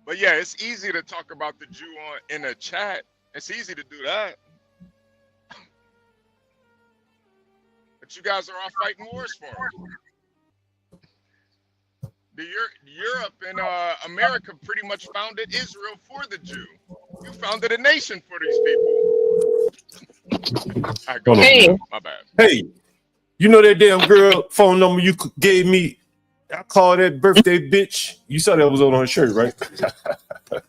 But yeah, it's easy to talk about the Jew in a chat. It's easy to do that. But you guys are all fighting wars for them. Europe and America pretty much founded Israel for the Jew. You founded a nation for these people. Hey. My bad. Hey, you know that damn girl phone number you gave me? I called that birthday bitch. You saw that was on her shirt, right? The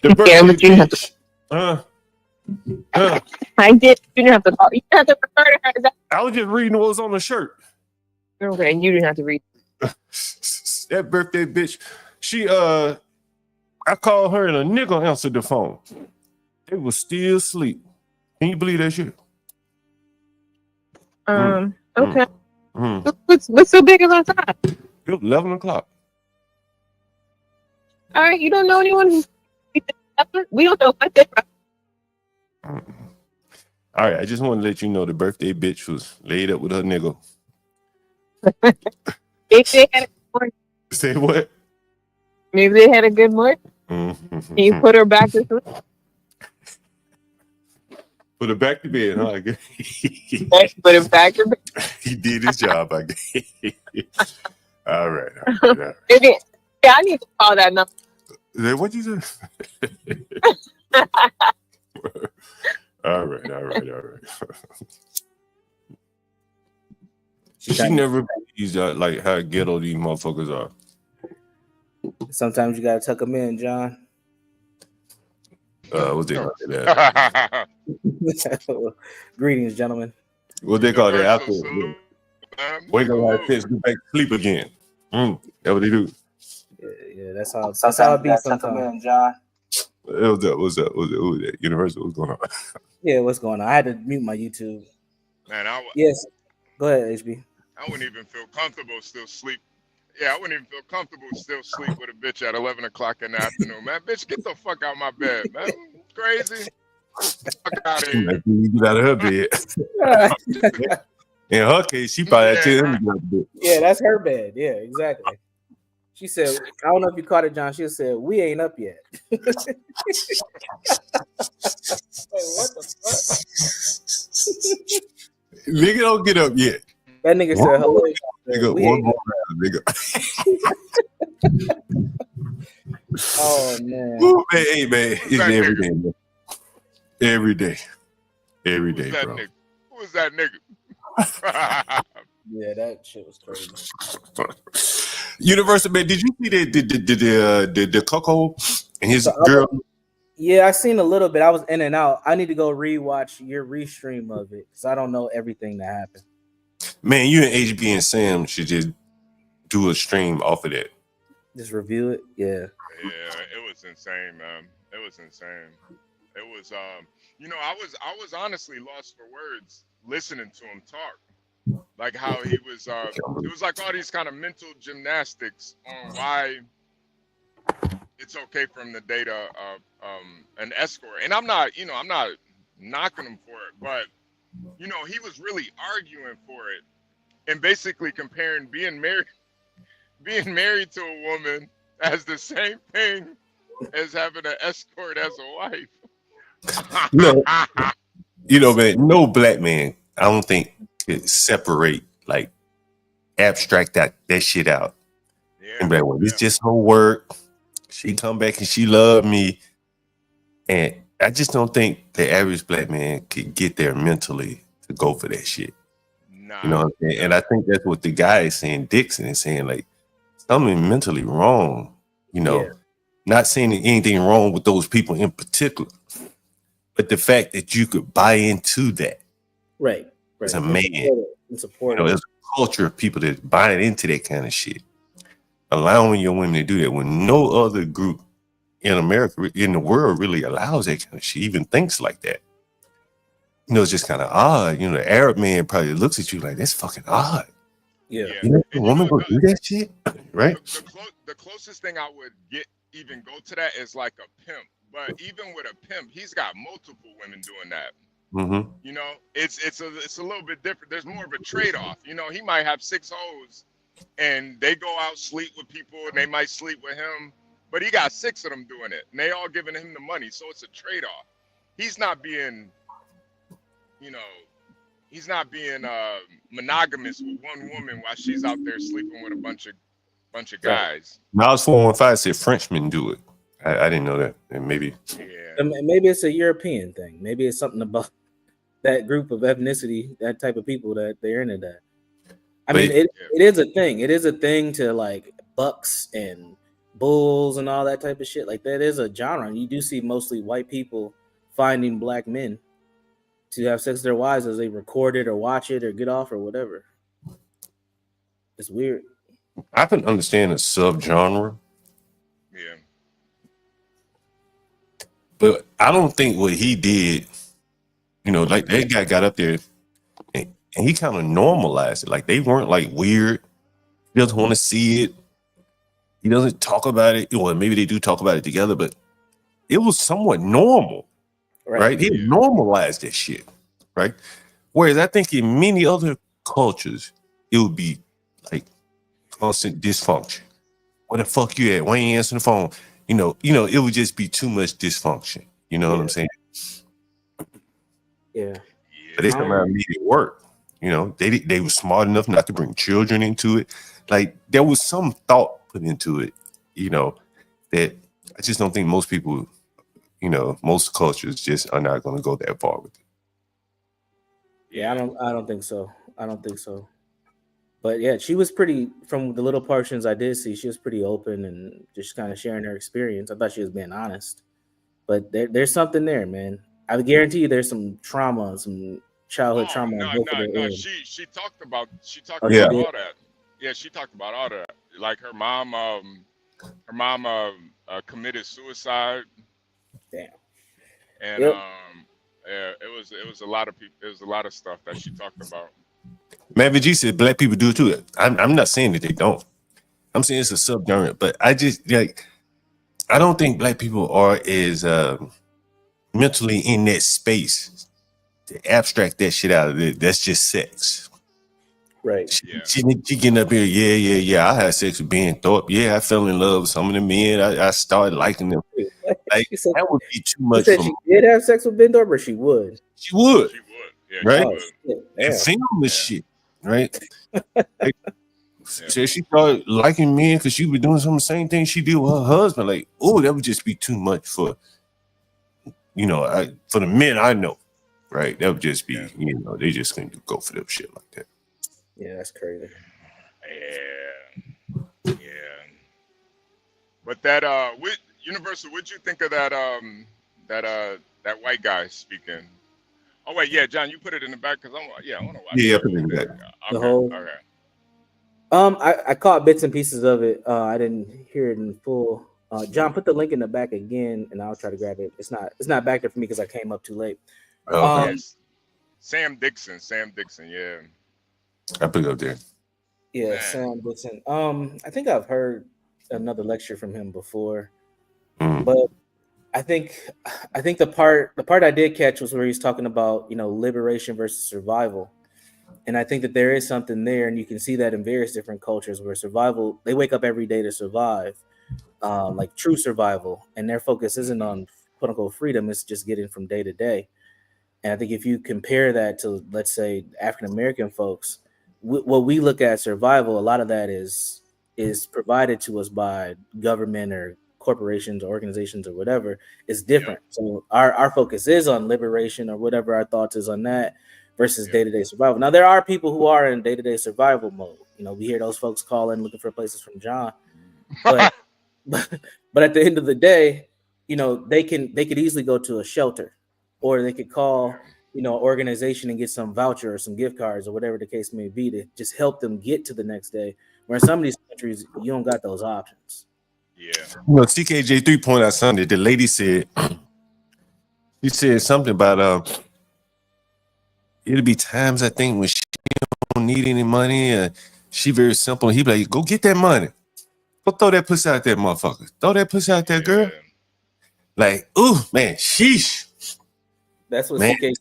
birthday bitch. I did. You didn't have to call. You didn't have to refer to her. I was just reading what was on the shirt. Okay, you didn't have to read. That birthday bitch. She I called her and a nigga answered the phone. They was still asleep. Can you believe that shit? Okay. What's so big about that? It was 11 o'clock. All right, you don't know anyone. We don't know what they're. All right, I just want to let you know the birthday bitch was laid up with her nigga. They had a good morning. Say what? Maybe they had a good morning. Mm-hmm. You put her back to sleep. Put her back to bed, huh? Put her back to bed. He did his job, I guess. All right. Yeah, I need to call that number. What'd you say? All right. She never believes like how ghetto these motherfuckers are. Sometimes you gotta tuck them in, John. What they call that? Greetings, gentlemen. What they call that? After wake up like this, go back to sleep again. That's what they do. Yeah, that's how it be sometimes. John. What's up? Who that? Universal, what's going on? Yeah, what's going on? I had to mute my YouTube. Man, Yes. Go ahead, HB. I wouldn't even feel comfortable still sleep. Yeah, I wouldn't even feel comfortable still sleep with a bitch at 11 o'clock in the afternoon. Man, bitch, get the fuck out of my bed, man. Crazy. Fuck out of here. Get out of her bed. In her case, she probably had to tell him to get out of bed. Yeah, that's her bed. Yeah, exactly. She said, I don't know if you caught it, John. She said, we ain't up yet. Wait, what the fuck? Nigga don't get up yet. That nigga said, hello. Nigga, one more round, nigga. Oh, man. Ooh, man. Hey, man. It's every day, man. Every day, bro. Who was that nigga? Yeah, that shit was crazy. Universal, man, did you see the Coco and his girl? Yeah, I seen a little bit. I was in and out. I need to go rewatch your restream of it because I don't know everything that happened. Man, you and HB and Sam should just do a stream off of that. Just review it? Yeah. Yeah, it was insane, man. It was insane. It was I was honestly lost for words listening to him talk. Like how he was it was like all these kind of mental gymnastics on why it's okay for him to date an escort. And I'm not knocking him for it, but he was really arguing for it and basically comparing being married to a woman as the same thing as having an escort as a wife. Man, no black man, I don't think, could separate, like, abstract that shit out. Yeah, and be like, well, it's just her work. She come back and she loved me. And I just don't think the average black man could get there mentally to go for that shit. Nah. You know what I'm saying? And I think that's what the guy is saying, Dixon is saying, like, something mentally wrong, Not saying anything wrong with those people in particular, but the fact that you could buy into that. Right. As a man, there's a culture of people that buy into that kind of shit. Allowing your women to do that when no other group in America, in the world, really allows that kind of shit, even thinks like that. It's just kind of odd. The Arab man probably looks at you like, that's fucking odd. Yeah. A woman go do that shit, right? The closest thing I would even go to that is like a pimp But even with a pimp, he's got multiple women doing that. Mm-hmm. You know, it's a little bit different. There's more of a trade-off. You know, he might have 6 hoes, and they go out sleep with people, and they might sleep with him, but he got 6 of them doing it, and they all giving him the money. So it's a trade-off. He's not being, you know, he's not being monogamous with one woman while she's out there sleeping with a bunch of guys. Miles 415 said Frenchmen do it. I didn't know that, and maybe. Yeah. Maybe it's a European thing. Maybe it's something about that group of ethnicity, that type of people that they're into that. I mean, it is a thing. It is a thing to like bucks and bulls and all that type of shit. Like that is a genre. You do see mostly white people finding black men to have sex with their wives as they record it or watch it or get off or whatever. It's weird. I can understand a subgenre. Yeah. But I don't think what he did, you know, like that guy got up there and he kind of normalized it. Like they weren't like weird. He doesn't want to see it. He doesn't talk about it. Well, maybe they do talk about it together, but it was somewhat normal, right? He normalized that shit, right? Whereas I think in many other cultures, it would be like constant dysfunction. Where the fuck you at? Why ain't you answering the phone? You know, it would just be too much dysfunction. You know what I'm saying? Yeah. But they come out and made it work. You know, they were smart enough not to bring children into it. Like there was some thought put into it, you know, that I just don't think most people, you know, most cultures just are not going to go that far with it. Yeah, I don't think so. I don't think so. But yeah, she was pretty, from the little portions I did see, she was pretty open and just kind of sharing her experience. I thought she was being honest. But there's something there, man. I guarantee you there's some trauma, some childhood trauma. No. She talked about all that. Yeah, she talked about all that. Like her mom committed suicide. Damn. And yeah, it was a lot of people. It was a lot of stuff that she talked about. Matt G said black people do it too. I'm not saying that they don't. I'm saying it's a subgenre, but I just like I don't think black people are as mentally in that space to abstract that shit out of it. That's just sex. Right. She getting up here, yeah. I had sex with Ben Thorpe. Yeah, I fell in love with some of the men. I started liking them. Like that would be too much. She said she did have sex with Ben Thorpe, or she would. She would. Yeah, right? And film this shit, right? Like, so she started liking men because she was doing some of the same thing she did with her husband. Like, oh, that would just be too much for, you know, for the men I know, right? That would just be, you know, they just couldn't go for them shit like that. Yeah, that's crazy. Yeah. But that Universal, what'd you think of that that white guy speaking? Oh wait, yeah, John, you put it in the back because I want to watch. Yeah, I put it in the back. The whole. Okay. I caught bits and pieces of it. I didn't hear it in full. John, put the link in the back again, and I'll try to grab it. It's not back there for me because I came up too late. Yes. Sam Dixon, yeah. I put it up there. Yeah, man. Sam Dixon. I think I've heard another lecture from him before, but I think the part I did catch was where he's talking about, you know, liberation versus survival. And I think that there is something there, and you can see that in various different cultures where survival, they wake up every day to survive, like true survival, and their focus isn't on quote unquote freedom, it's just getting from day to day. And I think if you compare that to, let's say, African American folks, what we look at survival, a lot of that is provided to us by government or corporations or organizations or whatever, is different. So our focus is on liberation or whatever our thoughts is on that versus day-to-day survival. Now there are people who are in day-to-day survival mode. You know, we hear those folks calling looking for places from John, but at the end of the day, you know, they could easily go to a shelter, or they could call, you know, an organization and get some voucher or some gift cards or whatever the case may be to just help them get to the next day. Where in some of these countries, you don't got those options. Yeah. You know, TKJ3 pointed out something. The lady said, she said something about it'll be times I think when she don't need any money. She very simple. He be like, go get that money. Go throw that pussy out there, motherfucker. Throw that pussy out there, girl. Like, ooh, man, sheesh. That's what Man. CK3.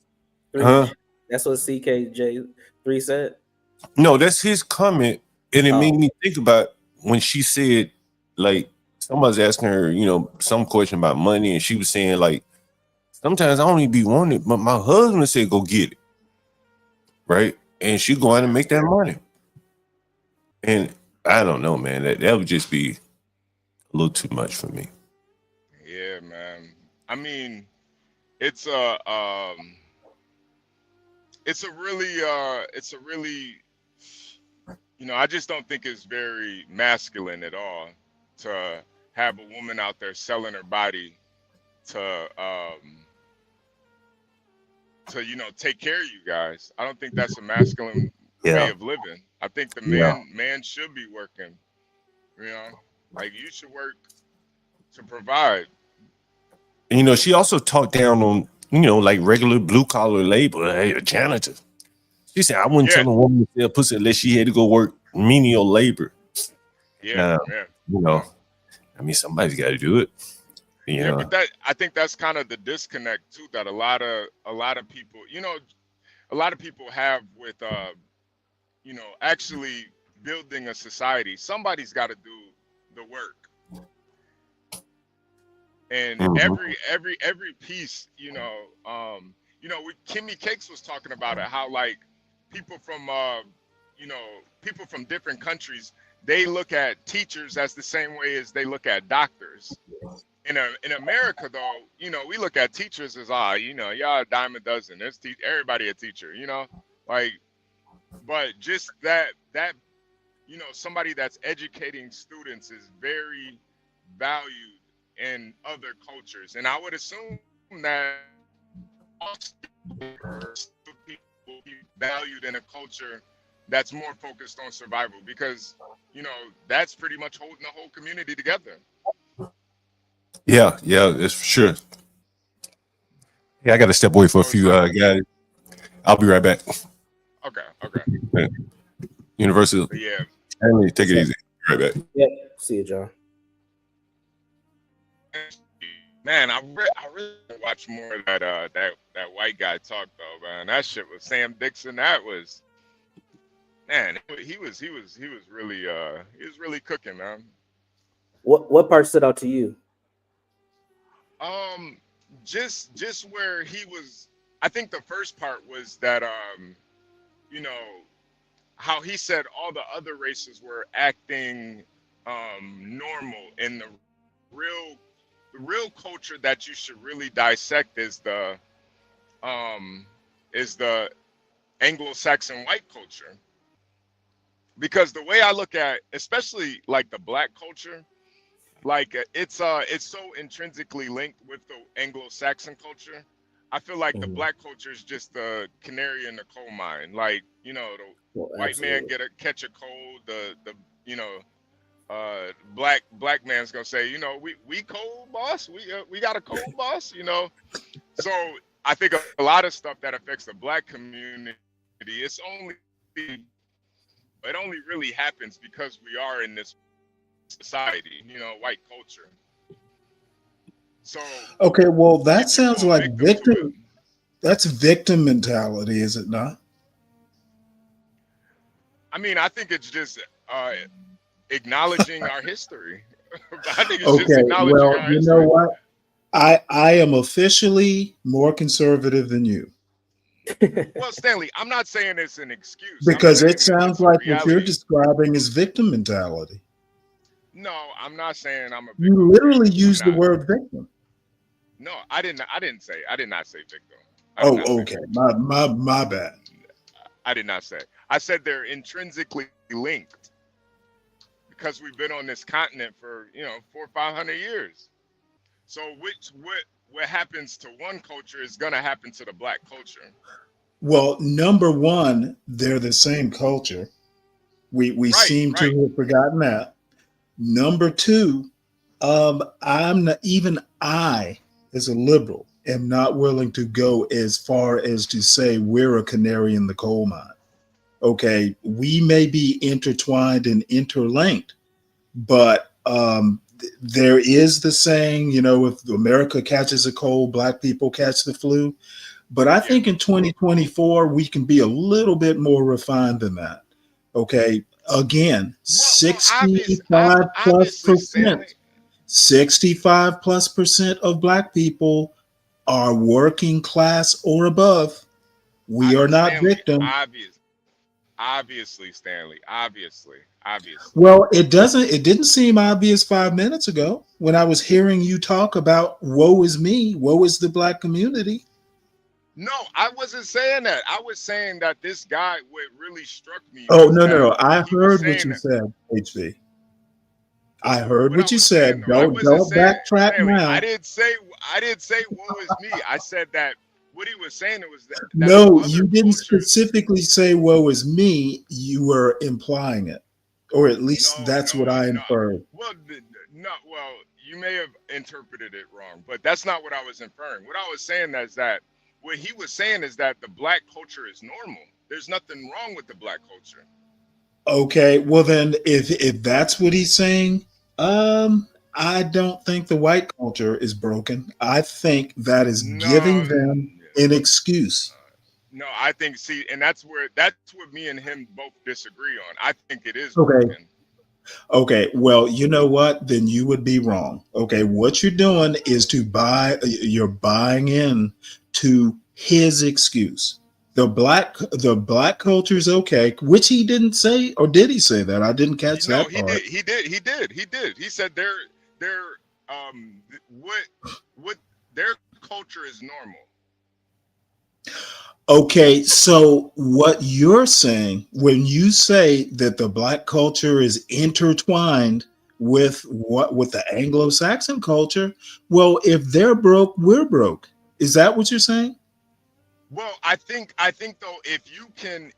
Huh? That's what CKJ3 said. No, that's his comment, and it Oh. made me think about when she said, like, somebody's asking her, you know, some question about money, and she was saying, like, sometimes I don't even be wanting it, but my husband said, go get it. Right? And she go out and make that money. And I don't know, man. That would just be a little too much for me. Yeah, man. I mean, it's a really, you know, I just don't think it's very masculine at all to have a woman out there selling her body to you know, take care of you guys. I don't think that's a masculine way of living. I think the man should be working. You know, like you should work to provide. And, you know, she also talked down on, you know, like regular blue collar labor, hey, a janitor. She said, I wouldn't tell a woman to sell pussy unless she had to go work menial labor. Yeah. You know, I mean, somebody's got to do it. You know? But I think that's kind of the disconnect too that a lot of people, you know, a lot of people have with you know, actually building a society. Somebody's got to do the work. And every piece, you know, Kimmy Cakes was talking about it, how like people from you know, people from different countries, they look at teachers as the same way as they look at doctors. In America, though, you know, we look at teachers as you know, y'all a dime a dozen. There's everybody a teacher, you know, like, but just that you know, somebody that's educating students is very valued in other cultures, and I would assume that people will be valued in a culture that's more focused on survival, because you know that's pretty much holding the whole community together. Yeah, it's for sure. Yeah, I got to step away for a few guys. I'll be right back. Okay. Universal. Yeah. Hey, take it easy. Be right back. Yeah. See you, John. Man, I really watch more of that white guy talk though, man. That shit was Sam Dixon. That was, man. He was really cooking, man. What part stood out to you? Just where he was. I think the first part was that you know, how he said all the other races were acting normal, and the real culture that you should really dissect is the Anglo-Saxon white culture. Because the way I look at, especially like the black culture, like it's so intrinsically linked with the Anglo-Saxon culture. I feel like the black culture is just the canary in the coal mine. Like, you know, the white man catch a cold, the you know, black man's gonna say, you know, we cold, boss, we got a cold, boss, you know. So I think a lot of stuff that affects the black community, it only really happens because we are in this society, you know, white culture. So okay, well, that sounds like victim. That's victim mentality, is it not? I mean, I think it's just acknowledging our history. I think it's Okay, just acknowledging well, our you history. know what? I am officially more conservative than you. Well, Stanley, I'm not saying it's an excuse. Because it sounds like what you're describing is victim mentality. No, I'm not saying I'm a victim. You literally used the word victim. No, I did not say victim. Oh, okay. My bad. I did not say. I said they're intrinsically linked because we've been on this continent for, you know, 400 or 500 years. So what happens to one culture is going to happen to the black culture. Well, number one, they're the same culture. We seem to have forgotten that. Number two, I'm not, even I, as a liberal, am not willing to go as far as to say we're a canary in the coal mine. Okay, we may be intertwined and interlinked, but there is the saying, you know, if America catches a cold, black people catch the flu. But I think in 2024, we can be a little bit more refined than that. Okay. Again, 65 plus percent, 65 plus percent of black people are working class or above. We are not victims. Obviously, Stanley. Obviously. Well, it didn't seem obvious 5 minutes ago when I was hearing you talk about woe is me, woe is the black community. No, I wasn't saying that. I was saying that this guy, what really struck me. Oh, no. I heard what you said, HB. I heard what you said. Don't backtrack now. I didn't say woe is me. I said that what he was saying was that no, you didn't specifically say woe is me. You were implying it, or at least that's what I inferred. Well, you may have interpreted it wrong, but that's not what I was inferring. What I was saying is that what he was saying is that the black culture is normal. There's nothing wrong with the black culture. Okay, well then, if that's what he's saying, I don't think the white culture is broken. I think that is giving them an excuse. No, I think and that's what me and him both disagree on. I think it is okay. broken. Okay, well, you know what? Then you would be wrong. Okay, what you're doing is you're buying in to his excuse. The black culture is okay, which he didn't say, or did he say that? I didn't catch that part. He did. He said what their culture is normal. Okay, so what you're saying when you say that the black culture is intertwined with the Anglo-Saxon culture, well, if they're broke, we're broke. Is that what you're saying? Well, I think though, if you can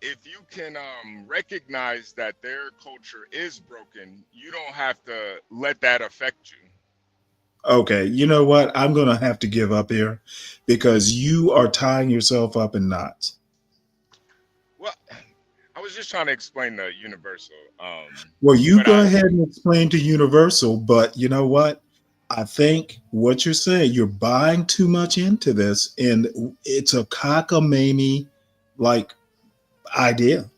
recognize that their culture is broken, you don't have to let that affect you. Okay, you know what? I'm going to have to give up here because you are tying yourself up in knots. Well, I was just trying to explain the universal. Well, you go ahead and explain to universal, but you know what? I think what you're saying, you're buying too much into this, and it's a cockamamie like idea.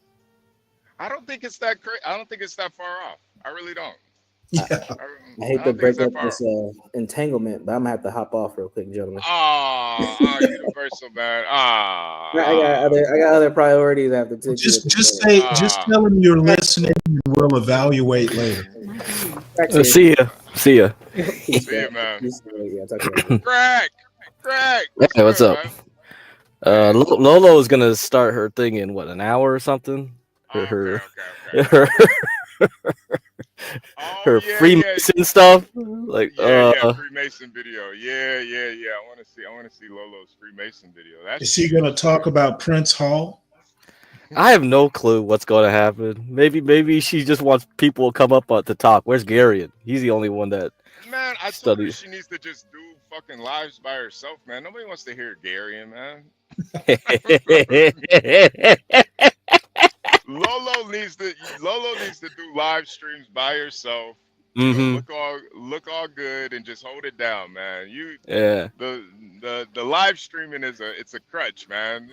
I don't think it's that crazy. I don't think it's that far off. I really don't. Yeah. I hate to break up this entanglement, but I'm gonna have to hop off real quick, gentlemen. Universal, man. I got other priorities I have to take. Just tell him you're listening, and we'll evaluate later. See ya. See ya, man. Greg. Hey, what's up? Lolo is gonna start her thing in what, an hour or something? Her Freemason stuff, like Freemason video. Yeah. I want to see Lolo's Freemason video. Is she going to talk about Prince Hall? I have no clue what's going to happen. Maybe she just wants people to come up to talk. Where's Garion? He's the only one that. Man, I told her she needs to just do fucking lives by herself, man. Nobody wants to hear Garion, man. Lolo needs to do live streams by herself. Look all good and just hold it down, man. The live streaming it's a crutch, man.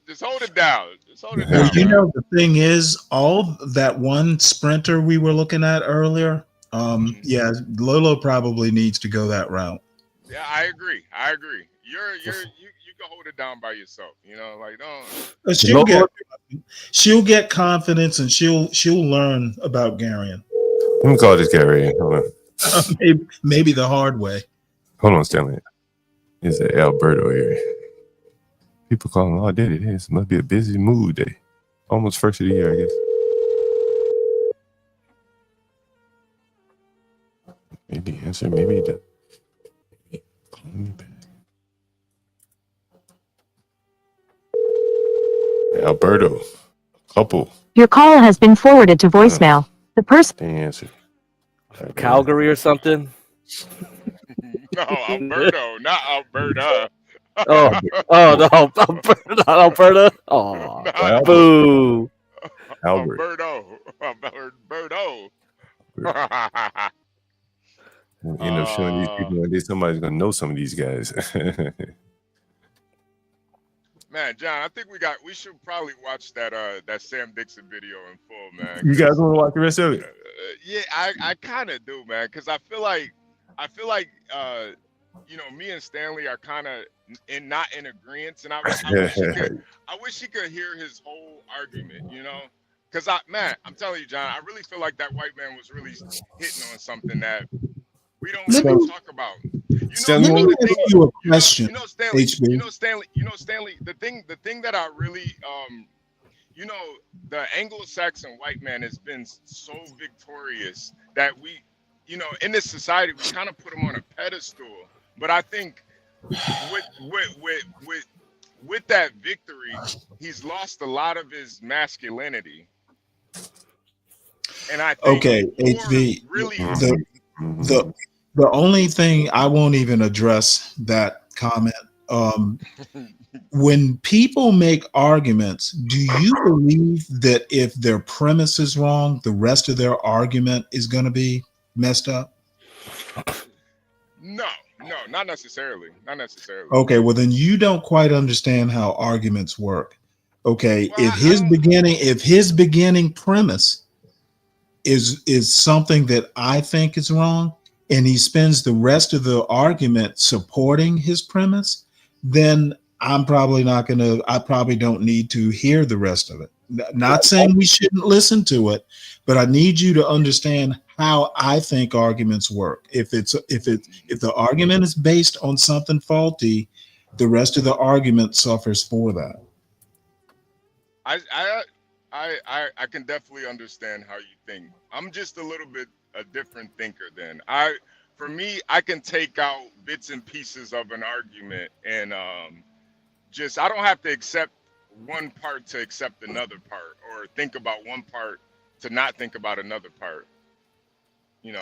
Just hold it down. Well, you know, the thing is, all that one sprinter we were looking at earlier, Lolo probably needs to go that route. Yeah, I agree. You can hold it down by yourself. You know, like don't. She'll get confidence and she'll learn about Garion. Let me call this Garion. Hold on. Maybe the hard way. Hold on, Stanley. It's the Alberto area. People calling all day today. It must be a busy mood day. Almost first of the year, I guess. Maybe answer. Maybe the. Call me back. Alberto, couple. Your call has been forwarded to voicemail. The person. They answered. Calgary or something. No, Alberto, not Alberta. No, not Alberta. Oh, boo. Alberto. End up showing these people, and then somebody's gonna know some of these guys. Man, John, I think we should probably watch that Sam Dixon video in full, man. You guys want to watch the rest of it? Yeah, I kind of do, man, because I feel like me and Stanley are kind of not in agreement, and I wish he could hear his whole argument, because I'm telling you, John, I really feel like that white man was really hitting on something that we don't really talk about. Let me ask you a question, Stanley. HB. Stanley. The thing that I really, the Anglo-Saxon white man has been so victorious that we, in this society, we kind of put him on a pedestal. But I think with that victory, he's lost a lot of his masculinity. And I think HB, the only thing I won't even address that comment. When people make arguments, do you believe that if their premise is wrong, the rest of their argument is going to be messed up? No, not necessarily. Okay, well then you don't quite understand how arguments work. Okay, Well, if his beginning premise is something that I think is wrong, and he spends the rest of the argument supporting his premise, then I probably don't need to hear the rest of it. Not saying we shouldn't listen to it, but I need you to understand how I think arguments work. If the argument is based on something faulty, the rest of the argument suffers for that. I can definitely understand how you think. I'm just a little bit a different thinker than for me, I can take out bits and pieces of an argument and I don't have to accept one part to accept another part, or think about one part to not think about another part.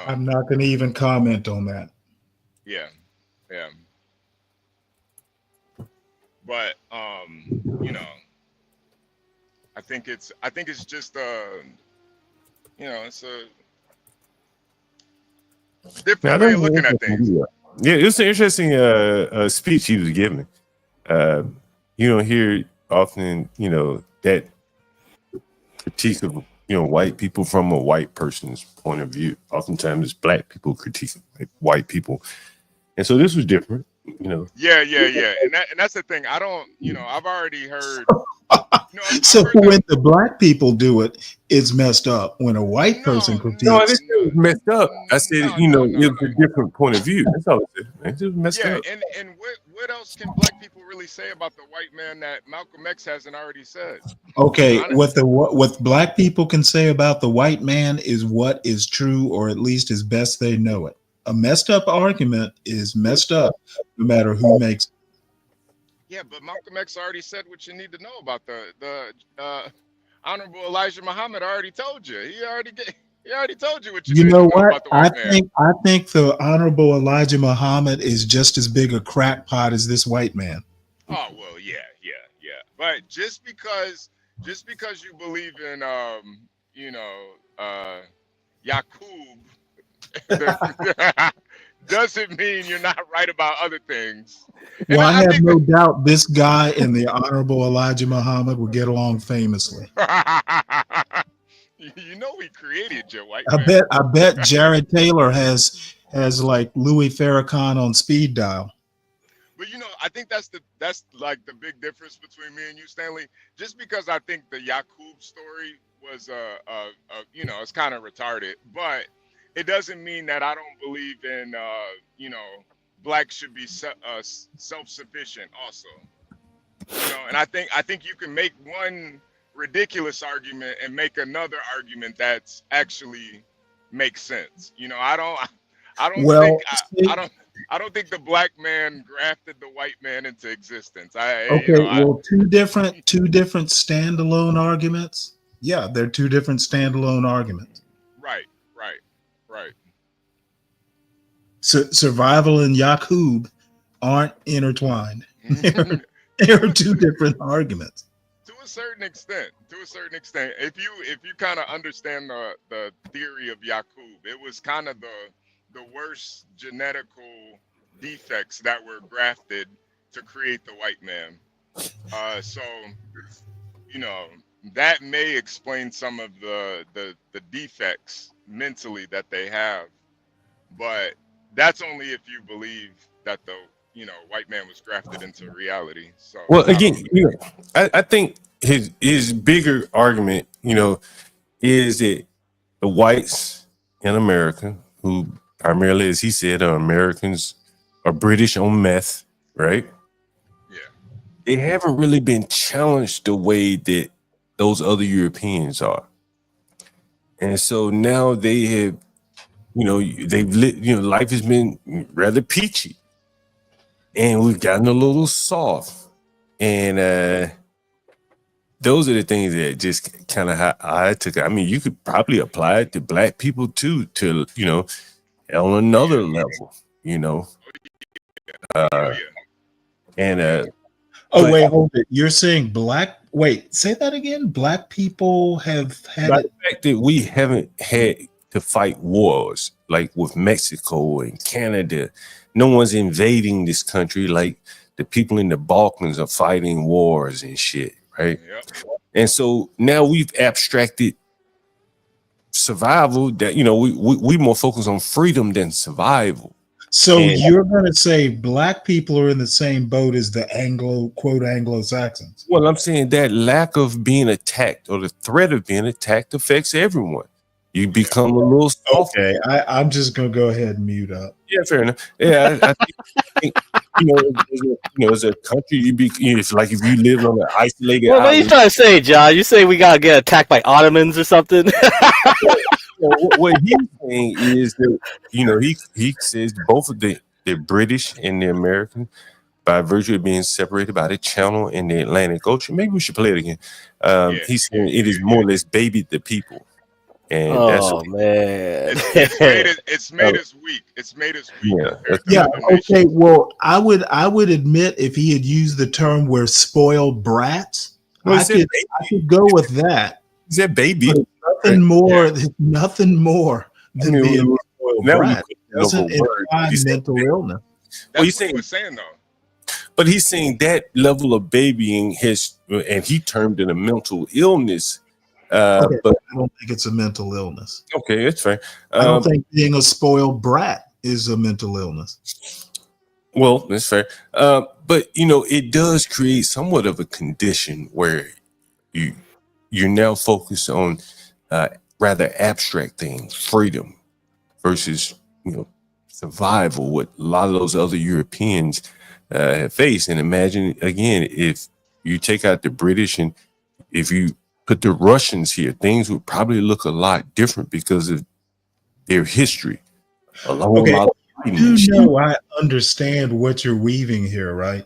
I'm not going to even comment on that. Yeah. But I think it's just it's a different way of looking at things. Yeah, it was an interesting speech he was giving. You don't hear often, that critique of white people from a white person's point of view. Oftentimes, it's black people critiquing white people, and so this was different. Yeah, and that's the thing. I don't, I've already heard. So when the black people do it, it's messed up. When a white person critiques, no, this was messed up. I said, it was a different point of view. That's all it is, man. It was messed up. And what else can black people really say about the white man that Malcolm X hasn't already said? Okay, what black people can say about the white man is what is true, or at least as best they know it. A messed up argument is messed up, no matter who makes it. Yeah, but Malcolm X already said what you need to know about the Honorable Elijah Muhammad. Already told you. He already told you what you need to know about the white man. I think the Honorable Elijah Muhammad is just as big a crackpot as this white man. Oh well, yeah. But just because you believe in Yaqub doesn't mean you're not right about other things. Well, I have no doubt this guy and the Honorable Elijah Muhammad will get along famously. We created your white man. I bet Jared Taylor has like Louis Farrakhan on speed dial. But I think that's like the big difference between me and you, Stanley. Just because I think the Yaqub story was it's kind of retarded, but it doesn't mean that I don't believe in blacks should be self-sufficient also. And I think you can make one ridiculous argument and make another argument that's actually makes sense. I don't think the black man grafted the white man into existence. Two different standalone arguments. Yeah, they're two different standalone arguments. Right. Survival and Yaqub aren't intertwined. They're two different arguments. To a certain extent, if you kind of understand the theory of Yaqub, it was kind of the the worst genetical defects that were grafted to create the white man. So, you know, that may explain some of the defects mentally that they have, but that's only if you believe that the white man was grafted into reality. So Well, again, I think his bigger argument, is that the whites in America, who primarily, as he said, are Americans, are British on meth, right? Yeah. They haven't really been challenged the way that those other Europeans are. And so now they have, they've lit, life has been rather peachy. And we've gotten a little soft. And those are the things that just kind of how I took it. I mean, you could probably apply it to black people too, to, on another level, Oh, wait, hold it. You're saying wait, say that again. Black people have had the fact that we haven't had to fight wars like with Mexico and Canada. No one's invading this country like the people in the Balkans are fighting wars and shit, right? Yep. And so now we've abstracted survival that, we more focus on freedom than survival. So you're going to say black people are in the same boat as the Anglo-Saxons? Well, I'm saying that lack of being attacked or the threat of being attacked affects everyone. You become a little soft. Okay, I'm just going to go ahead and mute up. Yeah, fair enough. Yeah, I think as a country, if you live on an isolated What are you island. trying to say, John? You say we gotta get attacked by Ottomans or something? What he's saying is that he says both of the British and the American, by virtue of being separated by the Channel and the Atlantic Ocean. Maybe we should play it again. He's saying it is more or less babied the people. And man, it's made us weak. It's made us weak. Yeah. Okay. Well, I would admit if he had used the term "we're spoiled brats," I could go with that. He said baby. Nothing more than being a spoiled brat. Doesn't imply mental illness. That's what he was saying, though. But he's saying that level of babying and he termed it a mental illness. But I don't think it's a mental illness. Okay, that's fair. I don't think being a spoiled brat is a mental illness. Well, that's fair. But it does create somewhat of a condition where you're now focused on rather abstract things, freedom versus survival. What a lot of those other Europeans have faced. And imagine again, if you take out the British and if you put the Russians here, things would probably look a lot different because of their history. Okay, I understand what you're weaving here, right?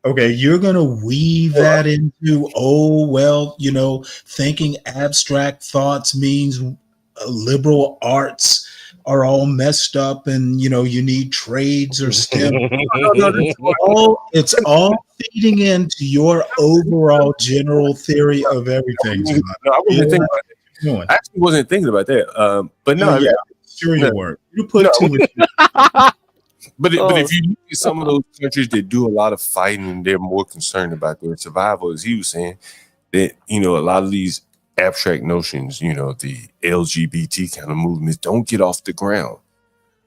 Okay, you're going to weave that into, thinking abstract thoughts means liberal arts are all messed up and, you need trades or STEM. It's all feeding into your overall general theory of everything. I actually wasn't thinking about that. But no, sure you weren't. You put two. But if you look at some of those countries that do a lot of fighting and they're more concerned about their survival, as he was saying, that a lot of these abstract notions, the LGBT kind of movements don't get off the ground.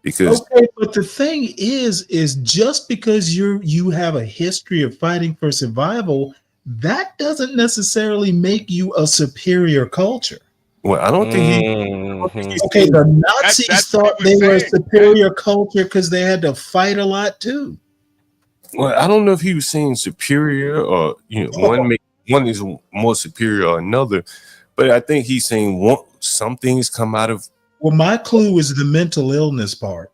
Because but the thing is just because you have a history of fighting for survival, that doesn't necessarily make you a superior culture. Well, I don't think the Nazis thought they were a superior culture because they had to fight a lot too. Well, I don't know if he was saying superior or one is more superior or another, but I think he's saying some things come out of. Well, my clue is the mental illness part.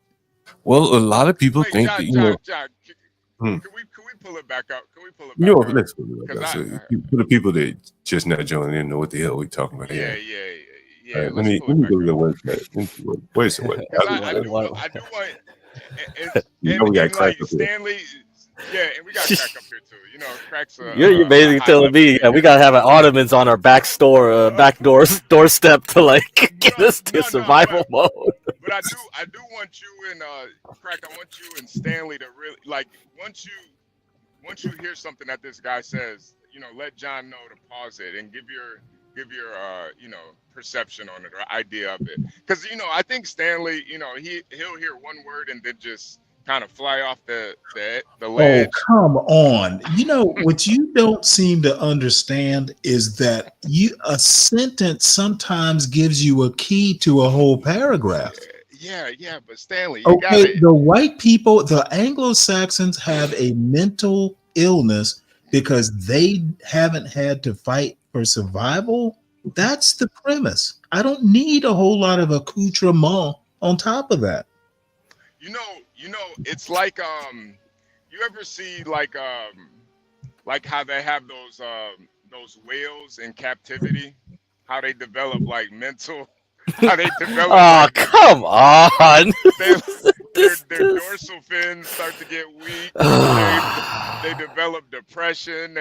Well, a lot of people think that, John, can we pull it back up? Can we pull it back up? Let's pull it back up. For the people that just not joining in, know what the hell we talking about here. Yeah. Right, let me go to the website. Wait a minute. I do want. We got crack up here. Stanley. Yeah, and we got crack up here too. Crack's. You're basically telling me we gotta have an Ottomans on our doorstep to get us to survival mode. But I do want you and Crack. I want you and Stanley to really like once you hear something that this guy says, let John know to pause it and give your perception on it or idea of it. Because I think Stanley, he'll hear one word and then just kind of fly off the ledge. Oh, come on. What you don't seem to understand is that a sentence sometimes gives you a key to a whole paragraph. Yeah, but Stanley, you Okay, gotta. the white people, the Anglo-Saxons have a mental illness because they haven't had to fight for survival. That's the premise. I don't need a whole lot of accoutrement on top of that. It's like you ever see like how they have those whales in captivity, how they develop like mental, how they develop. Oh, come on! Their dorsal fins start to get weak. They develop depression.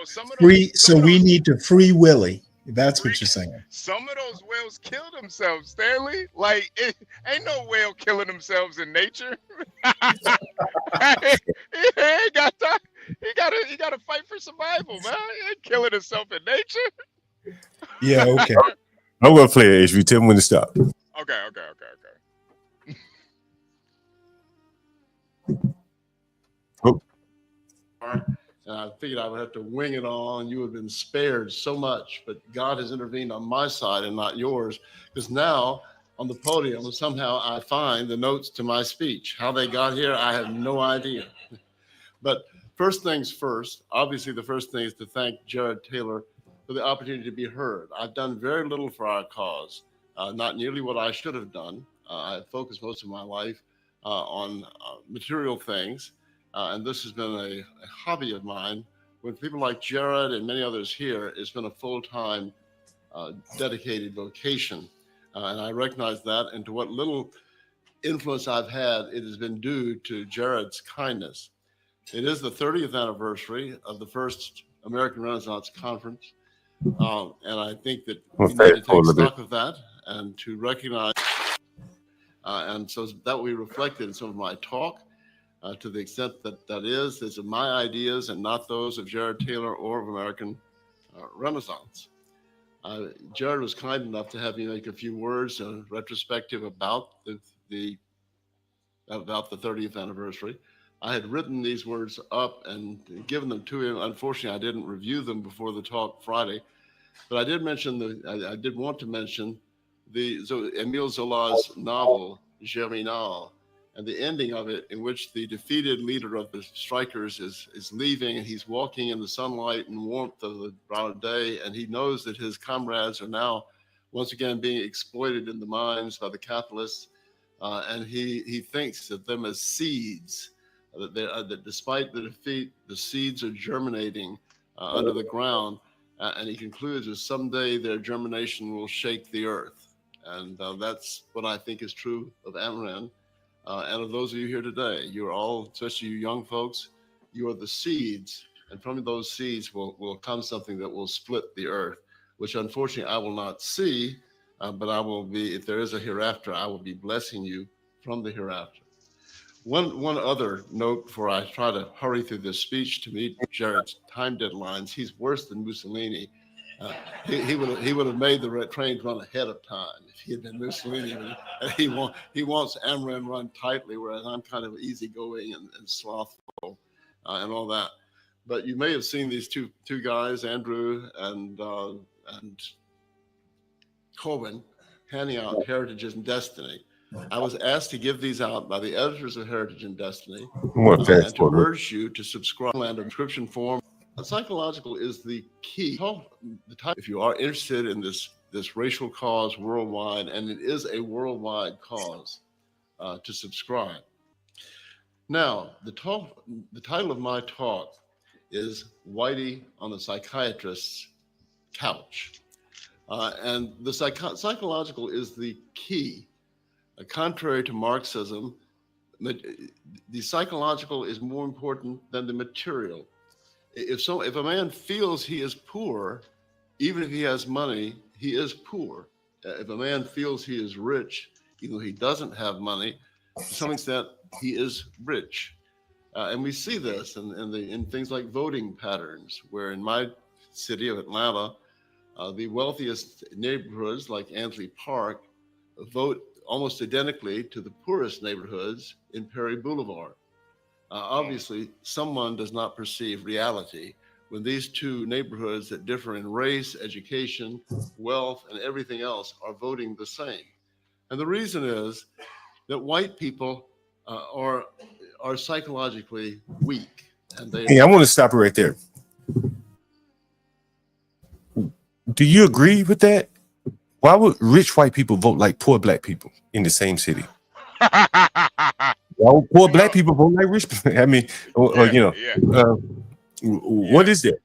Some of those. So we need to free Willie. That's what you're saying. Some of those whales kill themselves, Stanley. Like, ain't no whale killing themselves in nature. He ain't got that. He gotta fight for survival, man. He ain't killing himself in nature. Yeah, okay. I'm gonna play it if you tell me when to stop. Okay. And I figured I would have to wing it all, and you would have been spared so much. But God has intervened on my side and not yours, because now on the podium, somehow I find the notes to my speech. How they got here, I have no idea. But first things first, obviously the first thing is to thank Jared Taylor for the opportunity to be heard. I've done very little for our cause, not nearly what I should have done. I've focused most of my life on material things. And this has been a hobby of mine. With people like Jared and many others here, it's been a full-time, dedicated vocation. And I recognize that. And to what little influence I've had, it has been due to Jared's kindness. It is the 30th anniversary of the first American Renaissance Conference. And I think that we need to take stock of that and to recognize. And so that will be reflected in some of my talk. To the extent that these are my ideas and not those of Jared Taylor or of American Renaissance. Jared was kind enough to have me make a few words retrospective about the 30th anniversary. I had written these words up and given them to him. Unfortunately, I didn't review them before the talk Friday, but I did mention I did want to mention Émile Zola's novel Germinal, and the ending of it, in which the defeated leader of the strikers is leaving, and he's walking in the sunlight and warmth of the brown day, and he knows that his comrades are now once again being exploited in the mines by the capitalists, and he thinks of them as seeds, that despite the defeat, the seeds are germinating under the ground, and he concludes that someday their germination will shake the earth, and that's what I think is true of Amran. And of those of you here today, you're all, especially you young folks, you are the seeds, and from those seeds will come something that will split the earth, which unfortunately I will not see, but I will be, if there is a hereafter, I will be blessing you from the hereafter. One other note before I try to hurry through this speech to meet Jared's time deadlines. He's worse than Mussolini. He would have made the trains run ahead of time if he had been Mussolini. He wants Amran run tightly, whereas I'm kind of easygoing and slothful and all that. But you may have seen these two guys, Andrew and Coben, handing out Heritage and Destiny. I was asked to give these out by the editors of Heritage and Destiny and to urge you to subscribe and subscription form. Psychological is the key. If you are interested in this racial cause worldwide, and it is a worldwide cause, to subscribe. Now, the title of my talk is Whitey on the Psychiatrist's Couch. And the psychological is the key. Contrary to Marxism, the psychological is more important than the material. If a man feels he is poor, even if he has money, he is poor. If a man feels he is rich, even though he doesn't have money, to some extent, he is rich. And we see this in things like voting patterns, where in my city of Atlanta, the wealthiest neighborhoods like Ansley Park vote almost identically to the poorest neighborhoods in Perry Boulevard. Obviously, someone does not perceive reality when these two neighborhoods that differ in race, education, wealth, and everything else are voting the same. And the reason is that white people are psychologically weak. And they Hey, I want to stop it right there. Do you agree with that? Why would rich white people vote like poor black people in the same city? Why would poor black people vote like rich people? I mean, what is that?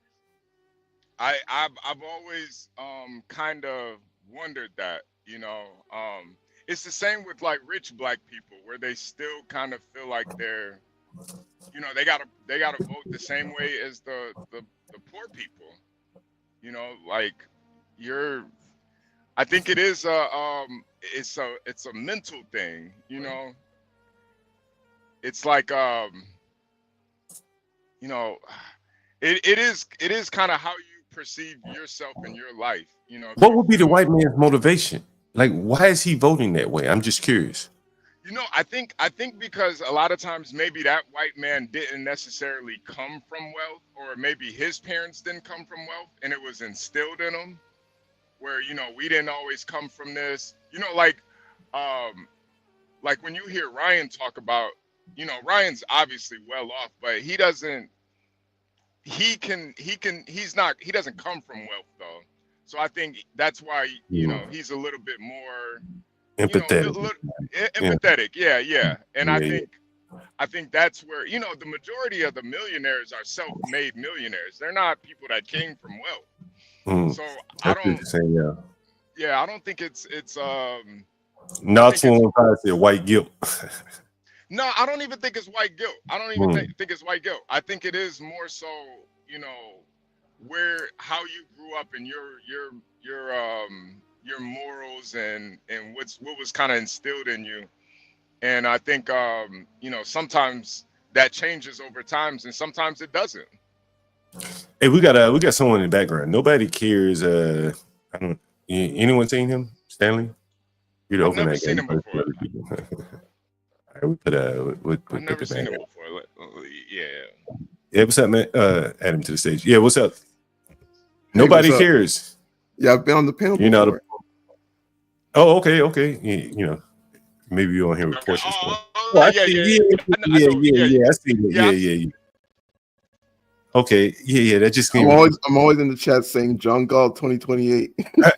I've always kind of wondered that, it's the same with like rich black people, where they still kind of feel like they're, they gotta vote the same way as the poor people, like I think it is it's a mental thing, it's like it is kind of how you perceive yourself in your life, What would be the white man's motivation? Like, why is he voting that way? I'm just curious. I think because a lot of times maybe that white man didn't necessarily come from wealth, or maybe his parents didn't come from wealth, and it was instilled in him, where we didn't always come from this, like when you hear Ryan talk about, Ryan's obviously well off, but he doesn't come from wealth though. So I think that's why he's a little bit more empathetic. Empathetic, yeah. And I think that's where the majority of the millionaires are self-made millionaires. They're not people that came from wealth. So I don't think it's not to say white guilt. No, I don't even think it's white guilt. I don't even think it's white guilt. I think it is more so, how you grew up and your morals and what was kind of instilled in you. And I think sometimes that changes over time, and sometimes it doesn't. Hey, we got someone in the background. Nobody cares. Anyone seen him, Stanley? You'd I've open never that seen game him for other people. All right, we I've never seen him before. Yeah, what's up, man? Add him to the stage. Yeah, what's up? Nobody what's up? cares. Yeah, I've been on the panel before. Oh, okay. Maybe you want to hear portions. Yeah. I see it. Yeah. Okay, yeah. That just came. I'm always in the chat saying John Gall 2028. I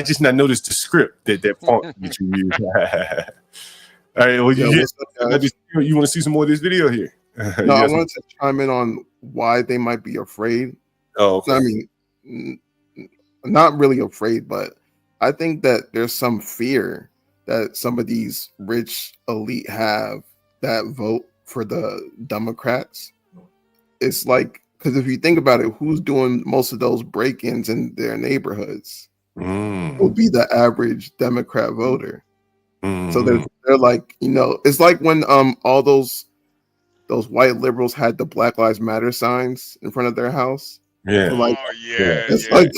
just not noticed the script that font that you use. All right, well, you want to see some more of this video here? No, I wanted to chime in on why they might be afraid. Oh, okay. I mean, not really afraid, but I think that there's some fear that some of these rich elite have that vote for the Democrats. It's like, because if you think about it, who's doing most of those break-ins in their neighborhoods will be the average Democrat voter. So they're like, it's like when all those white liberals had the Black Lives Matter signs in front of their house. Yeah. It's like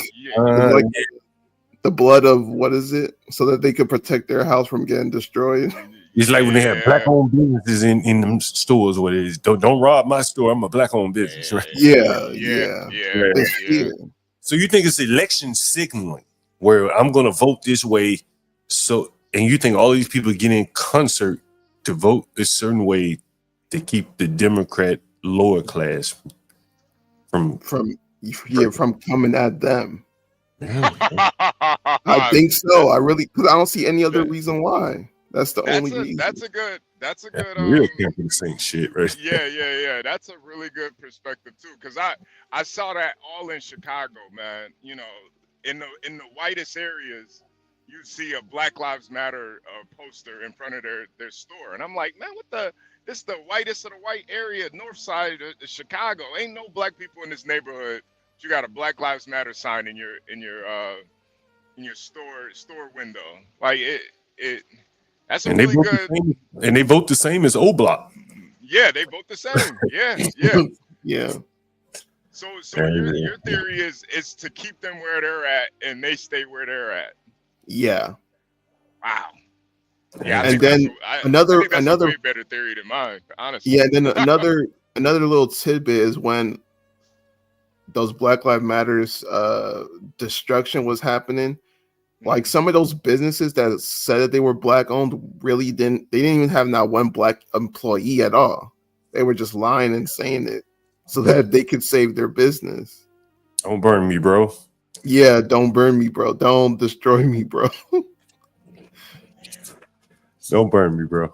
the blood of what is it? So that they could protect their house from getting destroyed. It's like when they have black-owned businesses in them stores where it is, don't rob my store. I'm a black-owned business, right? Yeah. So you think it's election signaling where I'm going to vote this way, and you think all these people get in concert to vote a certain way to keep the Democrat lower class from coming at them. I think so. Because I don't see any other reason why. That's the only reason. That's a good real camping saying shit, right? Yeah. That's a really good perspective too. Because I saw that all in Chicago, man. In the whitest areas, you see a Black Lives Matter poster in front of their store, and I'm like, man, this is the whitest of the white area, north side of Chicago. Ain't no black people in this neighborhood. You got a Black Lives Matter sign in your store window. Like That's a And really they vote good. the same, and they vote the same as O Block. Yeah, they vote the same. Yeah, yeah. Yeah. So your theory is to keep them where they're at and they stay where they're at. Yeah. Wow. Yeah, And then I another think that's a way better theory than mine, honestly. Yeah, and then another little tidbit is when those Black Lives Matters destruction was happening, like some of those businesses that said that they were black owned really didn't even have not one black employee at all. They were just lying and saying it so that they could save their business. Don't burn me, bro. Yeah, don't burn me, bro. Don't destroy me, bro. Don't burn me, bro.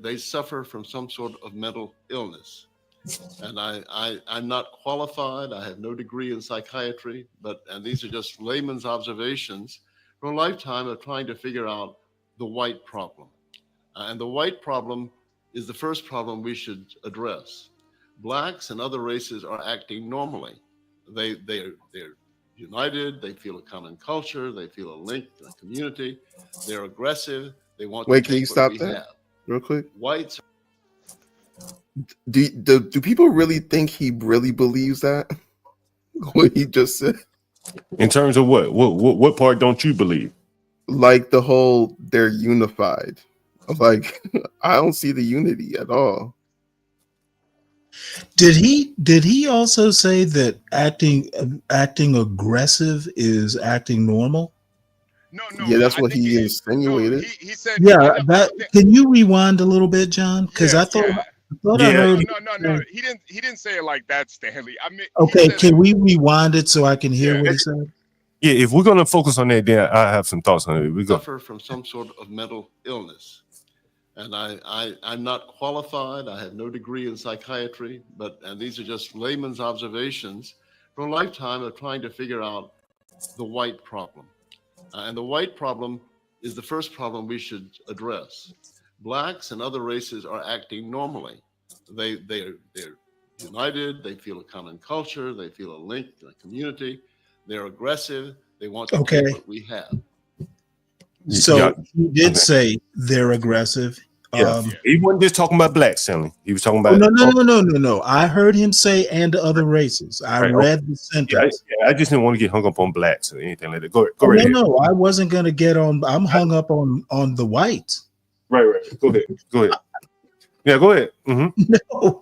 They suffer from some sort of mental illness. And I'm not qualified. I have no degree in psychiatry, and these are just layman's observations from a lifetime of trying to figure out the white problem. And the white problem is the first problem we should address. Blacks and other races are acting normally. They're united. They feel a common culture. They feel a link to a community. They're aggressive. They want Wait, to can you take stop what we that have. real quick? Whites. Do people really think he really believes that? What he just said? In terms of what part don't you believe? Like the whole they're unified. Like I don't see the unity at all. Did he also say that acting aggressive is acting normal? No. Yeah, that's what he insinuated. He said. Yeah, can you rewind a little bit, John? Because I thought I heard. No. He didn't say it like that, Stanley. I mean, Okay, can we rewind it so I can hear what he said? Yeah, if we're gonna focus on that, then I have some thoughts on it. We go. Suffer from some sort of mental illness. And I'm not qualified. I have no degree in psychiatry, and these are just layman's observations from a lifetime of trying to figure out the white problem. And the white problem is the first problem we should address. Blacks and other races are acting normally. They're united. They feel a common culture. They feel a link to a community. They're aggressive. They want to take what we have. So he did say they're aggressive. Yeah, he wasn't just talking about blacks, Stanley. He was talking about no. I heard him say and other races. I read the sentence. I just didn't want to get hung up on blacks or anything like that. Go right. ahead. No, I wasn't gonna get on. I'm hung up on the whites. Right. Go ahead. Yeah, go ahead. Mm-hmm. No,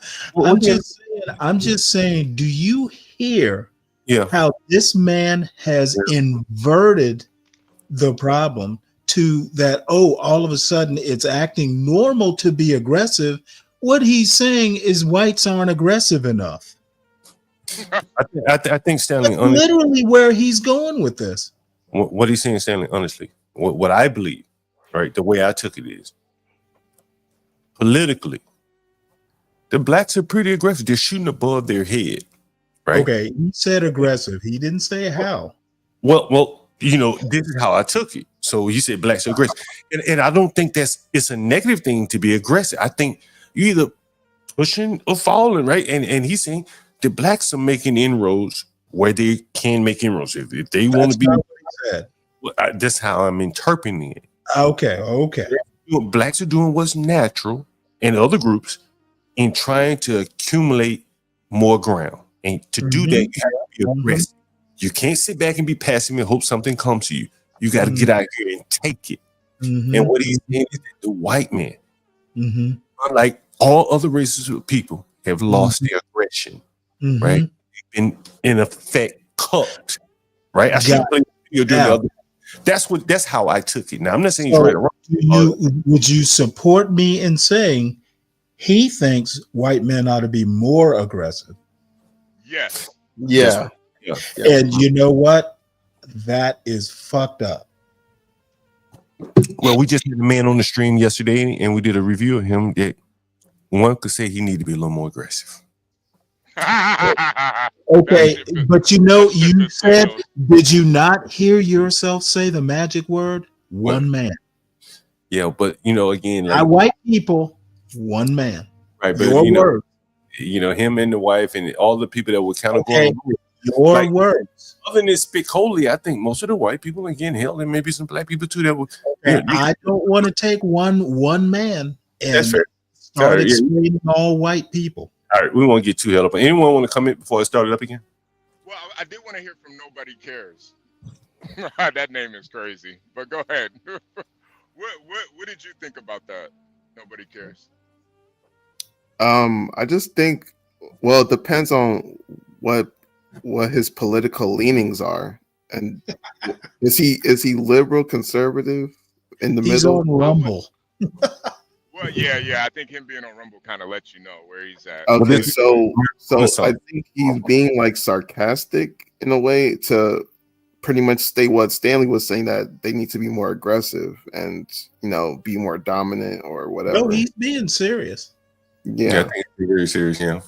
I'm just saying. Do you hear? Yeah. How this man has inverted the problem to that, all of a sudden it's acting normal to be aggressive. What he's saying is whites aren't aggressive enough. I think Stanley, that's literally where he's going with this. What he's saying, Stanley, honestly, what I believe, right, the way I took it is, politically, the blacks are pretty aggressive. They're shooting above their head, right? Okay, he said aggressive. He didn't say how. Well, this is how I took it. So you said blacks are aggressive. And I don't think it's a negative thing to be aggressive. I think you either pushing or falling, right? And he's saying the blacks are making inroads where they can make inroads. If they want to be, that's how I'm interpreting it. Okay. Blacks are doing what's natural in other groups in trying to accumulate more ground. And to do that, you have to be aggressive. You can't sit back and be passive and hope something comes to you. You got to get out here and take it. And what he's saying is that the white man, unlike all other races of people, have lost their aggression, right? They've been, in effect, cucked, right? I should play the other. That's how I took it. Now, I'm not saying he's right or wrong. Would you support me in saying he thinks white men ought to be more aggressive? Yes. Yeah. And you know what? That is fucked up. Well, we just had a man on the stream yesterday, and we did a review of him that one could say he needed to be a little more aggressive. Okay, but you said, did you not hear yourself say the magic word? One man. Yeah, but again, not white people, one man. Right, but your word. Him and the wife and all the people that were kind of going. Your words. Other than Spicoli, I think most of the white people, again, hell, and maybe some black people too, that would. Okay, I don't want to take one man That's and fair. start Fair, yeah. explaining all white people. All right, we won't get too hell up. Anyone want to come in before I start it up again? Well, I did want to hear from Nobody Cares. That name is crazy, but go ahead. What did you think about that? Nobody Cares. I just think, well, it depends on what his political leanings are, and is he liberal, conservative, in the He's middle? on Rumble. Well, yeah. I think him being on Rumble kind of lets you know where he's at. Okay, so I think he's being like sarcastic in a way to pretty much state what Stanley was saying, that they need to be more aggressive and be more dominant or whatever. No, he's being serious. Yeah, I think it's very serious. Yeah,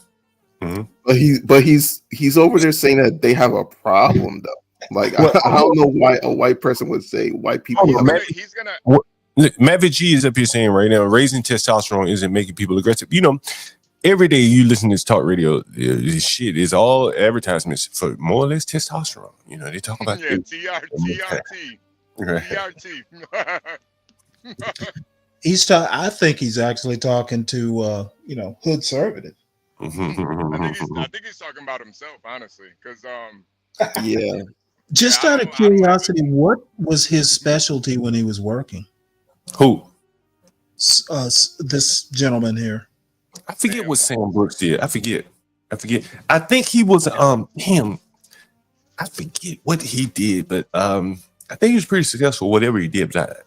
but he's over there saying that they have a problem though. Like I don't know why a white person would say white people. He's gonna. Maverick G is up here saying right now, raising testosterone isn't making people aggressive. Every day you listen to this talk radio, this shit is all advertisements for more or less testosterone. They talk about TRT. I think he's actually talking to hood conservative. I think he's talking about himself, honestly, because yeah. Just out of curiosity, what was his specialty when he was working? Who? This gentleman here. I forget what Sam Brooks did. I forget. I think he was him. I forget what he did, but I think he was pretty successful. Whatever he did, but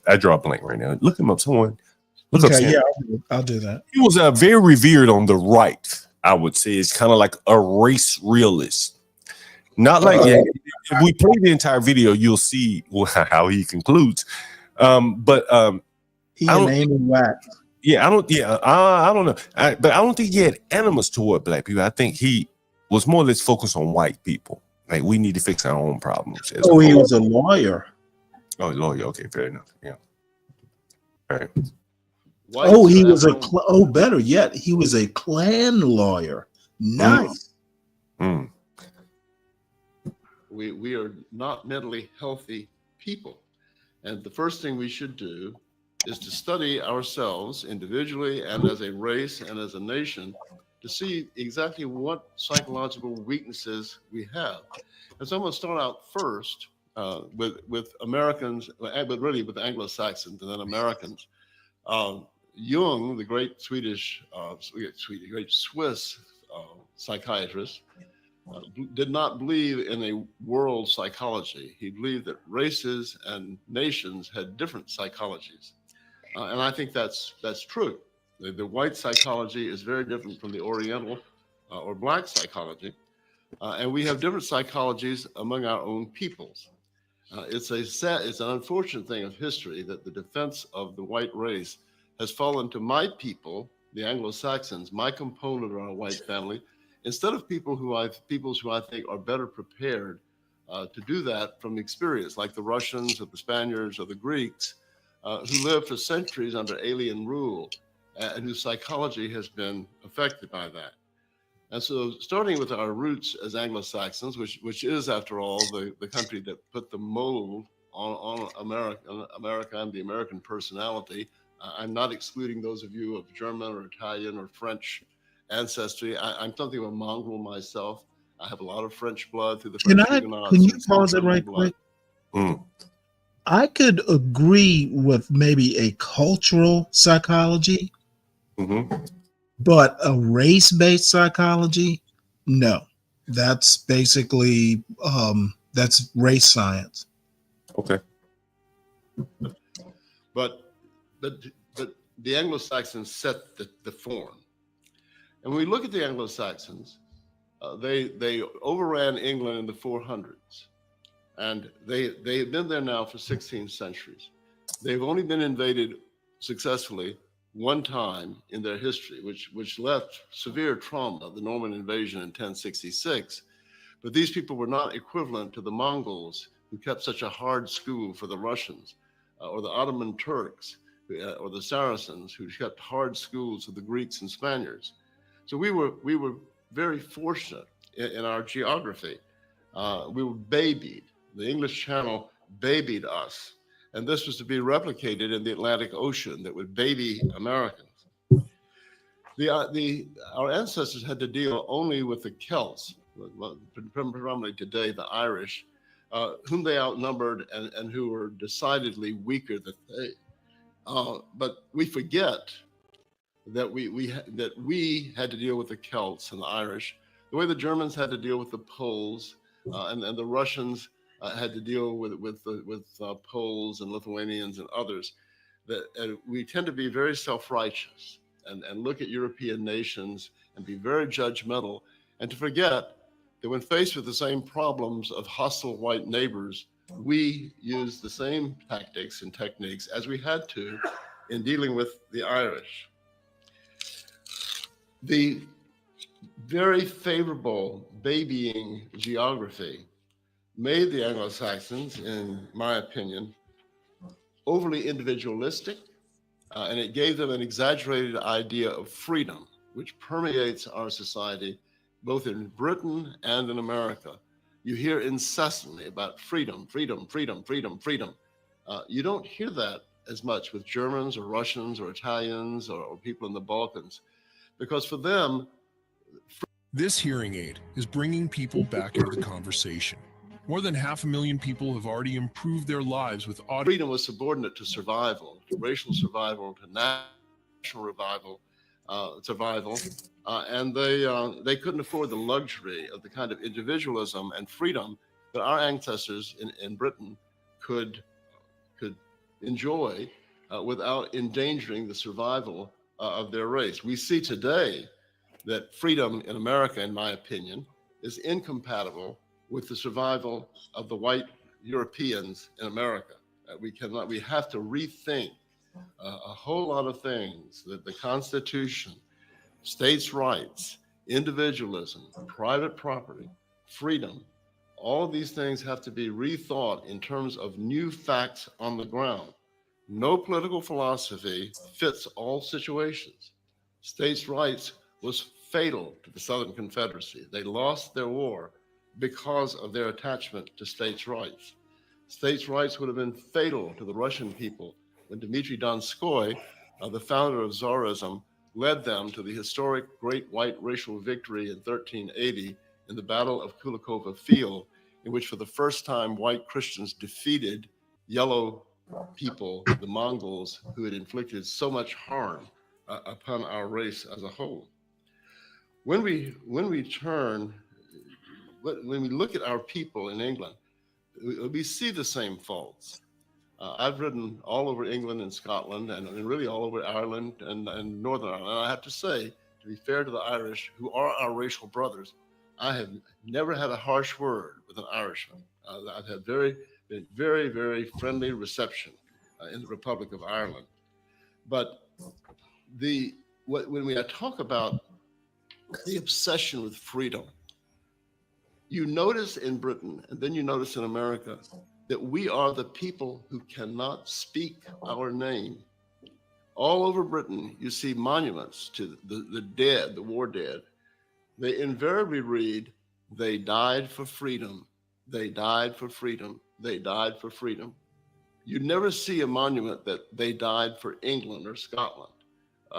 I draw a blank right now. Look him up. Someone look up. Sam. Yeah, I'll do that. He was very revered on the right. I would say it's kind of like a race realist. Not like if we play the entire video, you'll see how he concludes. He an Amy Wax. Yeah, I don't know. But I don't think he had animus toward black people. I think he was more or less focused on white people. Like, we need to fix our own problems. He was a lawyer. Oh, lawyer. Okay, fair enough. Yeah. All right. He was better yet, he was a Klan lawyer. Nice. We are not mentally healthy people. And the first thing we should do is to study ourselves individually and as a race and as a nation to see exactly what psychological weaknesses we have. And so I'm going to start out first with Americans, but really with Anglo-Saxons and then Americans. Jung, the great great Swiss psychiatrist, did not believe in a world psychology. He believed that races and nations had different psychologies. And I think that's true. The white psychology is very different from the Oriental or black psychology. And we have different psychologies among our own peoples. It's an unfortunate thing of history that the defense of the white race has fallen to my people, the Anglo-Saxons, my component of our white family, instead of peoples who I think are better prepared to do that from experience, like the Russians or the Spaniards or the Greeks, who lived for centuries under alien rule and whose psychology has been affected by that. And so starting with our roots as Anglo-Saxons, which is, after all, the country that put the mold on America and the American personality. I'm not excluding those of you of German or Italian or French ancestry. I'm something of a mongrel myself. I have a lot of French blood through the French Huguenots. Can you pause it right quick? I could agree with maybe a cultural psychology, but a race-based psychology, no. That's basically that's race science. Okay. But the Anglo-Saxons set the form. And when we look at the Anglo-Saxons, they overran England in the 400s. And they have been there now for 16 centuries. They've only been invaded successfully one time in their history, which left severe trauma, the Norman invasion in 1066. But these people were not equivalent to the Mongols, who kept such a hard school for the Russians, or the Ottoman Turks, or the Saracens, who kept hard schools for the Greeks and Spaniards. So we were very fortunate in our geography. We were babied. The English Channel babied us. And this was to be replicated in the Atlantic Ocean that would baby Americans. Our ancestors had to deal only with the Celts, predominantly today the Irish, whom they outnumbered and who were decidedly weaker than they. But we forget that we had to deal with the Celts and the Irish, the way the Germans had to deal with the Poles, and the Russians had to deal with Poles and Lithuanians and others. That we tend to be very self-righteous and look at European nations and be very judgmental, and to forget that when faced with the same problems of hostile white neighbors, we use the same tactics and techniques as we had to in dealing with the Irish. The very favorable babying geography made the Anglo-Saxons, in my opinion, overly individualistic, and it gave them an exaggerated idea of freedom, which permeates our society, both in Britain and in America. You hear incessantly about freedom, freedom, freedom, freedom, freedom. You don't hear that as much with Germans or Russians or Italians or people in the Balkans, because for them, this hearing aid is bringing people back into the conversation. More than 500,000 people have already improved their lives with audio. Freedom was subordinate to survival, to racial survival, to national survival, and they couldn't afford the luxury of the kind of individualism and freedom that our ancestors in Britain could enjoy without endangering the survival of their race. We see today that freedom in America, in my opinion, is incompatible with the survival of the white Europeans in America. We have to rethink a whole lot of things, that the Constitution, states' rights, individualism, private property, freedom, all of these things have to be rethought in terms of new facts on the ground. No political philosophy fits all situations. States' rights was fatal to the Southern Confederacy. They lost their war because of their attachment to states' rights. States' rights would have been fatal to the Russian people when Dmitry Donskoy, the founder of Tsarism, led them to the historic Great White Racial Victory in 1380 in the Battle of Kulikovo Field, in which for the first time white Christians defeated yellow people, the Mongols, who had inflicted so much harm upon our race as a whole. When we look at our people in England, we see the same faults. I've ridden all over England and Scotland and really all over Ireland and Northern Ireland. And I have to say, to be fair to the Irish, who are our racial brothers, I have never had a harsh word with an Irishman. I've had been very, very friendly reception in the Republic of Ireland. But when we talk about the obsession with freedom, you notice in Britain, and then you notice in America, that we are the people who cannot speak our name. All over Britain, you see monuments to the dead, the war dead. They invariably read, "They died for freedom. They died for freedom. They died for freedom." You never see a monument that they died for England or Scotland,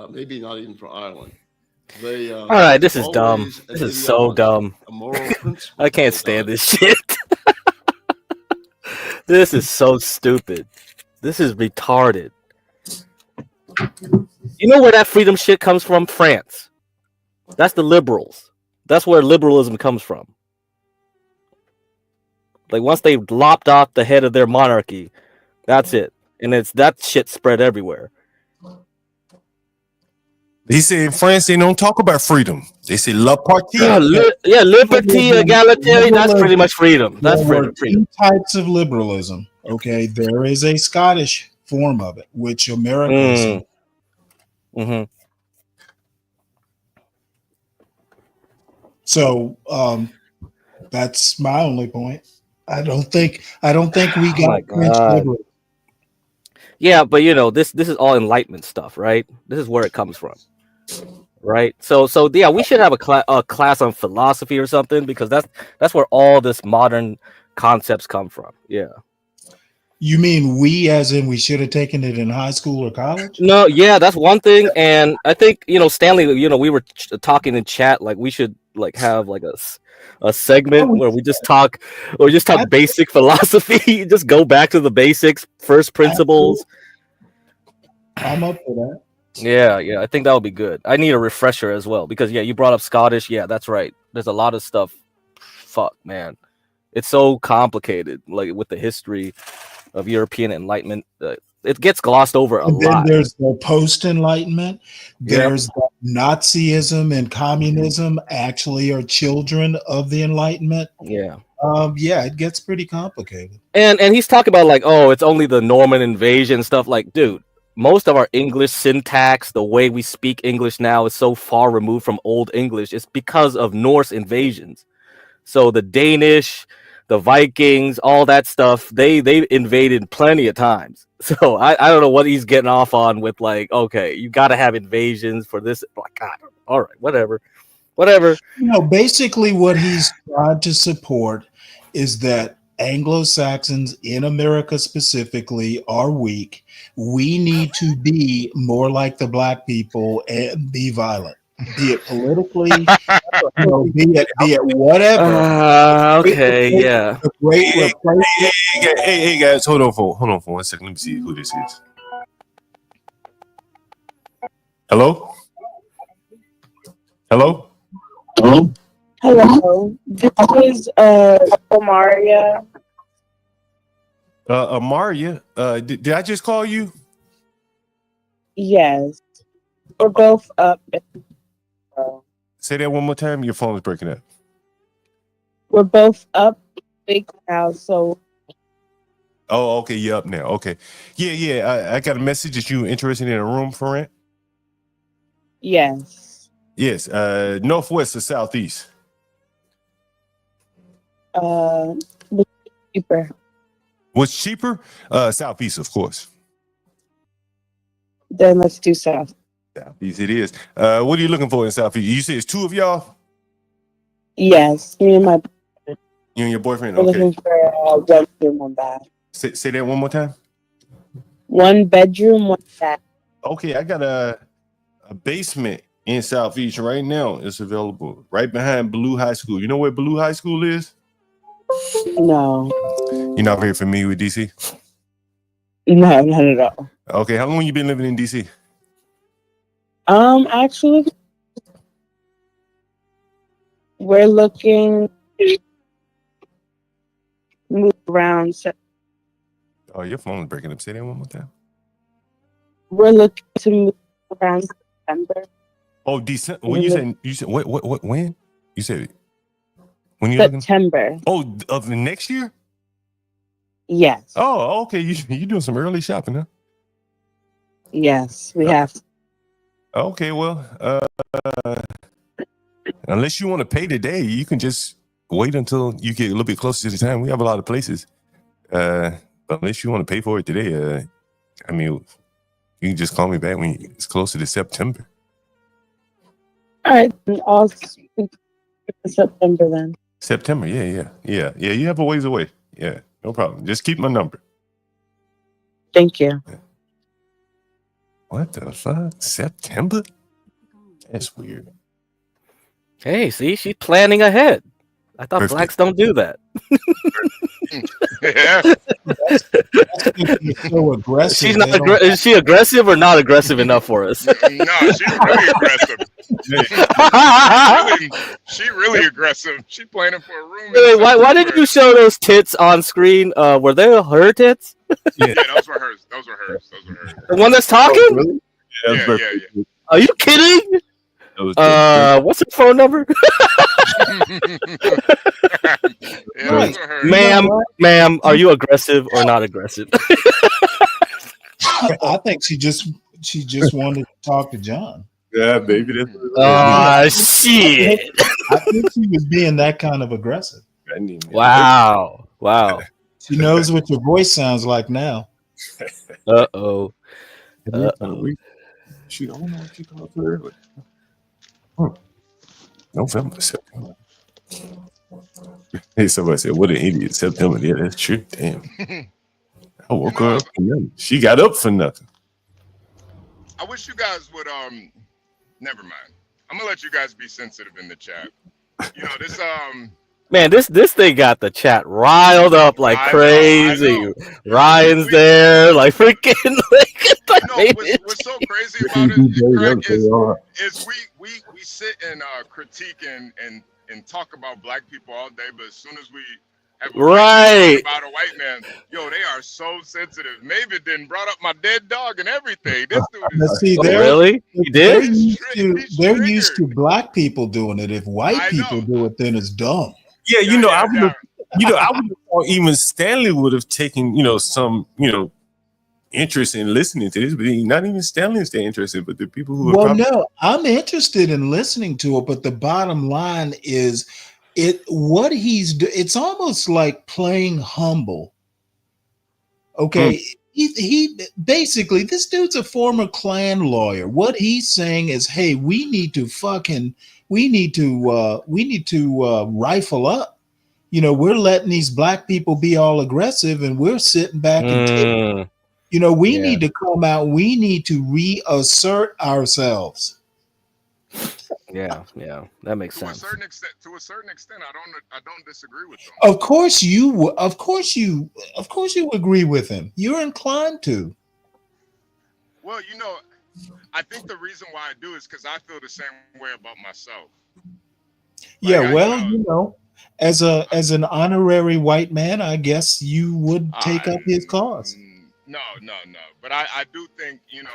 maybe not even for Ireland. All right, this is dumb. This is so dumb. I can't stand this shit. This is so stupid. This is retarded. You know where that freedom shit comes from? France. That's the liberals. That's where liberalism comes from. Like once they lopped off the head of their monarchy, that's it. And it's that shit spread everywhere. He said in France they don't talk about freedom. They say la partie. Yeah, liberty, egalitarian. That's pretty much freedom. That's freedom. Two types of liberalism. Okay, there is a Scottish form of it, which America is. Mm-hmm. So that's my only point. I don't think we got French liberalism. Yeah, but you know, this is all Enlightenment stuff, right? This is where it comes from. right? So yeah, we should have a class on philosophy or something, because that's where all this modern concepts come from. Yeah. You mean we, as in we should have taken it in high school or college? No, yeah, that's one thing, and I think Stanley, we were talking in chat, like we should like have like a segment where we just talk basic philosophy, just go back to the basics, first principles. I'm up for that. Yeah, I think that would be good. I need a refresher as well, because you brought up Scottish. Yeah, that's right. There's a lot of stuff. Fuck, man, it's so complicated, like with the history of European Enlightenment. It gets glossed over a And then lot. there's the post-Enlightenment. There's the Nazism and communism actually are children of the Enlightenment. Yeah. Yeah, it gets pretty complicated. And he's talking about like, oh, it's only the Norman invasion stuff. Like, dude, most of our English syntax, the way we speak English now, is so far removed from Old English. It's because of Norse invasions. So the Danish, the Vikings, all that stuff, they invaded plenty of times. So I don't know what he's getting off on with like, okay, you got to have invasions for this. Like, God, all right, whatever. Basically what he's tried to support is that Anglo-Saxons in America specifically are weak. We need to be more like the black people and be violent, be it politically, be it whatever. Okay, yeah. Hey guys, hold on for 1 second. Let me see who this is. Hello. Hello. This is Omaria. Amaria. Did I just call you? Yes. We're both up. Say that one more time. Your phone is breaking up. We're both up big now, so Oh, okay. You're up now. Okay. Yeah. I got a message that you interested in a room for rent. yes. Yes. Northwest or southeast? Cheaper. What's cheaper? Southeast, of course. Then let's do south. Southeast it is. What are you looking for in southeast? You say it's two of y'all? Yes, me and my You and your boyfriend? we're Okay. looking for a 1 bedroom, 1 bath. Say that one more time. 1 bedroom, 1 bath. Okay, I got a basement in Southeast right now. It's available right behind Blue High School. You know where Blue High School is? No. You're not very familiar with DC? No, not at all. Okay, how long you been living in DC? Actually, we're looking to move around. Oh, your phone is breaking up. Say that one more time. We're looking to move around September. Oh, December. When you said what when? You said when you September. looking? Oh, of the next year? Yes. Oh, okay. You doing some early shopping, huh? Yes, we have to. Okay, well, unless you want to pay today, you can just wait until you get a little bit closer to the time. We have a lot of places. But unless you want to pay for it today, I mean, you can just call me back when it's closer to September. All right, I'll speak to September then. September, yeah. You have a ways away. Yeah, no problem. Just keep my number. Thank you. What the fuck? September? That's weird. Hey, see, she's planning ahead. I thought Perfect. blacks don't do that. Yeah. So aggressive. She's not. they don't- Is she aggressive or not aggressive enough for us? No, she's really aggressive. She really aggressive. She planning for a room. Wait, why did you show those tits on screen? Were they her tits? Yeah, those were hers. The one that's talking? Yeah. Are you kidding? What's her phone number? Ma'am, are you aggressive or not aggressive? I think she just wanted to talk to John. Yeah, baby. That's Shit. I think she was being that kind of aggressive. Wow. She knows what your voice sounds like now. Uh-oh. Shoot, I don't know what you called her. November, September. Hey, somebody said, "What an idiot!" September. Yeah, that's true. Damn. I woke her up for nothing. She got up for nothing. I wish you guys would never mind. I'm gonna let you guys be sensitive in the chat. You know, this Man, this thing got the chat riled up like crazy. Ryan's there, like freaking. What's so crazy about it, Craig, is we sit and critique and talk about black people all day, but as soon as we have a white man talk about a white man, yo, they are so sensitive. Maven didn't brought up my dead dog and everything. This dude is See, really? He did? They're used to black people doing it. If white people do it, then it's dumb. Yeah, I would have thought even Stanley would have taken, some, interest in listening to this, but not even Stanley is interested, but the people who are no, I'm interested in listening to it, but the bottom line is it's almost like playing humble. Okay. He basically, this dude's a former Klan lawyer. What he's saying is, hey, we need to rifle up. We're letting these black people be all aggressive, and we're sitting back and taking. We need to come out. We need to reassert ourselves. Yeah, that makes sense. To a certain extent, I don't disagree with them. Of course you agree with him. You're inclined to. Well, I think the reason why I do is because I feel the same way about myself. As an honorary white man, I guess you would take up his cause. No. But I do think, it's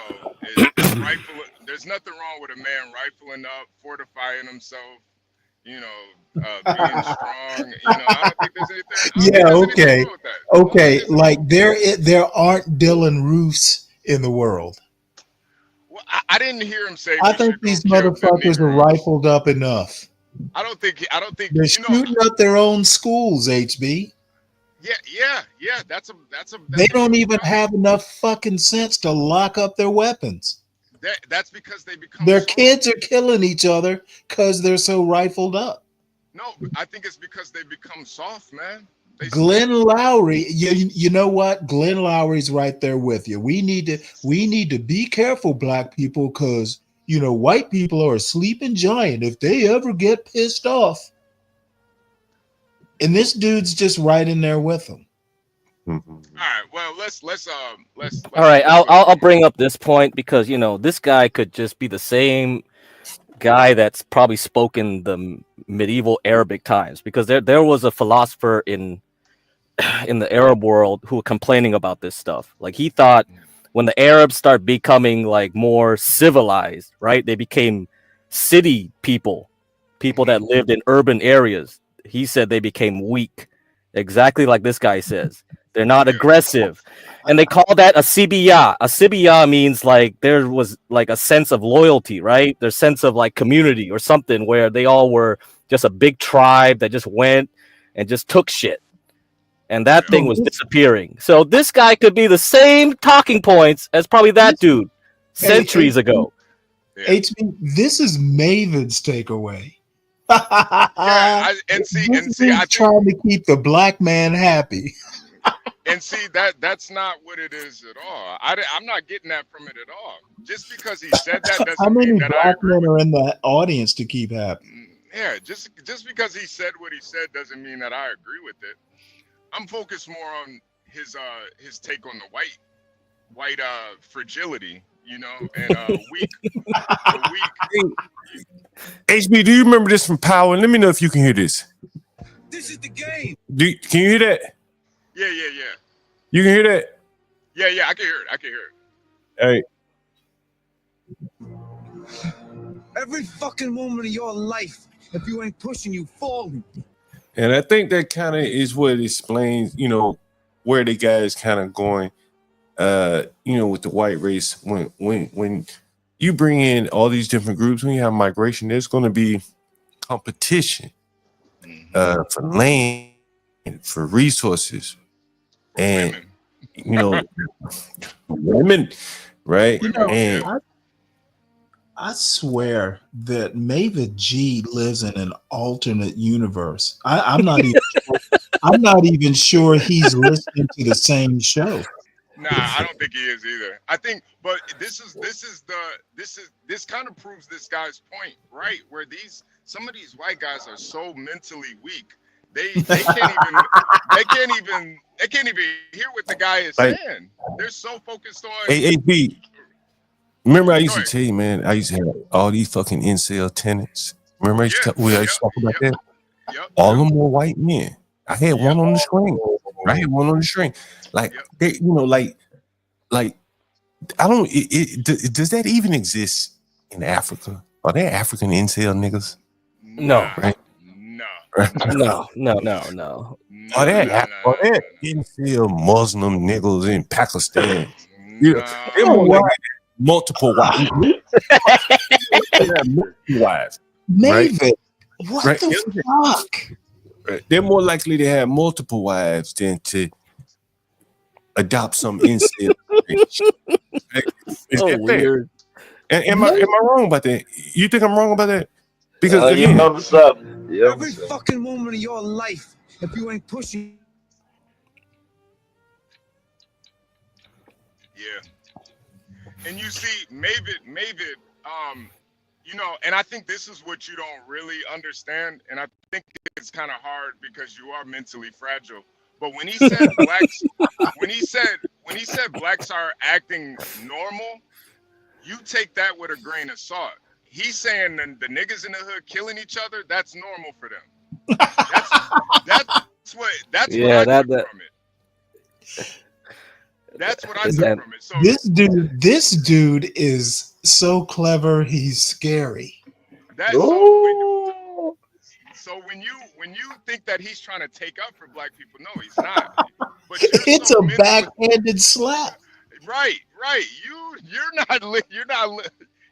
there's nothing wrong with a man rifling up, fortifying himself, being strong. I don't think there's anything. Okay. Like there aren't Dylan Roofs in the world. Well, I didn't hear him say. I think these motherfuckers are rifled up enough. I don't think they're shooting up their own schools, HB. Yeah. That's a they don't even have enough fucking sense to lock up their weapons. That's because they become their kids are killing each other because they're so rifled up. No, I think it's because they become soft, man. Glenn Lowry, you know what? Glenn Lowry's right there with you. We need to be careful, black people, because white people are a sleeping giant. If they ever get pissed off, and this dude's just right in there with them. All right. Well, let's. All right, I'll bring up this point because this guy could just be the same guy that's probably spoken the medieval Arabic times, because there was a philosopher in the Arab world who were complaining about this stuff. Like, he thought when the Arabs start becoming like more civilized, right? They became city people that lived in urban areas. He said they became weak, exactly like this guy says. They're not aggressive. And they call that a sibiya. A sibiya means like there was like a sense of loyalty, right? Their sense of like community or something, where they all were just a big tribe that just went and just took shit. And that thing was disappearing. So this guy could be the same talking points as probably that dude centuries ago. HB, this is Maven's takeaway. I trying to keep the black man happy. And see, that's not what it is at all. I'm not getting that from it at all. Just because he said that doesn't How many mean that I black agree. men are in the audience to keep happy? Yeah, just because he said what he said doesn't mean that I agree with it. I'm focused more on his take on the white fragility, and weak. HB, do you remember this from Power? Let me know if you can hear this. This is the game. Can you hear that? Yeah. You can hear that? Yeah, I can hear it. Hey. Every fucking moment of your life, if you ain't pushing, you falling. And I think that kind of is what explains, where the guy is kind of going, with the white race. When you bring in all these different groups, when you have migration, there's going to be competition for land, for resources, and women, right? I swear that Mavid G lives in an alternate universe. I'm not even. I'm not even sure he's listening to the same show. Nah, I don't think he is either. I think, but this kind of proves this guy's point, right? Where some of these white guys are so mentally weak, they can't even hear what the guy is saying. They're so focused on. Hey, B. Remember, I used to tell you, man. I used to have all these fucking incel tenants. Remember, I used to talk about that. All of them were white men. I had one on the screen. Like they, like I don't. Does that even exist in Africa? Are there African incel niggas? No, right? No. Are there incel Muslim niggas in Pakistan? Multiple wives. Wives. Maven, what Right? the fuck? They're more likely to have multiple wives than to adopt some incel. So weird. Am I wrong about that? You think I'm wrong about that? Because again, what's up? Every fucking moment of your life, if you ain't pushing. Yeah. And you see, Mavid, and I think this is what you don't really understand, and I think it's kind of hard because you are mentally fragile. But when he said blacks, when he said blacks are acting normal, you take that with a grain of salt. He's saying the niggas in the hood killing each other, that's normal for them. That's what I took from it. That's what I took from it. So This dude is so clever. He's scary. So when you think that he's trying to take up for black people, no, he's not. But It's a backhanded slap. Right. You're not.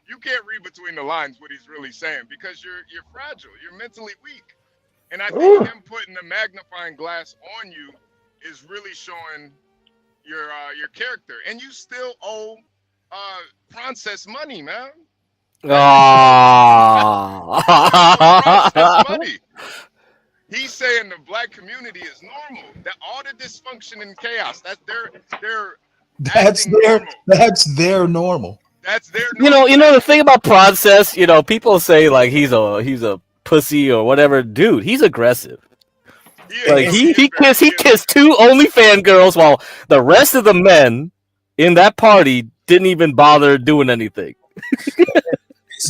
You can't read between the lines what he's really saying because you're fragile. You're mentally weak, and I think him putting the magnifying glass on you is really showing your character, and you still owe Princess money, man. Money. He's saying the black community is normal. That all the dysfunction and chaos, that's their That's their normal. That's their You know the thing about Princess, people say like he's a pussy or whatever. Dude, he's aggressive. Like he kissed 2 OnlyFans girls while the rest of the men in that party didn't even bother doing anything.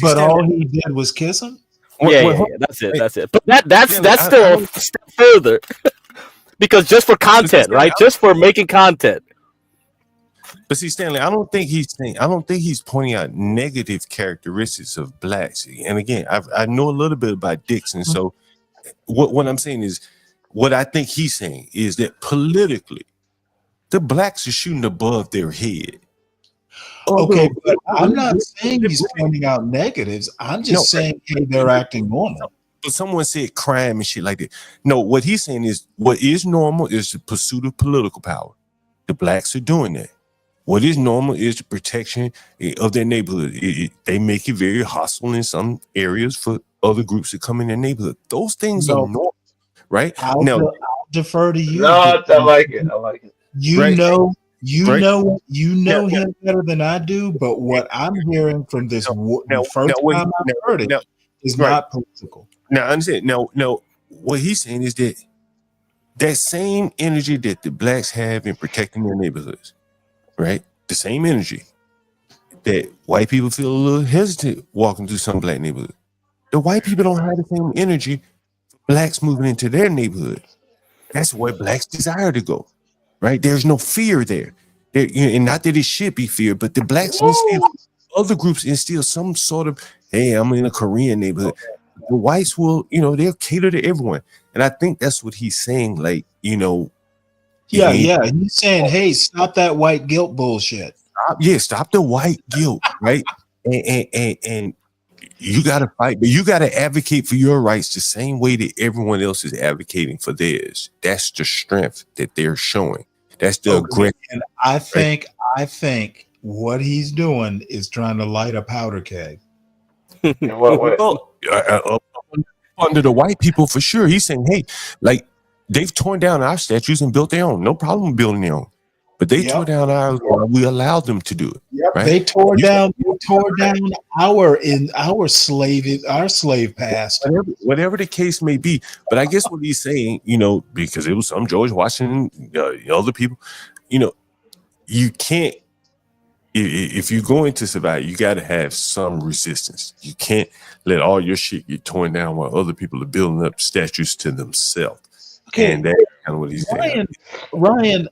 But all he did was kiss him? Yeah, that's it. But that's still a step further. Because just for content, right? Just for making content. But see, Stanley, I don't think he's pointing out negative characteristics of blacks. And again, I know a little bit about Dixon, so what I'm saying is, what I think he's saying is that politically, the blacks are shooting above their head. Okay, but I'm not saying he's pointing out negatives. I'm just saying, hey, they're acting normal. But someone said crime and shit like that. No, what he's saying is what is normal is the pursuit of political power. The blacks are doing that. What is normal is the protection of their neighborhood. They make it very hostile in some areas for other groups to come in their neighborhood. Those things are normal, right? I'll defer to you. No, I like it. You know him better than I do, but what I'm hearing from this the first time I've heard it is not political. Now, understand. Now, what he's saying is that same energy that the blacks have in protecting their neighborhoods, right? The same energy that white people feel a little hesitant walking through some black neighborhood. The white people don't have the same energy for blacks moving into their neighborhood. That's where blacks desire to go, right? There's no fear there. And not that it should be fear, but the blacks instill, other groups instill some sort of, hey, I'm in a Korean neighborhood. The whites will, they'll cater to everyone. And I think that's what he's saying, like, Yeah. He's saying, hey, stop that white guilt bullshit. Stop the white guilt, right? And you got to fight, but you got to advocate for your rights the same way that everyone else is advocating for theirs. That's the strength that they're showing. That's the aggression. And I think what he's doing is trying to light a powder keg. Well, under the white people for sure. He's saying, hey, like they've torn down our statues and built their own. No problem building their own. But they tore down ours while we allowed them to do it. Yep. Right? They tore down our slave past. Whatever the case may be. But I guess what he's saying, because it was some George Washington, other people, you can't. If you're going to survive, you got to have some resistance. You can't let all your shit get torn down while other people are building up statues to themselves. Okay. And that's kind of what he's saying. Ryan,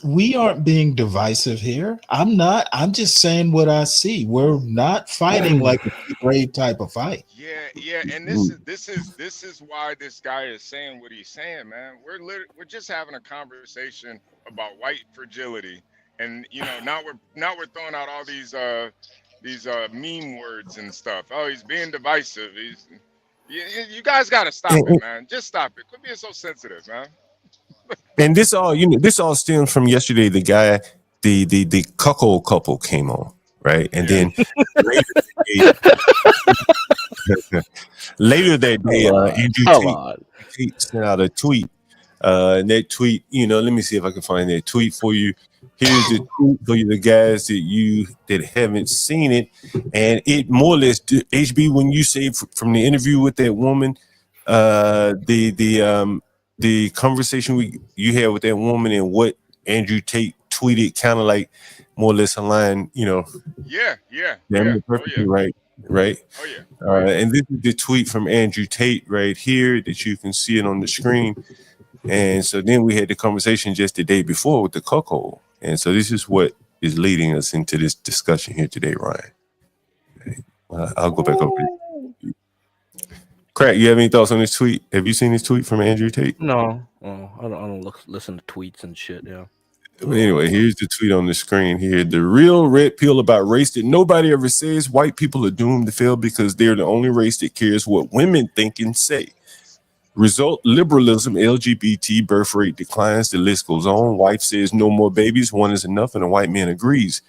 we aren't being divisive here. I'm not. I'm just saying what I see. We're not fighting like a brave type of fight. Yeah, and this is why this guy is saying what he's saying, man. We're just having a conversation about white fragility. And now we're throwing out all these meme words and stuff. Oh, he's being divisive. You guys got to stop it, man. Just stop it. Quit being so sensitive, man. And this all stems from yesterday. The guy, the cuckold couple came on, right? And then later that day, Andrew Tate sent out a tweet. And that tweet, let me see if I can find that tweet for you. Here's the tweet for you, the guys that haven't seen it, and it more or less, HB, when you say from the interview with that woman, the conversation you had with that woman and what Andrew Tate tweeted, kind of like more or less aligned, Yeah. Perfectly right. Oh yeah. And this is the tweet from Andrew Tate right here that you can see it on the screen. And so then we had the conversation just the day before with the cuckold. And so this is what is leading us into this discussion here today, Ryan. I'll go back over to Crack, you have any thoughts on this tweet? Have you seen this tweet from Andrew Tate? No. I don't listen to tweets and shit, yeah. Anyway, here's the tweet on the screen here. The real red pill about race that nobody ever says. White people are doomed to fail because they're the only race that cares what women think and say. Result, liberalism, LGBT, birth rate declines, the list goes on. Wife says no more babies, one is enough, and a white man agrees.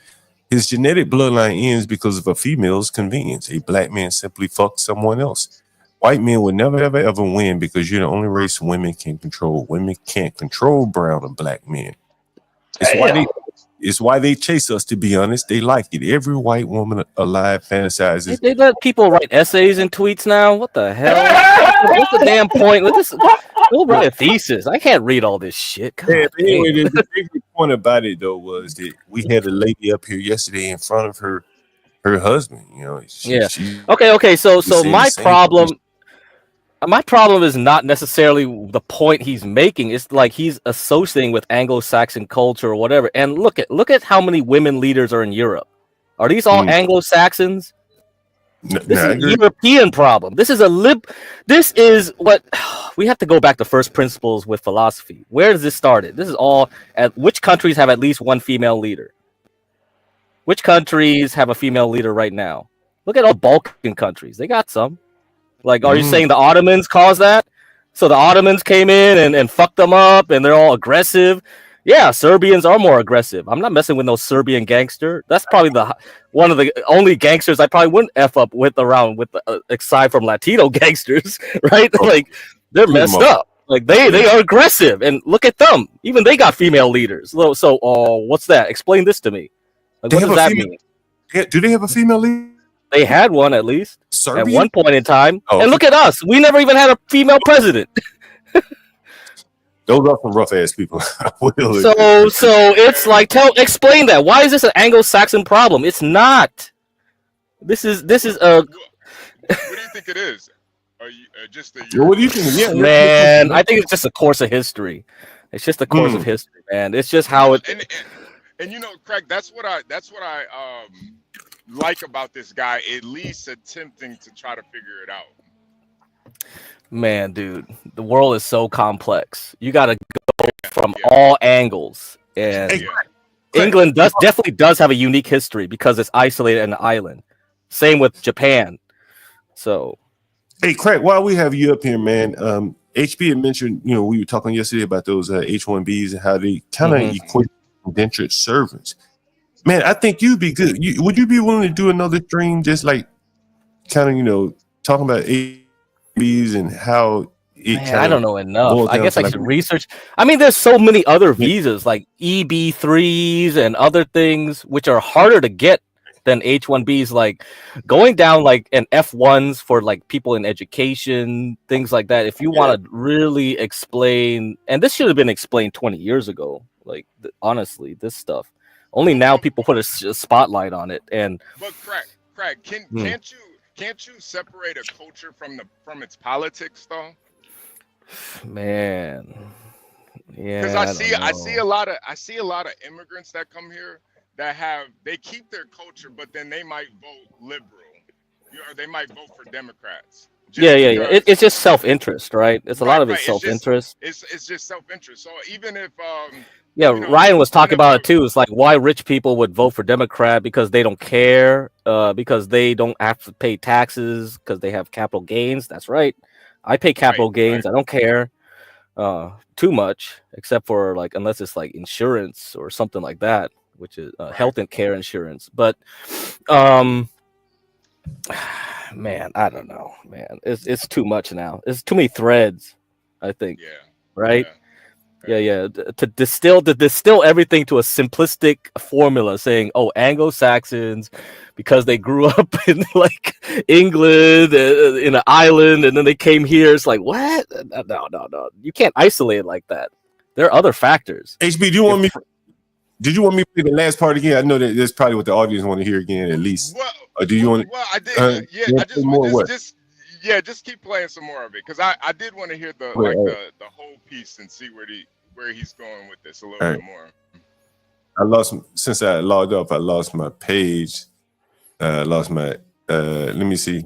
His genetic bloodline ends because of a female's convenience. A black man simply fucks someone else. White men will never, ever, ever win because you're the only race women can control. Women can't control brown and black men. It's why they chase us, to be honest. They like it. Every white woman alive fantasizes. They let people write essays and tweets now. What the hell? What's the damn point? We'll write a thesis. I can't read all this shit. Anyway, the big point about it though was that we had a lady up here yesterday in front of her husband. Okay. So my problem is not necessarily the point he's making. It's like he's associating with Anglo-Saxon culture or whatever. And look at how many women leaders are in Europe. Are these all Anglo-Saxons? This is a European problem. This is what we have to go back to first principles with philosophy. Where does this started? This is all at which countries have at least one female leader? Which countries have a female leader right now? Look at all Balkan countries. They got some. Like, are you saying the Ottomans caused that? So the Ottomans came in and fucked them up and they're all aggressive? Yeah, Serbians are more aggressive. I'm not messing with no Serbian gangster. That's probably one of the only gangsters I probably wouldn't F up with around with aside from Latino gangsters, right? Like, they're messed up. Like, they are aggressive. And look at them. Even they got female leaders. So what's that? Explain this to me. Like, what does that mean? Do they have a female leader? They had one at least Serbia? At one point in time. And look at us. We never even had a female president. Those are some rough ass people. So it's like explain that. Why is this an Anglo-Saxon problem? It's not. This is a. What do you think it is? Are you just a? What do you think? Yeah, man, I think it's just a course of history. It's just a course of history, man. It's just how it. And Craig, that's what I like about this guy, at least attempting to try to figure it out. Man, dude, the world is so complex. You got to go from all angles, and England definitely does have a unique history because it's isolated in an island. Same with Japan. So, hey, Craig, while we have you up here, man, HB had mentioned, we were talking yesterday about those H-1Bs and how they kind of equate indentured servants. Man, I think you'd be good. Would you be willing to do another stream just like kind of talking about ABs and how it Man, kind I of don't know enough. boils I down guess to I like should research. I mean, there's so many other Yeah. visas like EB3s and other things which are harder to get than H1Bs. Like going down like an F1s for like people in education, things like that. If you want to really explain, and this should have been explained 20 years ago. Like honestly, this stuff. Only now people put a spotlight on it, and But crack, can't you separate a culture from its politics though? man, Because yeah, I see a lot of immigrants that come here that they keep their culture, but then they might vote liberal, or they might vote for Democrats. Yeah. It's just self-interest, right? It's a lot of it's self-interest. It's just self-interest. So even if Yeah, Ryan was talking about it too. It's like why rich people would vote for Democrat because they don't care, because they don't have to pay taxes because they have capital gains. That's right. I pay capital gains. I don't care too much, except for like unless it's like insurance or something like that, which is health and care insurance. But man, I don't know, man. It's too much now. It's too many threads, I think. Yeah. Right? Yeah. To distill everything to a simplistic formula saying, oh, Anglo-Saxons, because they grew up in like England, in an island, and then they came here. It's like, what? No. You can't isolate it like that. There are other factors. HB, did you want me to play the last part again? I know that that's probably what the audience want to hear again, at least. Or do you want? Well, I did. Just keep playing some more of it because I did want to hear the whole piece and see where he's going with this a little bit more. Since I logged up, I lost my page. Lost my. Let me see.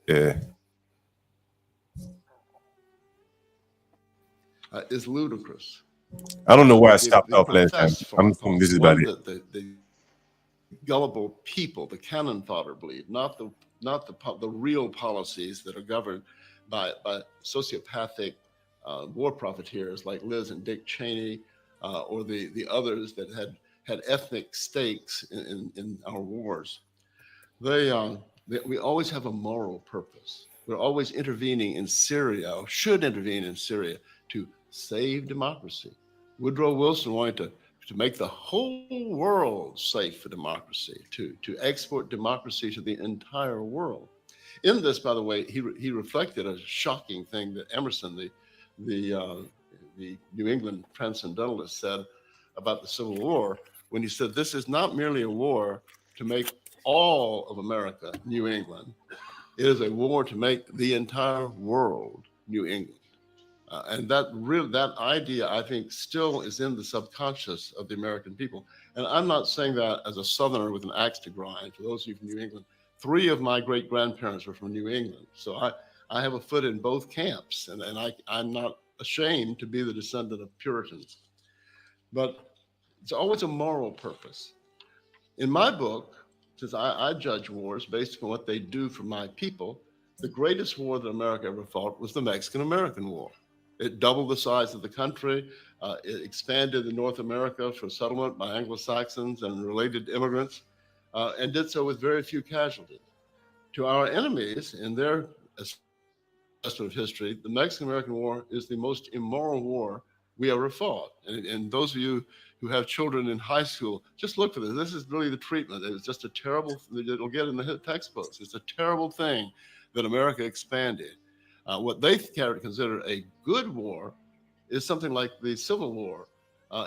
Yeah. Is ludicrous. I don't know why I stopped off last time. I'm assuming this is about it. The gullible people, the cannon fodder believe, not the real policies that are governed by sociopathic war profiteers like Liz and Dick Cheney, or the others that had ethnic stakes in our wars. We always have a moral purpose. We're always intervening in Syria, or should intervene in Syria to save democracy. Woodrow Wilson wanted to make the whole world safe for democracy, to export democracy to the entire world. In this, by the way, he reflected a shocking thing that Emerson, the New England transcendentalist, said about the Civil War, when he said, this is not merely a war to make all of America New England. It is a war to make the entire world New England. And that idea, I think, still is in the subconscious of the American people. And I'm not saying that as a Southerner with an axe to grind. For those of you from New England, 3 of my great-grandparents were from New England. So I have a foot in both camps, and I'm not ashamed to be the descendant of Puritans. But it's always a moral purpose. In my book, since I judge wars based upon what they do for my people, the greatest war that America ever fought was the Mexican-American War. It doubled the size of the country. It expanded in North America for settlement by Anglo-Saxons and related immigrants, and did so with very few casualties. To our enemies, in their assessment of history, the Mexican-American War is the most immoral war we ever fought. And those of you who have children in high school, just look for this. This is really the treatment. It's just a terrible, it'll get in the textbooks. It's a terrible thing that America expanded. What they consider a good war is something like the Civil War,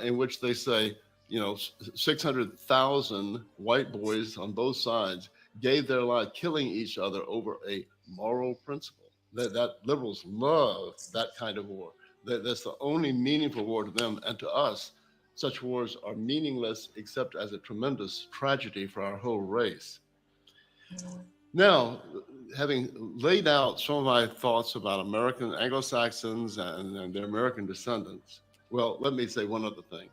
in which they say, 600,000 white boys on both sides gave their life killing each other over a moral principle. That liberals love that kind of war. That's the only meaningful war to them, and to us, such wars are meaningless except as a tremendous tragedy for our whole race. Now, having laid out some of my thoughts about American Anglo-Saxons and their American descendants, well, let me say one other thing.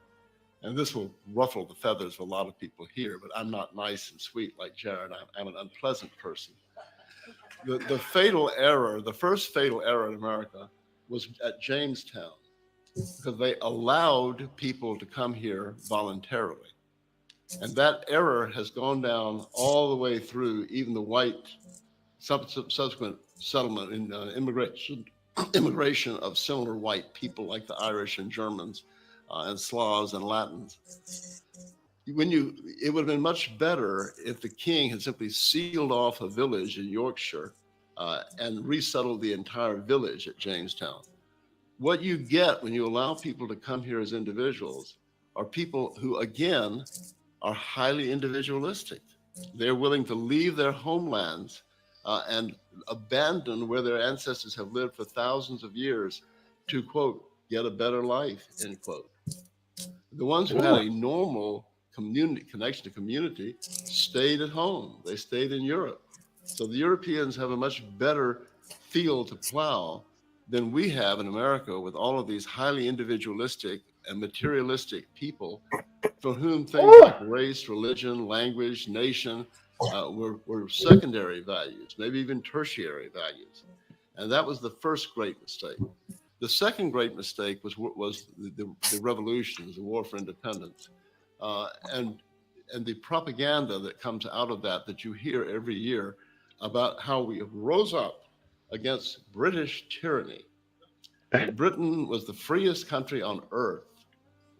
And this will ruffle the feathers of a lot of people here, but I'm not nice and sweet like Jared. I'm an unpleasant person. The fatal error, the first fatal error in America was at Jamestown, because they allowed people to come here voluntarily. And that error has gone down all the way through even the white subsequent settlement in immigration of similar white people like the Irish and Germans and Slavs and Latins. It would have been much better if the king had simply sealed off a village in Yorkshire and resettled the entire village at Jamestown. What you get when you allow people to come here as individuals are people who, again, are highly individualistic. They're willing to leave their homelands and abandon where their ancestors have lived for thousands of years to, quote, get a better life, end quote. The ones who had a normal community connection to community stayed at home. They stayed in Europe. So the Europeans have a much better field to plow than we have in America, with all of these highly individualistic and materialistic people for whom things like race, religion, language, nation were secondary values, maybe even tertiary values. And that was the first great mistake. The second great mistake was the revolutions, the war for independence, and the propaganda that comes out of that you hear every year about how we rose up against British tyranny. And Britain was the freest country on earth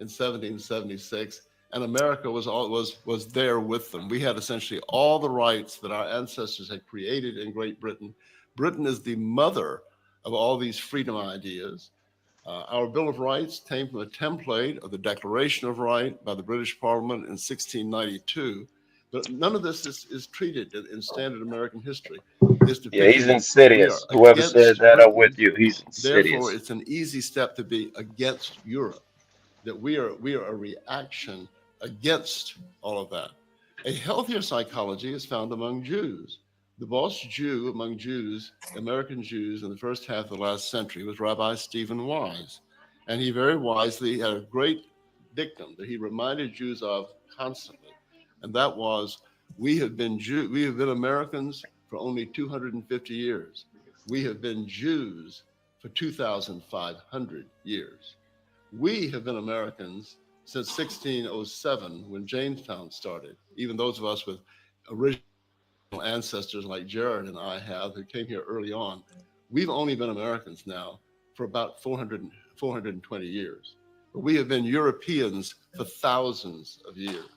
in 1776, and America was there with them. We had essentially all the rights that our ancestors had created in Great Britain. Britain is the mother of all these freedom ideas. Our Bill of Rights came from a template of the Declaration of Right by the British Parliament in 1692. But none of this is treated in standard American history. Yeah, he's insidious. Whoever said that, I'm with you. He's insidious. Therefore, it's an easy step to be against Europe, that we are a reaction against all of that. A healthier psychology is found among Jews. The boss Jew among Jews, American Jews in the first half of the last century was Rabbi Stephen Wise. And he very wisely had a great dictum that he reminded Jews of constantly. And that was, we have been Americans for only 250 years. We have been Jews for 2,500 years. We have been Americans since 1607 when Jamestown started. Even those of us with original ancestors like Jared and I have, who came here early on, we've only been Americans now for about 420 years. But we have been Europeans for thousands of years.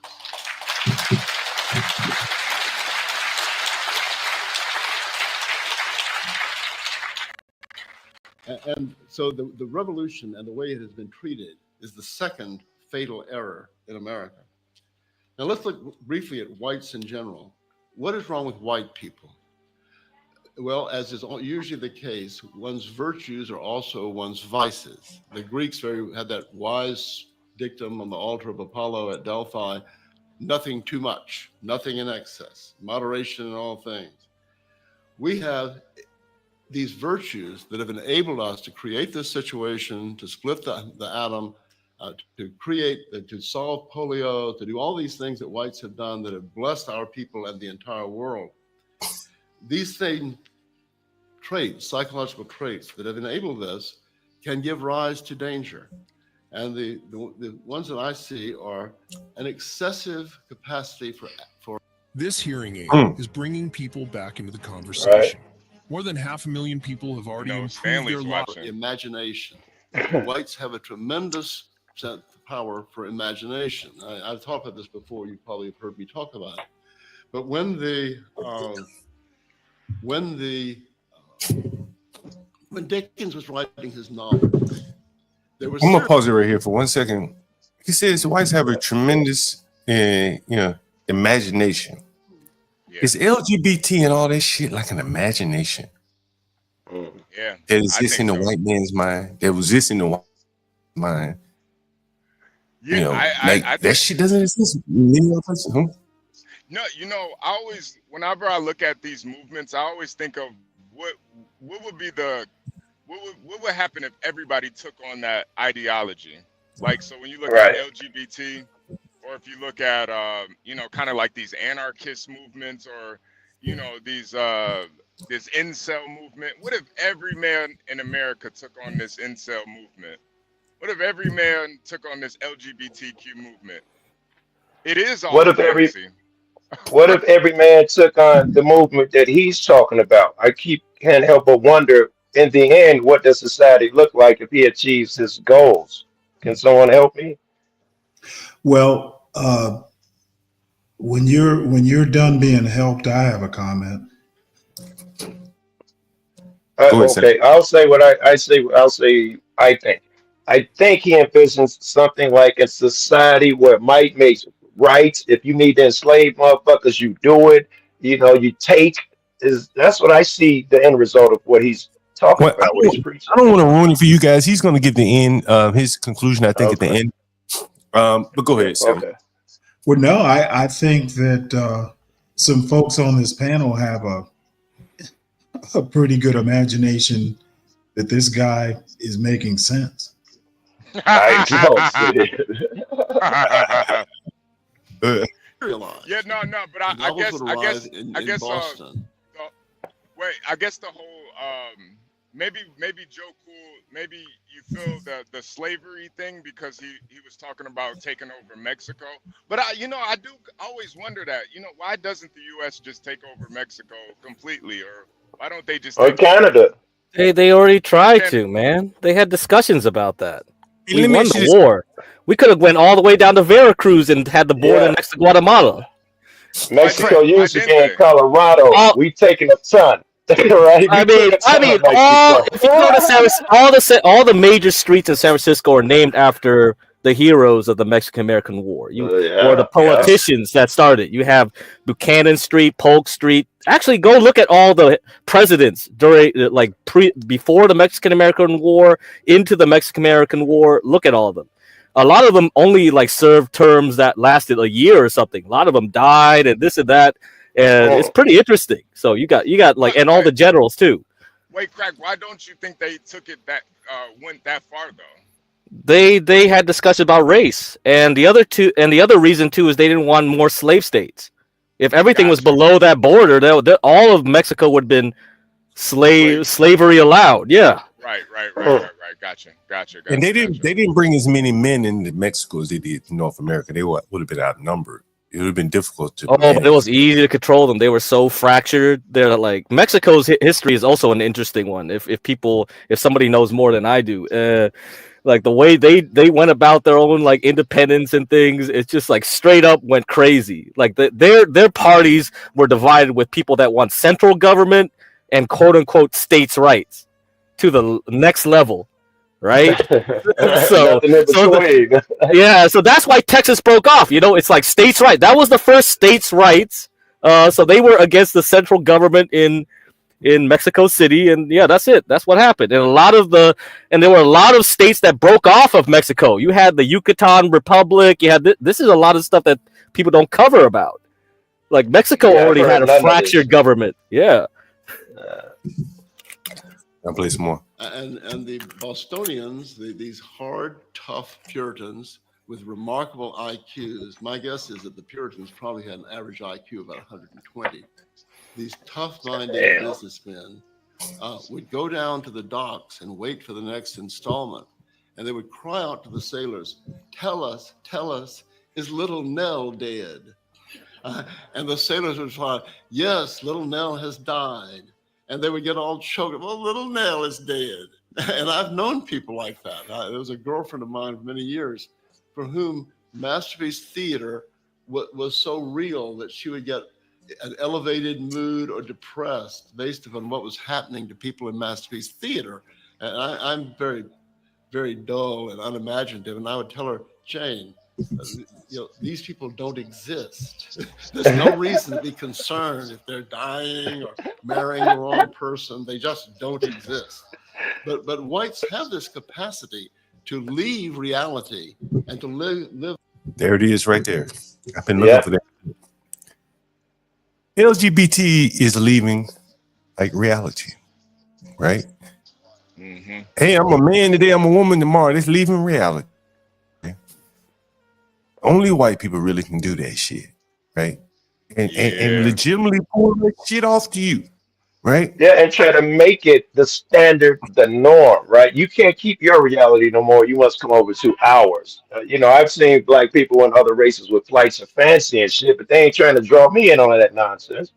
And so the revolution and the way it has been treated is the second fatal error in America. Now let's look briefly at whites in general. What is wrong with white people? Well, as is usually the case, one's virtues are also one's vices. The Greeks had that wise dictum on the altar of Apollo at Delphi: nothing too much, nothing in excess, moderation in all things. We have these virtues that have enabled us to create this situation, to split the atom, to solve polio, to do all these things that whites have done that have blessed our people and the entire world. These same traits, psychological traits that have enabled this, can give rise to danger. And the ones that I see are an excessive capacity for This hearing aid is bringing people back into the conversation. More than 500,000 people have already improved their lives. Imagination. Whites have a tremendous power for imagination. I've talked about this before. You probably have heard me talk about it. But when Dickens was writing his novel, there was I'm gonna pause it right here for 1 second. He says whites have a tremendous, imagination. Yeah. Is LGBT and all that shit like an imagination? Yeah, that exists in the white man's mind. That exists in the white mind. Yeah, I that shit doesn't exist. Huh? No, I always, whenever I look at these movements, I always think of what would be what would happen if everybody took on that ideology. Like, so when you look at LGBT, or if you look at kind of like these anarchist movements, or these this incel movement. What if every man in America took on this incel movement? What if every man took on this LGBTQ movement? It is all fantasy. What if every man took on the movement that he's talking about? Can't help but wonder in the end, what does society look like if he achieves his goals? Can someone help me? Well, when you're done being helped, I have a comment. Go ahead, Sam. Okay, I'll say what I say. I'll say I think. I think he envisions something like a society where might makes rights. If you need to enslave motherfuckers, you do it. You know, you take is that's what I see the end result of what he's talking Well, about, what he's preaching. I don't want to ruin it for you guys. He's going to give the end, his conclusion, I think, at the end. But go ahead, Sam. Okay. Well, no, I think that some folks on this panel have a pretty good imagination that this guy is making sense. I don't see it. Yeah, no, but I guess Boston. wait, I guess the whole maybe Joe Cool, maybe you feel the slavery thing because he was talking about taking over Mexico. But I do always wonder that, why doesn't the US just take over Mexico completely, or why don't they just Or take over Canada. They already tried to, man. They had discussions about that. Hey, We let me won ask you the this. war. We could have went all the way down to Veracruz and had the border Yeah. next to Guatemala. Mexico used to didn't be in they? Colorado. All, We taking a ton. Right? I We took mean, a ton of all. Mexico. If you go to all the major streets in San Francisco are named after the heroes of the Mexican American War. Or the Yeah. politicians that started. You have Buchanan Street, Polk Street. Actually, go look at all the presidents during, before the Mexican American War, into the Mexican American War. Look at all of them. A lot of them only served terms that lasted a year or something. A lot of them died and this and that. And it's pretty interesting. So you got and all the generals too. Wait, Crack, why don't you think they took it that went that far though? They had discussion about race, and the other reason too is they didn't want more slave states. If everything was below that border, all of Mexico would have been slavery allowed. Yeah. Right. Gotcha. And they didn't bring as many men into Mexico as they did to North America. They would have been outnumbered. It would have been difficult to. Oh, but it was easy to control them. They were so fractured. They're like Mexico's history is also an interesting one. If somebody knows more than I do, like the way they went about their own independence and things, it's just straight up went crazy. Like their parties were divided with people that want central government and quote unquote states' rights to the next level. Right? so that's why Texas broke off. It's like states' rights. That was the first states' rights. So they were against the central government in Mexico City, and yeah, that's it. That's what happened. And there were a lot of states that broke off of Mexico. You had the Yucatan Republic. You had this is a lot of stuff that people don't cover about. Like Mexico already had a fractured government. Yeah. I'll play some more. And the Bostonians, these hard, tough Puritans with remarkable IQs. My guess is that the Puritans probably had an average IQ of about 120. These tough-minded businessmen would go down to the docks and wait for the next installment. And they would cry out to the sailors, tell us, is little Nell dead? And the sailors would reply, yes, little Nell has died. And they would get all choked. Well, little Nell is dead. And I've known people like that. There was a girlfriend of mine for many years for whom Masterpiece Theater was so real that she would get an elevated mood or depressed based upon what was happening to people in Masterpiece Theater. And I'm very, very dull and unimaginative. And I would tell her, Jane, these people don't exist. There's no reason to be concerned if they're dying or marrying the wrong person. They just don't exist. But whites have this capacity to leave reality and to live. There it is, right there. I've been looking for that. LGBT is leaving reality, right? Mm-hmm. Hey, I'm a man today. I'm a woman tomorrow. It's leaving reality. Only white people really can do that shit, right? And legitimately pull that shit off to you, right? Yeah, and try to make it the standard, the norm, right? You can't keep your reality no more. You must come over to ours. I've seen black people in other races with flights of fancy and shit, but they ain't trying to draw me in on that nonsense.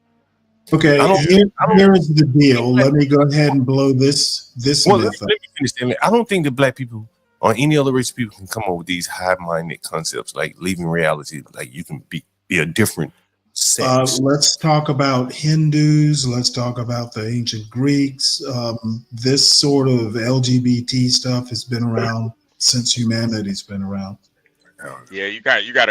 Okay, here is the deal. Let me go ahead and blow this Well, myth let me finish, Stanley. I don't think that black people or any other race of people can come up with these high-minded concepts like leaving reality, like you can be a different sex. Let's talk about Hindus. Let's talk about the ancient Greeks. This sort of LGBT stuff has been around since humanity's been around. Yeah, you kind of got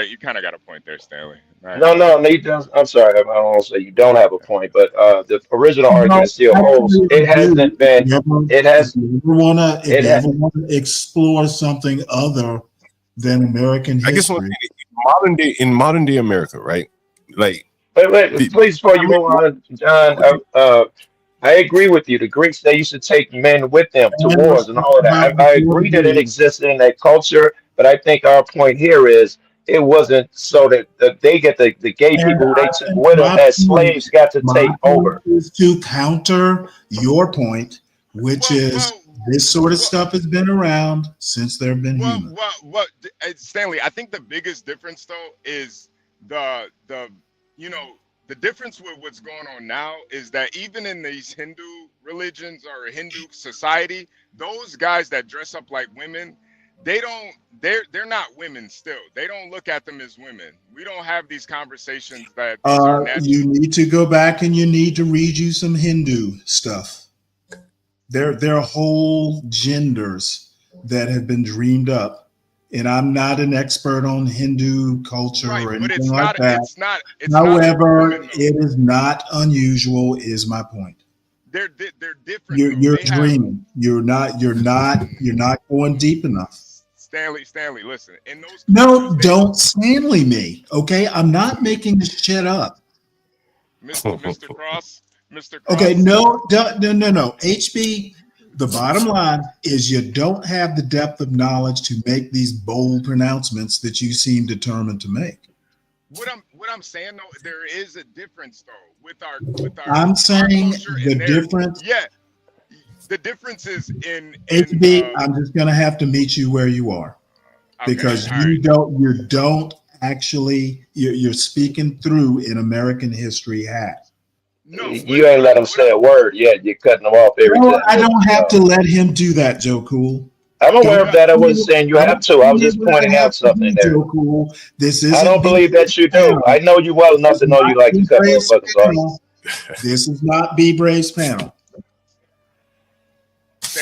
a point there, Stanley. Right. No, Nate does. I'm sorry, I don't want to say you don't have a point, but the original argument still holds. It hasn't been. It has. If you ever want to explore something other than American history, I guess in modern day America, right? Like, wait, please, before you move on, John. I agree with you. The Greeks, they used to take men with them to wars and all of that. I agree that it existed in that culture, but I think our point here is it wasn't so that they get the gay people who they took with them as slaves got to take over. Is to counter your point, which is this sort of stuff has been around since there have been humans. Stanley, I think the biggest difference though is the difference with what's going on now is that even in these Hindu religions or Hindu society, those guys that dress up like women, they're not women still. They don't look at them as women. We don't have these conversations that these are natural. You need to go back and you need to read you some Hindu stuff. There are whole genders that have been dreamed up. And I'm not an expert on Hindu culture or anything like that. However, it is not unusual, is my point. They're different. You're dreaming. You're not going deep enough. Stanley, listen. Don't Stanley me. Okay, I'm not making this shit up. Mr. Cross. Okay, no. HB. The bottom line is you don't have the depth of knowledge to make these bold pronouncements that you seem determined to make. What I'm saying though, there is a difference though with our. I'm saying the difference. Yeah, the difference is in HB. I'm just gonna have to meet you where you are, because you don't actually. You're speaking through an American history hat. No, you ain't let him say a word yet. You're cutting him off every time. I don't have to let him do that, Joe Cool. I'm aware of that. I wasn't saying you have to. I was just pointing out something there. Joe Cool. I don't believe that you do. I know you well enough to know you like to cut motherfuckers off. This is not B Brave's panel.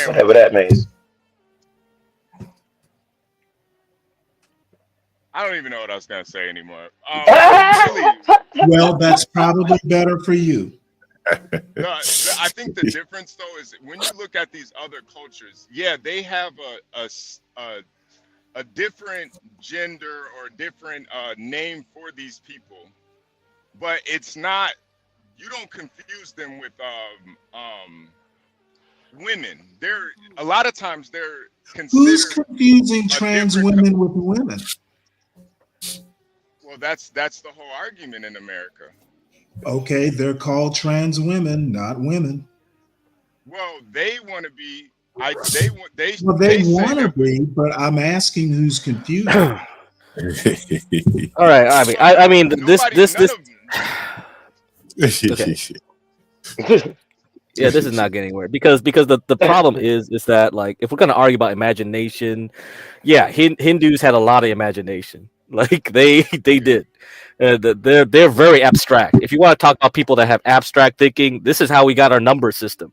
Whatever that means. I don't even know what I was gonna say anymore. Well, that's probably better for you. I think the difference though is when you look at these other cultures, yeah, they have a different gender or different name for these people, but it's not. You don't confuse them with women. They're a lot of times they're considered. Who's confusing trans women with women? Well, that's the whole argument in America. Okay, they're called trans women, not women. Well, they want to be. They want to be, but I'm asking who's confused. All right, I mean, this. Okay. Yeah, this is not getting anywhere because the problem is that, like, if we're gonna argue about imagination, yeah, Hindus had a lot of imagination. Like they did. They're very abstract. If you want to talk about people that have abstract thinking, this is how we got our number system.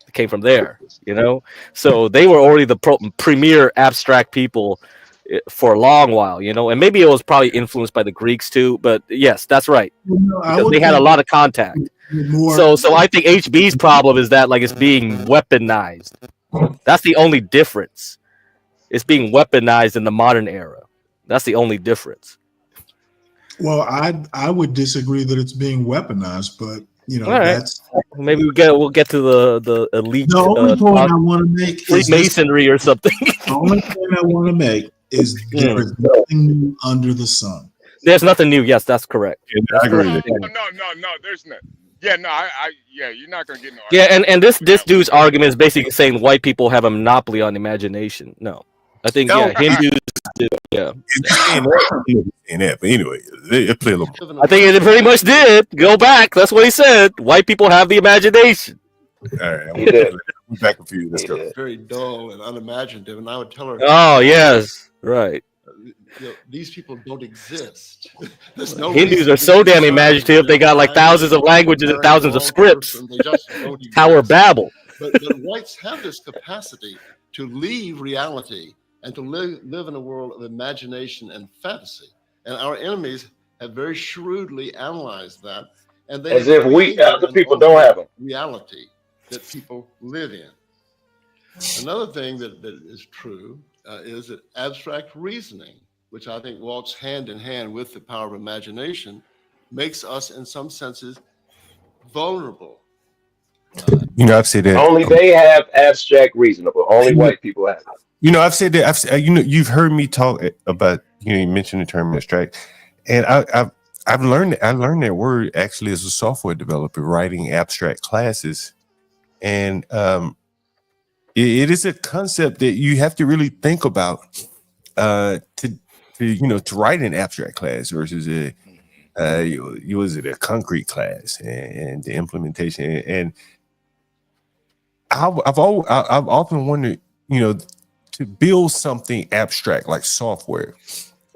It came from there, So they were already the premier abstract people for a long while, and maybe it was probably influenced by the Greeks too. But yes, that's right, because they had a lot of contact. So I think HB's problem is that, like, it's being weaponized. That's the only difference. It's being weaponized in the modern era. That's the only difference. Well, I would disagree that it's being weaponized, but that's maybe we'll get to the elite. The only point I want to make is Freemasonry or something. The only point I want to make is there is nothing new under the sun. There's nothing new. Yes, that's correct. I agree. No, there's not. Yeah, no, yeah, you're not gonna get no. Yeah, and this dude's argument is basically saying white people have a monopoly on imagination. No, I think Hindus do. Yeah, in that, but anyway, it play a little. I think it pretty much did. Go back. That's what he said. White people have the imagination. All right, He did. we're back a few. Let's go. Very dull and unimaginative, and I would tell her, Oh yes, right. These people don't exist. There's no Hindus reason are to so be damn concerned imaginative. with They got like their thousands of languages and marrying thousands the of wrong scripts. person. They just don't Tower exist. Babel. But whites have this capacity to leave reality and to live in a world of imagination and fantasy. And our enemies have very shrewdly analyzed that. And they As have if we, created other an people, don't have them. reality that people live in. Another thing that is true is that abstract reasoning, which I think walks hand in hand with the power of imagination, makes us in some senses vulnerable. I've said that. Only they have abstract reasonable. Only white people have it. I've said that. You've heard me talk about. You mentioned the term abstract, and I've learned. I learned that word actually as a software developer writing abstract classes, and it is a concept that you have to really think about to write an abstract class versus was it a concrete class and the implementation. And I've often wondered, to build something abstract like software,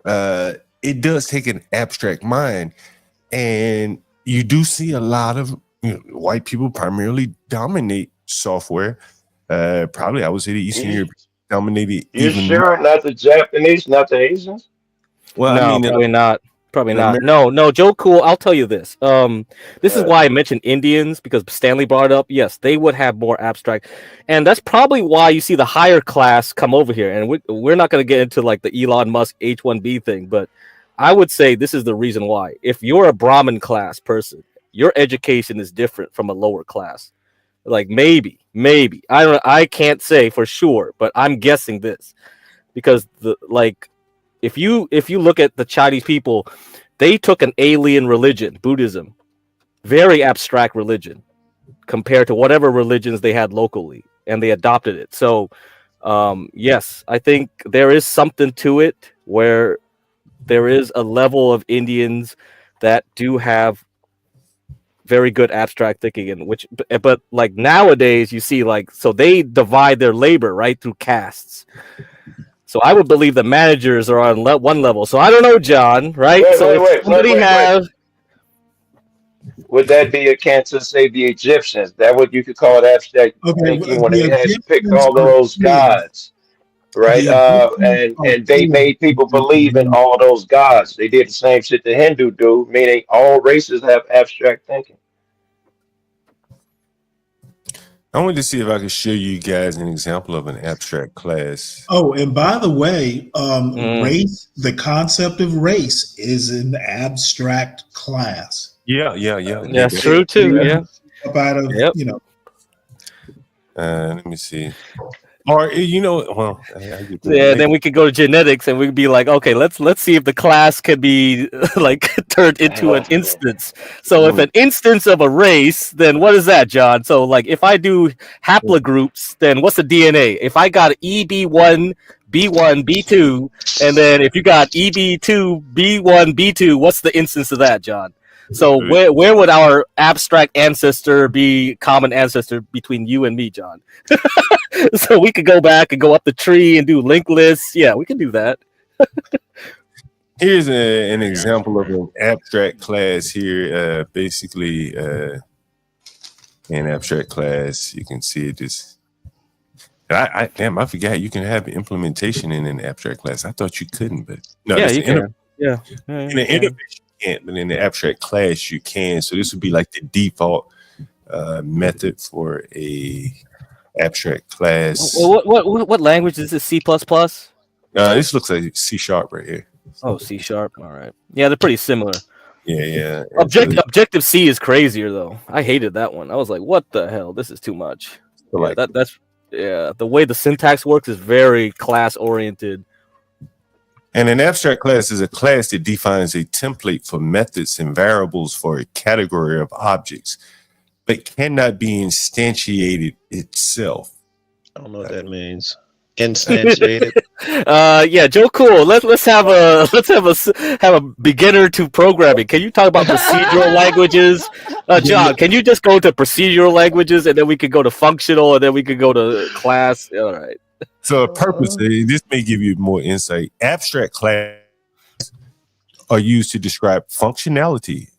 it does take an abstract mind, and you do see a lot of white people primarily dominate software. Probably I would say the Eastern Europe dominated. You even sure more. not the Japanese, not the Asians? Well, No, I mean, probably not. Probably in not. America- No, Joe Cool. I'll tell you this. This is why I mentioned Indians, because Stanley brought it up. Yes, they would have more abstract, and that's probably why you see the higher class come over here. And we're not going to get into like the Elon Musk H-1B thing, but I would say this is the reason why. If you're a Brahmin class person, your education is different from a lower class. Like maybe I can't say for sure, but I'm guessing this because if you look at the Chinese people, they took an alien religion, Buddhism, very abstract religion compared to whatever religions they had locally, and they adopted it. So yes, I think there is something to it where there is a level of Indians that do have very good abstract thinking, and but like nowadays you see so they divide their labor right through castes. So I would believe the managers are on one level. So I don't know, John, right? Wait. Would that be akin to say the Egyptians? That what you could call it abstract thinking when they had picked all of those gods, right? And they made people believe in all those gods. They did the same shit the Hindu do, meaning all races have abstract thinking. I wanted to see if I could show you guys an example of an abstract class. Oh, and by the way, race, the concept of race is an abstract class. Yeah. That's true too. Yeah. About let me see. Or then we could go to genetics and we'd be like, okay, let's see if the class could be like turned into an instance. So if an instance of a race, then what is that, John? So like if I do haplogroups, then what's the DNA? If I got EB1, B1, B2, and then if you got EB2, B1, B2, what's the instance of that, John? So where would our abstract ancestor be common ancestor between you and me, John? So we could go back and go up the tree and do linked lists. Yeah, we can do that. Here's an example of an abstract class here. Basically, an abstract class. You can see it just. I forgot you can have implementation in an abstract class. I thought you couldn't, but no, yeah, you can. Yeah. In an interface you can't, but in the abstract class you can. So this would be like the default method for a abstract class. Well, what language is this? C++? This looks like C# right here. Oh, C#. All right. Yeah, they're pretty similar. Yeah. Objective C is crazier though. I hated that one. I was like, what the hell? This is too much. So yeah, that's the way the syntax works is very class oriented. And an abstract class is a class that defines a template for methods and variables for a category of objects, but cannot be instantiated itself. I don't know what that means. Instantiated. Yeah, Joe Cool. Let's have a beginner to programming. Can you talk about procedural languages? John, can you just go to procedural languages and then we could go to functional and then we could go to class? All right. So, purposely, this may give you more insight. Abstract classes are used to describe functionality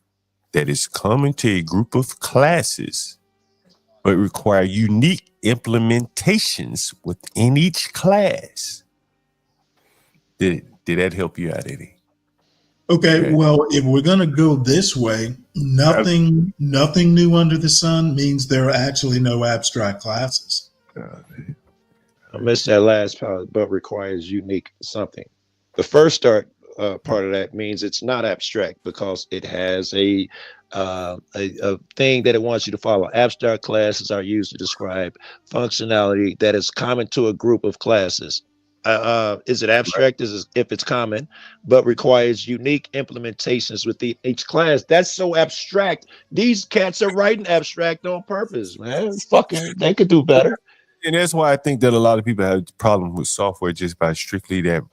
that is common to a group of classes, but require unique implementations within each class. Did that help you out, Eddie? Okay, well, if we're gonna go this way, nothing new under the sun means there are actually no abstract classes. I missed that last part, but requires unique something. The first part of that means it's not abstract because it has a thing that it wants you to follow. Abstract classes are used to describe functionality that is common to a group of classes. Is it abstract? Is if it's common, but requires unique implementations within each class. That's so abstract. These cats are writing abstract on purpose, man. Fucking, they could do better. And that's why I think that a lot of people have problems with software just by strictly that.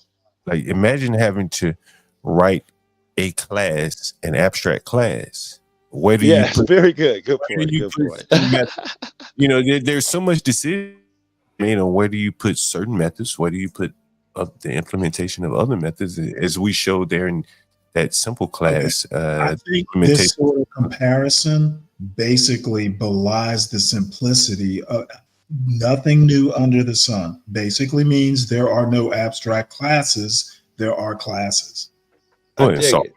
Like, imagine having to write a class, an abstract class. Where do you put, very good. Good point. Good point. You know, there's so much decision. You know, where do you put certain methods? Where do you put the implementation of other methods? As we showed there in that simple class. I think this sort of comparison basically belies the simplicity of nothing new under the sun. Basically means there are no abstract classes. There are classes. Software.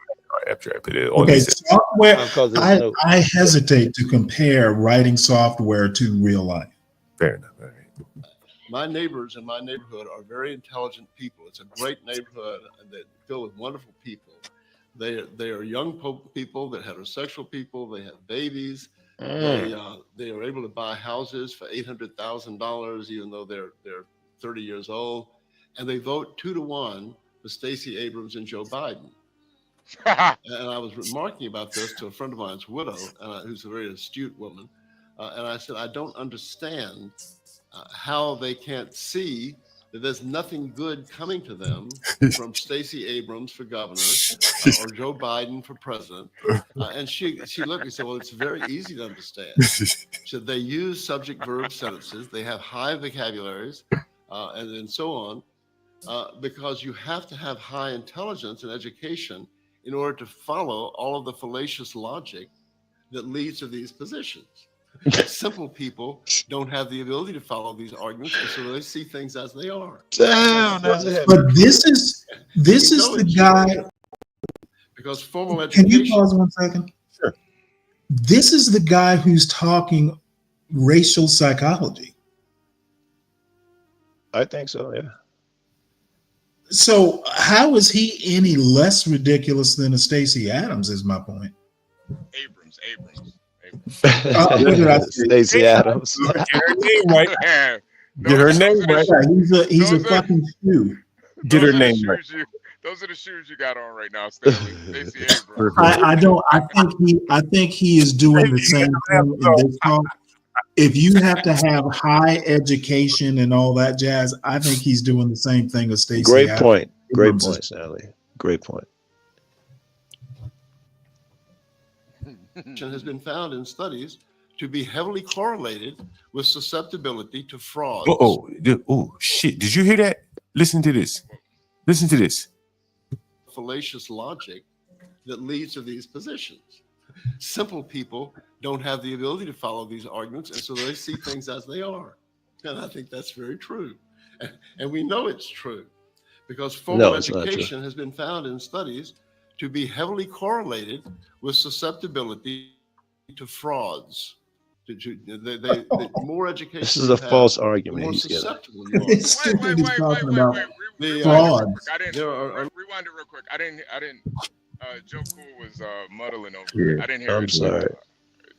Okay, software. I hesitate to compare writing software to real life. Fair enough. My neighbors in my neighborhood are very intelligent people. It's a great neighborhood that filled with wonderful people. They are young people, they're heterosexual people, they have babies. They are able to buy houses for $800,000, even though they're 30 years old, and they vote 2-1 for Stacey Abrams and Joe Biden. And I was remarking about this to a friend of mine's widow, who's a very astute woman, and I said, I don't understand how they can't see that there's nothing good coming to them from Stacey Abrams for governor or Joe Biden for president. And she looked and said, well, it's very easy to understand. She said they use subject-verb sentences. They have high vocabularies and so on, because you have to have high intelligence and education in order to follow all of the fallacious logic that leads to these positions. Simple people don't have the ability to follow these arguments, and so they see things as they are. Damn, but this is the guy. Because formal education. Can you pause 1 second? Sure. This is the guy who's talking racial psychology. I think so. Yeah. So how is he any less ridiculous than a Stacey Adams? Is my point. Abrams. What did I say? Stacey Adams. Get her name right. Get her name right. He's a fucking shoe. Get her name right. Those are the shoes you got on right now, Stacey Abrams. I think he is doing the same thing in this talk. If you have to have high education and all that jazz, I think he's doing the same thing as Stacey. Great point. Great point, Sally. Great point. Has been found in studies to be heavily correlated with susceptibility to fraud. Oh, shit. Did you hear that? Listen to this. Fallacious logic that leads to these positions. Simple people don't have the ability to follow these arguments, and so they see things as they are. And I think that's very true. And we know it's true because formal education has been found in studies to be heavily correlated with susceptibility to frauds. The more education. This is a false argument. More he's susceptible you are. It's stupid. He's talking about fraud. Rewind it real quick. I didn't. Joe Cool was muddling over here. I didn't hear. I'm sorry.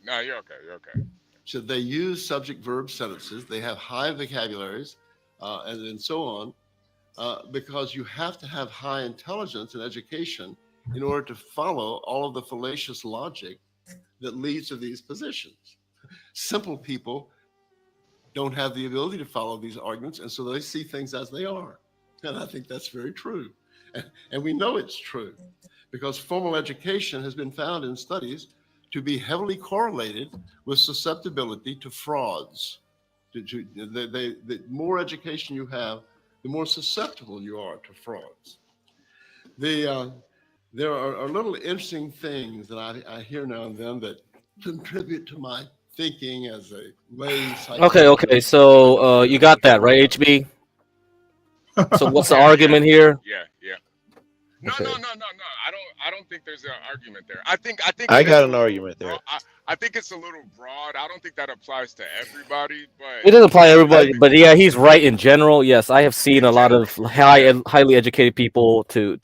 No, you're okay. So they use subject-verb sentences. They have high vocabularies and so on, because you have to have high intelligence and education in order to follow all of the fallacious logic that leads to these positions. Simple people don't have the ability to follow these arguments, and so they see things as they are. And I think that's very true. And we know it's true because formal education has been found in studies to be heavily correlated with susceptibility to frauds. The more education you have, the more susceptible you are to frauds. There are little interesting things that I hear now and then that contribute to my thinking as a lay psychologist. Okay. So you got that right, HB. So what's the argument here? Yeah. No. I don't think there's an argument there. I think I it is got a an little argument there. I think it's a little broad. I don't think that applies to everybody, but It doesn't apply to everybody, but yeah, he's right in general. Yes, I have seen a lot of highly educated people to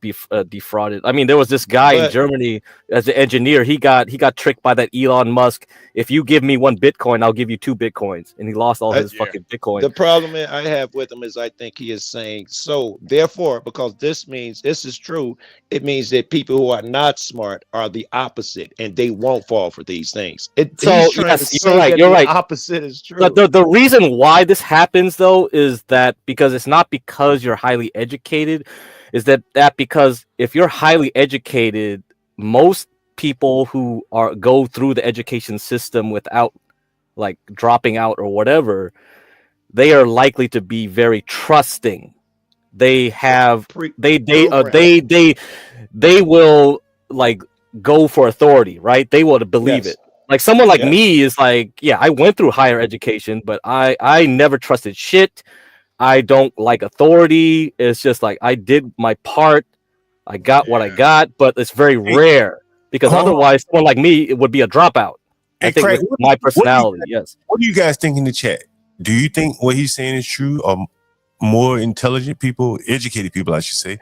be defrauded. I mean, there was this guy in But Germany as an engineer. He got tricked by that Elon Musk. If you give me 1 Bitcoin, I'll give you 2 Bitcoins, and he lost all his fucking Bitcoin. the problem I have with him is I think he is saying, so therefore, because this is true, it means that people who are not smart are the opposite and they won't fall for these things. So He's trying to yes, say you're right. that You're the right. opposite is true. The reason why this happens though is that because it's not because you're highly educated, is that because if you're highly educated, most people who go through the education system without like dropping out or whatever, they are likely to be very trusting. They have they will like go for authority, right? They will believe Yes. it. Like someone like Yes. me is like, yeah, I went through higher education, but I never trusted shit. I don't like authority. It's just like I did my part. I got what I got, but it's very rare because hold on. otherwise someone like me, it would be a dropout. I Hey, think Craig, with my personality, yes. What do you guys think in the chat? Do you think what he's saying is true, or more intelligent people, educated people, I should say,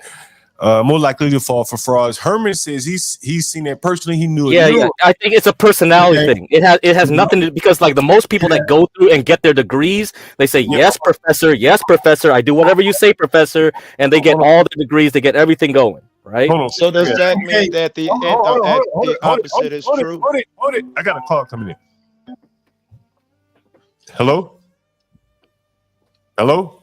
more likely to fall for frauds? Herman says he's seen that personally. He knew it. Yeah. I think it's a personality thing. It has nothing to because like the most people that go through and get their degrees, they say yes, professor. I do whatever you say, professor, and they get all the degrees. They get everything going, right? So does that mean that the opposite is true? Hold it. I got a call coming in. Hello? Hello.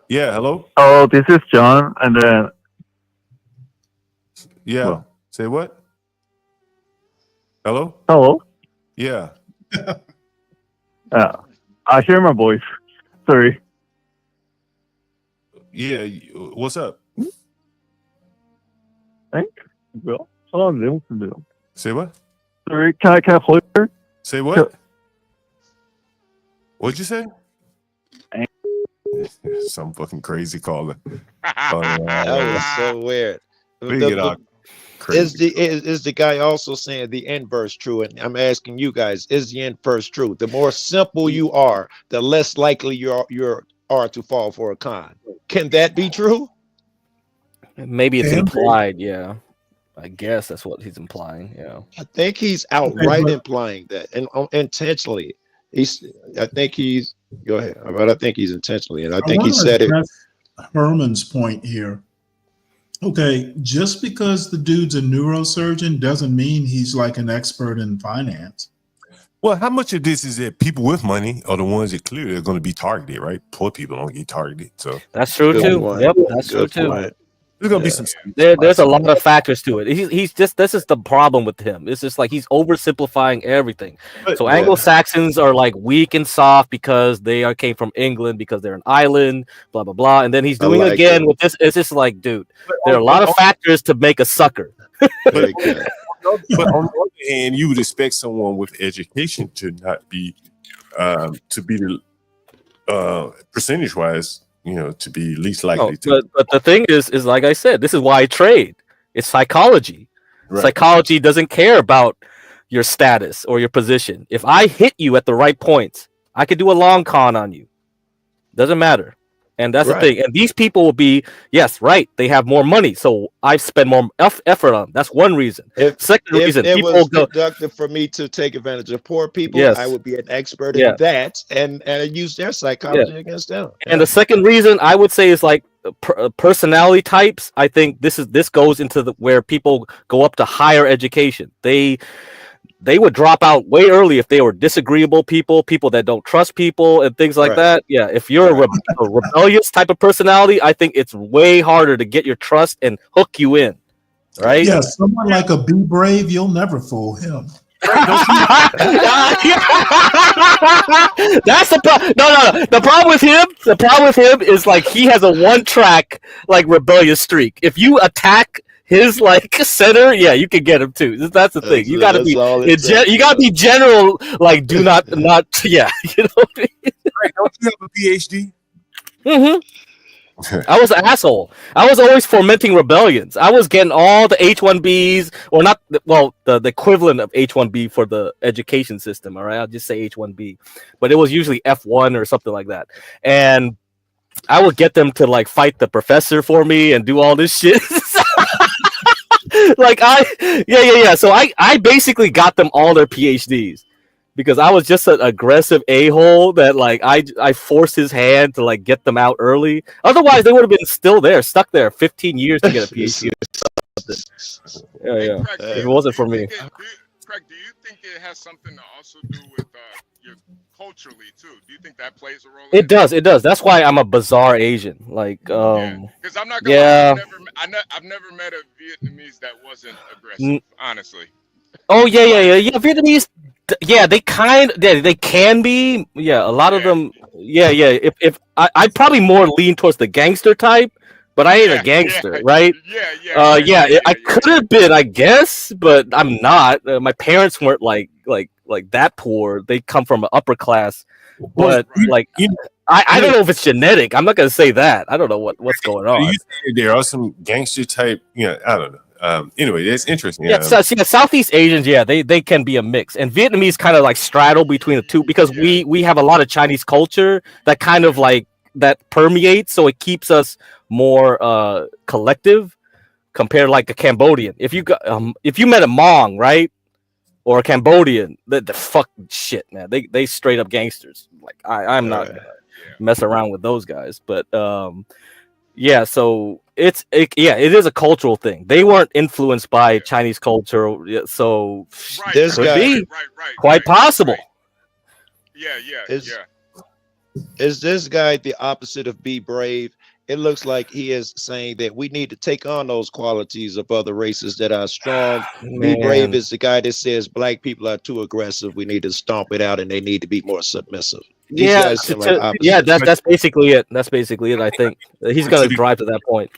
Yeah, hello? Oh, this is John. And then, Yeah. Well. Say what? Hello? hello. Yeah. I hear my voice. Sorry. Yeah. What's up? Well, hold on. Say what? Sorry, can I play her? Say what? What'd you say? Some fucking crazy caller. That was so weird. We get all crazy. Is the guy also saying the inverse true? And I'm asking you guys, is the inverse true? The more simple you are, the less likely you are to fall for a con. Can that be true? Maybe it's implied, yeah. I guess that's what he's implying, yeah. I think he's outright implying that, and intentionally. I think he's go ahead, but I think he's intentionally, and I think he said it. Herman's point here. Okay, just because the dude's a neurosurgeon doesn't mean he's like an expert in finance. Well, how much of this is that people with money are the ones that clearly are going to be targeted, right? Poor people don't get targeted. So that's true too. Yep, that's true too. There's gonna be some. There's a lot of factors to it. He's just this is the problem with him. It's just like he's oversimplifying everything. So Anglo-Saxons are like weak and soft because they came from England because they're an island, blah blah blah. And then he's doing like again it. with this. It's just like, dude, there are a lot of factors to make a sucker. But on the other hand, you would expect someone with education to not be, to be the percentage-wise, to be least likely to. But the thing is like I said, this is why I trade. It's psychology. Right. Psychology doesn't care about your status or your position. If I hit you at the right points, I could do a long con on you. Doesn't matter. And that's the Right. thing. And these people will be, yes, right. They have more money. So I spend more effort on them. That's one reason. Second If reason, it people was go, conducted for me to take advantage of poor people, I yes, would be an expert yeah, in that and use their yeah. psychology against them. And Yeah. the second reason I would say is like personality types. I think this goes into where people go up to higher education. They would drop out way early if they were disagreeable people that don't trust people and things like Right. that. Yeah, if you're a rebellious type of personality, I think it's way harder to get your trust and hook you in, right? Yeah, someone like a Be Brave, you'll never fool him. That's the problem. No. The problem with him. The problem with him is like he has a one track like rebellious streak. If you attack his like center, yeah, you can get him too. That's the thing. You got to That's be. all it takes. You got to be general. Like, do not. Yeah. You know. What I mean? Right, don't you have a PhD? Mm-hmm. I was an asshole. I was always fomenting rebellions. I was getting all the H-1Bs, or not. Well, the equivalent of H-1B for the education system. All right, I'll just say H-1B, but it was usually F1 or something like that. And I would get them to like fight the professor for me and do all this shit. Like yeah. So I basically got them all their PhDs. Because I was just an aggressive a-hole that like I forced his hand to like get them out early. Otherwise, they would have been still there, stuck there 15 years to get a PhD or something. Yeah. If it wasn't for me. Craig, do you think it has something to also do with your culturally too? Do you think that plays a role? It does. That's why I'm a bizarre Asian. Like, because I'm not gonna lie, I've never met a Vietnamese that wasn't aggressive. Honestly. Oh yeah. Vietnamese. Yeah, they can be. Yeah, a lot of them. Yeah. If I probably more lean towards the gangster type, but I ain't a gangster, right? I could have been, I guess, but I'm not. My parents weren't like that poor. They come from an upper class, but I don't know if it's genetic. I'm not gonna say that. I don't know what's going on. There are some gangster type. I don't know. Anyway, it's interesting. Yeah, Southeast Asians, they can be a mix, and Vietnamese kind of like straddle between the two because we have a lot of Chinese culture that kind of like that permeates, so it keeps us more collective compared like a Cambodian. If you met a Hmong, right, or a Cambodian, the fucking shit, man, they straight up gangsters. Like I'm not gonna mess around with those guys, but yeah, so it is a cultural thing. They weren't influenced by Chinese culture, so This could guy- be quite possible. Is this guy the opposite of Be Brave? It looks like he is saying that we need to take on those qualities of other races that are strong. Be Brave Man. is the guy that says black people are too aggressive. We need to stomp it out and they need to be more submissive. These Yeah, guys seem like opposites. that's basically it. That's basically it. I think he's gonna drive to that point.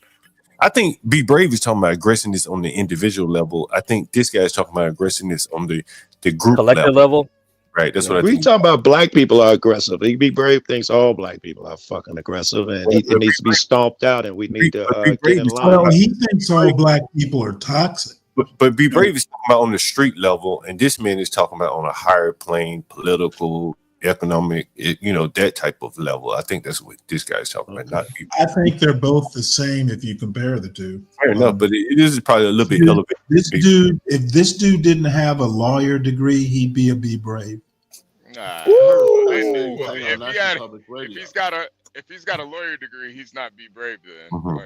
I think Be Brave is talking about aggressiveness on the individual level. I think this guy is talking about aggressiveness on the group Collective level. Right. That's what I We think. talking about black people are aggressive. Be Brave thinks all black people are fucking aggressive, and it needs to be stomped out, and we need to get in line. Well, he thinks all black people are toxic. But Be Brave is talking about on the street level, and this man is talking about on a higher plane, political, economic, that type of level. I think that's what this guy is talking about. Not Be I think they're both the same if you compare the two. Fair enough, but it is probably a little bit elevated. If this dude didn't have a lawyer degree, he'd be a Be Brave. If he's got a lawyer degree, he's not Be Brave then. One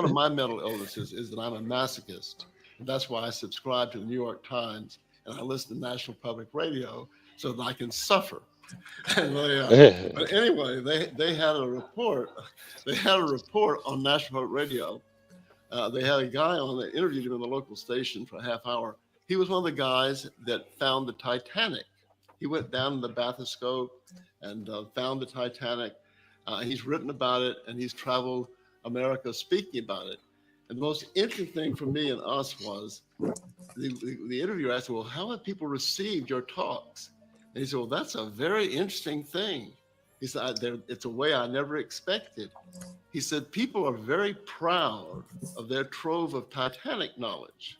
of my mental illnesses is that I'm a masochist. That's why I subscribe to the New York Times and I listen to National Public Radio so that I can suffer. But anyway, they had a report. They had a report on National Public Radio. They had a guy on that interviewed him in the local station for a half hour. He was one of the guys that found the Titanic. He went down in the bathoscope and found the Titanic. He's written about it and he's traveled America speaking about it. And the most interesting thing for me and us was the interviewer asked, well, how have people received your talks? And he said, well, that's a very interesting thing. He said, it's a way I never expected. He said, people are very proud of their trove of Titanic knowledge.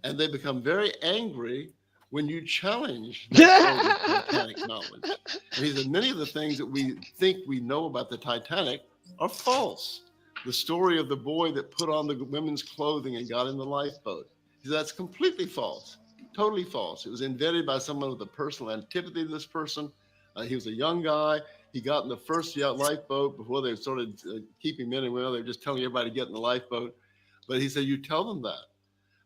And they become very angry when you challenge that Titanic knowledge. And he said, many of the things that we think we know about the Titanic are false. The story of the boy that put on the women's clothing and got in the lifeboat, he said, that's completely false, totally false. It was invented by someone with a personal antipathy to this person. He was a young guy. He got in the first lifeboat before they started keeping men and women. They were just telling everybody to get in the lifeboat. But he said, you tell them that.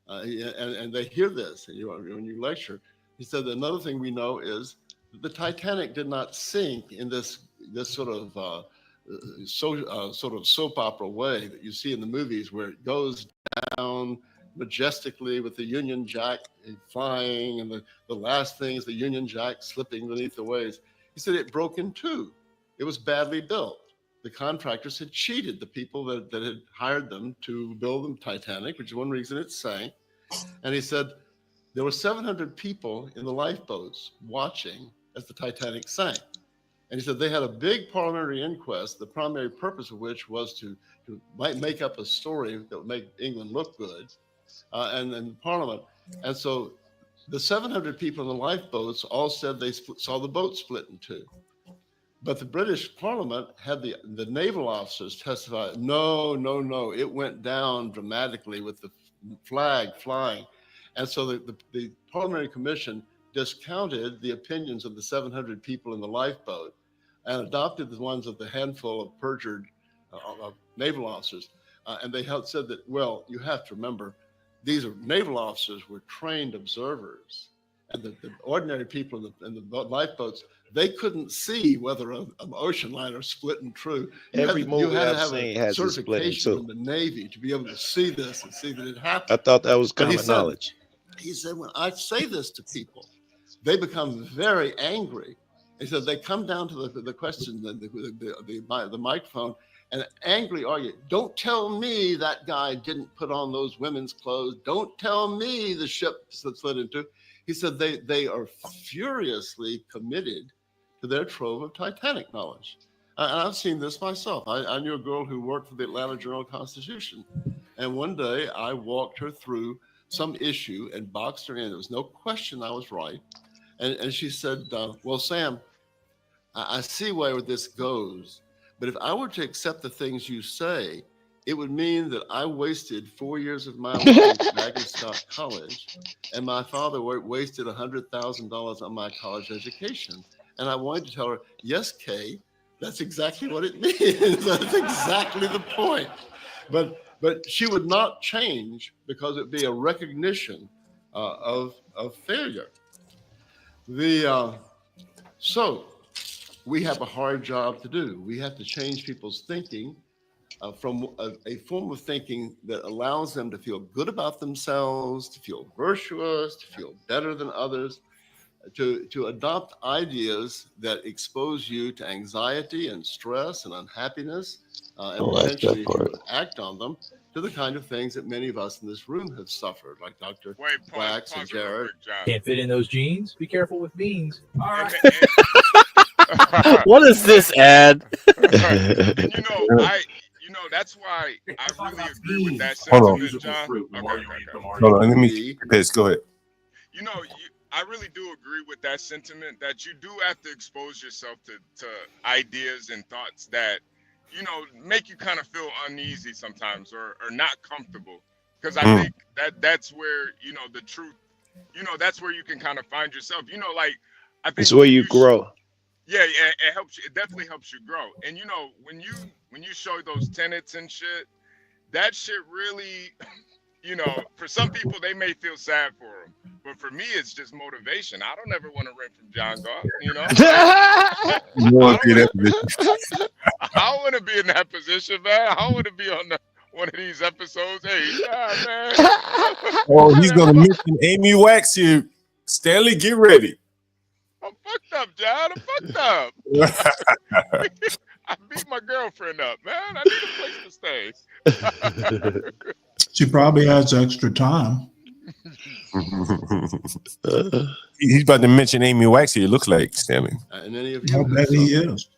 And they hear this and when you lecture. He said another thing we know is that the Titanic did not sink in this sort of soap opera way that you see in the movies, where it goes down majestically with the Union Jack flying, and the last thing is the Union Jack slipping beneath the waves. He said it broke in two. It was badly built. The contractors had cheated the people that had hired them to build the Titanic, which is one reason it sank. And he said there were 700 people in the lifeboats watching as the Titanic sank. And he said they had a big parliamentary inquest, the primary purpose of which was to make up a story that would make England look good, and Parliament. And so the 700 people in the lifeboats all said they saw the boat split in two. But the British Parliament had the naval officers testify, no, it went down dramatically with the flag flying. And so the Parliamentary Commission discounted the opinions of the 700 people in the lifeboat and adopted the ones of the handful of perjured naval officers. And they said that, well, you have to remember, these naval officers were trained observers. And the ordinary people in the lifeboats, they couldn't see whether an ocean liner split in two. Every movie I've seen has a split in two. From the Navy to be able to see this and see that it happened. I thought that was But common knowledge. He said, when I say this to people, they become very angry. He said they come down to the question, the microphone, and angrily argue. Don't tell me that guy didn't put on those women's clothes. Don't tell me the ship slid into. He said they are furiously committed to their trove of Titanic knowledge. And I've seen this myself. I knew a girl who worked for the Atlanta Journal-Constitution. And one day I walked her through some issue and boxed her in. There was no question I was right. And she said, well, Sam, I see where this goes. But if I were to accept the things you say, it would mean that I wasted 4 years of my life at Maggie Scott College, and my father wasted $100,000 on my college education. And I wanted to tell her, yes, Kay, that's exactly what it means. That's exactly the point. But she would not change because it'd be a recognition of failure. So we have a hard job to do. We have to change people's thinking from a form of thinking that allows them to feel good about themselves, to feel virtuous, to feel better than others, to adopt ideas that expose you to anxiety and stress and unhappiness, and potentially if you act on them, to the kind of things that many of us in this room have suffered, like Dr. Wax and Jared. Can't fit in those jeans? Be careful with beans. All right. What is this ad? And that's why I really agree with that sentiment, John. Hold on, let me this. Go ahead. I really do agree with that sentiment that you do have to expose yourself to ideas and thoughts that, make you kind of feel uneasy sometimes or not comfortable. Because I think that's where, the truth, that's where you can kind of find yourself. I think it's where you grow. Yeah, it helps you. It definitely helps you grow. And when you show those tenets and shit, that shit really, for some people they may feel sad for them, but for me it's just motivation. I don't ever want to rent from John Goff. I want to be in that position, man. I want to be on one of these episodes. Hey, man. Oh, he's gonna mention Amy Wax here. Stanley, get ready. I'm fucked up, John. I'm fucked up. I beat my girlfriend up, man. I need a place to stay. She probably has extra time. He's about to mention Amy Wax here. It looks like Stanley. And any of you, I bet he is.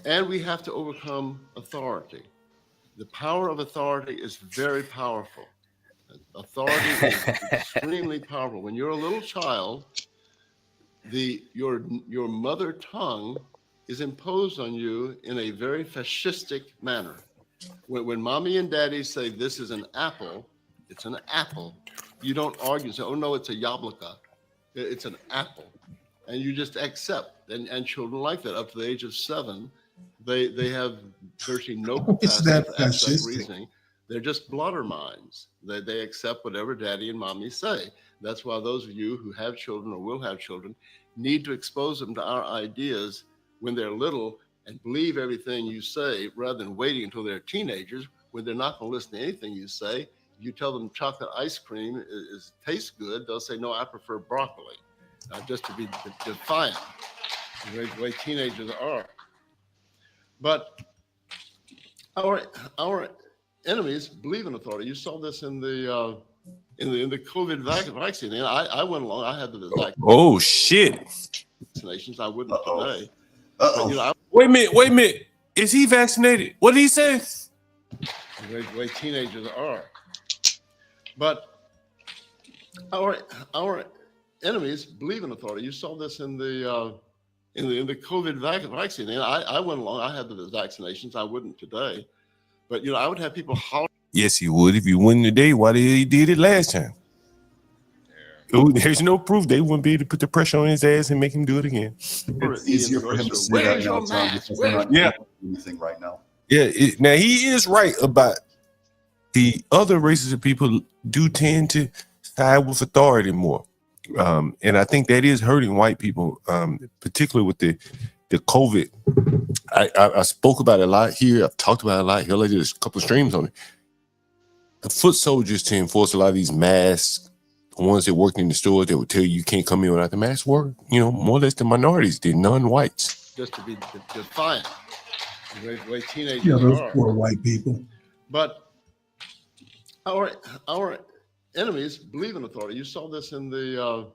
And we have to overcome authority. The power of authority is very powerful. Authority is extremely powerful. When you're a little child, your mother tongue is imposed on you in a very fascistic manner. When mommy and daddy say this is an apple, it's an apple. You don't argue. Say, oh no, it's a yablika. It's an apple, and you just accept. And children like that up to the age of 7, they have virtually no capacity for abstract reasoning. They're just blotter minds. They accept whatever daddy and mommy say. That's why those of you who have children or will have children need to expose them to our ideas when they're little and believe everything you say rather than waiting until they're teenagers when they're not going to listen to anything you say. If you tell them chocolate ice cream tastes good, they'll say, no, I prefer broccoli, just to be defiant, the way teenagers are. But our enemies believe in authority. You saw this in the COVID vaccine. And I went along. I had the Oh shit! Vaccinations. I wouldn't today. But, wait a minute. Is he vaccinated? What did he say? The way teenagers are. But our enemies believe in authority. You saw this in the COVID vaccine. And I went along. I had the vaccinations. I wouldn't today. But I would have people holler. Yes, he would. If you wouldn't today, why did he did it last time? There's no proof. They wouldn't be able to put the pressure on his ass and make him do it again. It's easier for him to say that now, Tom, because we're not doing anything right now. Yeah. Now he is right about the other races of people do tend to side with authority more, and I think that is hurting white people, particularly with the COVID. I spoke about it a lot here. I've talked about it a lot here. I did a couple of streams on it. The foot soldiers to enforce a lot of these masks. The ones that worked in the stores that would tell you can't come in without the mask were, more or less the minorities, the non-whites. Just to be defiant, the way teenagers those are. poor white people. But our enemies believe in authority. You saw this in the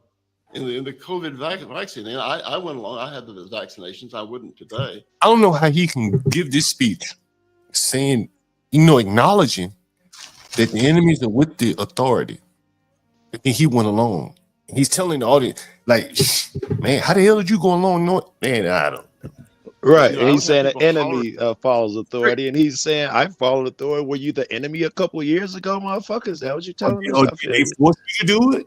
COVID vaccine. And I went along. I had the vaccinations. I wouldn't today. I don't know how he can give this speech saying, acknowledging that the enemies are with the authority. I think he went along. He's telling the audience, like, man, how the hell did you go along? Man, I don't. Right. And he's saying the enemy follows authority. And he's saying, I followed authority. Were you the enemy a couple years ago, motherfuckers? Is that what you're telling me? Did they force you to do it?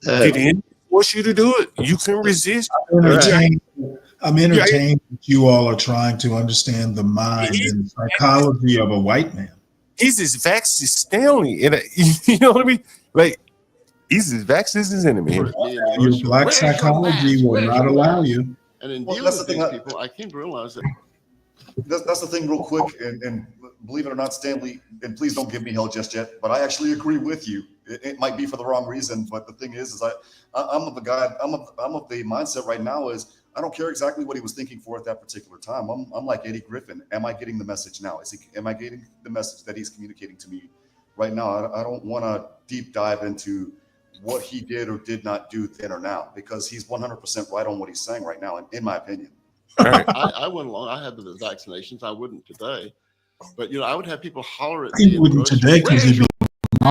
Did the enemy force you to do it? You can resist. I'm entertained that you all are trying to understand the mind and psychology of a white man. He's as vexed as Stanley. And you know what I mean? Like, he's as vexed as his enemy. Your black psychology will not allow you. And in dealing with these people, I came to realize that. That's the thing, real quick, and believe it or not, Stanley, and please don't give me hell just yet, but I actually agree with you. It might be for the wrong reason, but the thing is I'm of the mindset right now is I don't care exactly what he was thinking for at that particular time. I'm like Eddie Griffin. Am I getting the message now? Am I getting the message that he's communicating to me right now? I don't want to deep dive into what he did or did not do then or now, because he's 100% right on what he's saying right now, in my opinion. I went along. I had the vaccinations. I wouldn't today, but I would have people holler at me. He wouldn't today because he'd be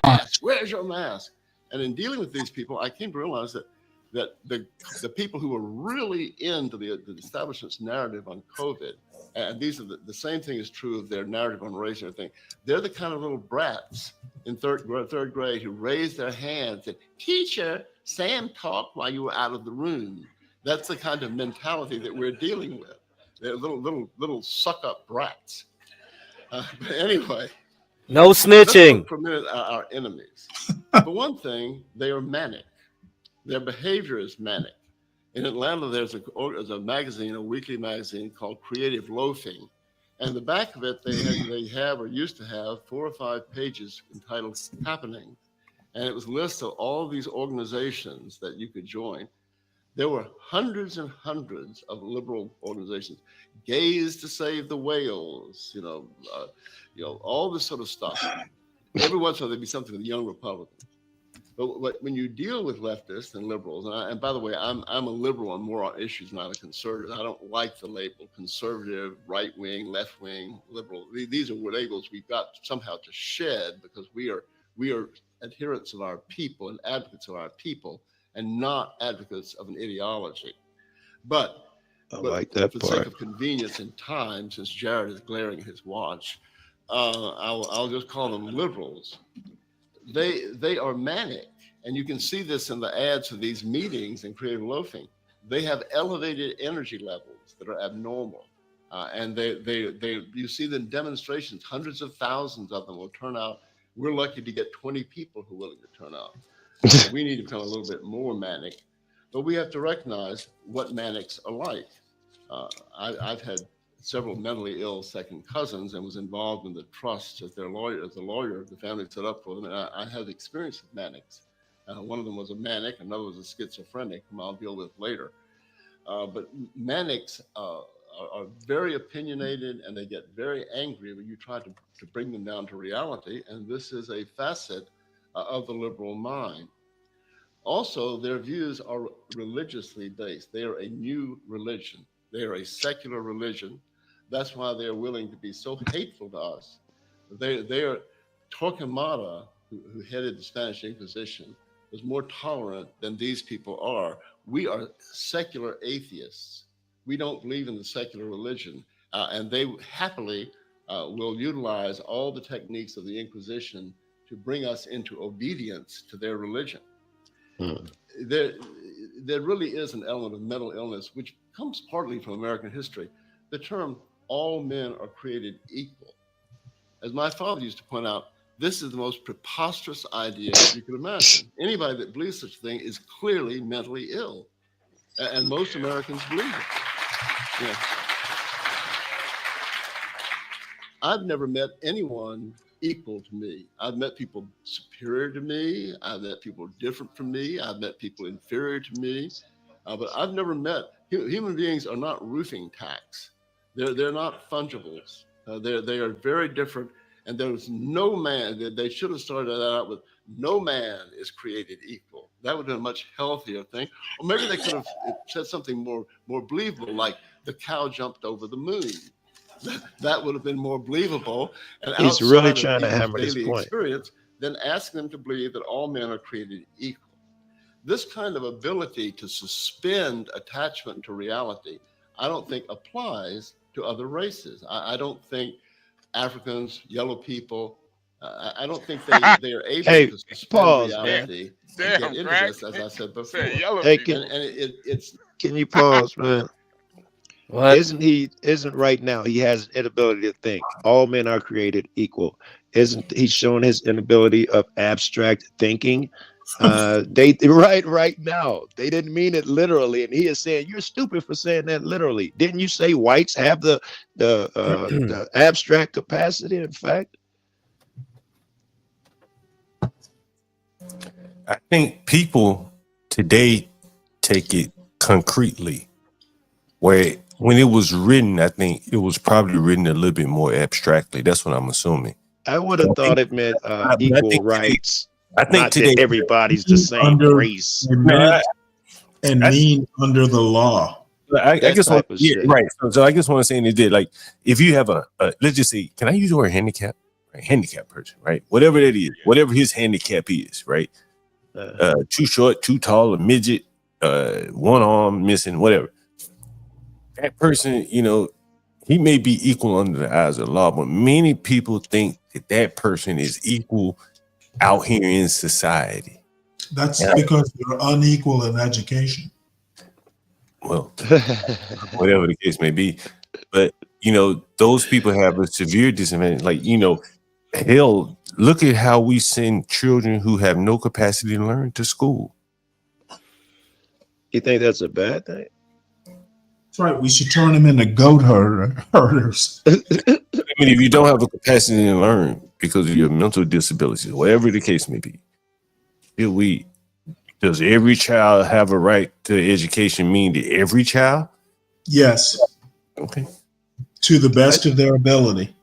mask. Where's your mask? And in dealing with these people, I came to realize that the people who are really into the establishment's narrative on COVID, and these are the same thing is true of their narrative on race and everything. They're the kind of little brats in third grade who raise their hands and, teacher, Sam talked while you were out of the room. That's the kind of mentality that we're dealing with. They're little suck-up brats. But anyway. No snitching. Let's look for a minute at our enemies. For one thing, they are manic. Their behavior is manic. In Atlanta, there's a magazine, a weekly magazine called Creative Loafing. And the back of it, they have or used to have 4 or 5 pages entitled Happening. And it was a list of all these organizations that you could join. There were hundreds and hundreds of liberal organizations. Gays to Save the Whales, all this sort of stuff. Every once in a while, there'd be something with Young Republicans. But when you deal with leftists and liberals, and by the way, I'm a liberal on moral issues, not a conservative. I don't like the label conservative, right wing, left wing, liberal. These are labels we've got somehow to shed because we are adherents of our people and advocates of our people, and not advocates of an ideology. But I like that for the sake part. of convenience and time, since Jared is glaring at his watch, I'll just call them liberals. They are manic, and you can see this in the ads for these meetings in creative loafing. They have elevated energy levels that are abnormal, and you see them in demonstrations. Hundreds of thousands of them will turn out. We're lucky to get 20 people who are willing to turn out. We need to become a little bit more manic, but we have to recognize what manics are like. I've had several mentally ill second cousins and was involved in the trust as their lawyer, as a lawyer, the family set up for them. And I had experience with manics. One of them was a manic, another was a schizophrenic, whom I'll deal with later. But manics are very opinionated, and they get very angry when you try to bring them down to reality. And this is a facet of the liberal mind. Also, their views are religiously based. They are a new religion. They are a secular religion. That's why they're willing to be so hateful to us. They are Torquemada, who headed the Spanish Inquisition, was more tolerant than these people are. We are secular atheists. We don't believe in the secular religion, and they happily will utilize all the techniques of the Inquisition to bring us into obedience to their religion. There really is an element of mental illness, which comes partly from American history. The term all men are created equal. As my father used to point out, this is the most preposterous idea you can imagine. Anybody that believes such a thing is clearly mentally ill. And most Americans believe it. Yeah. I've never met anyone equal to me. I've met people superior to me. I've met people different from me. I've met people inferior to me. But I've never met, human beings are not roofing tacks. They're not fungibles. They are very different. And there's no man, they should have started that out with, no man is created equal. That would have been a much healthier thing. Or maybe they could have said something more believable, like the cow jumped over the moon. That would have been more believable. And He's really trying to hammer this daily point. experience than asking them to believe that all men are created equal. This kind of ability to suspend attachment to reality, I don't think applies to other races. I don't think Africans, yellow people, I don't think they are able to suspend reality and get into this, as I said before. Hey, It's can you pause, man? What? Isn't right now he has an inability to think. All men are created equal. Isn't he showing his inability of abstract thinking? Right now they didn't mean it literally, and he is saying you're stupid for saying that literally. Didn't you say whites have the abstract capacity? In fact, I think people today take it concretely, where when it was written, I think it was probably written a little bit more abstractly. That's what I'm assuming. I would have thought it meant equal rights. I think not today that everybody's the same race. And mean under the law. I guess right. So I guess what I'm saying is that, like, if you have a let's just say, can I use the word handicap? Right? Handicap person, right? Whatever that is, whatever his handicap is, right? Too short, too tall, a midget, one arm missing, whatever. That person, you know, he may be equal under the eyes of the law, but many people think that person is equal out here in society. That's because they're unequal in education. Well, whatever the case may be. But, you know, those people have a severe disadvantage. Like, you know, hell, look at how we send children who have no capacity to learn to school. You think that's a bad thing? That's right. We should turn them into goat herders. I mean, if you don't have a capacity to learn because of your mental disabilities, whatever the case may be, does every child have a right to education mean to every child? Yes. Okay. To the best of their ability.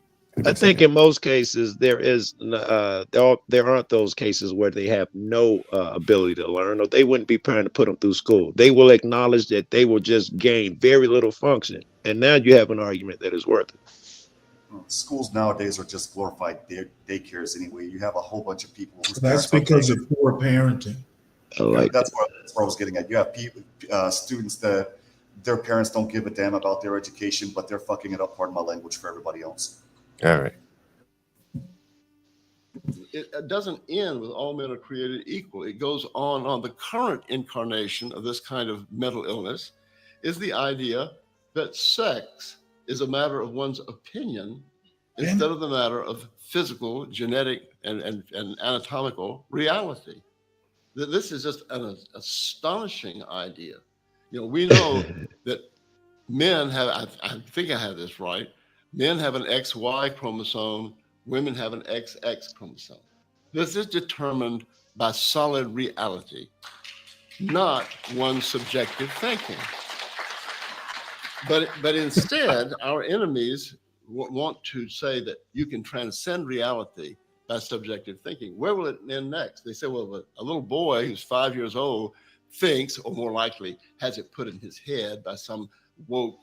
I think in most cases there aren't those cases where they have no ability to learn, or they wouldn't be trying to put them through school. They will acknowledge that they will just gain very little function, and now you have an argument that is worth it. schools nowadays are just glorified daycares anyway. You have a whole bunch of people. Whose That's parents are because of poor parenting. that's where I was getting at. You have people, students that their parents don't give a damn about their education, but they're fucking it up, pardon my language, for everybody else. All right. It doesn't end with all men are created equal. It goes on. The current incarnation of this kind of mental illness is the idea that sex is a matter of one's opinion instead of the matter of physical, genetic, and anatomical reality. This is just an astonishing idea. We know that men have, I think I have this right, men have an XY chromosome, women have an XX chromosome. This is determined by solid reality, not one's subjective thinking. But instead, our enemies want to say that you can transcend reality by subjective thinking. Where will it end next? They say, well, a little boy who's 5 years old thinks, or more likely, has it put in his head by some woke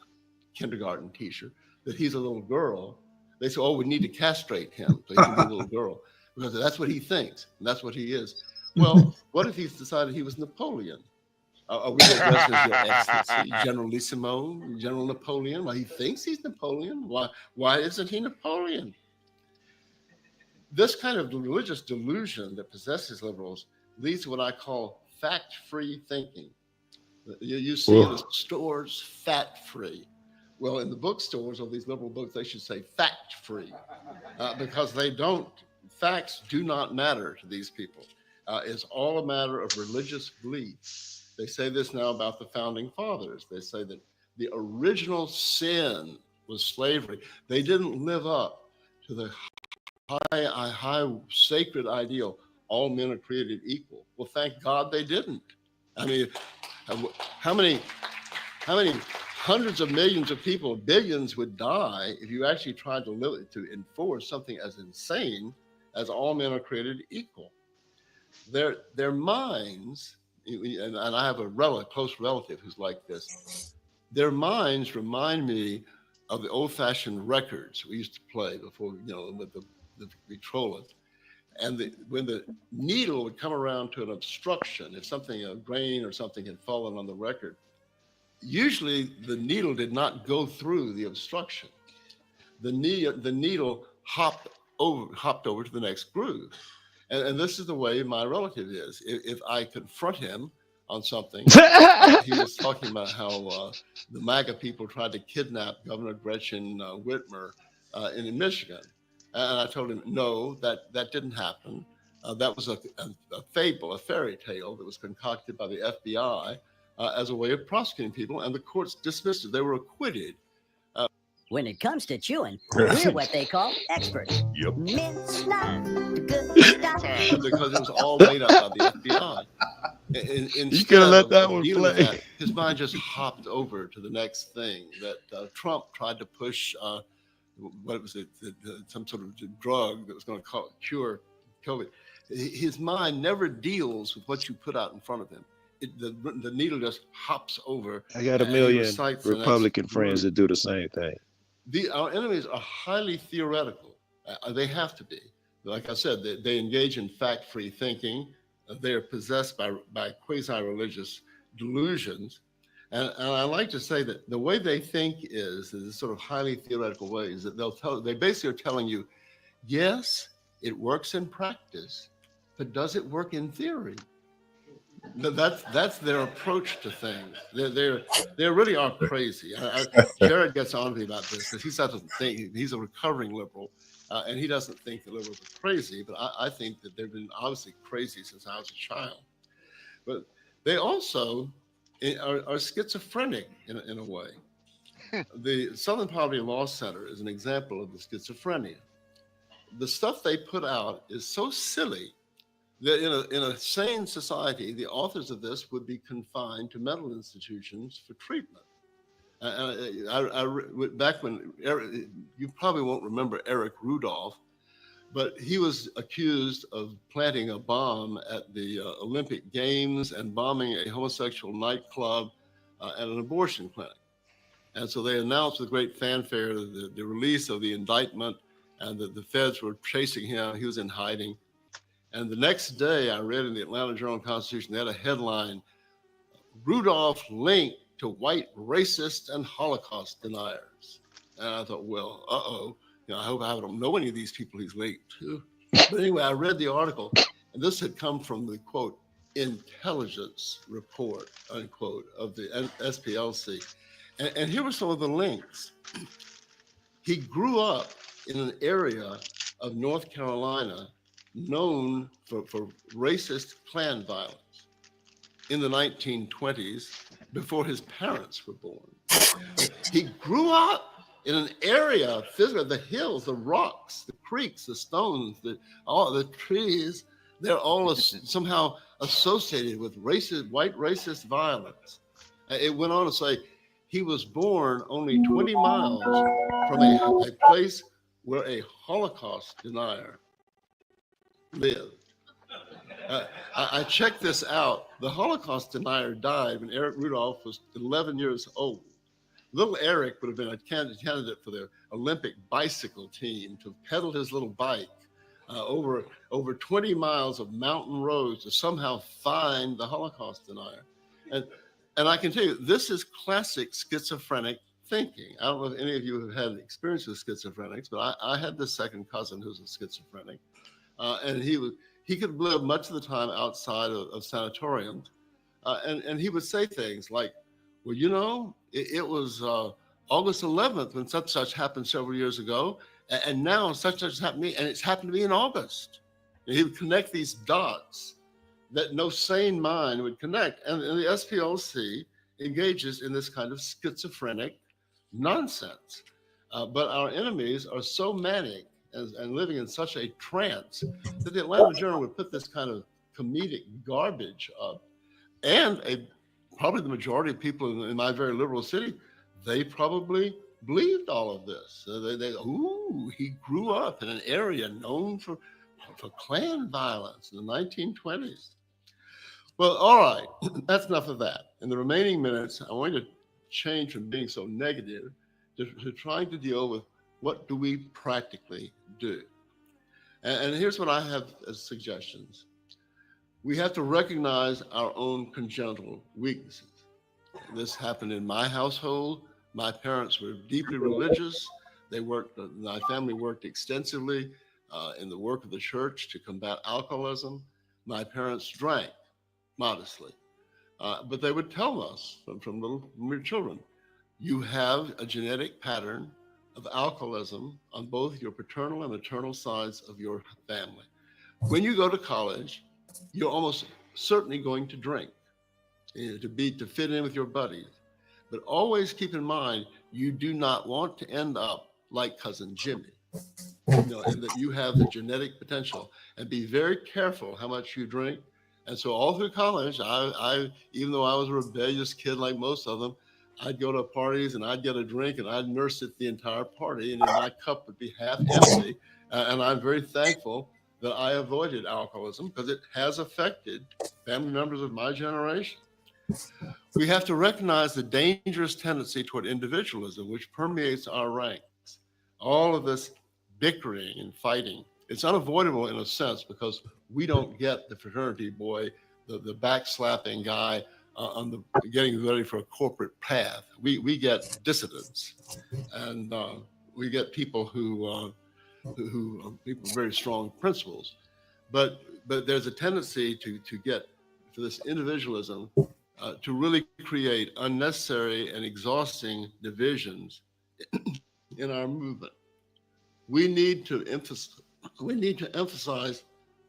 kindergarten teacher that he's a little girl. They say, oh, we need to castrate him so he can be a little girl, because that's what he thinks, and that's what he is. Well, what if he's decided he was Napoleon? Are we addressing Your Excellency, Generalissimo, General Napoleon? Well, he thinks he's Napoleon. Why isn't he Napoleon? This kind of religious delusion that possesses liberals leads to what I call fact-free thinking. You see in the stores, fat-free. Well, in the bookstores of these liberal books, they should say fact-free, because facts do not matter to these people. It's all a matter of religious belief. They say this now about the founding fathers. They say that the original sin was slavery. They didn't live up to the high sacred ideal, all men are created equal. Well, thank God they didn't. I mean, how many hundreds of millions of people, billions would die if you actually tried to enforce something as insane as all men are created equal? Their minds, and I have a close relative who's like this, their minds remind me of the old-fashioned records we used to play before, with the Victrola. And when the needle would come around to an obstruction, if a grain or something had fallen on the record, usually the needle did not go through the obstruction. The needle hopped over to the next groove. And this is the way my relative is. If I confront him on something, he was talking about how the MAGA people tried to kidnap Governor Gretchen Whitmer in Michigan. And I told him, no, that didn't happen. That was a fable, a fairy tale that was concocted by the FBI as a way of prosecuting people, and the courts dismissed it. They were acquitted. When it comes to chewing, we're what they call experts. Yep. Mince not the good stuff. Because it was all made up by the FBI. You could have let that one play. His mind just hopped over to the next thing that Trump tried to push. What was it? Some sort of drug that was going to cure COVID. His mind never deals with what you put out in front of him. The needle just hops over. I got a million Republican friends that do the same thing. Our enemies are highly theoretical. They have to be. Like I said, they engage in fact-free thinking. They are possessed by quasi-religious delusions. And I like to say that the way they think is this sort of highly theoretical way, is that they basically are telling you, yes, it works in practice, but does it work in theory? That's their approach to things. They really are crazy. Jared gets on me about this because he doesn't think, he's a recovering liberal, and he doesn't think the liberals are crazy. But I think that they've been obviously crazy since I was a child. But they also are schizophrenic in a way. The Southern Poverty Law Center is an example of the schizophrenia. The stuff they put out is so silly that in a sane society, the authors of this would be confined to mental institutions for treatment. Back when you probably won't remember Eric Rudolph, but he was accused of planting a bomb at the Olympic Games and bombing a homosexual nightclub and an abortion clinic. And so they announced with great fanfare the release of the indictment, and that the feds were chasing him. He was in hiding. And the next day, I read in the Atlanta Journal-Constitution, they had a headline, Rudolph linked to white racists and Holocaust deniers. And I thought, well, I hope I don't know any of these people he's linked to. But anyway, I read the article, and this had come from the, quote, intelligence report, unquote, of the SPLC. And here were some of the links. He grew up in an area of North Carolina known for racist Klan violence in the 1920s, before his parents were born. He grew up in an area, the hills, the rocks, the creeks, the stones, all the trees, they're all somehow associated with white racist violence. It went on to say he was born only 20 miles from a place where a Holocaust denier lived. I checked this out. The Holocaust denier died when Eric Rudolph was 11 years old. Little Eric would have been a candidate for the Olympic bicycle team to pedal his little bike over 20 miles of mountain roads to somehow find the Holocaust denier. And I can tell you, this is classic schizophrenic thinking. I don't know if any of you have had experience with schizophrenics, but I had this second cousin who's a schizophrenic, and he could live much of the time outside of sanatoriums, and he would say things like, well, you know, it was August 11th when such happened several years ago, and now such happened to me, and it's happened to me in August. And he would connect these dots that no sane mind would connect. And the SPLC engages in this kind of schizophrenic nonsense. But our enemies are so manic and living in such a trance that the Atlanta Journal would put this kind of comedic garbage up. And probably the majority of people in my very liberal city, they probably believed all of this. He grew up in an area known for Klan violence in the 1920s. Well, all right, that's enough of that. In the remaining minutes, I want to change from being so negative to trying to deal with what do we practically do. And here's what I have as suggestions. We have to recognize our own congenital weaknesses. This happened in my household. My parents were deeply religious. My family worked extensively in the work of the church to combat alcoholism. My parents drank modestly, but they would tell us from little children, you have a genetic pattern of alcoholism on both your paternal and maternal sides of your family. When you go to college, you're almost certainly going to drink, to fit in with your buddies. But always keep in mind, you do not want to end up like cousin Jimmy, and that you have the genetic potential. And be very careful how much you drink. And so all through college, I even though I was a rebellious kid like most of them, I'd go to parties and I'd get a drink and I'd nurse it the entire party, and then my cup would be half empty. And I'm very thankful that I avoided alcoholism because it has affected family members of my generation. We have to recognize the dangerous tendency toward individualism, which permeates our ranks. All of this bickering and fighting, it's unavoidable in a sense because we don't get the fraternity boy, the backslapping guy getting ready for a corporate path. We get dissidents, and we get people who people with very strong principles, but there's a tendency to this individualism to really create unnecessary and exhausting divisions in our movement. We need to emphasize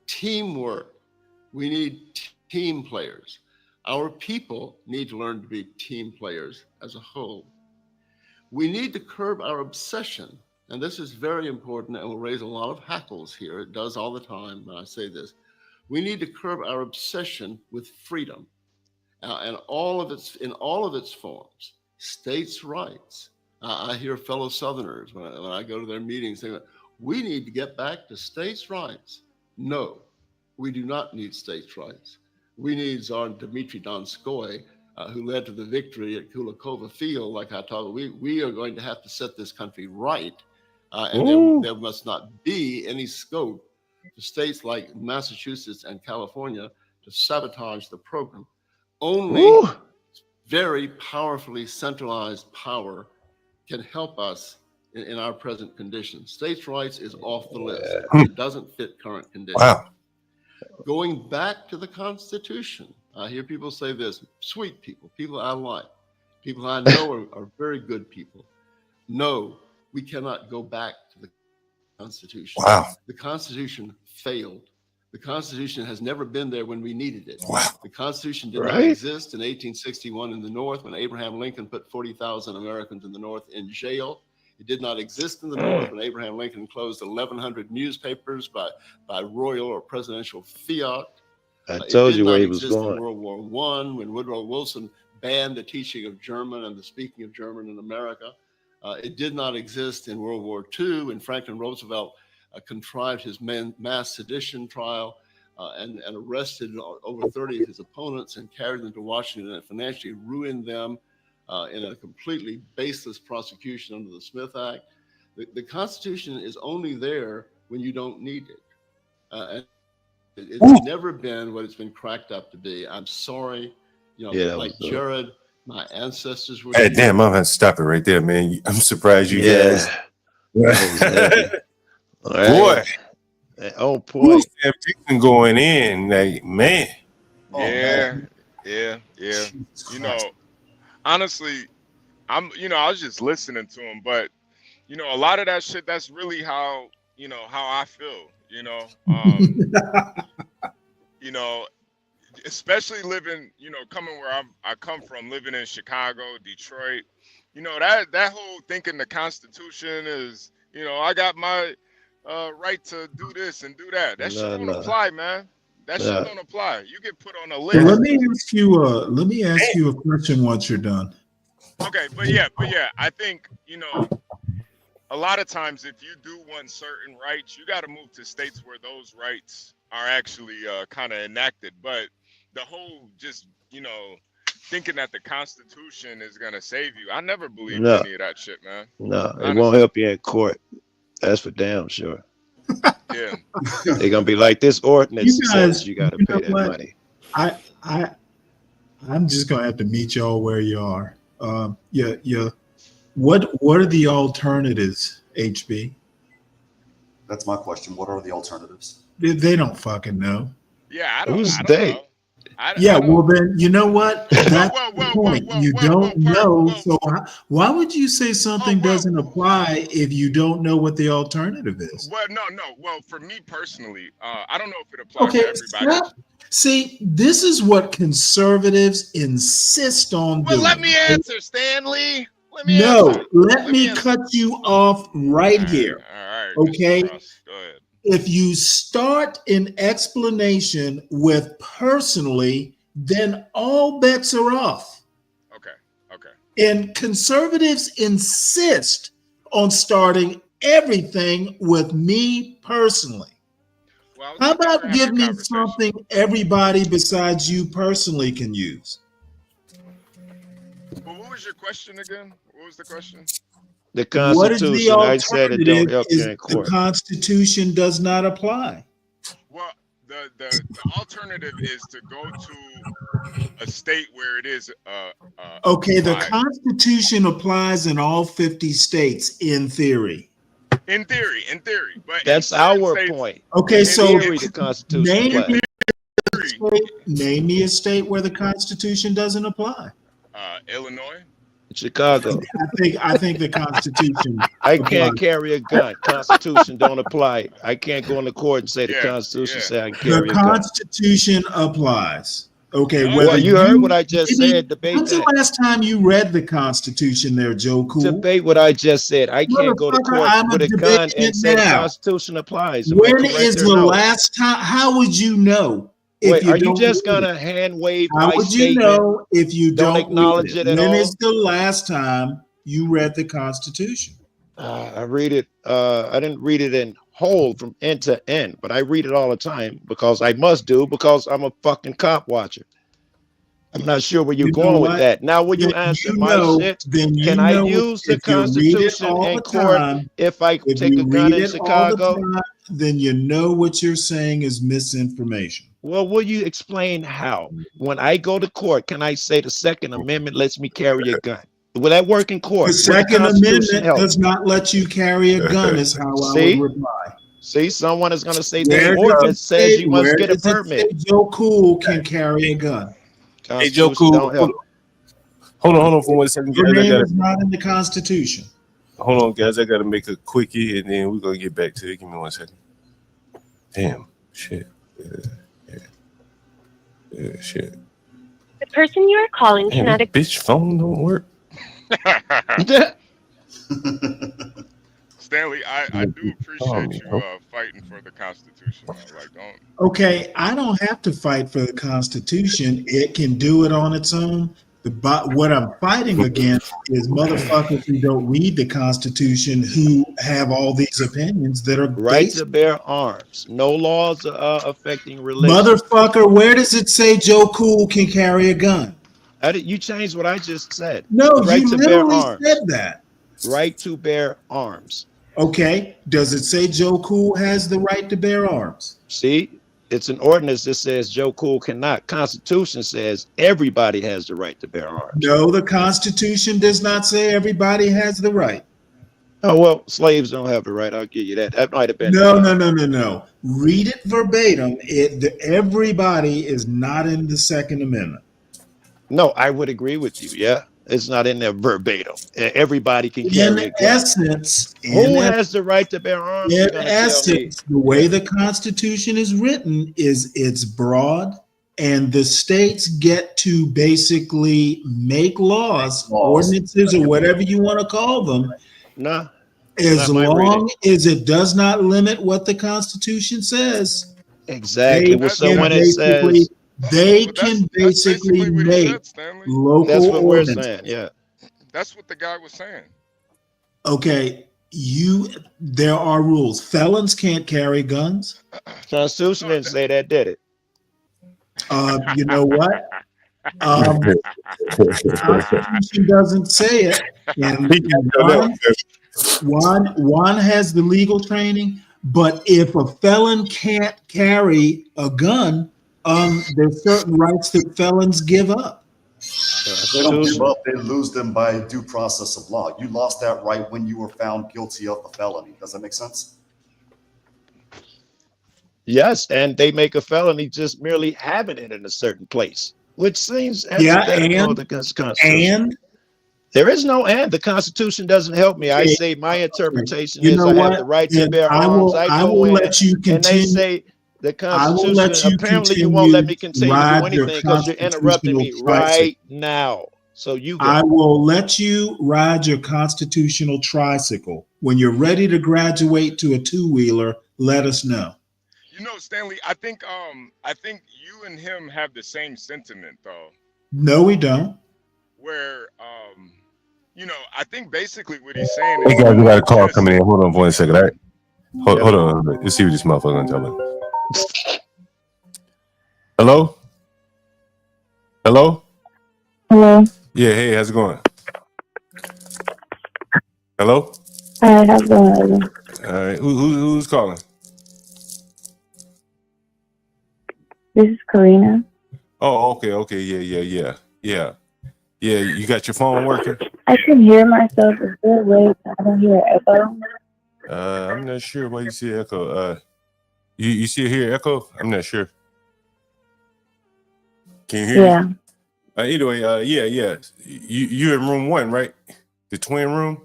teamwork. We need team players. Our people need to learn to be team players as a whole. We need to curb our obsession, and this is very important and will raise a lot of hackles here. It does all the time when I say this. We need to curb our obsession with freedom and in all of its forms. States' rights. I hear fellow Southerners when I go to their meetings saying, we need to get back to states' rights. No, we do not need states' rights. We need Tsar Dmitry Donskoy who led to the victory at Kulakova Field, like I told you, we are going to have to set this country right. And there must not be any scope for states like Massachusetts and California to sabotage the program. Only very powerfully centralized power can help us in our present conditions. States' rights is off the list. It doesn't fit current conditions. Wow. Going back to the Constitution, I hear people say this, sweet people, people I like, people I know are very good people. No, we cannot go back to the Constitution. Wow. The Constitution failed. The Constitution has never been there when we needed it. Wow. The Constitution did not exist in 1861 in the North when Abraham Lincoln put 40,000 Americans in the North in jail. It did not exist in the North when Abraham Lincoln closed 1,100 newspapers by royal or presidential fiat. I told you where he was It did not exist going. in World War I when Woodrow Wilson banned the teaching of German and the speaking of German in America. It did not exist in World War II when Franklin Roosevelt contrived his mass sedition trial and arrested over 30 of his opponents and carried them to Washington and financially ruined them in a completely baseless prosecution under the Smith Act. The Constitution is only there when you don't need it. And it's never been what it's been cracked up to be. I'm sorry, like Jared, my ancestors were. Hey, damn, I'm gonna have to stop it right there, man. I'm surprised you guys. Boy. Oh boy. Sam Dixon going in, like, man. Yeah. Honestly, I was just listening to him, but a lot of that shit, that's really how I feel, especially living, coming where I come from, living in Chicago, Detroit, that whole thinking the Constitution is, I got my right to do this and do that. That shit don't apply, man. That shit don't apply. You get put on a list. Let me ask you a question once you're done. Okay, but yeah, I think, a lot of times if you do want certain rights, you got to move to states where those rights are actually kind of enacted. But the whole just, thinking that the Constitution is going to save you, I never believed any of that shit, man. No, it won't help you in court. That's for damn sure. Yeah. They're going to be like, this ordinance says you got to pay that money. I'm just going to have to meet y'all where you are. What are the alternatives, HB? That's my question. What are the alternatives? They don't fucking know. Yeah, Who's they? Well, then, you know what? That's the point. You don't know. So why would you say something doesn't apply if you don't know what the alternative is? Well, no. Well, for me personally, I don't know if it applies to everybody. See, this is what conservatives insist on doing. Well, let me answer, Stanley. Let me cut you off right here. All right. Okay. Go ahead. If you start an explanation with personally, then all bets are off. Okay. And conservatives insist on starting everything with me personally. Well, how about give me something everybody besides you personally can use? Well, what was your question again? What was the question? The Constitution, I said it don't help you in court. The Constitution does not apply. Well, the alternative is to go to a state where it is. Okay, the Constitution applies in all 50 states in theory. In theory, but that's our point. Okay, so theory, the Constitution name me a state where the Constitution doesn't apply. Illinois. Chicago. I think the Constitution. I can't carry a gun. Constitution don't apply. I can't go in the court and say the Constitution say I can carry a gun. The Constitution applies. Okay. Well, you heard what I just said. Debate when's the last time you read the Constitution there, Joe Cool? Debate what I just said. I can't go to court with a gun and say the Constitution applies. When is the last time? How would you know? Wait, are you just gonna hand wave my statement? How would you know if you don't acknowledge it at all? When is the last time you read the Constitution? I read it. I didn't read it in whole from end to end, but I read it all the time because I must do, because I'm a fucking cop watcher. I'm not sure where you're You know going with what? that. Now, will you Then answer you my know, shit? then you Can I know use the if you read it Constitution all in the court time, if I if take you a gun read in it all the Chicago? time, then you know what you're saying is misinformation. Well, will you explain how? When I go to court, can I say the Second Amendment lets me carry a gun? Will that work in court? The Will the Second Constitution Amendment help? does not let you carry a gun, is how I would See? reply. See, someone is going to say this Where ordinance says you must get a does it say permit. Joe Cool can carry a gun? Hey, Joe, Constitution cool. don't help. Hold on for 1 second, Your guys. I name gotta is not in the Constitution. hold on, guys. I gotta make a quickie, and then we're gonna get back to it. Give me 1 second. Damn, shit. Yeah, shit. The person you are calling Damn, cannot. this bitch phone don't work. Stanley, I do appreciate you fighting for the Constitution. Like, don't. Okay, I don't have to fight for the Constitution. It can do it on its own. What I'm fighting against is motherfuckers who don't read the Constitution, who have all these opinions that are Right based. to bear arms. No laws affecting religion. Motherfucker, where does it say Joe Cool can carry a gun? You changed what I just said. No, Right you to bear literally arms. said that. Right to bear arms. Okay, does it say Joe Cool has the right to bear arms? See, it's an ordinance that says Joe Cool cannot. Constitution says everybody has the right to bear arms. No, the Constitution does not say everybody has the right. Oh, well, slaves don't have the right. I'll give you that. That might have been. No. Read it verbatim. Everybody is not in the Second Amendment. No, I would agree with you. Yeah, it's not in there verbatim. Everybody can carry a gun. Essence, who has the right to bear arms? In essence, the way the Constitution is written is it's broad, and the states get to basically make laws, ordinances, or whatever you want to call them. Nah. As long as it does not limit what the Constitution says. Exactly. They can basically make local That's what we're ordinances. saying. Yeah. That's what the guy was saying. Okay, there are rules. Felons can't carry guns. Constitution didn't say that, did it? You know what? Constitution doesn't say it. And Juan has the legal training, but if a felon can't carry a gun, there's certain rights that felons give up. They don't give up, they lose them by due process of law. You lost that right when you were found guilty of the felony. Does that make sense? Yes, and they make a felony just merely having it in a certain place, which seems and there is no and. The Constitution doesn't help me. I say my interpretation is I have the right to bear arms. I will let you continue. And they say the Constitution, apparently you won't let me continue to do anything because you're interrupting me right now. So I will let you ride your constitutional tricycle. When you're ready to graduate to a two-wheeler, let us know. You know, Stanley, I think you and him have the same sentiment, though. No, we don't. Where you know, I think basically what he's saying Hey is, guys, we got a call coming in. Hold on for 1 second, all right? Hold on. Let's see what this motherfucker gonna tell me. Hello? Hello? Hello. Yeah, hey, how's it going? Hello? Hi, how's it going? All right, who's calling? This is Karina. Oh, okay, yeah. You got your phone working? I can hear myself. Is there a way I don't hear echo? I'm not sure why you see echo. You see hear echo? I'm not sure. Can you hear me? Anyway, yeah. You in room 1, right? The twin room?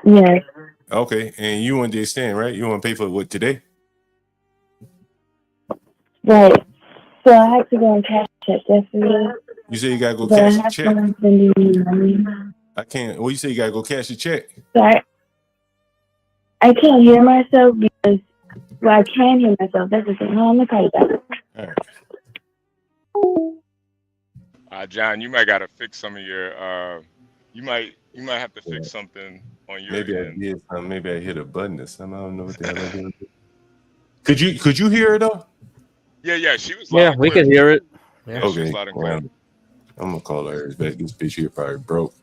Yes. Okay, and you want to extend, right? You want to pay for what today? Right. So I have to go and cash check yesterday. You say you gotta go But cash I a have check? someone sending me money. I can't. Well, you say you gotta go cash a check. Sorry. I can't hear myself because, well, I can hear myself. That's the thing. I'm gonna call you back. All right. John, you might gotta fix some of your. You might have to fix something on your Maybe end. I did. Maybe I hit a button or something. I don't know what the hell I did. Could you hear her though? Yeah, she was. Yeah, we could hear it. Yeah, she was loud and clear. I'm gonna call her back. This bitch here probably broke.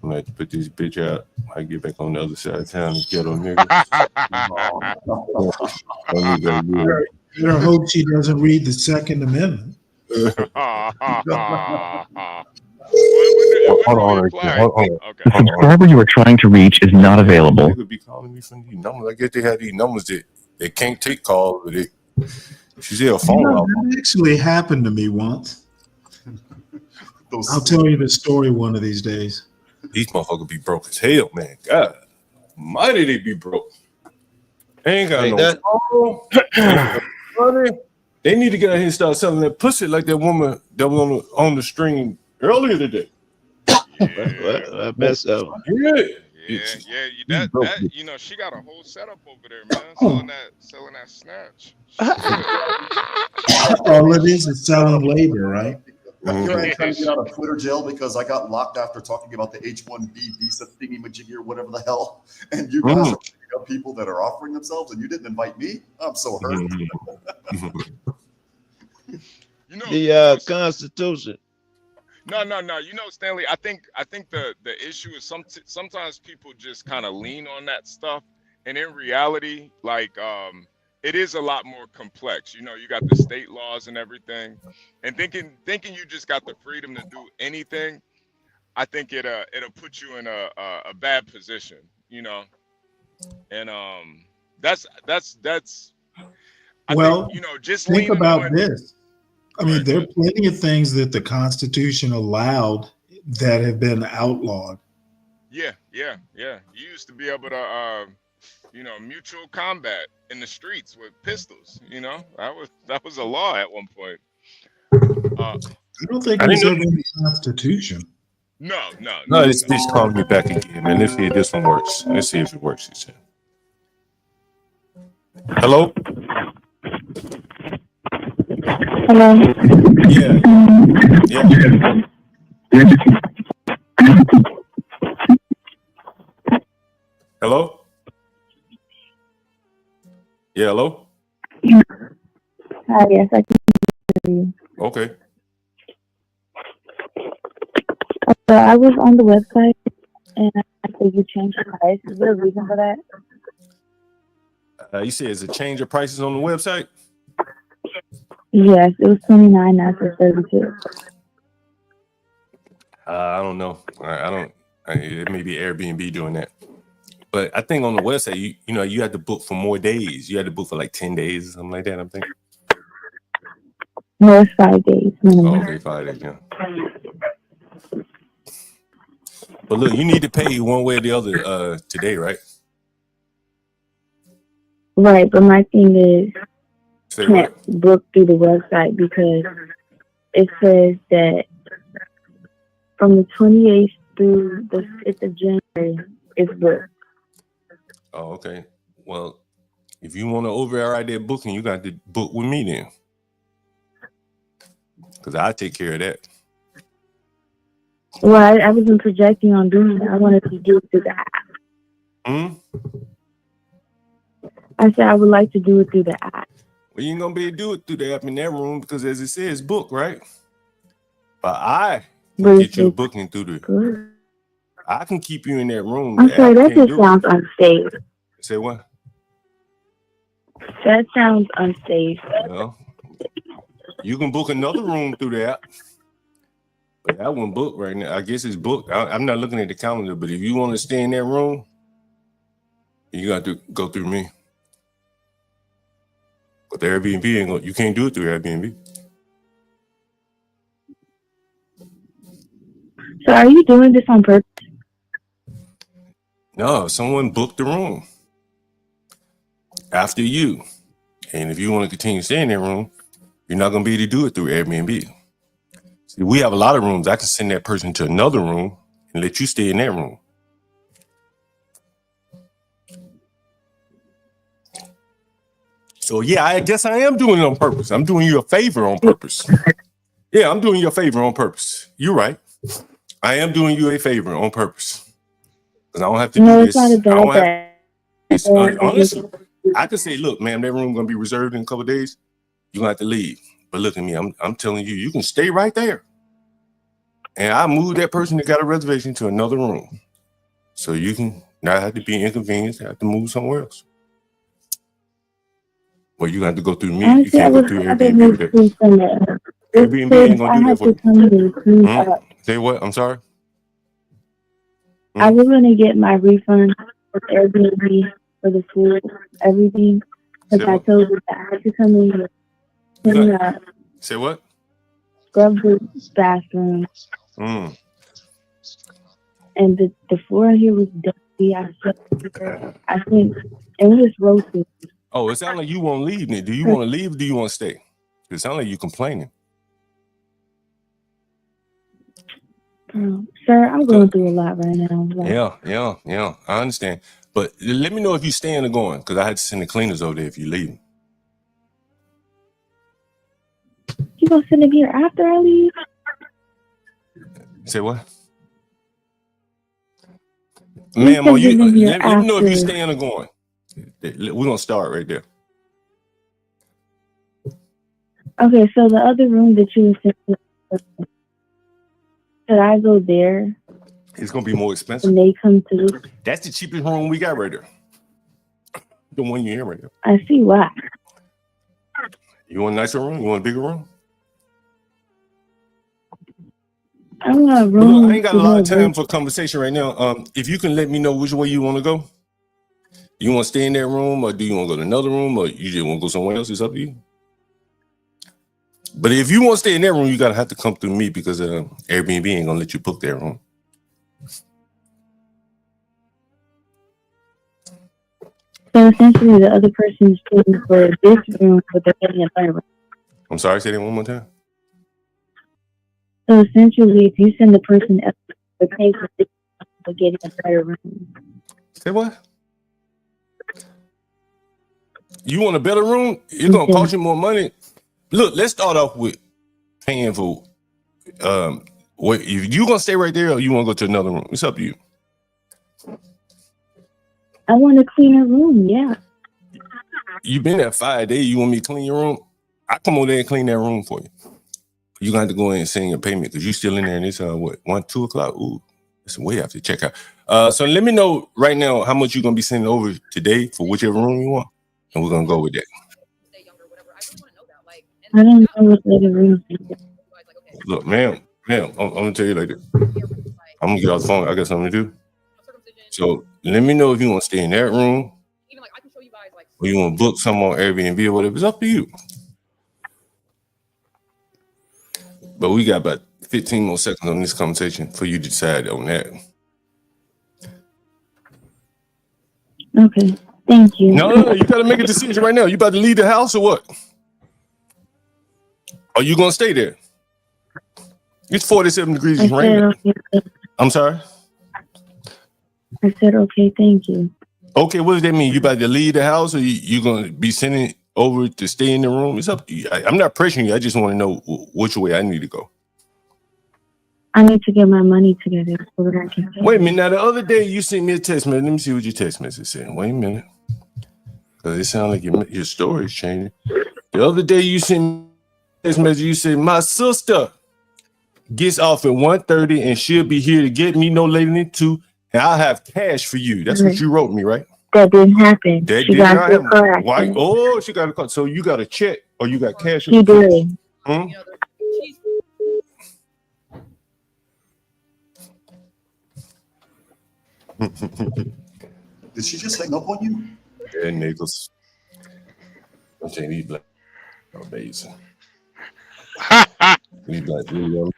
I'm gonna have to put this bitch out. I get back on the other side of town and get on nigga. Better hope she doesn't read the Second Amendment. Hold on. The subscriber you are trying to reach is not available. They could be calling me from these numbers. I guess they have these numbers that they can't take calls, but she's a phone call. That actually happened to me once. I'll tell you the story one of these days. These motherfuckers be broke as hell, man. God mighty they be broke. They ain't got no phone. They need to get out here and start selling that pussy like that woman that was on the stream earlier today. I messed up. Yeah, that you know, she got a whole setup over there, man. Selling that snatch. All it is selling labor, right? Here I am trying to get out of Twitter jail because I got locked after talking about the H-1B visa thingy majiggy or whatever the hell. And you guys are picking up people that are offering themselves and you didn't invite me? I'm so hurt. You know, the Constitution. No. You know, Stanley, I think the issue is sometimes people just kind of lean on that stuff. And in reality, like it is a lot more complex. You know, you got the state laws and everything, and thinking you just got the freedom to do anything, I think it'll put you in a bad position. You know, and that's. Well, think, you know, just think about on, this. I mean, there are plenty of things that the Constitution allowed that have been outlawed. Yeah. You used to be able to, you know, mutual combat in the streets with pistols. You know, that was a law at one point. I don't think it was ever in the Constitution. No. This bitch calling me back again, man. Let's see if this one works. Let's see if it works. He said. Hello. Hello. Yeah. Hello. Yeah. Hello. Hi. Yes, I can hear you. Okay. So I was on the website and I think you changed the price. Is there a reason for that? You said it's a change of prices on the website? Yes, it was 29, now it's 32. I don't know. I don't. It may be Airbnb doing that. But I think on the website, you know, you had to book for more days. You had to book for like 10 days or something like that, I'm thinking. No, it's 5 days minimum. Oh, okay, 5 days, yeah. But look, you need to pay one way or the other today, right? Right, but my thing is, Say can't what? book through the website because it says that from the 28th through the 5th of January, it's booked. Oh, okay. Well, if you want to override that booking, you got to book with me then. Because I take care of that. Well, I wasn't projecting on doing that. I wanted to do it through the app. I said I would like to do it through the app. Well, you ain't going to be able to do it through the app in that room because as it says, book, right? But I can get you a booking through the... I can keep you in that room. I'm sorry, that just sounds unsafe. Say what? That sounds unsafe. Well, you can book another room through the app. But that one booked right now. I guess it's booked. I'm not looking at the calendar, but if you want to stay in that room, you got to go through me. But the Airbnb ain't going. You can't do it through Airbnb. So are you doing this on purpose? No, someone booked the room after you. And if you want to continue to stay in that room, you're not going to be able to do it through Airbnb. See, we have a lot of rooms. I can send that person to another room and let you stay in that room. So, yeah, I guess I am doing it on purpose. I'm doing you a favor on purpose. Yeah, I'm doing you a favor on purpose. You're right. I am doing you a favor on purpose. Because I don't have to do this. It's not about that. Honestly, I could say, look, ma'am, that room going to be reserved in a couple of days. You're going to have to leave. But look at me. I'm telling you, you can stay right there. and I move that person that got a reservation to another room, so you can not have to be inconvenienced, have to move somewhere else. Well, you have to go through me. You Honestly, I can't go would through rather Airbnb move with that. to somewhere. Airbnb ain't gonna I do that have for to you. come to clean up. Say what? I'm sorry. I was gonna get my refund with Airbnb for the food, everything, Say because I what? told you that I had to come in here, clean up, Say what? scrub the bathroom, Mm. and the floor in here was dirty. I think it was roasted. Oh, it sounds like you won't leave, Nick. Do you want to leave or do you want to stay? It sounds like you complaining. Sir, I'm going through a lot right now. Yeah. I understand. But let me know if you staying or going, because I had to send the cleaners over there if you leave. You gonna send him here after I leave? Say what? Ma'am, are you? Let me know if you staying or going. We're gonna start right there. Okay, so the other room that you were sending, should I go there? It's gonna be more expensive. And they come to. That's the cheapest room we got right there. The one you're in right there. I see why. You want a nicer room? You want a bigger room? I want a Well, room. look, I ain't got a lot of time for conversation right now. If you can let me know which way you want to go. You want to stay in that room, or do you want to go to another room, or you just want to go somewhere else? It's up to you. But if you want to stay in that room, you gotta have to come through me, because Airbnb ain't gonna let you book that room. So essentially, the other person is paying for this room, but they're getting a better room. I'm sorry, say that one more time. So essentially, if you send the person else, they're paying for this room, but getting a better room. Say what? You want a better room? It's gonna cost you more money. Look, let's start off with paying for. What if you gonna stay right there, or you want to go to another room? It's up to you. I want a cleaner room. Yeah. You've been there 5 days. You want me to clean your room? I come over there and clean that room for you. You gonna have to go in and send your payment, because you still in there, and it's 1-2 o'clock. Ooh, it's way after checkout. So let me know right now how much you're gonna be sending over today for whichever room you want, and we're gonna go with that. I don't know what the room is. Look, ma'am, I'm gonna tell you like this. I'm gonna get off the phone. I got something to do. So let me know if you want to stay in that room, or you want to book some on Airbnb or whatever. It's up to you. But we got about 15 more seconds on this conversation for you to decide on that. Okay. Thank you. No, you got to make a decision right now. You about to leave the house or what? Are you gonna stay there? It's 47 degrees. It's raining. Okay. I'm sorry. I said okay. Thank you. Okay, what does that mean? You about to leave the house, or you gonna be sending over to stay in the room? It's up to you. I'm not pressuring you. I just want to know which way I need to go. I need to get my money together so that I can pay. Wait a minute. Now, the other day you sent me a text message. Let me see what your text message said. Wait a minute. Because it sounds like your story is changing. The other day you sent me a text message. You said, my sister gets off at 1:30 and she'll be here to get me no later than 2, and I'll have cash for you. That's what you wrote me, right? That didn't happen. That she did got not a car happen. Why? accident. Oh, she got a car. So you got a check or you got cash? She did. Hmm? Did she just hang up on you? Yeah, niggas. I'm saying these black amazing. These black really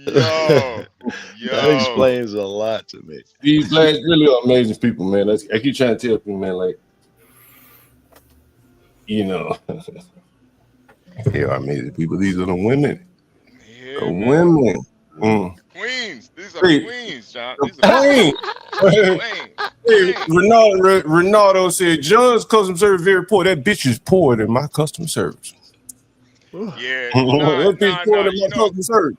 That explains a lot to me. These blacks really are amazing people, man. I keep trying to tell people, man, like, you know, they are amazing people. These are the women. Yeah, the man. women. Mm. Queens. These are Hey, queens, John. the These are Queen. Hey, Ronaldo said, John's customer service very poor. That bitch is poorer than my customer service. Yeah, That bitch poorer than you my know, customer service.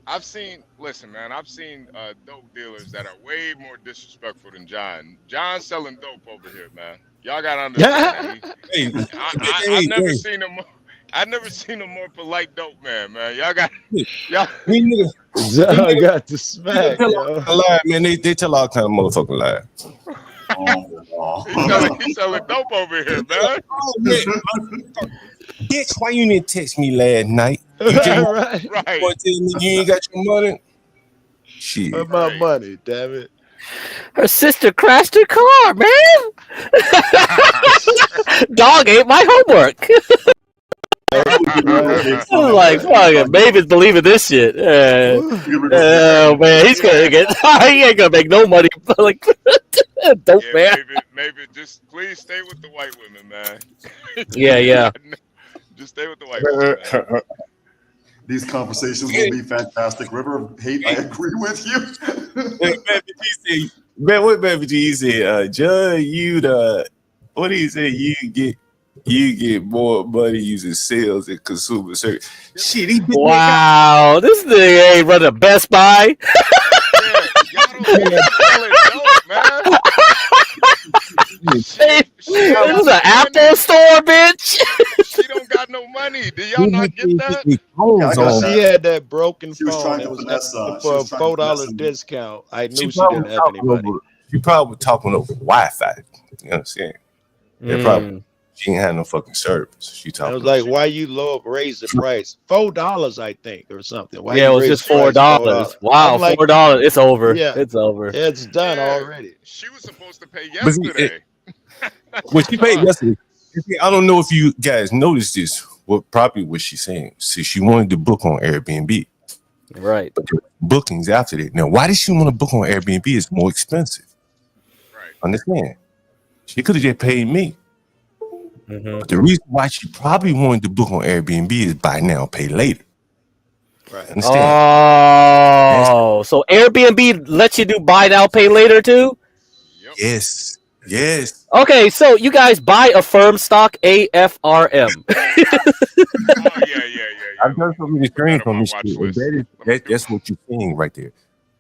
I've seen. Listen, man, I've seen dope dealers that are way more disrespectful than John. John's selling dope over here, man. Y'all gotta understand. I've never seen him. I never seen a more polite dope man. Y'all got y'all. These niggas, I got the smack, tell yo. all lie, man. They tell all kind of motherfucking lies. He's selling dope over here, man. Oh, man. Bitch, why you didn't text me last night? You Right. Right. tell me you ain't got your money? Shit. Where's my money, damn it? Her sister crashed her car, man. Dog ate my homework. Like, fuck it. Maven's believing this shit. Oh, man. He's going to get. He ain't going to make no money. Like, dope, man. Maybe just please stay with the white women, man. Yeah. Just stay with the white women, man. These conversations will be fantastic. River of Hate, I agree with you. What Baby G said? Judge, what did he say? You get more money using sales and consumer service. Shit, he wow, this nigga ain't running Best Buy. This is an Apple store, bitch. She don't got no money. Do y'all not get that? She had that broken She was phone. trying It to was finesse, for a she was trying to finesse $4 him. discount. I knew she probably didn't have any money. She probably talking over Wi-Fi. You know what I'm saying? Probably she ain't had no fucking service. She I talking. was like, why you raise the price? $4, I think, or something. Why Yeah, you it was raise just the price $4. Wow, I'm like, $4. It's over. Yeah, It's over. It's done already. She was supposed to pay yesterday. What she paid yesterday. I don't know if you guys noticed this. What she's saying? See, she wanted to book on Airbnb. Right. But bookings after that. Now, why did she want to book on Airbnb? It's more expensive. Right. Understand? She could have just paid me. Mm-hmm. But the reason why she probably wanted to book on Airbnb is buy now, pay later. Right. Understand? Oh, so Airbnb lets you do buy now, pay later too? Yes. Okay, so you guys buy Affirm stock, AFRM. I've done so many screens on this shit. That's what you're seeing right there.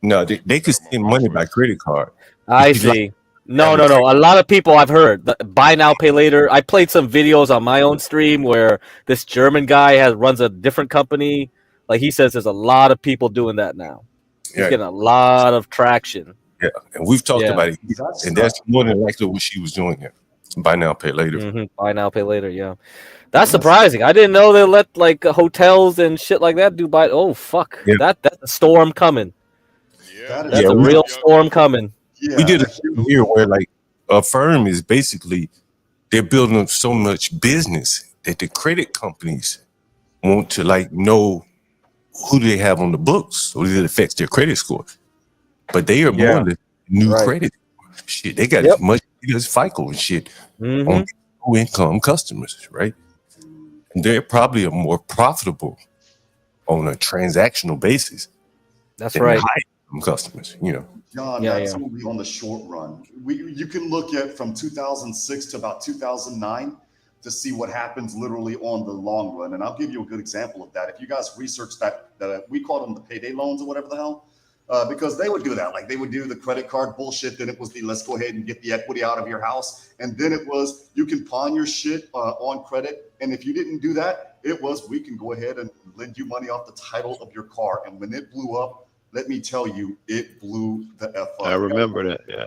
No, they could send money by credit card. I see. No. A lot of people I've heard buy now, pay later. I played some videos on my own stream where this German guy runs a different company. Like he says, there's a lot of people doing that now. He's getting a lot of traction. Yeah, and we've talked about it, and that's more than likely what she was doing here. Buy now, pay later. Mm-hmm. Buy now, pay later. Yeah, that's surprising. I didn't know they let like hotels and shit like that do buy. Oh fuck, that's a storm coming. That's a real storm coming. Yeah. We did a show here where like a firm is basically they're building up so much business that the credit companies want to like know who they have on the books, so it affects their credit score. But they are more the new credit shit. They got as much as FICO and shit on low income customers, right? And they're probably more profitable on a transactional basis. That's than right. high income customers, you know. John, that's only on the short run. You can look at from 2006 to about 2009 to see what happens literally on the long run. And I'll give you a good example of that. If you guys research that we call them the payday loans or whatever the hell, because they would do that. Like they would do the credit card bullshit. Then it was the let's go ahead and get the equity out of your house. And then it was you can pawn your shit on credit. And if you didn't do that, it was we can go ahead and lend you money off the title of your car. And when it blew up, let me tell you, it blew the F up. I remember that, yeah.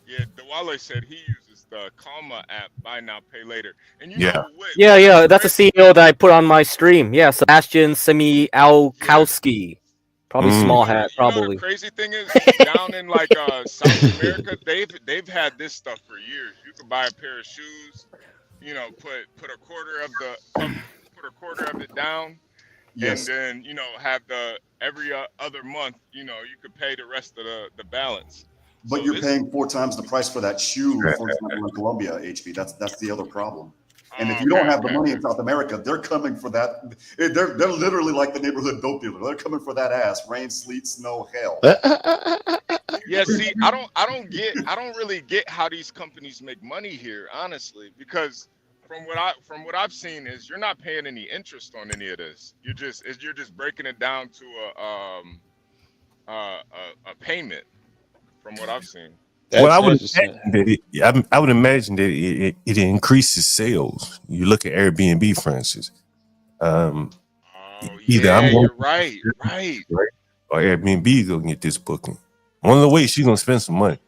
Yeah, Dewale said he uses the Comma app, buy now, pay later. And you know what? Yeah. That's a CEO that I put on my stream. Yeah, Sebastian Semialkowski. Probably small hat, probably. You know the crazy thing is, down in like South America, they've had this stuff for years. You could buy a pair of shoes, you know, put a quarter of it down. Yes. And then, you know, have every other month, you know, you could pay the rest of the balance. But you're paying 4 times the price for that shoe, for example, in Colombia, HB. That's the other problem. And if you don't have the money in South America, they're coming for that. They're literally like the neighborhood dope dealer. They're coming for that ass. Rain, sleet, snow, hell. Yeah, see, I don't really get how these companies make money here, honestly, because from what I've seen is you're not paying any interest on any of this. You're just breaking it down to a payment. From what I've seen. Well, I would imagine that it increases sales. You look at Airbnb, for instance. Either I'm going You're right. or Airbnb gonna get this booking. One of the ways she's gonna spend some money.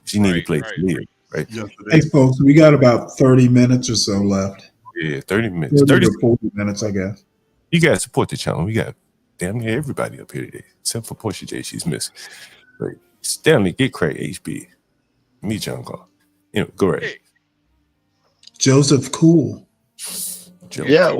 She need a place to live, right? Hey, folks, we got about 30 minutes or so left. Yeah, 30 minutes. 30 to 40 minutes, I guess. You guys support the channel. We got damn near everybody up here today, except for Portia J. She's missing. But Stanley, get Craig HB. Me, John Carl. Go right. Hey. Joseph Cool. Yeah,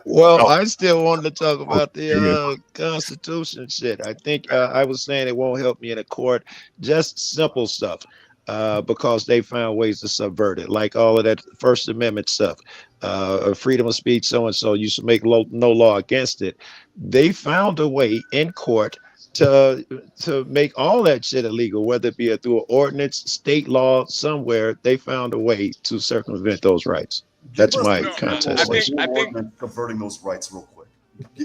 well, I still wanted to talk about the Constitution shit. I think I was saying it won't help me in a court. Just simple stuff, because they found ways to subvert it, like all of that First Amendment stuff, freedom of speech, so and so. You should make no law against it. They found a way in court to make all that shit illegal, whether it be through an ordinance, state law, somewhere. They found a way to circumvent those rights. That's my contest. I think converting those rights real quick.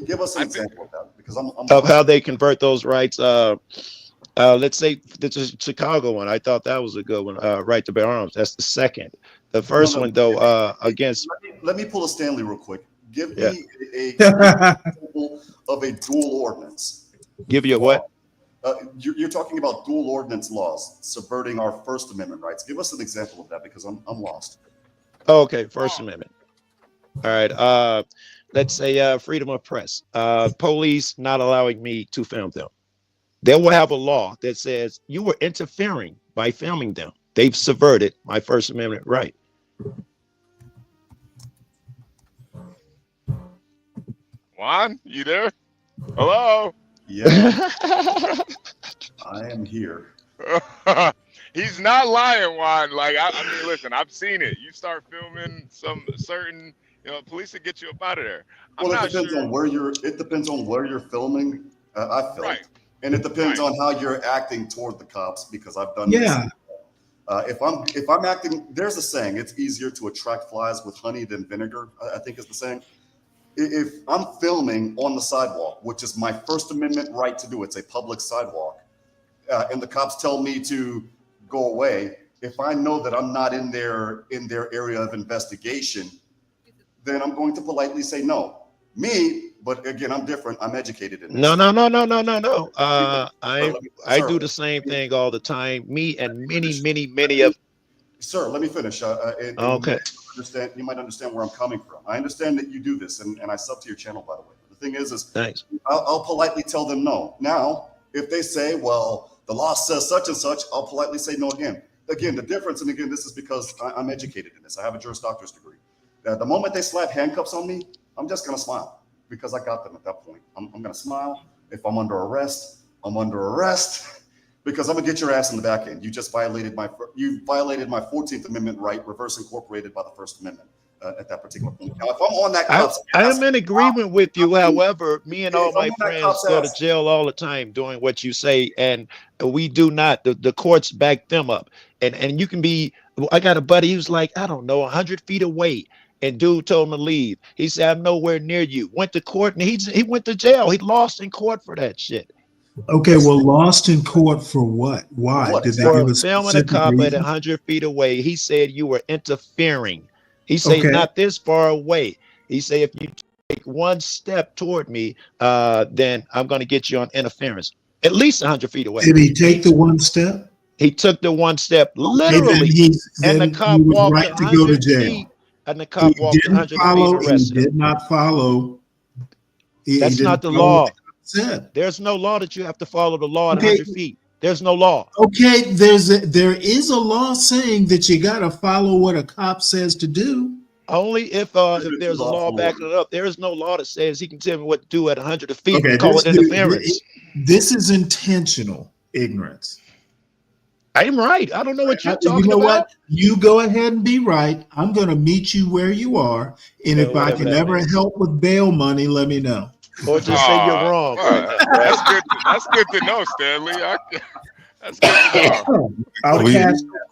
Give us an example of that, because I'm of how they convert those rights. Let's say the Chicago one. I thought that was a good one. Right to bear arms. That's the second. The first one, though, against. Let me pull a Stanley real quick. Give me a example of a dual ordinance. Give you a what? You're talking about dual ordinance laws subverting our First Amendment rights. Give us an example of that, because I'm lost. Okay, First Amendment. All right. Let's say freedom of press. Police not allowing me to film them. They will have a law that says you were interfering by filming them. They've subverted my First Amendment right. Juan, you there? Hello? Yeah. I am here. He's not lying, Juan. Like, I mean, listen, I've seen it. You start filming some certain, police will get you up out of there. It depends on where you're. It depends on where you're filming. I filmed, and it depends on how you're acting toward the cops, because I've done. Yeah. This. If I'm acting, there's a saying: it's easier to attract flies with honey than vinegar. I think is the saying. If I'm filming on the sidewalk, which is my First Amendment right to do, it's a public sidewalk, and the cops tell me to go away. If I know that I'm not in their area of investigation, then I'm going to politely say no. But again, I'm different. I'm educated in this. No. I do the same thing all the time. Me and many of. Sir, let me finish. Okay. You might understand where I'm coming from. I understand that you do this, and I sub to your channel, by the way. The thing is thanks. I'll politely tell them no. Now, if they say, well, the law says such and such, I'll politely say no again. Again, the difference, and again, this is because I'm educated in this. I have a Juris Doctor's degree. The moment they slap handcuffs on me, I'm just going to smile, because I got them at that point. I'm going to smile. If I'm under arrest, I'm under arrest, because I'm going to get your ass in the back end. You just violated my 14th Amendment right, reverse incorporated by the First Amendment at that particular point. Now, if I'm on that cop's I am in agreement with you. However, me and all my friends go to jail all the time doing what you say, and we do not. The courts back them up. And you can be, I got a buddy who's like, I don't know, 100 feet away. And dude told him to leave. He said, I'm nowhere near you. Went to court, and he went to jail. He lost in court for that shit. Okay, well, lost in court for what? Why? Did they give us filming a cop at 100 feet away? He said you were interfering. He said not this far away. He said if you take one step toward me, then I'm going to get you on interference. At least 100 feet away. Did he take the one step? He took the one step, literally, and the cop walked 100 feet. And the cop walked 100 feet and arrested him. He did not follow. That's not the law. There's no law that you have to follow the law at 100 feet. There's no law. Okay, there is a law saying that you got to follow what a cop says to do. Only if there's a law backing it up. There is no law that says he can tell me what to do at 100 feet and call it interference. This is intentional ignorance. I'm right. I don't know what you're talking about. You know what? You go ahead and be right. I'm going to meet you where you are. And if I can ever help with bail money, let me know. Or just say you're wrong. That's good to know, Stanley. That's good to know. I'll cash that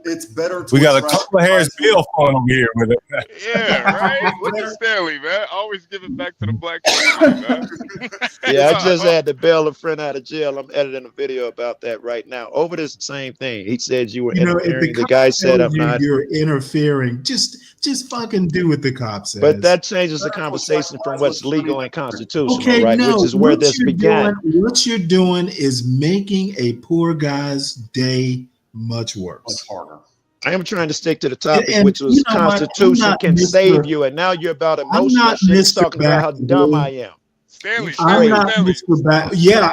It's better to We got a attract couple of Harris flies. Bill phone over here with it. Yeah, right. Look at Stanley, man. Always give it back to the black community, man. Yeah, I just had to bail a friend out of jail. I'm editing a video about that right now over this same thing. He said you were You know, if interfering. the The guy cop said tells I'm you not. you're interfering, just fucking do what the cop says. But that changes the conversation from what's legal and constitutional, Okay, right? no, Which is where what this you're began. what you're doing is making a poor guy's day much worse. Much harder. I am trying to stick to the topic, And which was you know what? I'm Constitution not can Mr. save you, and now you're about I'm emotional not shit. You're Mr. talking about how Back dumb I am. Stanley, I'm Stanley, not Stanley. Mr. Back. Yeah,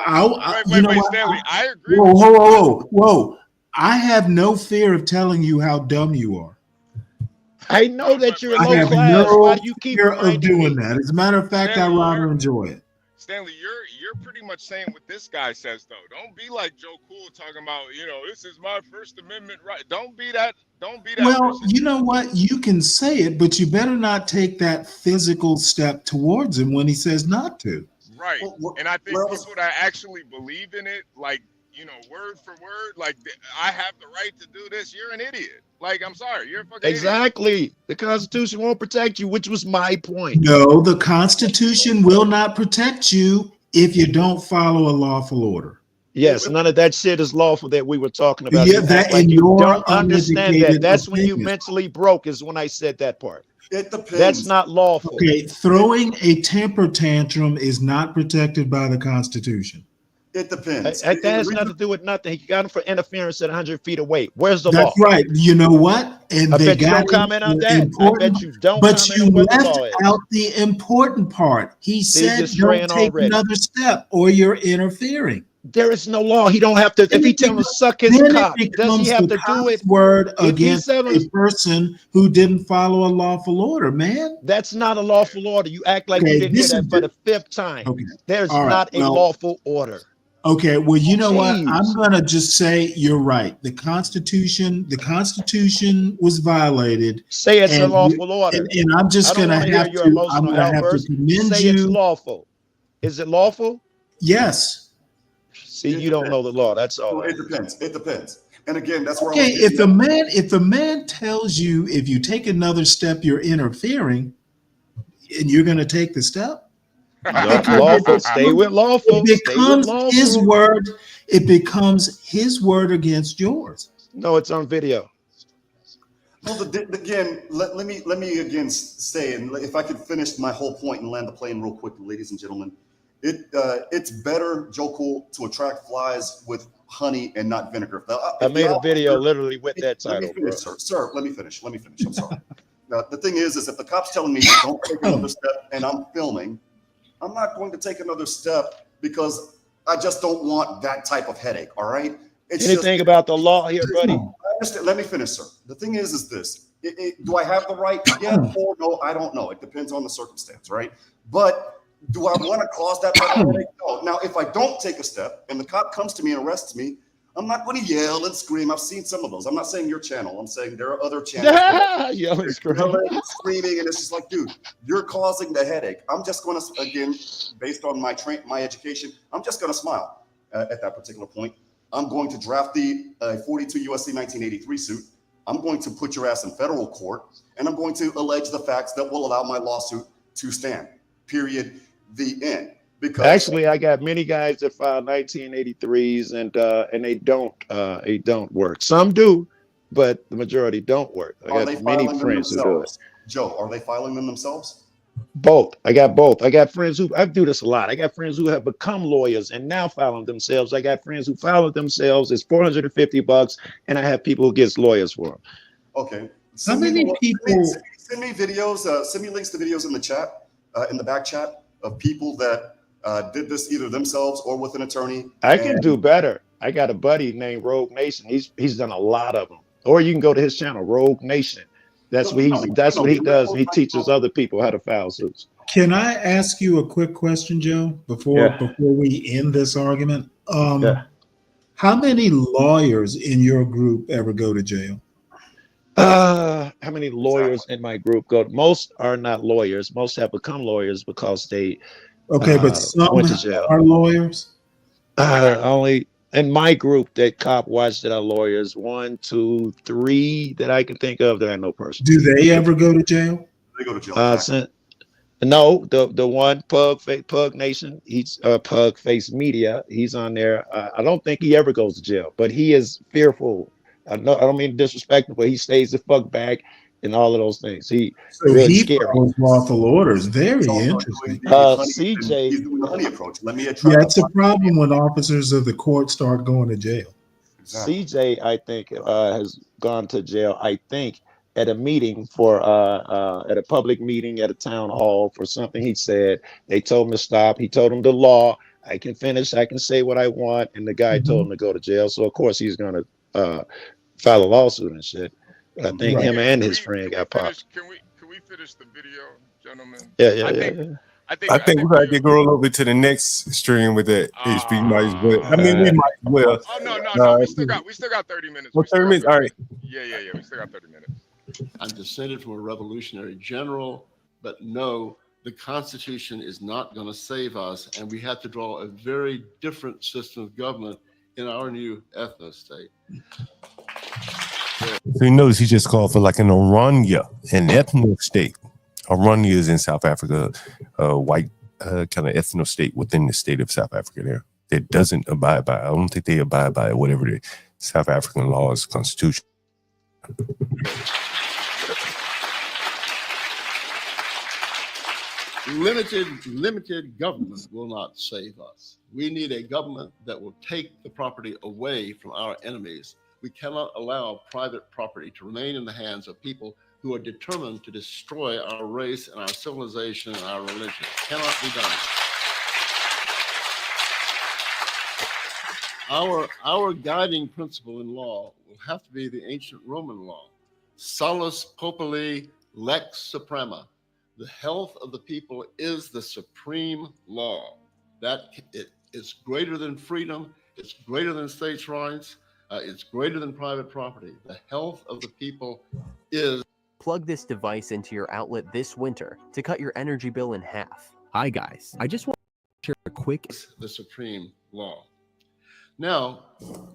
you know Wait, what? Stanley. I agree. Whoa! I have no fear of telling you how dumb you are. I know that you're I low have class. no Why do you keep fear of reminding doing me? that. As a matter of fact, I Stanley, rather enjoy it. Stanley, you're pretty much saying what this guy says though. Don't be like Joe Cool talking about, this is my First Amendment right. Don't be that. Don't be that Well, person. you know what? You can say it, but you better not take that physical step towards him when he says not to. Right. And I think people that actually believe in it, like, word for word, like, I have the right to do this. You're an idiot. Like, I'm sorry. You're a fucking Exactly. The Constitution won't protect you, which was my point. No, the Constitution will not protect you if you don't follow a lawful order. Yes, none of that shit is lawful that we were talking about. Yeah, You that act like in you your don't understand that. uneducated That's when you opinion. mentally broke, is when I said that part. It depends. That's not lawful. Okay, throwing a temper tantrum is not protected by the Constitution. It depends. That has nothing to do with nothing. He got him for interference at 100 feet away. Where's the law? That's right. You know what? And I they bet you got don't comment on that. I important, bet you don't but comment you on what the left law is. out the important part. He said, you're "Don't straying take already. another step, or you're interfering." There is no law. He don't have to. If he tell him to suck his Then cock, it does he becomes have the to do cop's it? word If he against said a person who didn't follow a lawful order, man. That's not a lawful order. You act like Okay, you didn't hear this that is for the fifth time. Okay. There's All right, not a well- lawful order. Okay, well, you know what? Jeez. I'm gonna just say you're right. The Constitution was violated. Say it's a and lawful order. And I'm just I don't gonna wanna hear have your to. emotional I'm gonna have to outburst. commend Say it's you. lawful. Is it lawful? Yes. See, you don't know the law. That's all. Well, it depends. It depends. And again, that's where Okay, I was if the man tells you if you take another step, you're interfering, and you're gonna take the step. Lawful. Stay with lawful. It Stay with becomes lawful. his word. It becomes his word against yours. No, it's on video. Well, again, let me again say, and if I could finish my whole point and land the plane real quick, ladies and gentlemen, it's better, Joe Cool, to attract flies with honey and not vinegar. I made a video literally with that Let me title, bro. finish, sir. Let me finish. I'm sorry. Now, the thing is if the cop's telling me don't take another step and I'm filming, I'm not going to take another step because I just don't want that type of headache. All right. Anything about the law here, buddy? I understand. Let me finish, sir. The thing is this: do I have the right? Yeah or no? I don't know. It depends on the circumstance, right? But do I want to cause that type of headache? No. Now, if I don't take a step and the cop comes to me and arrests me, I'm not going to yell and scream. I've seen some of those. I'm not saying your channel. I'm saying there are other channels. Yelling, screaming, and it's just like, dude, you're causing the headache. I'm just going to, again, based on my education, I'm just going to smile at that particular point. I'm going to draft the 42 USC 1983 suit. I'm going to put your ass in federal court, and I'm going to allege the facts that will allow my lawsuit to stand. Period. The end. Because actually, I got many guys that file 1983s, and they don't work. Some do, but the majority don't work. I got many friends who do it. Joe, are they filing them themselves? Both. I got both. I got friends who I do this a lot. I got friends who have become lawyers and now filing themselves. I got friends who filed themselves. It's $450, and I have people who gets lawyers for them. Okay. How many people? Send me videos. Send me links to videos in the chat, in the back chat, of people that did this either themselves or with an attorney. I can do better. I got a buddy named Rogue Nation. He's done a lot of them. Or you can go to his channel, Rogue Nation. That's what he does. He teaches other people how to file suits. Can I ask you a quick question, Joe, before we end this argument? How many lawyers in your group ever go to jail? How many lawyers in my group go? Most are not lawyers. Most have become lawyers because they but some went to jail. are lawyers. Only in my group that cop watched that are lawyers, 1, 2, 3 that I can think of. There are no person. Do they ever go to jail? They go to jail. Exactly. No, the one Pug Nation, he's Pug Face Media. He's on there. I don't think he ever goes to jail, but he is fearful. I don't mean disrespectful, but he stays the fuck back and all of those things. He So really he scary. follows lawful orders. Very interesting. CJ, he's doing the honey approach. Let me Yeah, it's a problem when officers of the court start going to jail. Exactly. CJ, I think, has gone to jail. I think at a meeting for at a public meeting at a town hall for something he said. They told him to stop. He told him the law. I can finish. I can say what I want, and the guy told him to go to jail. So of course he's gonna file a lawsuit and shit. But I think him and his friend got popped. Can we finish the video, gentlemen? Yeah. I think we gotta get going over to the next stream with that HP nice, but I mean we might as well. Oh no, we still got 30 minutes. Well, 30 minutes. All right. Yeah. We still got 30 minutes. I'm descended from a revolutionary general, but no, the Constitution is not going to save us, and we have to draw a very different system of government in our new ethno state. So you notice he just called for like an Orania, an ethnic state. Orania is in South Africa, white kind of ethno state within the state of South Africa there that doesn't abide by, I don't think they abide by whatever the South African laws, constitution. Limited government will not save us. We need a government that will take the property away from our enemies. We cannot allow private property to remain in the hands of people who are determined to destroy our race and our civilization and our religion. It cannot be done. Our guiding principle in law will have to be the ancient Roman law. Salus populi lex suprema. The health of the people is the supreme law. That it is greater than freedom. It's greater than states' rights. It's greater than private property. The health of the people is. Plug this device into your outlet this winter to cut your energy bill in half. Hi guys, I just want to share a quick. The supreme law. Now,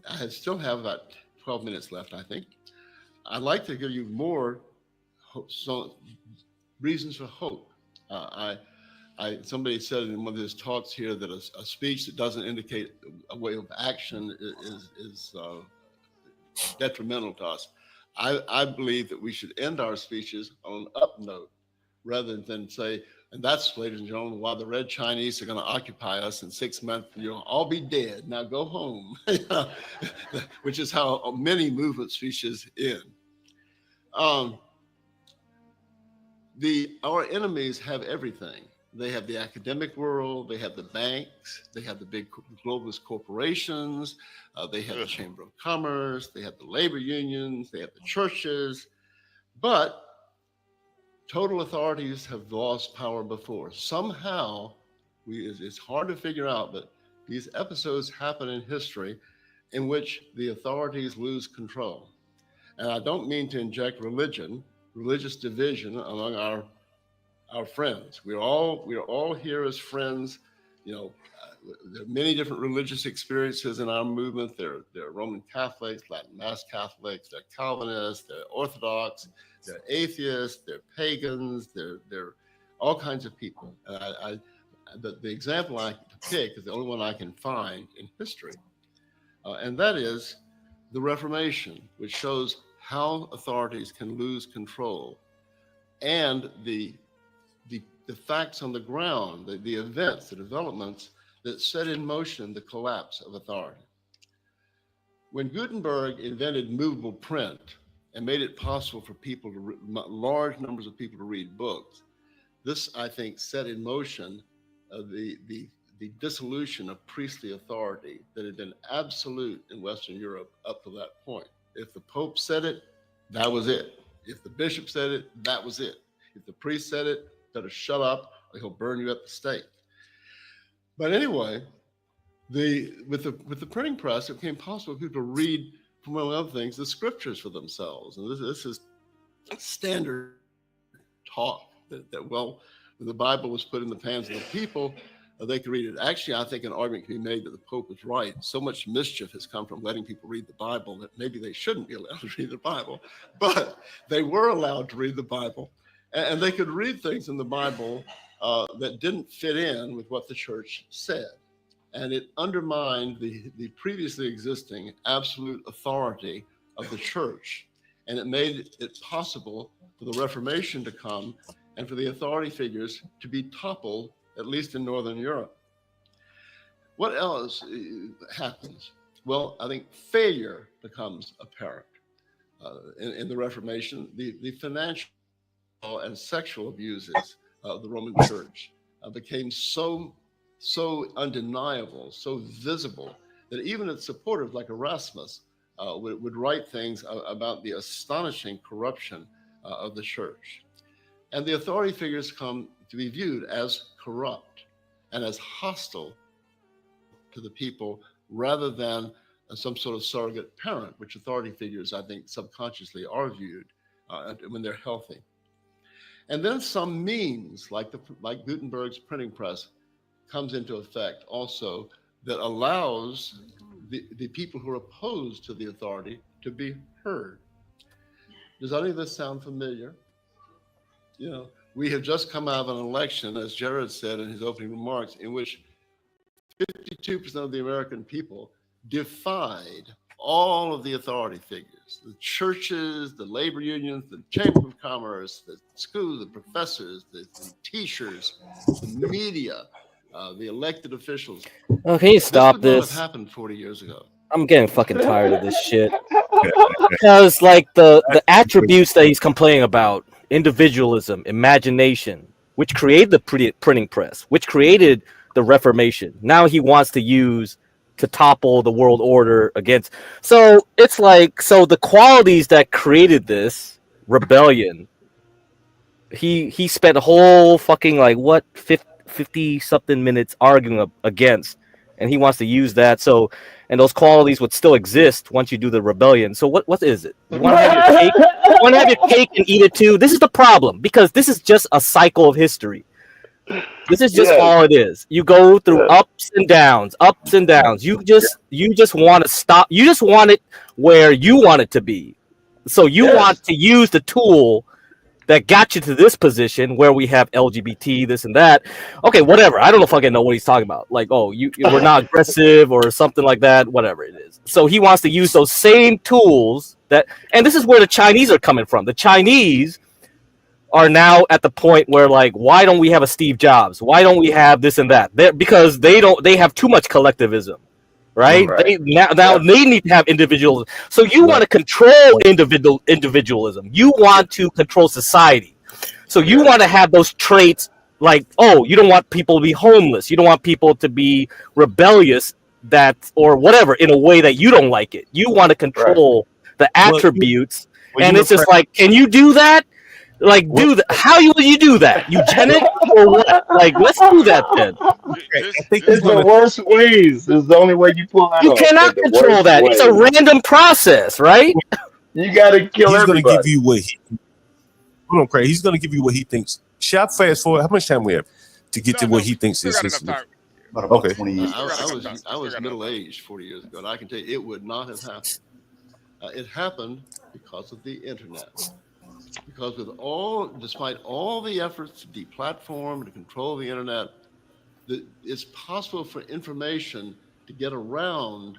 I still have about 12 minutes left, I think. I'd like to give you more reasons for hope. Somebody said in one of his talks here that a speech that doesn't indicate a way of action is detrimental to us. I believe that we should end our speeches on an up note rather than say, and that's, ladies and gentlemen, why the Red Chinese are going to occupy us in 6 months. You'll all be dead. Now go home, which is how many movement speeches end. Our enemies have everything. They have the academic world, they have the banks, they have the big globalist corporations, they have the Chamber of Commerce, they have the labor unions, they have the churches, but total authorities have lost power before. Somehow, it's hard to figure out, but these episodes happen in history in which the authorities lose control. And I don't mean to inject religious division among our friends. We're all here as friends. You know, there are many different religious experiences in our movement. There are Roman Catholics, Latin Mass Catholics, there are Calvinists, there are Orthodox, there are atheists, there are pagans, there are all kinds of people. The example I pick is the only one I can find in history, and that is the Reformation, which shows how authorities can lose control, and the facts on the ground, the events, the developments that set in motion the collapse of authority. When Gutenberg invented movable print and made it possible for people to large numbers of people to read books, this, I think, set in motion the dissolution of priestly authority that had been absolute in Western Europe up to that point. If the Pope said it, that was it. If the bishop said it, that was it. If the priest said it, better shut up or he'll burn you at the stake. But anyway, with the printing press, it became possible for people to read, among other things, the scriptures for themselves. And this is standard talk that when the Bible was put in the hands of the people, they could read it. Actually, I think an argument can be made that the Pope is right. So much mischief has come from letting people read the Bible that maybe they shouldn't be allowed to read the Bible, but they were allowed to read the Bible, and they could read things in the Bible that didn't fit in with what the church said. And it undermined the previously existing absolute authority of the church. And it made it possible for the Reformation to come and for the authority figures to be toppled, at least in Northern Europe. What else happens? Well, I think failure becomes apparent in the Reformation. The financial and sexual abuses of the Roman Church became so undeniable, so visible, that even its supporters like Erasmus would write things about the astonishing corruption of the church. And the authority figures come to be viewed as corrupt and as hostile to the people rather than some sort of surrogate parent, which authority figures, I think, subconsciously are viewed when they're healthy. And then some means, like Gutenberg's printing press, comes into effect also, that allows the people who are opposed to the authority to be heard. Does any of this sound familiar? You know, we have just come out of an election, as Jared said in his opening remarks, in which 52% of the American people defied all of the authority figures, the churches, the labor unions, the Chamber of Commerce, the schools, the professors, the teachers, the media, the elected officials. Oh, can you stop This would not this? have happened 40 years ago. I'm getting fucking tired of this shit. Because like the attributes that he's complaining about, individualism, imagination, which created the printing press, which created the Reformation, now he wants to use to topple the world order against. So it's like, so the qualities that created this rebellion, he spent a whole fucking like what 50 something minutes arguing against, and he wants to use that. So, and those qualities would still exist once you do the rebellion. So what is it? You want to have your cake? You want to have your cake and eat it too? This is the problem, because this is just a cycle of history. This is just all it is. You go through ups and downs, ups and downs. You just want to stop. You just want it where you want it to be. So you want to use the tool that got you to this position where we have LGBT, this and that. Okay, whatever. I don't know fucking know what he's talking about. Like, oh, we're not aggressive or something like that. Whatever it is. So he wants to use those same tools that, and this is where the Chinese are coming from. The Chinese are now at the point where, like, why don't we have a Steve Jobs? Why don't we have this and that? Because they have too much collectivism, right? They need to have individualism. So you want to control individualism. You want to control society. So you want to have those traits, like, oh, you don't want people to be homeless. You don't want people to be rebellious, or whatever, in a way that you don't like it. You want to control the attributes, and it's just like, can you do that? Like, do that? How will you do that? Eugenic or what? Like, let's do that then. It's the worst ways. It's the only way you pull that You off. cannot control that. It's a random process, right? You gotta kill everybody. He's gonna give you what he. Hold on, Craig. He's gonna give you what he thinks. Shall I fast forward? How much time we have to get to what he thinks is his? About 20 years. I was middle-aged 40 years ago, and I can tell you it would not have happened. It happened because of the internet. Because despite all the efforts to deplatform and to control the internet, it's possible for information to get around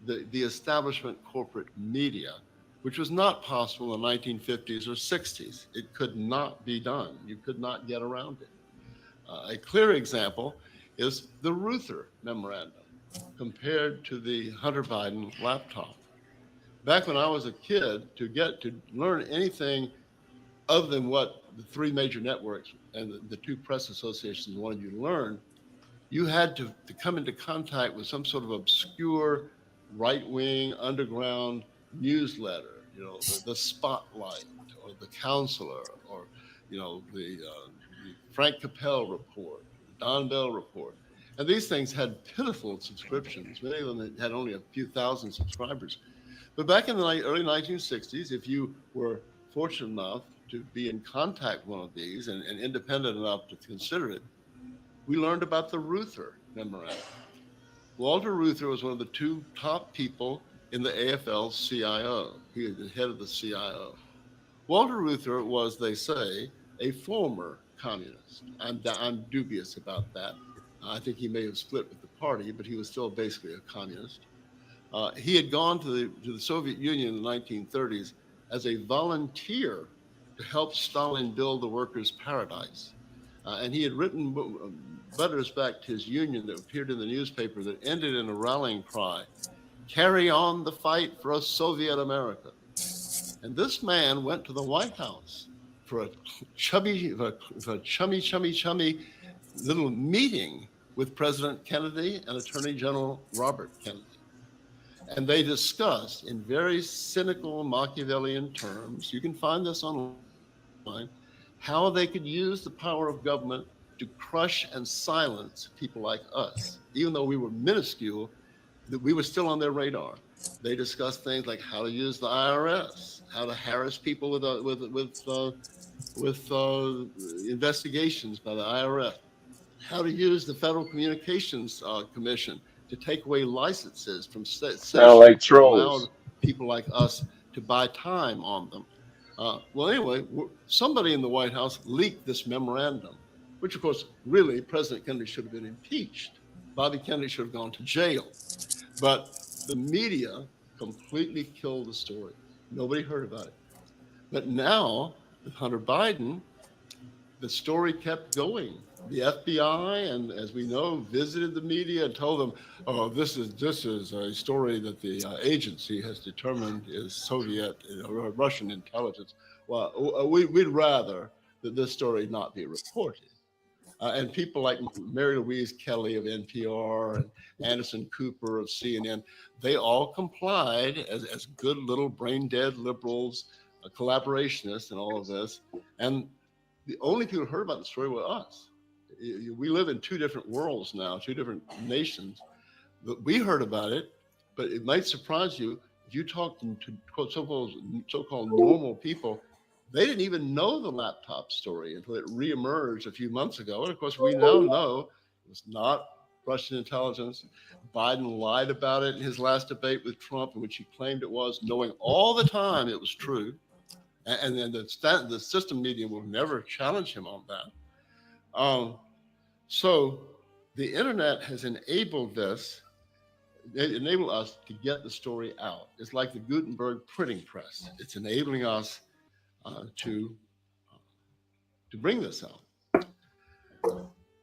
the establishment corporate media, which was not possible in the 1950s or 60s. It could not be done. You could not get around it. A clear example is the Reuther memorandum compared to the Hunter Biden laptop. Back when I was a kid, to learn anything other than what the three major networks and the two press associations wanted you to learn, you had to come into contact with some sort of obscure right-wing underground newsletter, the Spotlight or the Counselor, or the Frank Capel report, the Don Bell report. And these things had pitiful subscriptions. Many of them had only a few thousand subscribers. But back in the early 1960s, if you were fortunate enough to be in contact with one of these and independent enough to consider it, we learned about the Reuther Memorandum. Walter Reuther was one of the two top people in the AFL-CIO. He was the head of the CIO. Walter Reuther was, they say, a former communist. I'm dubious about that. I think he may have split with the party, but he was still basically a communist. He had gone to the Soviet Union in the 1930s as a volunteer to help Stalin build the workers' paradise. And he had written letters back to his union that appeared in the newspaper that ended in a rallying cry, "Carry on the fight for a Soviet America." And this man went to the White House for a chummy little meeting with President Kennedy and Attorney General Robert Kennedy. And they discussed in very cynical Machiavellian terms, you can find this online, how they could use the power of government to crush and silence people like us. Even though we were minuscule, that we were still on their radar. They discussed things like how to use the IRS, how to harass people with investigations by the IRS, how to use the Federal Communications Commission to take away licenses from stations like that allowed trolls. people like us to buy time on them. Well, anyway, somebody in the White House leaked this memorandum, which, of course, really President Kennedy should have been impeached. Bobby Kennedy should have gone to jail. But the media completely killed the story. Nobody heard about it. But now, with Hunter Biden, the story kept going. The FBI, and as we know, visited the media and told them, "Oh, this is a story that the agency has determined is Soviet or Russian intelligence." Well, we'd rather that this story not be reported. And people like Mary Louise Kelly of NPR and Anderson Cooper of CNN, they all complied as good little brain-dead liberals, collaborationists, and all of this. And the only people who heard about the story were us. We live in two different worlds now, two different nations. But we heard about it, but it might surprise you if you talk to so-called normal people. They didn't even know the laptop story until it reemerged a few months ago. And of course, we now know it was not Russian intelligence. Biden lied about it in his last debate with Trump, in which he claimed it was, knowing all the time it was true. And then the system media will never challenge him on that. So the internet has enabled this. It enabled us to get the story out. It's like the Gutenberg printing press. It's enabling us to bring this out.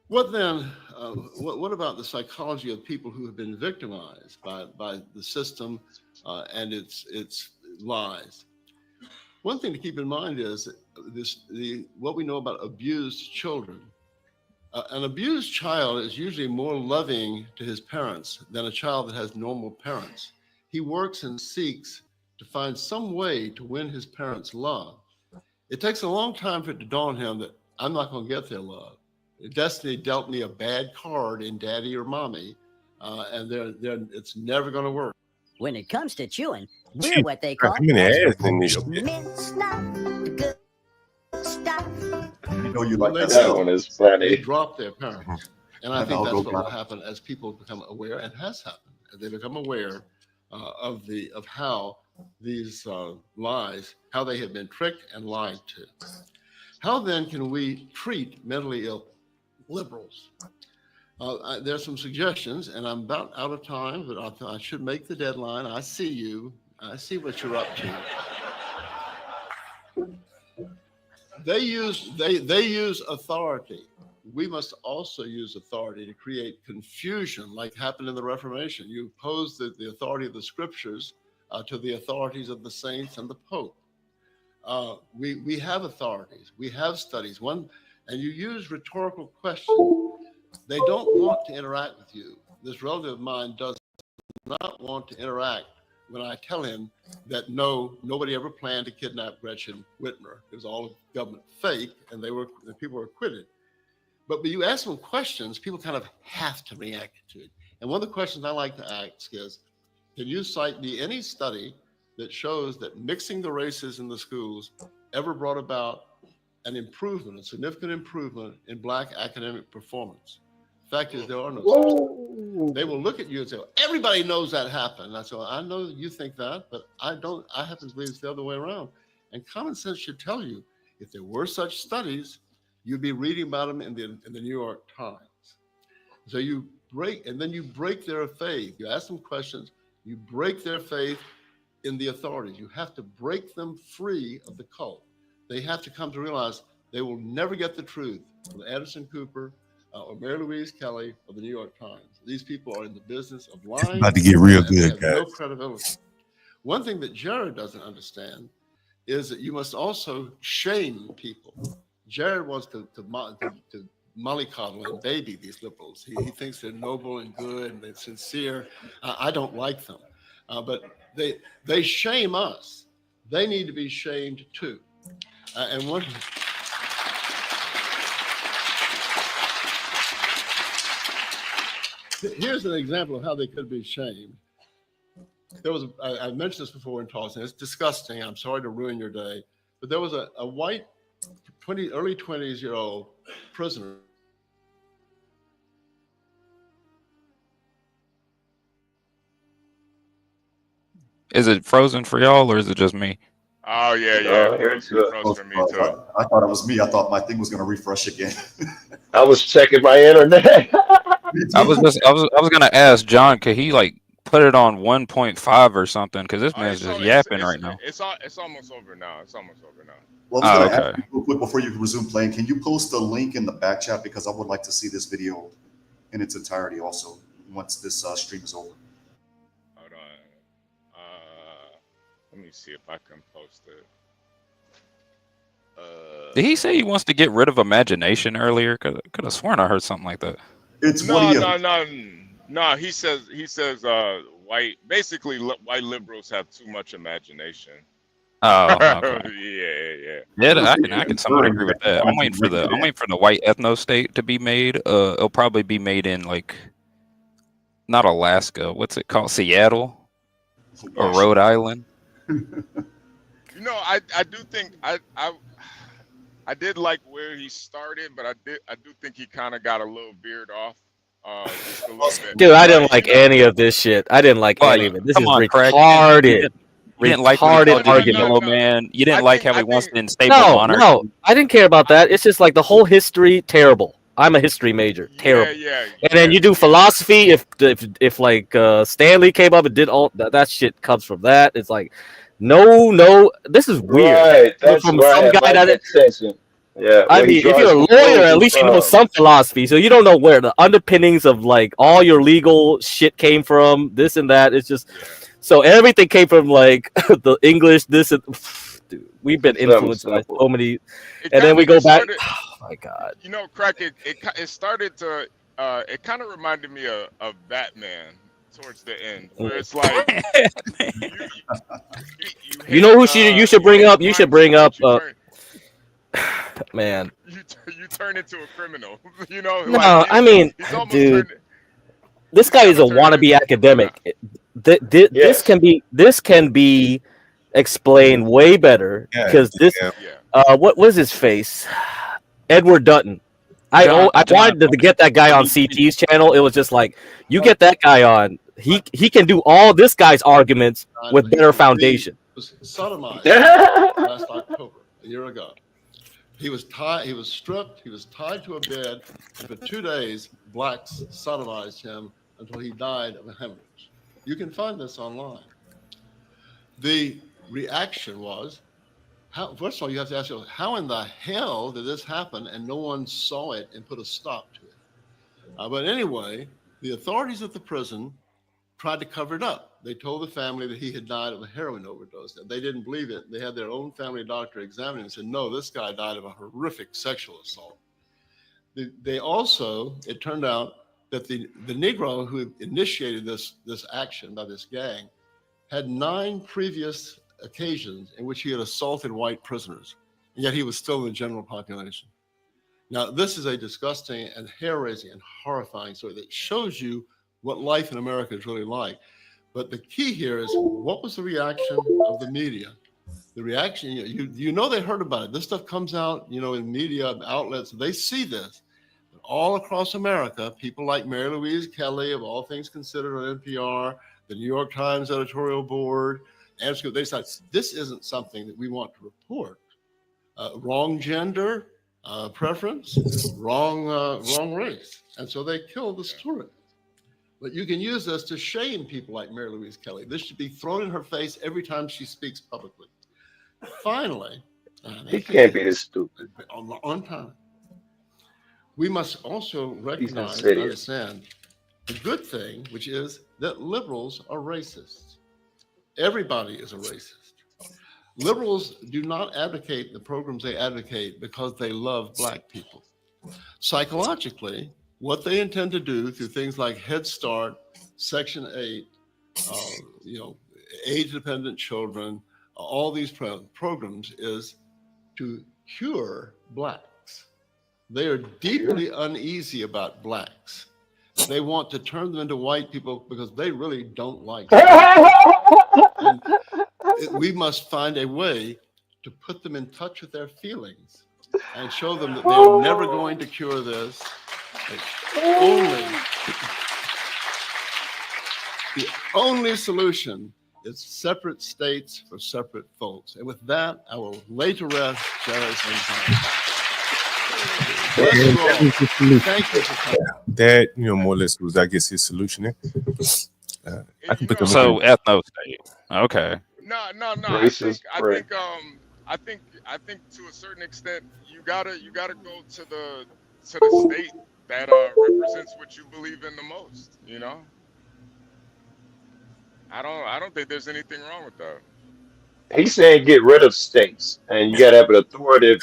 What then? What about the psychology of people who have been victimized by the system and its lies? One thing to keep in mind is what we know about abused children. An abused child is usually more loving to his parents than a child that has normal parents. He works and seeks to find some way to win his parents' love. It takes a long time for it to dawn on him that I'm not going to get their love. Destiny dealt me a bad card in daddy or mommy, and it's never going to work. When it comes to chewing, we're what they call How many ads in experts. there? Mint stuff, good stuff. You know you like When that they stuff. do, one is They funny. drop their parents. And I And think I'll that's go what will back. happen as people become aware, and has happened. As they become aware of how these lies, how they have been tricked and lied to. How then can we treat mentally ill liberals? There's some suggestions, and I'm about out of time, but I should make the deadline. I see you. I see what you're up to. They use authority. We must also use authority to create confusion, like happened in the Reformation. You oppose the authority of the scriptures to the authorities of the saints and the Pope. We have authorities. We have studies. And you use rhetorical questions. They don't want to interact with you. This relative of mine does not want to interact when I tell him that nobody ever planned to kidnap Gretchen Whitmer. It was all government fake, and the people were acquitted. But when you ask them questions, people kind of have to react to it. And one of the questions I like to ask is, can you cite me any study that shows that mixing the races in the schools ever brought about a significant improvement in Black academic performance? Fact is, there are no such things. They will look at you and say, well, everybody knows that happened. And I say, well, I know you think that, but I don't. I happen to believe it's the other way around. And common sense should tell you, if there were such studies, you'd be reading about them in the New York Times. So you break, and then you break their faith. You ask them questions, you break their faith in the authorities. You have to break them free of the cult. They have to come to realize they will never get the truth from Anderson Cooper or Mary Louise Kelly or the New York Times. These people are in the business of lying. It's about to get real good, they have guys. no credibility. One thing that Jared doesn't understand is that you must also shame people. Jared wants to mollycoddle and baby these liberals. He thinks they're noble and good and they're sincere. I don't like them, but they shame us. They need to be shamed too. And one. Here's an example of how they could be shamed. There was I mentioned this before in talks, and it's disgusting. I'm sorry to ruin your day, but there was a white early 20s-year-old prisoner. Is it frozen for y'all, or is it just me? Oh yeah. It's frozen for me too. I thought it was me. I thought my thing was going to refresh again. I was checking my internet. I was gonna ask John, could he like put it on 1.5 or something? Because this man's just yapping right now. It's almost over now. It's almost over now. Well, I was going to ask you real quick before you resume playing. Can you post the link in the back chat, because I would like to see this video in its entirety also once this stream is over. Hold on. Let me see if I can post it. Did he say he wants to get rid of imagination earlier? Cause I could have sworn I heard something like that. It's no. He says white liberals have too much imagination. Oh, okay. Yeah. I can somewhat agree with that. I'm waiting for the white ethno state to be made. It'll probably be made in like not Alaska. What's it called? Seattle or Rhode Island? You know, I do think I did like where he started, but I do think he kind of got a little veered off. Just a little bit. Dude, I didn't like any of this shit. I didn't like any of it. This is retarded. You didn't like retarded argument. Man. You didn't like how he wants to enstable monarchy. No, I didn't care about that. It's just like the whole history, terrible. I'm a history major, terrible. And then you do philosophy. If like Stanley came up and did all that shit comes from that. It's like, no, this is weird. Right, that's from right. some guy I like that. Yeah, I mean, if you're a lawyer, at least you know some philosophy. So you don't know where the underpinnings of like all your legal shit came from, this and that. It's just so everything came from like the English. This and dude, we've been influenced by so many, and then we go back. Oh my god! You know, Crack. It started to. It kind of reminded me of Batman towards the end, where it's like. You know who you should bring up? You should bring up. Man, you turn into a criminal. You know. No, like, I mean, dude, this guy is a wannabe academic. This can be explained way better because what was his face? Edward Dutton. I wanted to get that guy on CT's channel. It was just like, you get that guy on. He can do all this guy's arguments with better foundation. Was sodomized last October, a year ago. He was tied. He was stripped. He was tied to a bed, and for 2 days, blacks sodomized him until he died of a hemorrhage. You can find this online. The reaction was, first of all, you have to ask yourself, how in the hell did this happen and no one saw it and put a stop to it? But anyway, the authorities at the prison tried to cover it up. They told the family that he had died of a heroin overdose, and they didn't believe it. They had their own family doctor examine him and said, no, this guy died of a horrific sexual assault. They also, it turned out that the Negro who initiated this action by this gang had 9 previous occasions in which he had assaulted white prisoners, and yet he was still in the general population. Now, this is a disgusting and hair-raising and horrifying story that shows you what life in America is really like. But the key here is, what was the reaction of the media? The reaction, you know, they heard about it. This stuff comes out, you know, in media outlets. They see this. all across America, people like Mary Louise Kelly of All Things Considered on NPR, the New York Times editorial board, they said, this isn't something that we want to report. Wrong gender preference, wrong race. And so they killed the story. But you can use this to shame people like Mary Louise Kelly. This should be thrown in her face every time she speaks publicly. Finally, He can't be this stupid. on time, we must also recognize and understand the good thing, which is that liberals are racists. Everybody is a racist. Liberals do not advocate the programs they advocate because they love black people. Psychologically, what they intend to do through things like Head Start, Section 8, age-dependent children, all these programs is to cure blacks. They are deeply uneasy about blacks. They want to turn them into white people because they really don't like them. We must find a way to put them in touch with their feelings and show them that they're never going to cure this. The only solution is separate states for separate folks. And with that, I will lay to rest Jerry's Thank you for coming. That, more or less was, I guess, his solution there. I can put them so ethno state. Okay. No. I think to a certain extent, you gotta go to the state that represents what you believe in the most. I don't think there's anything wrong with that. He's saying get rid of states, and you got to have an authoritative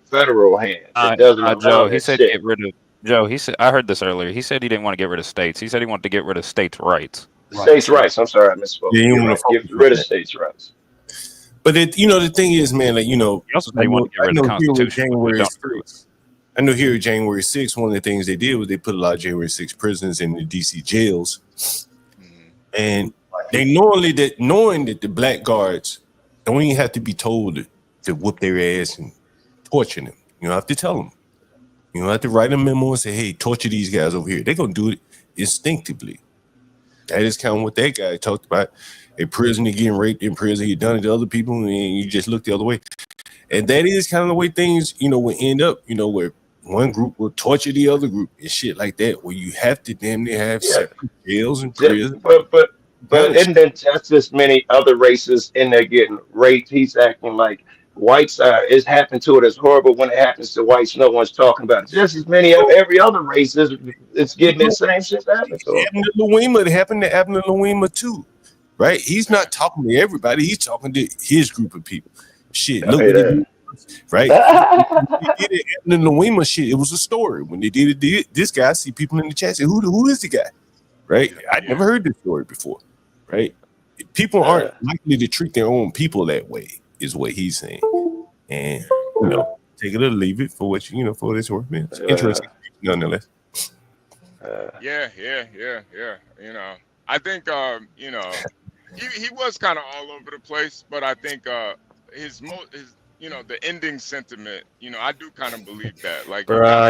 federal hand that doesn't allow Joe, he that said shit. get rid of. Joe, he said, I heard this earlier. He said he didn't want to get rid of states. He said he wanted to get rid of states' rights. States' rights. I'm sorry, I misspoke. Yeah, you want to get rid of states' rights. But the thing is, man, like he also said he wanted to get rid of the Constitution. I know here January 6th, one of the things they did was they put a lot of January 6th prisoners in the DC jails, and they knowing that the black guards don't even have to be told to whoop their ass and torture them. You don't have to tell them. You don't have to write a memo and say, hey, torture these guys over here. They're going to do it instinctively. That is kind of what that guy talked about. A prisoner getting raped in prison, he done it to other people, and you just look the other way. And that is kind of the way things, will end up, where one group will torture the other group and shit like that, where you have to damn near have separate jails and prisons. But isn't there just as many other races in there getting raped? He's acting like whites it's happened to it as horrible when it happens to whites. No one's talking about it. Just as many of every other race is getting the same shit happening to them. It happened to Abner Louima too, right? He's not talking to everybody. He's talking to his group of people. Shit, look at it. Right? They did it, Abner Louima shit. It was a story. When they did it, this guy, I see people in the chat say, who is the guy? Right? I never heard this story before. Right? People aren't likely to treat their own people that way, is what he's saying. And take it or leave it for what for what it's worth, man. It's interesting nonetheless. Yeah. I think he was kind of all over the place, but I think his the ending sentiment, I do kind of believe that. Like,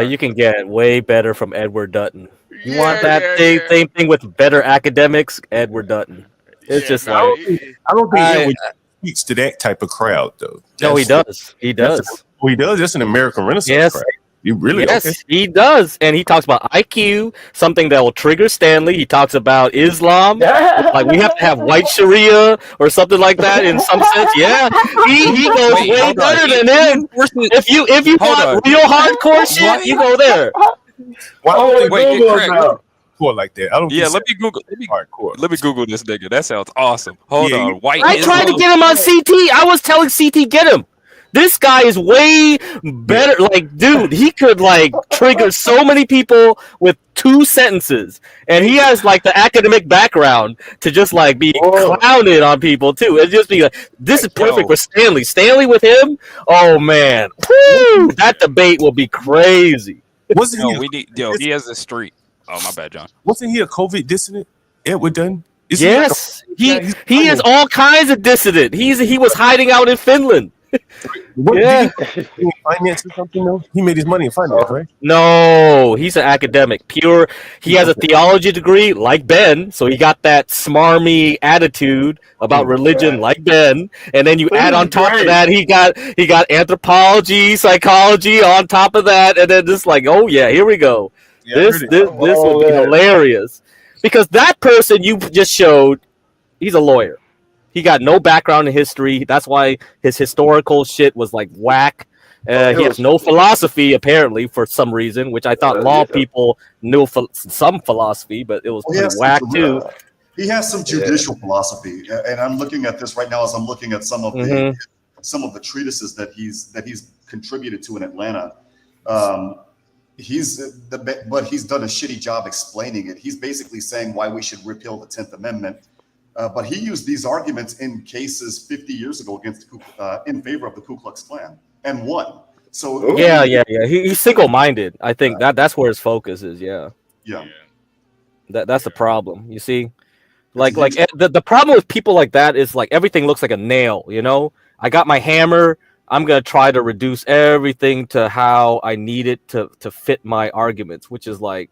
you can get way better from Edward Dutton. You want that same thing with better academics? Edward Dutton. It's just like I don't think Edward speaks to that type of crowd, though. No, he does. He does. He does. That's an American Renaissance crowd. You really? Yes, he does. And he talks about IQ, something that will trigger Stanley. He talks about Islam, like we have to have white Sharia or something like that in some sense. Yeah, he goes way better than him. If you want real hardcore shit, you go there. Hardcore like that. I don't. Yeah, let me Google. Let me Google this nigga. That sounds awesome. Hold on, white. I tried to get him on CT. I was telling CT get him. This guy is way better. Like, dude, he could trigger so many people with 2 sentences, and he has the academic background to just be clowned on people too. It just be this is perfect for Stanley. Stanley with him, oh man, woo, that debate will be crazy. Wasn't he? He has a streak. Oh my bad, John. Wasn't he a COVID dissident? Edward Dutton. Yes, he is all kinds of dissident. He was hiding out in Finland. Yeah. Did he in finance or something? though? He made his money in finance, right? No, he's an academic. Pure. He has a theology degree, like Ben, so he got that smarmy attitude about religion, like Ben. And then you add on top of that, he got anthropology, psychology on top of that, and then just like, oh yeah, here we go. This would be hilarious, because that person you just showed, he's a lawyer. He got no background in history. That's why his historical shit was like whack. He has no philosophy, apparently, for some reason, which I thought law people knew some philosophy, but it was pretty whack too. He has some judicial philosophy, and I'm looking at this right now as I'm looking at some of the treatises that he's contributed to in Atlanta. But he's done a shitty job explaining it. He's basically saying why we should repeal the 10th Amendment. But he used these arguments in cases 50 years ago in favor of the Ku Klux Klan and won. So yeah. He's single-minded. I think that's where his focus is. Yeah. That's the problem. You see, like the problem with people like that is like everything looks like a nail. You know, I got my hammer. I'm gonna try to reduce everything to how I need it to fit my arguments, which is like.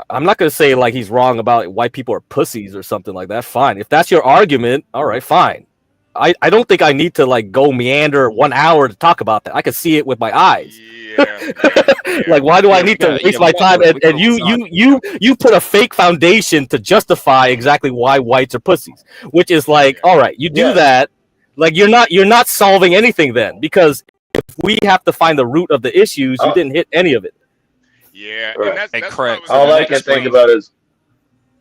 I'm not going to say like he's wrong about white people are pussies or something like that. Fine. If that's your argument, all right, fine. I don't think I need to like go meander 1 hour to talk about that. I can see it with my eyes. Like, why do I need to waste my time? And you put a fake foundation to justify exactly why whites are pussies, which is like, all right, you do that. Like, you're not solving anything then, because if we have to find the root of the issues, you didn't hit any of it. Yeah, Right. and that's correct. All I can think about is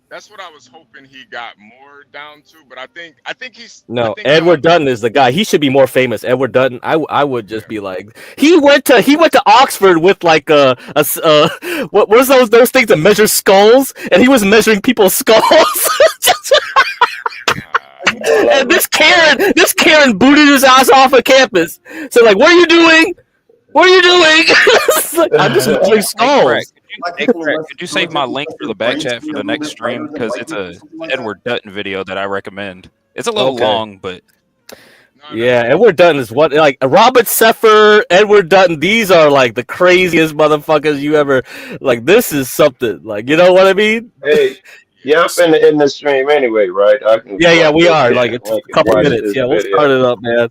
that's what I was hoping he got more down to, but I think he's Edward Dutton is the guy. He should be more famous. Edward Dutton. I would just be like, he went to Oxford with like what was those things that measure skulls, and he was measuring people's skulls. And this Karen booted his ass off of campus. So like, what are you doing? What are you doing? Like, I'm just measuring skulls. Could you save my link for the back chat for the next stream? Because it's a Edward Dutton video that I recommend. It's a little long, but yeah, Edward Dutton is what, like Robert Seffer, Edward Dutton. These are like the craziest motherfuckers you ever. Like, this is something. Like, you know what I mean? Hey, yeah, I'm in the stream anyway, right? Yeah, we are. Like a couple minutes. Yeah, we'll start it up, man.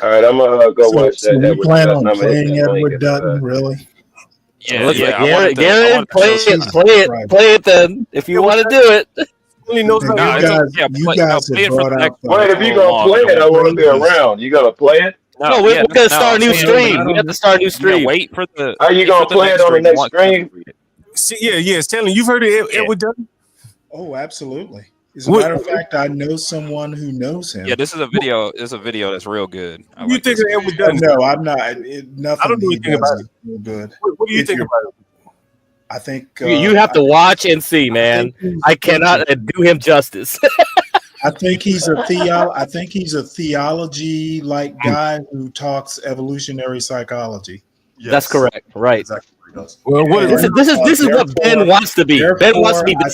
All right, I'm gonna go watch that. You plan on playing Edward Dutton, really? Yeah. Garrett, play it then if you want to do it. Really knows you guys have brought out. Wait, if you gonna play it, I want to be around. You gonna play it? No, we're gonna start a new stream. We have to start a new stream. Wait for the. Are you gonna play it on the next stream? Yeah, Stanley, you've heard of Edward Dutton? Oh, absolutely. As a matter of fact, I know someone who knows him. Yeah, this is a video. It's a video that's real good. You think of Edward Dutton? No, I'm not. Nothing. I don't know anything about it. Real good. What do you think about it? I think you have to watch and see, man. I cannot do him justice. I think he's a theology like guy who talks evolutionary psychology. Yes. That's correct. Right. Exactly what he does. Well, this is what Ben wants to be. Ben wants to be the